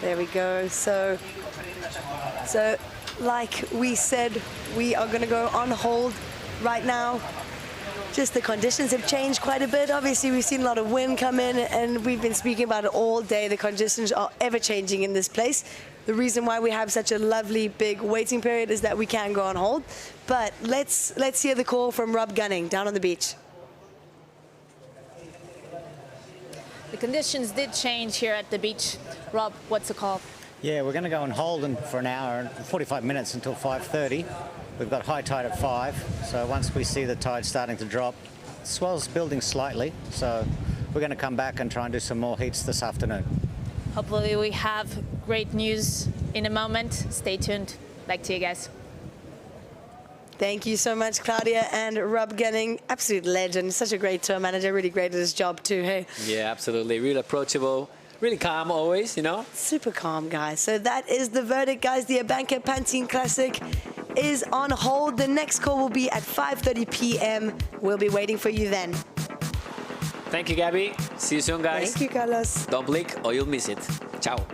There we go. So like we said, we are going to go on hold right now. Just the conditions have changed quite a bit. Obviously, we've seen a lot of wind come in, and we've been speaking about it all day. The conditions are ever changing in this place. The reason why we have such a lovely big waiting period is that we can go on hold. But let's hear the call from Rob Gunning down on the beach. The conditions did change here at the beach. Rob, what's the call? Yeah, we're going to go on hold for an hour and 45 minutes until 5:30. We've got high tide at 5, so once we see the tide starting to drop, swell's building slightly, so we're going to come back and try and do some more heats this afternoon. Hopefully we have great news in a moment. Stay tuned. Back to you guys. Thank you so much, Claudia and Rob Gunning. Absolute legend. Such a great tour manager. Really great at his job too, hey? Yeah, absolutely. Really approachable. Really calm always, you know? Super calm, guys. So that is the verdict, guys. The ABANCA Pantin Classic is on hold. The next call will be at 5:30 p.m. We'll be waiting for you then. Thank you, Gabby. See you soon, guys. Thank you, Carlos. Don't blink or you'll miss it. Ciao.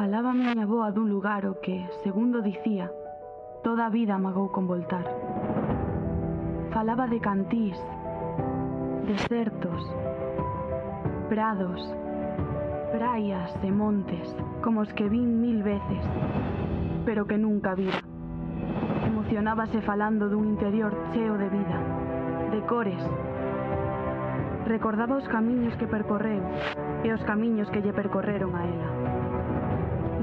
Falaba miña avoa dun lugar o que, segundo dicía, toda a vida amagou con voltar. falaba de cantís, desertos, prados, praias e montes, como os que vin 1000 veces, pero que nunca vira. Emocionábase falando dun interior cheo de vida, de cores. Recordaba os camiños que percorreu e os camiños que lle percorreron a ela.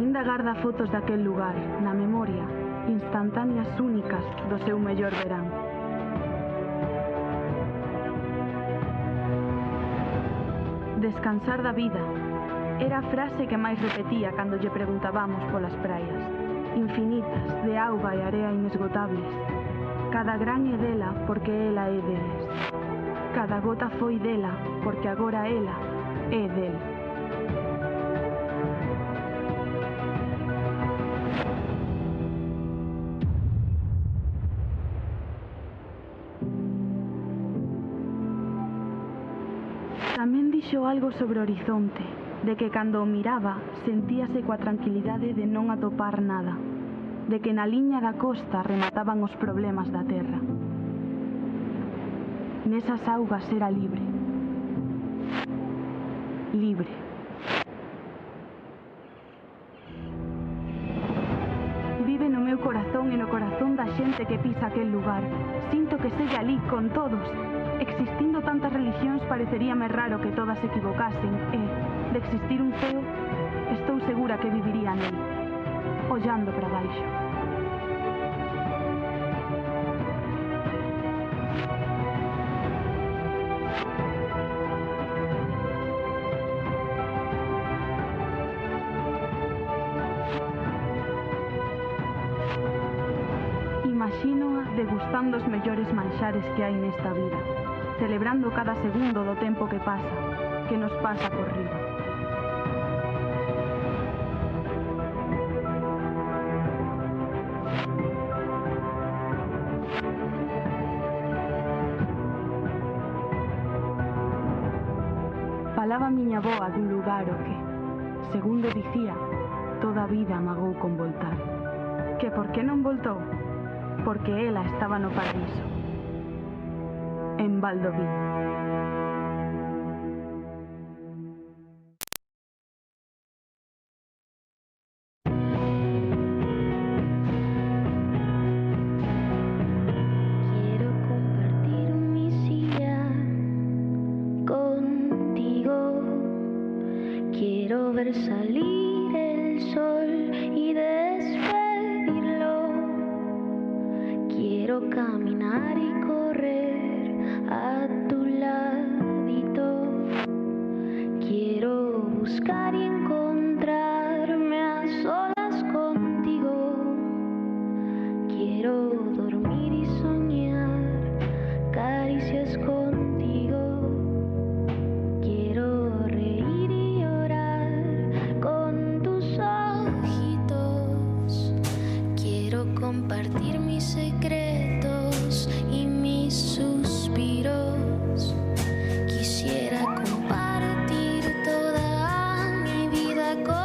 Inda garda fotos daquel lugar, na memoria, instantáneas únicas do seu mellor verán. Descansar da vida era a frase que máis repetía cando lle preguntábamos polas praias, infinitas, de auga e area inesgotables. Cada gran é dela porque ela é deles. Cada gota foi dela porque agora ela é del. Tamén dixo algo sobre o horizonte, de que cando o miraba sentíase coa tranquilidade de non atopar nada, de que na liña da costa remataban os problemas da terra. Nesas augas era libre. Libre. Vive no meu corazón e no corazón da xente que pisa aquel lugar. Sinto que segue ali con todos. Existindo tantas religións pareceríame raro que todas se equivocasen e, de existir un ceo, estou segura que viviría nel, ollando para baixo. Imagínoa degustando os mellores manxares que hai nesta vida, celebrando cada segundo do tempo que pasa, que nos pasa por riba. Falaba miña avoa dun lugar o que, segundo dicía, toda a vida amagou con voltar. Que por que non voltou? Porque ela estaba no paraíso, en Valdovín. Quiero compartir mi silla contigo. Quiero ver salir el sol y despedirlo. Quiero caminar y correr a tu ladito. Quiero buscar y encontrarme a solas contigo. Quiero dormir y soñar caricias contigo. Quiero reír y llorar con tus ojitos. Quiero compartir mis secretos y mis suspiros. Quisiera compartir toda mi vida contigo.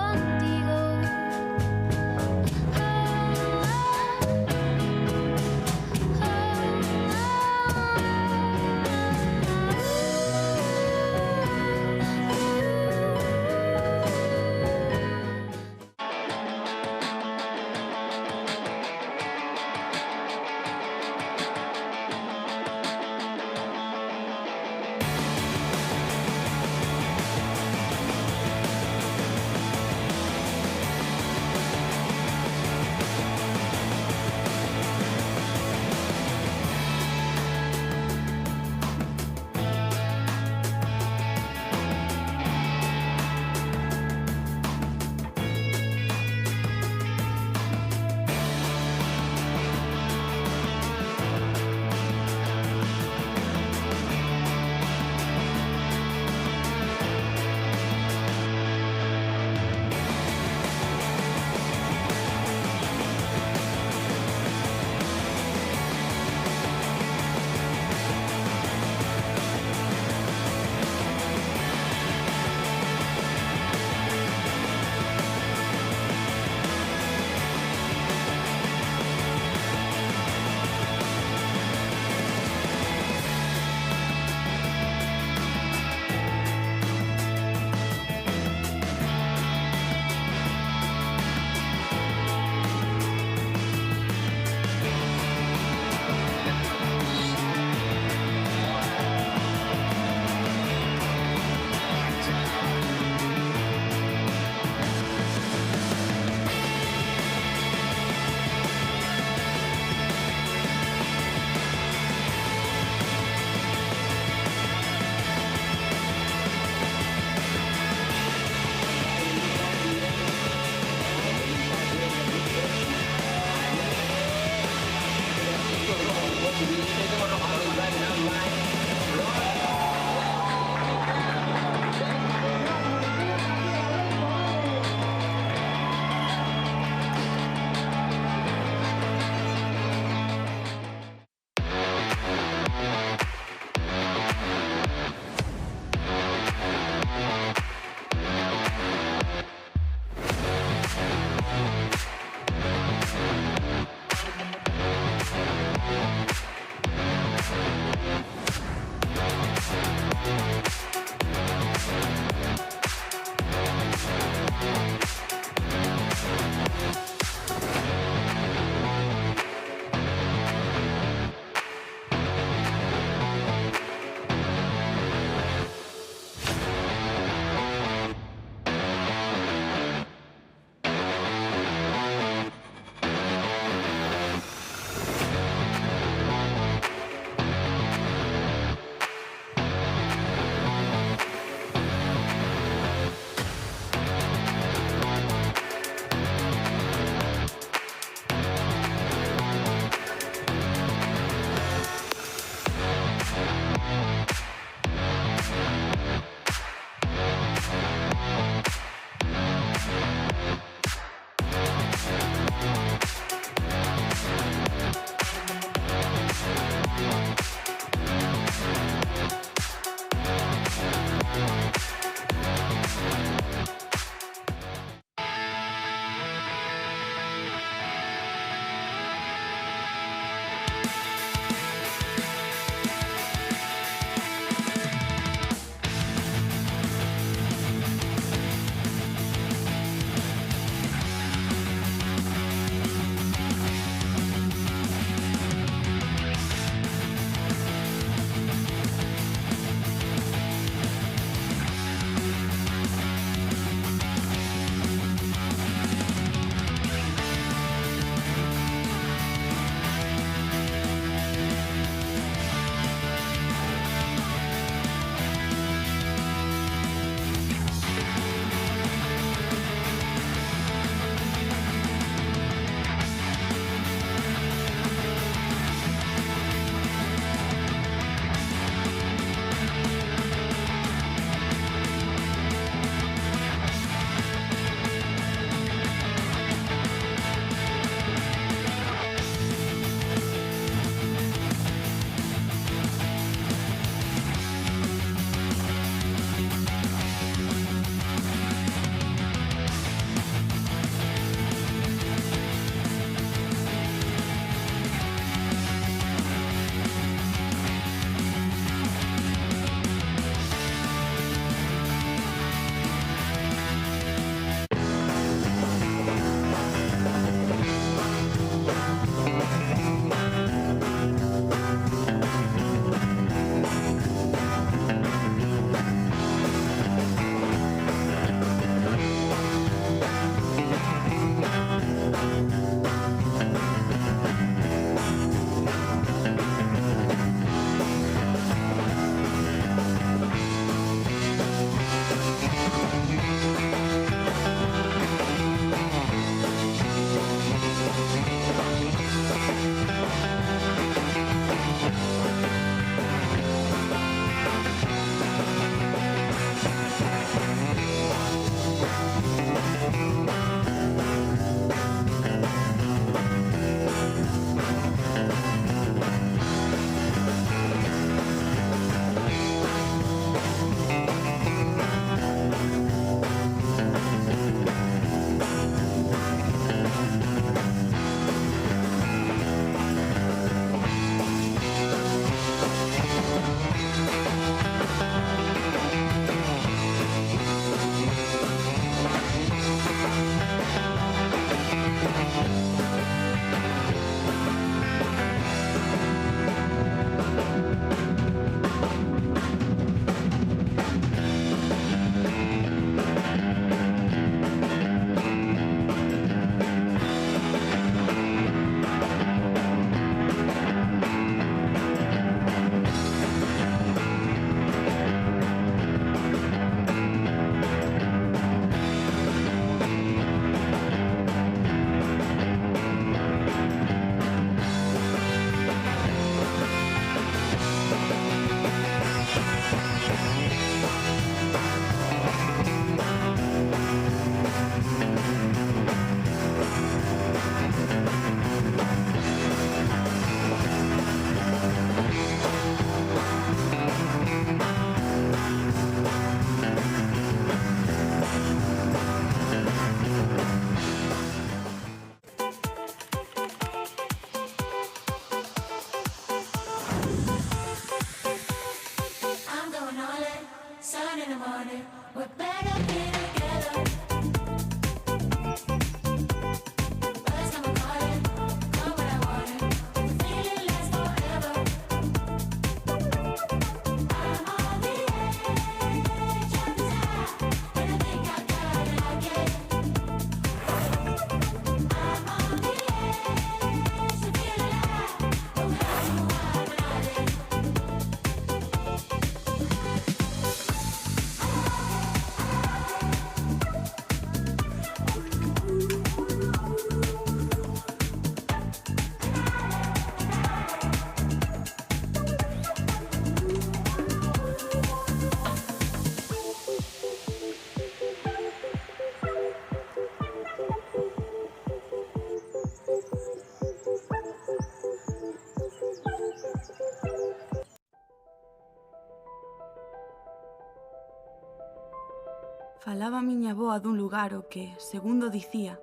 Falaba miña avoa dun lugar o que, segundo dicía,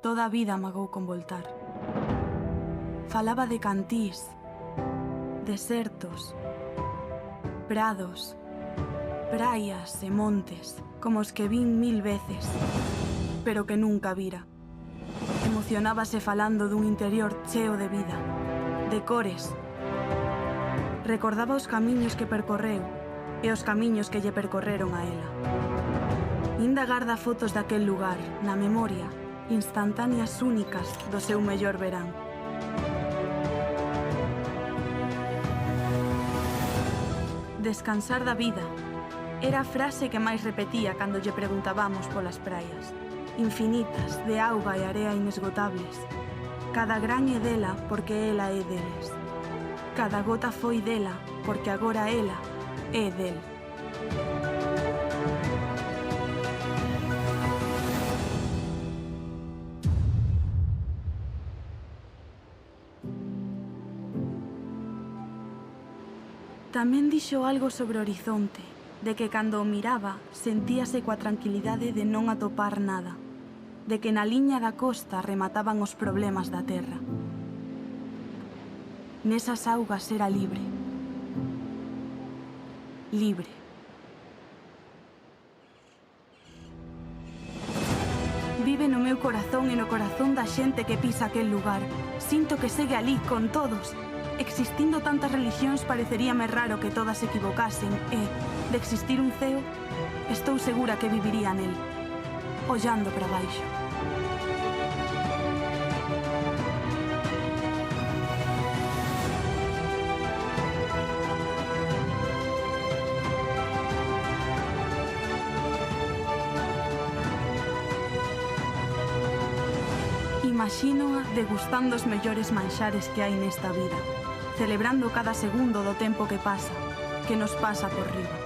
toda a vida amagou con voltar. Falaba de cantís, desertos, prados, praias e montes, como os que vin 1000 veces, pero que nunca vira. Emocionábase falando dun interior cheo de vida, de cores. Recordaba os camiños que percorreu e os camiños que lle percorreron a ela. Inda garda fotos daquel lugar, na memoria, instantáneas únicas do seu mellor verán. Descansar da vida era a frase que máis repetía cando lle preguntábamos polas praias, infinitas, de auga e area inesgotables. Cada gran é dela porque ela é deles. Cada gota foi dela porque agora ela é del. Tamén dixo algo sobre o horizonte, de que cando o miraba sentíase coa tranquilidade de non atopar nada, de que na liña da costa remataban os problemas da terra. Nesas augas era libre. Libre. Vive no meu corazón e no corazón da xente que pisa aquel lugar. Sinto que segue alí con todos. Existindo tantas religións pareceríame raro que todas se equivocasen e, de existir un ceo, estou segura que viviría nel, ollando para baixo. Imagínoa degustando os mellores manxares que hai nesta vida, celebrando cada segundo do tempo que pasa, que nos pasa por riba.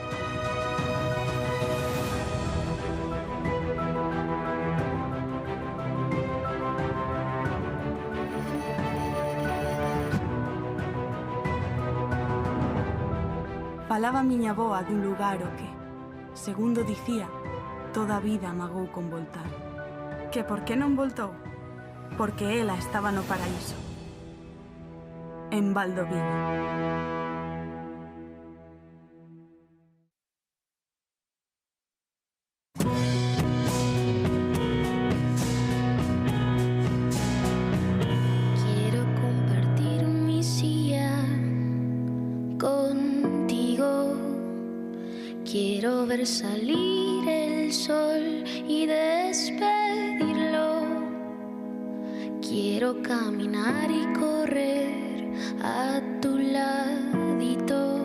Falaba miña avoa dun lugar o que, segundo dicía, toda a vida amagou con voltar. Que por que non voltou? Porque ela estaba no paraíso. En Valdoviño. Quiero compartir mi silla contigo. Quiero ver salir el sol y despedirlo. Quiero caminar y correr a tu ladito.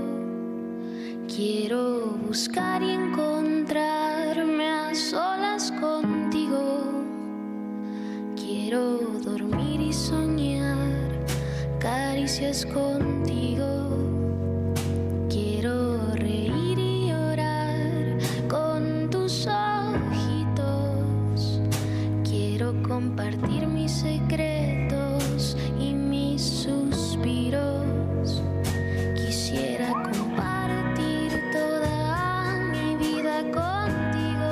Quiero buscar y encontrarme a solas contigo. Quiero dormir y soñar caricias contigo. Quiero reír y llorar con tus ojitos. Quiero compartir mis secretos y mis suspiros. Quisiera compartir toda mi vida contigo.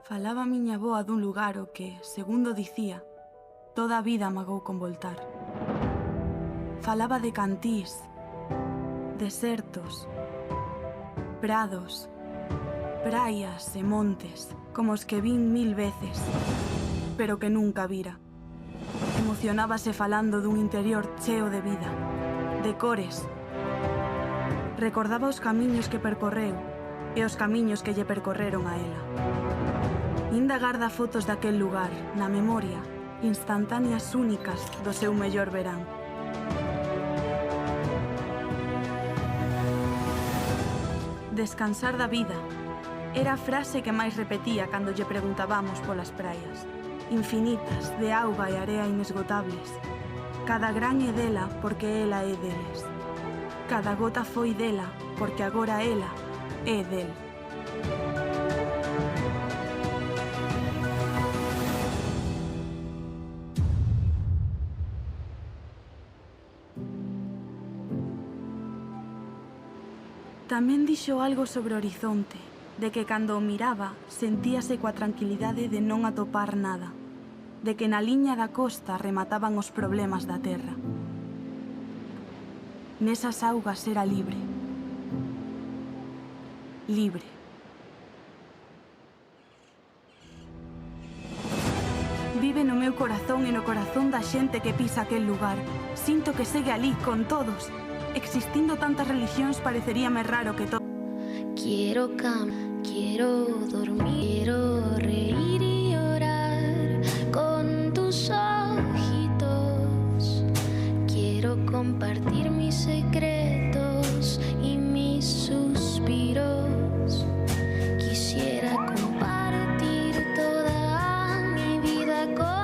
Falaba miña avoa dun lugar o que, segundo dicía, toda a vida amagou con voltar. Falaba de cantís, desertos, prados, praias e montes, como os que vin 1000 veces, pero que nunca vira. Emocionábase falando dun interior cheo de vida, de cores. Recordaba os camiños que percorreu e os camiños que lle percorreron a ela. Inda garda fotos daquel lugar, na memoria, instantáneas únicas do seu mellor verán. Descansar da vida era a frase que máis repetía cando lle preguntábamos polas praias, infinitas, de auga e area inesgotables. Cada gran é dela porque ela é deles. Cada gota foi dela porque agora ela é del. Tamén dixo algo sobre o horizonte, de que cando o miraba sentíase coa tranquilidade de non atopar nada, de que na liña da costa remataban os problemas da terra. Nesas augas era libre. Libre. Vive no meu corazón e no corazón da xente que pisa aquel lugar. Sinto que segue alí con todos. Existindo tantas religións pareceríame raro que todo. Quiero dormir, quiero reír y llorar con tus ojitos. Quiero compartir mis secretos y mis suspiros. Quisiera compartir toda mi vida contigo.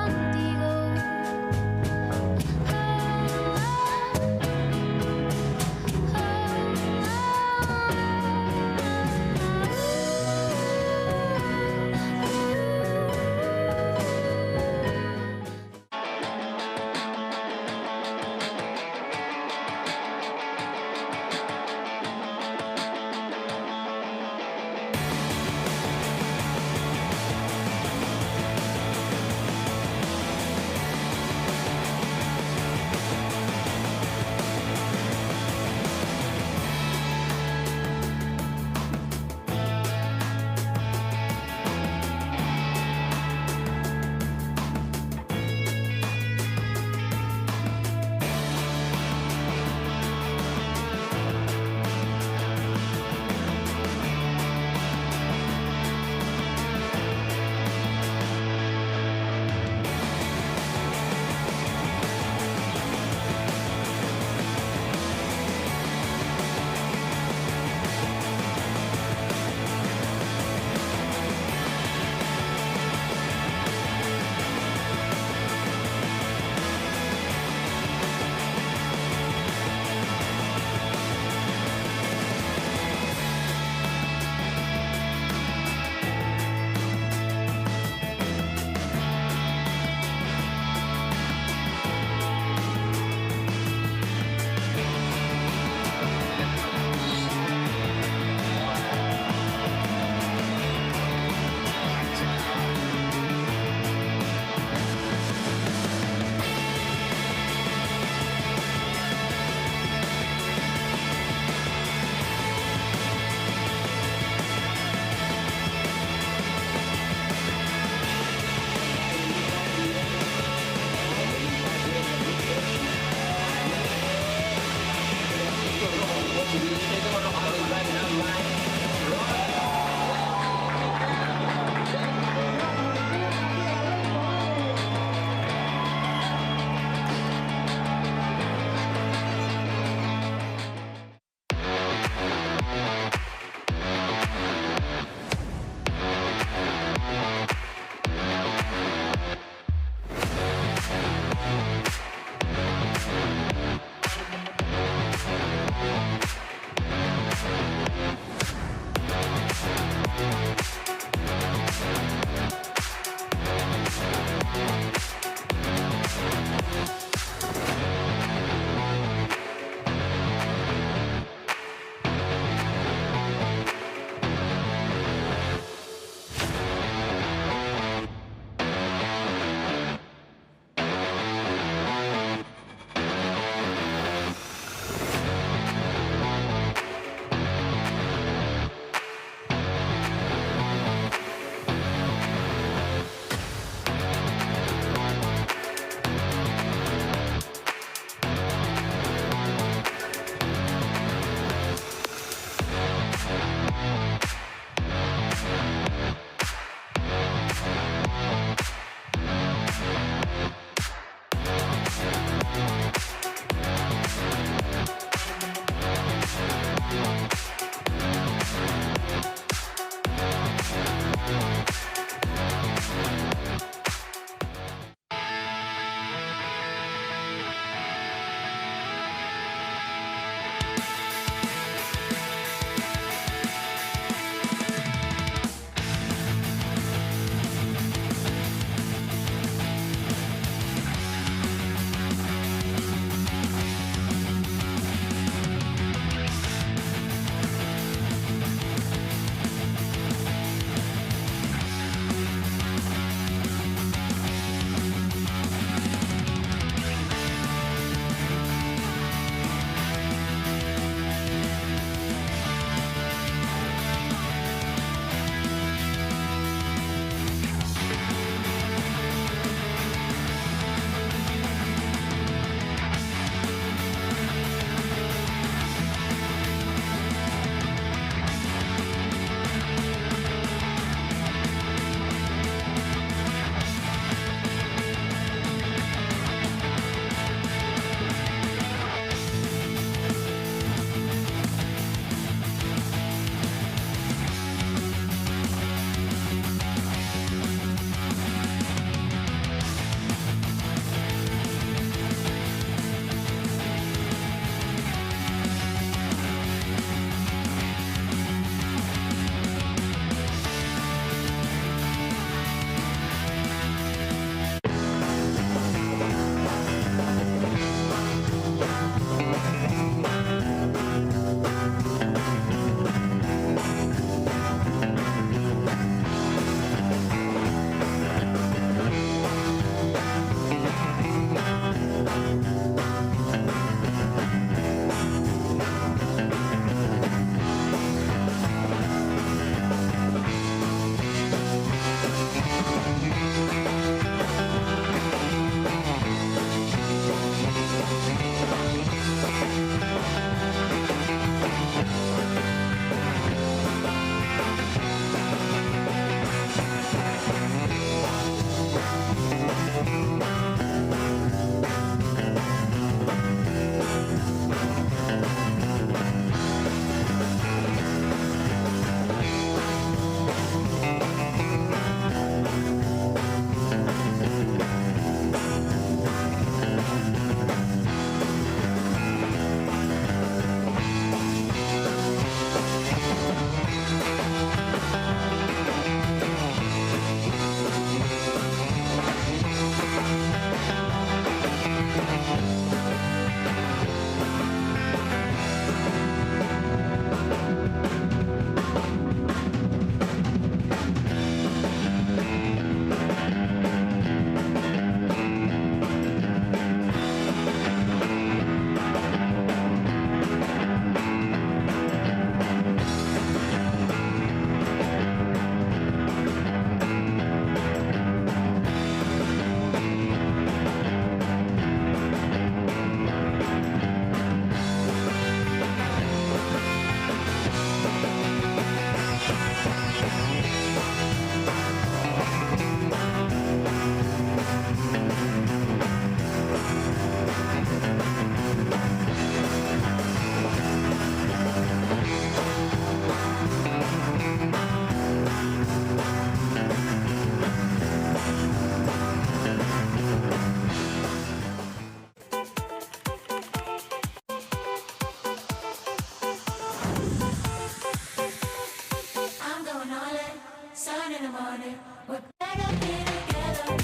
want it. We're better be together.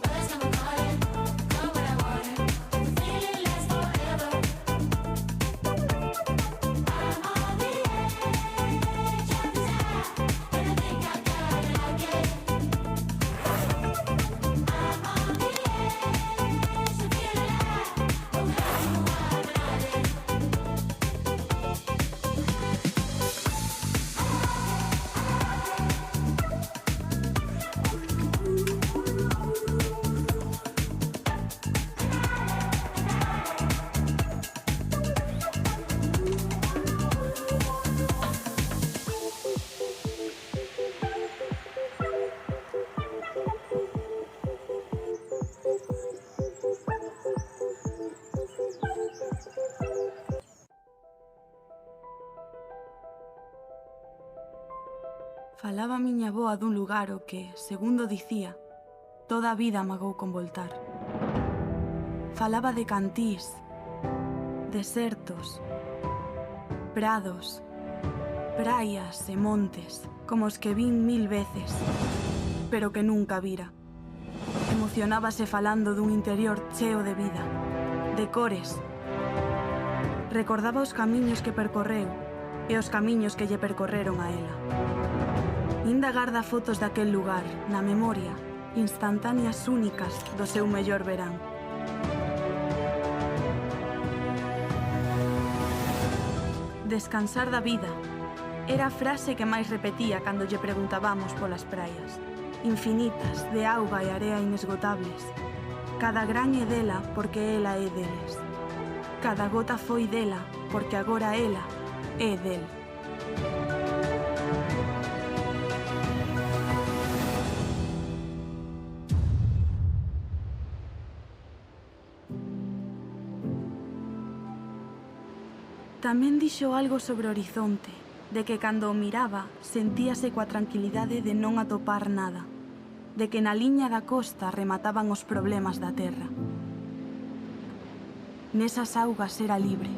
First time I'm calling, come when I want it. The feeling lasts forever. I'm on the edge of desire, and I think I gotta like it. I'm on the edge to feel alive. Oh, how you wanna ride it? Falaba miña avoa dun lugar o que, segundo dicía, toda a vida amagou con voltar. Falaba de cantís, desertos, prados, praias e montes, como os que vin 1000 veces, pero que nunca vira. Emocionábase falando dun interior cheo de vida, de cores. Recordaba os camiños que percorreu e os camiños que lle percorreron a ela. Inda garda fotos daquel lugar, na memoria, instantáneas únicas do seu mellor verán. Descansar da vida era a frase que máis repetía cando lle preguntábamos polas praias, infinitas, de auga e area inesgotables. Cada gran é dela porque ela é deles. Cada gota foi dela porque agora ela é del. Tamén dixo algo sobre o horizonte, de que cando o miraba sentíase coa tranquilidade de non atopar nada, de que na liña da costa remataban os problemas da terra. Nesas augas era libre.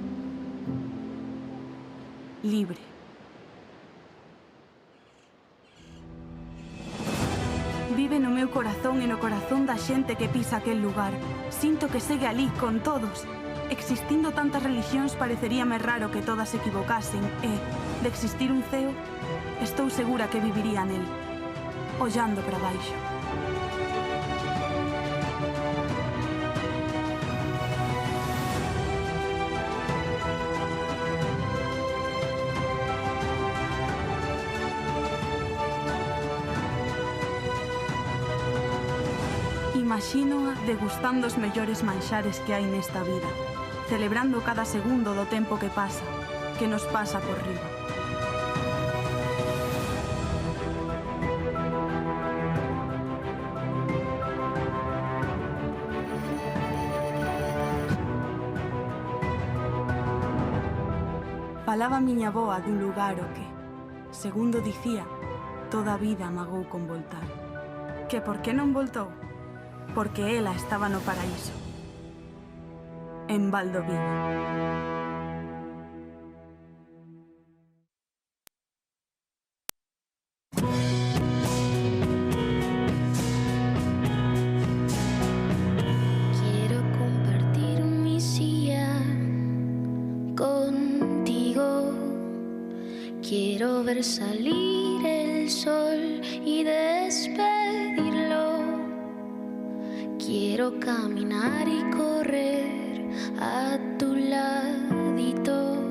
Libre. Vive no meu corazón e no corazón da xente que pisa aquel lugar. Sinto que segue ali con todos. Existindo tantas religións pareceríame raro que todas se equivocasen e, de existir un ceo, estou segura que viviría nel, ollando para baixo. Imagínoa degustando os mellores manxares que hai nesta vida, celebrando cada segundo do tempo que pasa, que nos pasa por riba. Falaba miña avoa dun lugar o que, segundo dicía, toda a vida amagou con voltar. Que por que non voltou? Porque ela estaba no paraíso. En Valdoviño. Quiero compartir mi silla contigo. Quiero ver salir el sol y despedirlo. Quiero caminar y correr a tu ladito.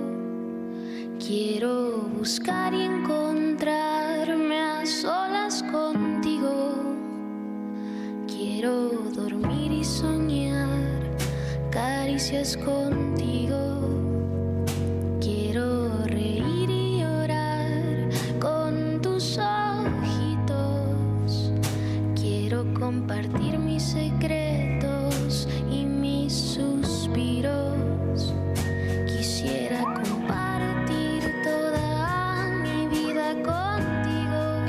Quiero buscar y encontrarme a solas contigo. Quiero dormir y soñar caricias contigo. Quiero reír y llorar con tus ojitos. Quiero compartir mis secretos y mis suspiros. Quisiera compartir toda mi vida contigo.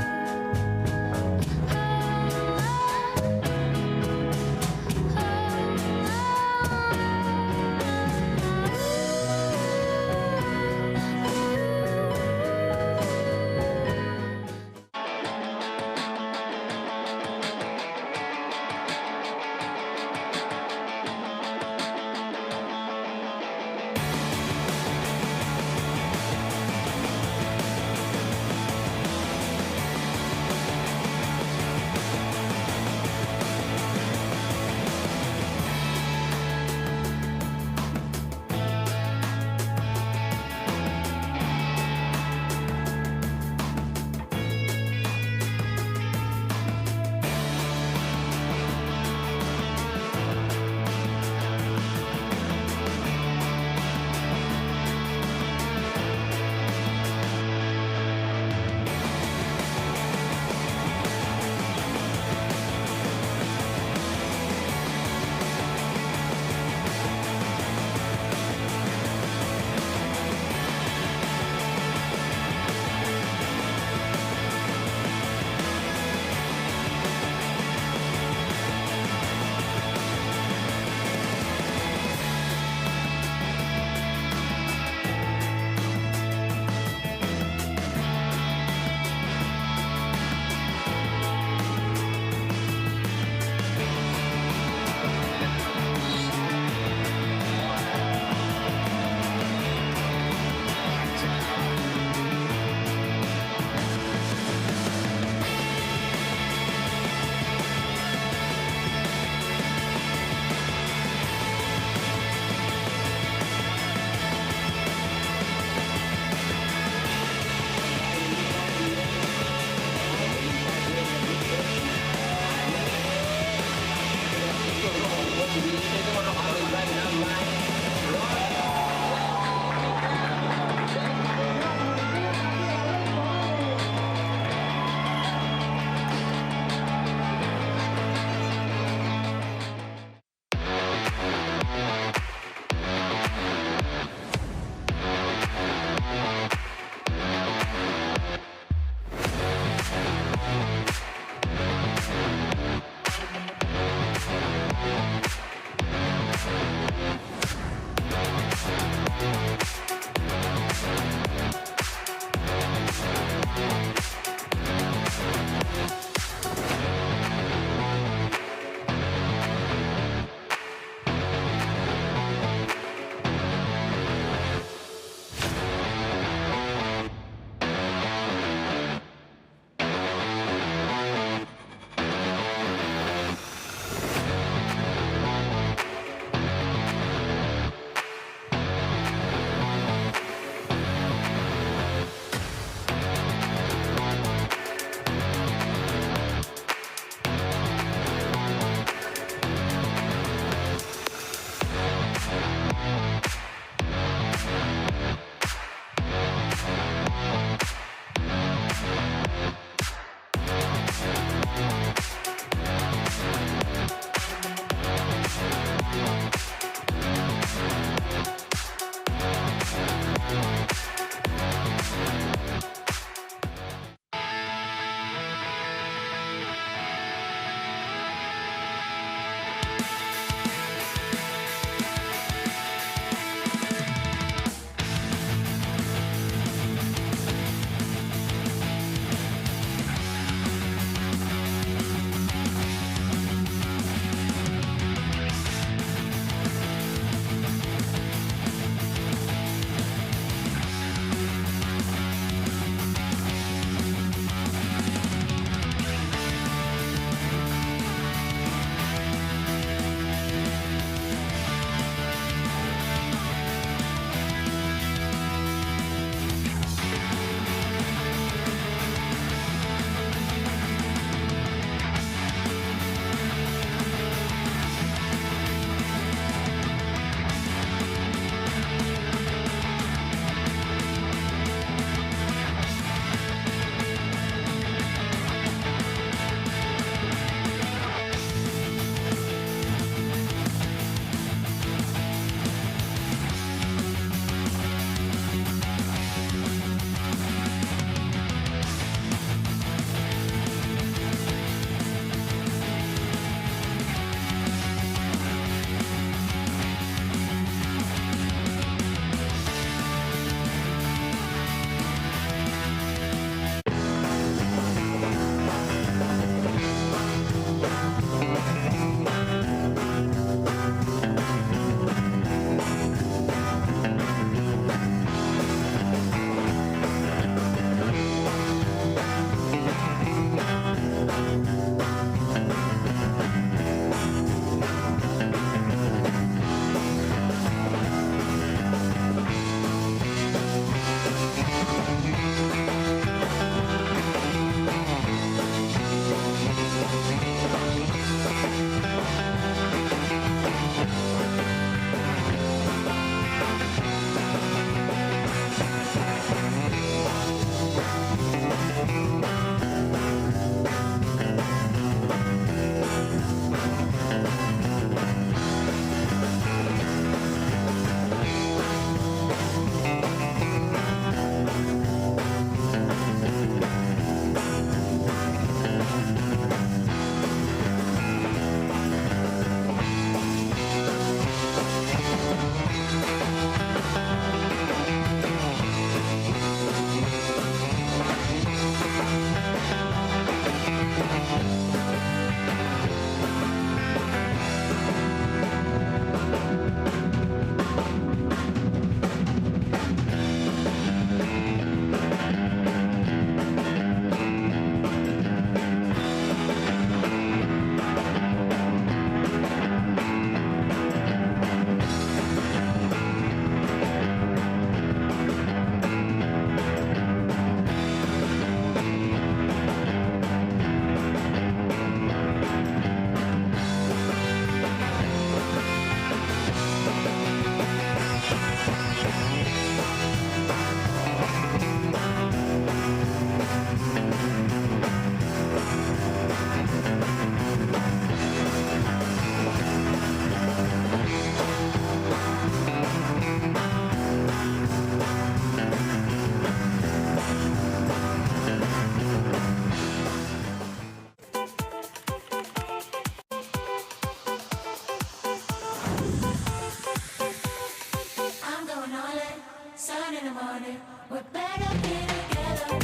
going all in, sun in the morning. We're better be together.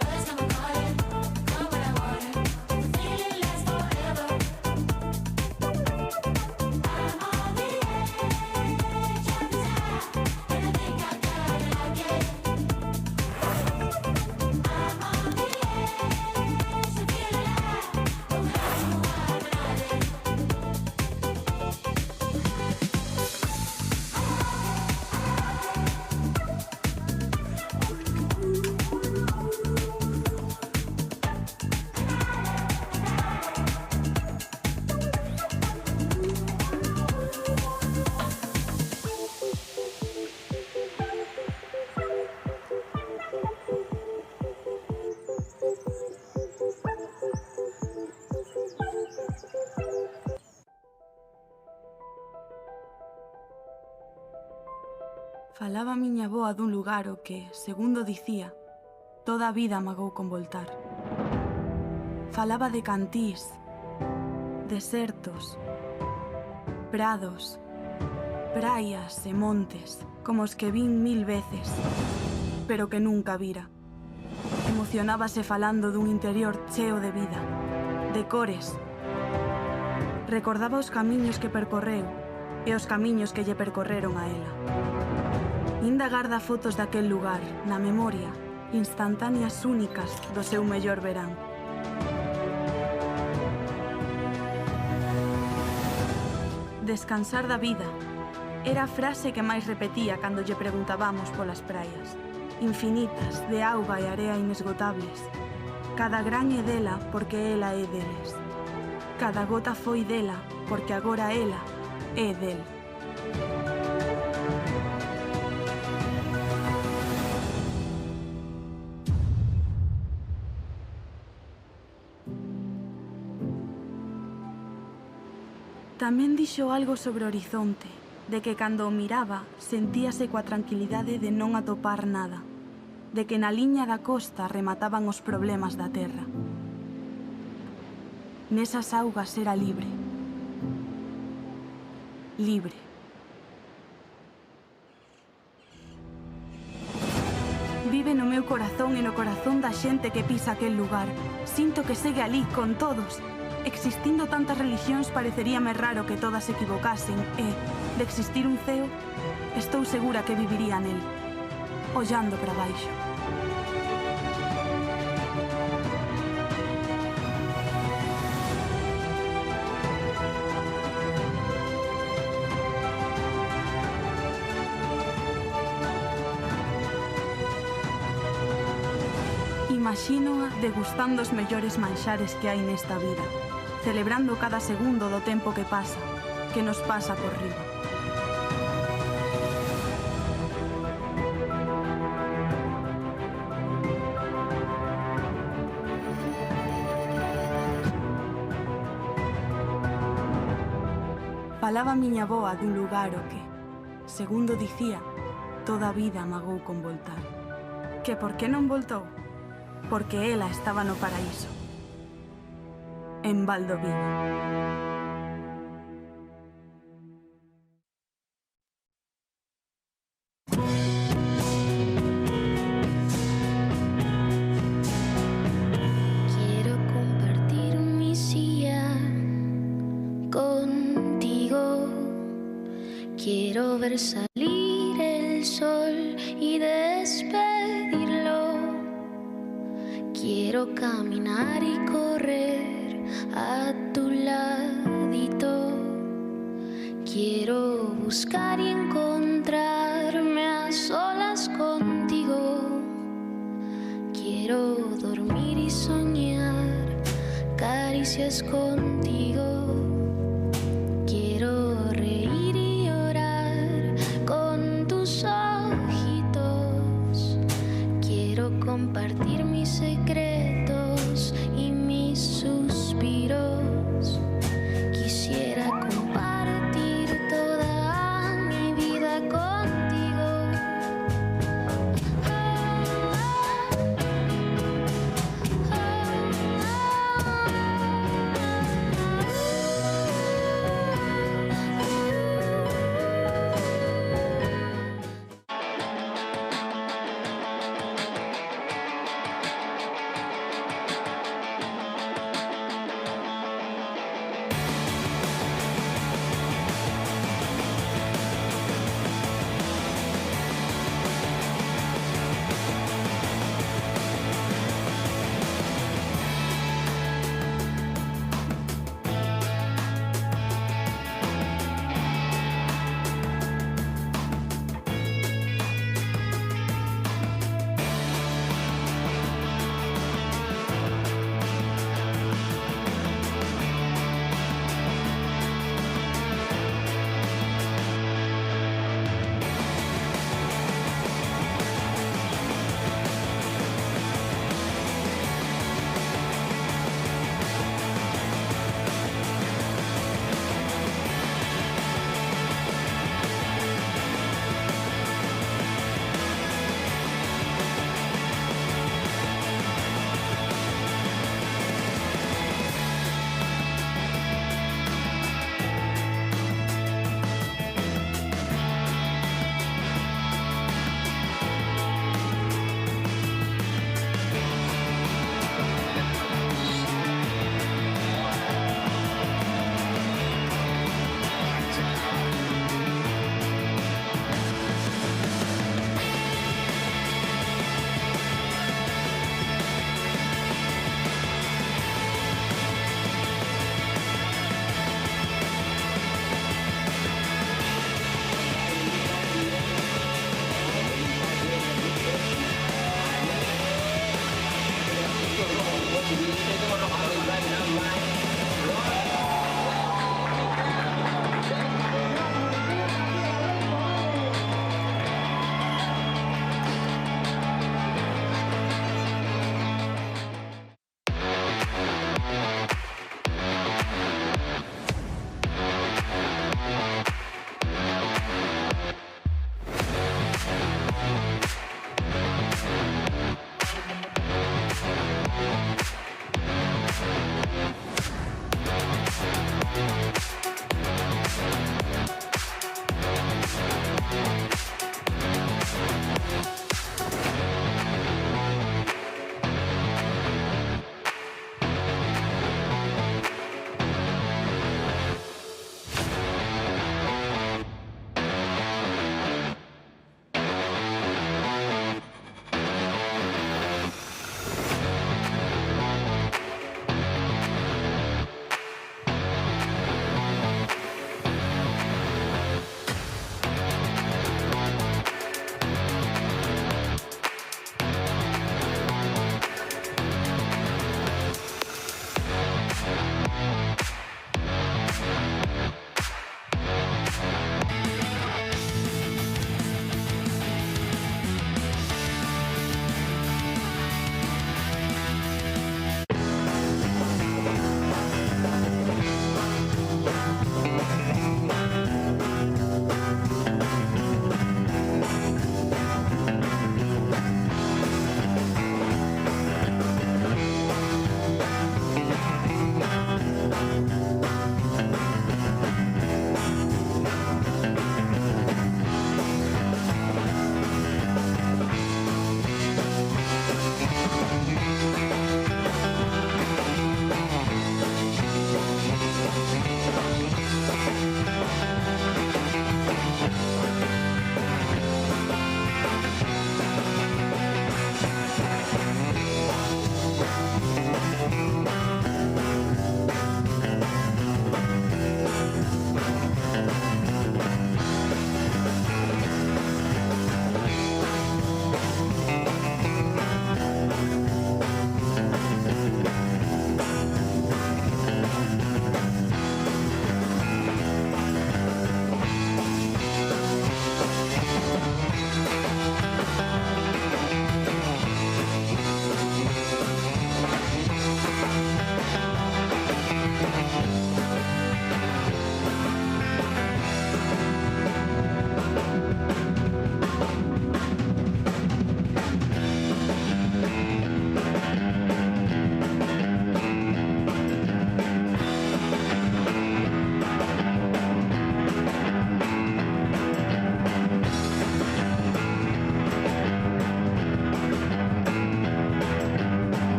Birds come calling, come when I want it. The feeling lasts forever. I'm on the edge of desire, and I think I gotta like it. I'm on the edge to feel alive. Oh, how you want it. Falaba miña avoa dun lugar o que, segundo dicía, toda a vida amagou con voltar. Falaba de cantís, desertos, prados, praias e montes, como os que vin 1000 veces, pero que nunca vira. Emocionábase falando dun interior cheo de vida, de cores. Recordaba os camiños que percorreu e os camiños que lle percorreron a ela. Inda garda fotos daquel lugar, na memoria, instantáneas únicas do seu mellor verán. Descansar da vida era a frase que máis repetía cando lle preguntábamos polas praias, infinitas, de auga e area inesgotables. Cada gran é dela porque ela é deles. Cada gota foi dela porque agora ela é del. Tamén dixo algo sobre o horizonte, de que cando o miraba sentíase coa tranquilidade de non atopar nada, de que na liña da costa remataban os problemas da terra. Nesas augas era libre. Libre. Vive no meu corazón e no corazón da xente que pisa aquel lugar. Sinto que segue ali con todos. Existindo tantas religións pareceríame raro que todas se equivocasen e, de existir un ceo, estou segura que viviría nel, ollando para baixo. Imagínoa degustando os mellores manxares que hai nesta vida, celebrando cada segundo do tempo que pasa, que nos pasa por riba. Falaba miña avoa dun lugar o que, segundo dicía, toda a vida amagou con voltar. Que por que non voltou? Porque ela estaba no paraíso. En Valdoviño. Quiero compartir mi silla contigo. Quiero ver salir el sol y despedirlo. Quiero caminar y correr a tu ladito. Quiero buscar y encontrarme a solas contigo. Quiero dormir y soñar caricias contigo. Quiero reír y llorar con tus ojitos. Quiero compartir mis secretos y mis suspiros. Quisiera compartir toda mi vida contigo.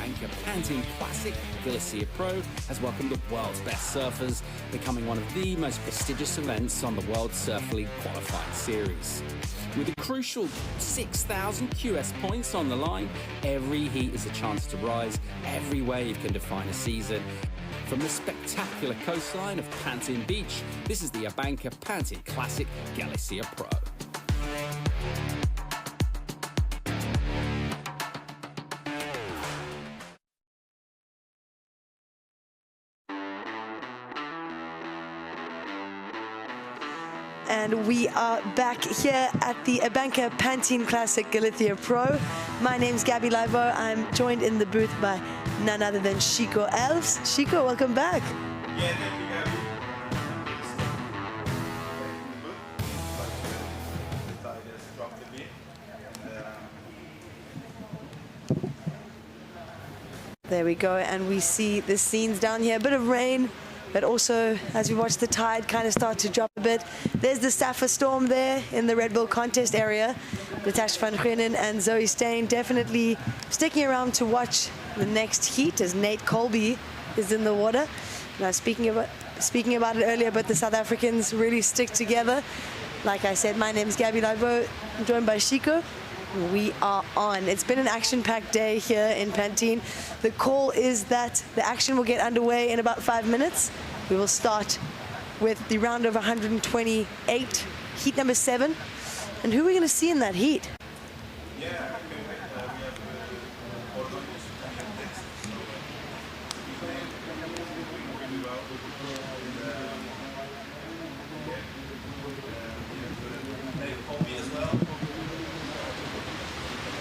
ABANCA Pantin Classic Galicia Pro has welcomed the world's best surfers, becoming one of the most prestigious events on the World Surf League qualifying series. With a crucial 6,000 QS points on the line, every heat is a chance to rise, every wave can define a season. From the spectacular coastline of Pantin Beach, this is the ABANCA Pantin Classic Galicia Pro. And we are back here at the ABANCA Pantin Classic Galicia Pro. My name's Gabby Livo. I'm joined in the booth by none other than Chico Elves. Chico, welcome back. Yeah, thank you, Gabby. There we go, and we see the scenes down here. A bit of rain, but also as we watch the tide kind of start to drop a bit. There's the Safa Storm there in the Red Bull contest area. Natasha van Grienen and Zoe Steen definitely sticking around to watch the next heat as Nate Colby is in the water. Now speaking about it earlier, but the South Africans really stick together. Like I said, my name's Gabby Livo. I'm joined by Chico. We are on. It's been an action-packed day here in Pantin. The call is that the action will get underway in about 5 minutes. We will start with the round of 128, heat number 7. And who are we going to see in that heat?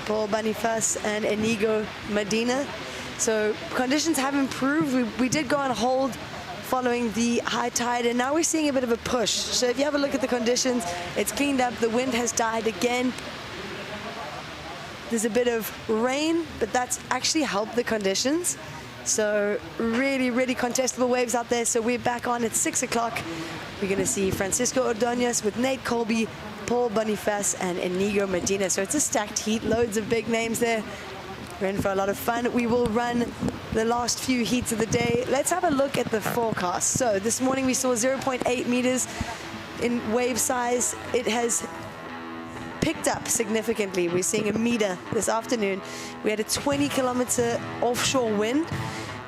Paul Boniface and Inigo Medina. So conditions have improved. We did go on hold following the high tide, and now we're seeing a bit of a push. So if you have a look at the conditions, it's cleaned up. The wind has died again. There's a bit of rain, but that's actually helped the conditions. So really, really contestable waves out there. So we're back on at 6 o'clock. We're going to see Francisco Ordóñez with Nate Colby, Paul Boniface and Inigo Medina. So it's a stacked heat, loads of big names there. We're in for a lot of fun. We will run the last few heats of the day. Let's have a look at the forecast. So this morning we saw 0.8 meters in wave size. It has picked up significantly. We're seeing a meter this afternoon. We had a 20-kilometer offshore wind,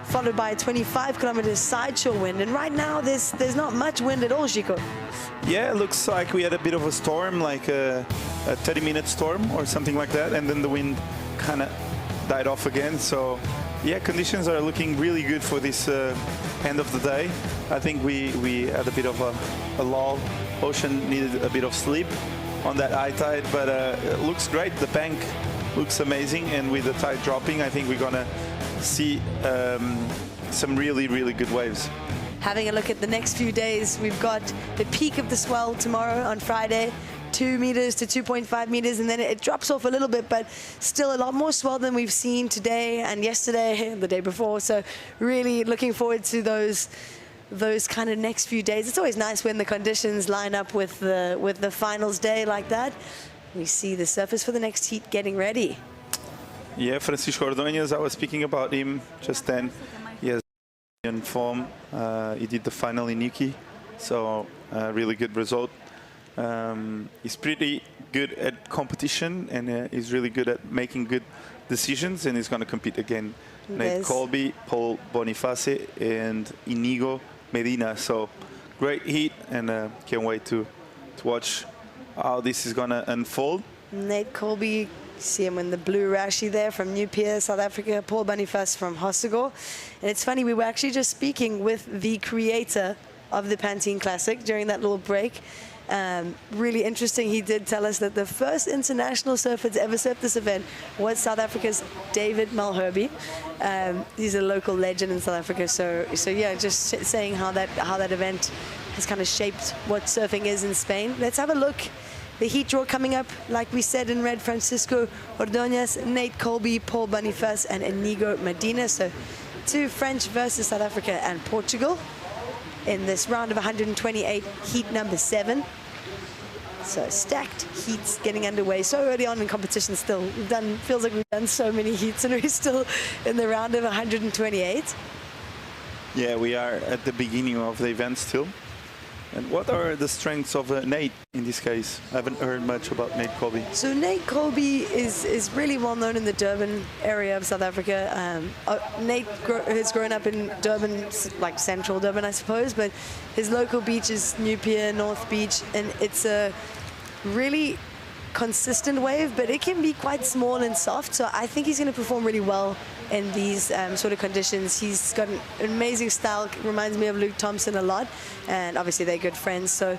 followed by a 25-kilometer sideshore wind. And right now there's not much wind at all, Chico. Yeah, it looks like we had a bit of a storm, like a 30-minute storm or something like that, and then the wind kind of died off again. So yeah, conditions are looking really good for this end of the day. I think we had a bit of a lull. Ocean needed a bit of sleep on that high tide, but it looks great. The bank looks amazing, and with the tide dropping, I think we're gonna see some really, really good waves. Having a look at the next few days, we've got the peak of the swell tomorrow on Friday, 2 meters to 2.5 meters, and then it drops off a little bit, but still a lot more swell than we've seen today and yesterday and the day before. So really looking forward to those kind of next few days. It's always nice when the conditions line up with the finals day like that. We see the surface for the next heat getting ready. Yeah, Francisco Ordóñez, I was speaking about him just then. He has in form. He did the final in Yuki, so really good result. He's pretty good at competition, and he's really good at making good decisions, and he's going to compete again. Nate Colby, Paul Boniface, and Inigo Medina. So great heat, and can't wait to watch how this is going to unfold. Nate Colby, see him in the blue rashi there from New Pier, South Africa. Paul Boniface from Hossegor. And it's funny, we were actually just speaking with the creator of the Pantin Classic during that little break. Really interesting. He did tell us that the first international surfer to ever surf this event was South Africa's David Malherbe. He's a local legend in South Africa. So yeah, just saying how that event has kind of shaped what surfing is in Spain. Let's have a look. The heat draw coming up, like we said in red, Francisco Ordóñez, Nate Colby, Paul Boniface, and Inigo Medina. So 2 French versus South Africa and Portugal in this round of 128, heat number 7. So stacked heats getting underway so early on in competition still. Feels like we've done so many heats and we're still in the round of 128. Yeah, we are at the beginning of the event still. And what are the strengths of Nate in this case? I haven't heard much about Nate Colby. So Nate Colby is really well known in the Durban area of South Africa. Nate has grown up in Durban, like central Durban, I suppose, but his local beach is New Pier, North Beach, and it's a really consistent wave, but it can be quite small and soft. So I think he's going to perform really well in these sort of conditions. He's got an amazing style, reminds me of Luke Thompson a lot, and obviously they're good friends. So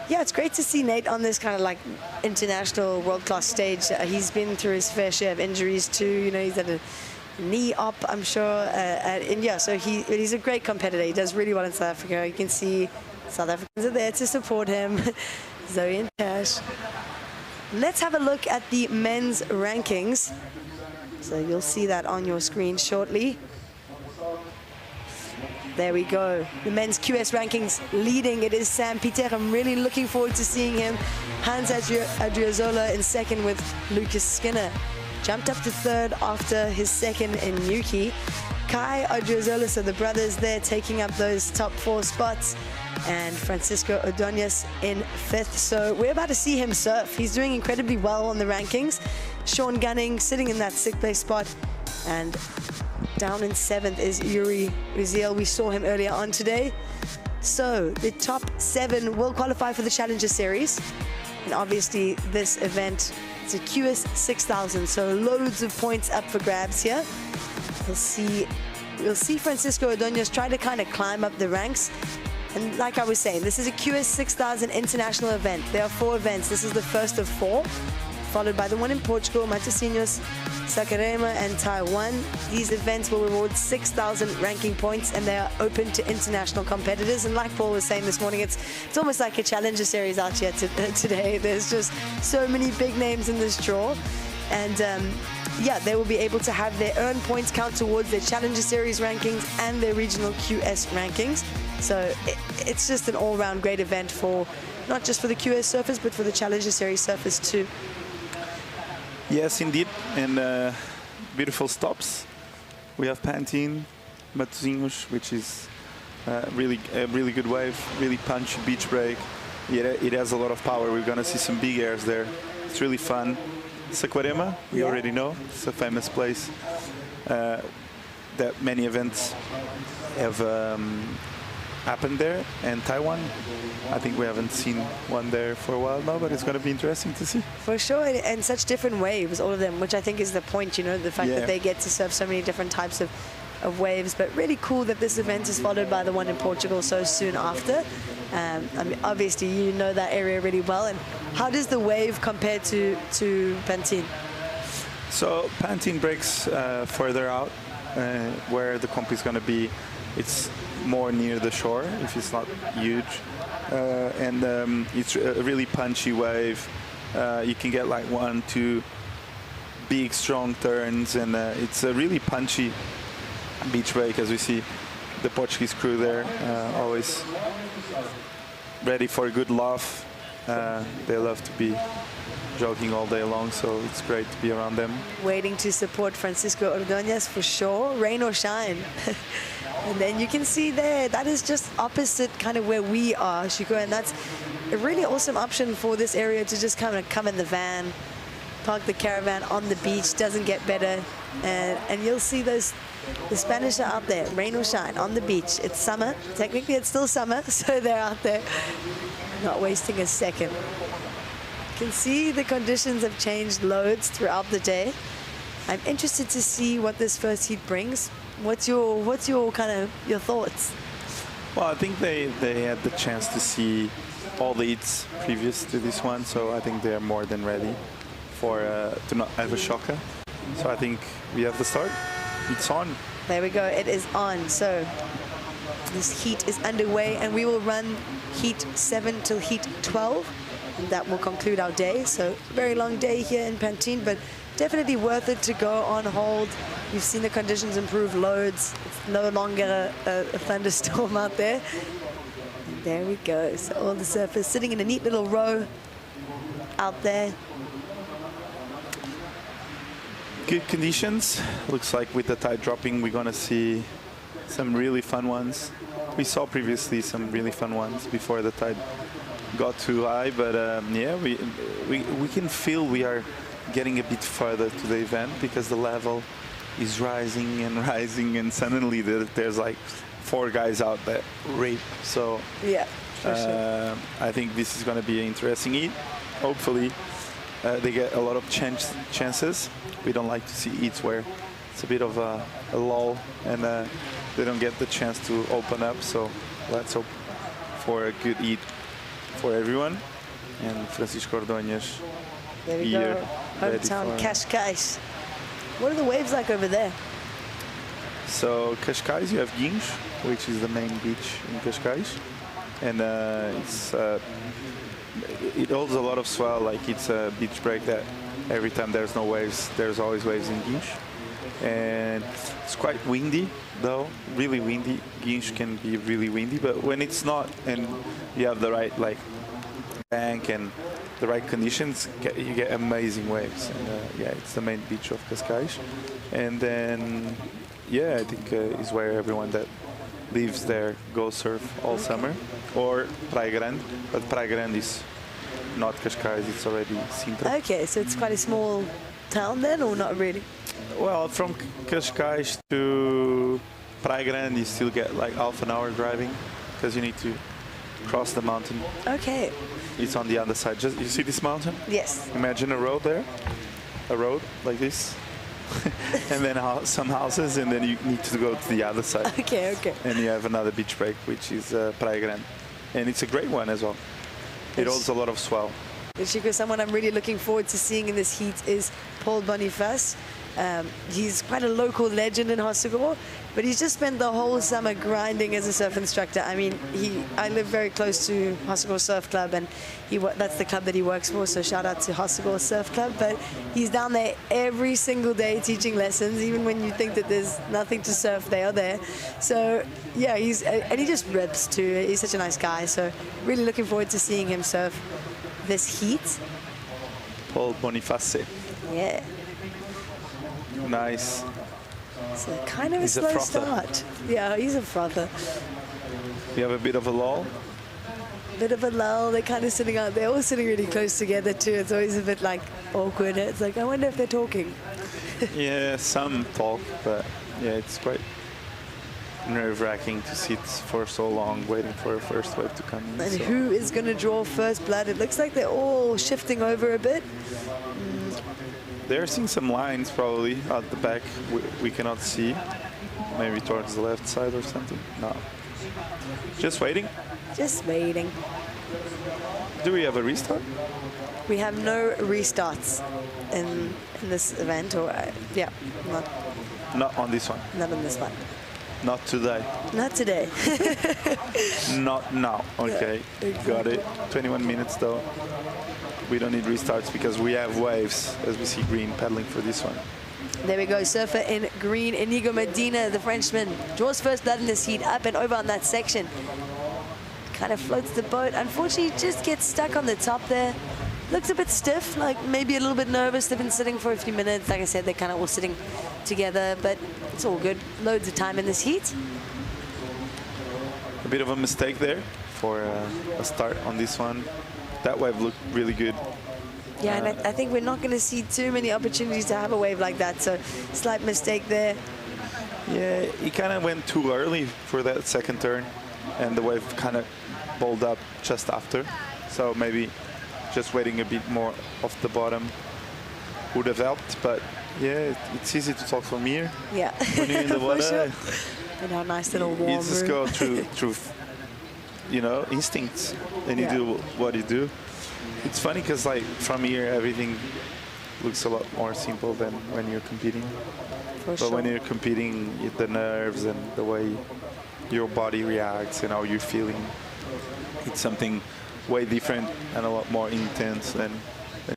yeah, it's great to see Nate on this kind of like international world-class stage. He's been through his fair share of injuries too. You know, he's had a knee up, I'm sure, and yeah, so he's a great competitor. He does really well in South Africa. You can see South Africans are there to support him. Zoe and Cash. Let's have a look at the men's rankings. So you'll see that on your screen shortly. There we go. The men's QS rankings leading. It is Sam Pieter. I'm really looking forward to seeing him. Hans Adriozola in second with Lucas Skinner. Jumped up to third after his second in Newquay. Kai Adriozola, so the brothers there taking up those top 4 spots. And Francisco Ordonez in 5th. So we're about to see him surf. He's doing incredibly well on the rankings. Sean Gunning sitting in that 6th place spot. And down in 7th is Yuri Uziel. We saw him earlier on today. So the top 7 will qualify for the Challenger Series. And obviously this event, it's a QS 6000. So loads of points up for grabs here. We'll see Francisco Ordonez try to kind of climb up the ranks. And like I was saying, this is a QS 6000 international event. There are 4 events. This is the first of 4, followed by the one in Portugal, Matosinhos, Saquarema, and Taiwan. These events will reward 6,000 ranking points, and they are open to international competitors. And like Paul was saying this morning, it's almost like a Challenger Series out here today. There's just so many big names in this draw. And yeah, they will be able to have their earned points count towards their Challenger Series rankings and their regional QS rankings. So it's just an all-round great event for not just for the QS surfers, but for the Challenger Series surfers too. Yes, indeed, and beautiful stops. We have Pantin, Matosinhos, which is a really good wave, really punchy beach break. It has a lot of power. We're gonna see some big airs there. It's really fun. Saquarema, we already know, it's a famous place that many events have happened there. And Taiwan, I think we haven't seen one there for a while now, but it's going to be interesting to see. For sure, and such different waves, all of them, which I think is the point, you know, the fact that they get to surf so many different types of waves. But really cool that this event is followed by the one in Portugal so soon after. I mean, obviously, you know that area really well. And how does the wave compare to Pantin? So Pantin breaks further out, where the comp is going to be. It's more near the shore, if it's not huge. And it's a really punchy wave. You can get like 1, 2 big, strong turns. And it's a really punchy beach break, as we see the Portuguese crew there, always ready for a good laugh. They love to be jogging all day long, so it's great to be around them. Waiting to support Francisco Ordonez for sure, rain or shine. And then you can see there, that is just opposite kind of where we are, Chico, and that's a really awesome option for this area to just kind of come in the van, park the caravan on the beach, doesn't get better. And you'll see the Spanish are out there, rain or shine, on the beach. It's summer. Technically, it's still summer, so they're out there, not wasting a second. You can see the conditions have changed loads throughout the day. I'm interested to see what this first heat brings. What's your kind of your thoughts? Well, I think they had the chance to see all the heats previous to this one, so I think they are more than ready for to not have a shocker. So I think we have the start. It's on. There we go. It is on. So this heat is underway, and we will run heat 7 till heat 12. And that will conclude our day. So very long day here in Pantin, but definitely worth it to go on hold. You've seen the conditions improve loads. It's no longer a thunderstorm out there. And there we go. So all the surfers sitting in a neat little row. out there? Good conditions. Looks like with the tide dropping, we're gonna see some really fun ones. We saw previously some really fun ones before the tide got too high, but yeah, we can feel we are getting a bit further to the event because the level is rising and rising, and suddenly there's like 4 guys out that rip. So yeah, for sure. I think this is going to be an interesting heat. Hopefully they get a lot of chances. We don't like to see heats where it's a bit of a lull and they don't get the chance to open up. So let's hope for a good heat for everyone. And Francisco Ordóñez There we here, go. ready Hometown for- Cascais. What are the waves like over there? So Cascais, you have Guincho, which is the main beach in Cascais, and it holds a lot of swell. Like it's a beach break that every time there's no waves, there's always waves in Guincho, and it's quite windy though, really windy. Guincho can be really windy, but when it's not and you have the right like bank and the right conditions, you get amazing waves. And yeah, it's the main beach of Cascais, and then yeah, I think is where everyone that lives there goes surf all summer, or Praia Grande, but Praia Grande is not Cascais, it's already Sintra. Okay, so it's quite a small town then, or not really? Well, from Cascais to Praia Grande, you still get like half an hour driving because you need to cross the mountain. Okay. It's on the other side. Just you see this mountain? Yes. Imagine a road there, a road like this, and then some houses, and then you need to go to the other side. Okay, okay. And you have another beach break, which is Praia Grande, and it's a great one as well. It holds a lot of swell. Chico, someone I'm really looking forward to seeing in this heat is Paul Boniface. He's quite a local legend in Hossegor, but he's just spent the whole summer grinding as a surf instructor. I mean, I live very close to Hossegor Surf Club, and that's the club that he works for, so shout out to Hossegor Surf Club. But he's down there every single day teaching lessons, even when you think that there's nothing to surf, they are there. So yeah, and he just rips too. He's such a nice guy, so really looking forward to seeing him surf this heat. Paul Boniface. Yeah. Nice. So kind of He's a a slow frother. start. Yeah, he's a frother. We have a bit of a lull. Bit of a lull. They're kind of sitting out. They're all sitting really close together too. It's always a bit like awkward. It's like, I wonder if they're talking. Yeah, some talk, but yeah, it's quite nerve-wracking to sit for so long waiting for a first wave to come in. And so. who is going to draw first blood? It looks like they're all shifting over a bit. They're seeing some lines probably at the back we cannot see. Maybe towards the left side or something. No. Just waiting. Just waiting. Do we have a restart? We have no restarts in this event, or yeah, Not on this one. not on this one. Not today. Not today. Not now. Okay, got it. 21 minutes though. We don't need restarts because we have waves, as we see green paddling for this one. There we go, surfer in green. Inigo Medina, the Frenchman, draws first blood in this heat, up and over on that section. Kind of floats the boat. Unfortunately, just gets stuck on the top there. Looks a bit stiff, like maybe a little bit nervous. They've been sitting for a few minutes. Like I said, they're kind of all sitting together, but it's all good. Loads of time in this heat. A bit of a mistake there for a start on this one. That wave looked really good. Yeah, and I think we're not going to see too many opportunities to have a wave like that, so slight mistake there. Yeah, he kind of went too early for that second turn, and the wave kind of bowled up just after. So maybe just waiting a bit more off the bottom would have helped. But yeah, it's easy to talk from here. Yeah, When you're in the for water, sure. And our nice little warm you just room. go through, you know, instincts, and you Yeah. do what you do. It's funny because like from here, everything looks a lot more simple than when you're competing. For But when sure. you're competing, the nerves and the way your body reacts and how you're feeling, it's something way different and a lot more intense than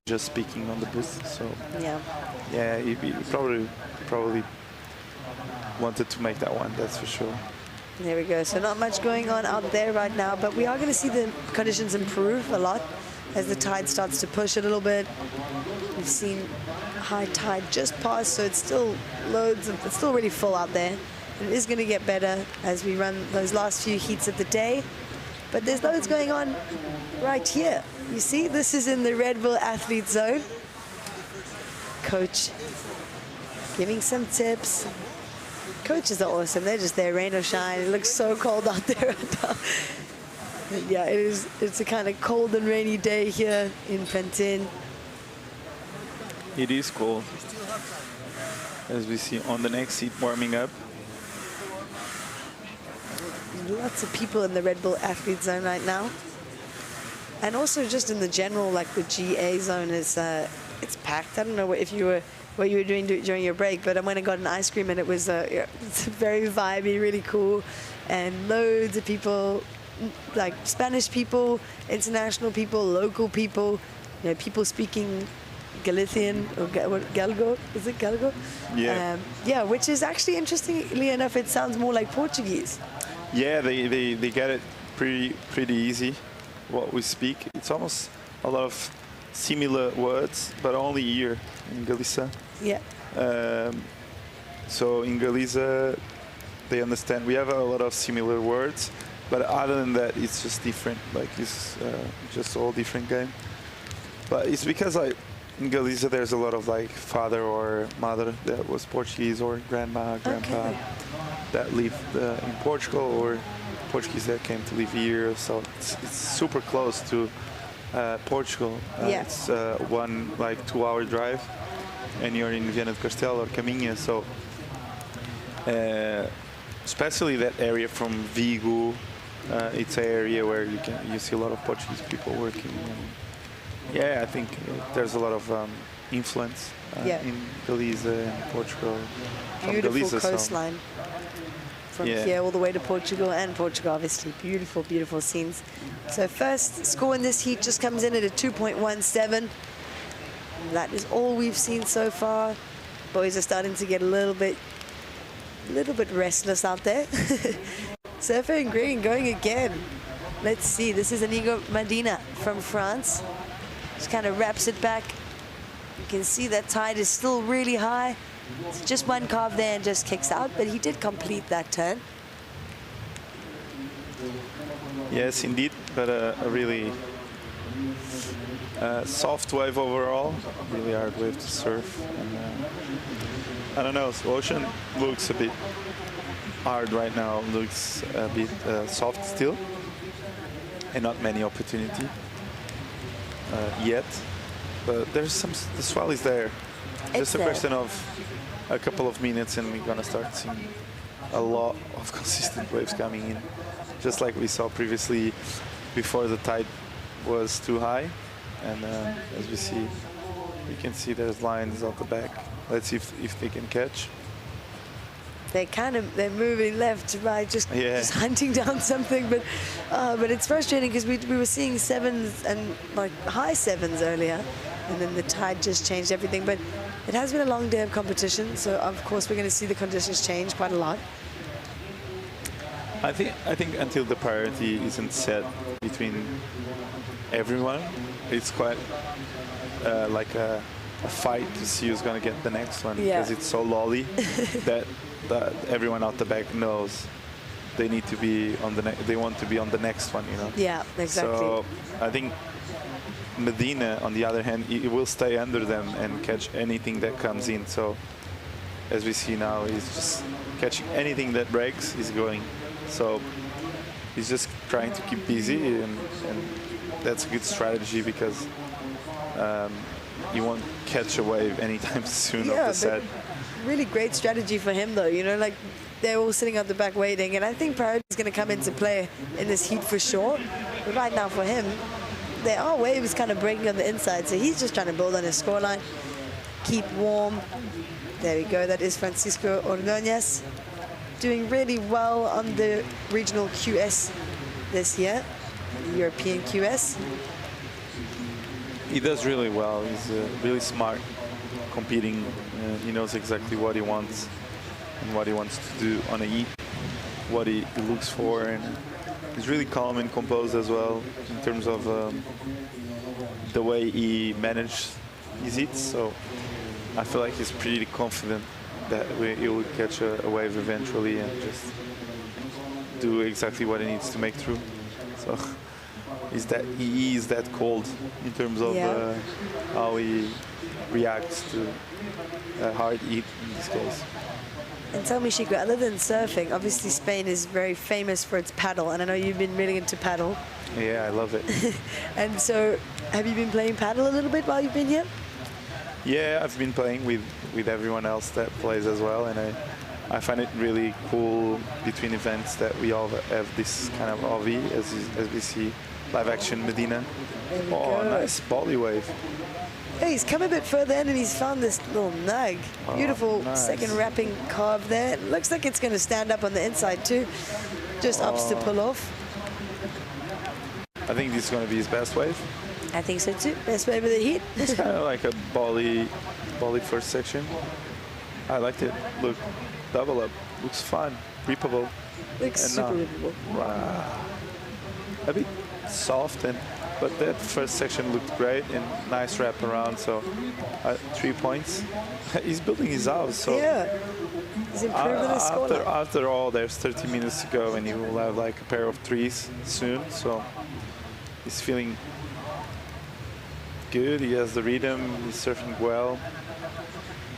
just speaking on the booth. So yeah, he probably wanted to make that one, that's for sure. There we go. So not much going on out there right now, but we are going to see the conditions improve a lot as the tide starts to push a little bit. We've seen high tide just pass, so it's still it's still really full out there. It is going to get better as we run those last few heats of the day. But there's loads going on right here. You see, this is in the Red Bull athlete zone. Coach giving some tips. Coaches are awesome. They're just there, rain or shine. It looks so cold out there right now. And yeah, it's a kind of cold and rainy day here in Pantin. It is cold. As we see on the next seat warming up. Lots of people in the Red Bull athlete zone right now. And also just in the general, like the GA zone is, it's packed. I don't know what you were doing during your break, but I went and got an ice cream and it was it's very vibey, really cool. And loads of people, like Spanish people, international people, local people, you know, people speaking Galician or Galgo, is it Galgo? Yeah. Yeah, which is actually, interestingly enough, it sounds more like Portuguese. Yeah, they get it pretty easy, what we speak. It's almost a lot of similar words, but only here in Galicia. Yeah. So in Galicia, they understand. We have a lot of similar words, but other than that, it's just different. Like it's just all different game. But it's because like in Galicia, there's a lot of like father or mother that was Portuguese, or grandma, grandpa that lived in Portugal, or Portuguese that came to live here. So it's super close to Portugal. It's 2-hour drive, and you're in Viana do Castelo or Caminha. So especially that area from Vigo, it's an area where you see a lot of Portuguese people working. Yeah, I think there's a lot of influence in Galicia and Portugal. Beautiful Galicia, coastline from here all the way to Portugal, and Portugal obviously. Beautiful, beautiful scenes. So first score in this heat just comes in at a 2.17. That is all we've seen so far. Boys are starting to get a little bit restless out there. Surfer in green going again. Let's see, this is Inigo Medina from France. Just kind of wraps it back. You can see that tide is still really high. It's just one carve there and just kicks out, but he did complete that turn. Yes, indeed, but a really soft wave overall. Really hard wave to surf. And, I don't know, the ocean looks a bit hard right now. Looks a bit soft still, and not many opportunity yet. But there's the swell is there. Just a question of a couple of minutes and we're gonna start seeing a lot of consistent waves coming in, just like we saw previously before the tide was too high. And as we see, we can see there's lines out the back. Let's see if they can catch. They're moving left to right, just hunting down something, but it's frustrating because we were seeing sevens and like high sevens earlier, and then the tide just changed everything. But it has been a long day of competition, so of course we're going to see the conditions change quite a lot. I think until the priority isn't set between everyone, it's quite like a fight to see who's going to get the next one, because it's so lolly that everyone out the back knows they need to be on they want to be on the next one, you know. Yeah, exactly. So I think Medina, on the other hand, he will stay under them and catch anything that comes in. So as we see now, he's just catching anything that breaks. He's going. So he's just trying to keep busy, and that's a good strategy because you won't catch a wave anytime soon off the set. Really great strategy for him, though. You know, like they're all sitting at the back waiting, and I think priority is going to come into play in this heat for sure. But right now for him, there are waves kind of breaking on the inside, so he's just trying to build on his scoreline, keep warm. There we go. That is Francisco Ordóñez doing really well on the regional QS this year, the European QS. He does really well. He's really smart competing. He knows exactly what he wants and what he wants to do on a heat, what he looks for, and he's really calm and composed as well in terms of the way he managed his hits. So I feel like he's pretty confident that he will catch a wave eventually and just do exactly what he needs to make through. So he is that cold in terms of how he reacts to a hard hit in this case. And tell me, Chico, other than surfing, obviously Spain is very famous for its paddle, and I know you've been really into paddle. Yeah, I love it. And so, have you been playing paddle a little bit while you've been here? Yeah, I've been playing with everyone else that plays as well, and I find it really cool between events that we all have this kind of hobby, as we see live action Medina. Oh, nice volley wave. Hey, he's come a bit further in and he's found this little nug. Beautiful second wrapping carve there. It looks like it's going to stand up on the inside too. Just opts to pull off. I think this is going to be his best wave. I think so too. Best wave of the heat. It's kind of like a volley first section. I liked it. Look, double up. Looks fun. Reapable. Looks super reapable. Wow. A bit soft, but that first section looked great and nice wrap around. So 3 points. He's building his house. So yeah. He's improving his score. After all, there's 30 minutes to go, and he will have like a pair of threes soon. So he's feeling good. He has the rhythm. He's surfing well.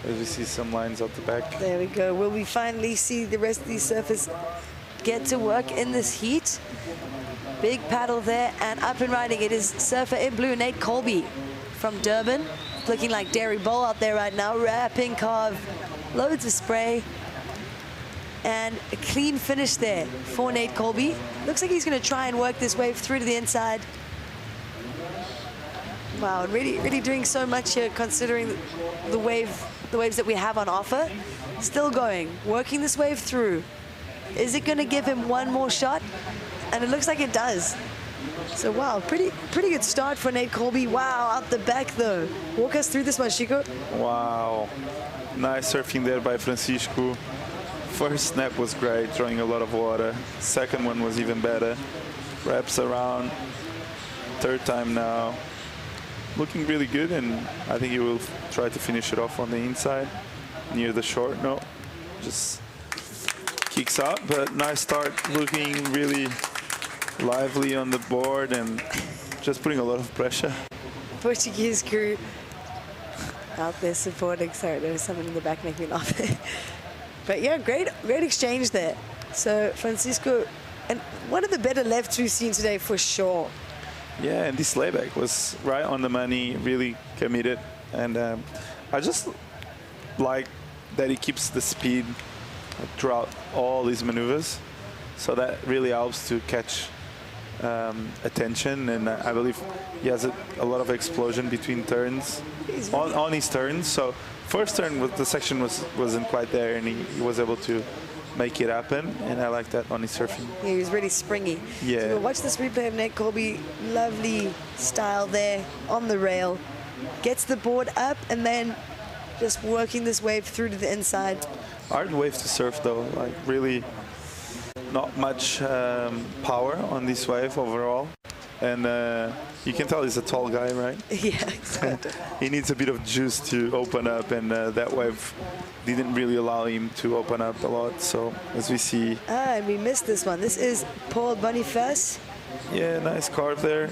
As we see some lines out the back. There we go. Will we finally see the rest of these surfers get to work in this heat? Big paddle there, and up and riding it is surfer in blue, Nate Colby from Durban. Looking like Derry Bowl out there right now. Wrapping carve, loads of spray, and a clean finish there for Nate Colby. Looks like he's going to try and work this wave through to the inside. Wow, really doing so much here considering the waves that we have on offer. Still going, working this wave through. Is it going to give him one more shot? And it looks like it does. So wow, pretty good start for Nate Colby. Wow, out the back though. Walk us through this one, Chico. Wow, nice surfing there by Francisco. First snap was great, throwing a lot of water. Second one was even better. Wraps around. Third time now. Looking really good, and I think he will try to finish it off on the inside, near the short. No, just kicks out, but nice start. Looking really lively on the board and just putting a lot of pressure. Portuguese crew out there supporting. Sorry, there was someone in the back making me laugh. But yeah, great exchange there. So Francisco, and one of the better lefts we've seen today for sure. Yeah, and this layback was right on the money, really committed. And I just like that he keeps the speed throughout all these maneuvers. So that really helps to catch attention. And I believe he has a lot of explosion between turns, on his turns. So first turn, the section wasn't quite there, and he was able to make it happen, and I like that on his surfing. Yeah, he was really springy. Yeah. So we'll watch this replay of Nate Colby. Lovely style there on the rail. Gets the board up and then just working this wave through to the inside. Hard wave to surf though, like really not much power on this wave overall. And you can tell he's a tall guy, right? Yeah, exactly. He needs a bit of juice to open up, and that wave didn't really allow him to open up a lot. So as we see. And we missed this one. This is Paul Boniface. Yeah, nice carve there.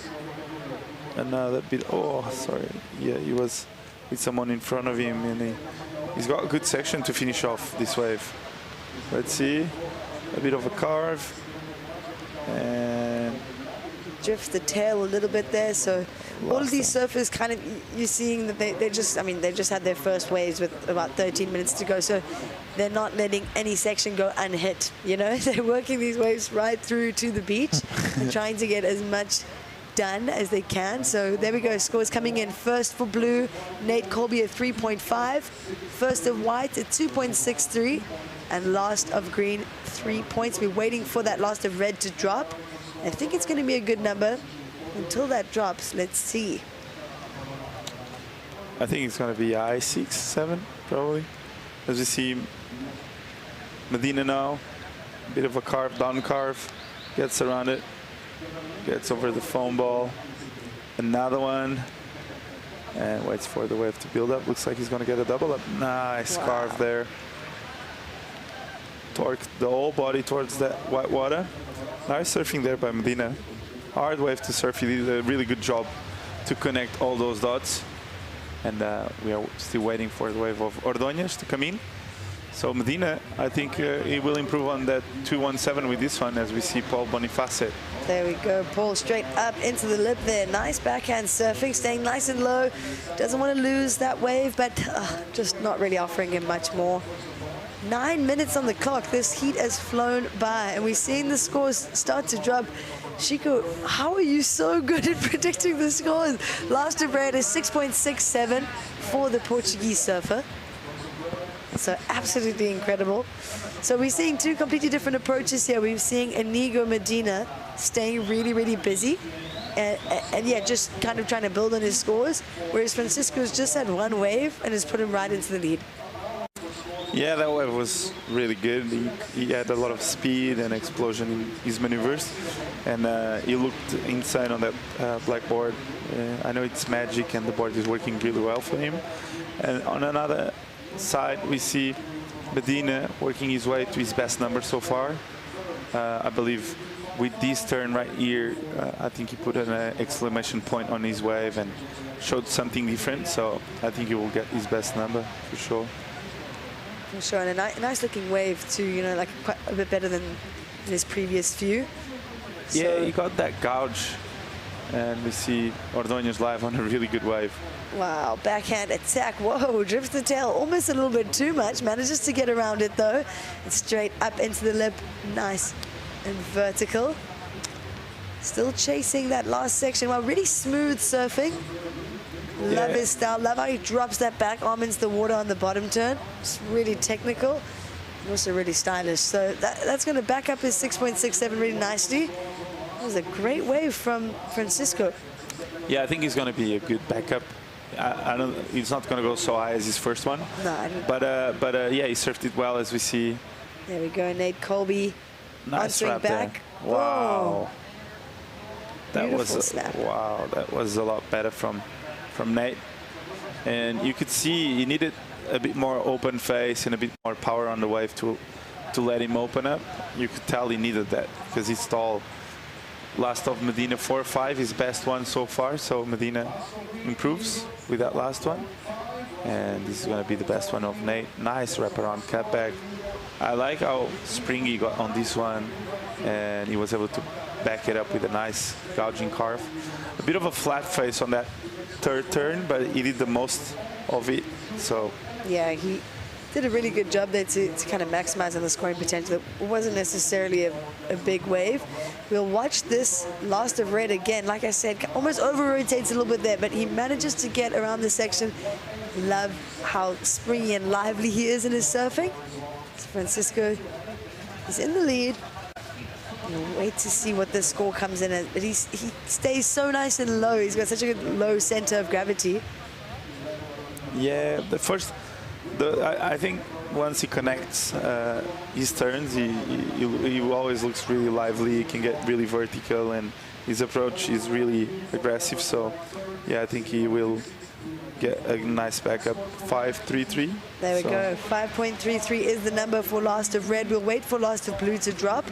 And that bit, oh, sorry. Yeah, he was with someone in front of him, and he's got a good section to finish off this wave. Let's see, a bit of a carve. And drifts the tail a little bit there, so all of these surfers kind of, you're seeing that they just had their first waves with about 13 minutes to go, so they're not letting any section go unhit, you know. They're working these waves right through to the beach and trying to get as much done as they can. So there we go, scores coming in. First for blue, Nate Colby at 3.5, first of white at 2.63, and last of green, 3 points. We're waiting for that last of red to drop. I think it's going to be a good number. Until that drops, let's see. I think it's going to be I6, 7, probably. As we see Medina now, a bit of a carve, down carve, gets around it, gets over the foam ball. Another one, and waits for the wave to build up. Looks like he's going to get a double up. Nice carve there. Torque the whole body towards that white water. Nice surfing there by Medina. Hard wave to surf. He did a really good job to connect all those dots. And we are still waiting for the wave of Ordóñez to come in. So Medina, I think he will improve on that 217 with this one as we see Paul Boniface. There we go, Paul straight up into the lip there. Nice backhand surfing, staying nice and low. Doesn't want to lose that wave, but just not really offering him much more. 9 minutes on the clock. This heat has flown by, and we've seen the scores start to drop. Chico, how are you so good at predicting the scores? Last of red is 6.67 for the Portuguese surfer. So absolutely incredible. So we're seeing two completely different approaches here. We're seeing Inigo Medina staying really, really busy. And yeah, just kind of trying to build on his scores. Whereas Francisco's just had one wave and has put him right into the lead. Yeah, that wave was really good. He had a lot of speed and explosion in his maneuvers. And he looked insane on that black board. I know it's magic and the board is working really well for him. And on another side, we see Medina working his way to his best number so far. I believe with this turn right here, I think he put an exclamation point on his wave and showed something different. So I think he will get his best number for sure. For sure, and a nice looking wave too, you know, like quite a bit better than his previous few. Yeah, he got that gouge, and we see Ordóñez live on a really good wave. Wow, backhand attack. Whoa, drifts the tail almost a little bit too much. Manages to get around it though. It's straight up into the lip. Nice and vertical. Still chasing that last section. Well, really smooth surfing. Love his style. Love how he drops that back arm into the water on the bottom turn. It's really technical. And also really stylish. So that's going to back up his 6.67 really nicely. That was a great wave from Francisco. Yeah, I think he's going to be a good backup. I don't. He's not going to go so high as his first one. No, I don't. But yeah, he surfed it well as we see. There we go, Nate Colby. Nice answering wrap back. there. Wow. That Beautiful was snap. wow. That was a lot better from Nate. And you could see he needed a bit more open face and a bit more power on the wave to let him open up. You could tell he needed that because he's tall. Last of Medina 4-5, his best one so far. So Medina improves with that last one. And this is going to be the best one of Nate. Nice wraparound cutback. I like how springy he got on this one. And he was able to back it up with a nice gouging carve. A bit of a flat face on that third turn, but he did the most of it. So Yeah, he did a really good job there to kind of maximize on the scoring potential. It wasn't necessarily a big wave. We'll watch this last of red again. Like I said, almost over-rotates a little bit there, but he manages to get around the section. Love how springy and lively he is in his surfing. So Francisco is in the lead. We'll wait to see what the score comes in at. But he stays so nice and low. He's got such a good low center of gravity. yeah, I think once he connects his turns, he always looks really lively. He can get really vertical, and his approach is really aggressive. So, yeah, I think he will get a nice backup. 5.33. There we go. 5.33 is the number for last of red. We'll wait for last of blue to drop.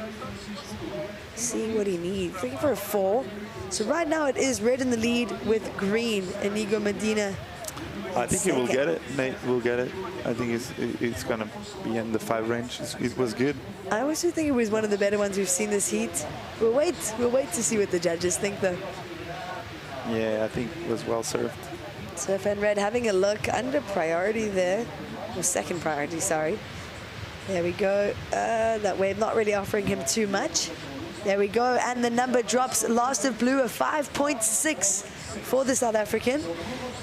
See what he needs. Looking for a 4. So right now it is red in the lead with green. Inigo Medina. I think he will get it. Nate will get it. I think it's going to be in the 5 range. It was good. I also think it was one of the better ones we've seen this heat. We'll wait to see what the judges think though. Yeah, I think it was well served. Surf and red having a look under priority there. Or second priority, sorry. There we go. That wave not really offering him too much. There we go. And the number drops last of blue, a 5.6 for the South African.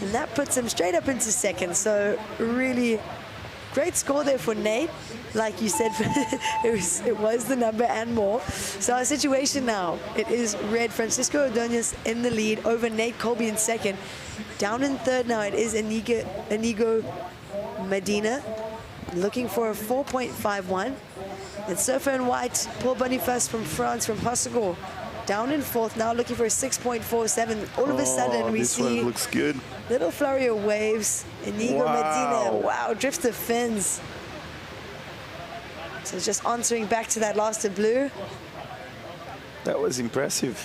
And that puts him straight up into second. So really great score there for Nate. Like you said, it was the number and more. So our situation now, it is red. Francisco Ordóñez in the lead over Nate Colby in second. Down in third now, it is Inigo Medina, looking for a 4.51. And surfer in white, Paul Boniface from France, from Hossegor, down in fourth now, looking for a 6.47. All of a sudden, we this see one looks good. Little flurry of waves. Inigo Medina, wow, drifts the fins. So just answering back to that last of blue. That was impressive.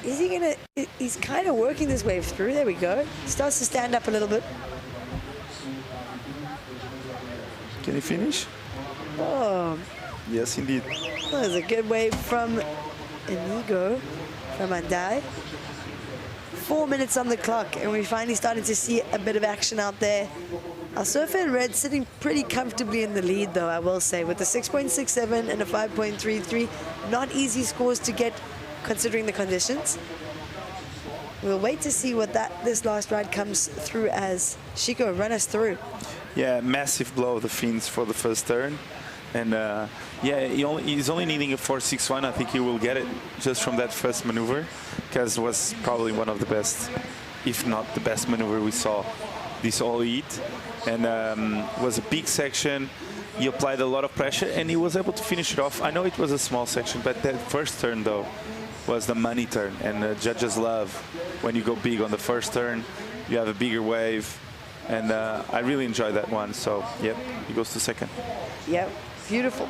Is he gonna, he's kind of working this wave through. There we go. Starts to stand up a little bit. Can he finish? Oh, Yes, indeed. that was a good wave from Inigo, from Andai. 4 minutes on the clock, and we're finally starting to see a bit of action out there. Our surfer in red sitting pretty comfortably in the lead, though, I will say, with a 6.67 and a 5.33. Not easy scores to get, considering the conditions. We'll wait to see what this last ride comes through as. Chico, run us through. Yeah, massive blow of the fins for the first turn. And yeah, he's only needing a 4.61. I think he will get it just from that first maneuver, because it was probably one of the best, if not the best maneuver we saw this whole heat. And was a big section. He applied a lot of pressure, and he was able to finish it off. I know it was a small section, but that first turn, though, was the money turn. And judges love when you go big on the first turn. You have a bigger wave. And I really enjoyed that one. So, yep, he goes to second. Yep, beautiful.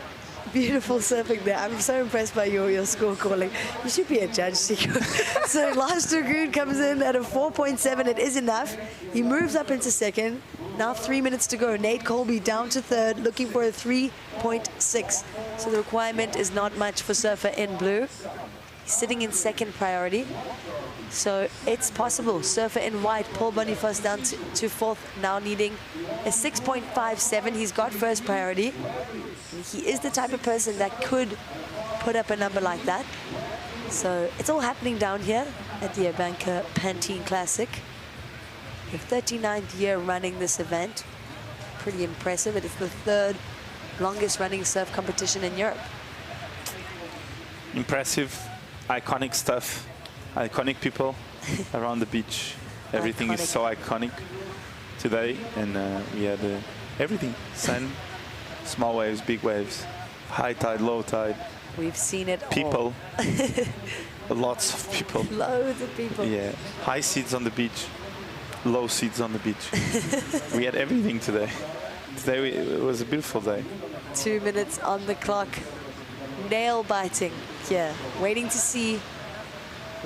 Beautiful surfing there. I'm so impressed by your score calling. You should be a judge, Chico. So last Dragoon comes in at a 4.7. It is enough. He moves up into second. Now 3 minutes to go. Nate Colby down to third, looking for a 3.6. So the requirement is not much for surfer in blue. He's sitting in second priority. So it's possible. Surfer in white, Paul Boniface down to fourth, now needing a 6.57. He's got first priority. And he is the type of person that could put up a number like that. So it's all happening down here at the ABANCA Pantin Classic. The 39th year running this event. Pretty impressive. It is the third longest running surf competition in Europe. Impressive, iconic stuff. Iconic people around the beach. Everything is so iconic today, and we had everything. Sun, small waves, big waves, high tide, low tide. We've seen it people. all. Lots of people. Loads of people. Yeah, high seats on the beach, low seats on the beach. We had everything today. Today it was a beautiful day. 2 minutes on the clock. Nail biting here. Waiting to see,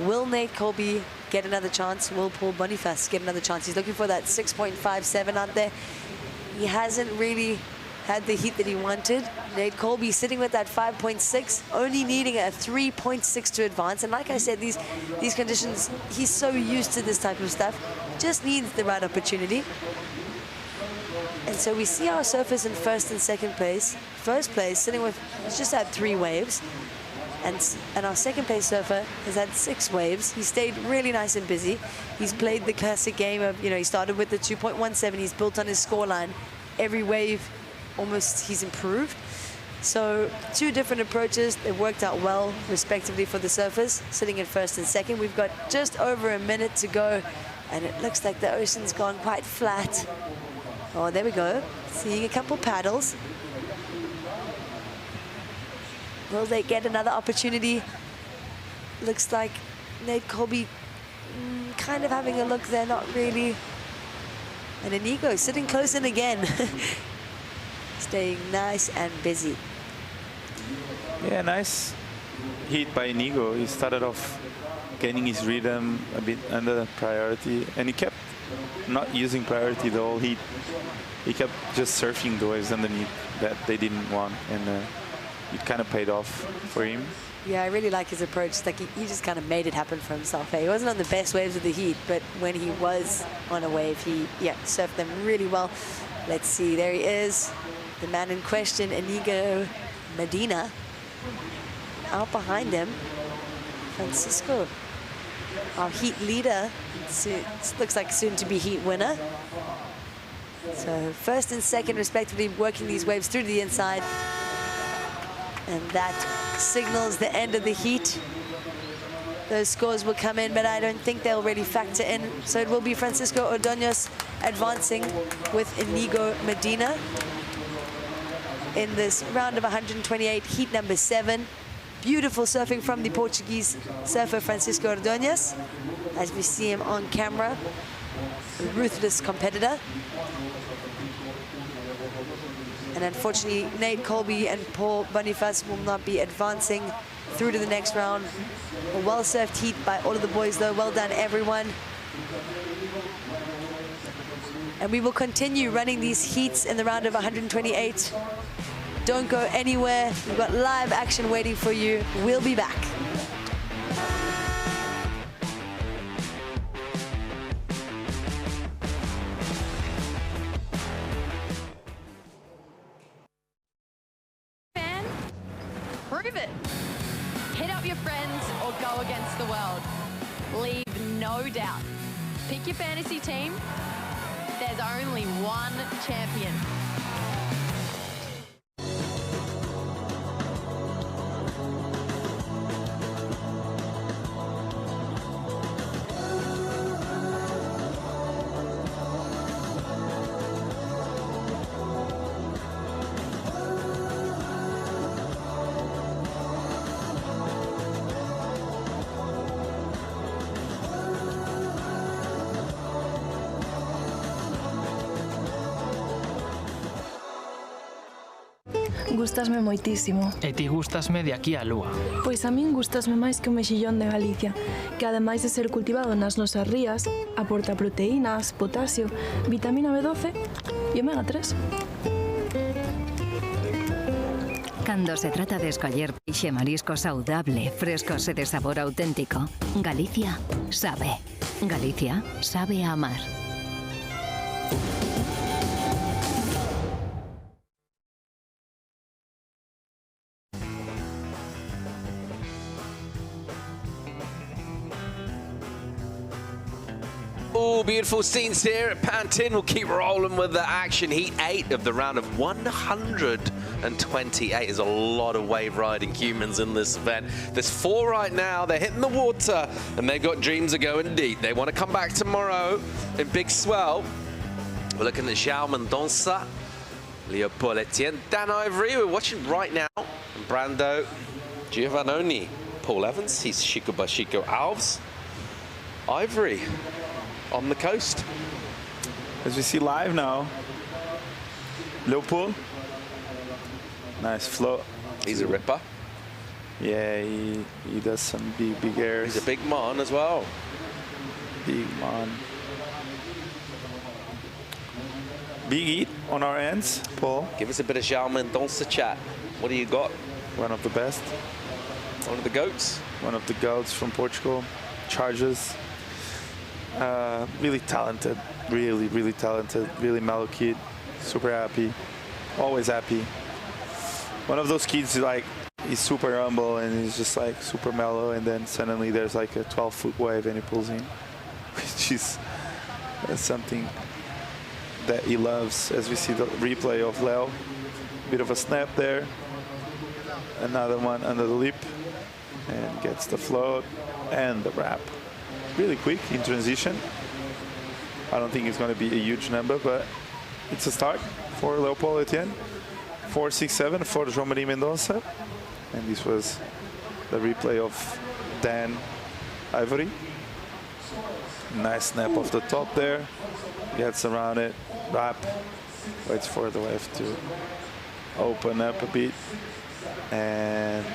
will Nate Colby get another chance? Will Paul Boniface get another chance? He's looking for that 6.57 out there. He hasn't really had the heat that he wanted. Nate Colby sitting with that 5.6, only needing a 3.6 to advance. And like I said, these conditions, he's so used to this type of stuff. Just needs the right opportunity. And so we see our surfers in first and second place. First place sitting with, he's just had 3 waves. And our second place surfer has had 6 waves. He stayed really nice and busy. He's played the classic game of, you know, he started with the 2.17. He's built on his scoreline. Every wave, almost, he's improved. So 2 different approaches. They worked out well, respectively, for the surfers, sitting in first and second. We've got just over a minute to go, and it looks like the ocean's gone quite flat. Oh, there we go. Seeing a couple paddles. Will they get another opportunity? Looks like Nate Colby kind of having a look there, not really. And Inigo sitting close in again. Staying nice and busy. Yeah, nice hit by Inigo. He started off gaining his rhythm a bit under priority, and he kept not using priority the whole heat. He kept just surfing the waves underneath that they didn't want, and it kind of paid off for him. Yeah, I really like his approach. It's like he just kind of made it happen for himself. He wasn't on the best waves of the heat, but when he was on a wave, he surfed them really well. Let's see, there he is, the man in question, Inigo Medina. Out behind him, Francisco, our heat leader. Looks like soon to be heat winner. So first and second, respectively, working these waves through to the inside. And that signals the end of the heat. Those scores will come in, but I don't think they'll really factor in. So it will be Francisco Ordonez advancing with Inigo Medina in this round of 128, heat number 7. Beautiful surfing from the Portuguese surfer Francisco Ordonez, as we see him on camera. ruthless competitor. And unfortunately, Nate Colby and Paul Boniface will not be advancing through to the next round. A well-served heat by all of the boys, though. Well done, everyone. And we will continue running these heats in the round of 128. Don't go anywhere. We've got live action waiting for you. We'll be back. Prove it. Hit up your friends or go against the world. Leave no doubt. Pick your fantasy team. There's only one champion. Gústasme moitísimo. E ti gústasme de aquí á lúa. Pois a min gústasme máis que o mexillón de Galicia, que ademais de ser cultivado nas nosas rías, aporta proteínas, potasio, vitamina B12 e omega 3. Cando se trata de escoller peixe marisco saudable, frescos e de sabor auténtico, Galicia sabe. Galicia sabe a amar. Oh, beautiful scenes here at Pantin. We'll keep rolling with the action. Heat 8 of the round of 128. There's a lot of wave riding humans in this event. There's 4 right now. They're hitting the water, and they've got dreams of going deep. They want to come back tomorrow in big swell. We're looking at João Mendonça, Leopold Etienne, Dan Ivory. We're watching right now. And Brando Giovannoni, Paul Evans. He's Chico Bashiko Alves. Ivory on the coast. As we see live now, Leopold, nice float. He's a ripper. Yeah, he does some big airs. He's a big man as well. Big man. Big heat on our ends, Paul. Give us a bit of João Mendonça chat. What do you got? One of the best. One of the goats? One of the goats from Portugal. Charges. Really talented, really talented, really mellow kid, super happy, always happy. One of those kids like he's super humble and he's just like super mellow, and then suddenly there's like a 12-foot wave and he pulls in, which is something that he loves. As we see the replay of Leo, bit of a snap there, another one under the lip, and gets the float and the wrap. Really quick in transition. I don't think it's going to be a huge number, but it's a start for Leopold Etienne. 4.67 for João Maria Mendonça. And this was the replay of Dan Ivory. Nice snap off the top there. Gets around it, wrap, waits for the wave to open up a bit. And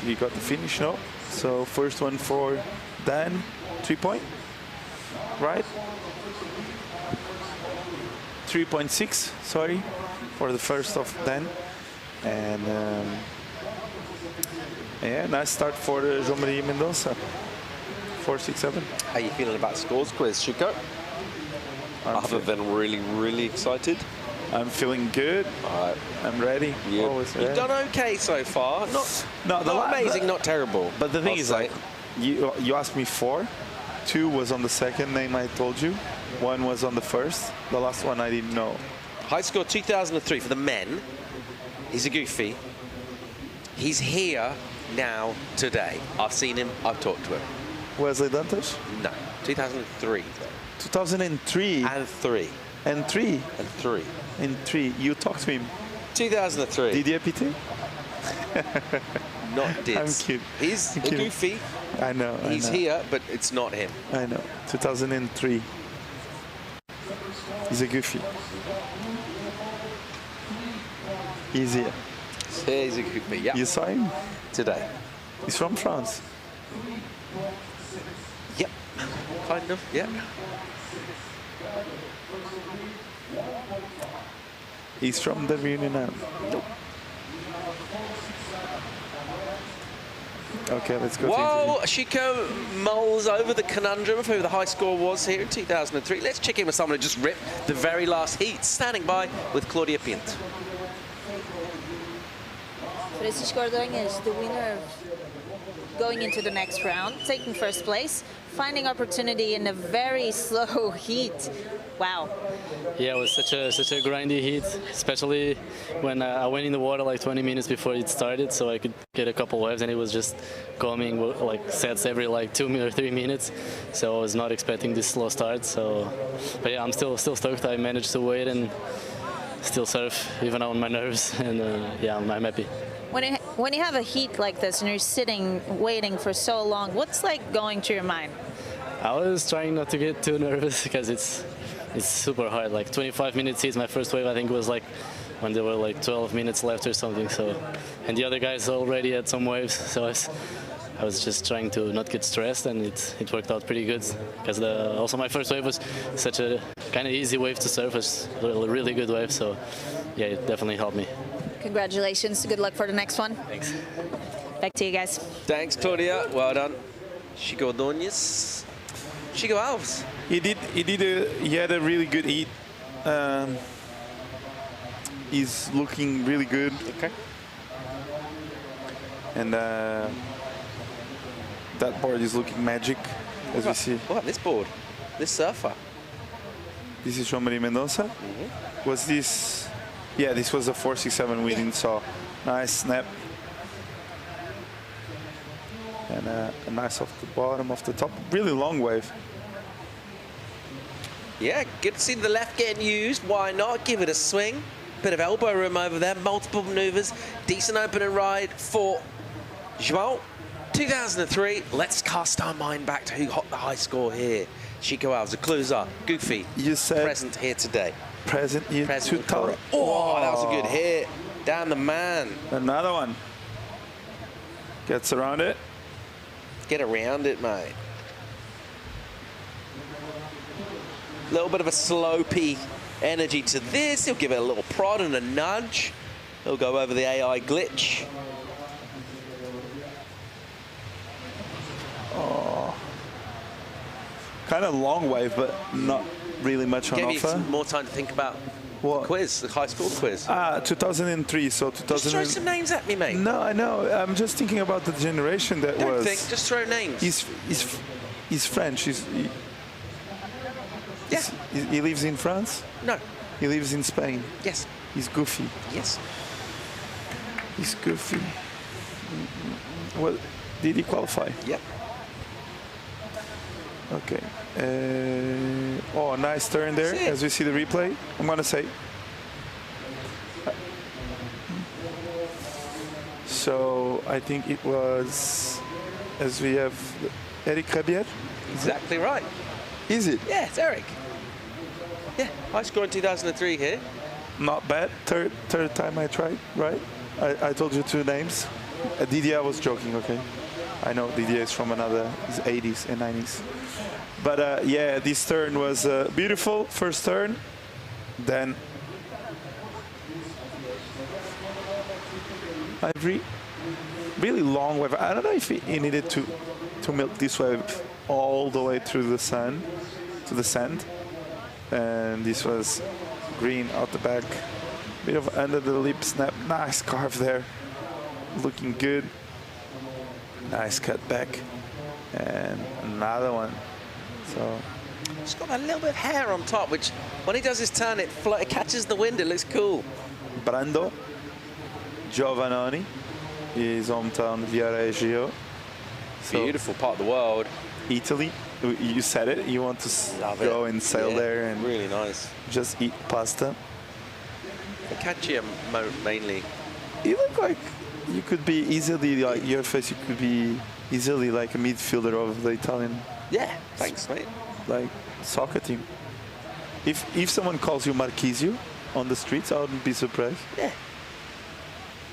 he got the finish, no? So first one for Dan, 3-point, right? 3.6, sorry, for the first of Dan. And yeah, nice start for João Maria Mendonça. 4.67. How you feeling about scores quiz, Chico? Other than really excited? I'm feeling good. I'm ready. Always ready. You've done okay so far. Not amazing, not terrible. But the thing is, like, you asked me 4. 2 was on the second name I told you. 1 was on the first. The last one I didn't know. High score 2003 for the men. He's a goofy. He's here now today. I've seen him. I've talked to him. Wesley Dantas? No, 2003. 2003? And 3. And 3? And 3. And 3. You talked to him? 2003. Didier Pité? not Dids. I'm kidding. He's I'm kidding. goofy. I know. He's here, but it's not him. I know. 2003. He's a goofy. He's here. He's a goofy, yeah. You saw him? Today. He's from France. Yep. Kind of, yeah. He's from the Reunion Island. Nope. Okay, let's go to Whoa, Chico mulls over the conundrum of who the high score was here in 2003. Let's check in with someone who just ripped the very last heat, standing by with Claudia Pinto. Francisco Ordóñez is the winner of going into the next round, taking first place, finding opportunity in a very slow heat. Wow. Yeah, it was such a grindy heat, especially when I went in the water like 20 minutes before it started, so I could get a couple waves, and it was just coming like sets every like 2 or 3 minutes. So I was not expecting this slow start. So, but yeah, I'm still stoked. I managed to wait and still surf even on my nerves, and yeah, I'm happy. When you have a heat like this and you're sitting waiting for so long, what's like going through your mind? I was trying not to get too nervous because it's super hard. Like 25 minutes heat, my first wave I think was like when there were like 12 minutes left or something. So, and the other guys already had some waves, so I was just trying to not get stressed, and it worked out pretty good because also my first wave was such a kind of easy wave to surf. It's a really good wave, so yeah, it definitely helped me. Congratulations. Good luck for the next one. Thanks. Back to you guys. Thanks, Claudia. Well done. Chico Ordóñez. Chico Alves. He had a really good heat. He's looking really good. Okay. And that board is looking magic, as we see. What, this board? This surfer? This is from Maria Mendoza. Was this? Yeah, this was a 467 we didn't saw. Nice snap. And a nice off the bottom, off the top. Really long wave. Yeah, good to see the left getting used. Why not? Give it a swing. Bit of elbow room over there. Multiple maneuvers. Decent opening ride for João. 2003. Let's cast our mind back to who got the high score here. Chico Alves, the clues are goofy. You said present here today. Present here. Present. Oh, that was a good hit. Down the man. Another one. Gets around it. Get around it, mate. A little bit of a slopey energy to this. He'll give it a little prod and a nudge. He'll go over the AI glitch. Oh. Kind of long wave, but not really much on Gave you offer. some more time to think about what? The quiz, the high school quiz. 2003, so 2000. Just throw some names at me, mate. No, I know. I'm just thinking about the generation that Don't was. think, just throw names. He's French. He lives in France? No. He lives in Spain? Yes. He's goofy? Yes. He's goofy. Well, did he qualify? Yep. Okay. Oh, nice turn there, as we see the replay. I'm going to say. So I think it was, as we have, Eric Rabier. Exactly right. Is it? Yeah, it's Eric. Yeah, high score in 2003 here. Not bad. Third time I tried, right? I told you two names. Didier, I was joking, okay? I know Didier is from another, his 80s and 90s. But yeah, this turn was beautiful, first turn. Then Ivory, really long wave. I don't know if he needed to milk this wave all the way through the sun, to the sand. And this was green out the back. Bit of under the lip snap. Nice carve there. Looking good. Nice cut back. And another one. So it's got a little bit of hair on top, which when he does his turn, it catches the wind. It looks cool. Brando Giovannoni, his hometown Viareggio. So beautiful part of the world. Italy. You said it. You want to go and sail there and really nice. Just eat pasta. Focaccia mainly. He looked like you could be easily like your face. You could be easily like a midfielder of the Italian. Yeah, thanks, mate. Like soccer team. If someone calls you Marquisio on the streets, I wouldn't be surprised. Yeah.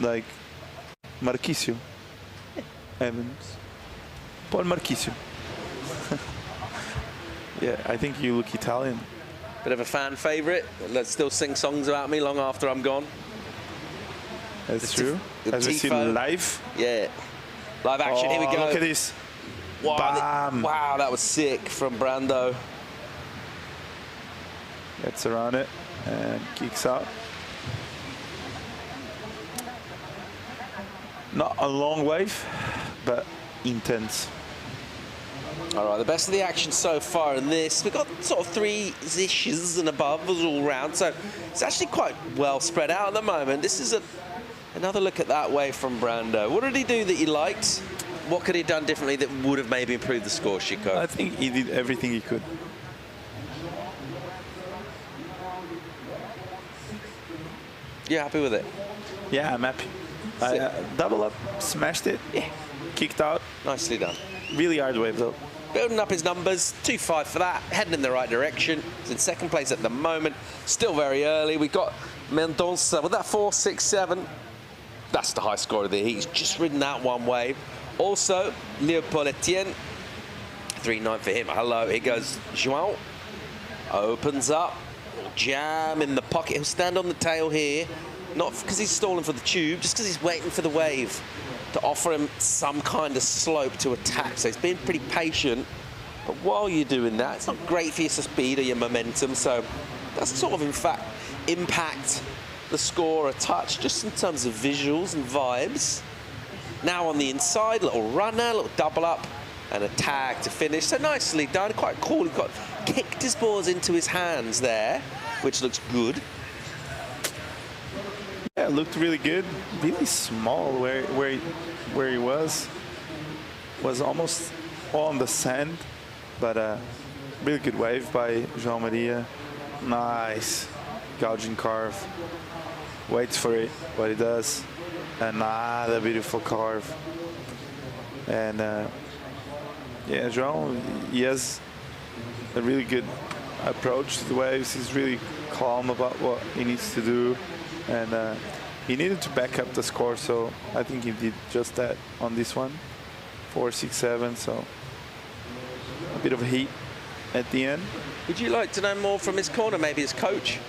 Like Marquisio. Evans. Paul Marquisio. Yeah, I think you look Italian. Bit of a fan favourite. Let's still sing songs about me long after I'm gone. That's true. As we see live. Yeah. Live action, here we go. Look at this. Wow, Bam. wow, that was sick from Brando. Gets around it and kicks out. Not a long wave, but intense. All right, the best of the action so far in this. We've got sort of 3-ishes and above all round, so it's actually quite well spread out at the moment. This is another look at that wave from Brando. What did he do that you liked? What could he have done differently that would have maybe improved the score, Chico? I think he did everything he could. You happy with it? Yeah, I'm happy. I double up, smashed it, kicked out. Nicely done. Really hard wave though. Building up his numbers, 2-5 for that, heading in the right direction. He's in second place at the moment, still very early. We've got Mendonça with that 4.67. That's the high score of the heat. He's just ridden that one wave. Also, Leopold Etienne, 3.9 for him. Hello, here goes João. Opens up, jam in the pocket. He'll stand on the tail here, not because he's stalling for the tube, just because he's waiting for the wave to offer him some kind of slope to attack. So he's been pretty patient. But while you're doing that, it's not great for your speed or your momentum. So that's sort of, in fact, impact the score a touch, just in terms of visuals and vibes. Now on the inside, little runner, little double up, and a tag to finish. So nicely done, quite cool. He got kicked his balls into his hands there, which looks good. Yeah, it looked really good. Really small where he was almost all on the sand, but really good wave by João Maria. Nice gouging carve. Waits for it, what he does. Another beautiful carve. And yeah, João, he has a really good approach to the waves. He's really calm about what he needs to do. And he needed to back up the score, so I think he did just that on this one. 4.67, so a bit of heat at the end. Would you like to know more from his corner, maybe his coach?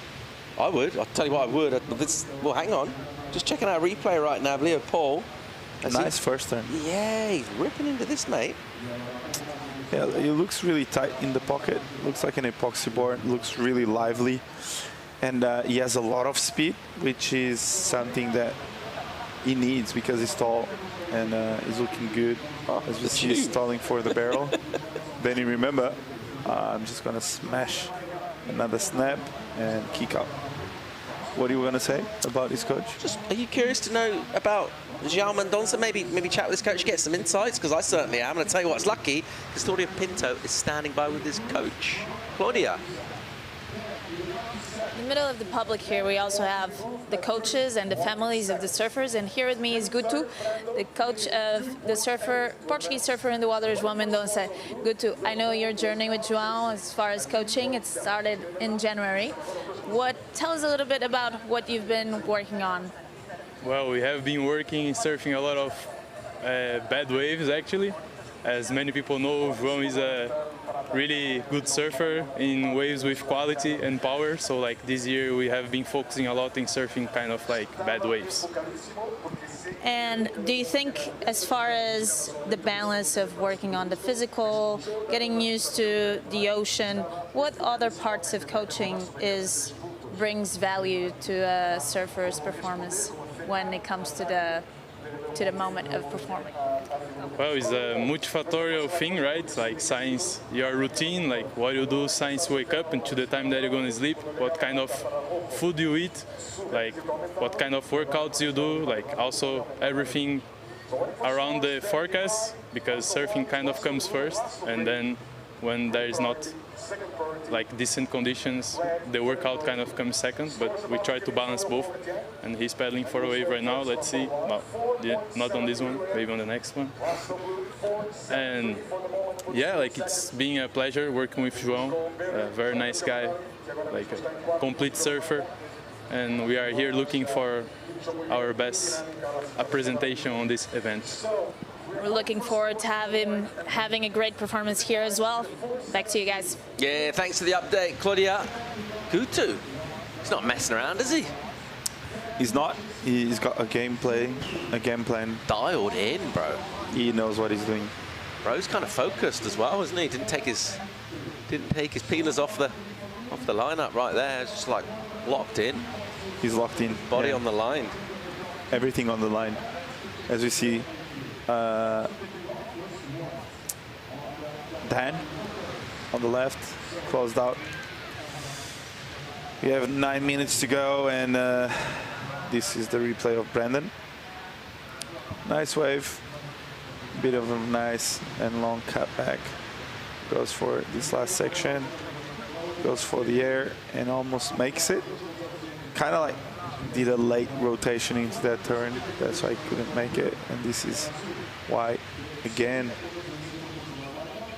I would. I'll tell you what I would. Well, hang on. Just checking out a replay right now of Leo Paul. Nice first turn. Yeah, he's ripping into this, mate. Yeah, he looks really tight in the pocket. Looks like an epoxy board. Looks really lively. And he has a lot of speed, which is something that he needs because he's tall and he's looking good. As we see, he's stalling for the barrel. Then you remember, I'm just going to smash another snap and kick up. What are you going to say about his coach? Just, are you curious to know about João Mendonça? Maybe chat with his coach, get some insights, because I certainly am. I'm going to tell you what's lucky, because Claudia Pinto is standing by with his coach. Claudia. In the middle of the public here, we also have the coaches and the families of the surfers. And here with me is Guto, the coach of the Portuguese surfer in the water, João Mendonça. Guto, I know your journey with João as far as coaching. It started in January. Tell us a little bit about what you've been working on. Well, we have been working surfing a lot of bad waves, actually. As many people know, João is a really good surfer in waves with quality and power. So like this year we have been focusing a lot in surfing kind of like bad waves. And do you think, as far as the balance of working on the physical, getting used to the ocean, what other parts of coaching brings value to a surfer's performance when it comes to the moment of performing? Well, it's a multifactorial thing, right? Like science, your routine, like what you do since you wake up and to the time that you're going to sleep, what kind of food you eat, like what kind of workouts you do, like also everything around the forecast, because surfing kind of comes first, and then when there is not like decent conditions, the workout kind of comes second, but we try to balance both. And he's paddling for a wave right now. Let's see. Well, yeah, not on this one, maybe on the next one. And yeah, like it's been a pleasure working with João, a very nice guy, like a complete surfer. And we are here looking for our best presentation on this event. We're looking forward to having a great performance here as well. Back to you guys. Yeah, thanks for the update, Claudia. Kutu, he's not messing around, is he? He's not. He's got a game plan. Dialed in, bro. He knows what he's doing. Bro's kind of focused as well, isn't he? Didn't take his peelers off the lineup right there. It's just like locked in. He's locked in. Body on the line. Everything on the line. As we see, Dan on the left, closed out. We have 9 minutes to go, and this is the replay of Brandon. Nice wave. Bit of a nice and long cut back. Goes for this last section. Goes for the air and almost makes it. Kind of like did a late rotation into that turn. That's why I couldn't make it. And this is why, again,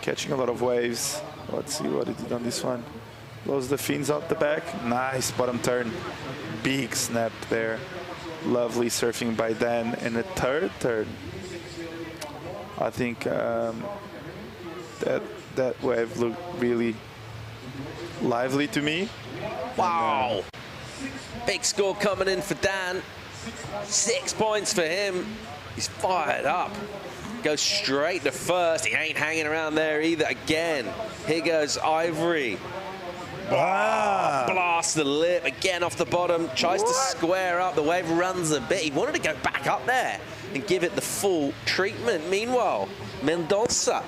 catching a lot of waves. Let's see what he did on this one. Blows the fins out the back. Nice bottom turn. Big snap there. Lovely surfing by Dan. And a third turn. I think that wave looked really lively to me. Wow. Big score coming in for Dan. 6 points for him. He's fired up. Goes straight to first. He ain't hanging around there either. Again, here goes Ivory. Wow. Blast the lip again off the bottom. Tries to square up. The wave runs a bit. He wanted to go back up there and give it the full treatment. Meanwhile, Mendonça,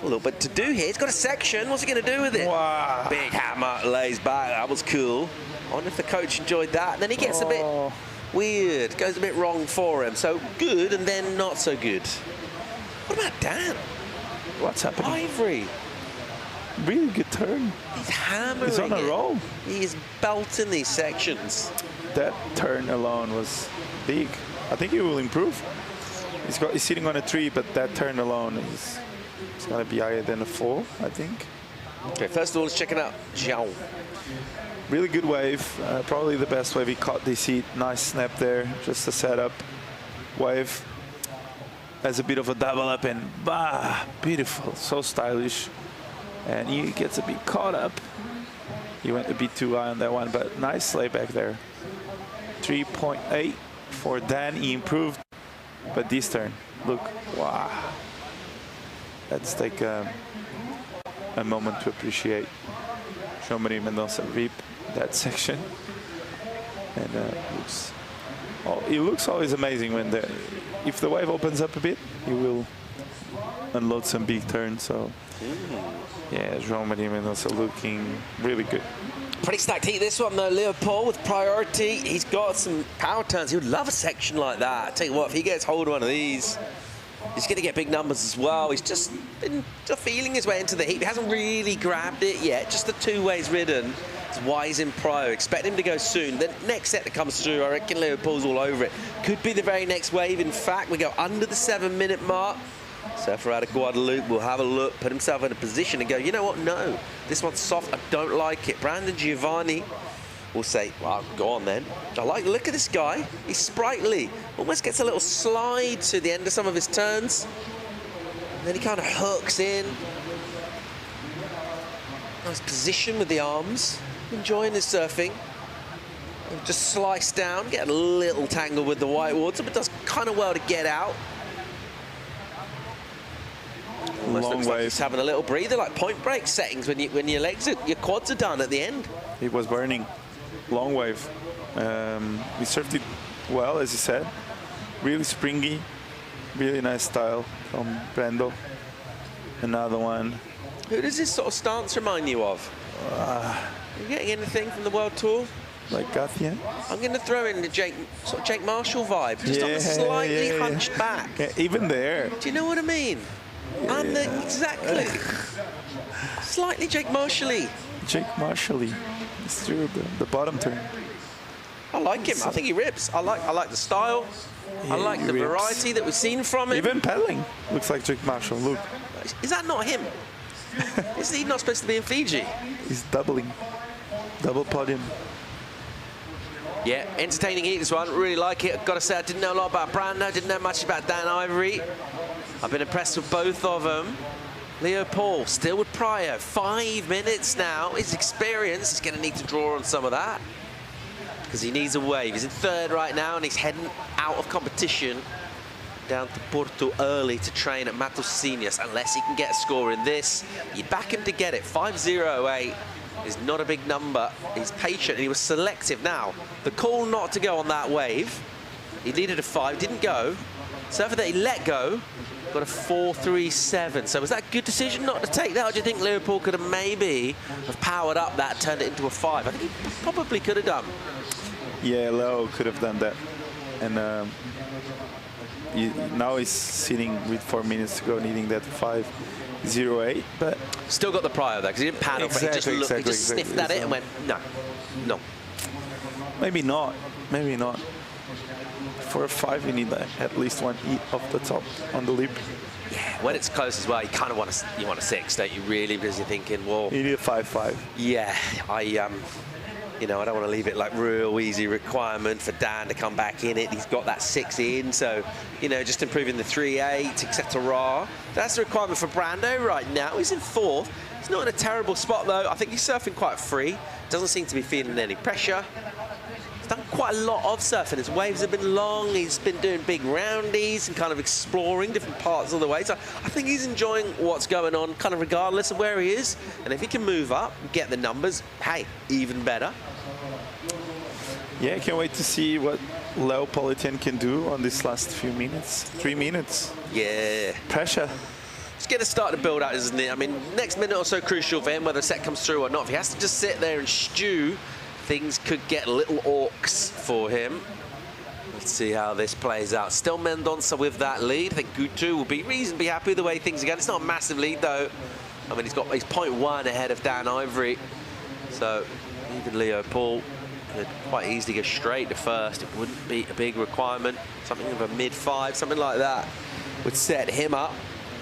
a little bit to do here. He's got a section. What's he going to do with it? Wow. Big hammer, lays back. That was cool. I wonder if the coach enjoyed that. And then he gets a bit weird. Goes a bit wrong for him. So good and then not so good. What about Dan? What's happening? Ivory. Really good turn. He's hammering. He's on a roll. He is belting these sections. That turn alone was big. I think he will improve. He's sitting on a 3, but that turn alone is going to be higher than a 4, I think. Okay, first of all, let's check it out. João. Really good wave. Probably the best wave he caught this heat. Nice snap there. Just a setup wave. Has a bit of a double up and bah, beautiful. So stylish. And he gets a bit caught up. He went a bit too high on that one, but nice layback there. 3.8 for Dan. He improved. But this turn, look, wow. Let's take a moment to appreciate Jean-Marie Mendonça rip that section. And it looks always amazing when if the wave opens up a bit, he will unload some big turns. So yeah, Jean-Marie Mendonça looking really good. Pretty stacked heat this one though. Leopold with priority. He's got some power turns. He would love a section like that. I tell you what, if he gets hold of one of these, he's going to get big numbers as well. He's just been feeling his way into the heat. He hasn't really grabbed it yet. Just the 2 ways ridden. It's why he's in pro. Expect him to go soon. The next set that comes through, I reckon Leopold's all over it. Could be the very next wave. In fact, we go under the 7-minute mark. Surfer out of Guadeloupe will have a look, put himself in a position and go, you know what, no, this one's soft, I don't like it. Brandon Giovanni will say, well, go on then. I like the look of this guy. He's sprightly. Almost gets a little slide to the end of some of his turns. And then he kind of hooks in. Nice position with the arms. Enjoying his surfing. And just slice down, get a little tangle with the white water, but does kind of well to get out. Almost Long looks wave. like he's having a little breather, like point break settings when your legs, your quads are done at the end. It was burning. Long wave. He surfed it well, as you said. Really springy. Really nice style from Brando. Another one. Who does this sort of stance remind you of? Are you getting anything from the World Tour? Like Gathia? I'm going to throw in the Jake Marshall vibe, just on the slightly hunched back. Yeah, even there. Do you know what I mean? Exactly. Slightly Jake Marshall-y. Jake Marshall-y. It's true, the bottom turn. I like him. I think he rips. I like the style. Yeah, I like the he rips. variety that we've seen from him. Even pedaling looks like Jake Marshall. Look. Is that not him? Is he not supposed to be in Fiji? He's doubling. Double podium. Yeah, entertaining heat this one. Really like it. I've got to say, I didn't know a lot about Brando. Didn't know much about Dan Ivory. I've been impressed with both of them. Leo Paul still with Pryor. 5 minutes now. His experience is going to need to draw on some of that because he needs a wave. He's in third right now and he's heading out of competition down to Porto early to train at Matosinhos. Unless he can get a score in this, you'd back him to get it. 5.08 is not a big number. He's patient and he was selective. Now, the call not to go on that wave, he needed a 5, didn't go. Surfer that he let go, got a 4.37. So was that a good decision not to take that, or do you think Liverpool could have maybe have powered up that, turned it into a 5? I think he probably could have done. Yeah, Leo could have done that. And now he's sitting with 4 minutes to go, needing that 5.08. But still got the Pryor there because he didn't paddle, but he just sniffed at it and went, no. Maybe not. Maybe not. For a 5, you need at least one heat off the top on the lip. Yeah, when it's close as well, you kind of want a 6, don't you? Really, because you're thinking, well, you need a 5.5. Yeah, you know, I don't want to leave it like real easy requirement for Dan to come back in it. He's got that 6 in, so, you know, just improving the 3.8, etc. That's the requirement for Brando right now. He's in 4th. He's not in a terrible spot, though. I think he's surfing quite free. Doesn't seem to be feeling any pressure. He's done quite a lot of surfing. His waves have been long. He's been doing big roundies and kind of exploring different parts of the wave. So I think he's enjoying what's going on, kind of regardless of where he is. And if he can move up, get the numbers, hey, even better. Yeah, I can't wait to see what Leo Politan can do on this last few minutes. 3 minutes. Yeah. Pressure. It's going to start to build out, isn't it? I mean, next minute or so crucial for him, whether a set comes through or not. If he has to just sit there and stew, things could get little orcs for him. Let's see how this plays out. Still Mendonça with that lead. I think Gutu will be reasonably happy with the way things are going. It's not a massive lead, though. I mean, he's 0.1 ahead of Dan Ivory. So even Leo Paul could quite easily go straight to first. It wouldn't be a big requirement. Something of a mid-5, something like that would set him up.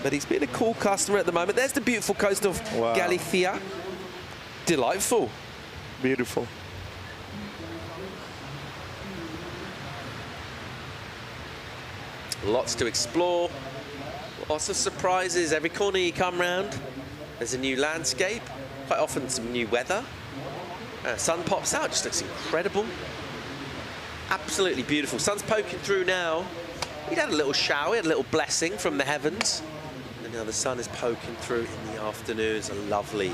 But he's been a cool customer at the moment. There's the beautiful coast of Galicia. Delightful. Beautiful. Lots to explore. Lots of surprises. Every corner you come round, there's a new landscape. Quite often some new weather. Sun pops out, just looks incredible. Absolutely beautiful. Sun's poking through now. He'd had a little shower, he had a little blessing from the heavens. And now the sun is poking through in the afternoon. It's a lovely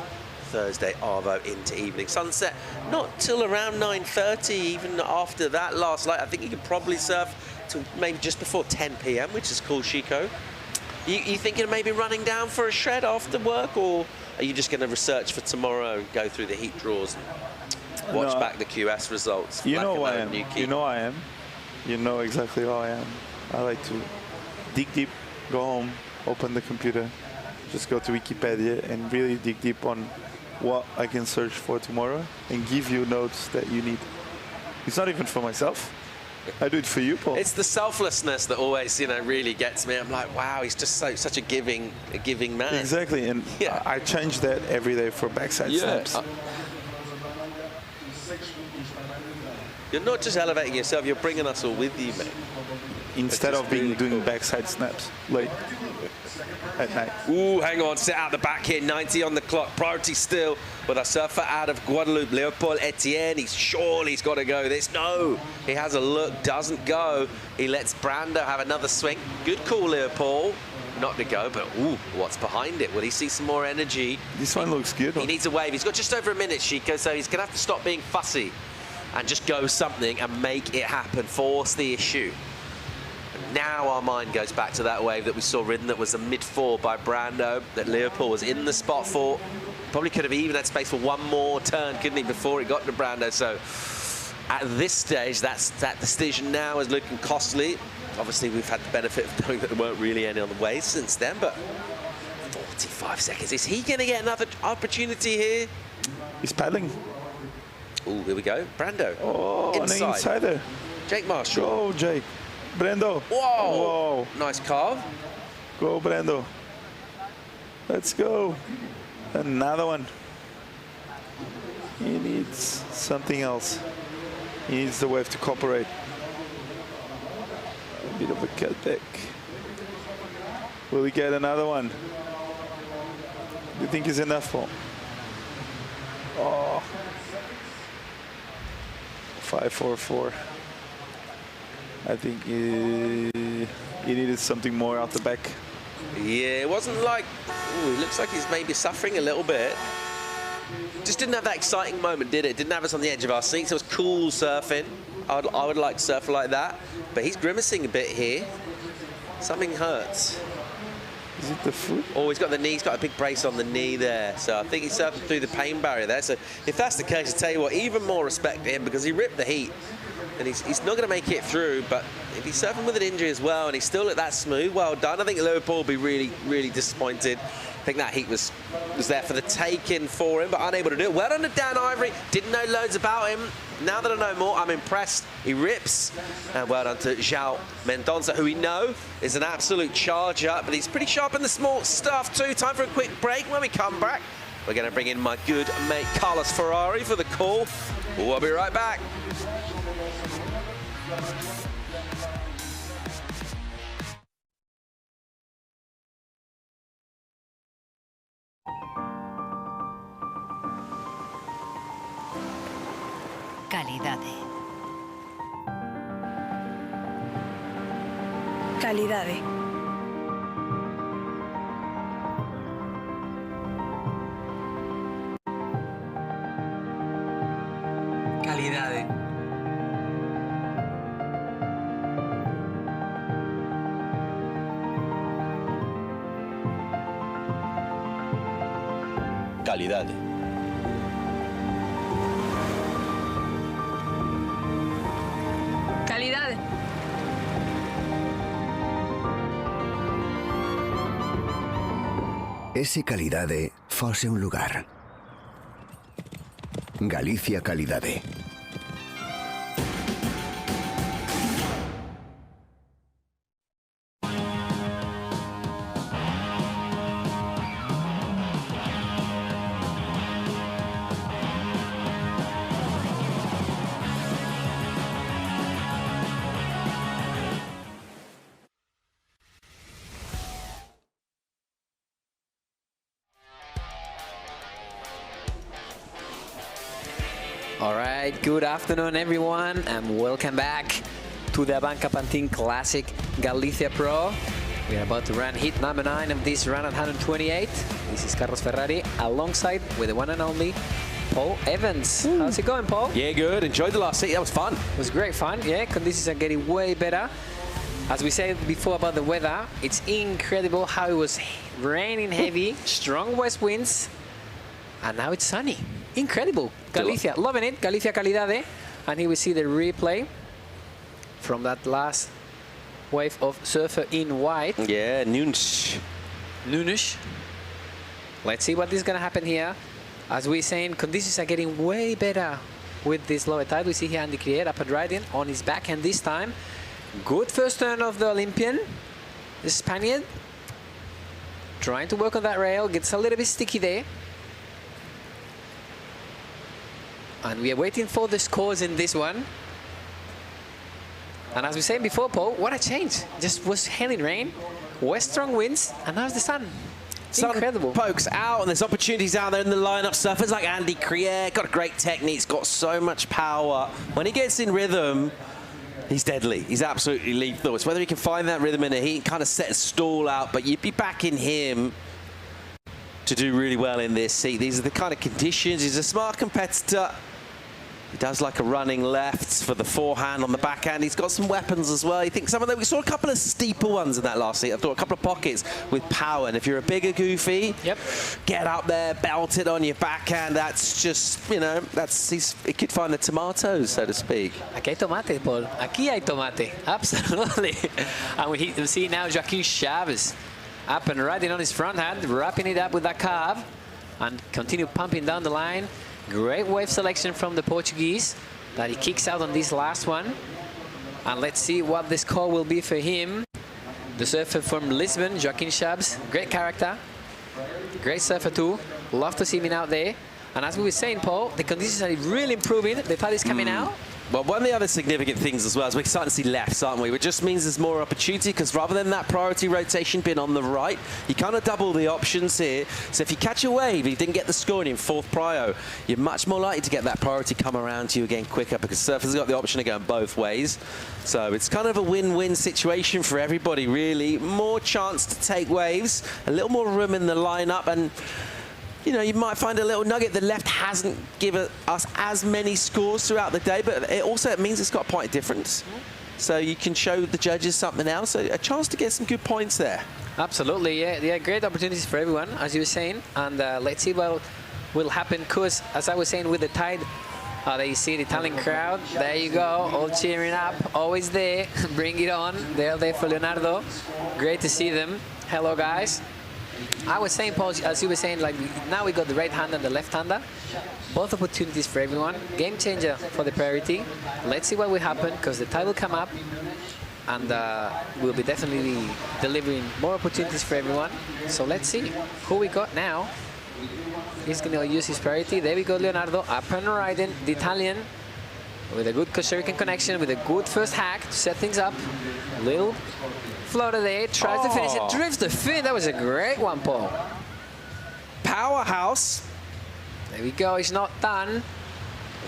Thursday arvo into evening. Sunset not till around 9:30, even after that last light. I think you could probably surf till maybe just before 10 p.m, which is cool, Chico. You thinking of maybe running down for a shred after work, or are you just going to research for tomorrow and go through the heat draws and watch back the QS results? You know I am. You know I am. You know exactly how I am. I like to dig deep, go home, open the computer, just go to Wikipedia and really dig deep on what I can search for tomorrow and give you notes that you need. It's not even for myself. I do it for you, Paul. It's the selflessness that always, you know, really gets me. I'm like, wow, he's just such a giving man. Exactly, and I change that every day for backside snaps. You're not just elevating yourself, you're bringing us all with you, mate. Instead of doing backside snaps late at night. Ooh, hang on, set out the back here, 90 on the clock. Priority still with a surfer out of Guadeloupe, Leopold Etienne. He's got to go this. No, he has a look, doesn't go. He lets Brando have another swing. Good call, Leopold. Not to go, but ooh, what's behind it? Will he see some more energy? This one looks good. He needs a wave. He's got just over a minute, Chico, so he's going to have to stop being fussy and just go something and make it happen, force the issue. Now our mind goes back to that wave that we saw ridden that was a mid-4 by Brando, that Leopold was in the spot for. Probably could have even had space for one more turn, couldn't he, before it got to Brando. So at this stage, that decision now is looking costly. Obviously, we've had the benefit of knowing that there weren't really any on the way since then, but 45 seconds. Is he going to get another opportunity here? He's paddling. Oh, here we go. Brando. Oh, inside. an insider. Jake Marshall. Go, Jake. Brando. Whoa. Whoa. Nice carve. Go, Brando. Let's go. Another one. He needs something else. He needs the wave to cooperate. A bit of a cutback. Will he get another one? Do you think it's enough, Paul? Oh. 5-4-4. I think he needed something more out the back. Yeah, it wasn't like... Ooh, it looks like he's maybe suffering a little bit. Just didn't have that exciting moment, did it? Didn't have us on the edge of our seats. It was cool surfing. I would like to surf like that. But he's grimacing a bit here. Something hurts. Is it the foot? Oh, he's got the knee. He's got a big brace on the knee there. So I think he's surfing through the pain barrier there. So if that's the case, I tell you what, even more respect to him because he ripped the heat. And he's not going to make it through, but if he's surfing with an injury as well and he's still at that smooth, well done. I think Liverpool will be really, really disappointed. I think that heat was there for the taking for him, but unable to do it. Well done to Dan Ivory. Didn't know loads about him. Now that I know more, I'm impressed. He rips. And well done to João Mendonça, who we know is an absolute charger, but he's pretty sharp in the small stuff too. Time for a quick break. When we come back, we're going to bring in my good mate Carlos Ferrari for the call. We'll be right back. Calidade. Calidade. Calidade. Calidade. Calidade. E se calidade fose un lugar? Galicia Calidade. All right, good afternoon, everyone, and welcome back to the ABANCA Pantin Classic Galicia Pro. We are about to run heat number 9 of this run at 128. This is Carlos Ferrari, alongside with the one and only Paul Evans. How's it going, Paul? Yeah, good. Enjoyed the last heat. That was fun. It was great fun, yeah. Conditions are getting way better. As we said before about the weather, it's incredible how it was raining heavy, strong west winds, and now it's sunny. Incredible. Galicia, loving it. Galicia Calidade. And here we see the replay from that last wave of surfer in white. Yeah, Nunes. Let's see what is going to happen here. As we're saying, conditions are getting way better with this lower tide. We see here Andy Crier up and riding on his backhand this time. Good first turn of the Olympian, the Spaniard. Trying to work on that rail. Gets a little bit sticky there. And we are waiting for the scores in this one. And as we said before, Paul, what a change. Just was hailing rain, west strong winds, and now's the sun. Incredible. Pokes out, and there's opportunities out there in the lineup. Surfers like Andy Crier, got a great technique, he's got so much power. When he gets in rhythm, he's deadly. He's absolutely lethal. It's whether he can find that rhythm in a heat, kind of set a stall out, but you'd be backing him to do really well in this seat. These are the kind of conditions. He's a smart competitor. He does like a running left for the forehand on the backhand. He's got some weapons as well. You think some of them, we saw a couple of steeper ones in that last seat. I thought a couple of pockets with power. And if you're a bigger goofy, get up there, belt it on your backhand. That's just, you know, it could find the tomatoes, so to speak. Aquí hay tomate, Paul. Aquí hay tomate. Absolutely. And we see now Joaquin Chaves Up and riding on his front hand, wrapping it up with that carve, and continue pumping down the line. Great wave selection from the Portuguese that he kicks out on this last one. And let's see what the score will be for him. The surfer from Lisbon, Joaquin Shabs, great character, great surfer too. Love to see him out there. And as we were saying, Paul, the conditions are really improving. The tide is coming out. Well, one of the other significant things as well is we're starting to see lefts, aren't we? Which just means there's more opportunity, because rather than that priority rotation being on the right, you kind of double the options here. So if you catch a wave, you didn't get the scoring in fourth prio, you're much more likely to get that priority come around to you again quicker, because surfers have got the option of going both ways. So it's kind of a win-win situation for everybody, really. More chance to take waves, a little more room in the lineup, and you know, you might find a little nugget. The left hasn't given us as many scores throughout the day, but it means it's got a point difference. So you can show the judges something else, a chance to get some good points there. Absolutely, yeah, great opportunities for everyone, as you were saying. And let's see what will happen, because as I was saying, with the tide, there you see the Italian crowd. There you go, all cheering up, always there. Bring it on. They're there for Leonardo. Great to see them. Hello, guys. I was saying, Paul, as you were saying, like now we got the right hander and the left hander. Both opportunities for everyone. Game changer for the priority. Let's see what will happen, because the tide will come up, and we'll be definitely delivering more opportunities for everyone. So let's see who we got now. He's going to use his priority. There we go, Leonardo, up and riding, the Italian, with a good Costa Rican connection, with a good first hack to set things up. Little floater there, tries to finish it, drifts the fin. That was a great one, Paul. Powerhouse. There we go, he's not done.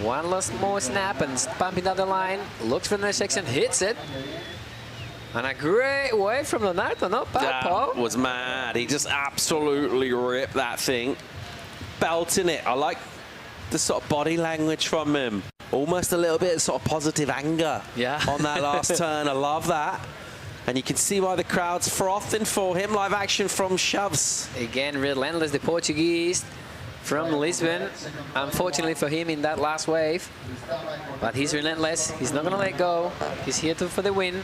One last more snap and pumping down the line. Looks for the next section, hits it. And a great wave from Leonardo, not bad, Paul. That was mad. He just absolutely ripped that thing. Belting it. I like the sort of body language from him. Almost a little bit of sort of positive anger on that last turn. I love that. And you can see why the crowd's frothing for him. Live action from Shoves. Again, relentless, the Portuguese from Lisbon. Unfortunately for him in that last wave. But he's relentless. He's not going to let go. He's here for the win.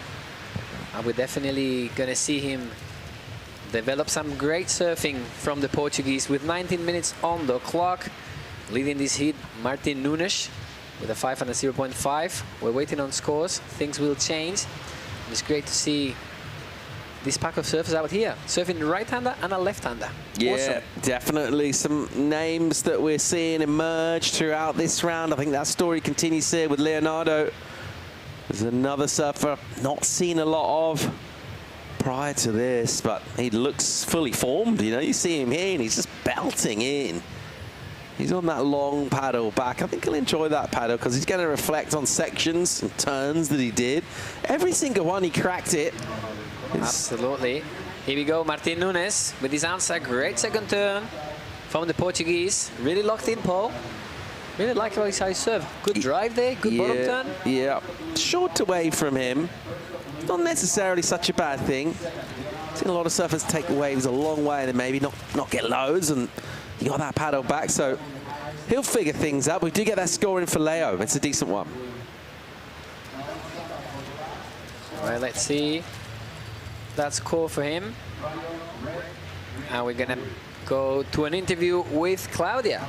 And we're definitely going to see him develop some great surfing from the Portuguese. With 19 minutes on the clock. Leading this heat, Martin Nunes with a 5 and a 0.5. We're waiting on scores. Things will change. It's great to see this pack of surfers out here, surfing a right-hander and a left-hander. Yeah, awesome. Definitely some names that we're seeing emerge throughout this round. I think that story continues here with Leonardo. There's another surfer not seen a lot of prior to this, but he looks fully formed. You know, you see him here and he's just belting in. He's on that long paddle back. I think he'll enjoy that paddle, because he's going to reflect on sections and turns that he did. Every single one, he cracked it. Absolutely. Here we go, Martin Nunes with his answer. Great second turn from the Portuguese. Really locked in, Paul. Really like how he served. Good drive there, good bottom turn. Yeah, short away from him. Not necessarily such a bad thing. I've seen a lot of surfers take waves a long way and then maybe not get loads, and you got that paddle back, so he'll figure things out. We do get that scoring for Leo. It's a decent one. All right, let's see. That's score for him. And we're gonna go to an interview with Claudia.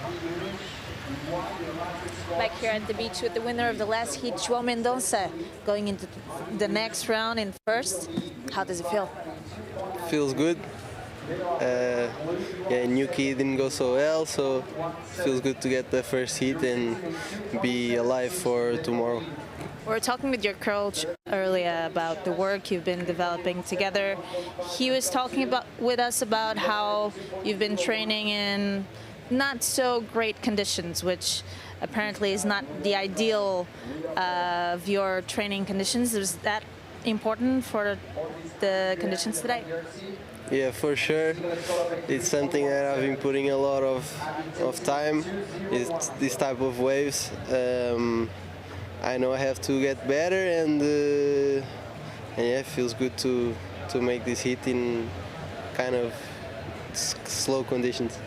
Back here at the beach with the winner of the last heat, João Mendonça, going into the next round in first. How does it feel? Feels good. Yeah, Nuki didn't go so well, so feels good to get the first heat and be alive for tomorrow. We were talking with your coach earlier about the work you've been developing together. He was talking with us about how you've been training in not so great conditions, which apparently is not the ideal of your training conditions. Is that important for the conditions today? Yeah, for sure. It's something that I've been putting a lot of time. It's this type of waves. I know I have to get better, and yeah, it feels good to make this hit in kind of slow conditions.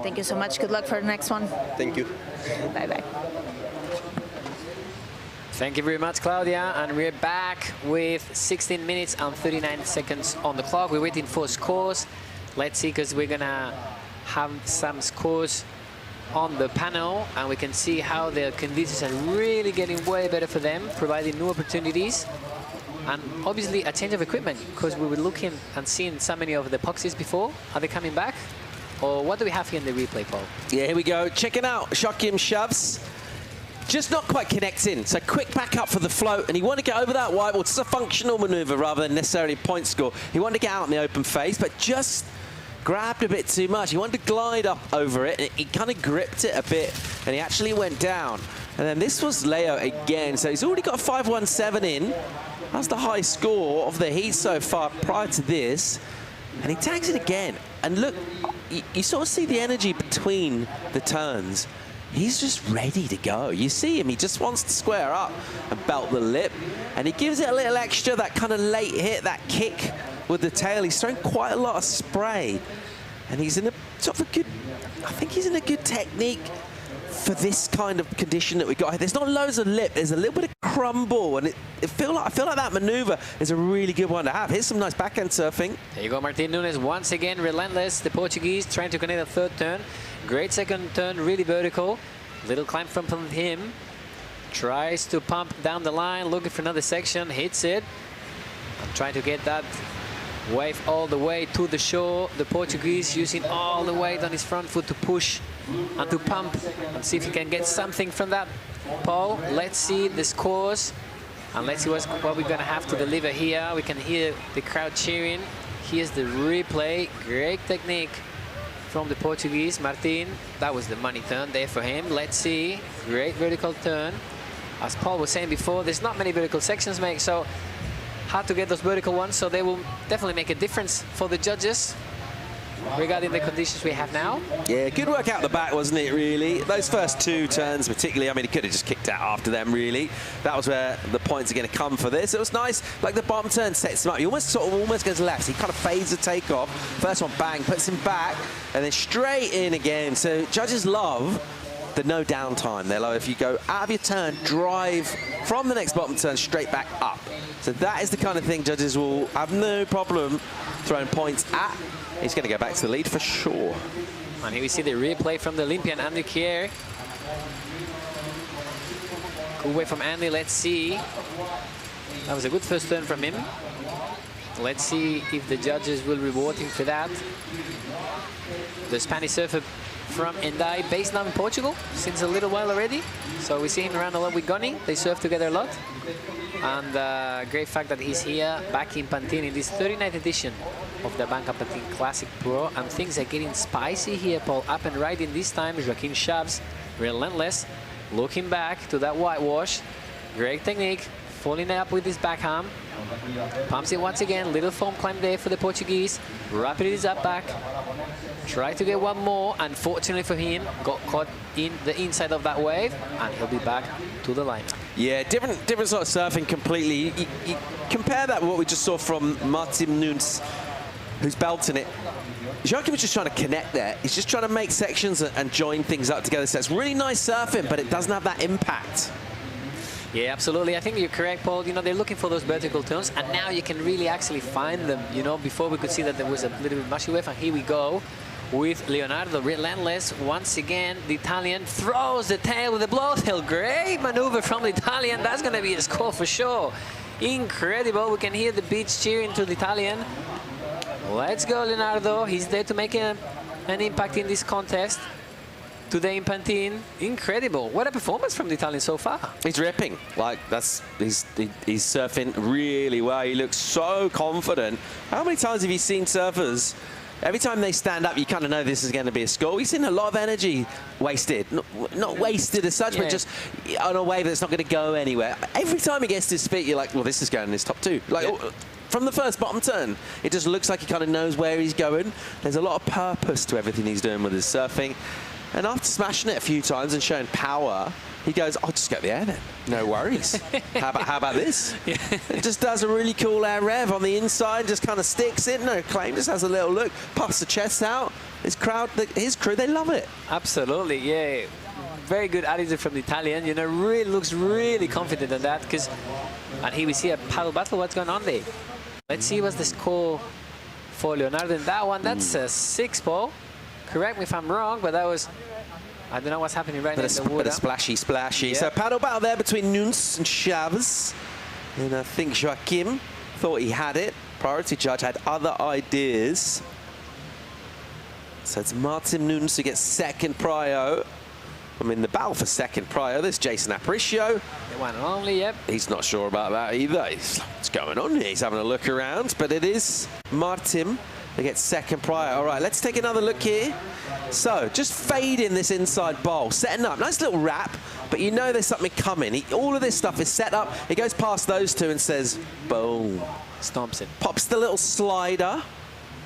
Thank you so much. Good luck for the next one. Thank you. Bye-bye. Thank you very much, Claudia. And we're back with 16 minutes and 39 seconds on the clock. We're waiting for scores. Let's see, because we're going to have some scores on the panel, and we can see how the conditions are really getting way better for them, providing new opportunities. And obviously a change of equipment, because we were looking and seeing so many of the epoxies before. Are they coming back? Or what do we have here in the replay, Paul? Yeah, here we go. Checking out Joachim shoves. Just not quite connecting. So quick back up for the float, and he wanted to get over that whiteboard. It's a functional maneuver rather than necessarily a point score. He wanted to get out in the open face, but just grabbed a bit too much. He wanted to glide up over it, and he kind of gripped it a bit, and he actually went down. And then this was Leo again, so he's already got a 5.17 in. That's the high score of the heat so far prior to this. And he tags it again. And look, you sort of see the energy between the turns. He's just ready to go. You see him, he just wants to square up and belt the lip. And he gives it a little extra, that kind of late hit, that kick with the tail. He's throwing quite a lot of spray. And he's in a sort of a good, I think he's in a good technique for this kind of condition that we got here. There's not loads of lip, there's a little bit of crumble, and I feel like that maneuver is a really good one to have. Here's some nice backhand surfing. There you go, Martin Nunes once again relentless. The Portuguese trying to connect the third turn. Great second turn, really vertical. Little climb from him. Tries to pump down the line, looking for another section, hits it. I'm trying to get that wave all the way to the shore. The Portuguese using all the weight on his front foot to push and to pump and see if he can get something from that. Paul, let's see the scores and let's see what we're going to have to deliver here. We can hear the crowd cheering. Here's the replay. Great technique from the Portuguese. Martin, that was the money turn there for him. Let's see. Great vertical turn. As Paul was saying before, there's not many vertical sections made, so hard to get those vertical ones, so they will definitely make a difference for the judges regarding the conditions we have now. Yeah, good work out the back, wasn't it, really? Those first two turns particularly, I mean, he could have just kicked out after them, really. That was where the points are going to come for this. It was nice, like the bottom turn sets him up. He almost goes left. He kind of fades the takeoff. First one, bang, puts him back, and then straight in again. So judges love the no downtime. They're like, if you go out of your turn, drive from the next bottom turn straight back up. So that is the kind of thing judges will have no problem throwing points at. He's going to go back to the lead for sure. And here we see the replay from the Olympian, Andy Kier. Good way from Andy, let's see. That was a good first turn from him. Let's see if the judges will reward him for that. The Spanish surfer from Endai, based now in Portugal since a little while already. So we see him around a lot with Gunny. They surf together a lot. And great fact that he's here back in Pantin in this 39th edition of the ABANCA Pantin Classic Pro. And things are getting spicy here, Paul. Up and riding this time. Joaquin shoves, relentless. Looking back to that whitewash. Great technique. Falling up with his backhand. Pumps it once again. Little foam climb there for the Portuguese. Rapidly is up back. Try to get one more. Unfortunately for him, got caught in the inside of that wave. And he'll be back to the line. Yeah, different sort of surfing completely. You compare that with what we just saw from Martin Nunes, who's belting it. Joachim was just trying to connect there. He's just trying to make sections and join things up together. So it's really nice surfing, but it doesn't have that impact. Yeah, absolutely. I think you're correct, Paul. You know, they're looking for those vertical turns, and now you can really actually find them. You know, before we could see that there was a little bit mushy wave, and here we go with Leonardo, relentless. Once again, the Italian throws the tail with the blowtail. Great maneuver from the Italian. That's going to be a score for sure. Incredible. We can hear the beach cheering to the Italian. Let's go, Leonardo. He's there to make an impact in this contest. Today in Pantin, incredible. What a performance from the Italian so far. He's ripping. Like, he's surfing really well. He looks so confident. How many times have you seen surfers, every time they stand up, you kind of know this is going to be a score? We've seen a lot of energy wasted. Not wasted as such, but just on a wave that's not going to go anywhere. Every time he gets to his feet, you're like, well, this is going in his top two. Like, from the first bottom turn, it just looks like he kind of knows where he's going. There's a lot of purpose to everything he's doing with his surfing. And after smashing it a few times and showing power, he goes, I'll just get the air then. No worries. How about this? Yeah. It just does a really cool air rev on the inside, just kind of sticks in, no claim, just has a little look, puffs the chest out. His crew, they love it. Absolutely, yeah. very good attitude from the Italian. You know, really looks really confident on that. And here we see a paddle battle. What's going on there? Let's see what's the score for Leonardo in that one. That's a 6-ball. Correct me if I'm wrong, but that was... I don't know what's happening right now in the water. Bit of splashy. Yeah. So paddle battle there between Nunes and Chaves. And I think Joaquim thought he had it. Priority judge had other ideas. So it's Martin Nunes who gets second prio. I mean, the battle for second prio, there's Jason Aparicio. The one and only, yep. He's not sure about that either. What's going on here? He's having a look around, but it is Martin who gets second prio. All right, let's take another look here. So, just fading this inside bowl, setting up. Nice little wrap, but you know there's something coming. All of this stuff is set up. He goes past those two and says, boom. Stomps it. Pops the little slider.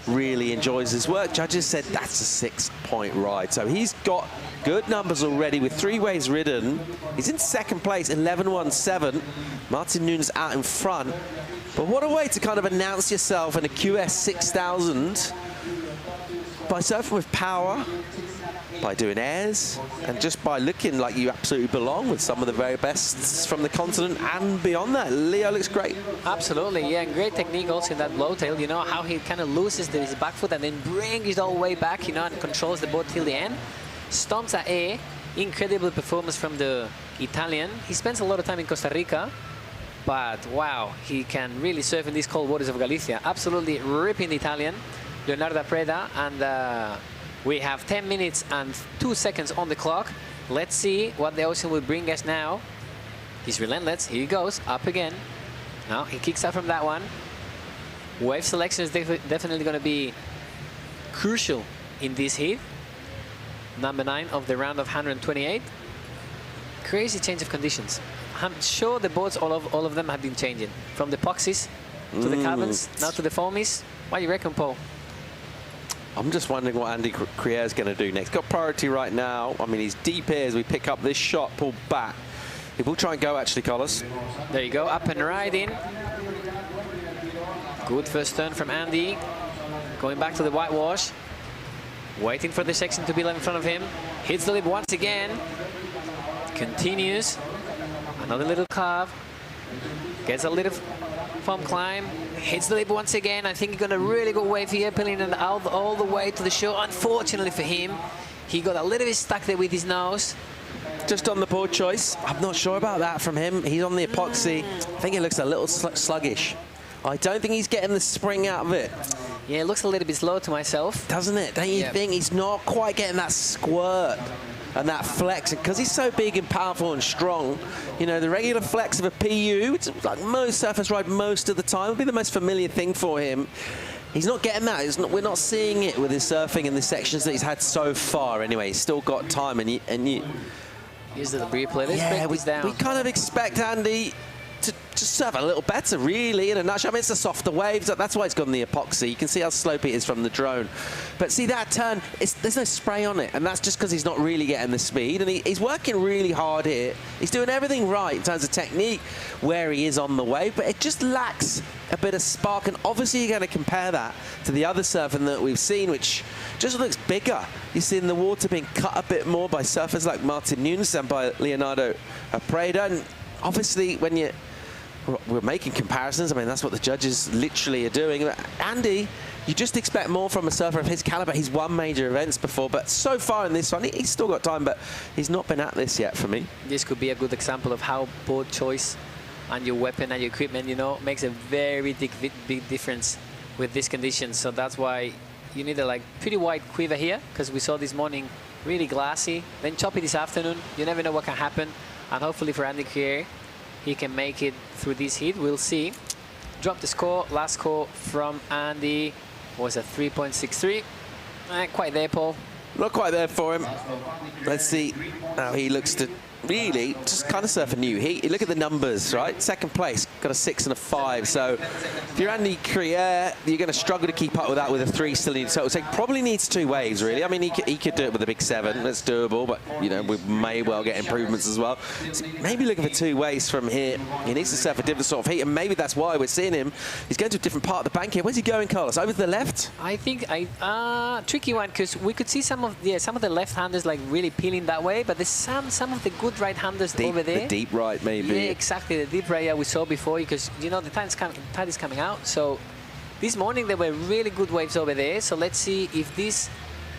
Really enjoys his work. Judges said that's a 6-point ride. So he's got good numbers already with 3 waves ridden. He's in second place, 11-1-7. Martin Nunes out in front. But what a way to kind of announce yourself in a QS 6000 by surfing with power, by doing airs, and just by looking like you absolutely belong with some of the very best from the continent and beyond that. Leo looks great. Absolutely, yeah, and great technique also in that blowtail. You know how he kind of loses his back foot and then brings it all the way back, you know, and controls the boat till the end. Stomps at air. Incredible performance from the Italian. He spends a lot of time in Costa Rica, but wow, he can really surf in these cold waters of Galicia. Absolutely ripping the Italian, Leonardo Preda, and we have 10 minutes and 2 seconds on the clock. Let's see what the ocean will bring us now. He's relentless. Here he goes, up again. Now he kicks out from that one. Wave selection is definitely going to be crucial in this heat. Number 9 of the round of 128. Crazy change of conditions. I'm sure the boats, all of them have been changing. From the epoxies to the carbons, now to the foamies. What do you reckon, Paul? I'm just wondering what Andy Crier is going to do next. Got priority right now. I mean, he's deep here as we pick up this shot, pull back. He will try and go, actually, Carlos. There you go, up and right in. Good first turn from Andy. Going back to the whitewash. Waiting for the section to be in front of him. Hits the lip once again. Continues. Another little carve. Gets a little foam climb. Hits the lip once again. I think he's got a really good wave here, pulling it out all the way to the shore. Unfortunately for him, he got a little bit stuck there with his nose. Just on the board choice. I'm not sure about that from him. He's on the epoxy. I think it looks a little sluggish. I don't think he's getting the spring out of it. Yeah, it looks a little bit slow to myself. Doesn't it? Don't you think? He's not quite getting that squirt and that flex. Because he's so big and powerful and strong, you know, the regular flex of a PU, it's like most surfers ride most of the time, will be the most familiar thing for him. He's not getting that. We're not seeing it with his surfing in the sections that he's had so far. Anyway, he's still got time. Here's the replay. Let's break this down. We kind of expect Andy to just surf a little better, really, in a nutshell. I mean, it's the softer waves. That's why it's got the epoxy. You can see how slopey it is from the drone. But see that turn, there's no spray on it, and that's just because he's not really getting the speed. And he's working really hard here. He's doing everything right in terms of technique, where he is on the wave, but it just lacks a bit of spark. And obviously, you're going to compare that to the other surfing that we've seen, which just looks bigger. You're seeing the water being cut a bit more by surfers like Martin Nunes and by Leonardo Preda. And obviously, when we're making comparisons, I mean, that's what the judges literally are doing. But Andy, you just expect more from a surfer of his caliber. He's won major events before, but so far in this one, he's still got time, but he's not been at this yet for me. This could be a good example of how board choice and your weapon and your equipment, you know, makes a very big difference with these conditions. So that's why you need a pretty wide quiver here, because we saw this morning really glassy, then choppy this afternoon. You never know what can happen, and hopefully for Andy here, he can make it through this heat. We'll see. Drop the score. Last score from Andy was a 3.63. Quite there, Paul. Not quite there for him. Let's see how he looks to really just kind of surf a new heat. You look at the numbers, right? Second place, got a 6 and a 5. So if you're Andy Crier, you're going to struggle to keep up with that with a 3 still in total. So he probably needs 2 waves, really. I mean, he could do it with a big 7. That's doable, but, you know, we may well get improvements as well. So maybe looking for 2 waves from here. He needs to surf a different sort of heat, and maybe that's why we're seeing him. He's going to a different part of the bank here. Where's he going, Carlos? Over to the left? I think tricky one, because we could see some of the left-handers like really peeling that way, but there's some of the good right-handers over there. The deep right, maybe. Yeah, exactly. The deep right we saw before, because you know the tide is coming out. So this morning there were really good waves over there. So let's see if this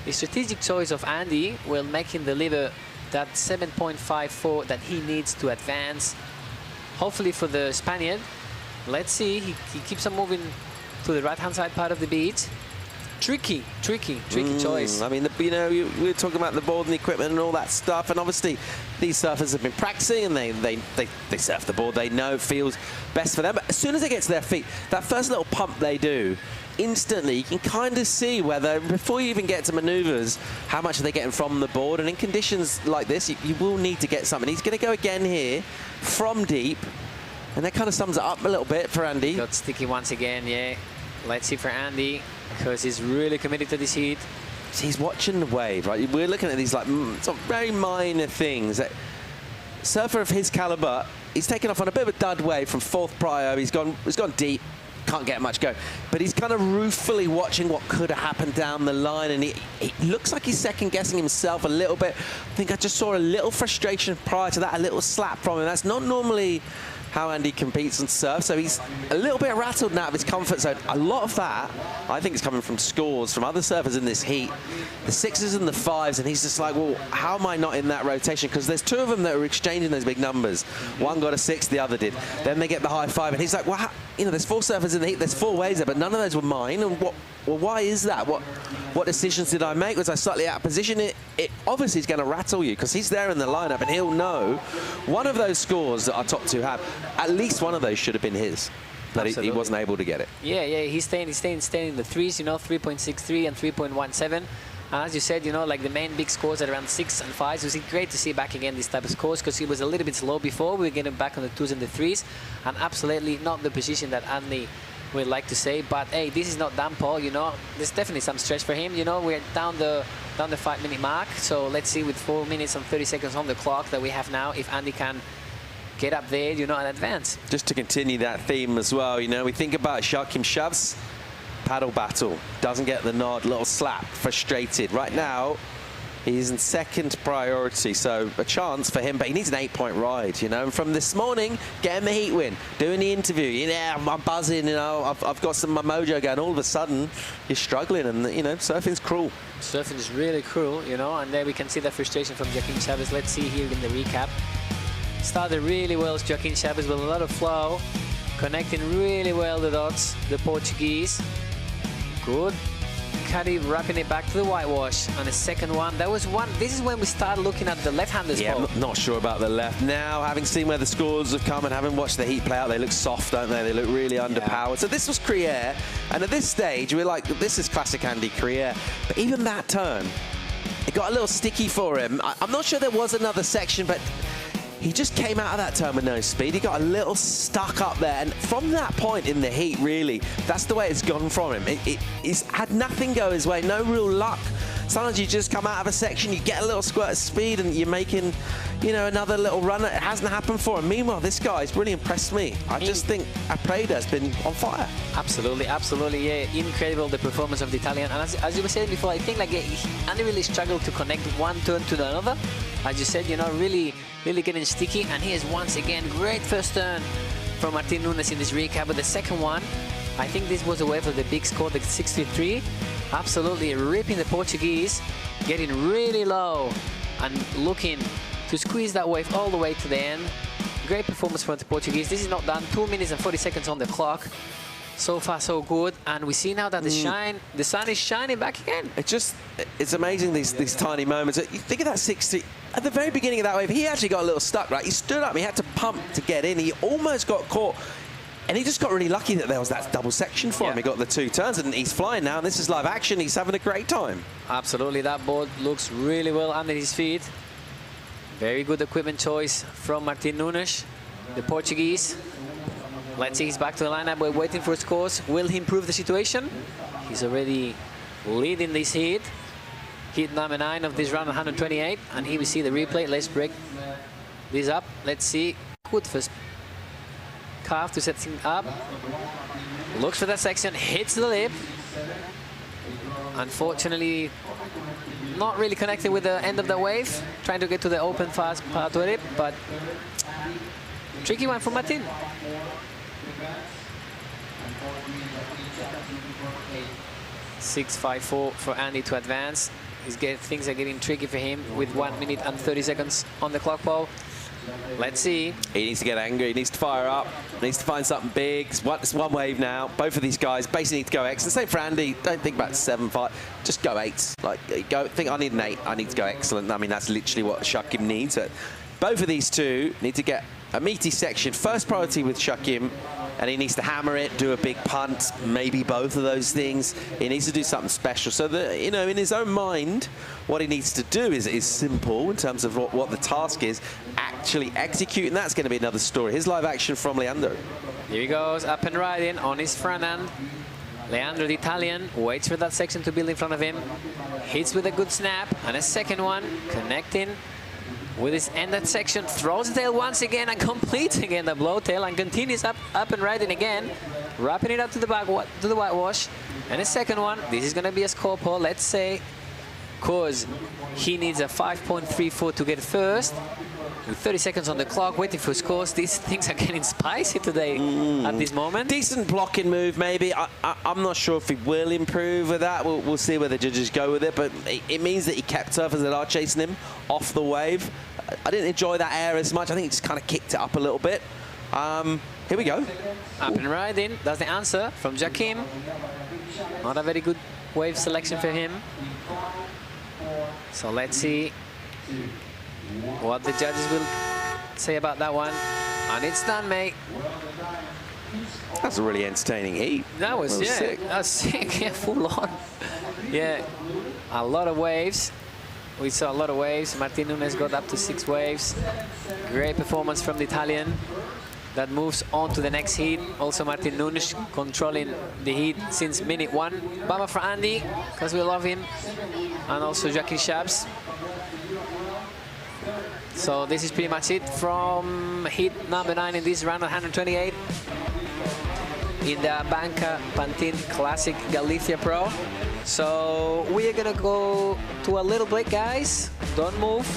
strategic choice of Andy will make him deliver that 7.54 that he needs to advance. Hopefully for the Spaniard. Let's see. He keeps on moving to the right-hand side part of the beach. Tricky choice. I mean, you know, we were talking about the board and the equipment and all that stuff, and obviously these surfers have been practicing and they surf the board. They know it feels best for them. But as soon as they get to their feet, that first little pump they do, instantly you can kind of see whether, before you even get to maneuvers, how much are they getting from the board. And in conditions like this, you will need to get something. He's going to go again here from deep, and that kind of sums it up a little bit for Andy. Got sticky once again, yeah. Let's see for Andy, because he's really committed to this heat. He's watching the wave, right? We're looking at these like sort of very minor things. That surfer of his caliber, he's taken off on a bit of a dud wave from 4th prio. He's gone deep, can't get much go. But he's kind of ruefully watching what could have happened down the line, and he looks like he's second-guessing himself a little bit. I think I just saw a little frustration prior to that, a little slap from him. That's not normally how Andy competes and surfs, so he's a little bit rattled now out of his comfort zone. A lot of that, I think, is coming from scores from other surfers in this heat, the 6s and the 5s, and he's just like, well, how am I not in that rotation? Because there's 2 of them that are exchanging those big numbers. One got a 6, the other did. Then they get the high 5, and he's like, well, how, you know, there's 4 surfers in the heat, there's 4 waves there, but none of those were mine, and well, why is that? What decisions did I make? Was I slightly out of position? It obviously is going to rattle you, because he's there in the lineup and he'll know one of those scores that our top 2 have, at least one of those should have been his, but he wasn't able to get it. Yeah, he's staying in the 3s, you know, 3.63 and 3.17. And as you said, you know, like the main big scores at around 6 and 5s. It was great to see back again these type of scores, because he was a little bit slow before. We were getting back on the 2s and the 3s, and absolutely not the position that Andy we'd like to say, but hey, this is not done, Paul. You know, there's definitely some stretch for him. You know, we're down the 5-minute mark, so let's see with 4 minutes and 30 seconds on the clock that we have now, if Andy can get up there, you know, and advance. Just to continue that theme as well, you know, we think about Joachim Schaaf's paddle battle, doesn't get the nod, little slap, frustrated. Right now, he's in 2nd priority, so a chance for him, but he needs an 8-point ride, you know. And from this morning, getting the heat win, doing the interview, yeah, I'm buzzing, you know, I've got my mojo going. All of a sudden, you're struggling, and, you know, surfing's cruel. Surfing is really cruel, you know, and there we can see the frustration from Joaquin Chavez. Let's see here in the recap. Started really well, Joaquin Chavez, with a lot of flow, connecting really well the dots, the Portuguese. Good. Caddy wrapping it back to the whitewash on the second one. That was one. This is when we start looking at the left-handers. Yeah, I'm not sure about the left. Now, having seen where the scores have come and having watched the heat play out, they look soft, don't they? They look really underpowered. So this was Crier, and at this stage, we're like, this is classic Andy Crier. But even that turn, it got a little sticky for him. I'm not sure there was another section, but he just came out of that turn with no speed. He got a little stuck up there. And from that point in the heat, really, that's the way it's gone from him. He's had nothing go his way, no real luck. Sometimes you just come out of a section, you get a little squirt of speed, and you're making, you know, another little run. It hasn't happened for him. Meanwhile, this guy's really impressed me. I just think Apreda has been on fire. Absolutely, absolutely, yeah. Incredible, the performance of the Italian. And as you were saying before, I think like Andy really struggled to connect one turn to another. As you said, you know, really getting sticky. And here's once again, great first turn from Martin Nunes in this recap. But the second one, I think this was a wave of the big score, the 63. Absolutely ripping the Portuguese, getting really low and looking to squeeze that wave all the way to the end. Great performance from the Portuguese. This is not done. 2 minutes and 40 seconds on the clock. So far, so good. And we see now that the sun is shining back again. It's amazing, these tiny moments. You think of that 60. At the very beginning of that wave, he actually got a little stuck, right? He stood up, he had to pump to get in. He almost got caught. And he just got really lucky that there was that double section for him. He got the 2 turns, and he's flying now, and this is live action. He's having a great time. Absolutely. That board looks really well under his feet. Very good equipment choice from Martin Nunes, the Portuguese. Let's see, he's back to the lineup. We're waiting for scores. Will he improve the situation? He's already leading this heat. Heat number 9 of this round, 128. And here we see the replay. Let's break this up. Let's see. Good first calf to set things up. Looks for that section, hits the lip. Unfortunately, not really connected with the end of the wave. Trying to get to the open fast part of it, but tricky one for Martin. $6.54 for Andy to advance. Things are getting tricky for him with 1 minute and 30 seconds on the clock pole. Let's see. He needs to get angry. He needs to fire up. He needs to find something big. It's one wave now. Both of these guys basically need to go excellent. Same for Andy. Don't think about 7-5. Just go 8s. Like, think I need an 8. I need to go excellent. I mean, that's literally what Shakim needs. But both of these two need to get a meaty section. First priority with Shakim. And he needs to hammer it, do a big punt, maybe both of those things. He needs to do something special. So that, you know, in his own mind, what he needs to do is simple in terms of what the task is. Actually execute, and that's going to be another story. Here's live action from Leandro. Here he goes, up and riding on his front end. Leandro, the Italian, waits for that section to build in front of him. Hits with a good snap, and a second one, connecting with his ended section, throws the tail once again and completes again the blow tail and continues up and riding again, wrapping it up to the back to the whitewash. And a second one, this is going to be a score pole, let's say, because he needs a 5.34 to get first. With 30 seconds on the clock, waiting for scores. These things are getting spicy today at this moment. Decent blocking move, maybe. I'm not sure if he will improve with that. We'll see where the judges go with it. But it means that he kept surfers that are chasing him off the wave. I didn't enjoy that air as much. I think he just kind of kicked it up a little bit. Here we go. Up and riding. That's the answer from Jakim. Not a very good wave selection for him. So let's see what the judges will say about that one. And it's done, mate. That's a really entertaining heat. That was sick. That was sick. Yeah, full on. Yeah, a lot of waves. We saw a lot of waves. Martin Nunes got up to 6 waves. Great performance from the Italian. That moves on to the next heat. Also Martin Nunes controlling the heat since minute 1. Bummer for Andy, because we love him. And also Jackie Shabs. So this is pretty much it from heat number 9 in this round, 128. In the ABANCA Pantin Classic Galicia Pro. So we are gonna go to a little break, guys. Don't move,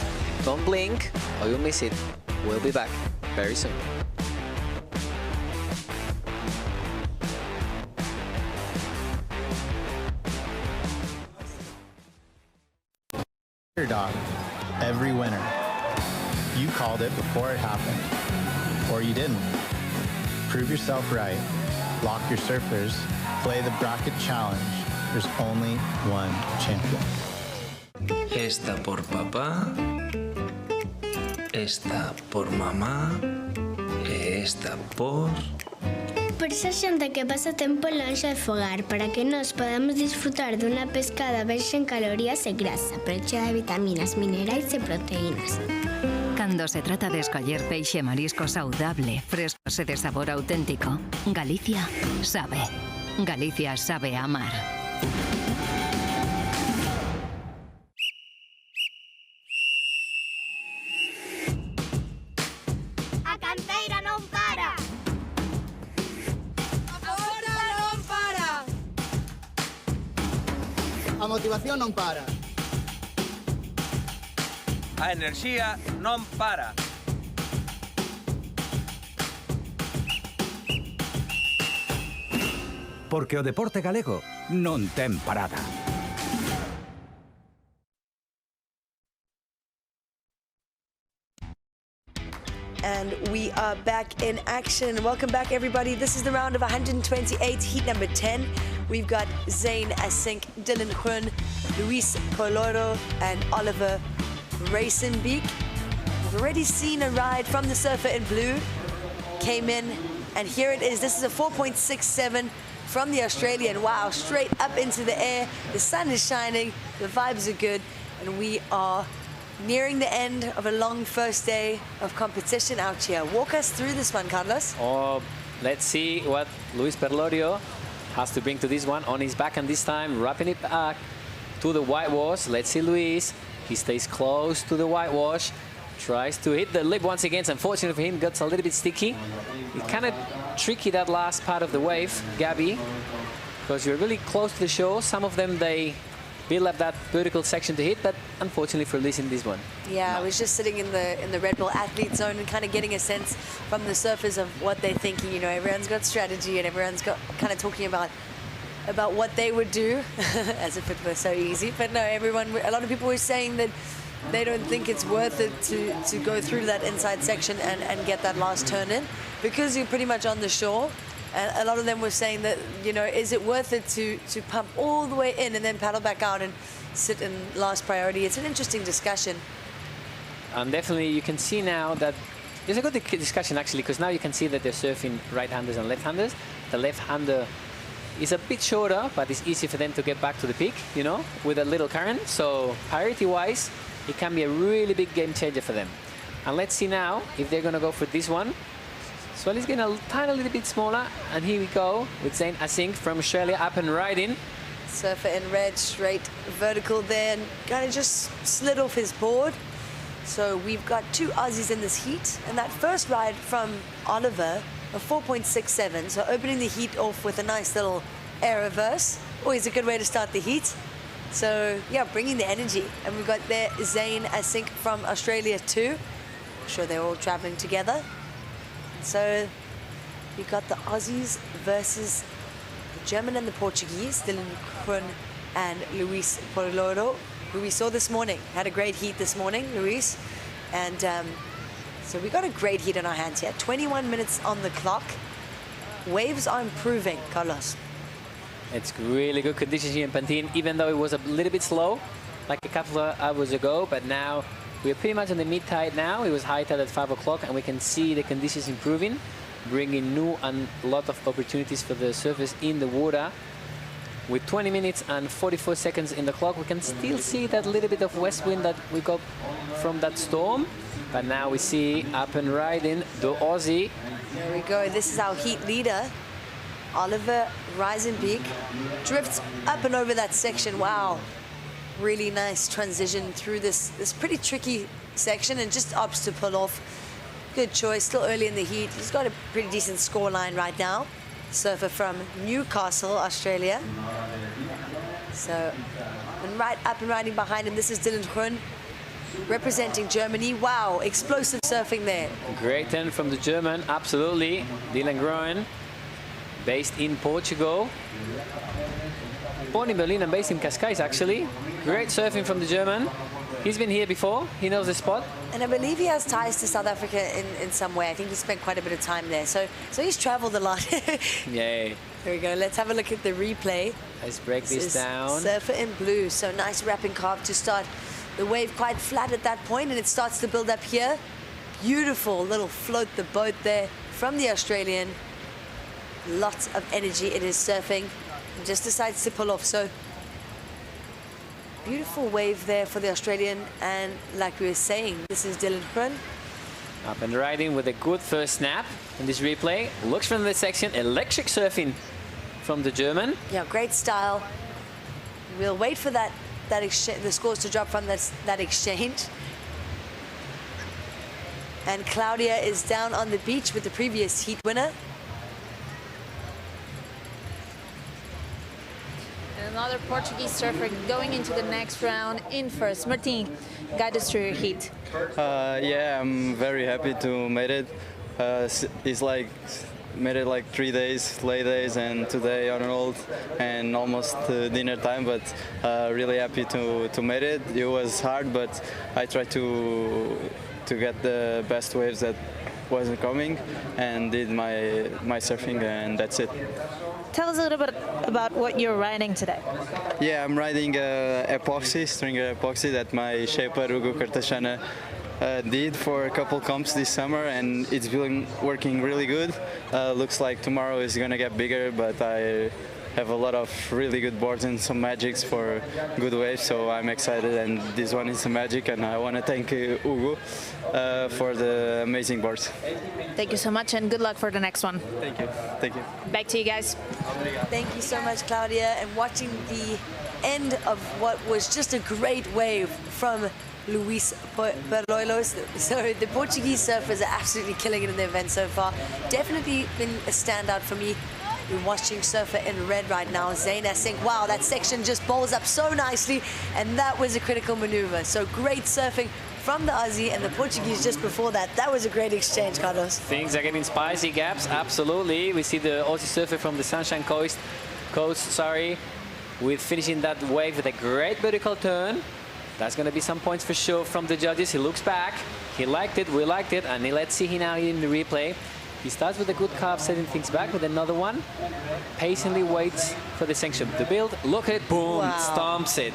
don't blink, or you'll miss it. We'll be back very soon. Underdog, every winner. You called it before it happened, or you didn't. Prove yourself right. Lock your surfers. Play the bracket challenge. There's only one champion. Esta por papá, esta por mamá, e esta por... Por esa xente que pasa tempo lonxe de fogar, para que nós podamos disfrutar dunha pescada baixa en calorías e grasa, pero chea de vitaminas, minerais e proteínas. Cuando se trata de escoller peixe marisco saudable, fresco e de sabor auténtico, Galicia sabe. Galicia sabe amar. A canteira non para. Agora non para. A motivación non para. A enerxía non para. Porque o deporte galego non ten parada. And we are back in action. Welcome back, everybody. This is the round of 128, heat number 10. We've got Zane Asink, Dylan Hun, Luis Poloro, and Oliver Raisenbeek. We've already seen a ride from the surfer in blue. Came in, and here it is. This is a 4.67 from the Australian. Wow, straight up into the air. The sun is shining, the vibes are good, and we are nearing the end of a long first day of competition out here. Walk us through this one, Carlos. Oh, let's see what Luis Perlorio has to bring to this one on his back, and this time wrapping it back to the whitewash. Let's see Luis. He stays close to the whitewash, tries to hit the lip once again. Unfortunately for him, gets a little bit sticky. It's kind of tricky, that last part of the wave, Gabby, because you're really close to the shore. Some of them, they build up that vertical section to hit, but unfortunately for Luis in this one. Yeah, I was just sitting in the Red Bull athlete zone and kind of getting a sense from the surfers of what they're thinking. You know, everyone's got strategy and everyone's got kind of talking about what they would do, as if it were so easy. But no, a lot of people were saying that they don't think it's worth it to go through that inside section and get that last turn in, because you're pretty much on the shore. And a lot of them were saying that, you know, is it worth it to pump all the way in and then paddle back out and sit in last priority? It's an interesting discussion. And definitely you can see now that there's a good discussion, actually, because now you can see that they're surfing right-handers and left-handers. The left-hander is a bit shorter, but it's easy for them to get back to the peak, you know, with a little current. So priority-wise, it can be a really big game changer for them. And let's see now if they're going to go for this one. Swell is getting a tiny little bit smaller, and here we go with Zane Asink from Australia up and riding. Surfer in red, straight vertical there, and kind of just slid off his board. So we've got two Aussies in this heat, and that first ride from Oliver, a 4.67, so opening the heat off with a nice little air reverse. Always a good way to start the heat. So yeah, bringing the energy. And we've got there Zane Asink from Australia too. I'm sure they're all traveling together. So you've got the Aussies versus the German and the Portuguese, Dylan Kuhn and Luis Perlorio, who we saw this morning. Had a great heat this morning, Luis. And so we got a great heat on our hands here. 21 minutes on the clock. Waves are improving, Carlos. It's really good conditions here in Pantin, even though it was a little bit slow, like a couple of hours ago, but now we're pretty much on the mid-tide now. It was high tide at 5 o'clock, and we can see the conditions improving, bringing new and a lot of opportunities for the surfers in the water. With 20 minutes and 44 seconds in the clock, we can still see that little bit of west wind that we got from that storm. But now we see up and riding the Aussie. There we go. This is our heat leader, Oliver Reisenbeek. Drifts up and over that section. Wow. Really nice transition through this pretty tricky section, and just opts to pull off. Good choice, still early in the heat. He's got a pretty decent score line right now. Surfer from Newcastle, Australia. So, and right up and riding behind him, this is Dylan Kuhn, representing Germany. Wow, explosive surfing there. Great turn from the German, absolutely. Dylan Kuhn, based in Portugal. Born in Berlin and based in Cascais, actually. Great surfing from the German. He's been here before. He knows the spot. And I believe he has ties to South Africa in some way. I think he spent quite a bit of time there. So he's traveled a lot. Yay. Here we go. Let's have a look at the replay. Let's break this down. Surfer in blue. So nice wrapping carve to start. The wave quite flat at that point, and it starts to build up here. Beautiful little float the boat there from the Australian. Lots of energy in his surfing. And just decides to pull off. So beautiful wave there for the Australian, and like we were saying, this is Dylan Kuhn. Up and riding with a good first snap in this replay. Looks from the section, electric surfing from the German. Yeah, great style. We'll wait for the scores to drop from that exchange. And Claudia is down on the beach with the previous heat winner. Another Portuguese surfer going into the next round in first. Martin, guide us through your heat. Yeah, I'm very happy to make it. It's like made it like 3 days, late days, and today on hold and almost dinner time. But really happy to make it. It was hard, but I tried to get the best waves that wasn't coming and did my surfing, and that's it. Tell us a little bit about what you're riding today. Yeah, I'm riding epoxy, stringer epoxy that my shaper Hugo Cartachana did for a couple comps this summer, and it's been working really good. Looks like tomorrow is gonna get bigger, but have a lot of really good boards and some magics for good waves. So I'm excited, and this one is a magic, and I want to thank Hugo for the amazing boards. Thank you so much, and good luck for the next one. Thank you. Thank you. Back to you guys. Thank you so much, Claudia. And watching the end of what was just a great wave from Luis Perloilos. So the Portuguese surfers are absolutely killing it in the event so far. Definitely been a standout for me. We're watching surfer in red right now, Zayn Essink. Wow, that section just bowls up so nicely, and that was a critical maneuver. So great surfing from the Aussie and the Portuguese just before that. That was a great exchange, Carlos. Things are getting spicy, Gaps. Absolutely. We see the Aussie surfer from the Sunshine Coast, with finishing that wave with a great vertical turn. That's going to be some points for sure from the judges. He looks back. He liked it. We liked it. And let's see now in the replay. He starts with a good carve, setting things back with another one. Patiently waits for the section to build. Look at it. Boom. Wow. Stomps it.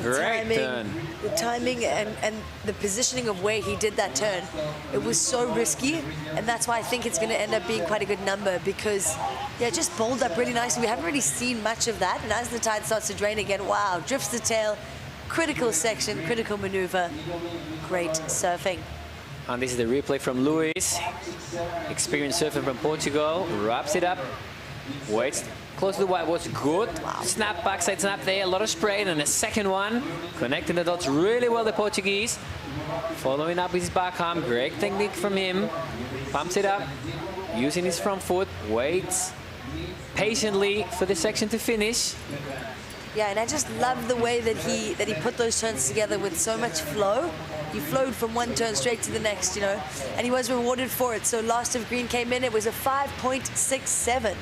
Great turn. The timing and the positioning of where he did that turn, it was so risky, and that's why I think it's going to end up being quite a good number, because yeah, just bowled up really nicely. We haven't really seen much of that, and as the tide starts to drain again, wow, drifts the tail, critical section, critical maneuver, great surfing. And this is the replay from Luis, experienced surfer from Portugal, wraps it up, waits close to the white, was good. Wow. Snap, backside snap there, a lot of spray, and a second one. Connecting the dots really well, the Portuguese. Following up with his backhand, great technique from him. Pumps it up, using his front foot, waits patiently for the section to finish. Yeah, and I just love the way that he put those turns together with so much flow. He flowed from one turn straight to the next, you know, and he was rewarded for it. So last of green came in, it was a 5.67.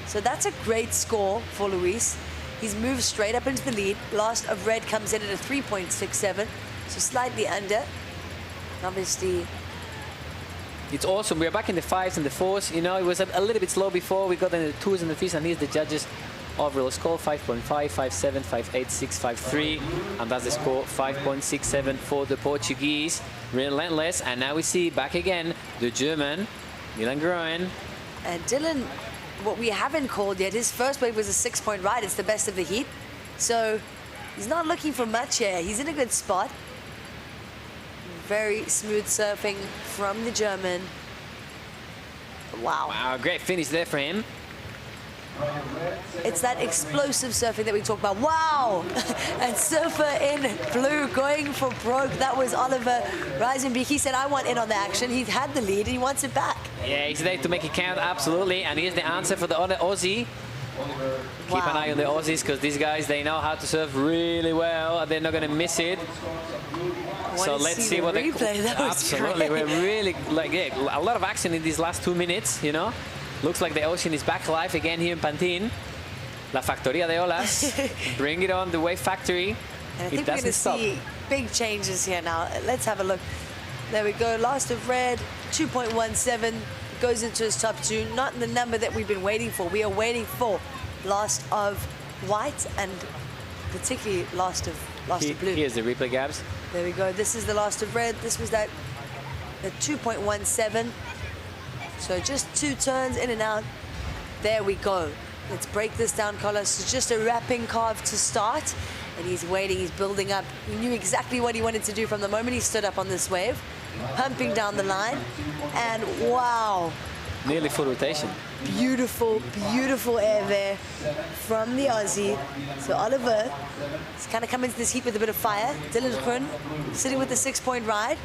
So that's a great score for Luis. He's moved straight up into the lead. Last of red comes in at a 3.67, so slightly under. Obviously, it's awesome. We're back in the 5s and the 4s. You know, it was a little bit slow before. We got in the 2s and the 3s, and here's the judges' overall score: 5.5, 5.7, 5.8, 6, 5.3, and that's the score: 5.67 for the Portuguese. Relentless, and now we see back again the German, Dylan Groen. And Dylan, what we haven't called yet, his first wave was a 6-point ride. It's the best of the heat. So he's not looking for much here. He's in a good spot. Very smooth surfing from the German. Wow. Wow, great finish there for him. It's that explosive surfing that we talk about. Wow! And surfer in blue going for broke. That was Oliver Reisenbeek. He said, I want in on the action. He had the lead and he wants it back. Yeah, he's there to make it count, absolutely. And here's the answer for the other Aussie. Keep an eye on the Aussies, because these guys, they know how to surf really well, and they're not going to miss it. So let's see what they... Absolutely, we're really, like, yeah, a lot of action in these last 2 minutes, you know. Looks like the ocean is back alive again here in Pantin. La Factoría de Olas. Bring it on, the Wave Factory. And I think we're going to see big changes here now. Let's have a look. There we go. Last of red, 2.17. Goes into his top 2. Not the number that we've been waiting for. We are waiting for last of white and particularly last of blue. Here's the replay, Gabs. There we go. This is the last of red. This was the 2.17. So just 2 turns in and out. There we go. Let's break this down, Carlos. It's just a wrapping carve to start. And he's waiting, he's building up. He knew exactly what he wanted to do from the moment he stood up on this wave. Pumping down the line. And wow. Nearly full rotation. Beautiful, beautiful air there from the Aussie. So Oliver is kind of coming into this heat with a bit of fire. Dylan Groen sitting with the 6-point ride.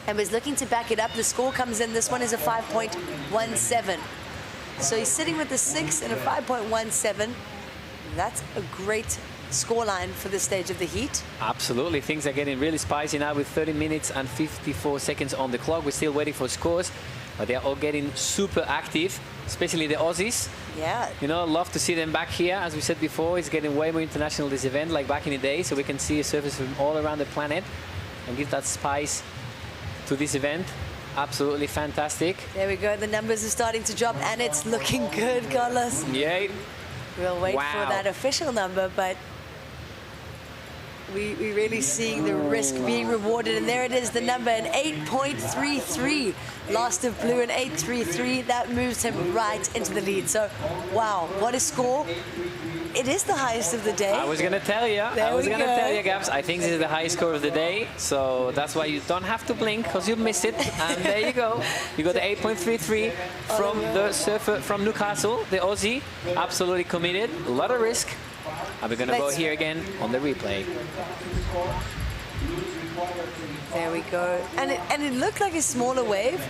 And was looking to back it up. The score comes in. This one is a 5.17. So he's sitting with the 6 and a 5.17. That's a great scoreline for this stage of the heat. Absolutely. Things are getting really spicy now with 30 minutes and 54 seconds on the clock. We're still waiting for scores, but they're all getting super active, especially the Aussies. Yeah. You know, love to see them back here. As we said before, it's getting way more international, this event, like back in the day, so we can see surfers from all around the planet and give that spice to this event. Absolutely fantastic. There we go. The numbers are starting to drop, and it's looking good, Carlos. Yeah. We'll wait for that official number, but we really seeing the risk being rewarded, and there it is, the number, an 8.33. Last of blue, an 8.33. That moves him right into the lead. So, wow, what a score. It is the highest of the day. I was going to tell you. There I was we going to go. tell you, Gabs. I think this is the highest score of the day. So that's why you don't have to blink, because you missed it. And there you go. You got the 8.33 from the surfer from Newcastle, the Aussie. Absolutely committed. A lot of risk. And we're going to go here again on the replay. There we go. And it looked like a smaller wave,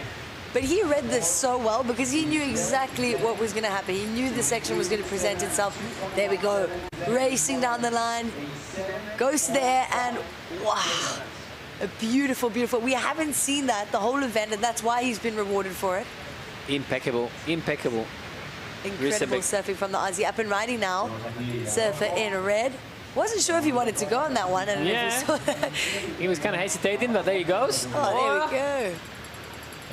but he read this so well because he knew exactly what was going to happen. He knew the section was going to present itself. There we go. Racing down the line. Goes to the air and wow. A beautiful, beautiful. We haven't seen that the whole event, and that's why he's been rewarded for it. Impeccable. Impeccable. Incredible surfing from the Aussie. Up and riding now. Surfer in red. Wasn't sure if he wanted to go on that one. I don't know if you saw that. He was kind of hesitating, but there he goes. Oh, there we go.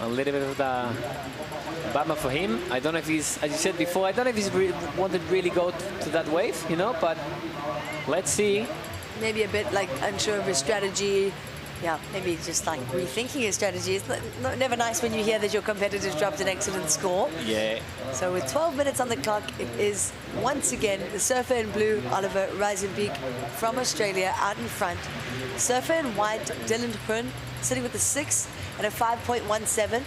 A little bit of the bummer for him. I don't know if he's, as you said before, I don't know if he's wanted to really go to that wave, you know, but let's see. Maybe a bit like unsure of his strategy. Yeah, maybe just like rethinking his strategy. It's never nice when you hear that your competitors dropped an excellent score. Yeah. So with 12 minutes on the clock, it is once again the surfer in blue, Oliver Reisenbeek from Australia, out in front. Surfer in white, Dylan Kuhn, sitting with a 6 and a 5.17,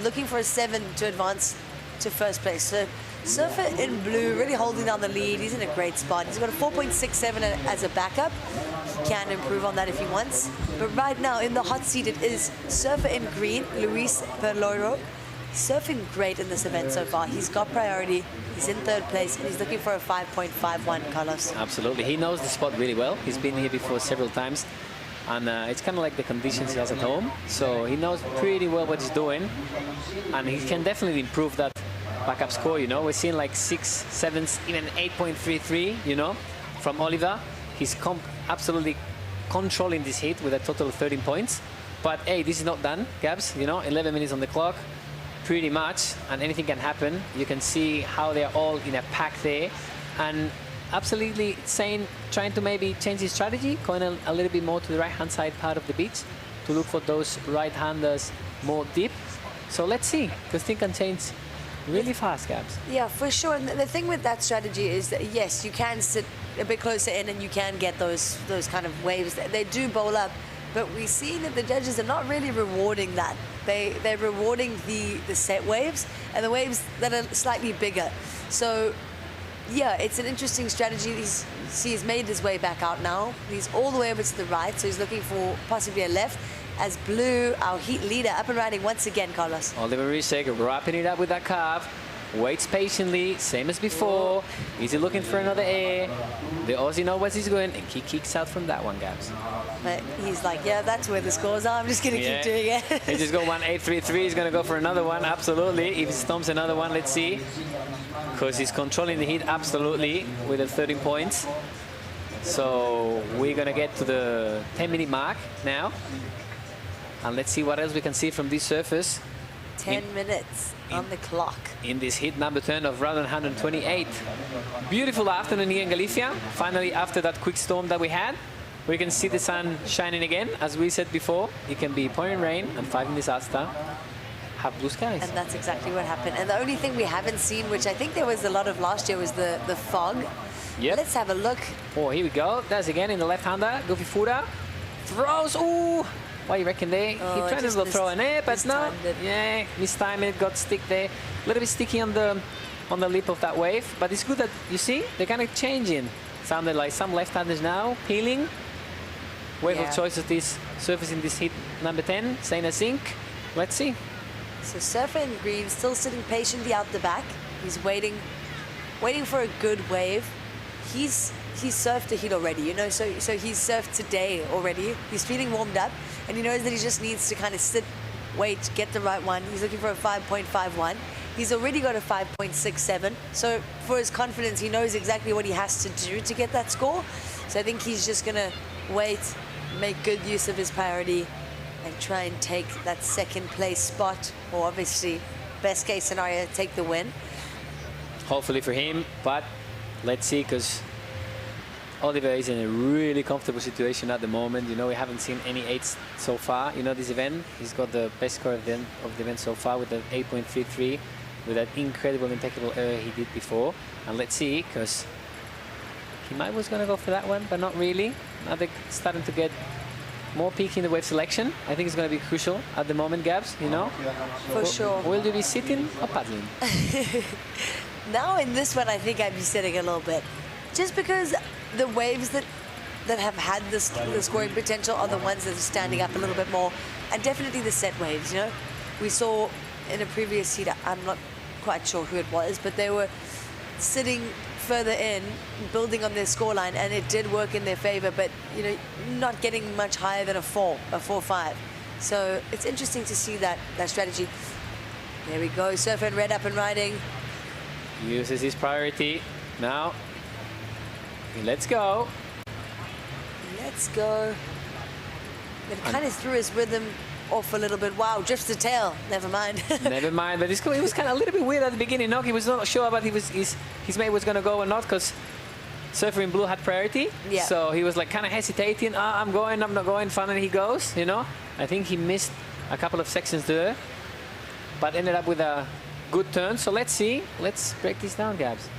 looking for a 7 to advance to first place. So surfer in blue, really holding down the lead. He's in a great spot. He's got a 4.67 as a backup. He can improve on that if he wants. But right now in the hot seat, it is surfer in green, Luis Perloiro. Surfing great in this event so far. He's got priority. He's in third place, and he's looking for a 5.51, Carlos. Absolutely. He knows the spot really well. He's been here before several times. And it's kind of like the conditions he has at home. So he knows pretty well what he's doing. And he can definitely improve that backup score, you know. We're seeing like 6, 7s, even 8.33, you know, from Oliver. He's absolutely controlling this heat with a total of 13 points. But hey, this is not done, Gabs, you know, 11 minutes on the clock, pretty much, and anything can happen. You can see how they're all in a pack there. And absolutely trying to maybe change his strategy, going a little bit more to the right-hand side part of the beach to look for those right-handers more deep. So let's see, because things can change really fast, Gabs. Yeah, for sure. And the thing with that strategy is that, yes, you can sit a bit closer in and you can get those kind of waves. They do bowl up, but we see that the judges are not really rewarding that. They're rewarding the set waves and the waves that are slightly bigger. So yeah, it's an interesting strategy. He's made his way back out now. He's all the way over to the right, so he's looking for possibly a left. As blue, our heat leader, up and riding once again, Carlos. Oliver Risek wrapping it up with that carve. Waits patiently, same as before. Is he looking for another air? The Aussie knows what he's going, and he kicks out from that one, Gabs. But he's like, yeah, that's where the scores are. I'm just going to keep doing it. He just got 1.833. He's going to go for another one, absolutely. If he stomps another one, let's see. Because he's controlling the heat absolutely with the 13 points. So we're going to get to the 10-minute mark now. And let's see what else we can see from these surfers. 10 minutes on the clock. In this hit number 10 of round 128. Beautiful afternoon here in Galicia. Finally, after that quick storm that we had, we can see the sun shining again. As we said before, it can be pouring rain and 5 minutes after, have blue skies. And that's exactly what happened. And the only thing we haven't seen, which I think there was a lot of last year, was the fog. Yep. Let's have a look. Oh, here we go. That's again in the left-hander. Goofy Fura throws. Ooh. What do you reckon there? Oh, he tried to throw an air, but no. Yeah, mistimed it, got stick there. A little bit sticky on the lip of that wave. But it's good that, you see, they're kind of changing. Sounded like some left-handers now, peeling. Wave of choice of this surface in this hit number 10, Saina Sink. Let's see. So surfer in green, still sitting patiently out the back. He's waiting for a good wave. He's surfed a heat already, you know, so he's surfed today already. He's feeling warmed up, and he knows that he just needs to kind of sit, wait, get the right one. He's looking for a 5.51. He's already got a 5.67. So for his confidence, he knows exactly what he has to do to get that score. So I think he's just going to wait, make good use of his priority, and try and take that second place spot, or obviously, best case scenario, take the win. Hopefully for him, but let's see, because Oliver is in a really comfortable situation at the moment. You know, we haven't seen any 8s so far. You know, this event, he's got the best score of the event so far with an 8.33 with that incredible, impeccable error he did before. And let's see, because he might was going to go for that one, but not really. Now they're starting to get more peak in the wave selection. I think it's going to be crucial at the moment, Gabs, you know? For sure. Will you be sitting or paddling? Now in this one, I think I'd be sitting a little bit. Just because the waves that have had the scoring potential are the ones that are standing up a little bit more. And definitely the set waves, you know? We saw in a previous heat, I'm not quite sure who it was, but they were sitting further in, building on their scoreline, and it did work in their favor, but you know, not getting much higher than a 4-5. So it's interesting to see that strategy. There we go, Surfer in red up and riding. Uses his priority. Now, let's go. Let's go. It kind of threw his rhythm off a little bit. Wow, drifts the tail. Never mind. Never mind, but it was kind of a little bit weird at the beginning. No, he was not sure about his mate was going to go or not, because Surfer in blue had priority. Yeah. So he was like kind of hesitating. I'm going, I'm not going. Finally he goes, you know. I think he missed a couple of sections there, but ended up with a good turn. So let's see. Let's break this down, Gabs.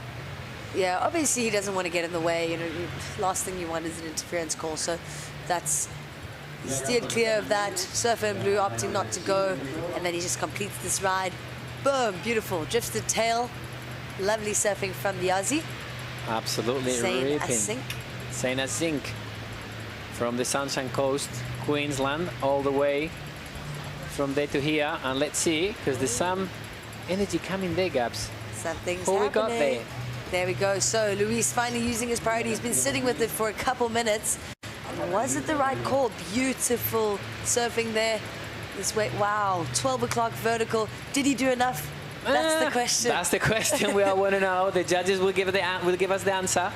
Yeah, obviously he doesn't want to get in the way. You know, last thing you want is an interference call. So that's he steered clear of that. Surfer in blue opting not to go, and then he just completes this ride. Boom, beautiful. Drifts the tail. Lovely surfing from the Aussie. Absolutely ripping. Same as zinc. From the Sunshine Coast, Queensland, all the way from there to here. And let's see, because there's some energy coming there, Gabs. Something's Who happening. we got there? There we go. So Luis finally using his priority. He's been sitting with it for a couple minutes. And was it the right call? Beautiful surfing there. This way, wow, 12 o'clock vertical. Did he do enough? That's the question. That's the question we all want to know. The judges will give us the answer.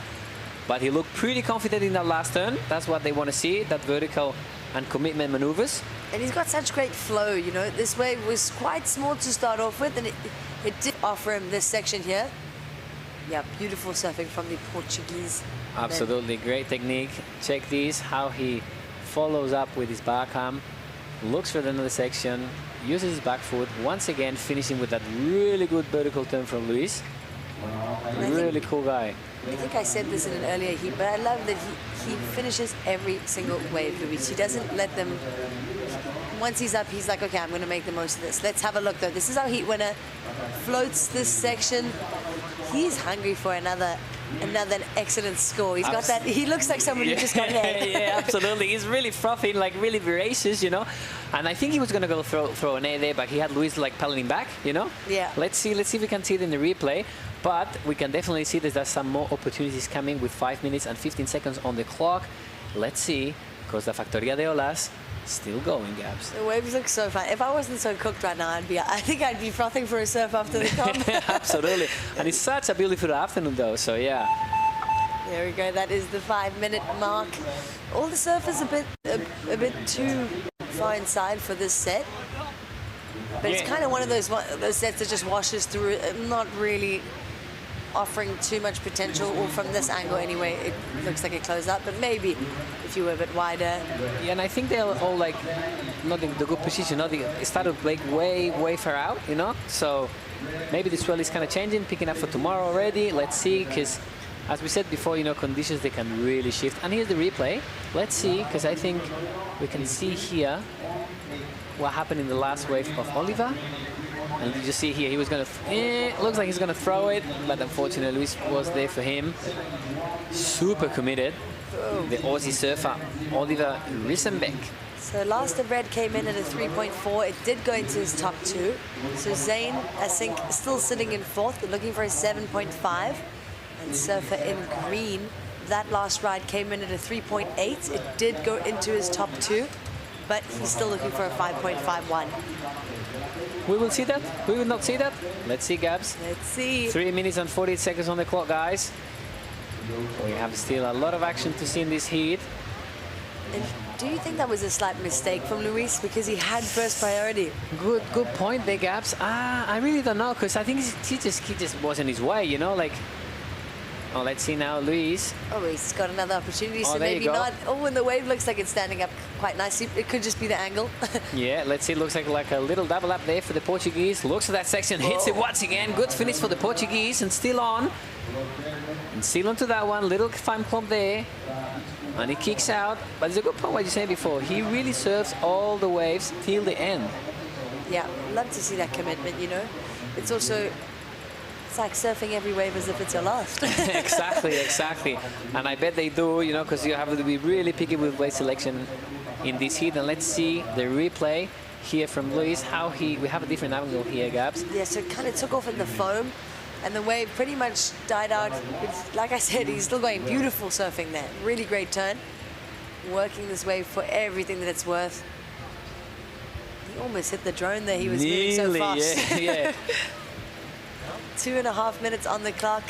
But he looked pretty confident in that last turn. That's what they want to see, that vertical and commitment maneuvers. And he's got such great flow, you know. This wave was quite small to start off with, and it did offer him this section here. Yeah, beautiful surfing from the Portuguese. Absolutely, great technique. Check this, how he follows up with his backhand, looks for another section, uses his back foot, once again finishing with that really good vertical turn from Luis. Really cool guy. I think I said this in an earlier heat, but I love that he finishes every single wave, Luis. He doesn't let them... Once he's up, he's like, okay, I'm going to make the most of this. Let's have a look, though. This is our heat winner. Floats this section. He's hungry for another excellent score. He's got that. He looks like someone who just got hit. Yeah, absolutely. He's really frothy, like really voracious, you know. And I think he was going to go throw an air there, but he had Luis like paddling back, you know. Yeah. Let's see if we can see it in the replay. But we can definitely see that there's some more opportunities coming with 5 minutes and 15 seconds on the clock. Let's see, because the Factoria de Olas still going, Gabs. The waves look so fun. If I wasn't so cooked right now, I think I'd be frothing for a surf after the comp. Absolutely. And it's such a beautiful afternoon, though, so yeah. There we go. That is the 5-minute mark. All the surfers a bit too far inside for this set. But it's kind of one of those sets that just washes through, not really offering too much potential, or from this angle anyway, it looks like it closed up, but maybe if you were a bit wider. Yeah, and I think they're all like not in the good position. No, they started like way far out, you know. So maybe the swell is kind of changing, picking up for tomorrow already. Let's see, because as we said before, you know, conditions they can really shift. And here's the replay. Let's see, because I think we can see here what happened in the last wave of Oliver. And you just see here, he was going to, looks like he's going to throw it, but unfortunately Luis was there for him. Super committed, the Aussie surfer, Oliver Rissenbeck. So last of red came in at a 3.4. It did go into his top 2. So Zane, I think, still sitting in 4th, but looking for a 7.5. And surfer in green, that last ride came in at a 3.8. It did go into his top 2, but he's still looking for a 5.51. We will see that? We will not see that? Let's see, Gabs. Let's see. 3 minutes and 48 seconds on the clock, guys. We have still a lot of action to see in this heat. And do you think that was a slight mistake from Luis, because he had first priority? Good point there, Gabs. I really don't know, because I think he just was in his way, you know, like Oh, let's see now, Luis. Oh, he's got another opportunity, Oh, so there you maybe go. not. Oh, and the wave looks like it's standing up quite nicely. It could just be the angle. Yeah, let's see. Looks like a little double up there for the Portuguese. Looks at that section, hits it once again. Good finish for the Portuguese, and still on. And still onto that one. Little fine clump there. And he kicks out. But it's a good point what you said before. He really serves all the waves till the end. Yeah, love to see that commitment, you know. It's also, it's like surfing every wave as if it's your last. Exactly. And I bet they do, you know, because you have to be really picky with wave selection in this heat. And let's see the replay here from Luis, we have a different angle here, Gabs. Yeah, so it kind of took off in the foam, and the wave pretty much died out. Like I said, he's still going beautiful surfing there. Really great turn. Working this wave for everything that it's worth. He almost hit the drone there. He was moving so fast. Yeah. 2.5 minutes on the clock.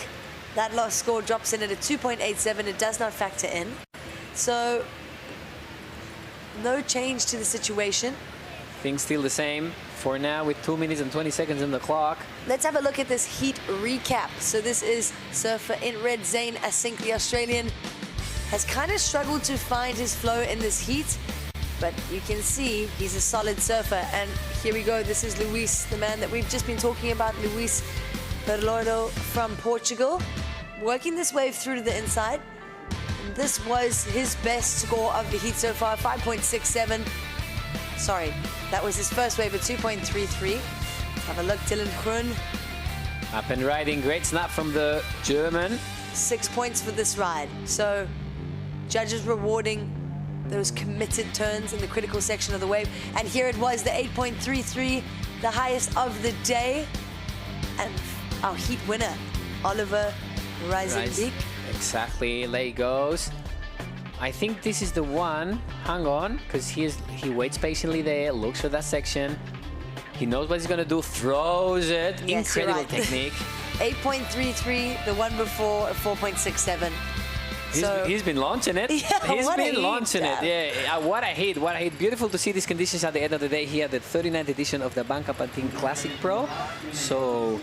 That last score drops in at a 2.87. It does not factor in. So, no change to the situation. Things still the same for now with 2 minutes and 20 seconds on the clock. Let's have a look at this heat recap. So this is surfer in red, Zane Asink, the Australian, has kind of struggled to find his flow in this heat, but you can see he's a solid surfer. And here we go. This is Luis, the man that we've just been talking about, Luis Berlordo from Portugal, working this wave through to the inside. And this was his best score of the heat so far, 5.67. Sorry, that was his first wave at 2.33. Have a look, Dylan Kroon. Up and riding, great snap from the German. 6 points for this ride. So judges rewarding those committed turns in the critical section of the wave. And here it was, the 8.33, the highest of the day. And our heat winner, Oliver Reisenbeek. Exactly, there he goes. I think this is the one, hang on, because he waits patiently there, looks for that section. He knows what he's going to do, throws it. Yes, incredible you're right. technique. 8.33, the one before, 4.67. He's been launching it. Yeah, He's what a been heat, launching it. Yeah, what a hit, what a hit. Beautiful to see these conditions at the end of the day here at the 39th edition of the ABANCA Pantin Classic Pro. So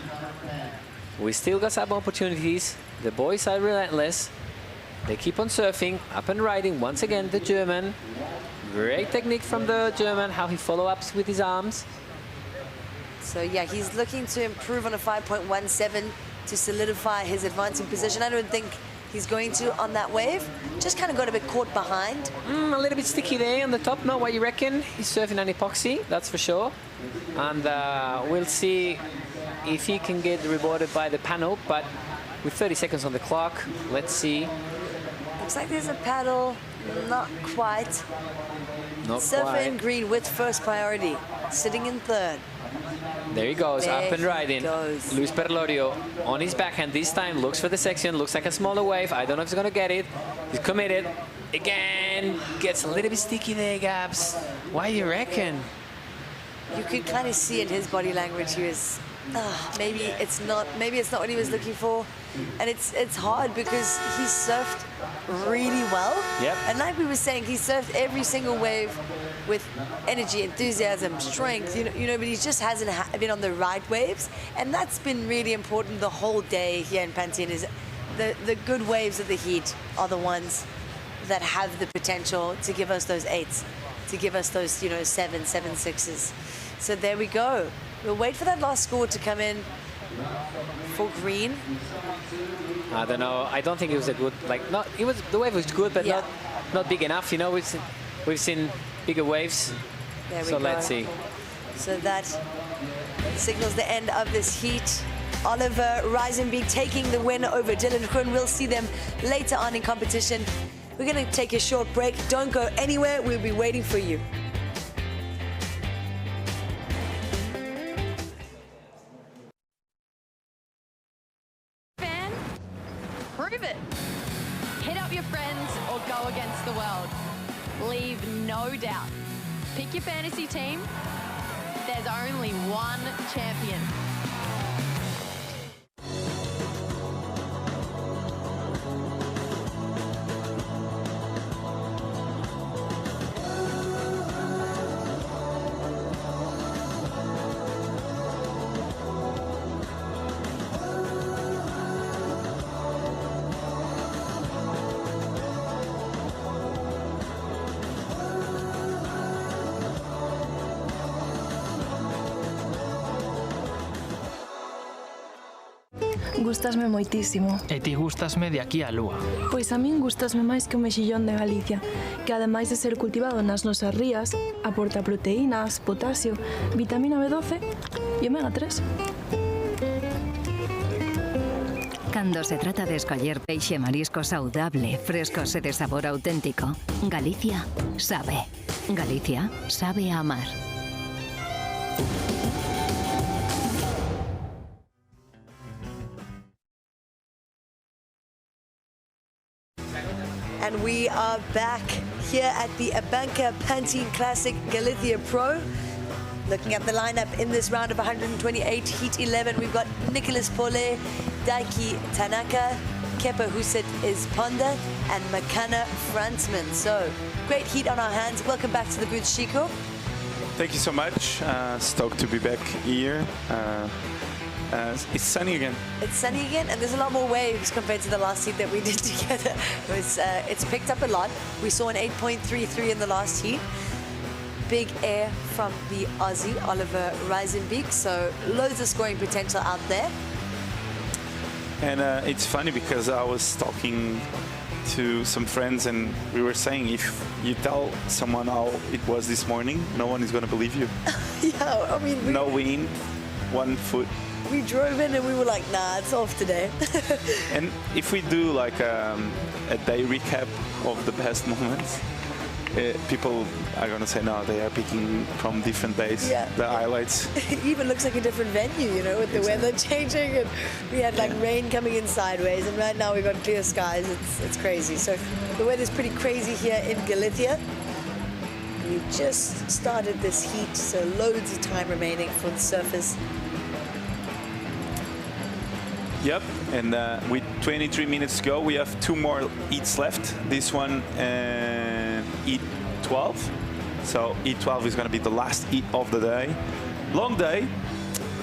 we still got some opportunities. The boys are relentless. They keep on surfing, up and riding. Once again, the German. Great technique from the German, how he follow-ups with his arms. So yeah, he's looking to improve on a 5.17 to solidify his advancing position. I don't think he's going to on that wave. Just kind of got a bit caught behind. A little bit sticky there on the top, not what you reckon. He's surfing an epoxy, that's for sure. And we'll see if he can get rewarded by the panel, but with 30 seconds on the clock, let's see. Looks like there's a paddle, not quite. Not Surfer quite. in green with first priority, sitting in third. There he goes, There up and he riding. goes. Luis Perlorio on his backhand this time, looks for the section, looks like a smaller wave. I don't know if he's gonna get it. He's committed. Again, gets a little bit sticky there, Gabs. Why do you reckon? You could kind of see in his body language he was, maybe it's not what he was looking for. And it's hard because he surfed really well. Yep. And like we were saying, he surfed every single wave with energy, enthusiasm, strength, you know, but he just hasn't been on the right waves. And that's been really important the whole day here in Pantin. Is the good waves of the heat are the ones that have the potential to give us those 8s, to give us those, 7, 6s. So there we go. We'll wait for that last score to come in for green. I don't know. I don't think it was a good, the wave was good, but not big enough. You know, we've seen bigger waves. There we so go. let's see. So that signals the end of this heat. Oliver Reisenbeek taking the win over Dylan Kroon. We'll see them later on in competition. We're going to take a short break. Don't go anywhere. We'll be waiting for you. Prove it. Hit up your friends or go against the world. Leave no doubt. Pick your fantasy team. There's only one champion. Gustasme moitísimo. E ti gustasme de aquí á lúa. Pois a min gustasme máis que o mexillón de Galicia, que ademais de ser cultivado nas nosas rías, aporta proteínas, potasio, vitamina B12 e omega 3. Cando se trata de escoller peixe e marisco saudable, frescos e de sabor auténtico, Galicia sabe. Galicia sabe a amar. And we are back here at the ABANCA Pantin Classic Galicia Pro. Looking at the lineup in this round of 128, Heat 11, we've got Nicholas Pole, Daiki Tanaka, Kepa Huset Isponda, and Makana Fransman. So, great heat on our hands. Welcome back to the booth, Chico. Thank you so much. Stoked to be back here. It's sunny again. It's sunny again, and there's a lot more waves compared to the last heat that we did together. It's picked up a lot. We saw an 8.33 in the last heat. Big air from the Aussie, Oliver Reisenbeek, so loads of scoring potential out there. And it's funny because I was talking to some friends and we were saying if you tell someone how it was this morning, no one is going to believe you. Yeah, I mean... No wind, 1 foot. We drove in and we were like, nah, it's off today. And if we do like a day recap of the best moments, people are going to say, no, they are picking from different days, the highlights. It even looks like a different venue, you know, with the weather changing. And we had like rain coming in sideways, and right now we've got clear skies. It's crazy. So the weather's pretty crazy here in Galicia. We just started this heat, so loads of time remaining for the surface. Yep, and with 23 minutes to go, we have 2 more heats left. This one and heat 12. So heat 12 is going to be the last heat of the day. Long day,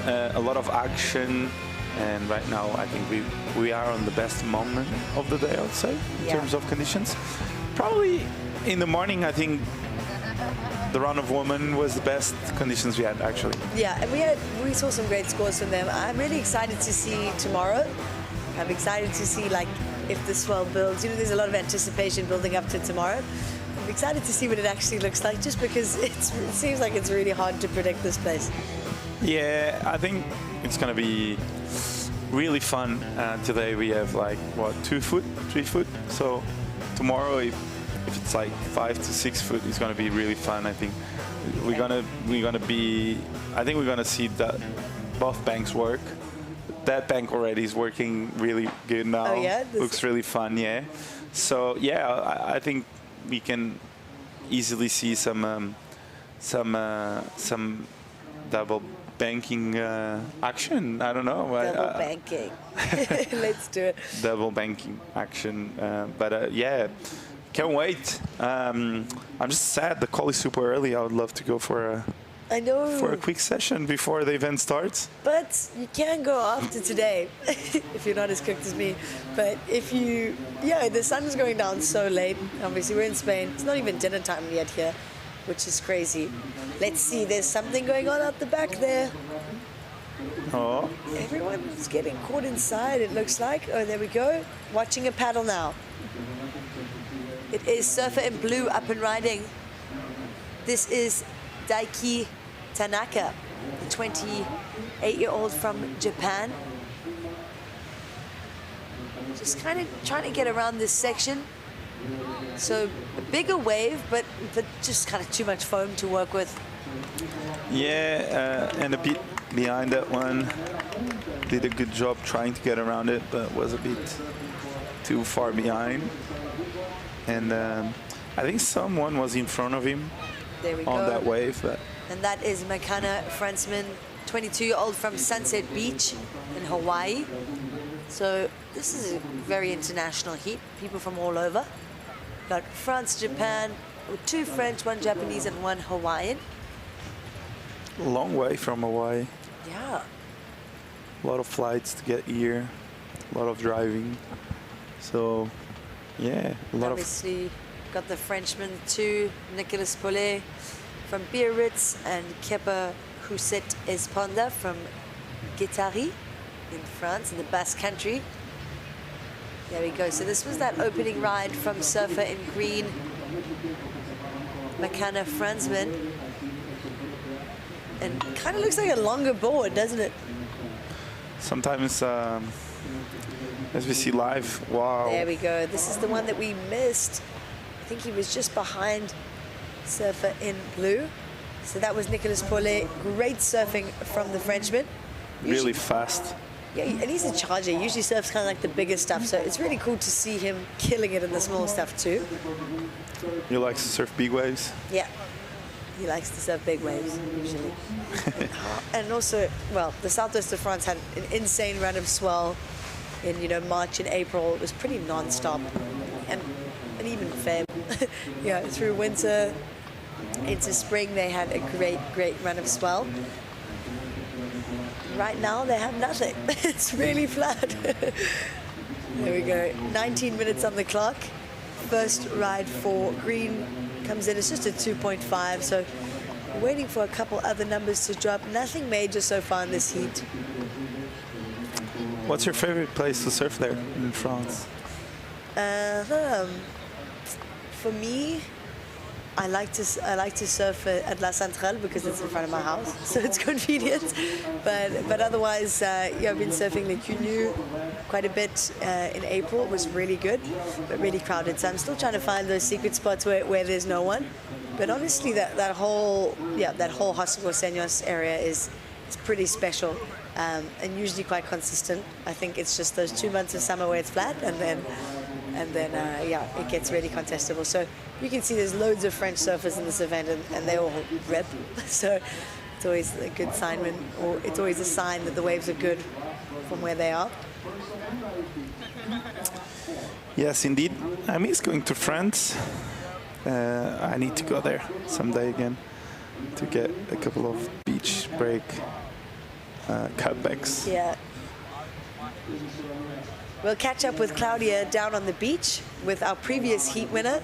a lot of action, and right now I think we are on the best moment of the day, I would say, in terms of conditions. Probably in the morning, I think the round of women was the best conditions we had, actually. Yeah, and we saw some great scores from them. I'm really excited to see tomorrow. I'm excited to see like if the swell builds. You know, there's a lot of anticipation building up to tomorrow. I'm excited to see what it actually looks like, just because it seems like it's really hard to predict this place. Yeah, I think it's going to be really fun. Today we have like, what, 2 foot, 3 foot? So tomorrow, if it's like 5 to 6 foot, it's going to be really fun. I think we're gonna see that both banks work. That bank already is working really good now. Oh yeah, looks really fun. Yeah. So yeah, I think we can easily see some double banking action. I don't know. Double banking. Let's do it. Double banking action. But yeah. Can't wait. I'm just sad the call is super early. I would love to go for a quick session before the event starts. But you can go after today if you're not as cooked as me. But if you, the sun's going down so late. Obviously, we're in Spain. It's not even dinner time yet here, which is crazy. Let's see. There's something going on out the back there. Oh. Everyone's getting caught inside, it looks like. Oh, there we go. Watching a paddle now. It is Surfer in Blue up and riding. This is Daiki Tanaka, the 28-year-old from Japan. Just kind of trying to get around this section. So a bigger wave, but just kind of too much foam to work with. Yeah, and a bit behind that one. Did a good job trying to get around it, but was a bit too far behind. And I think someone was in front of him on that wave. But And that is Makana Fransman, 22-year-old from Sunset Beach in Hawaii. So this is a very international heat, people from all over. Got France, Japan, 2 French, 1 Japanese, and 1 Hawaiian. long way from Hawaii. Yeah. A lot of flights to get here, a lot of driving. So, yeah, a lot Obviously, got the Frenchman too, Nicholas Pole from Biarritz and Kepa Huset Esponda from Guitari. in France, in the Basque Country. There we go. So this was that opening ride from surfer in green, McKenna Fransman. And kind of looks like a longer board, doesn't it? Sometimes, as we see live, wow. There we go. This is the one that we missed. I think he was just behind surfer in blue. So that was Nicolas Paulet. Great surfing from the Frenchman. Really fast. Yeah, and he's a charger. He usually surfs kind of like the bigger stuff. So it's really cool to see him killing it in the small stuff too. He likes to surf big waves. Yeah. He likes to surf big waves, usually. And also, well, the southwest of France had an insane run of swell in, you know, March and April. It was pretty non-stop. And even Feb. Yeah, through winter into spring, they had a great run of swell. Right now, they have nothing. It's really flat. There we go. 19 minutes on the clock. First ride for green comes in. It's just a 2.5, so we're waiting for a couple other numbers to drop. Nothing major so far in this heat. What's your favorite place to surf there in France? For me, I like to surf at La Centrale because it's in front of my house, so it's convenient. But otherwise, yeah, I've been surfing Le Cunu quite a bit in April. It was really good, but really crowded. So I'm still trying to find those secret spots where there's no one. But honestly, that whole Hostel Seños area is pretty special and usually quite consistent. I think it's just those 2 months of summer where it's flat, and then yeah, it gets really contestable. So you can see there's loads of French surfers in this event, and they all rip. So it's always a good sign or it's always a sign that the waves are good from where they are. Yes, indeed. I miss going to France. I need to go there someday again to get a couple of beach break cutbacks. Yeah. We'll catch up with Claudia down on the beach with our previous heat winner.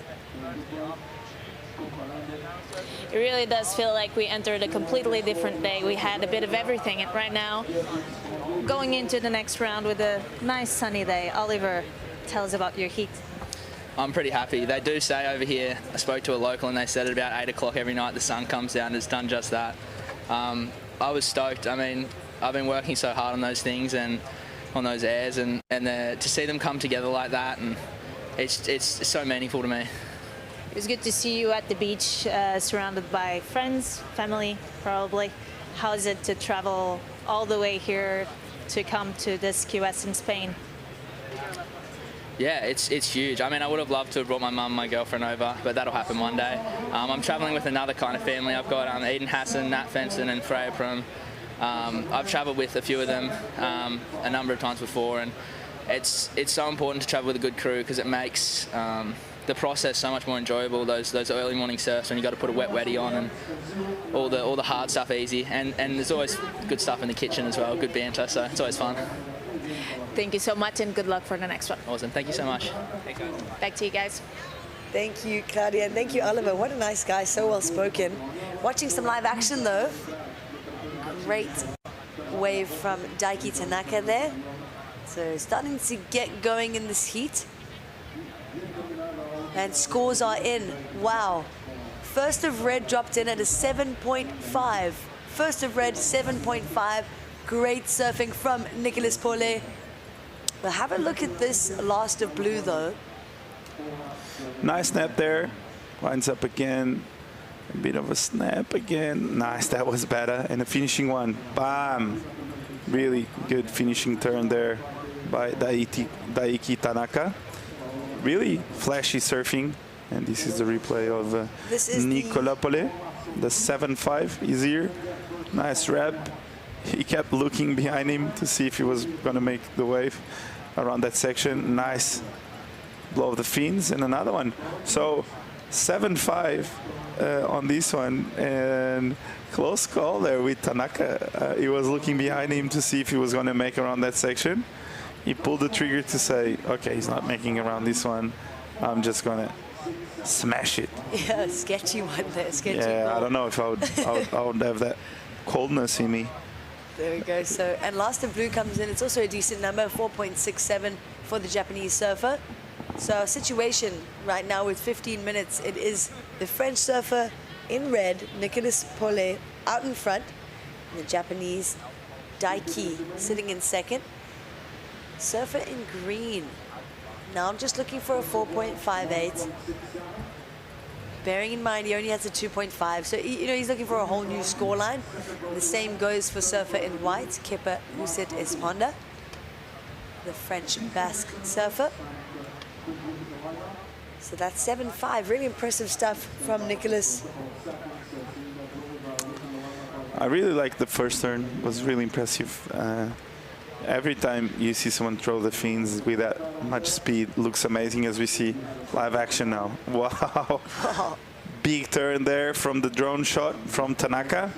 It really does feel like we entered a completely different day. We had a bit of everything, and right now, going into the next round with a nice sunny day. Oliver, tell us about your heat. I'm pretty happy. They do say over here, I spoke to a local and they said at about 8 o'clock every night the sun comes down and it's done just that. I was stoked. I mean, I've been working so hard on those things and on those airs, and to see them come together like that, and it's so meaningful to me. It was good to see you at the beach, surrounded by friends, family, probably. How is it to travel all the way here to come to this QS in Spain? Yeah, it's huge. I mean, I would have loved to have brought my mum and my girlfriend over, but that'll happen one day. I'm traveling with another kind of family. I've got Eden Hassan, Nat Fenson, and Freya Prum. I've traveled with a few of them a number of times before, and it's so important to travel with a good crew because it makes the process so much more enjoyable. Those early morning surfs when you got to put a wet wetty on, and all the hard stuff easy, and there's always good stuff in the kitchen as well, good banter, so it's always fun. Thank you so much, and good luck for the next one. Awesome, thank you so much. Back to you guys. Thank you, Claudia, and thank you, Oliver. What a nice guy, so well spoken. Watching some live action though. Great wave from Daiki Tanaka there. So starting to get going in this heat. And scores are in. Wow. First of red dropped in at a 7.5. First of red, 7.5. Great surfing from Nicolas Paulet. We'll have a look at this last of blue though. Nice snap there. Winds up again. A bit of a snap again. Nice, that was better. And a finishing one. Bam! Really good finishing turn there by Daiki Tanaka. Really flashy surfing. And this is the replay of Nicolas Paulet. The 7.5 is here. Nice wrap. He kept looking behind him to see if he was going to make the wave around that section. Nice blow of the fins and another one. So 7.5 on this one, and close call there with Tanaka. He was looking behind him to see if he was going to make around that section. He pulled the trigger to say, okay, he's not making around this one. I'm just going to smash it. Yeah, sketchy one there. Sketchy yeah, ball. I don't know if I would have that coldness in me There we go. So, and last of blue comes in. It's also a decent number, 4.67 for the Japanese surfer. So our situation right now with 15 minutes, it is the French surfer in red, Nicolas Paulet, out in front, and the Japanese Daiki sitting in second. Surfer in green. Now I'm just looking for a 4.58. Bearing in mind he only has a 2.5, so he's looking for a whole new scoreline. The same goes for surfer in white, Kepa Huset Esponda, the French Basque surfer. So that's 7.5. Really impressive stuff from Nicolas. I really like the first turn. It was really impressive. Every time you see someone throw the fins with that much speed, looks amazing, as we see live action now. Wow. Big turn there from the drone shot from Tanaka.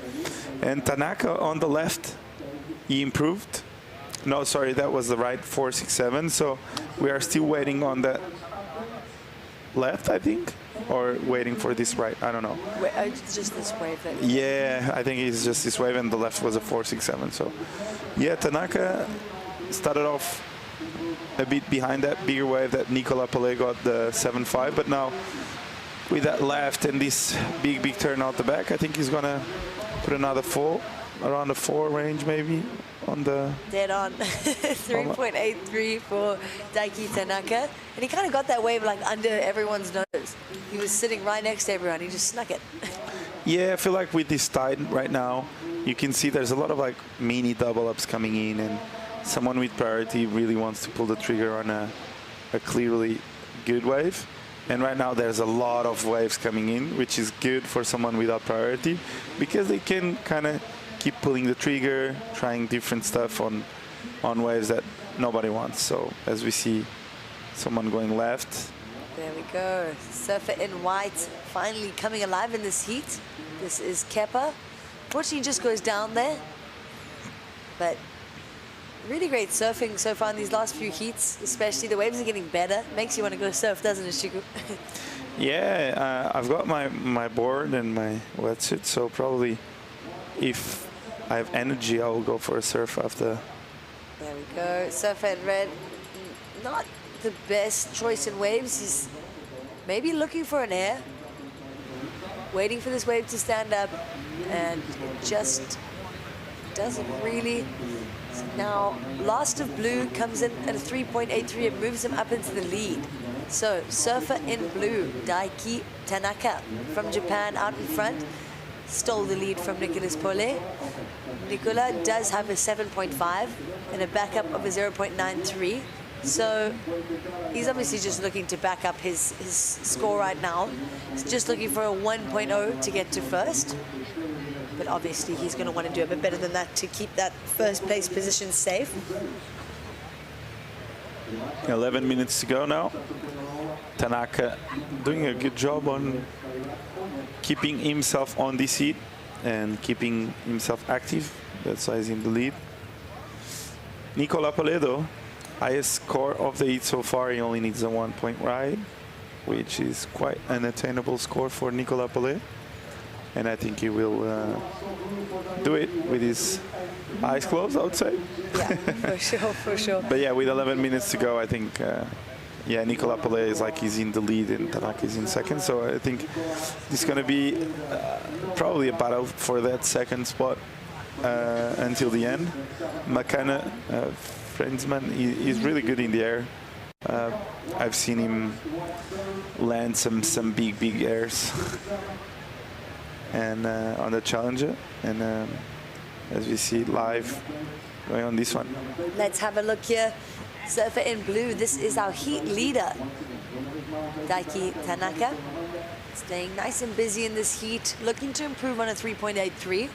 And Tanaka on the left, he improved. No, sorry, that was the right, 4.67. So we are still waiting on that left, I think, or waiting for this right. I don't know. It's just this wave. Yeah, I think it's just this wave, and the left was a 4.67. So, yeah, Tanaka started off a bit behind that bigger wave that Nicolas Paulet got the 7.5, but now with that left and this big turn out the back, I think he's gonna put another 4, around the 4 range maybe on the... Dead on. 3.83 for Daiki Tanaka. And he kind of got that wave like under everyone's nose. He was sitting right next to everyone. He just snuck it. Yeah, I feel like with this tide right now, you can see there's a lot of like mini double ups coming in, and someone with priority really wants to pull the trigger on a clearly good wave. And right now there's a lot of waves coming in, which is good for someone without priority, because they can kind of keep pulling the trigger, trying different stuff on waves that nobody wants. So as we see someone going left. There we go. Surfer in white finally coming alive in this heat. This is Kepa. Fortunately, he just goes down there. But really great surfing so far in these last few heats, especially the waves are getting better. Makes you want to go surf, doesn't it, Shiku? Yeah, I've got my board and my wetsuit, so probably if I have energy, I will go for a surf after. There we go. Surfer in red, not the best choice in waves. He's maybe looking for an air, waiting for this wave to stand up, and it just doesn't really. So now, last of blue comes in at a 3.83. It moves him up into the lead. So, surfer in blue, Daiki Tanaka from Japan out in front. Stole the lead from Nicolas Paulet. Nicolas does have a 7.5 and a backup of a 0.93. So he's obviously just looking to back up his score right now. He's just looking for a 1.0 to get to first. But obviously he's going to want to do a bit better than that to keep that first place position safe. 11 minutes to go now. Tanaka doing a good job on keeping himself on this heat and keeping himself active. That's why he's in the lead. Nicolas Paulet, though, highest score of the heat so far. He only needs a 1-point ride, which is quite an attainable score for Nicolas Paulet. And I think he will do it with his eyes closed, I would say. Yeah, for sure, for sure. But yeah, with 11 minutes to go, I think, yeah, Nicolas Paulet is like he's in the lead and Tanaka is in second. So I think it's going to be probably a battle for that second spot until the end. Makana, Friendsman, he's really good in the air. I've seen him land some big airs and on the Challenger, and as we see live going on this one. Let's have a look here. Surfer in blue, this is our heat leader, Daiki Tanaka. Staying nice and busy in this heat, looking to improve on a 3.83.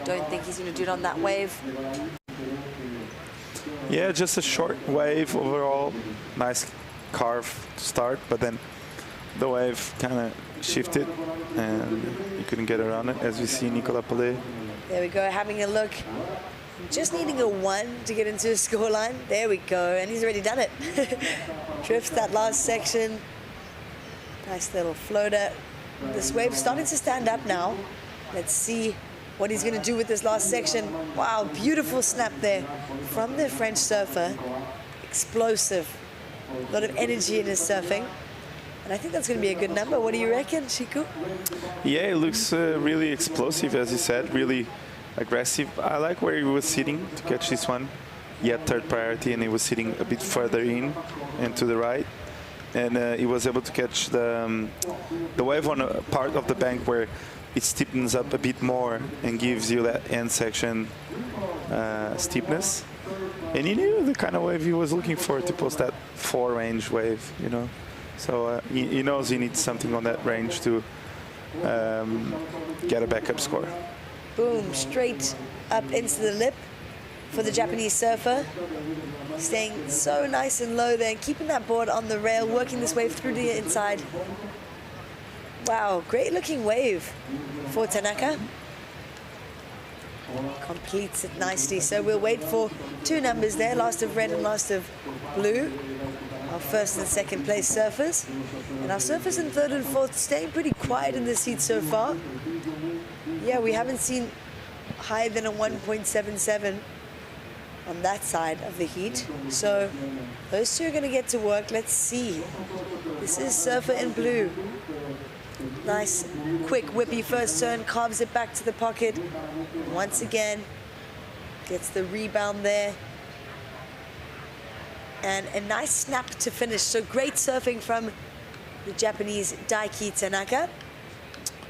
Don't think he's going to do it on that wave. Yeah, just a short wave overall. Nice carve to start, but then the wave kind of shifted and you couldn't get around it, as we see Nicolas Paulet. There we go, having a look. Just needing a 1 to get into a scoreline. There we go, and he's already done it. Drifts that last section. Nice little floater. This wave's starting to stand up now. Let's see what he's going to do with this last section. Wow, beautiful snap there from the French surfer. Explosive. A lot of energy in his surfing. And I think that's going to be a good number. What do you reckon, Chico? Yeah, it looks really explosive, as you said, really aggressive. I like where he was sitting to catch this one. He had third priority, and he was sitting a bit further in and to the right. And he was able to catch the wave on a part of the bank where it steepens up a bit more and gives you that end section steepness. And he knew the kind of wave he was looking for to post that 4-range wave, you know. So he knows he needs something on that range to get a backup score. Boom, straight up into the lip for the Japanese surfer. Staying so nice and low there and keeping that board on the rail, working this wave through the inside. Wow, great looking wave for Tanaka. Completes it nicely. So we'll wait for 2 numbers there, last of red and last of blue. Our first and second place surfers. And our surfers in third and fourth staying pretty quiet in this heat so far. Yeah, we haven't seen higher than a 1.77 on that side of the heat. So those two are going to get to work. Let's see. This is surfer in blue. Nice, quick, whippy first turn, carves it back to the pocket. Once again, gets the rebound there. And a nice snap to finish. So great surfing from the Japanese Daiki Tanaka.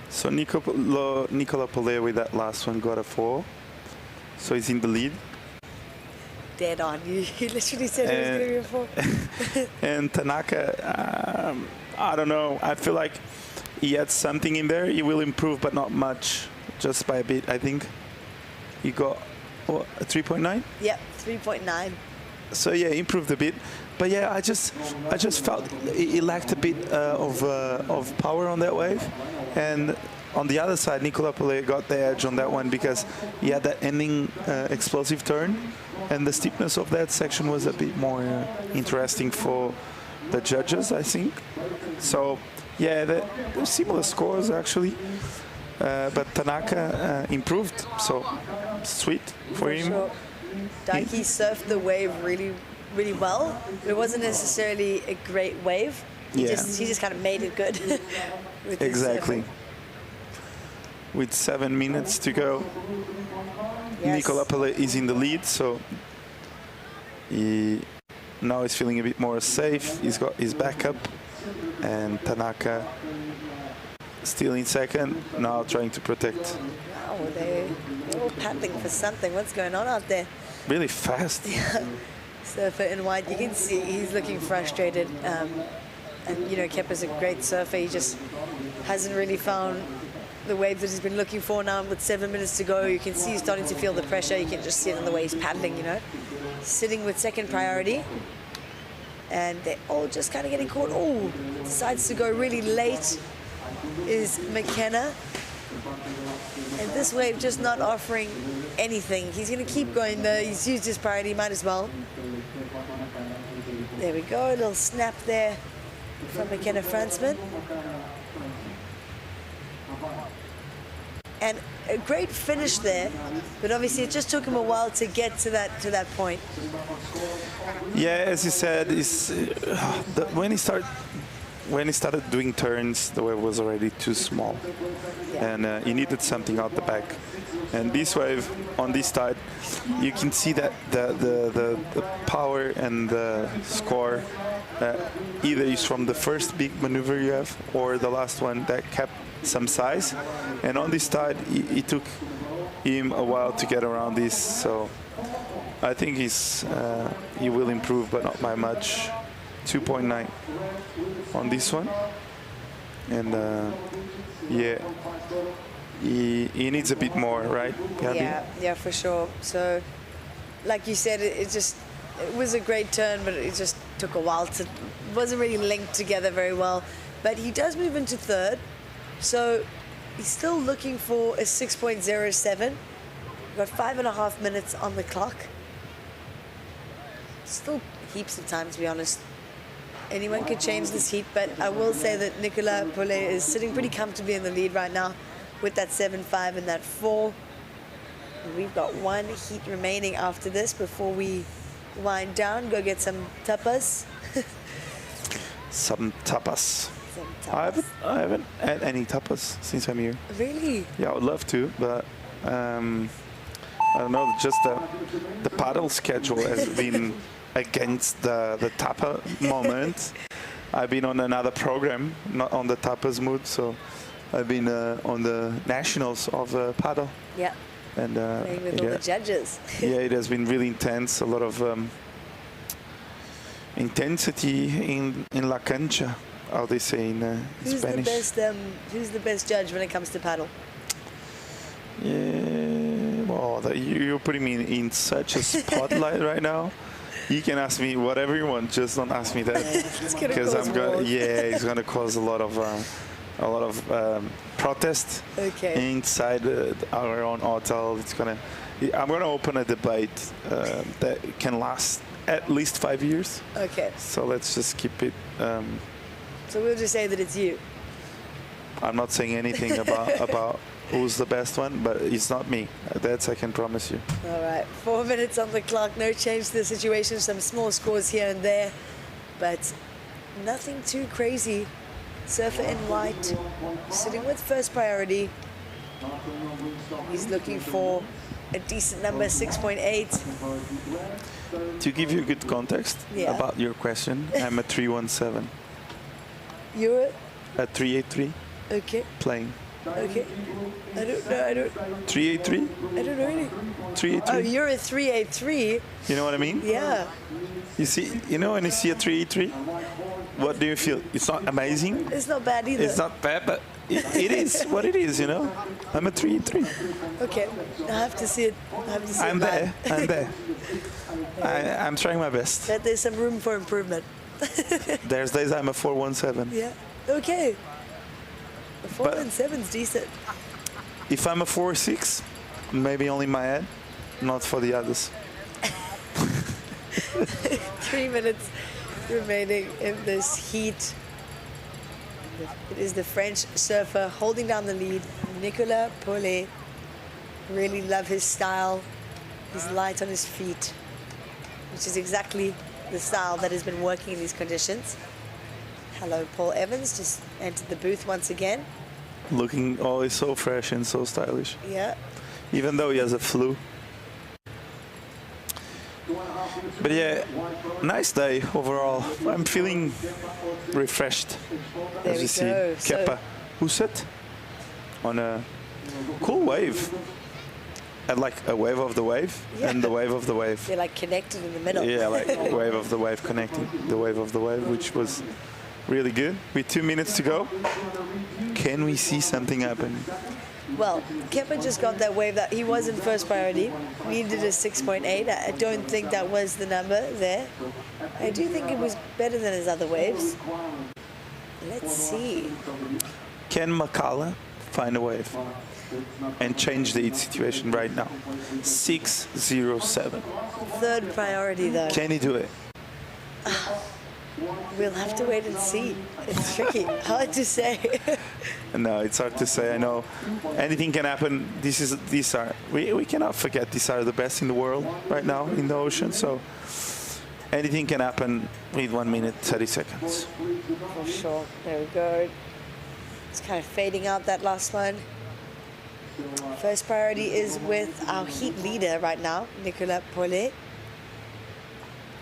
So Nicola Pollet with that last one got a 4. So he's in the lead. Dead on. You literally said it was going to be a 4. And Tanaka, I don't know. I feel like he had something in there. He will improve, but not much. Just by a bit, I think. He got, what, a 3.9? Yep, 3.9. So yeah, improved a bit, but yeah, I just felt it lacked a bit of power on that wave, and on the other side, Nicola Pollet got the edge on that one because he had that ending explosive turn, and the steepness of that section was a bit more interesting for the judges, I think. So yeah, they're similar scores actually, but Tanaka improved, so sweet for him. Sure. Daiki surfed the wave really, really well, but it wasn't necessarily a great wave. He just kind of made it good. With exactly. With 7 minutes to go, yes. Nicola Pollet is in the lead, so now he's feeling a bit more safe. He's got his backup, and Tanaka still in second, now trying to protect. Wow, they're all paddling for something. What's going on out there? Really fast. Yeah. Surfer in white, you can see he's looking frustrated. And you know, Kepa's a great surfer. He just hasn't really found the wave that he's been looking for now. With 7 minutes to go, you can see he's starting to feel the pressure. You can just see it in the way he's paddling, you know. Sitting with second priority. And they're all just kind of getting caught. Oh, decides to go really late is McKenna. And this wave just not offering anything. He's going to keep going though. He's used his priority, might as well. There we go, a little snap there from McKenna Fransman. And a great finish there, but obviously it just took him a while to get to that point. Yeah, as you said, when he started doing turns, the wave was already too small, and he needed something out the back. And this wave on this side, you can see that the power and the score either is from the first big maneuver you have or the last one that kept some size. And on this side, it took him a while to get around this. So I think he will improve, but not by much. 2.9 on this one, and yeah, he needs a bit more, right, Gabi? Yeah, for sure. So, like you said, it was a great turn, but it just took a while to, wasn't really linked together very well. But he does move into third, so he's still looking for a 6.07. We've got 5.5 minutes on the clock. Still heaps of time, to be honest. Anyone could change this heat, but I will say that Nicola Pollet is sitting pretty comfortably in the lead right now with that 7.5 and that 4. We've got one heat remaining after this before we wind down. Go get some tapas. Some tapas. Some I tapas. haven't had any tapas since I'm here. Really? Yeah, I would love to, but I don't know. Just the paddle schedule has been against the tapa moment. I've been on another program, not on the tapas mood, so I've been on the nationals of paddle. Yeah. And Playing with all the judges. yeah, it has been really intense. A lot of intensity in la cancha, how they say in Spanish. Who's the best judge when it comes to paddle? Yeah, well, you're putting me in such a spotlight right now. You can ask me whatever you want, just don't ask me that, because I'm gonna. Yeah, it's gonna cause a lot of protest inside our own hotel. I'm gonna open a debate that can last at least 5 years. Okay. So let's just keep it. So we'll just say that it's you. I'm not saying anything about who's the best one, but it's not me. That I can promise you. All right, 4 minutes on the clock. No change to the situation. Some small scores here and there, but nothing too crazy. Surfer in white, sitting with first priority. He's looking for a decent number, 6.8. To give you good context about your question, I'm a 317. You're a 383. Okay. Playing. Okay. I don't know. 383? I don't know any. 383. Oh, you're a 383. You know what I mean? Yeah. You see, when you see a 383, what do you feel? It's not amazing. It's not bad either. It's not bad, but it is what it is, I'm a 383. Okay. I have to see it. I'm there. I'm trying my best. That there's some room for improvement. There's days I'm a 417. Yeah. Okay. A 417's decent. If I'm a 4.6, maybe only my head, not for the others. 3 minutes remaining in this heat. It is the French surfer holding down the lead, Nicolas Paulet. Really love his style. He's light on his feet, which is exactly the style that has been working in these conditions. Hello, Paul Evans just entered the booth once again. Looking always so fresh and so stylish. Yeah. Even though he has a flu. But yeah, nice day overall. I'm feeling refreshed. There as we you see, go. Kepa Husset on a cool wave. And like a wave of the wave and the wave of the wave. They're like connected in the middle. Yeah, like wave of the wave connecting the wave of the wave, which was really good. With 2 minutes to go, can we see something happen? Well, Kepa just got that wave that he was in first priority. Needed a 6.8. I don't think that was the number there. I do think it was better than his other waves. Let's see. Can Makala find a wave and change the heat situation right now? 607. Third priority though. Can he do it? We'll have to wait and see. It's tricky. Hard to say. No, it's hard to say. I know anything can happen. We cannot forget these are the best in the world right now in the ocean. So anything can happen with 1 minute 30 seconds. For sure. There we go. It's kind of fading out that last one. First priority is with our heat leader right now, Nicolas Paulet.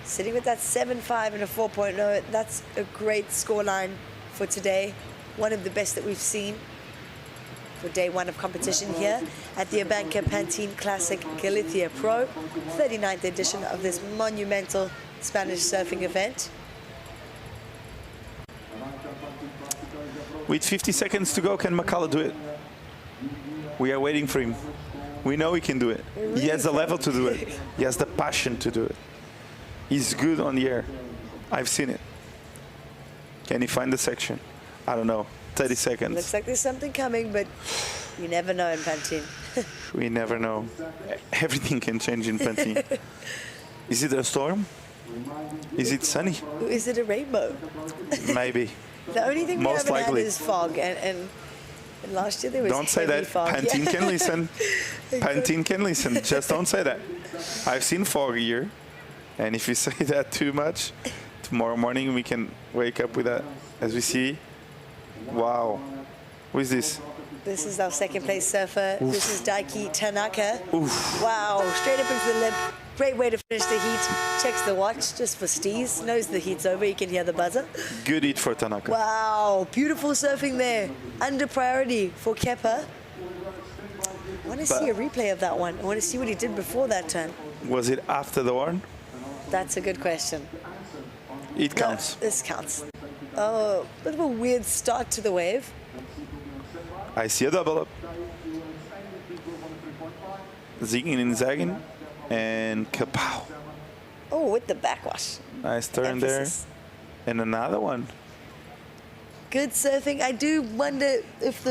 Sitting with that 7.5 and a 4.0. That's a great scoreline for today. One of the best that we've seen for day one of competition here at the ABANCA Pantin Classic Galicia Pro, 39th edition of this monumental Spanish surfing event. With 50 seconds to go, can Makala do it? We are waiting for him. We know he can do it. He has the level to do it. He has the passion to do it. He's good on the air. I've seen it. Can he find the section? I don't know. 30 seconds. Looks like there's something coming, but you never know in Pantin. We never know. Everything can change in Pantin. Is it a storm? Is it sunny? Is it a rainbow? Maybe. The only thing we Most haven't likely. had is fog, and And last year there was Don't say heavy that. fog. Pantin can listen. Pantin can listen. Just don't say that. I've seen fog here, and if you say that too much, tomorrow morning we can wake up with that. As we see, wow. Who is this? This is our second place surfer. Oof. This is Daiki Tanaka. Oof. Wow, straight up into the lip. Great way to finish the heat. Checks the watch just for steez. Knows the heat's over. You can hear the buzzer. Good hit for Tanaka. Wow, beautiful surfing there. Under priority for Kepa. I want to see a replay of that one. I want to see what he did before that turn. Was it after the horn? That's a good question. It counts. No, this counts. Oh, bit of a weird start to the wave. I see a double up. Zigging and zagging. And kapow. Oh, with the backwash. Nice turn Emphasis. there. And another one. Good surfing. I do wonder if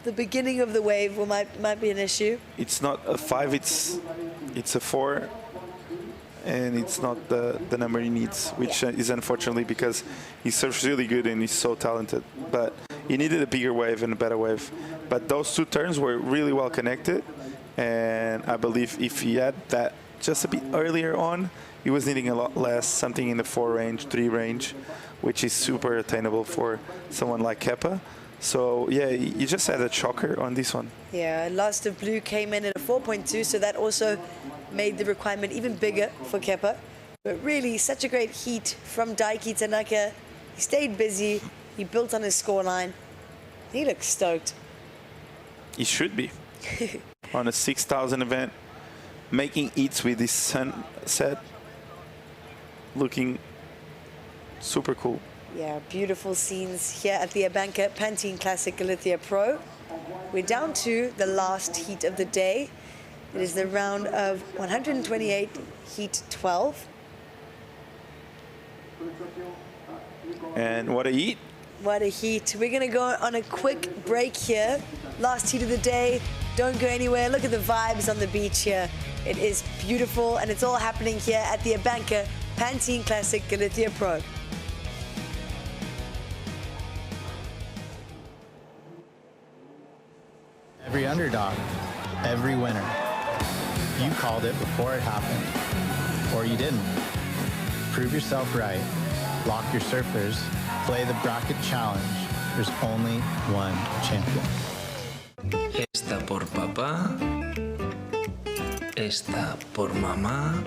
the beginning of the wave might be an issue. It's not a 5, it's a 4. And it's not the number he needs, which is unfortunately because he surfs really good and he's so talented. But he needed a bigger wave and a better wave. But those two turns were really well connected. And I believe if he had that just a bit earlier on, he was needing a lot less, something in the 4 range, 3 range, which is super attainable for someone like Kepa. So yeah, he just had a choker on this one. Yeah, Last of Blue came in at a 4.2, so that also made the requirement even bigger for Kepa. But really, such a great heat from Daiki Tanaka. He stayed busy. He built on his scoreline. He looks stoked. He should be. On a 6,000 event, making eats with this sunset, looking super cool. Yeah, beautiful scenes here at the ABANCA Pantin Classic Galicia Pro. We're down to the last heat of the day. It is the round of 128, heat 12. And what a heat. What a heat. We're going to go on a quick break here. Last heat of the day. Don't go anywhere. Look at the vibes on the beach here. It is beautiful, and it's all happening here at the ABANCA Pantin Classic Galicia Pro. Every underdog, every winner. You called it before it happened, or you didn't. Prove yourself right. Lock your surfers. Play the bracket challenge. There's only one champion. Esta por papá, esta por mamá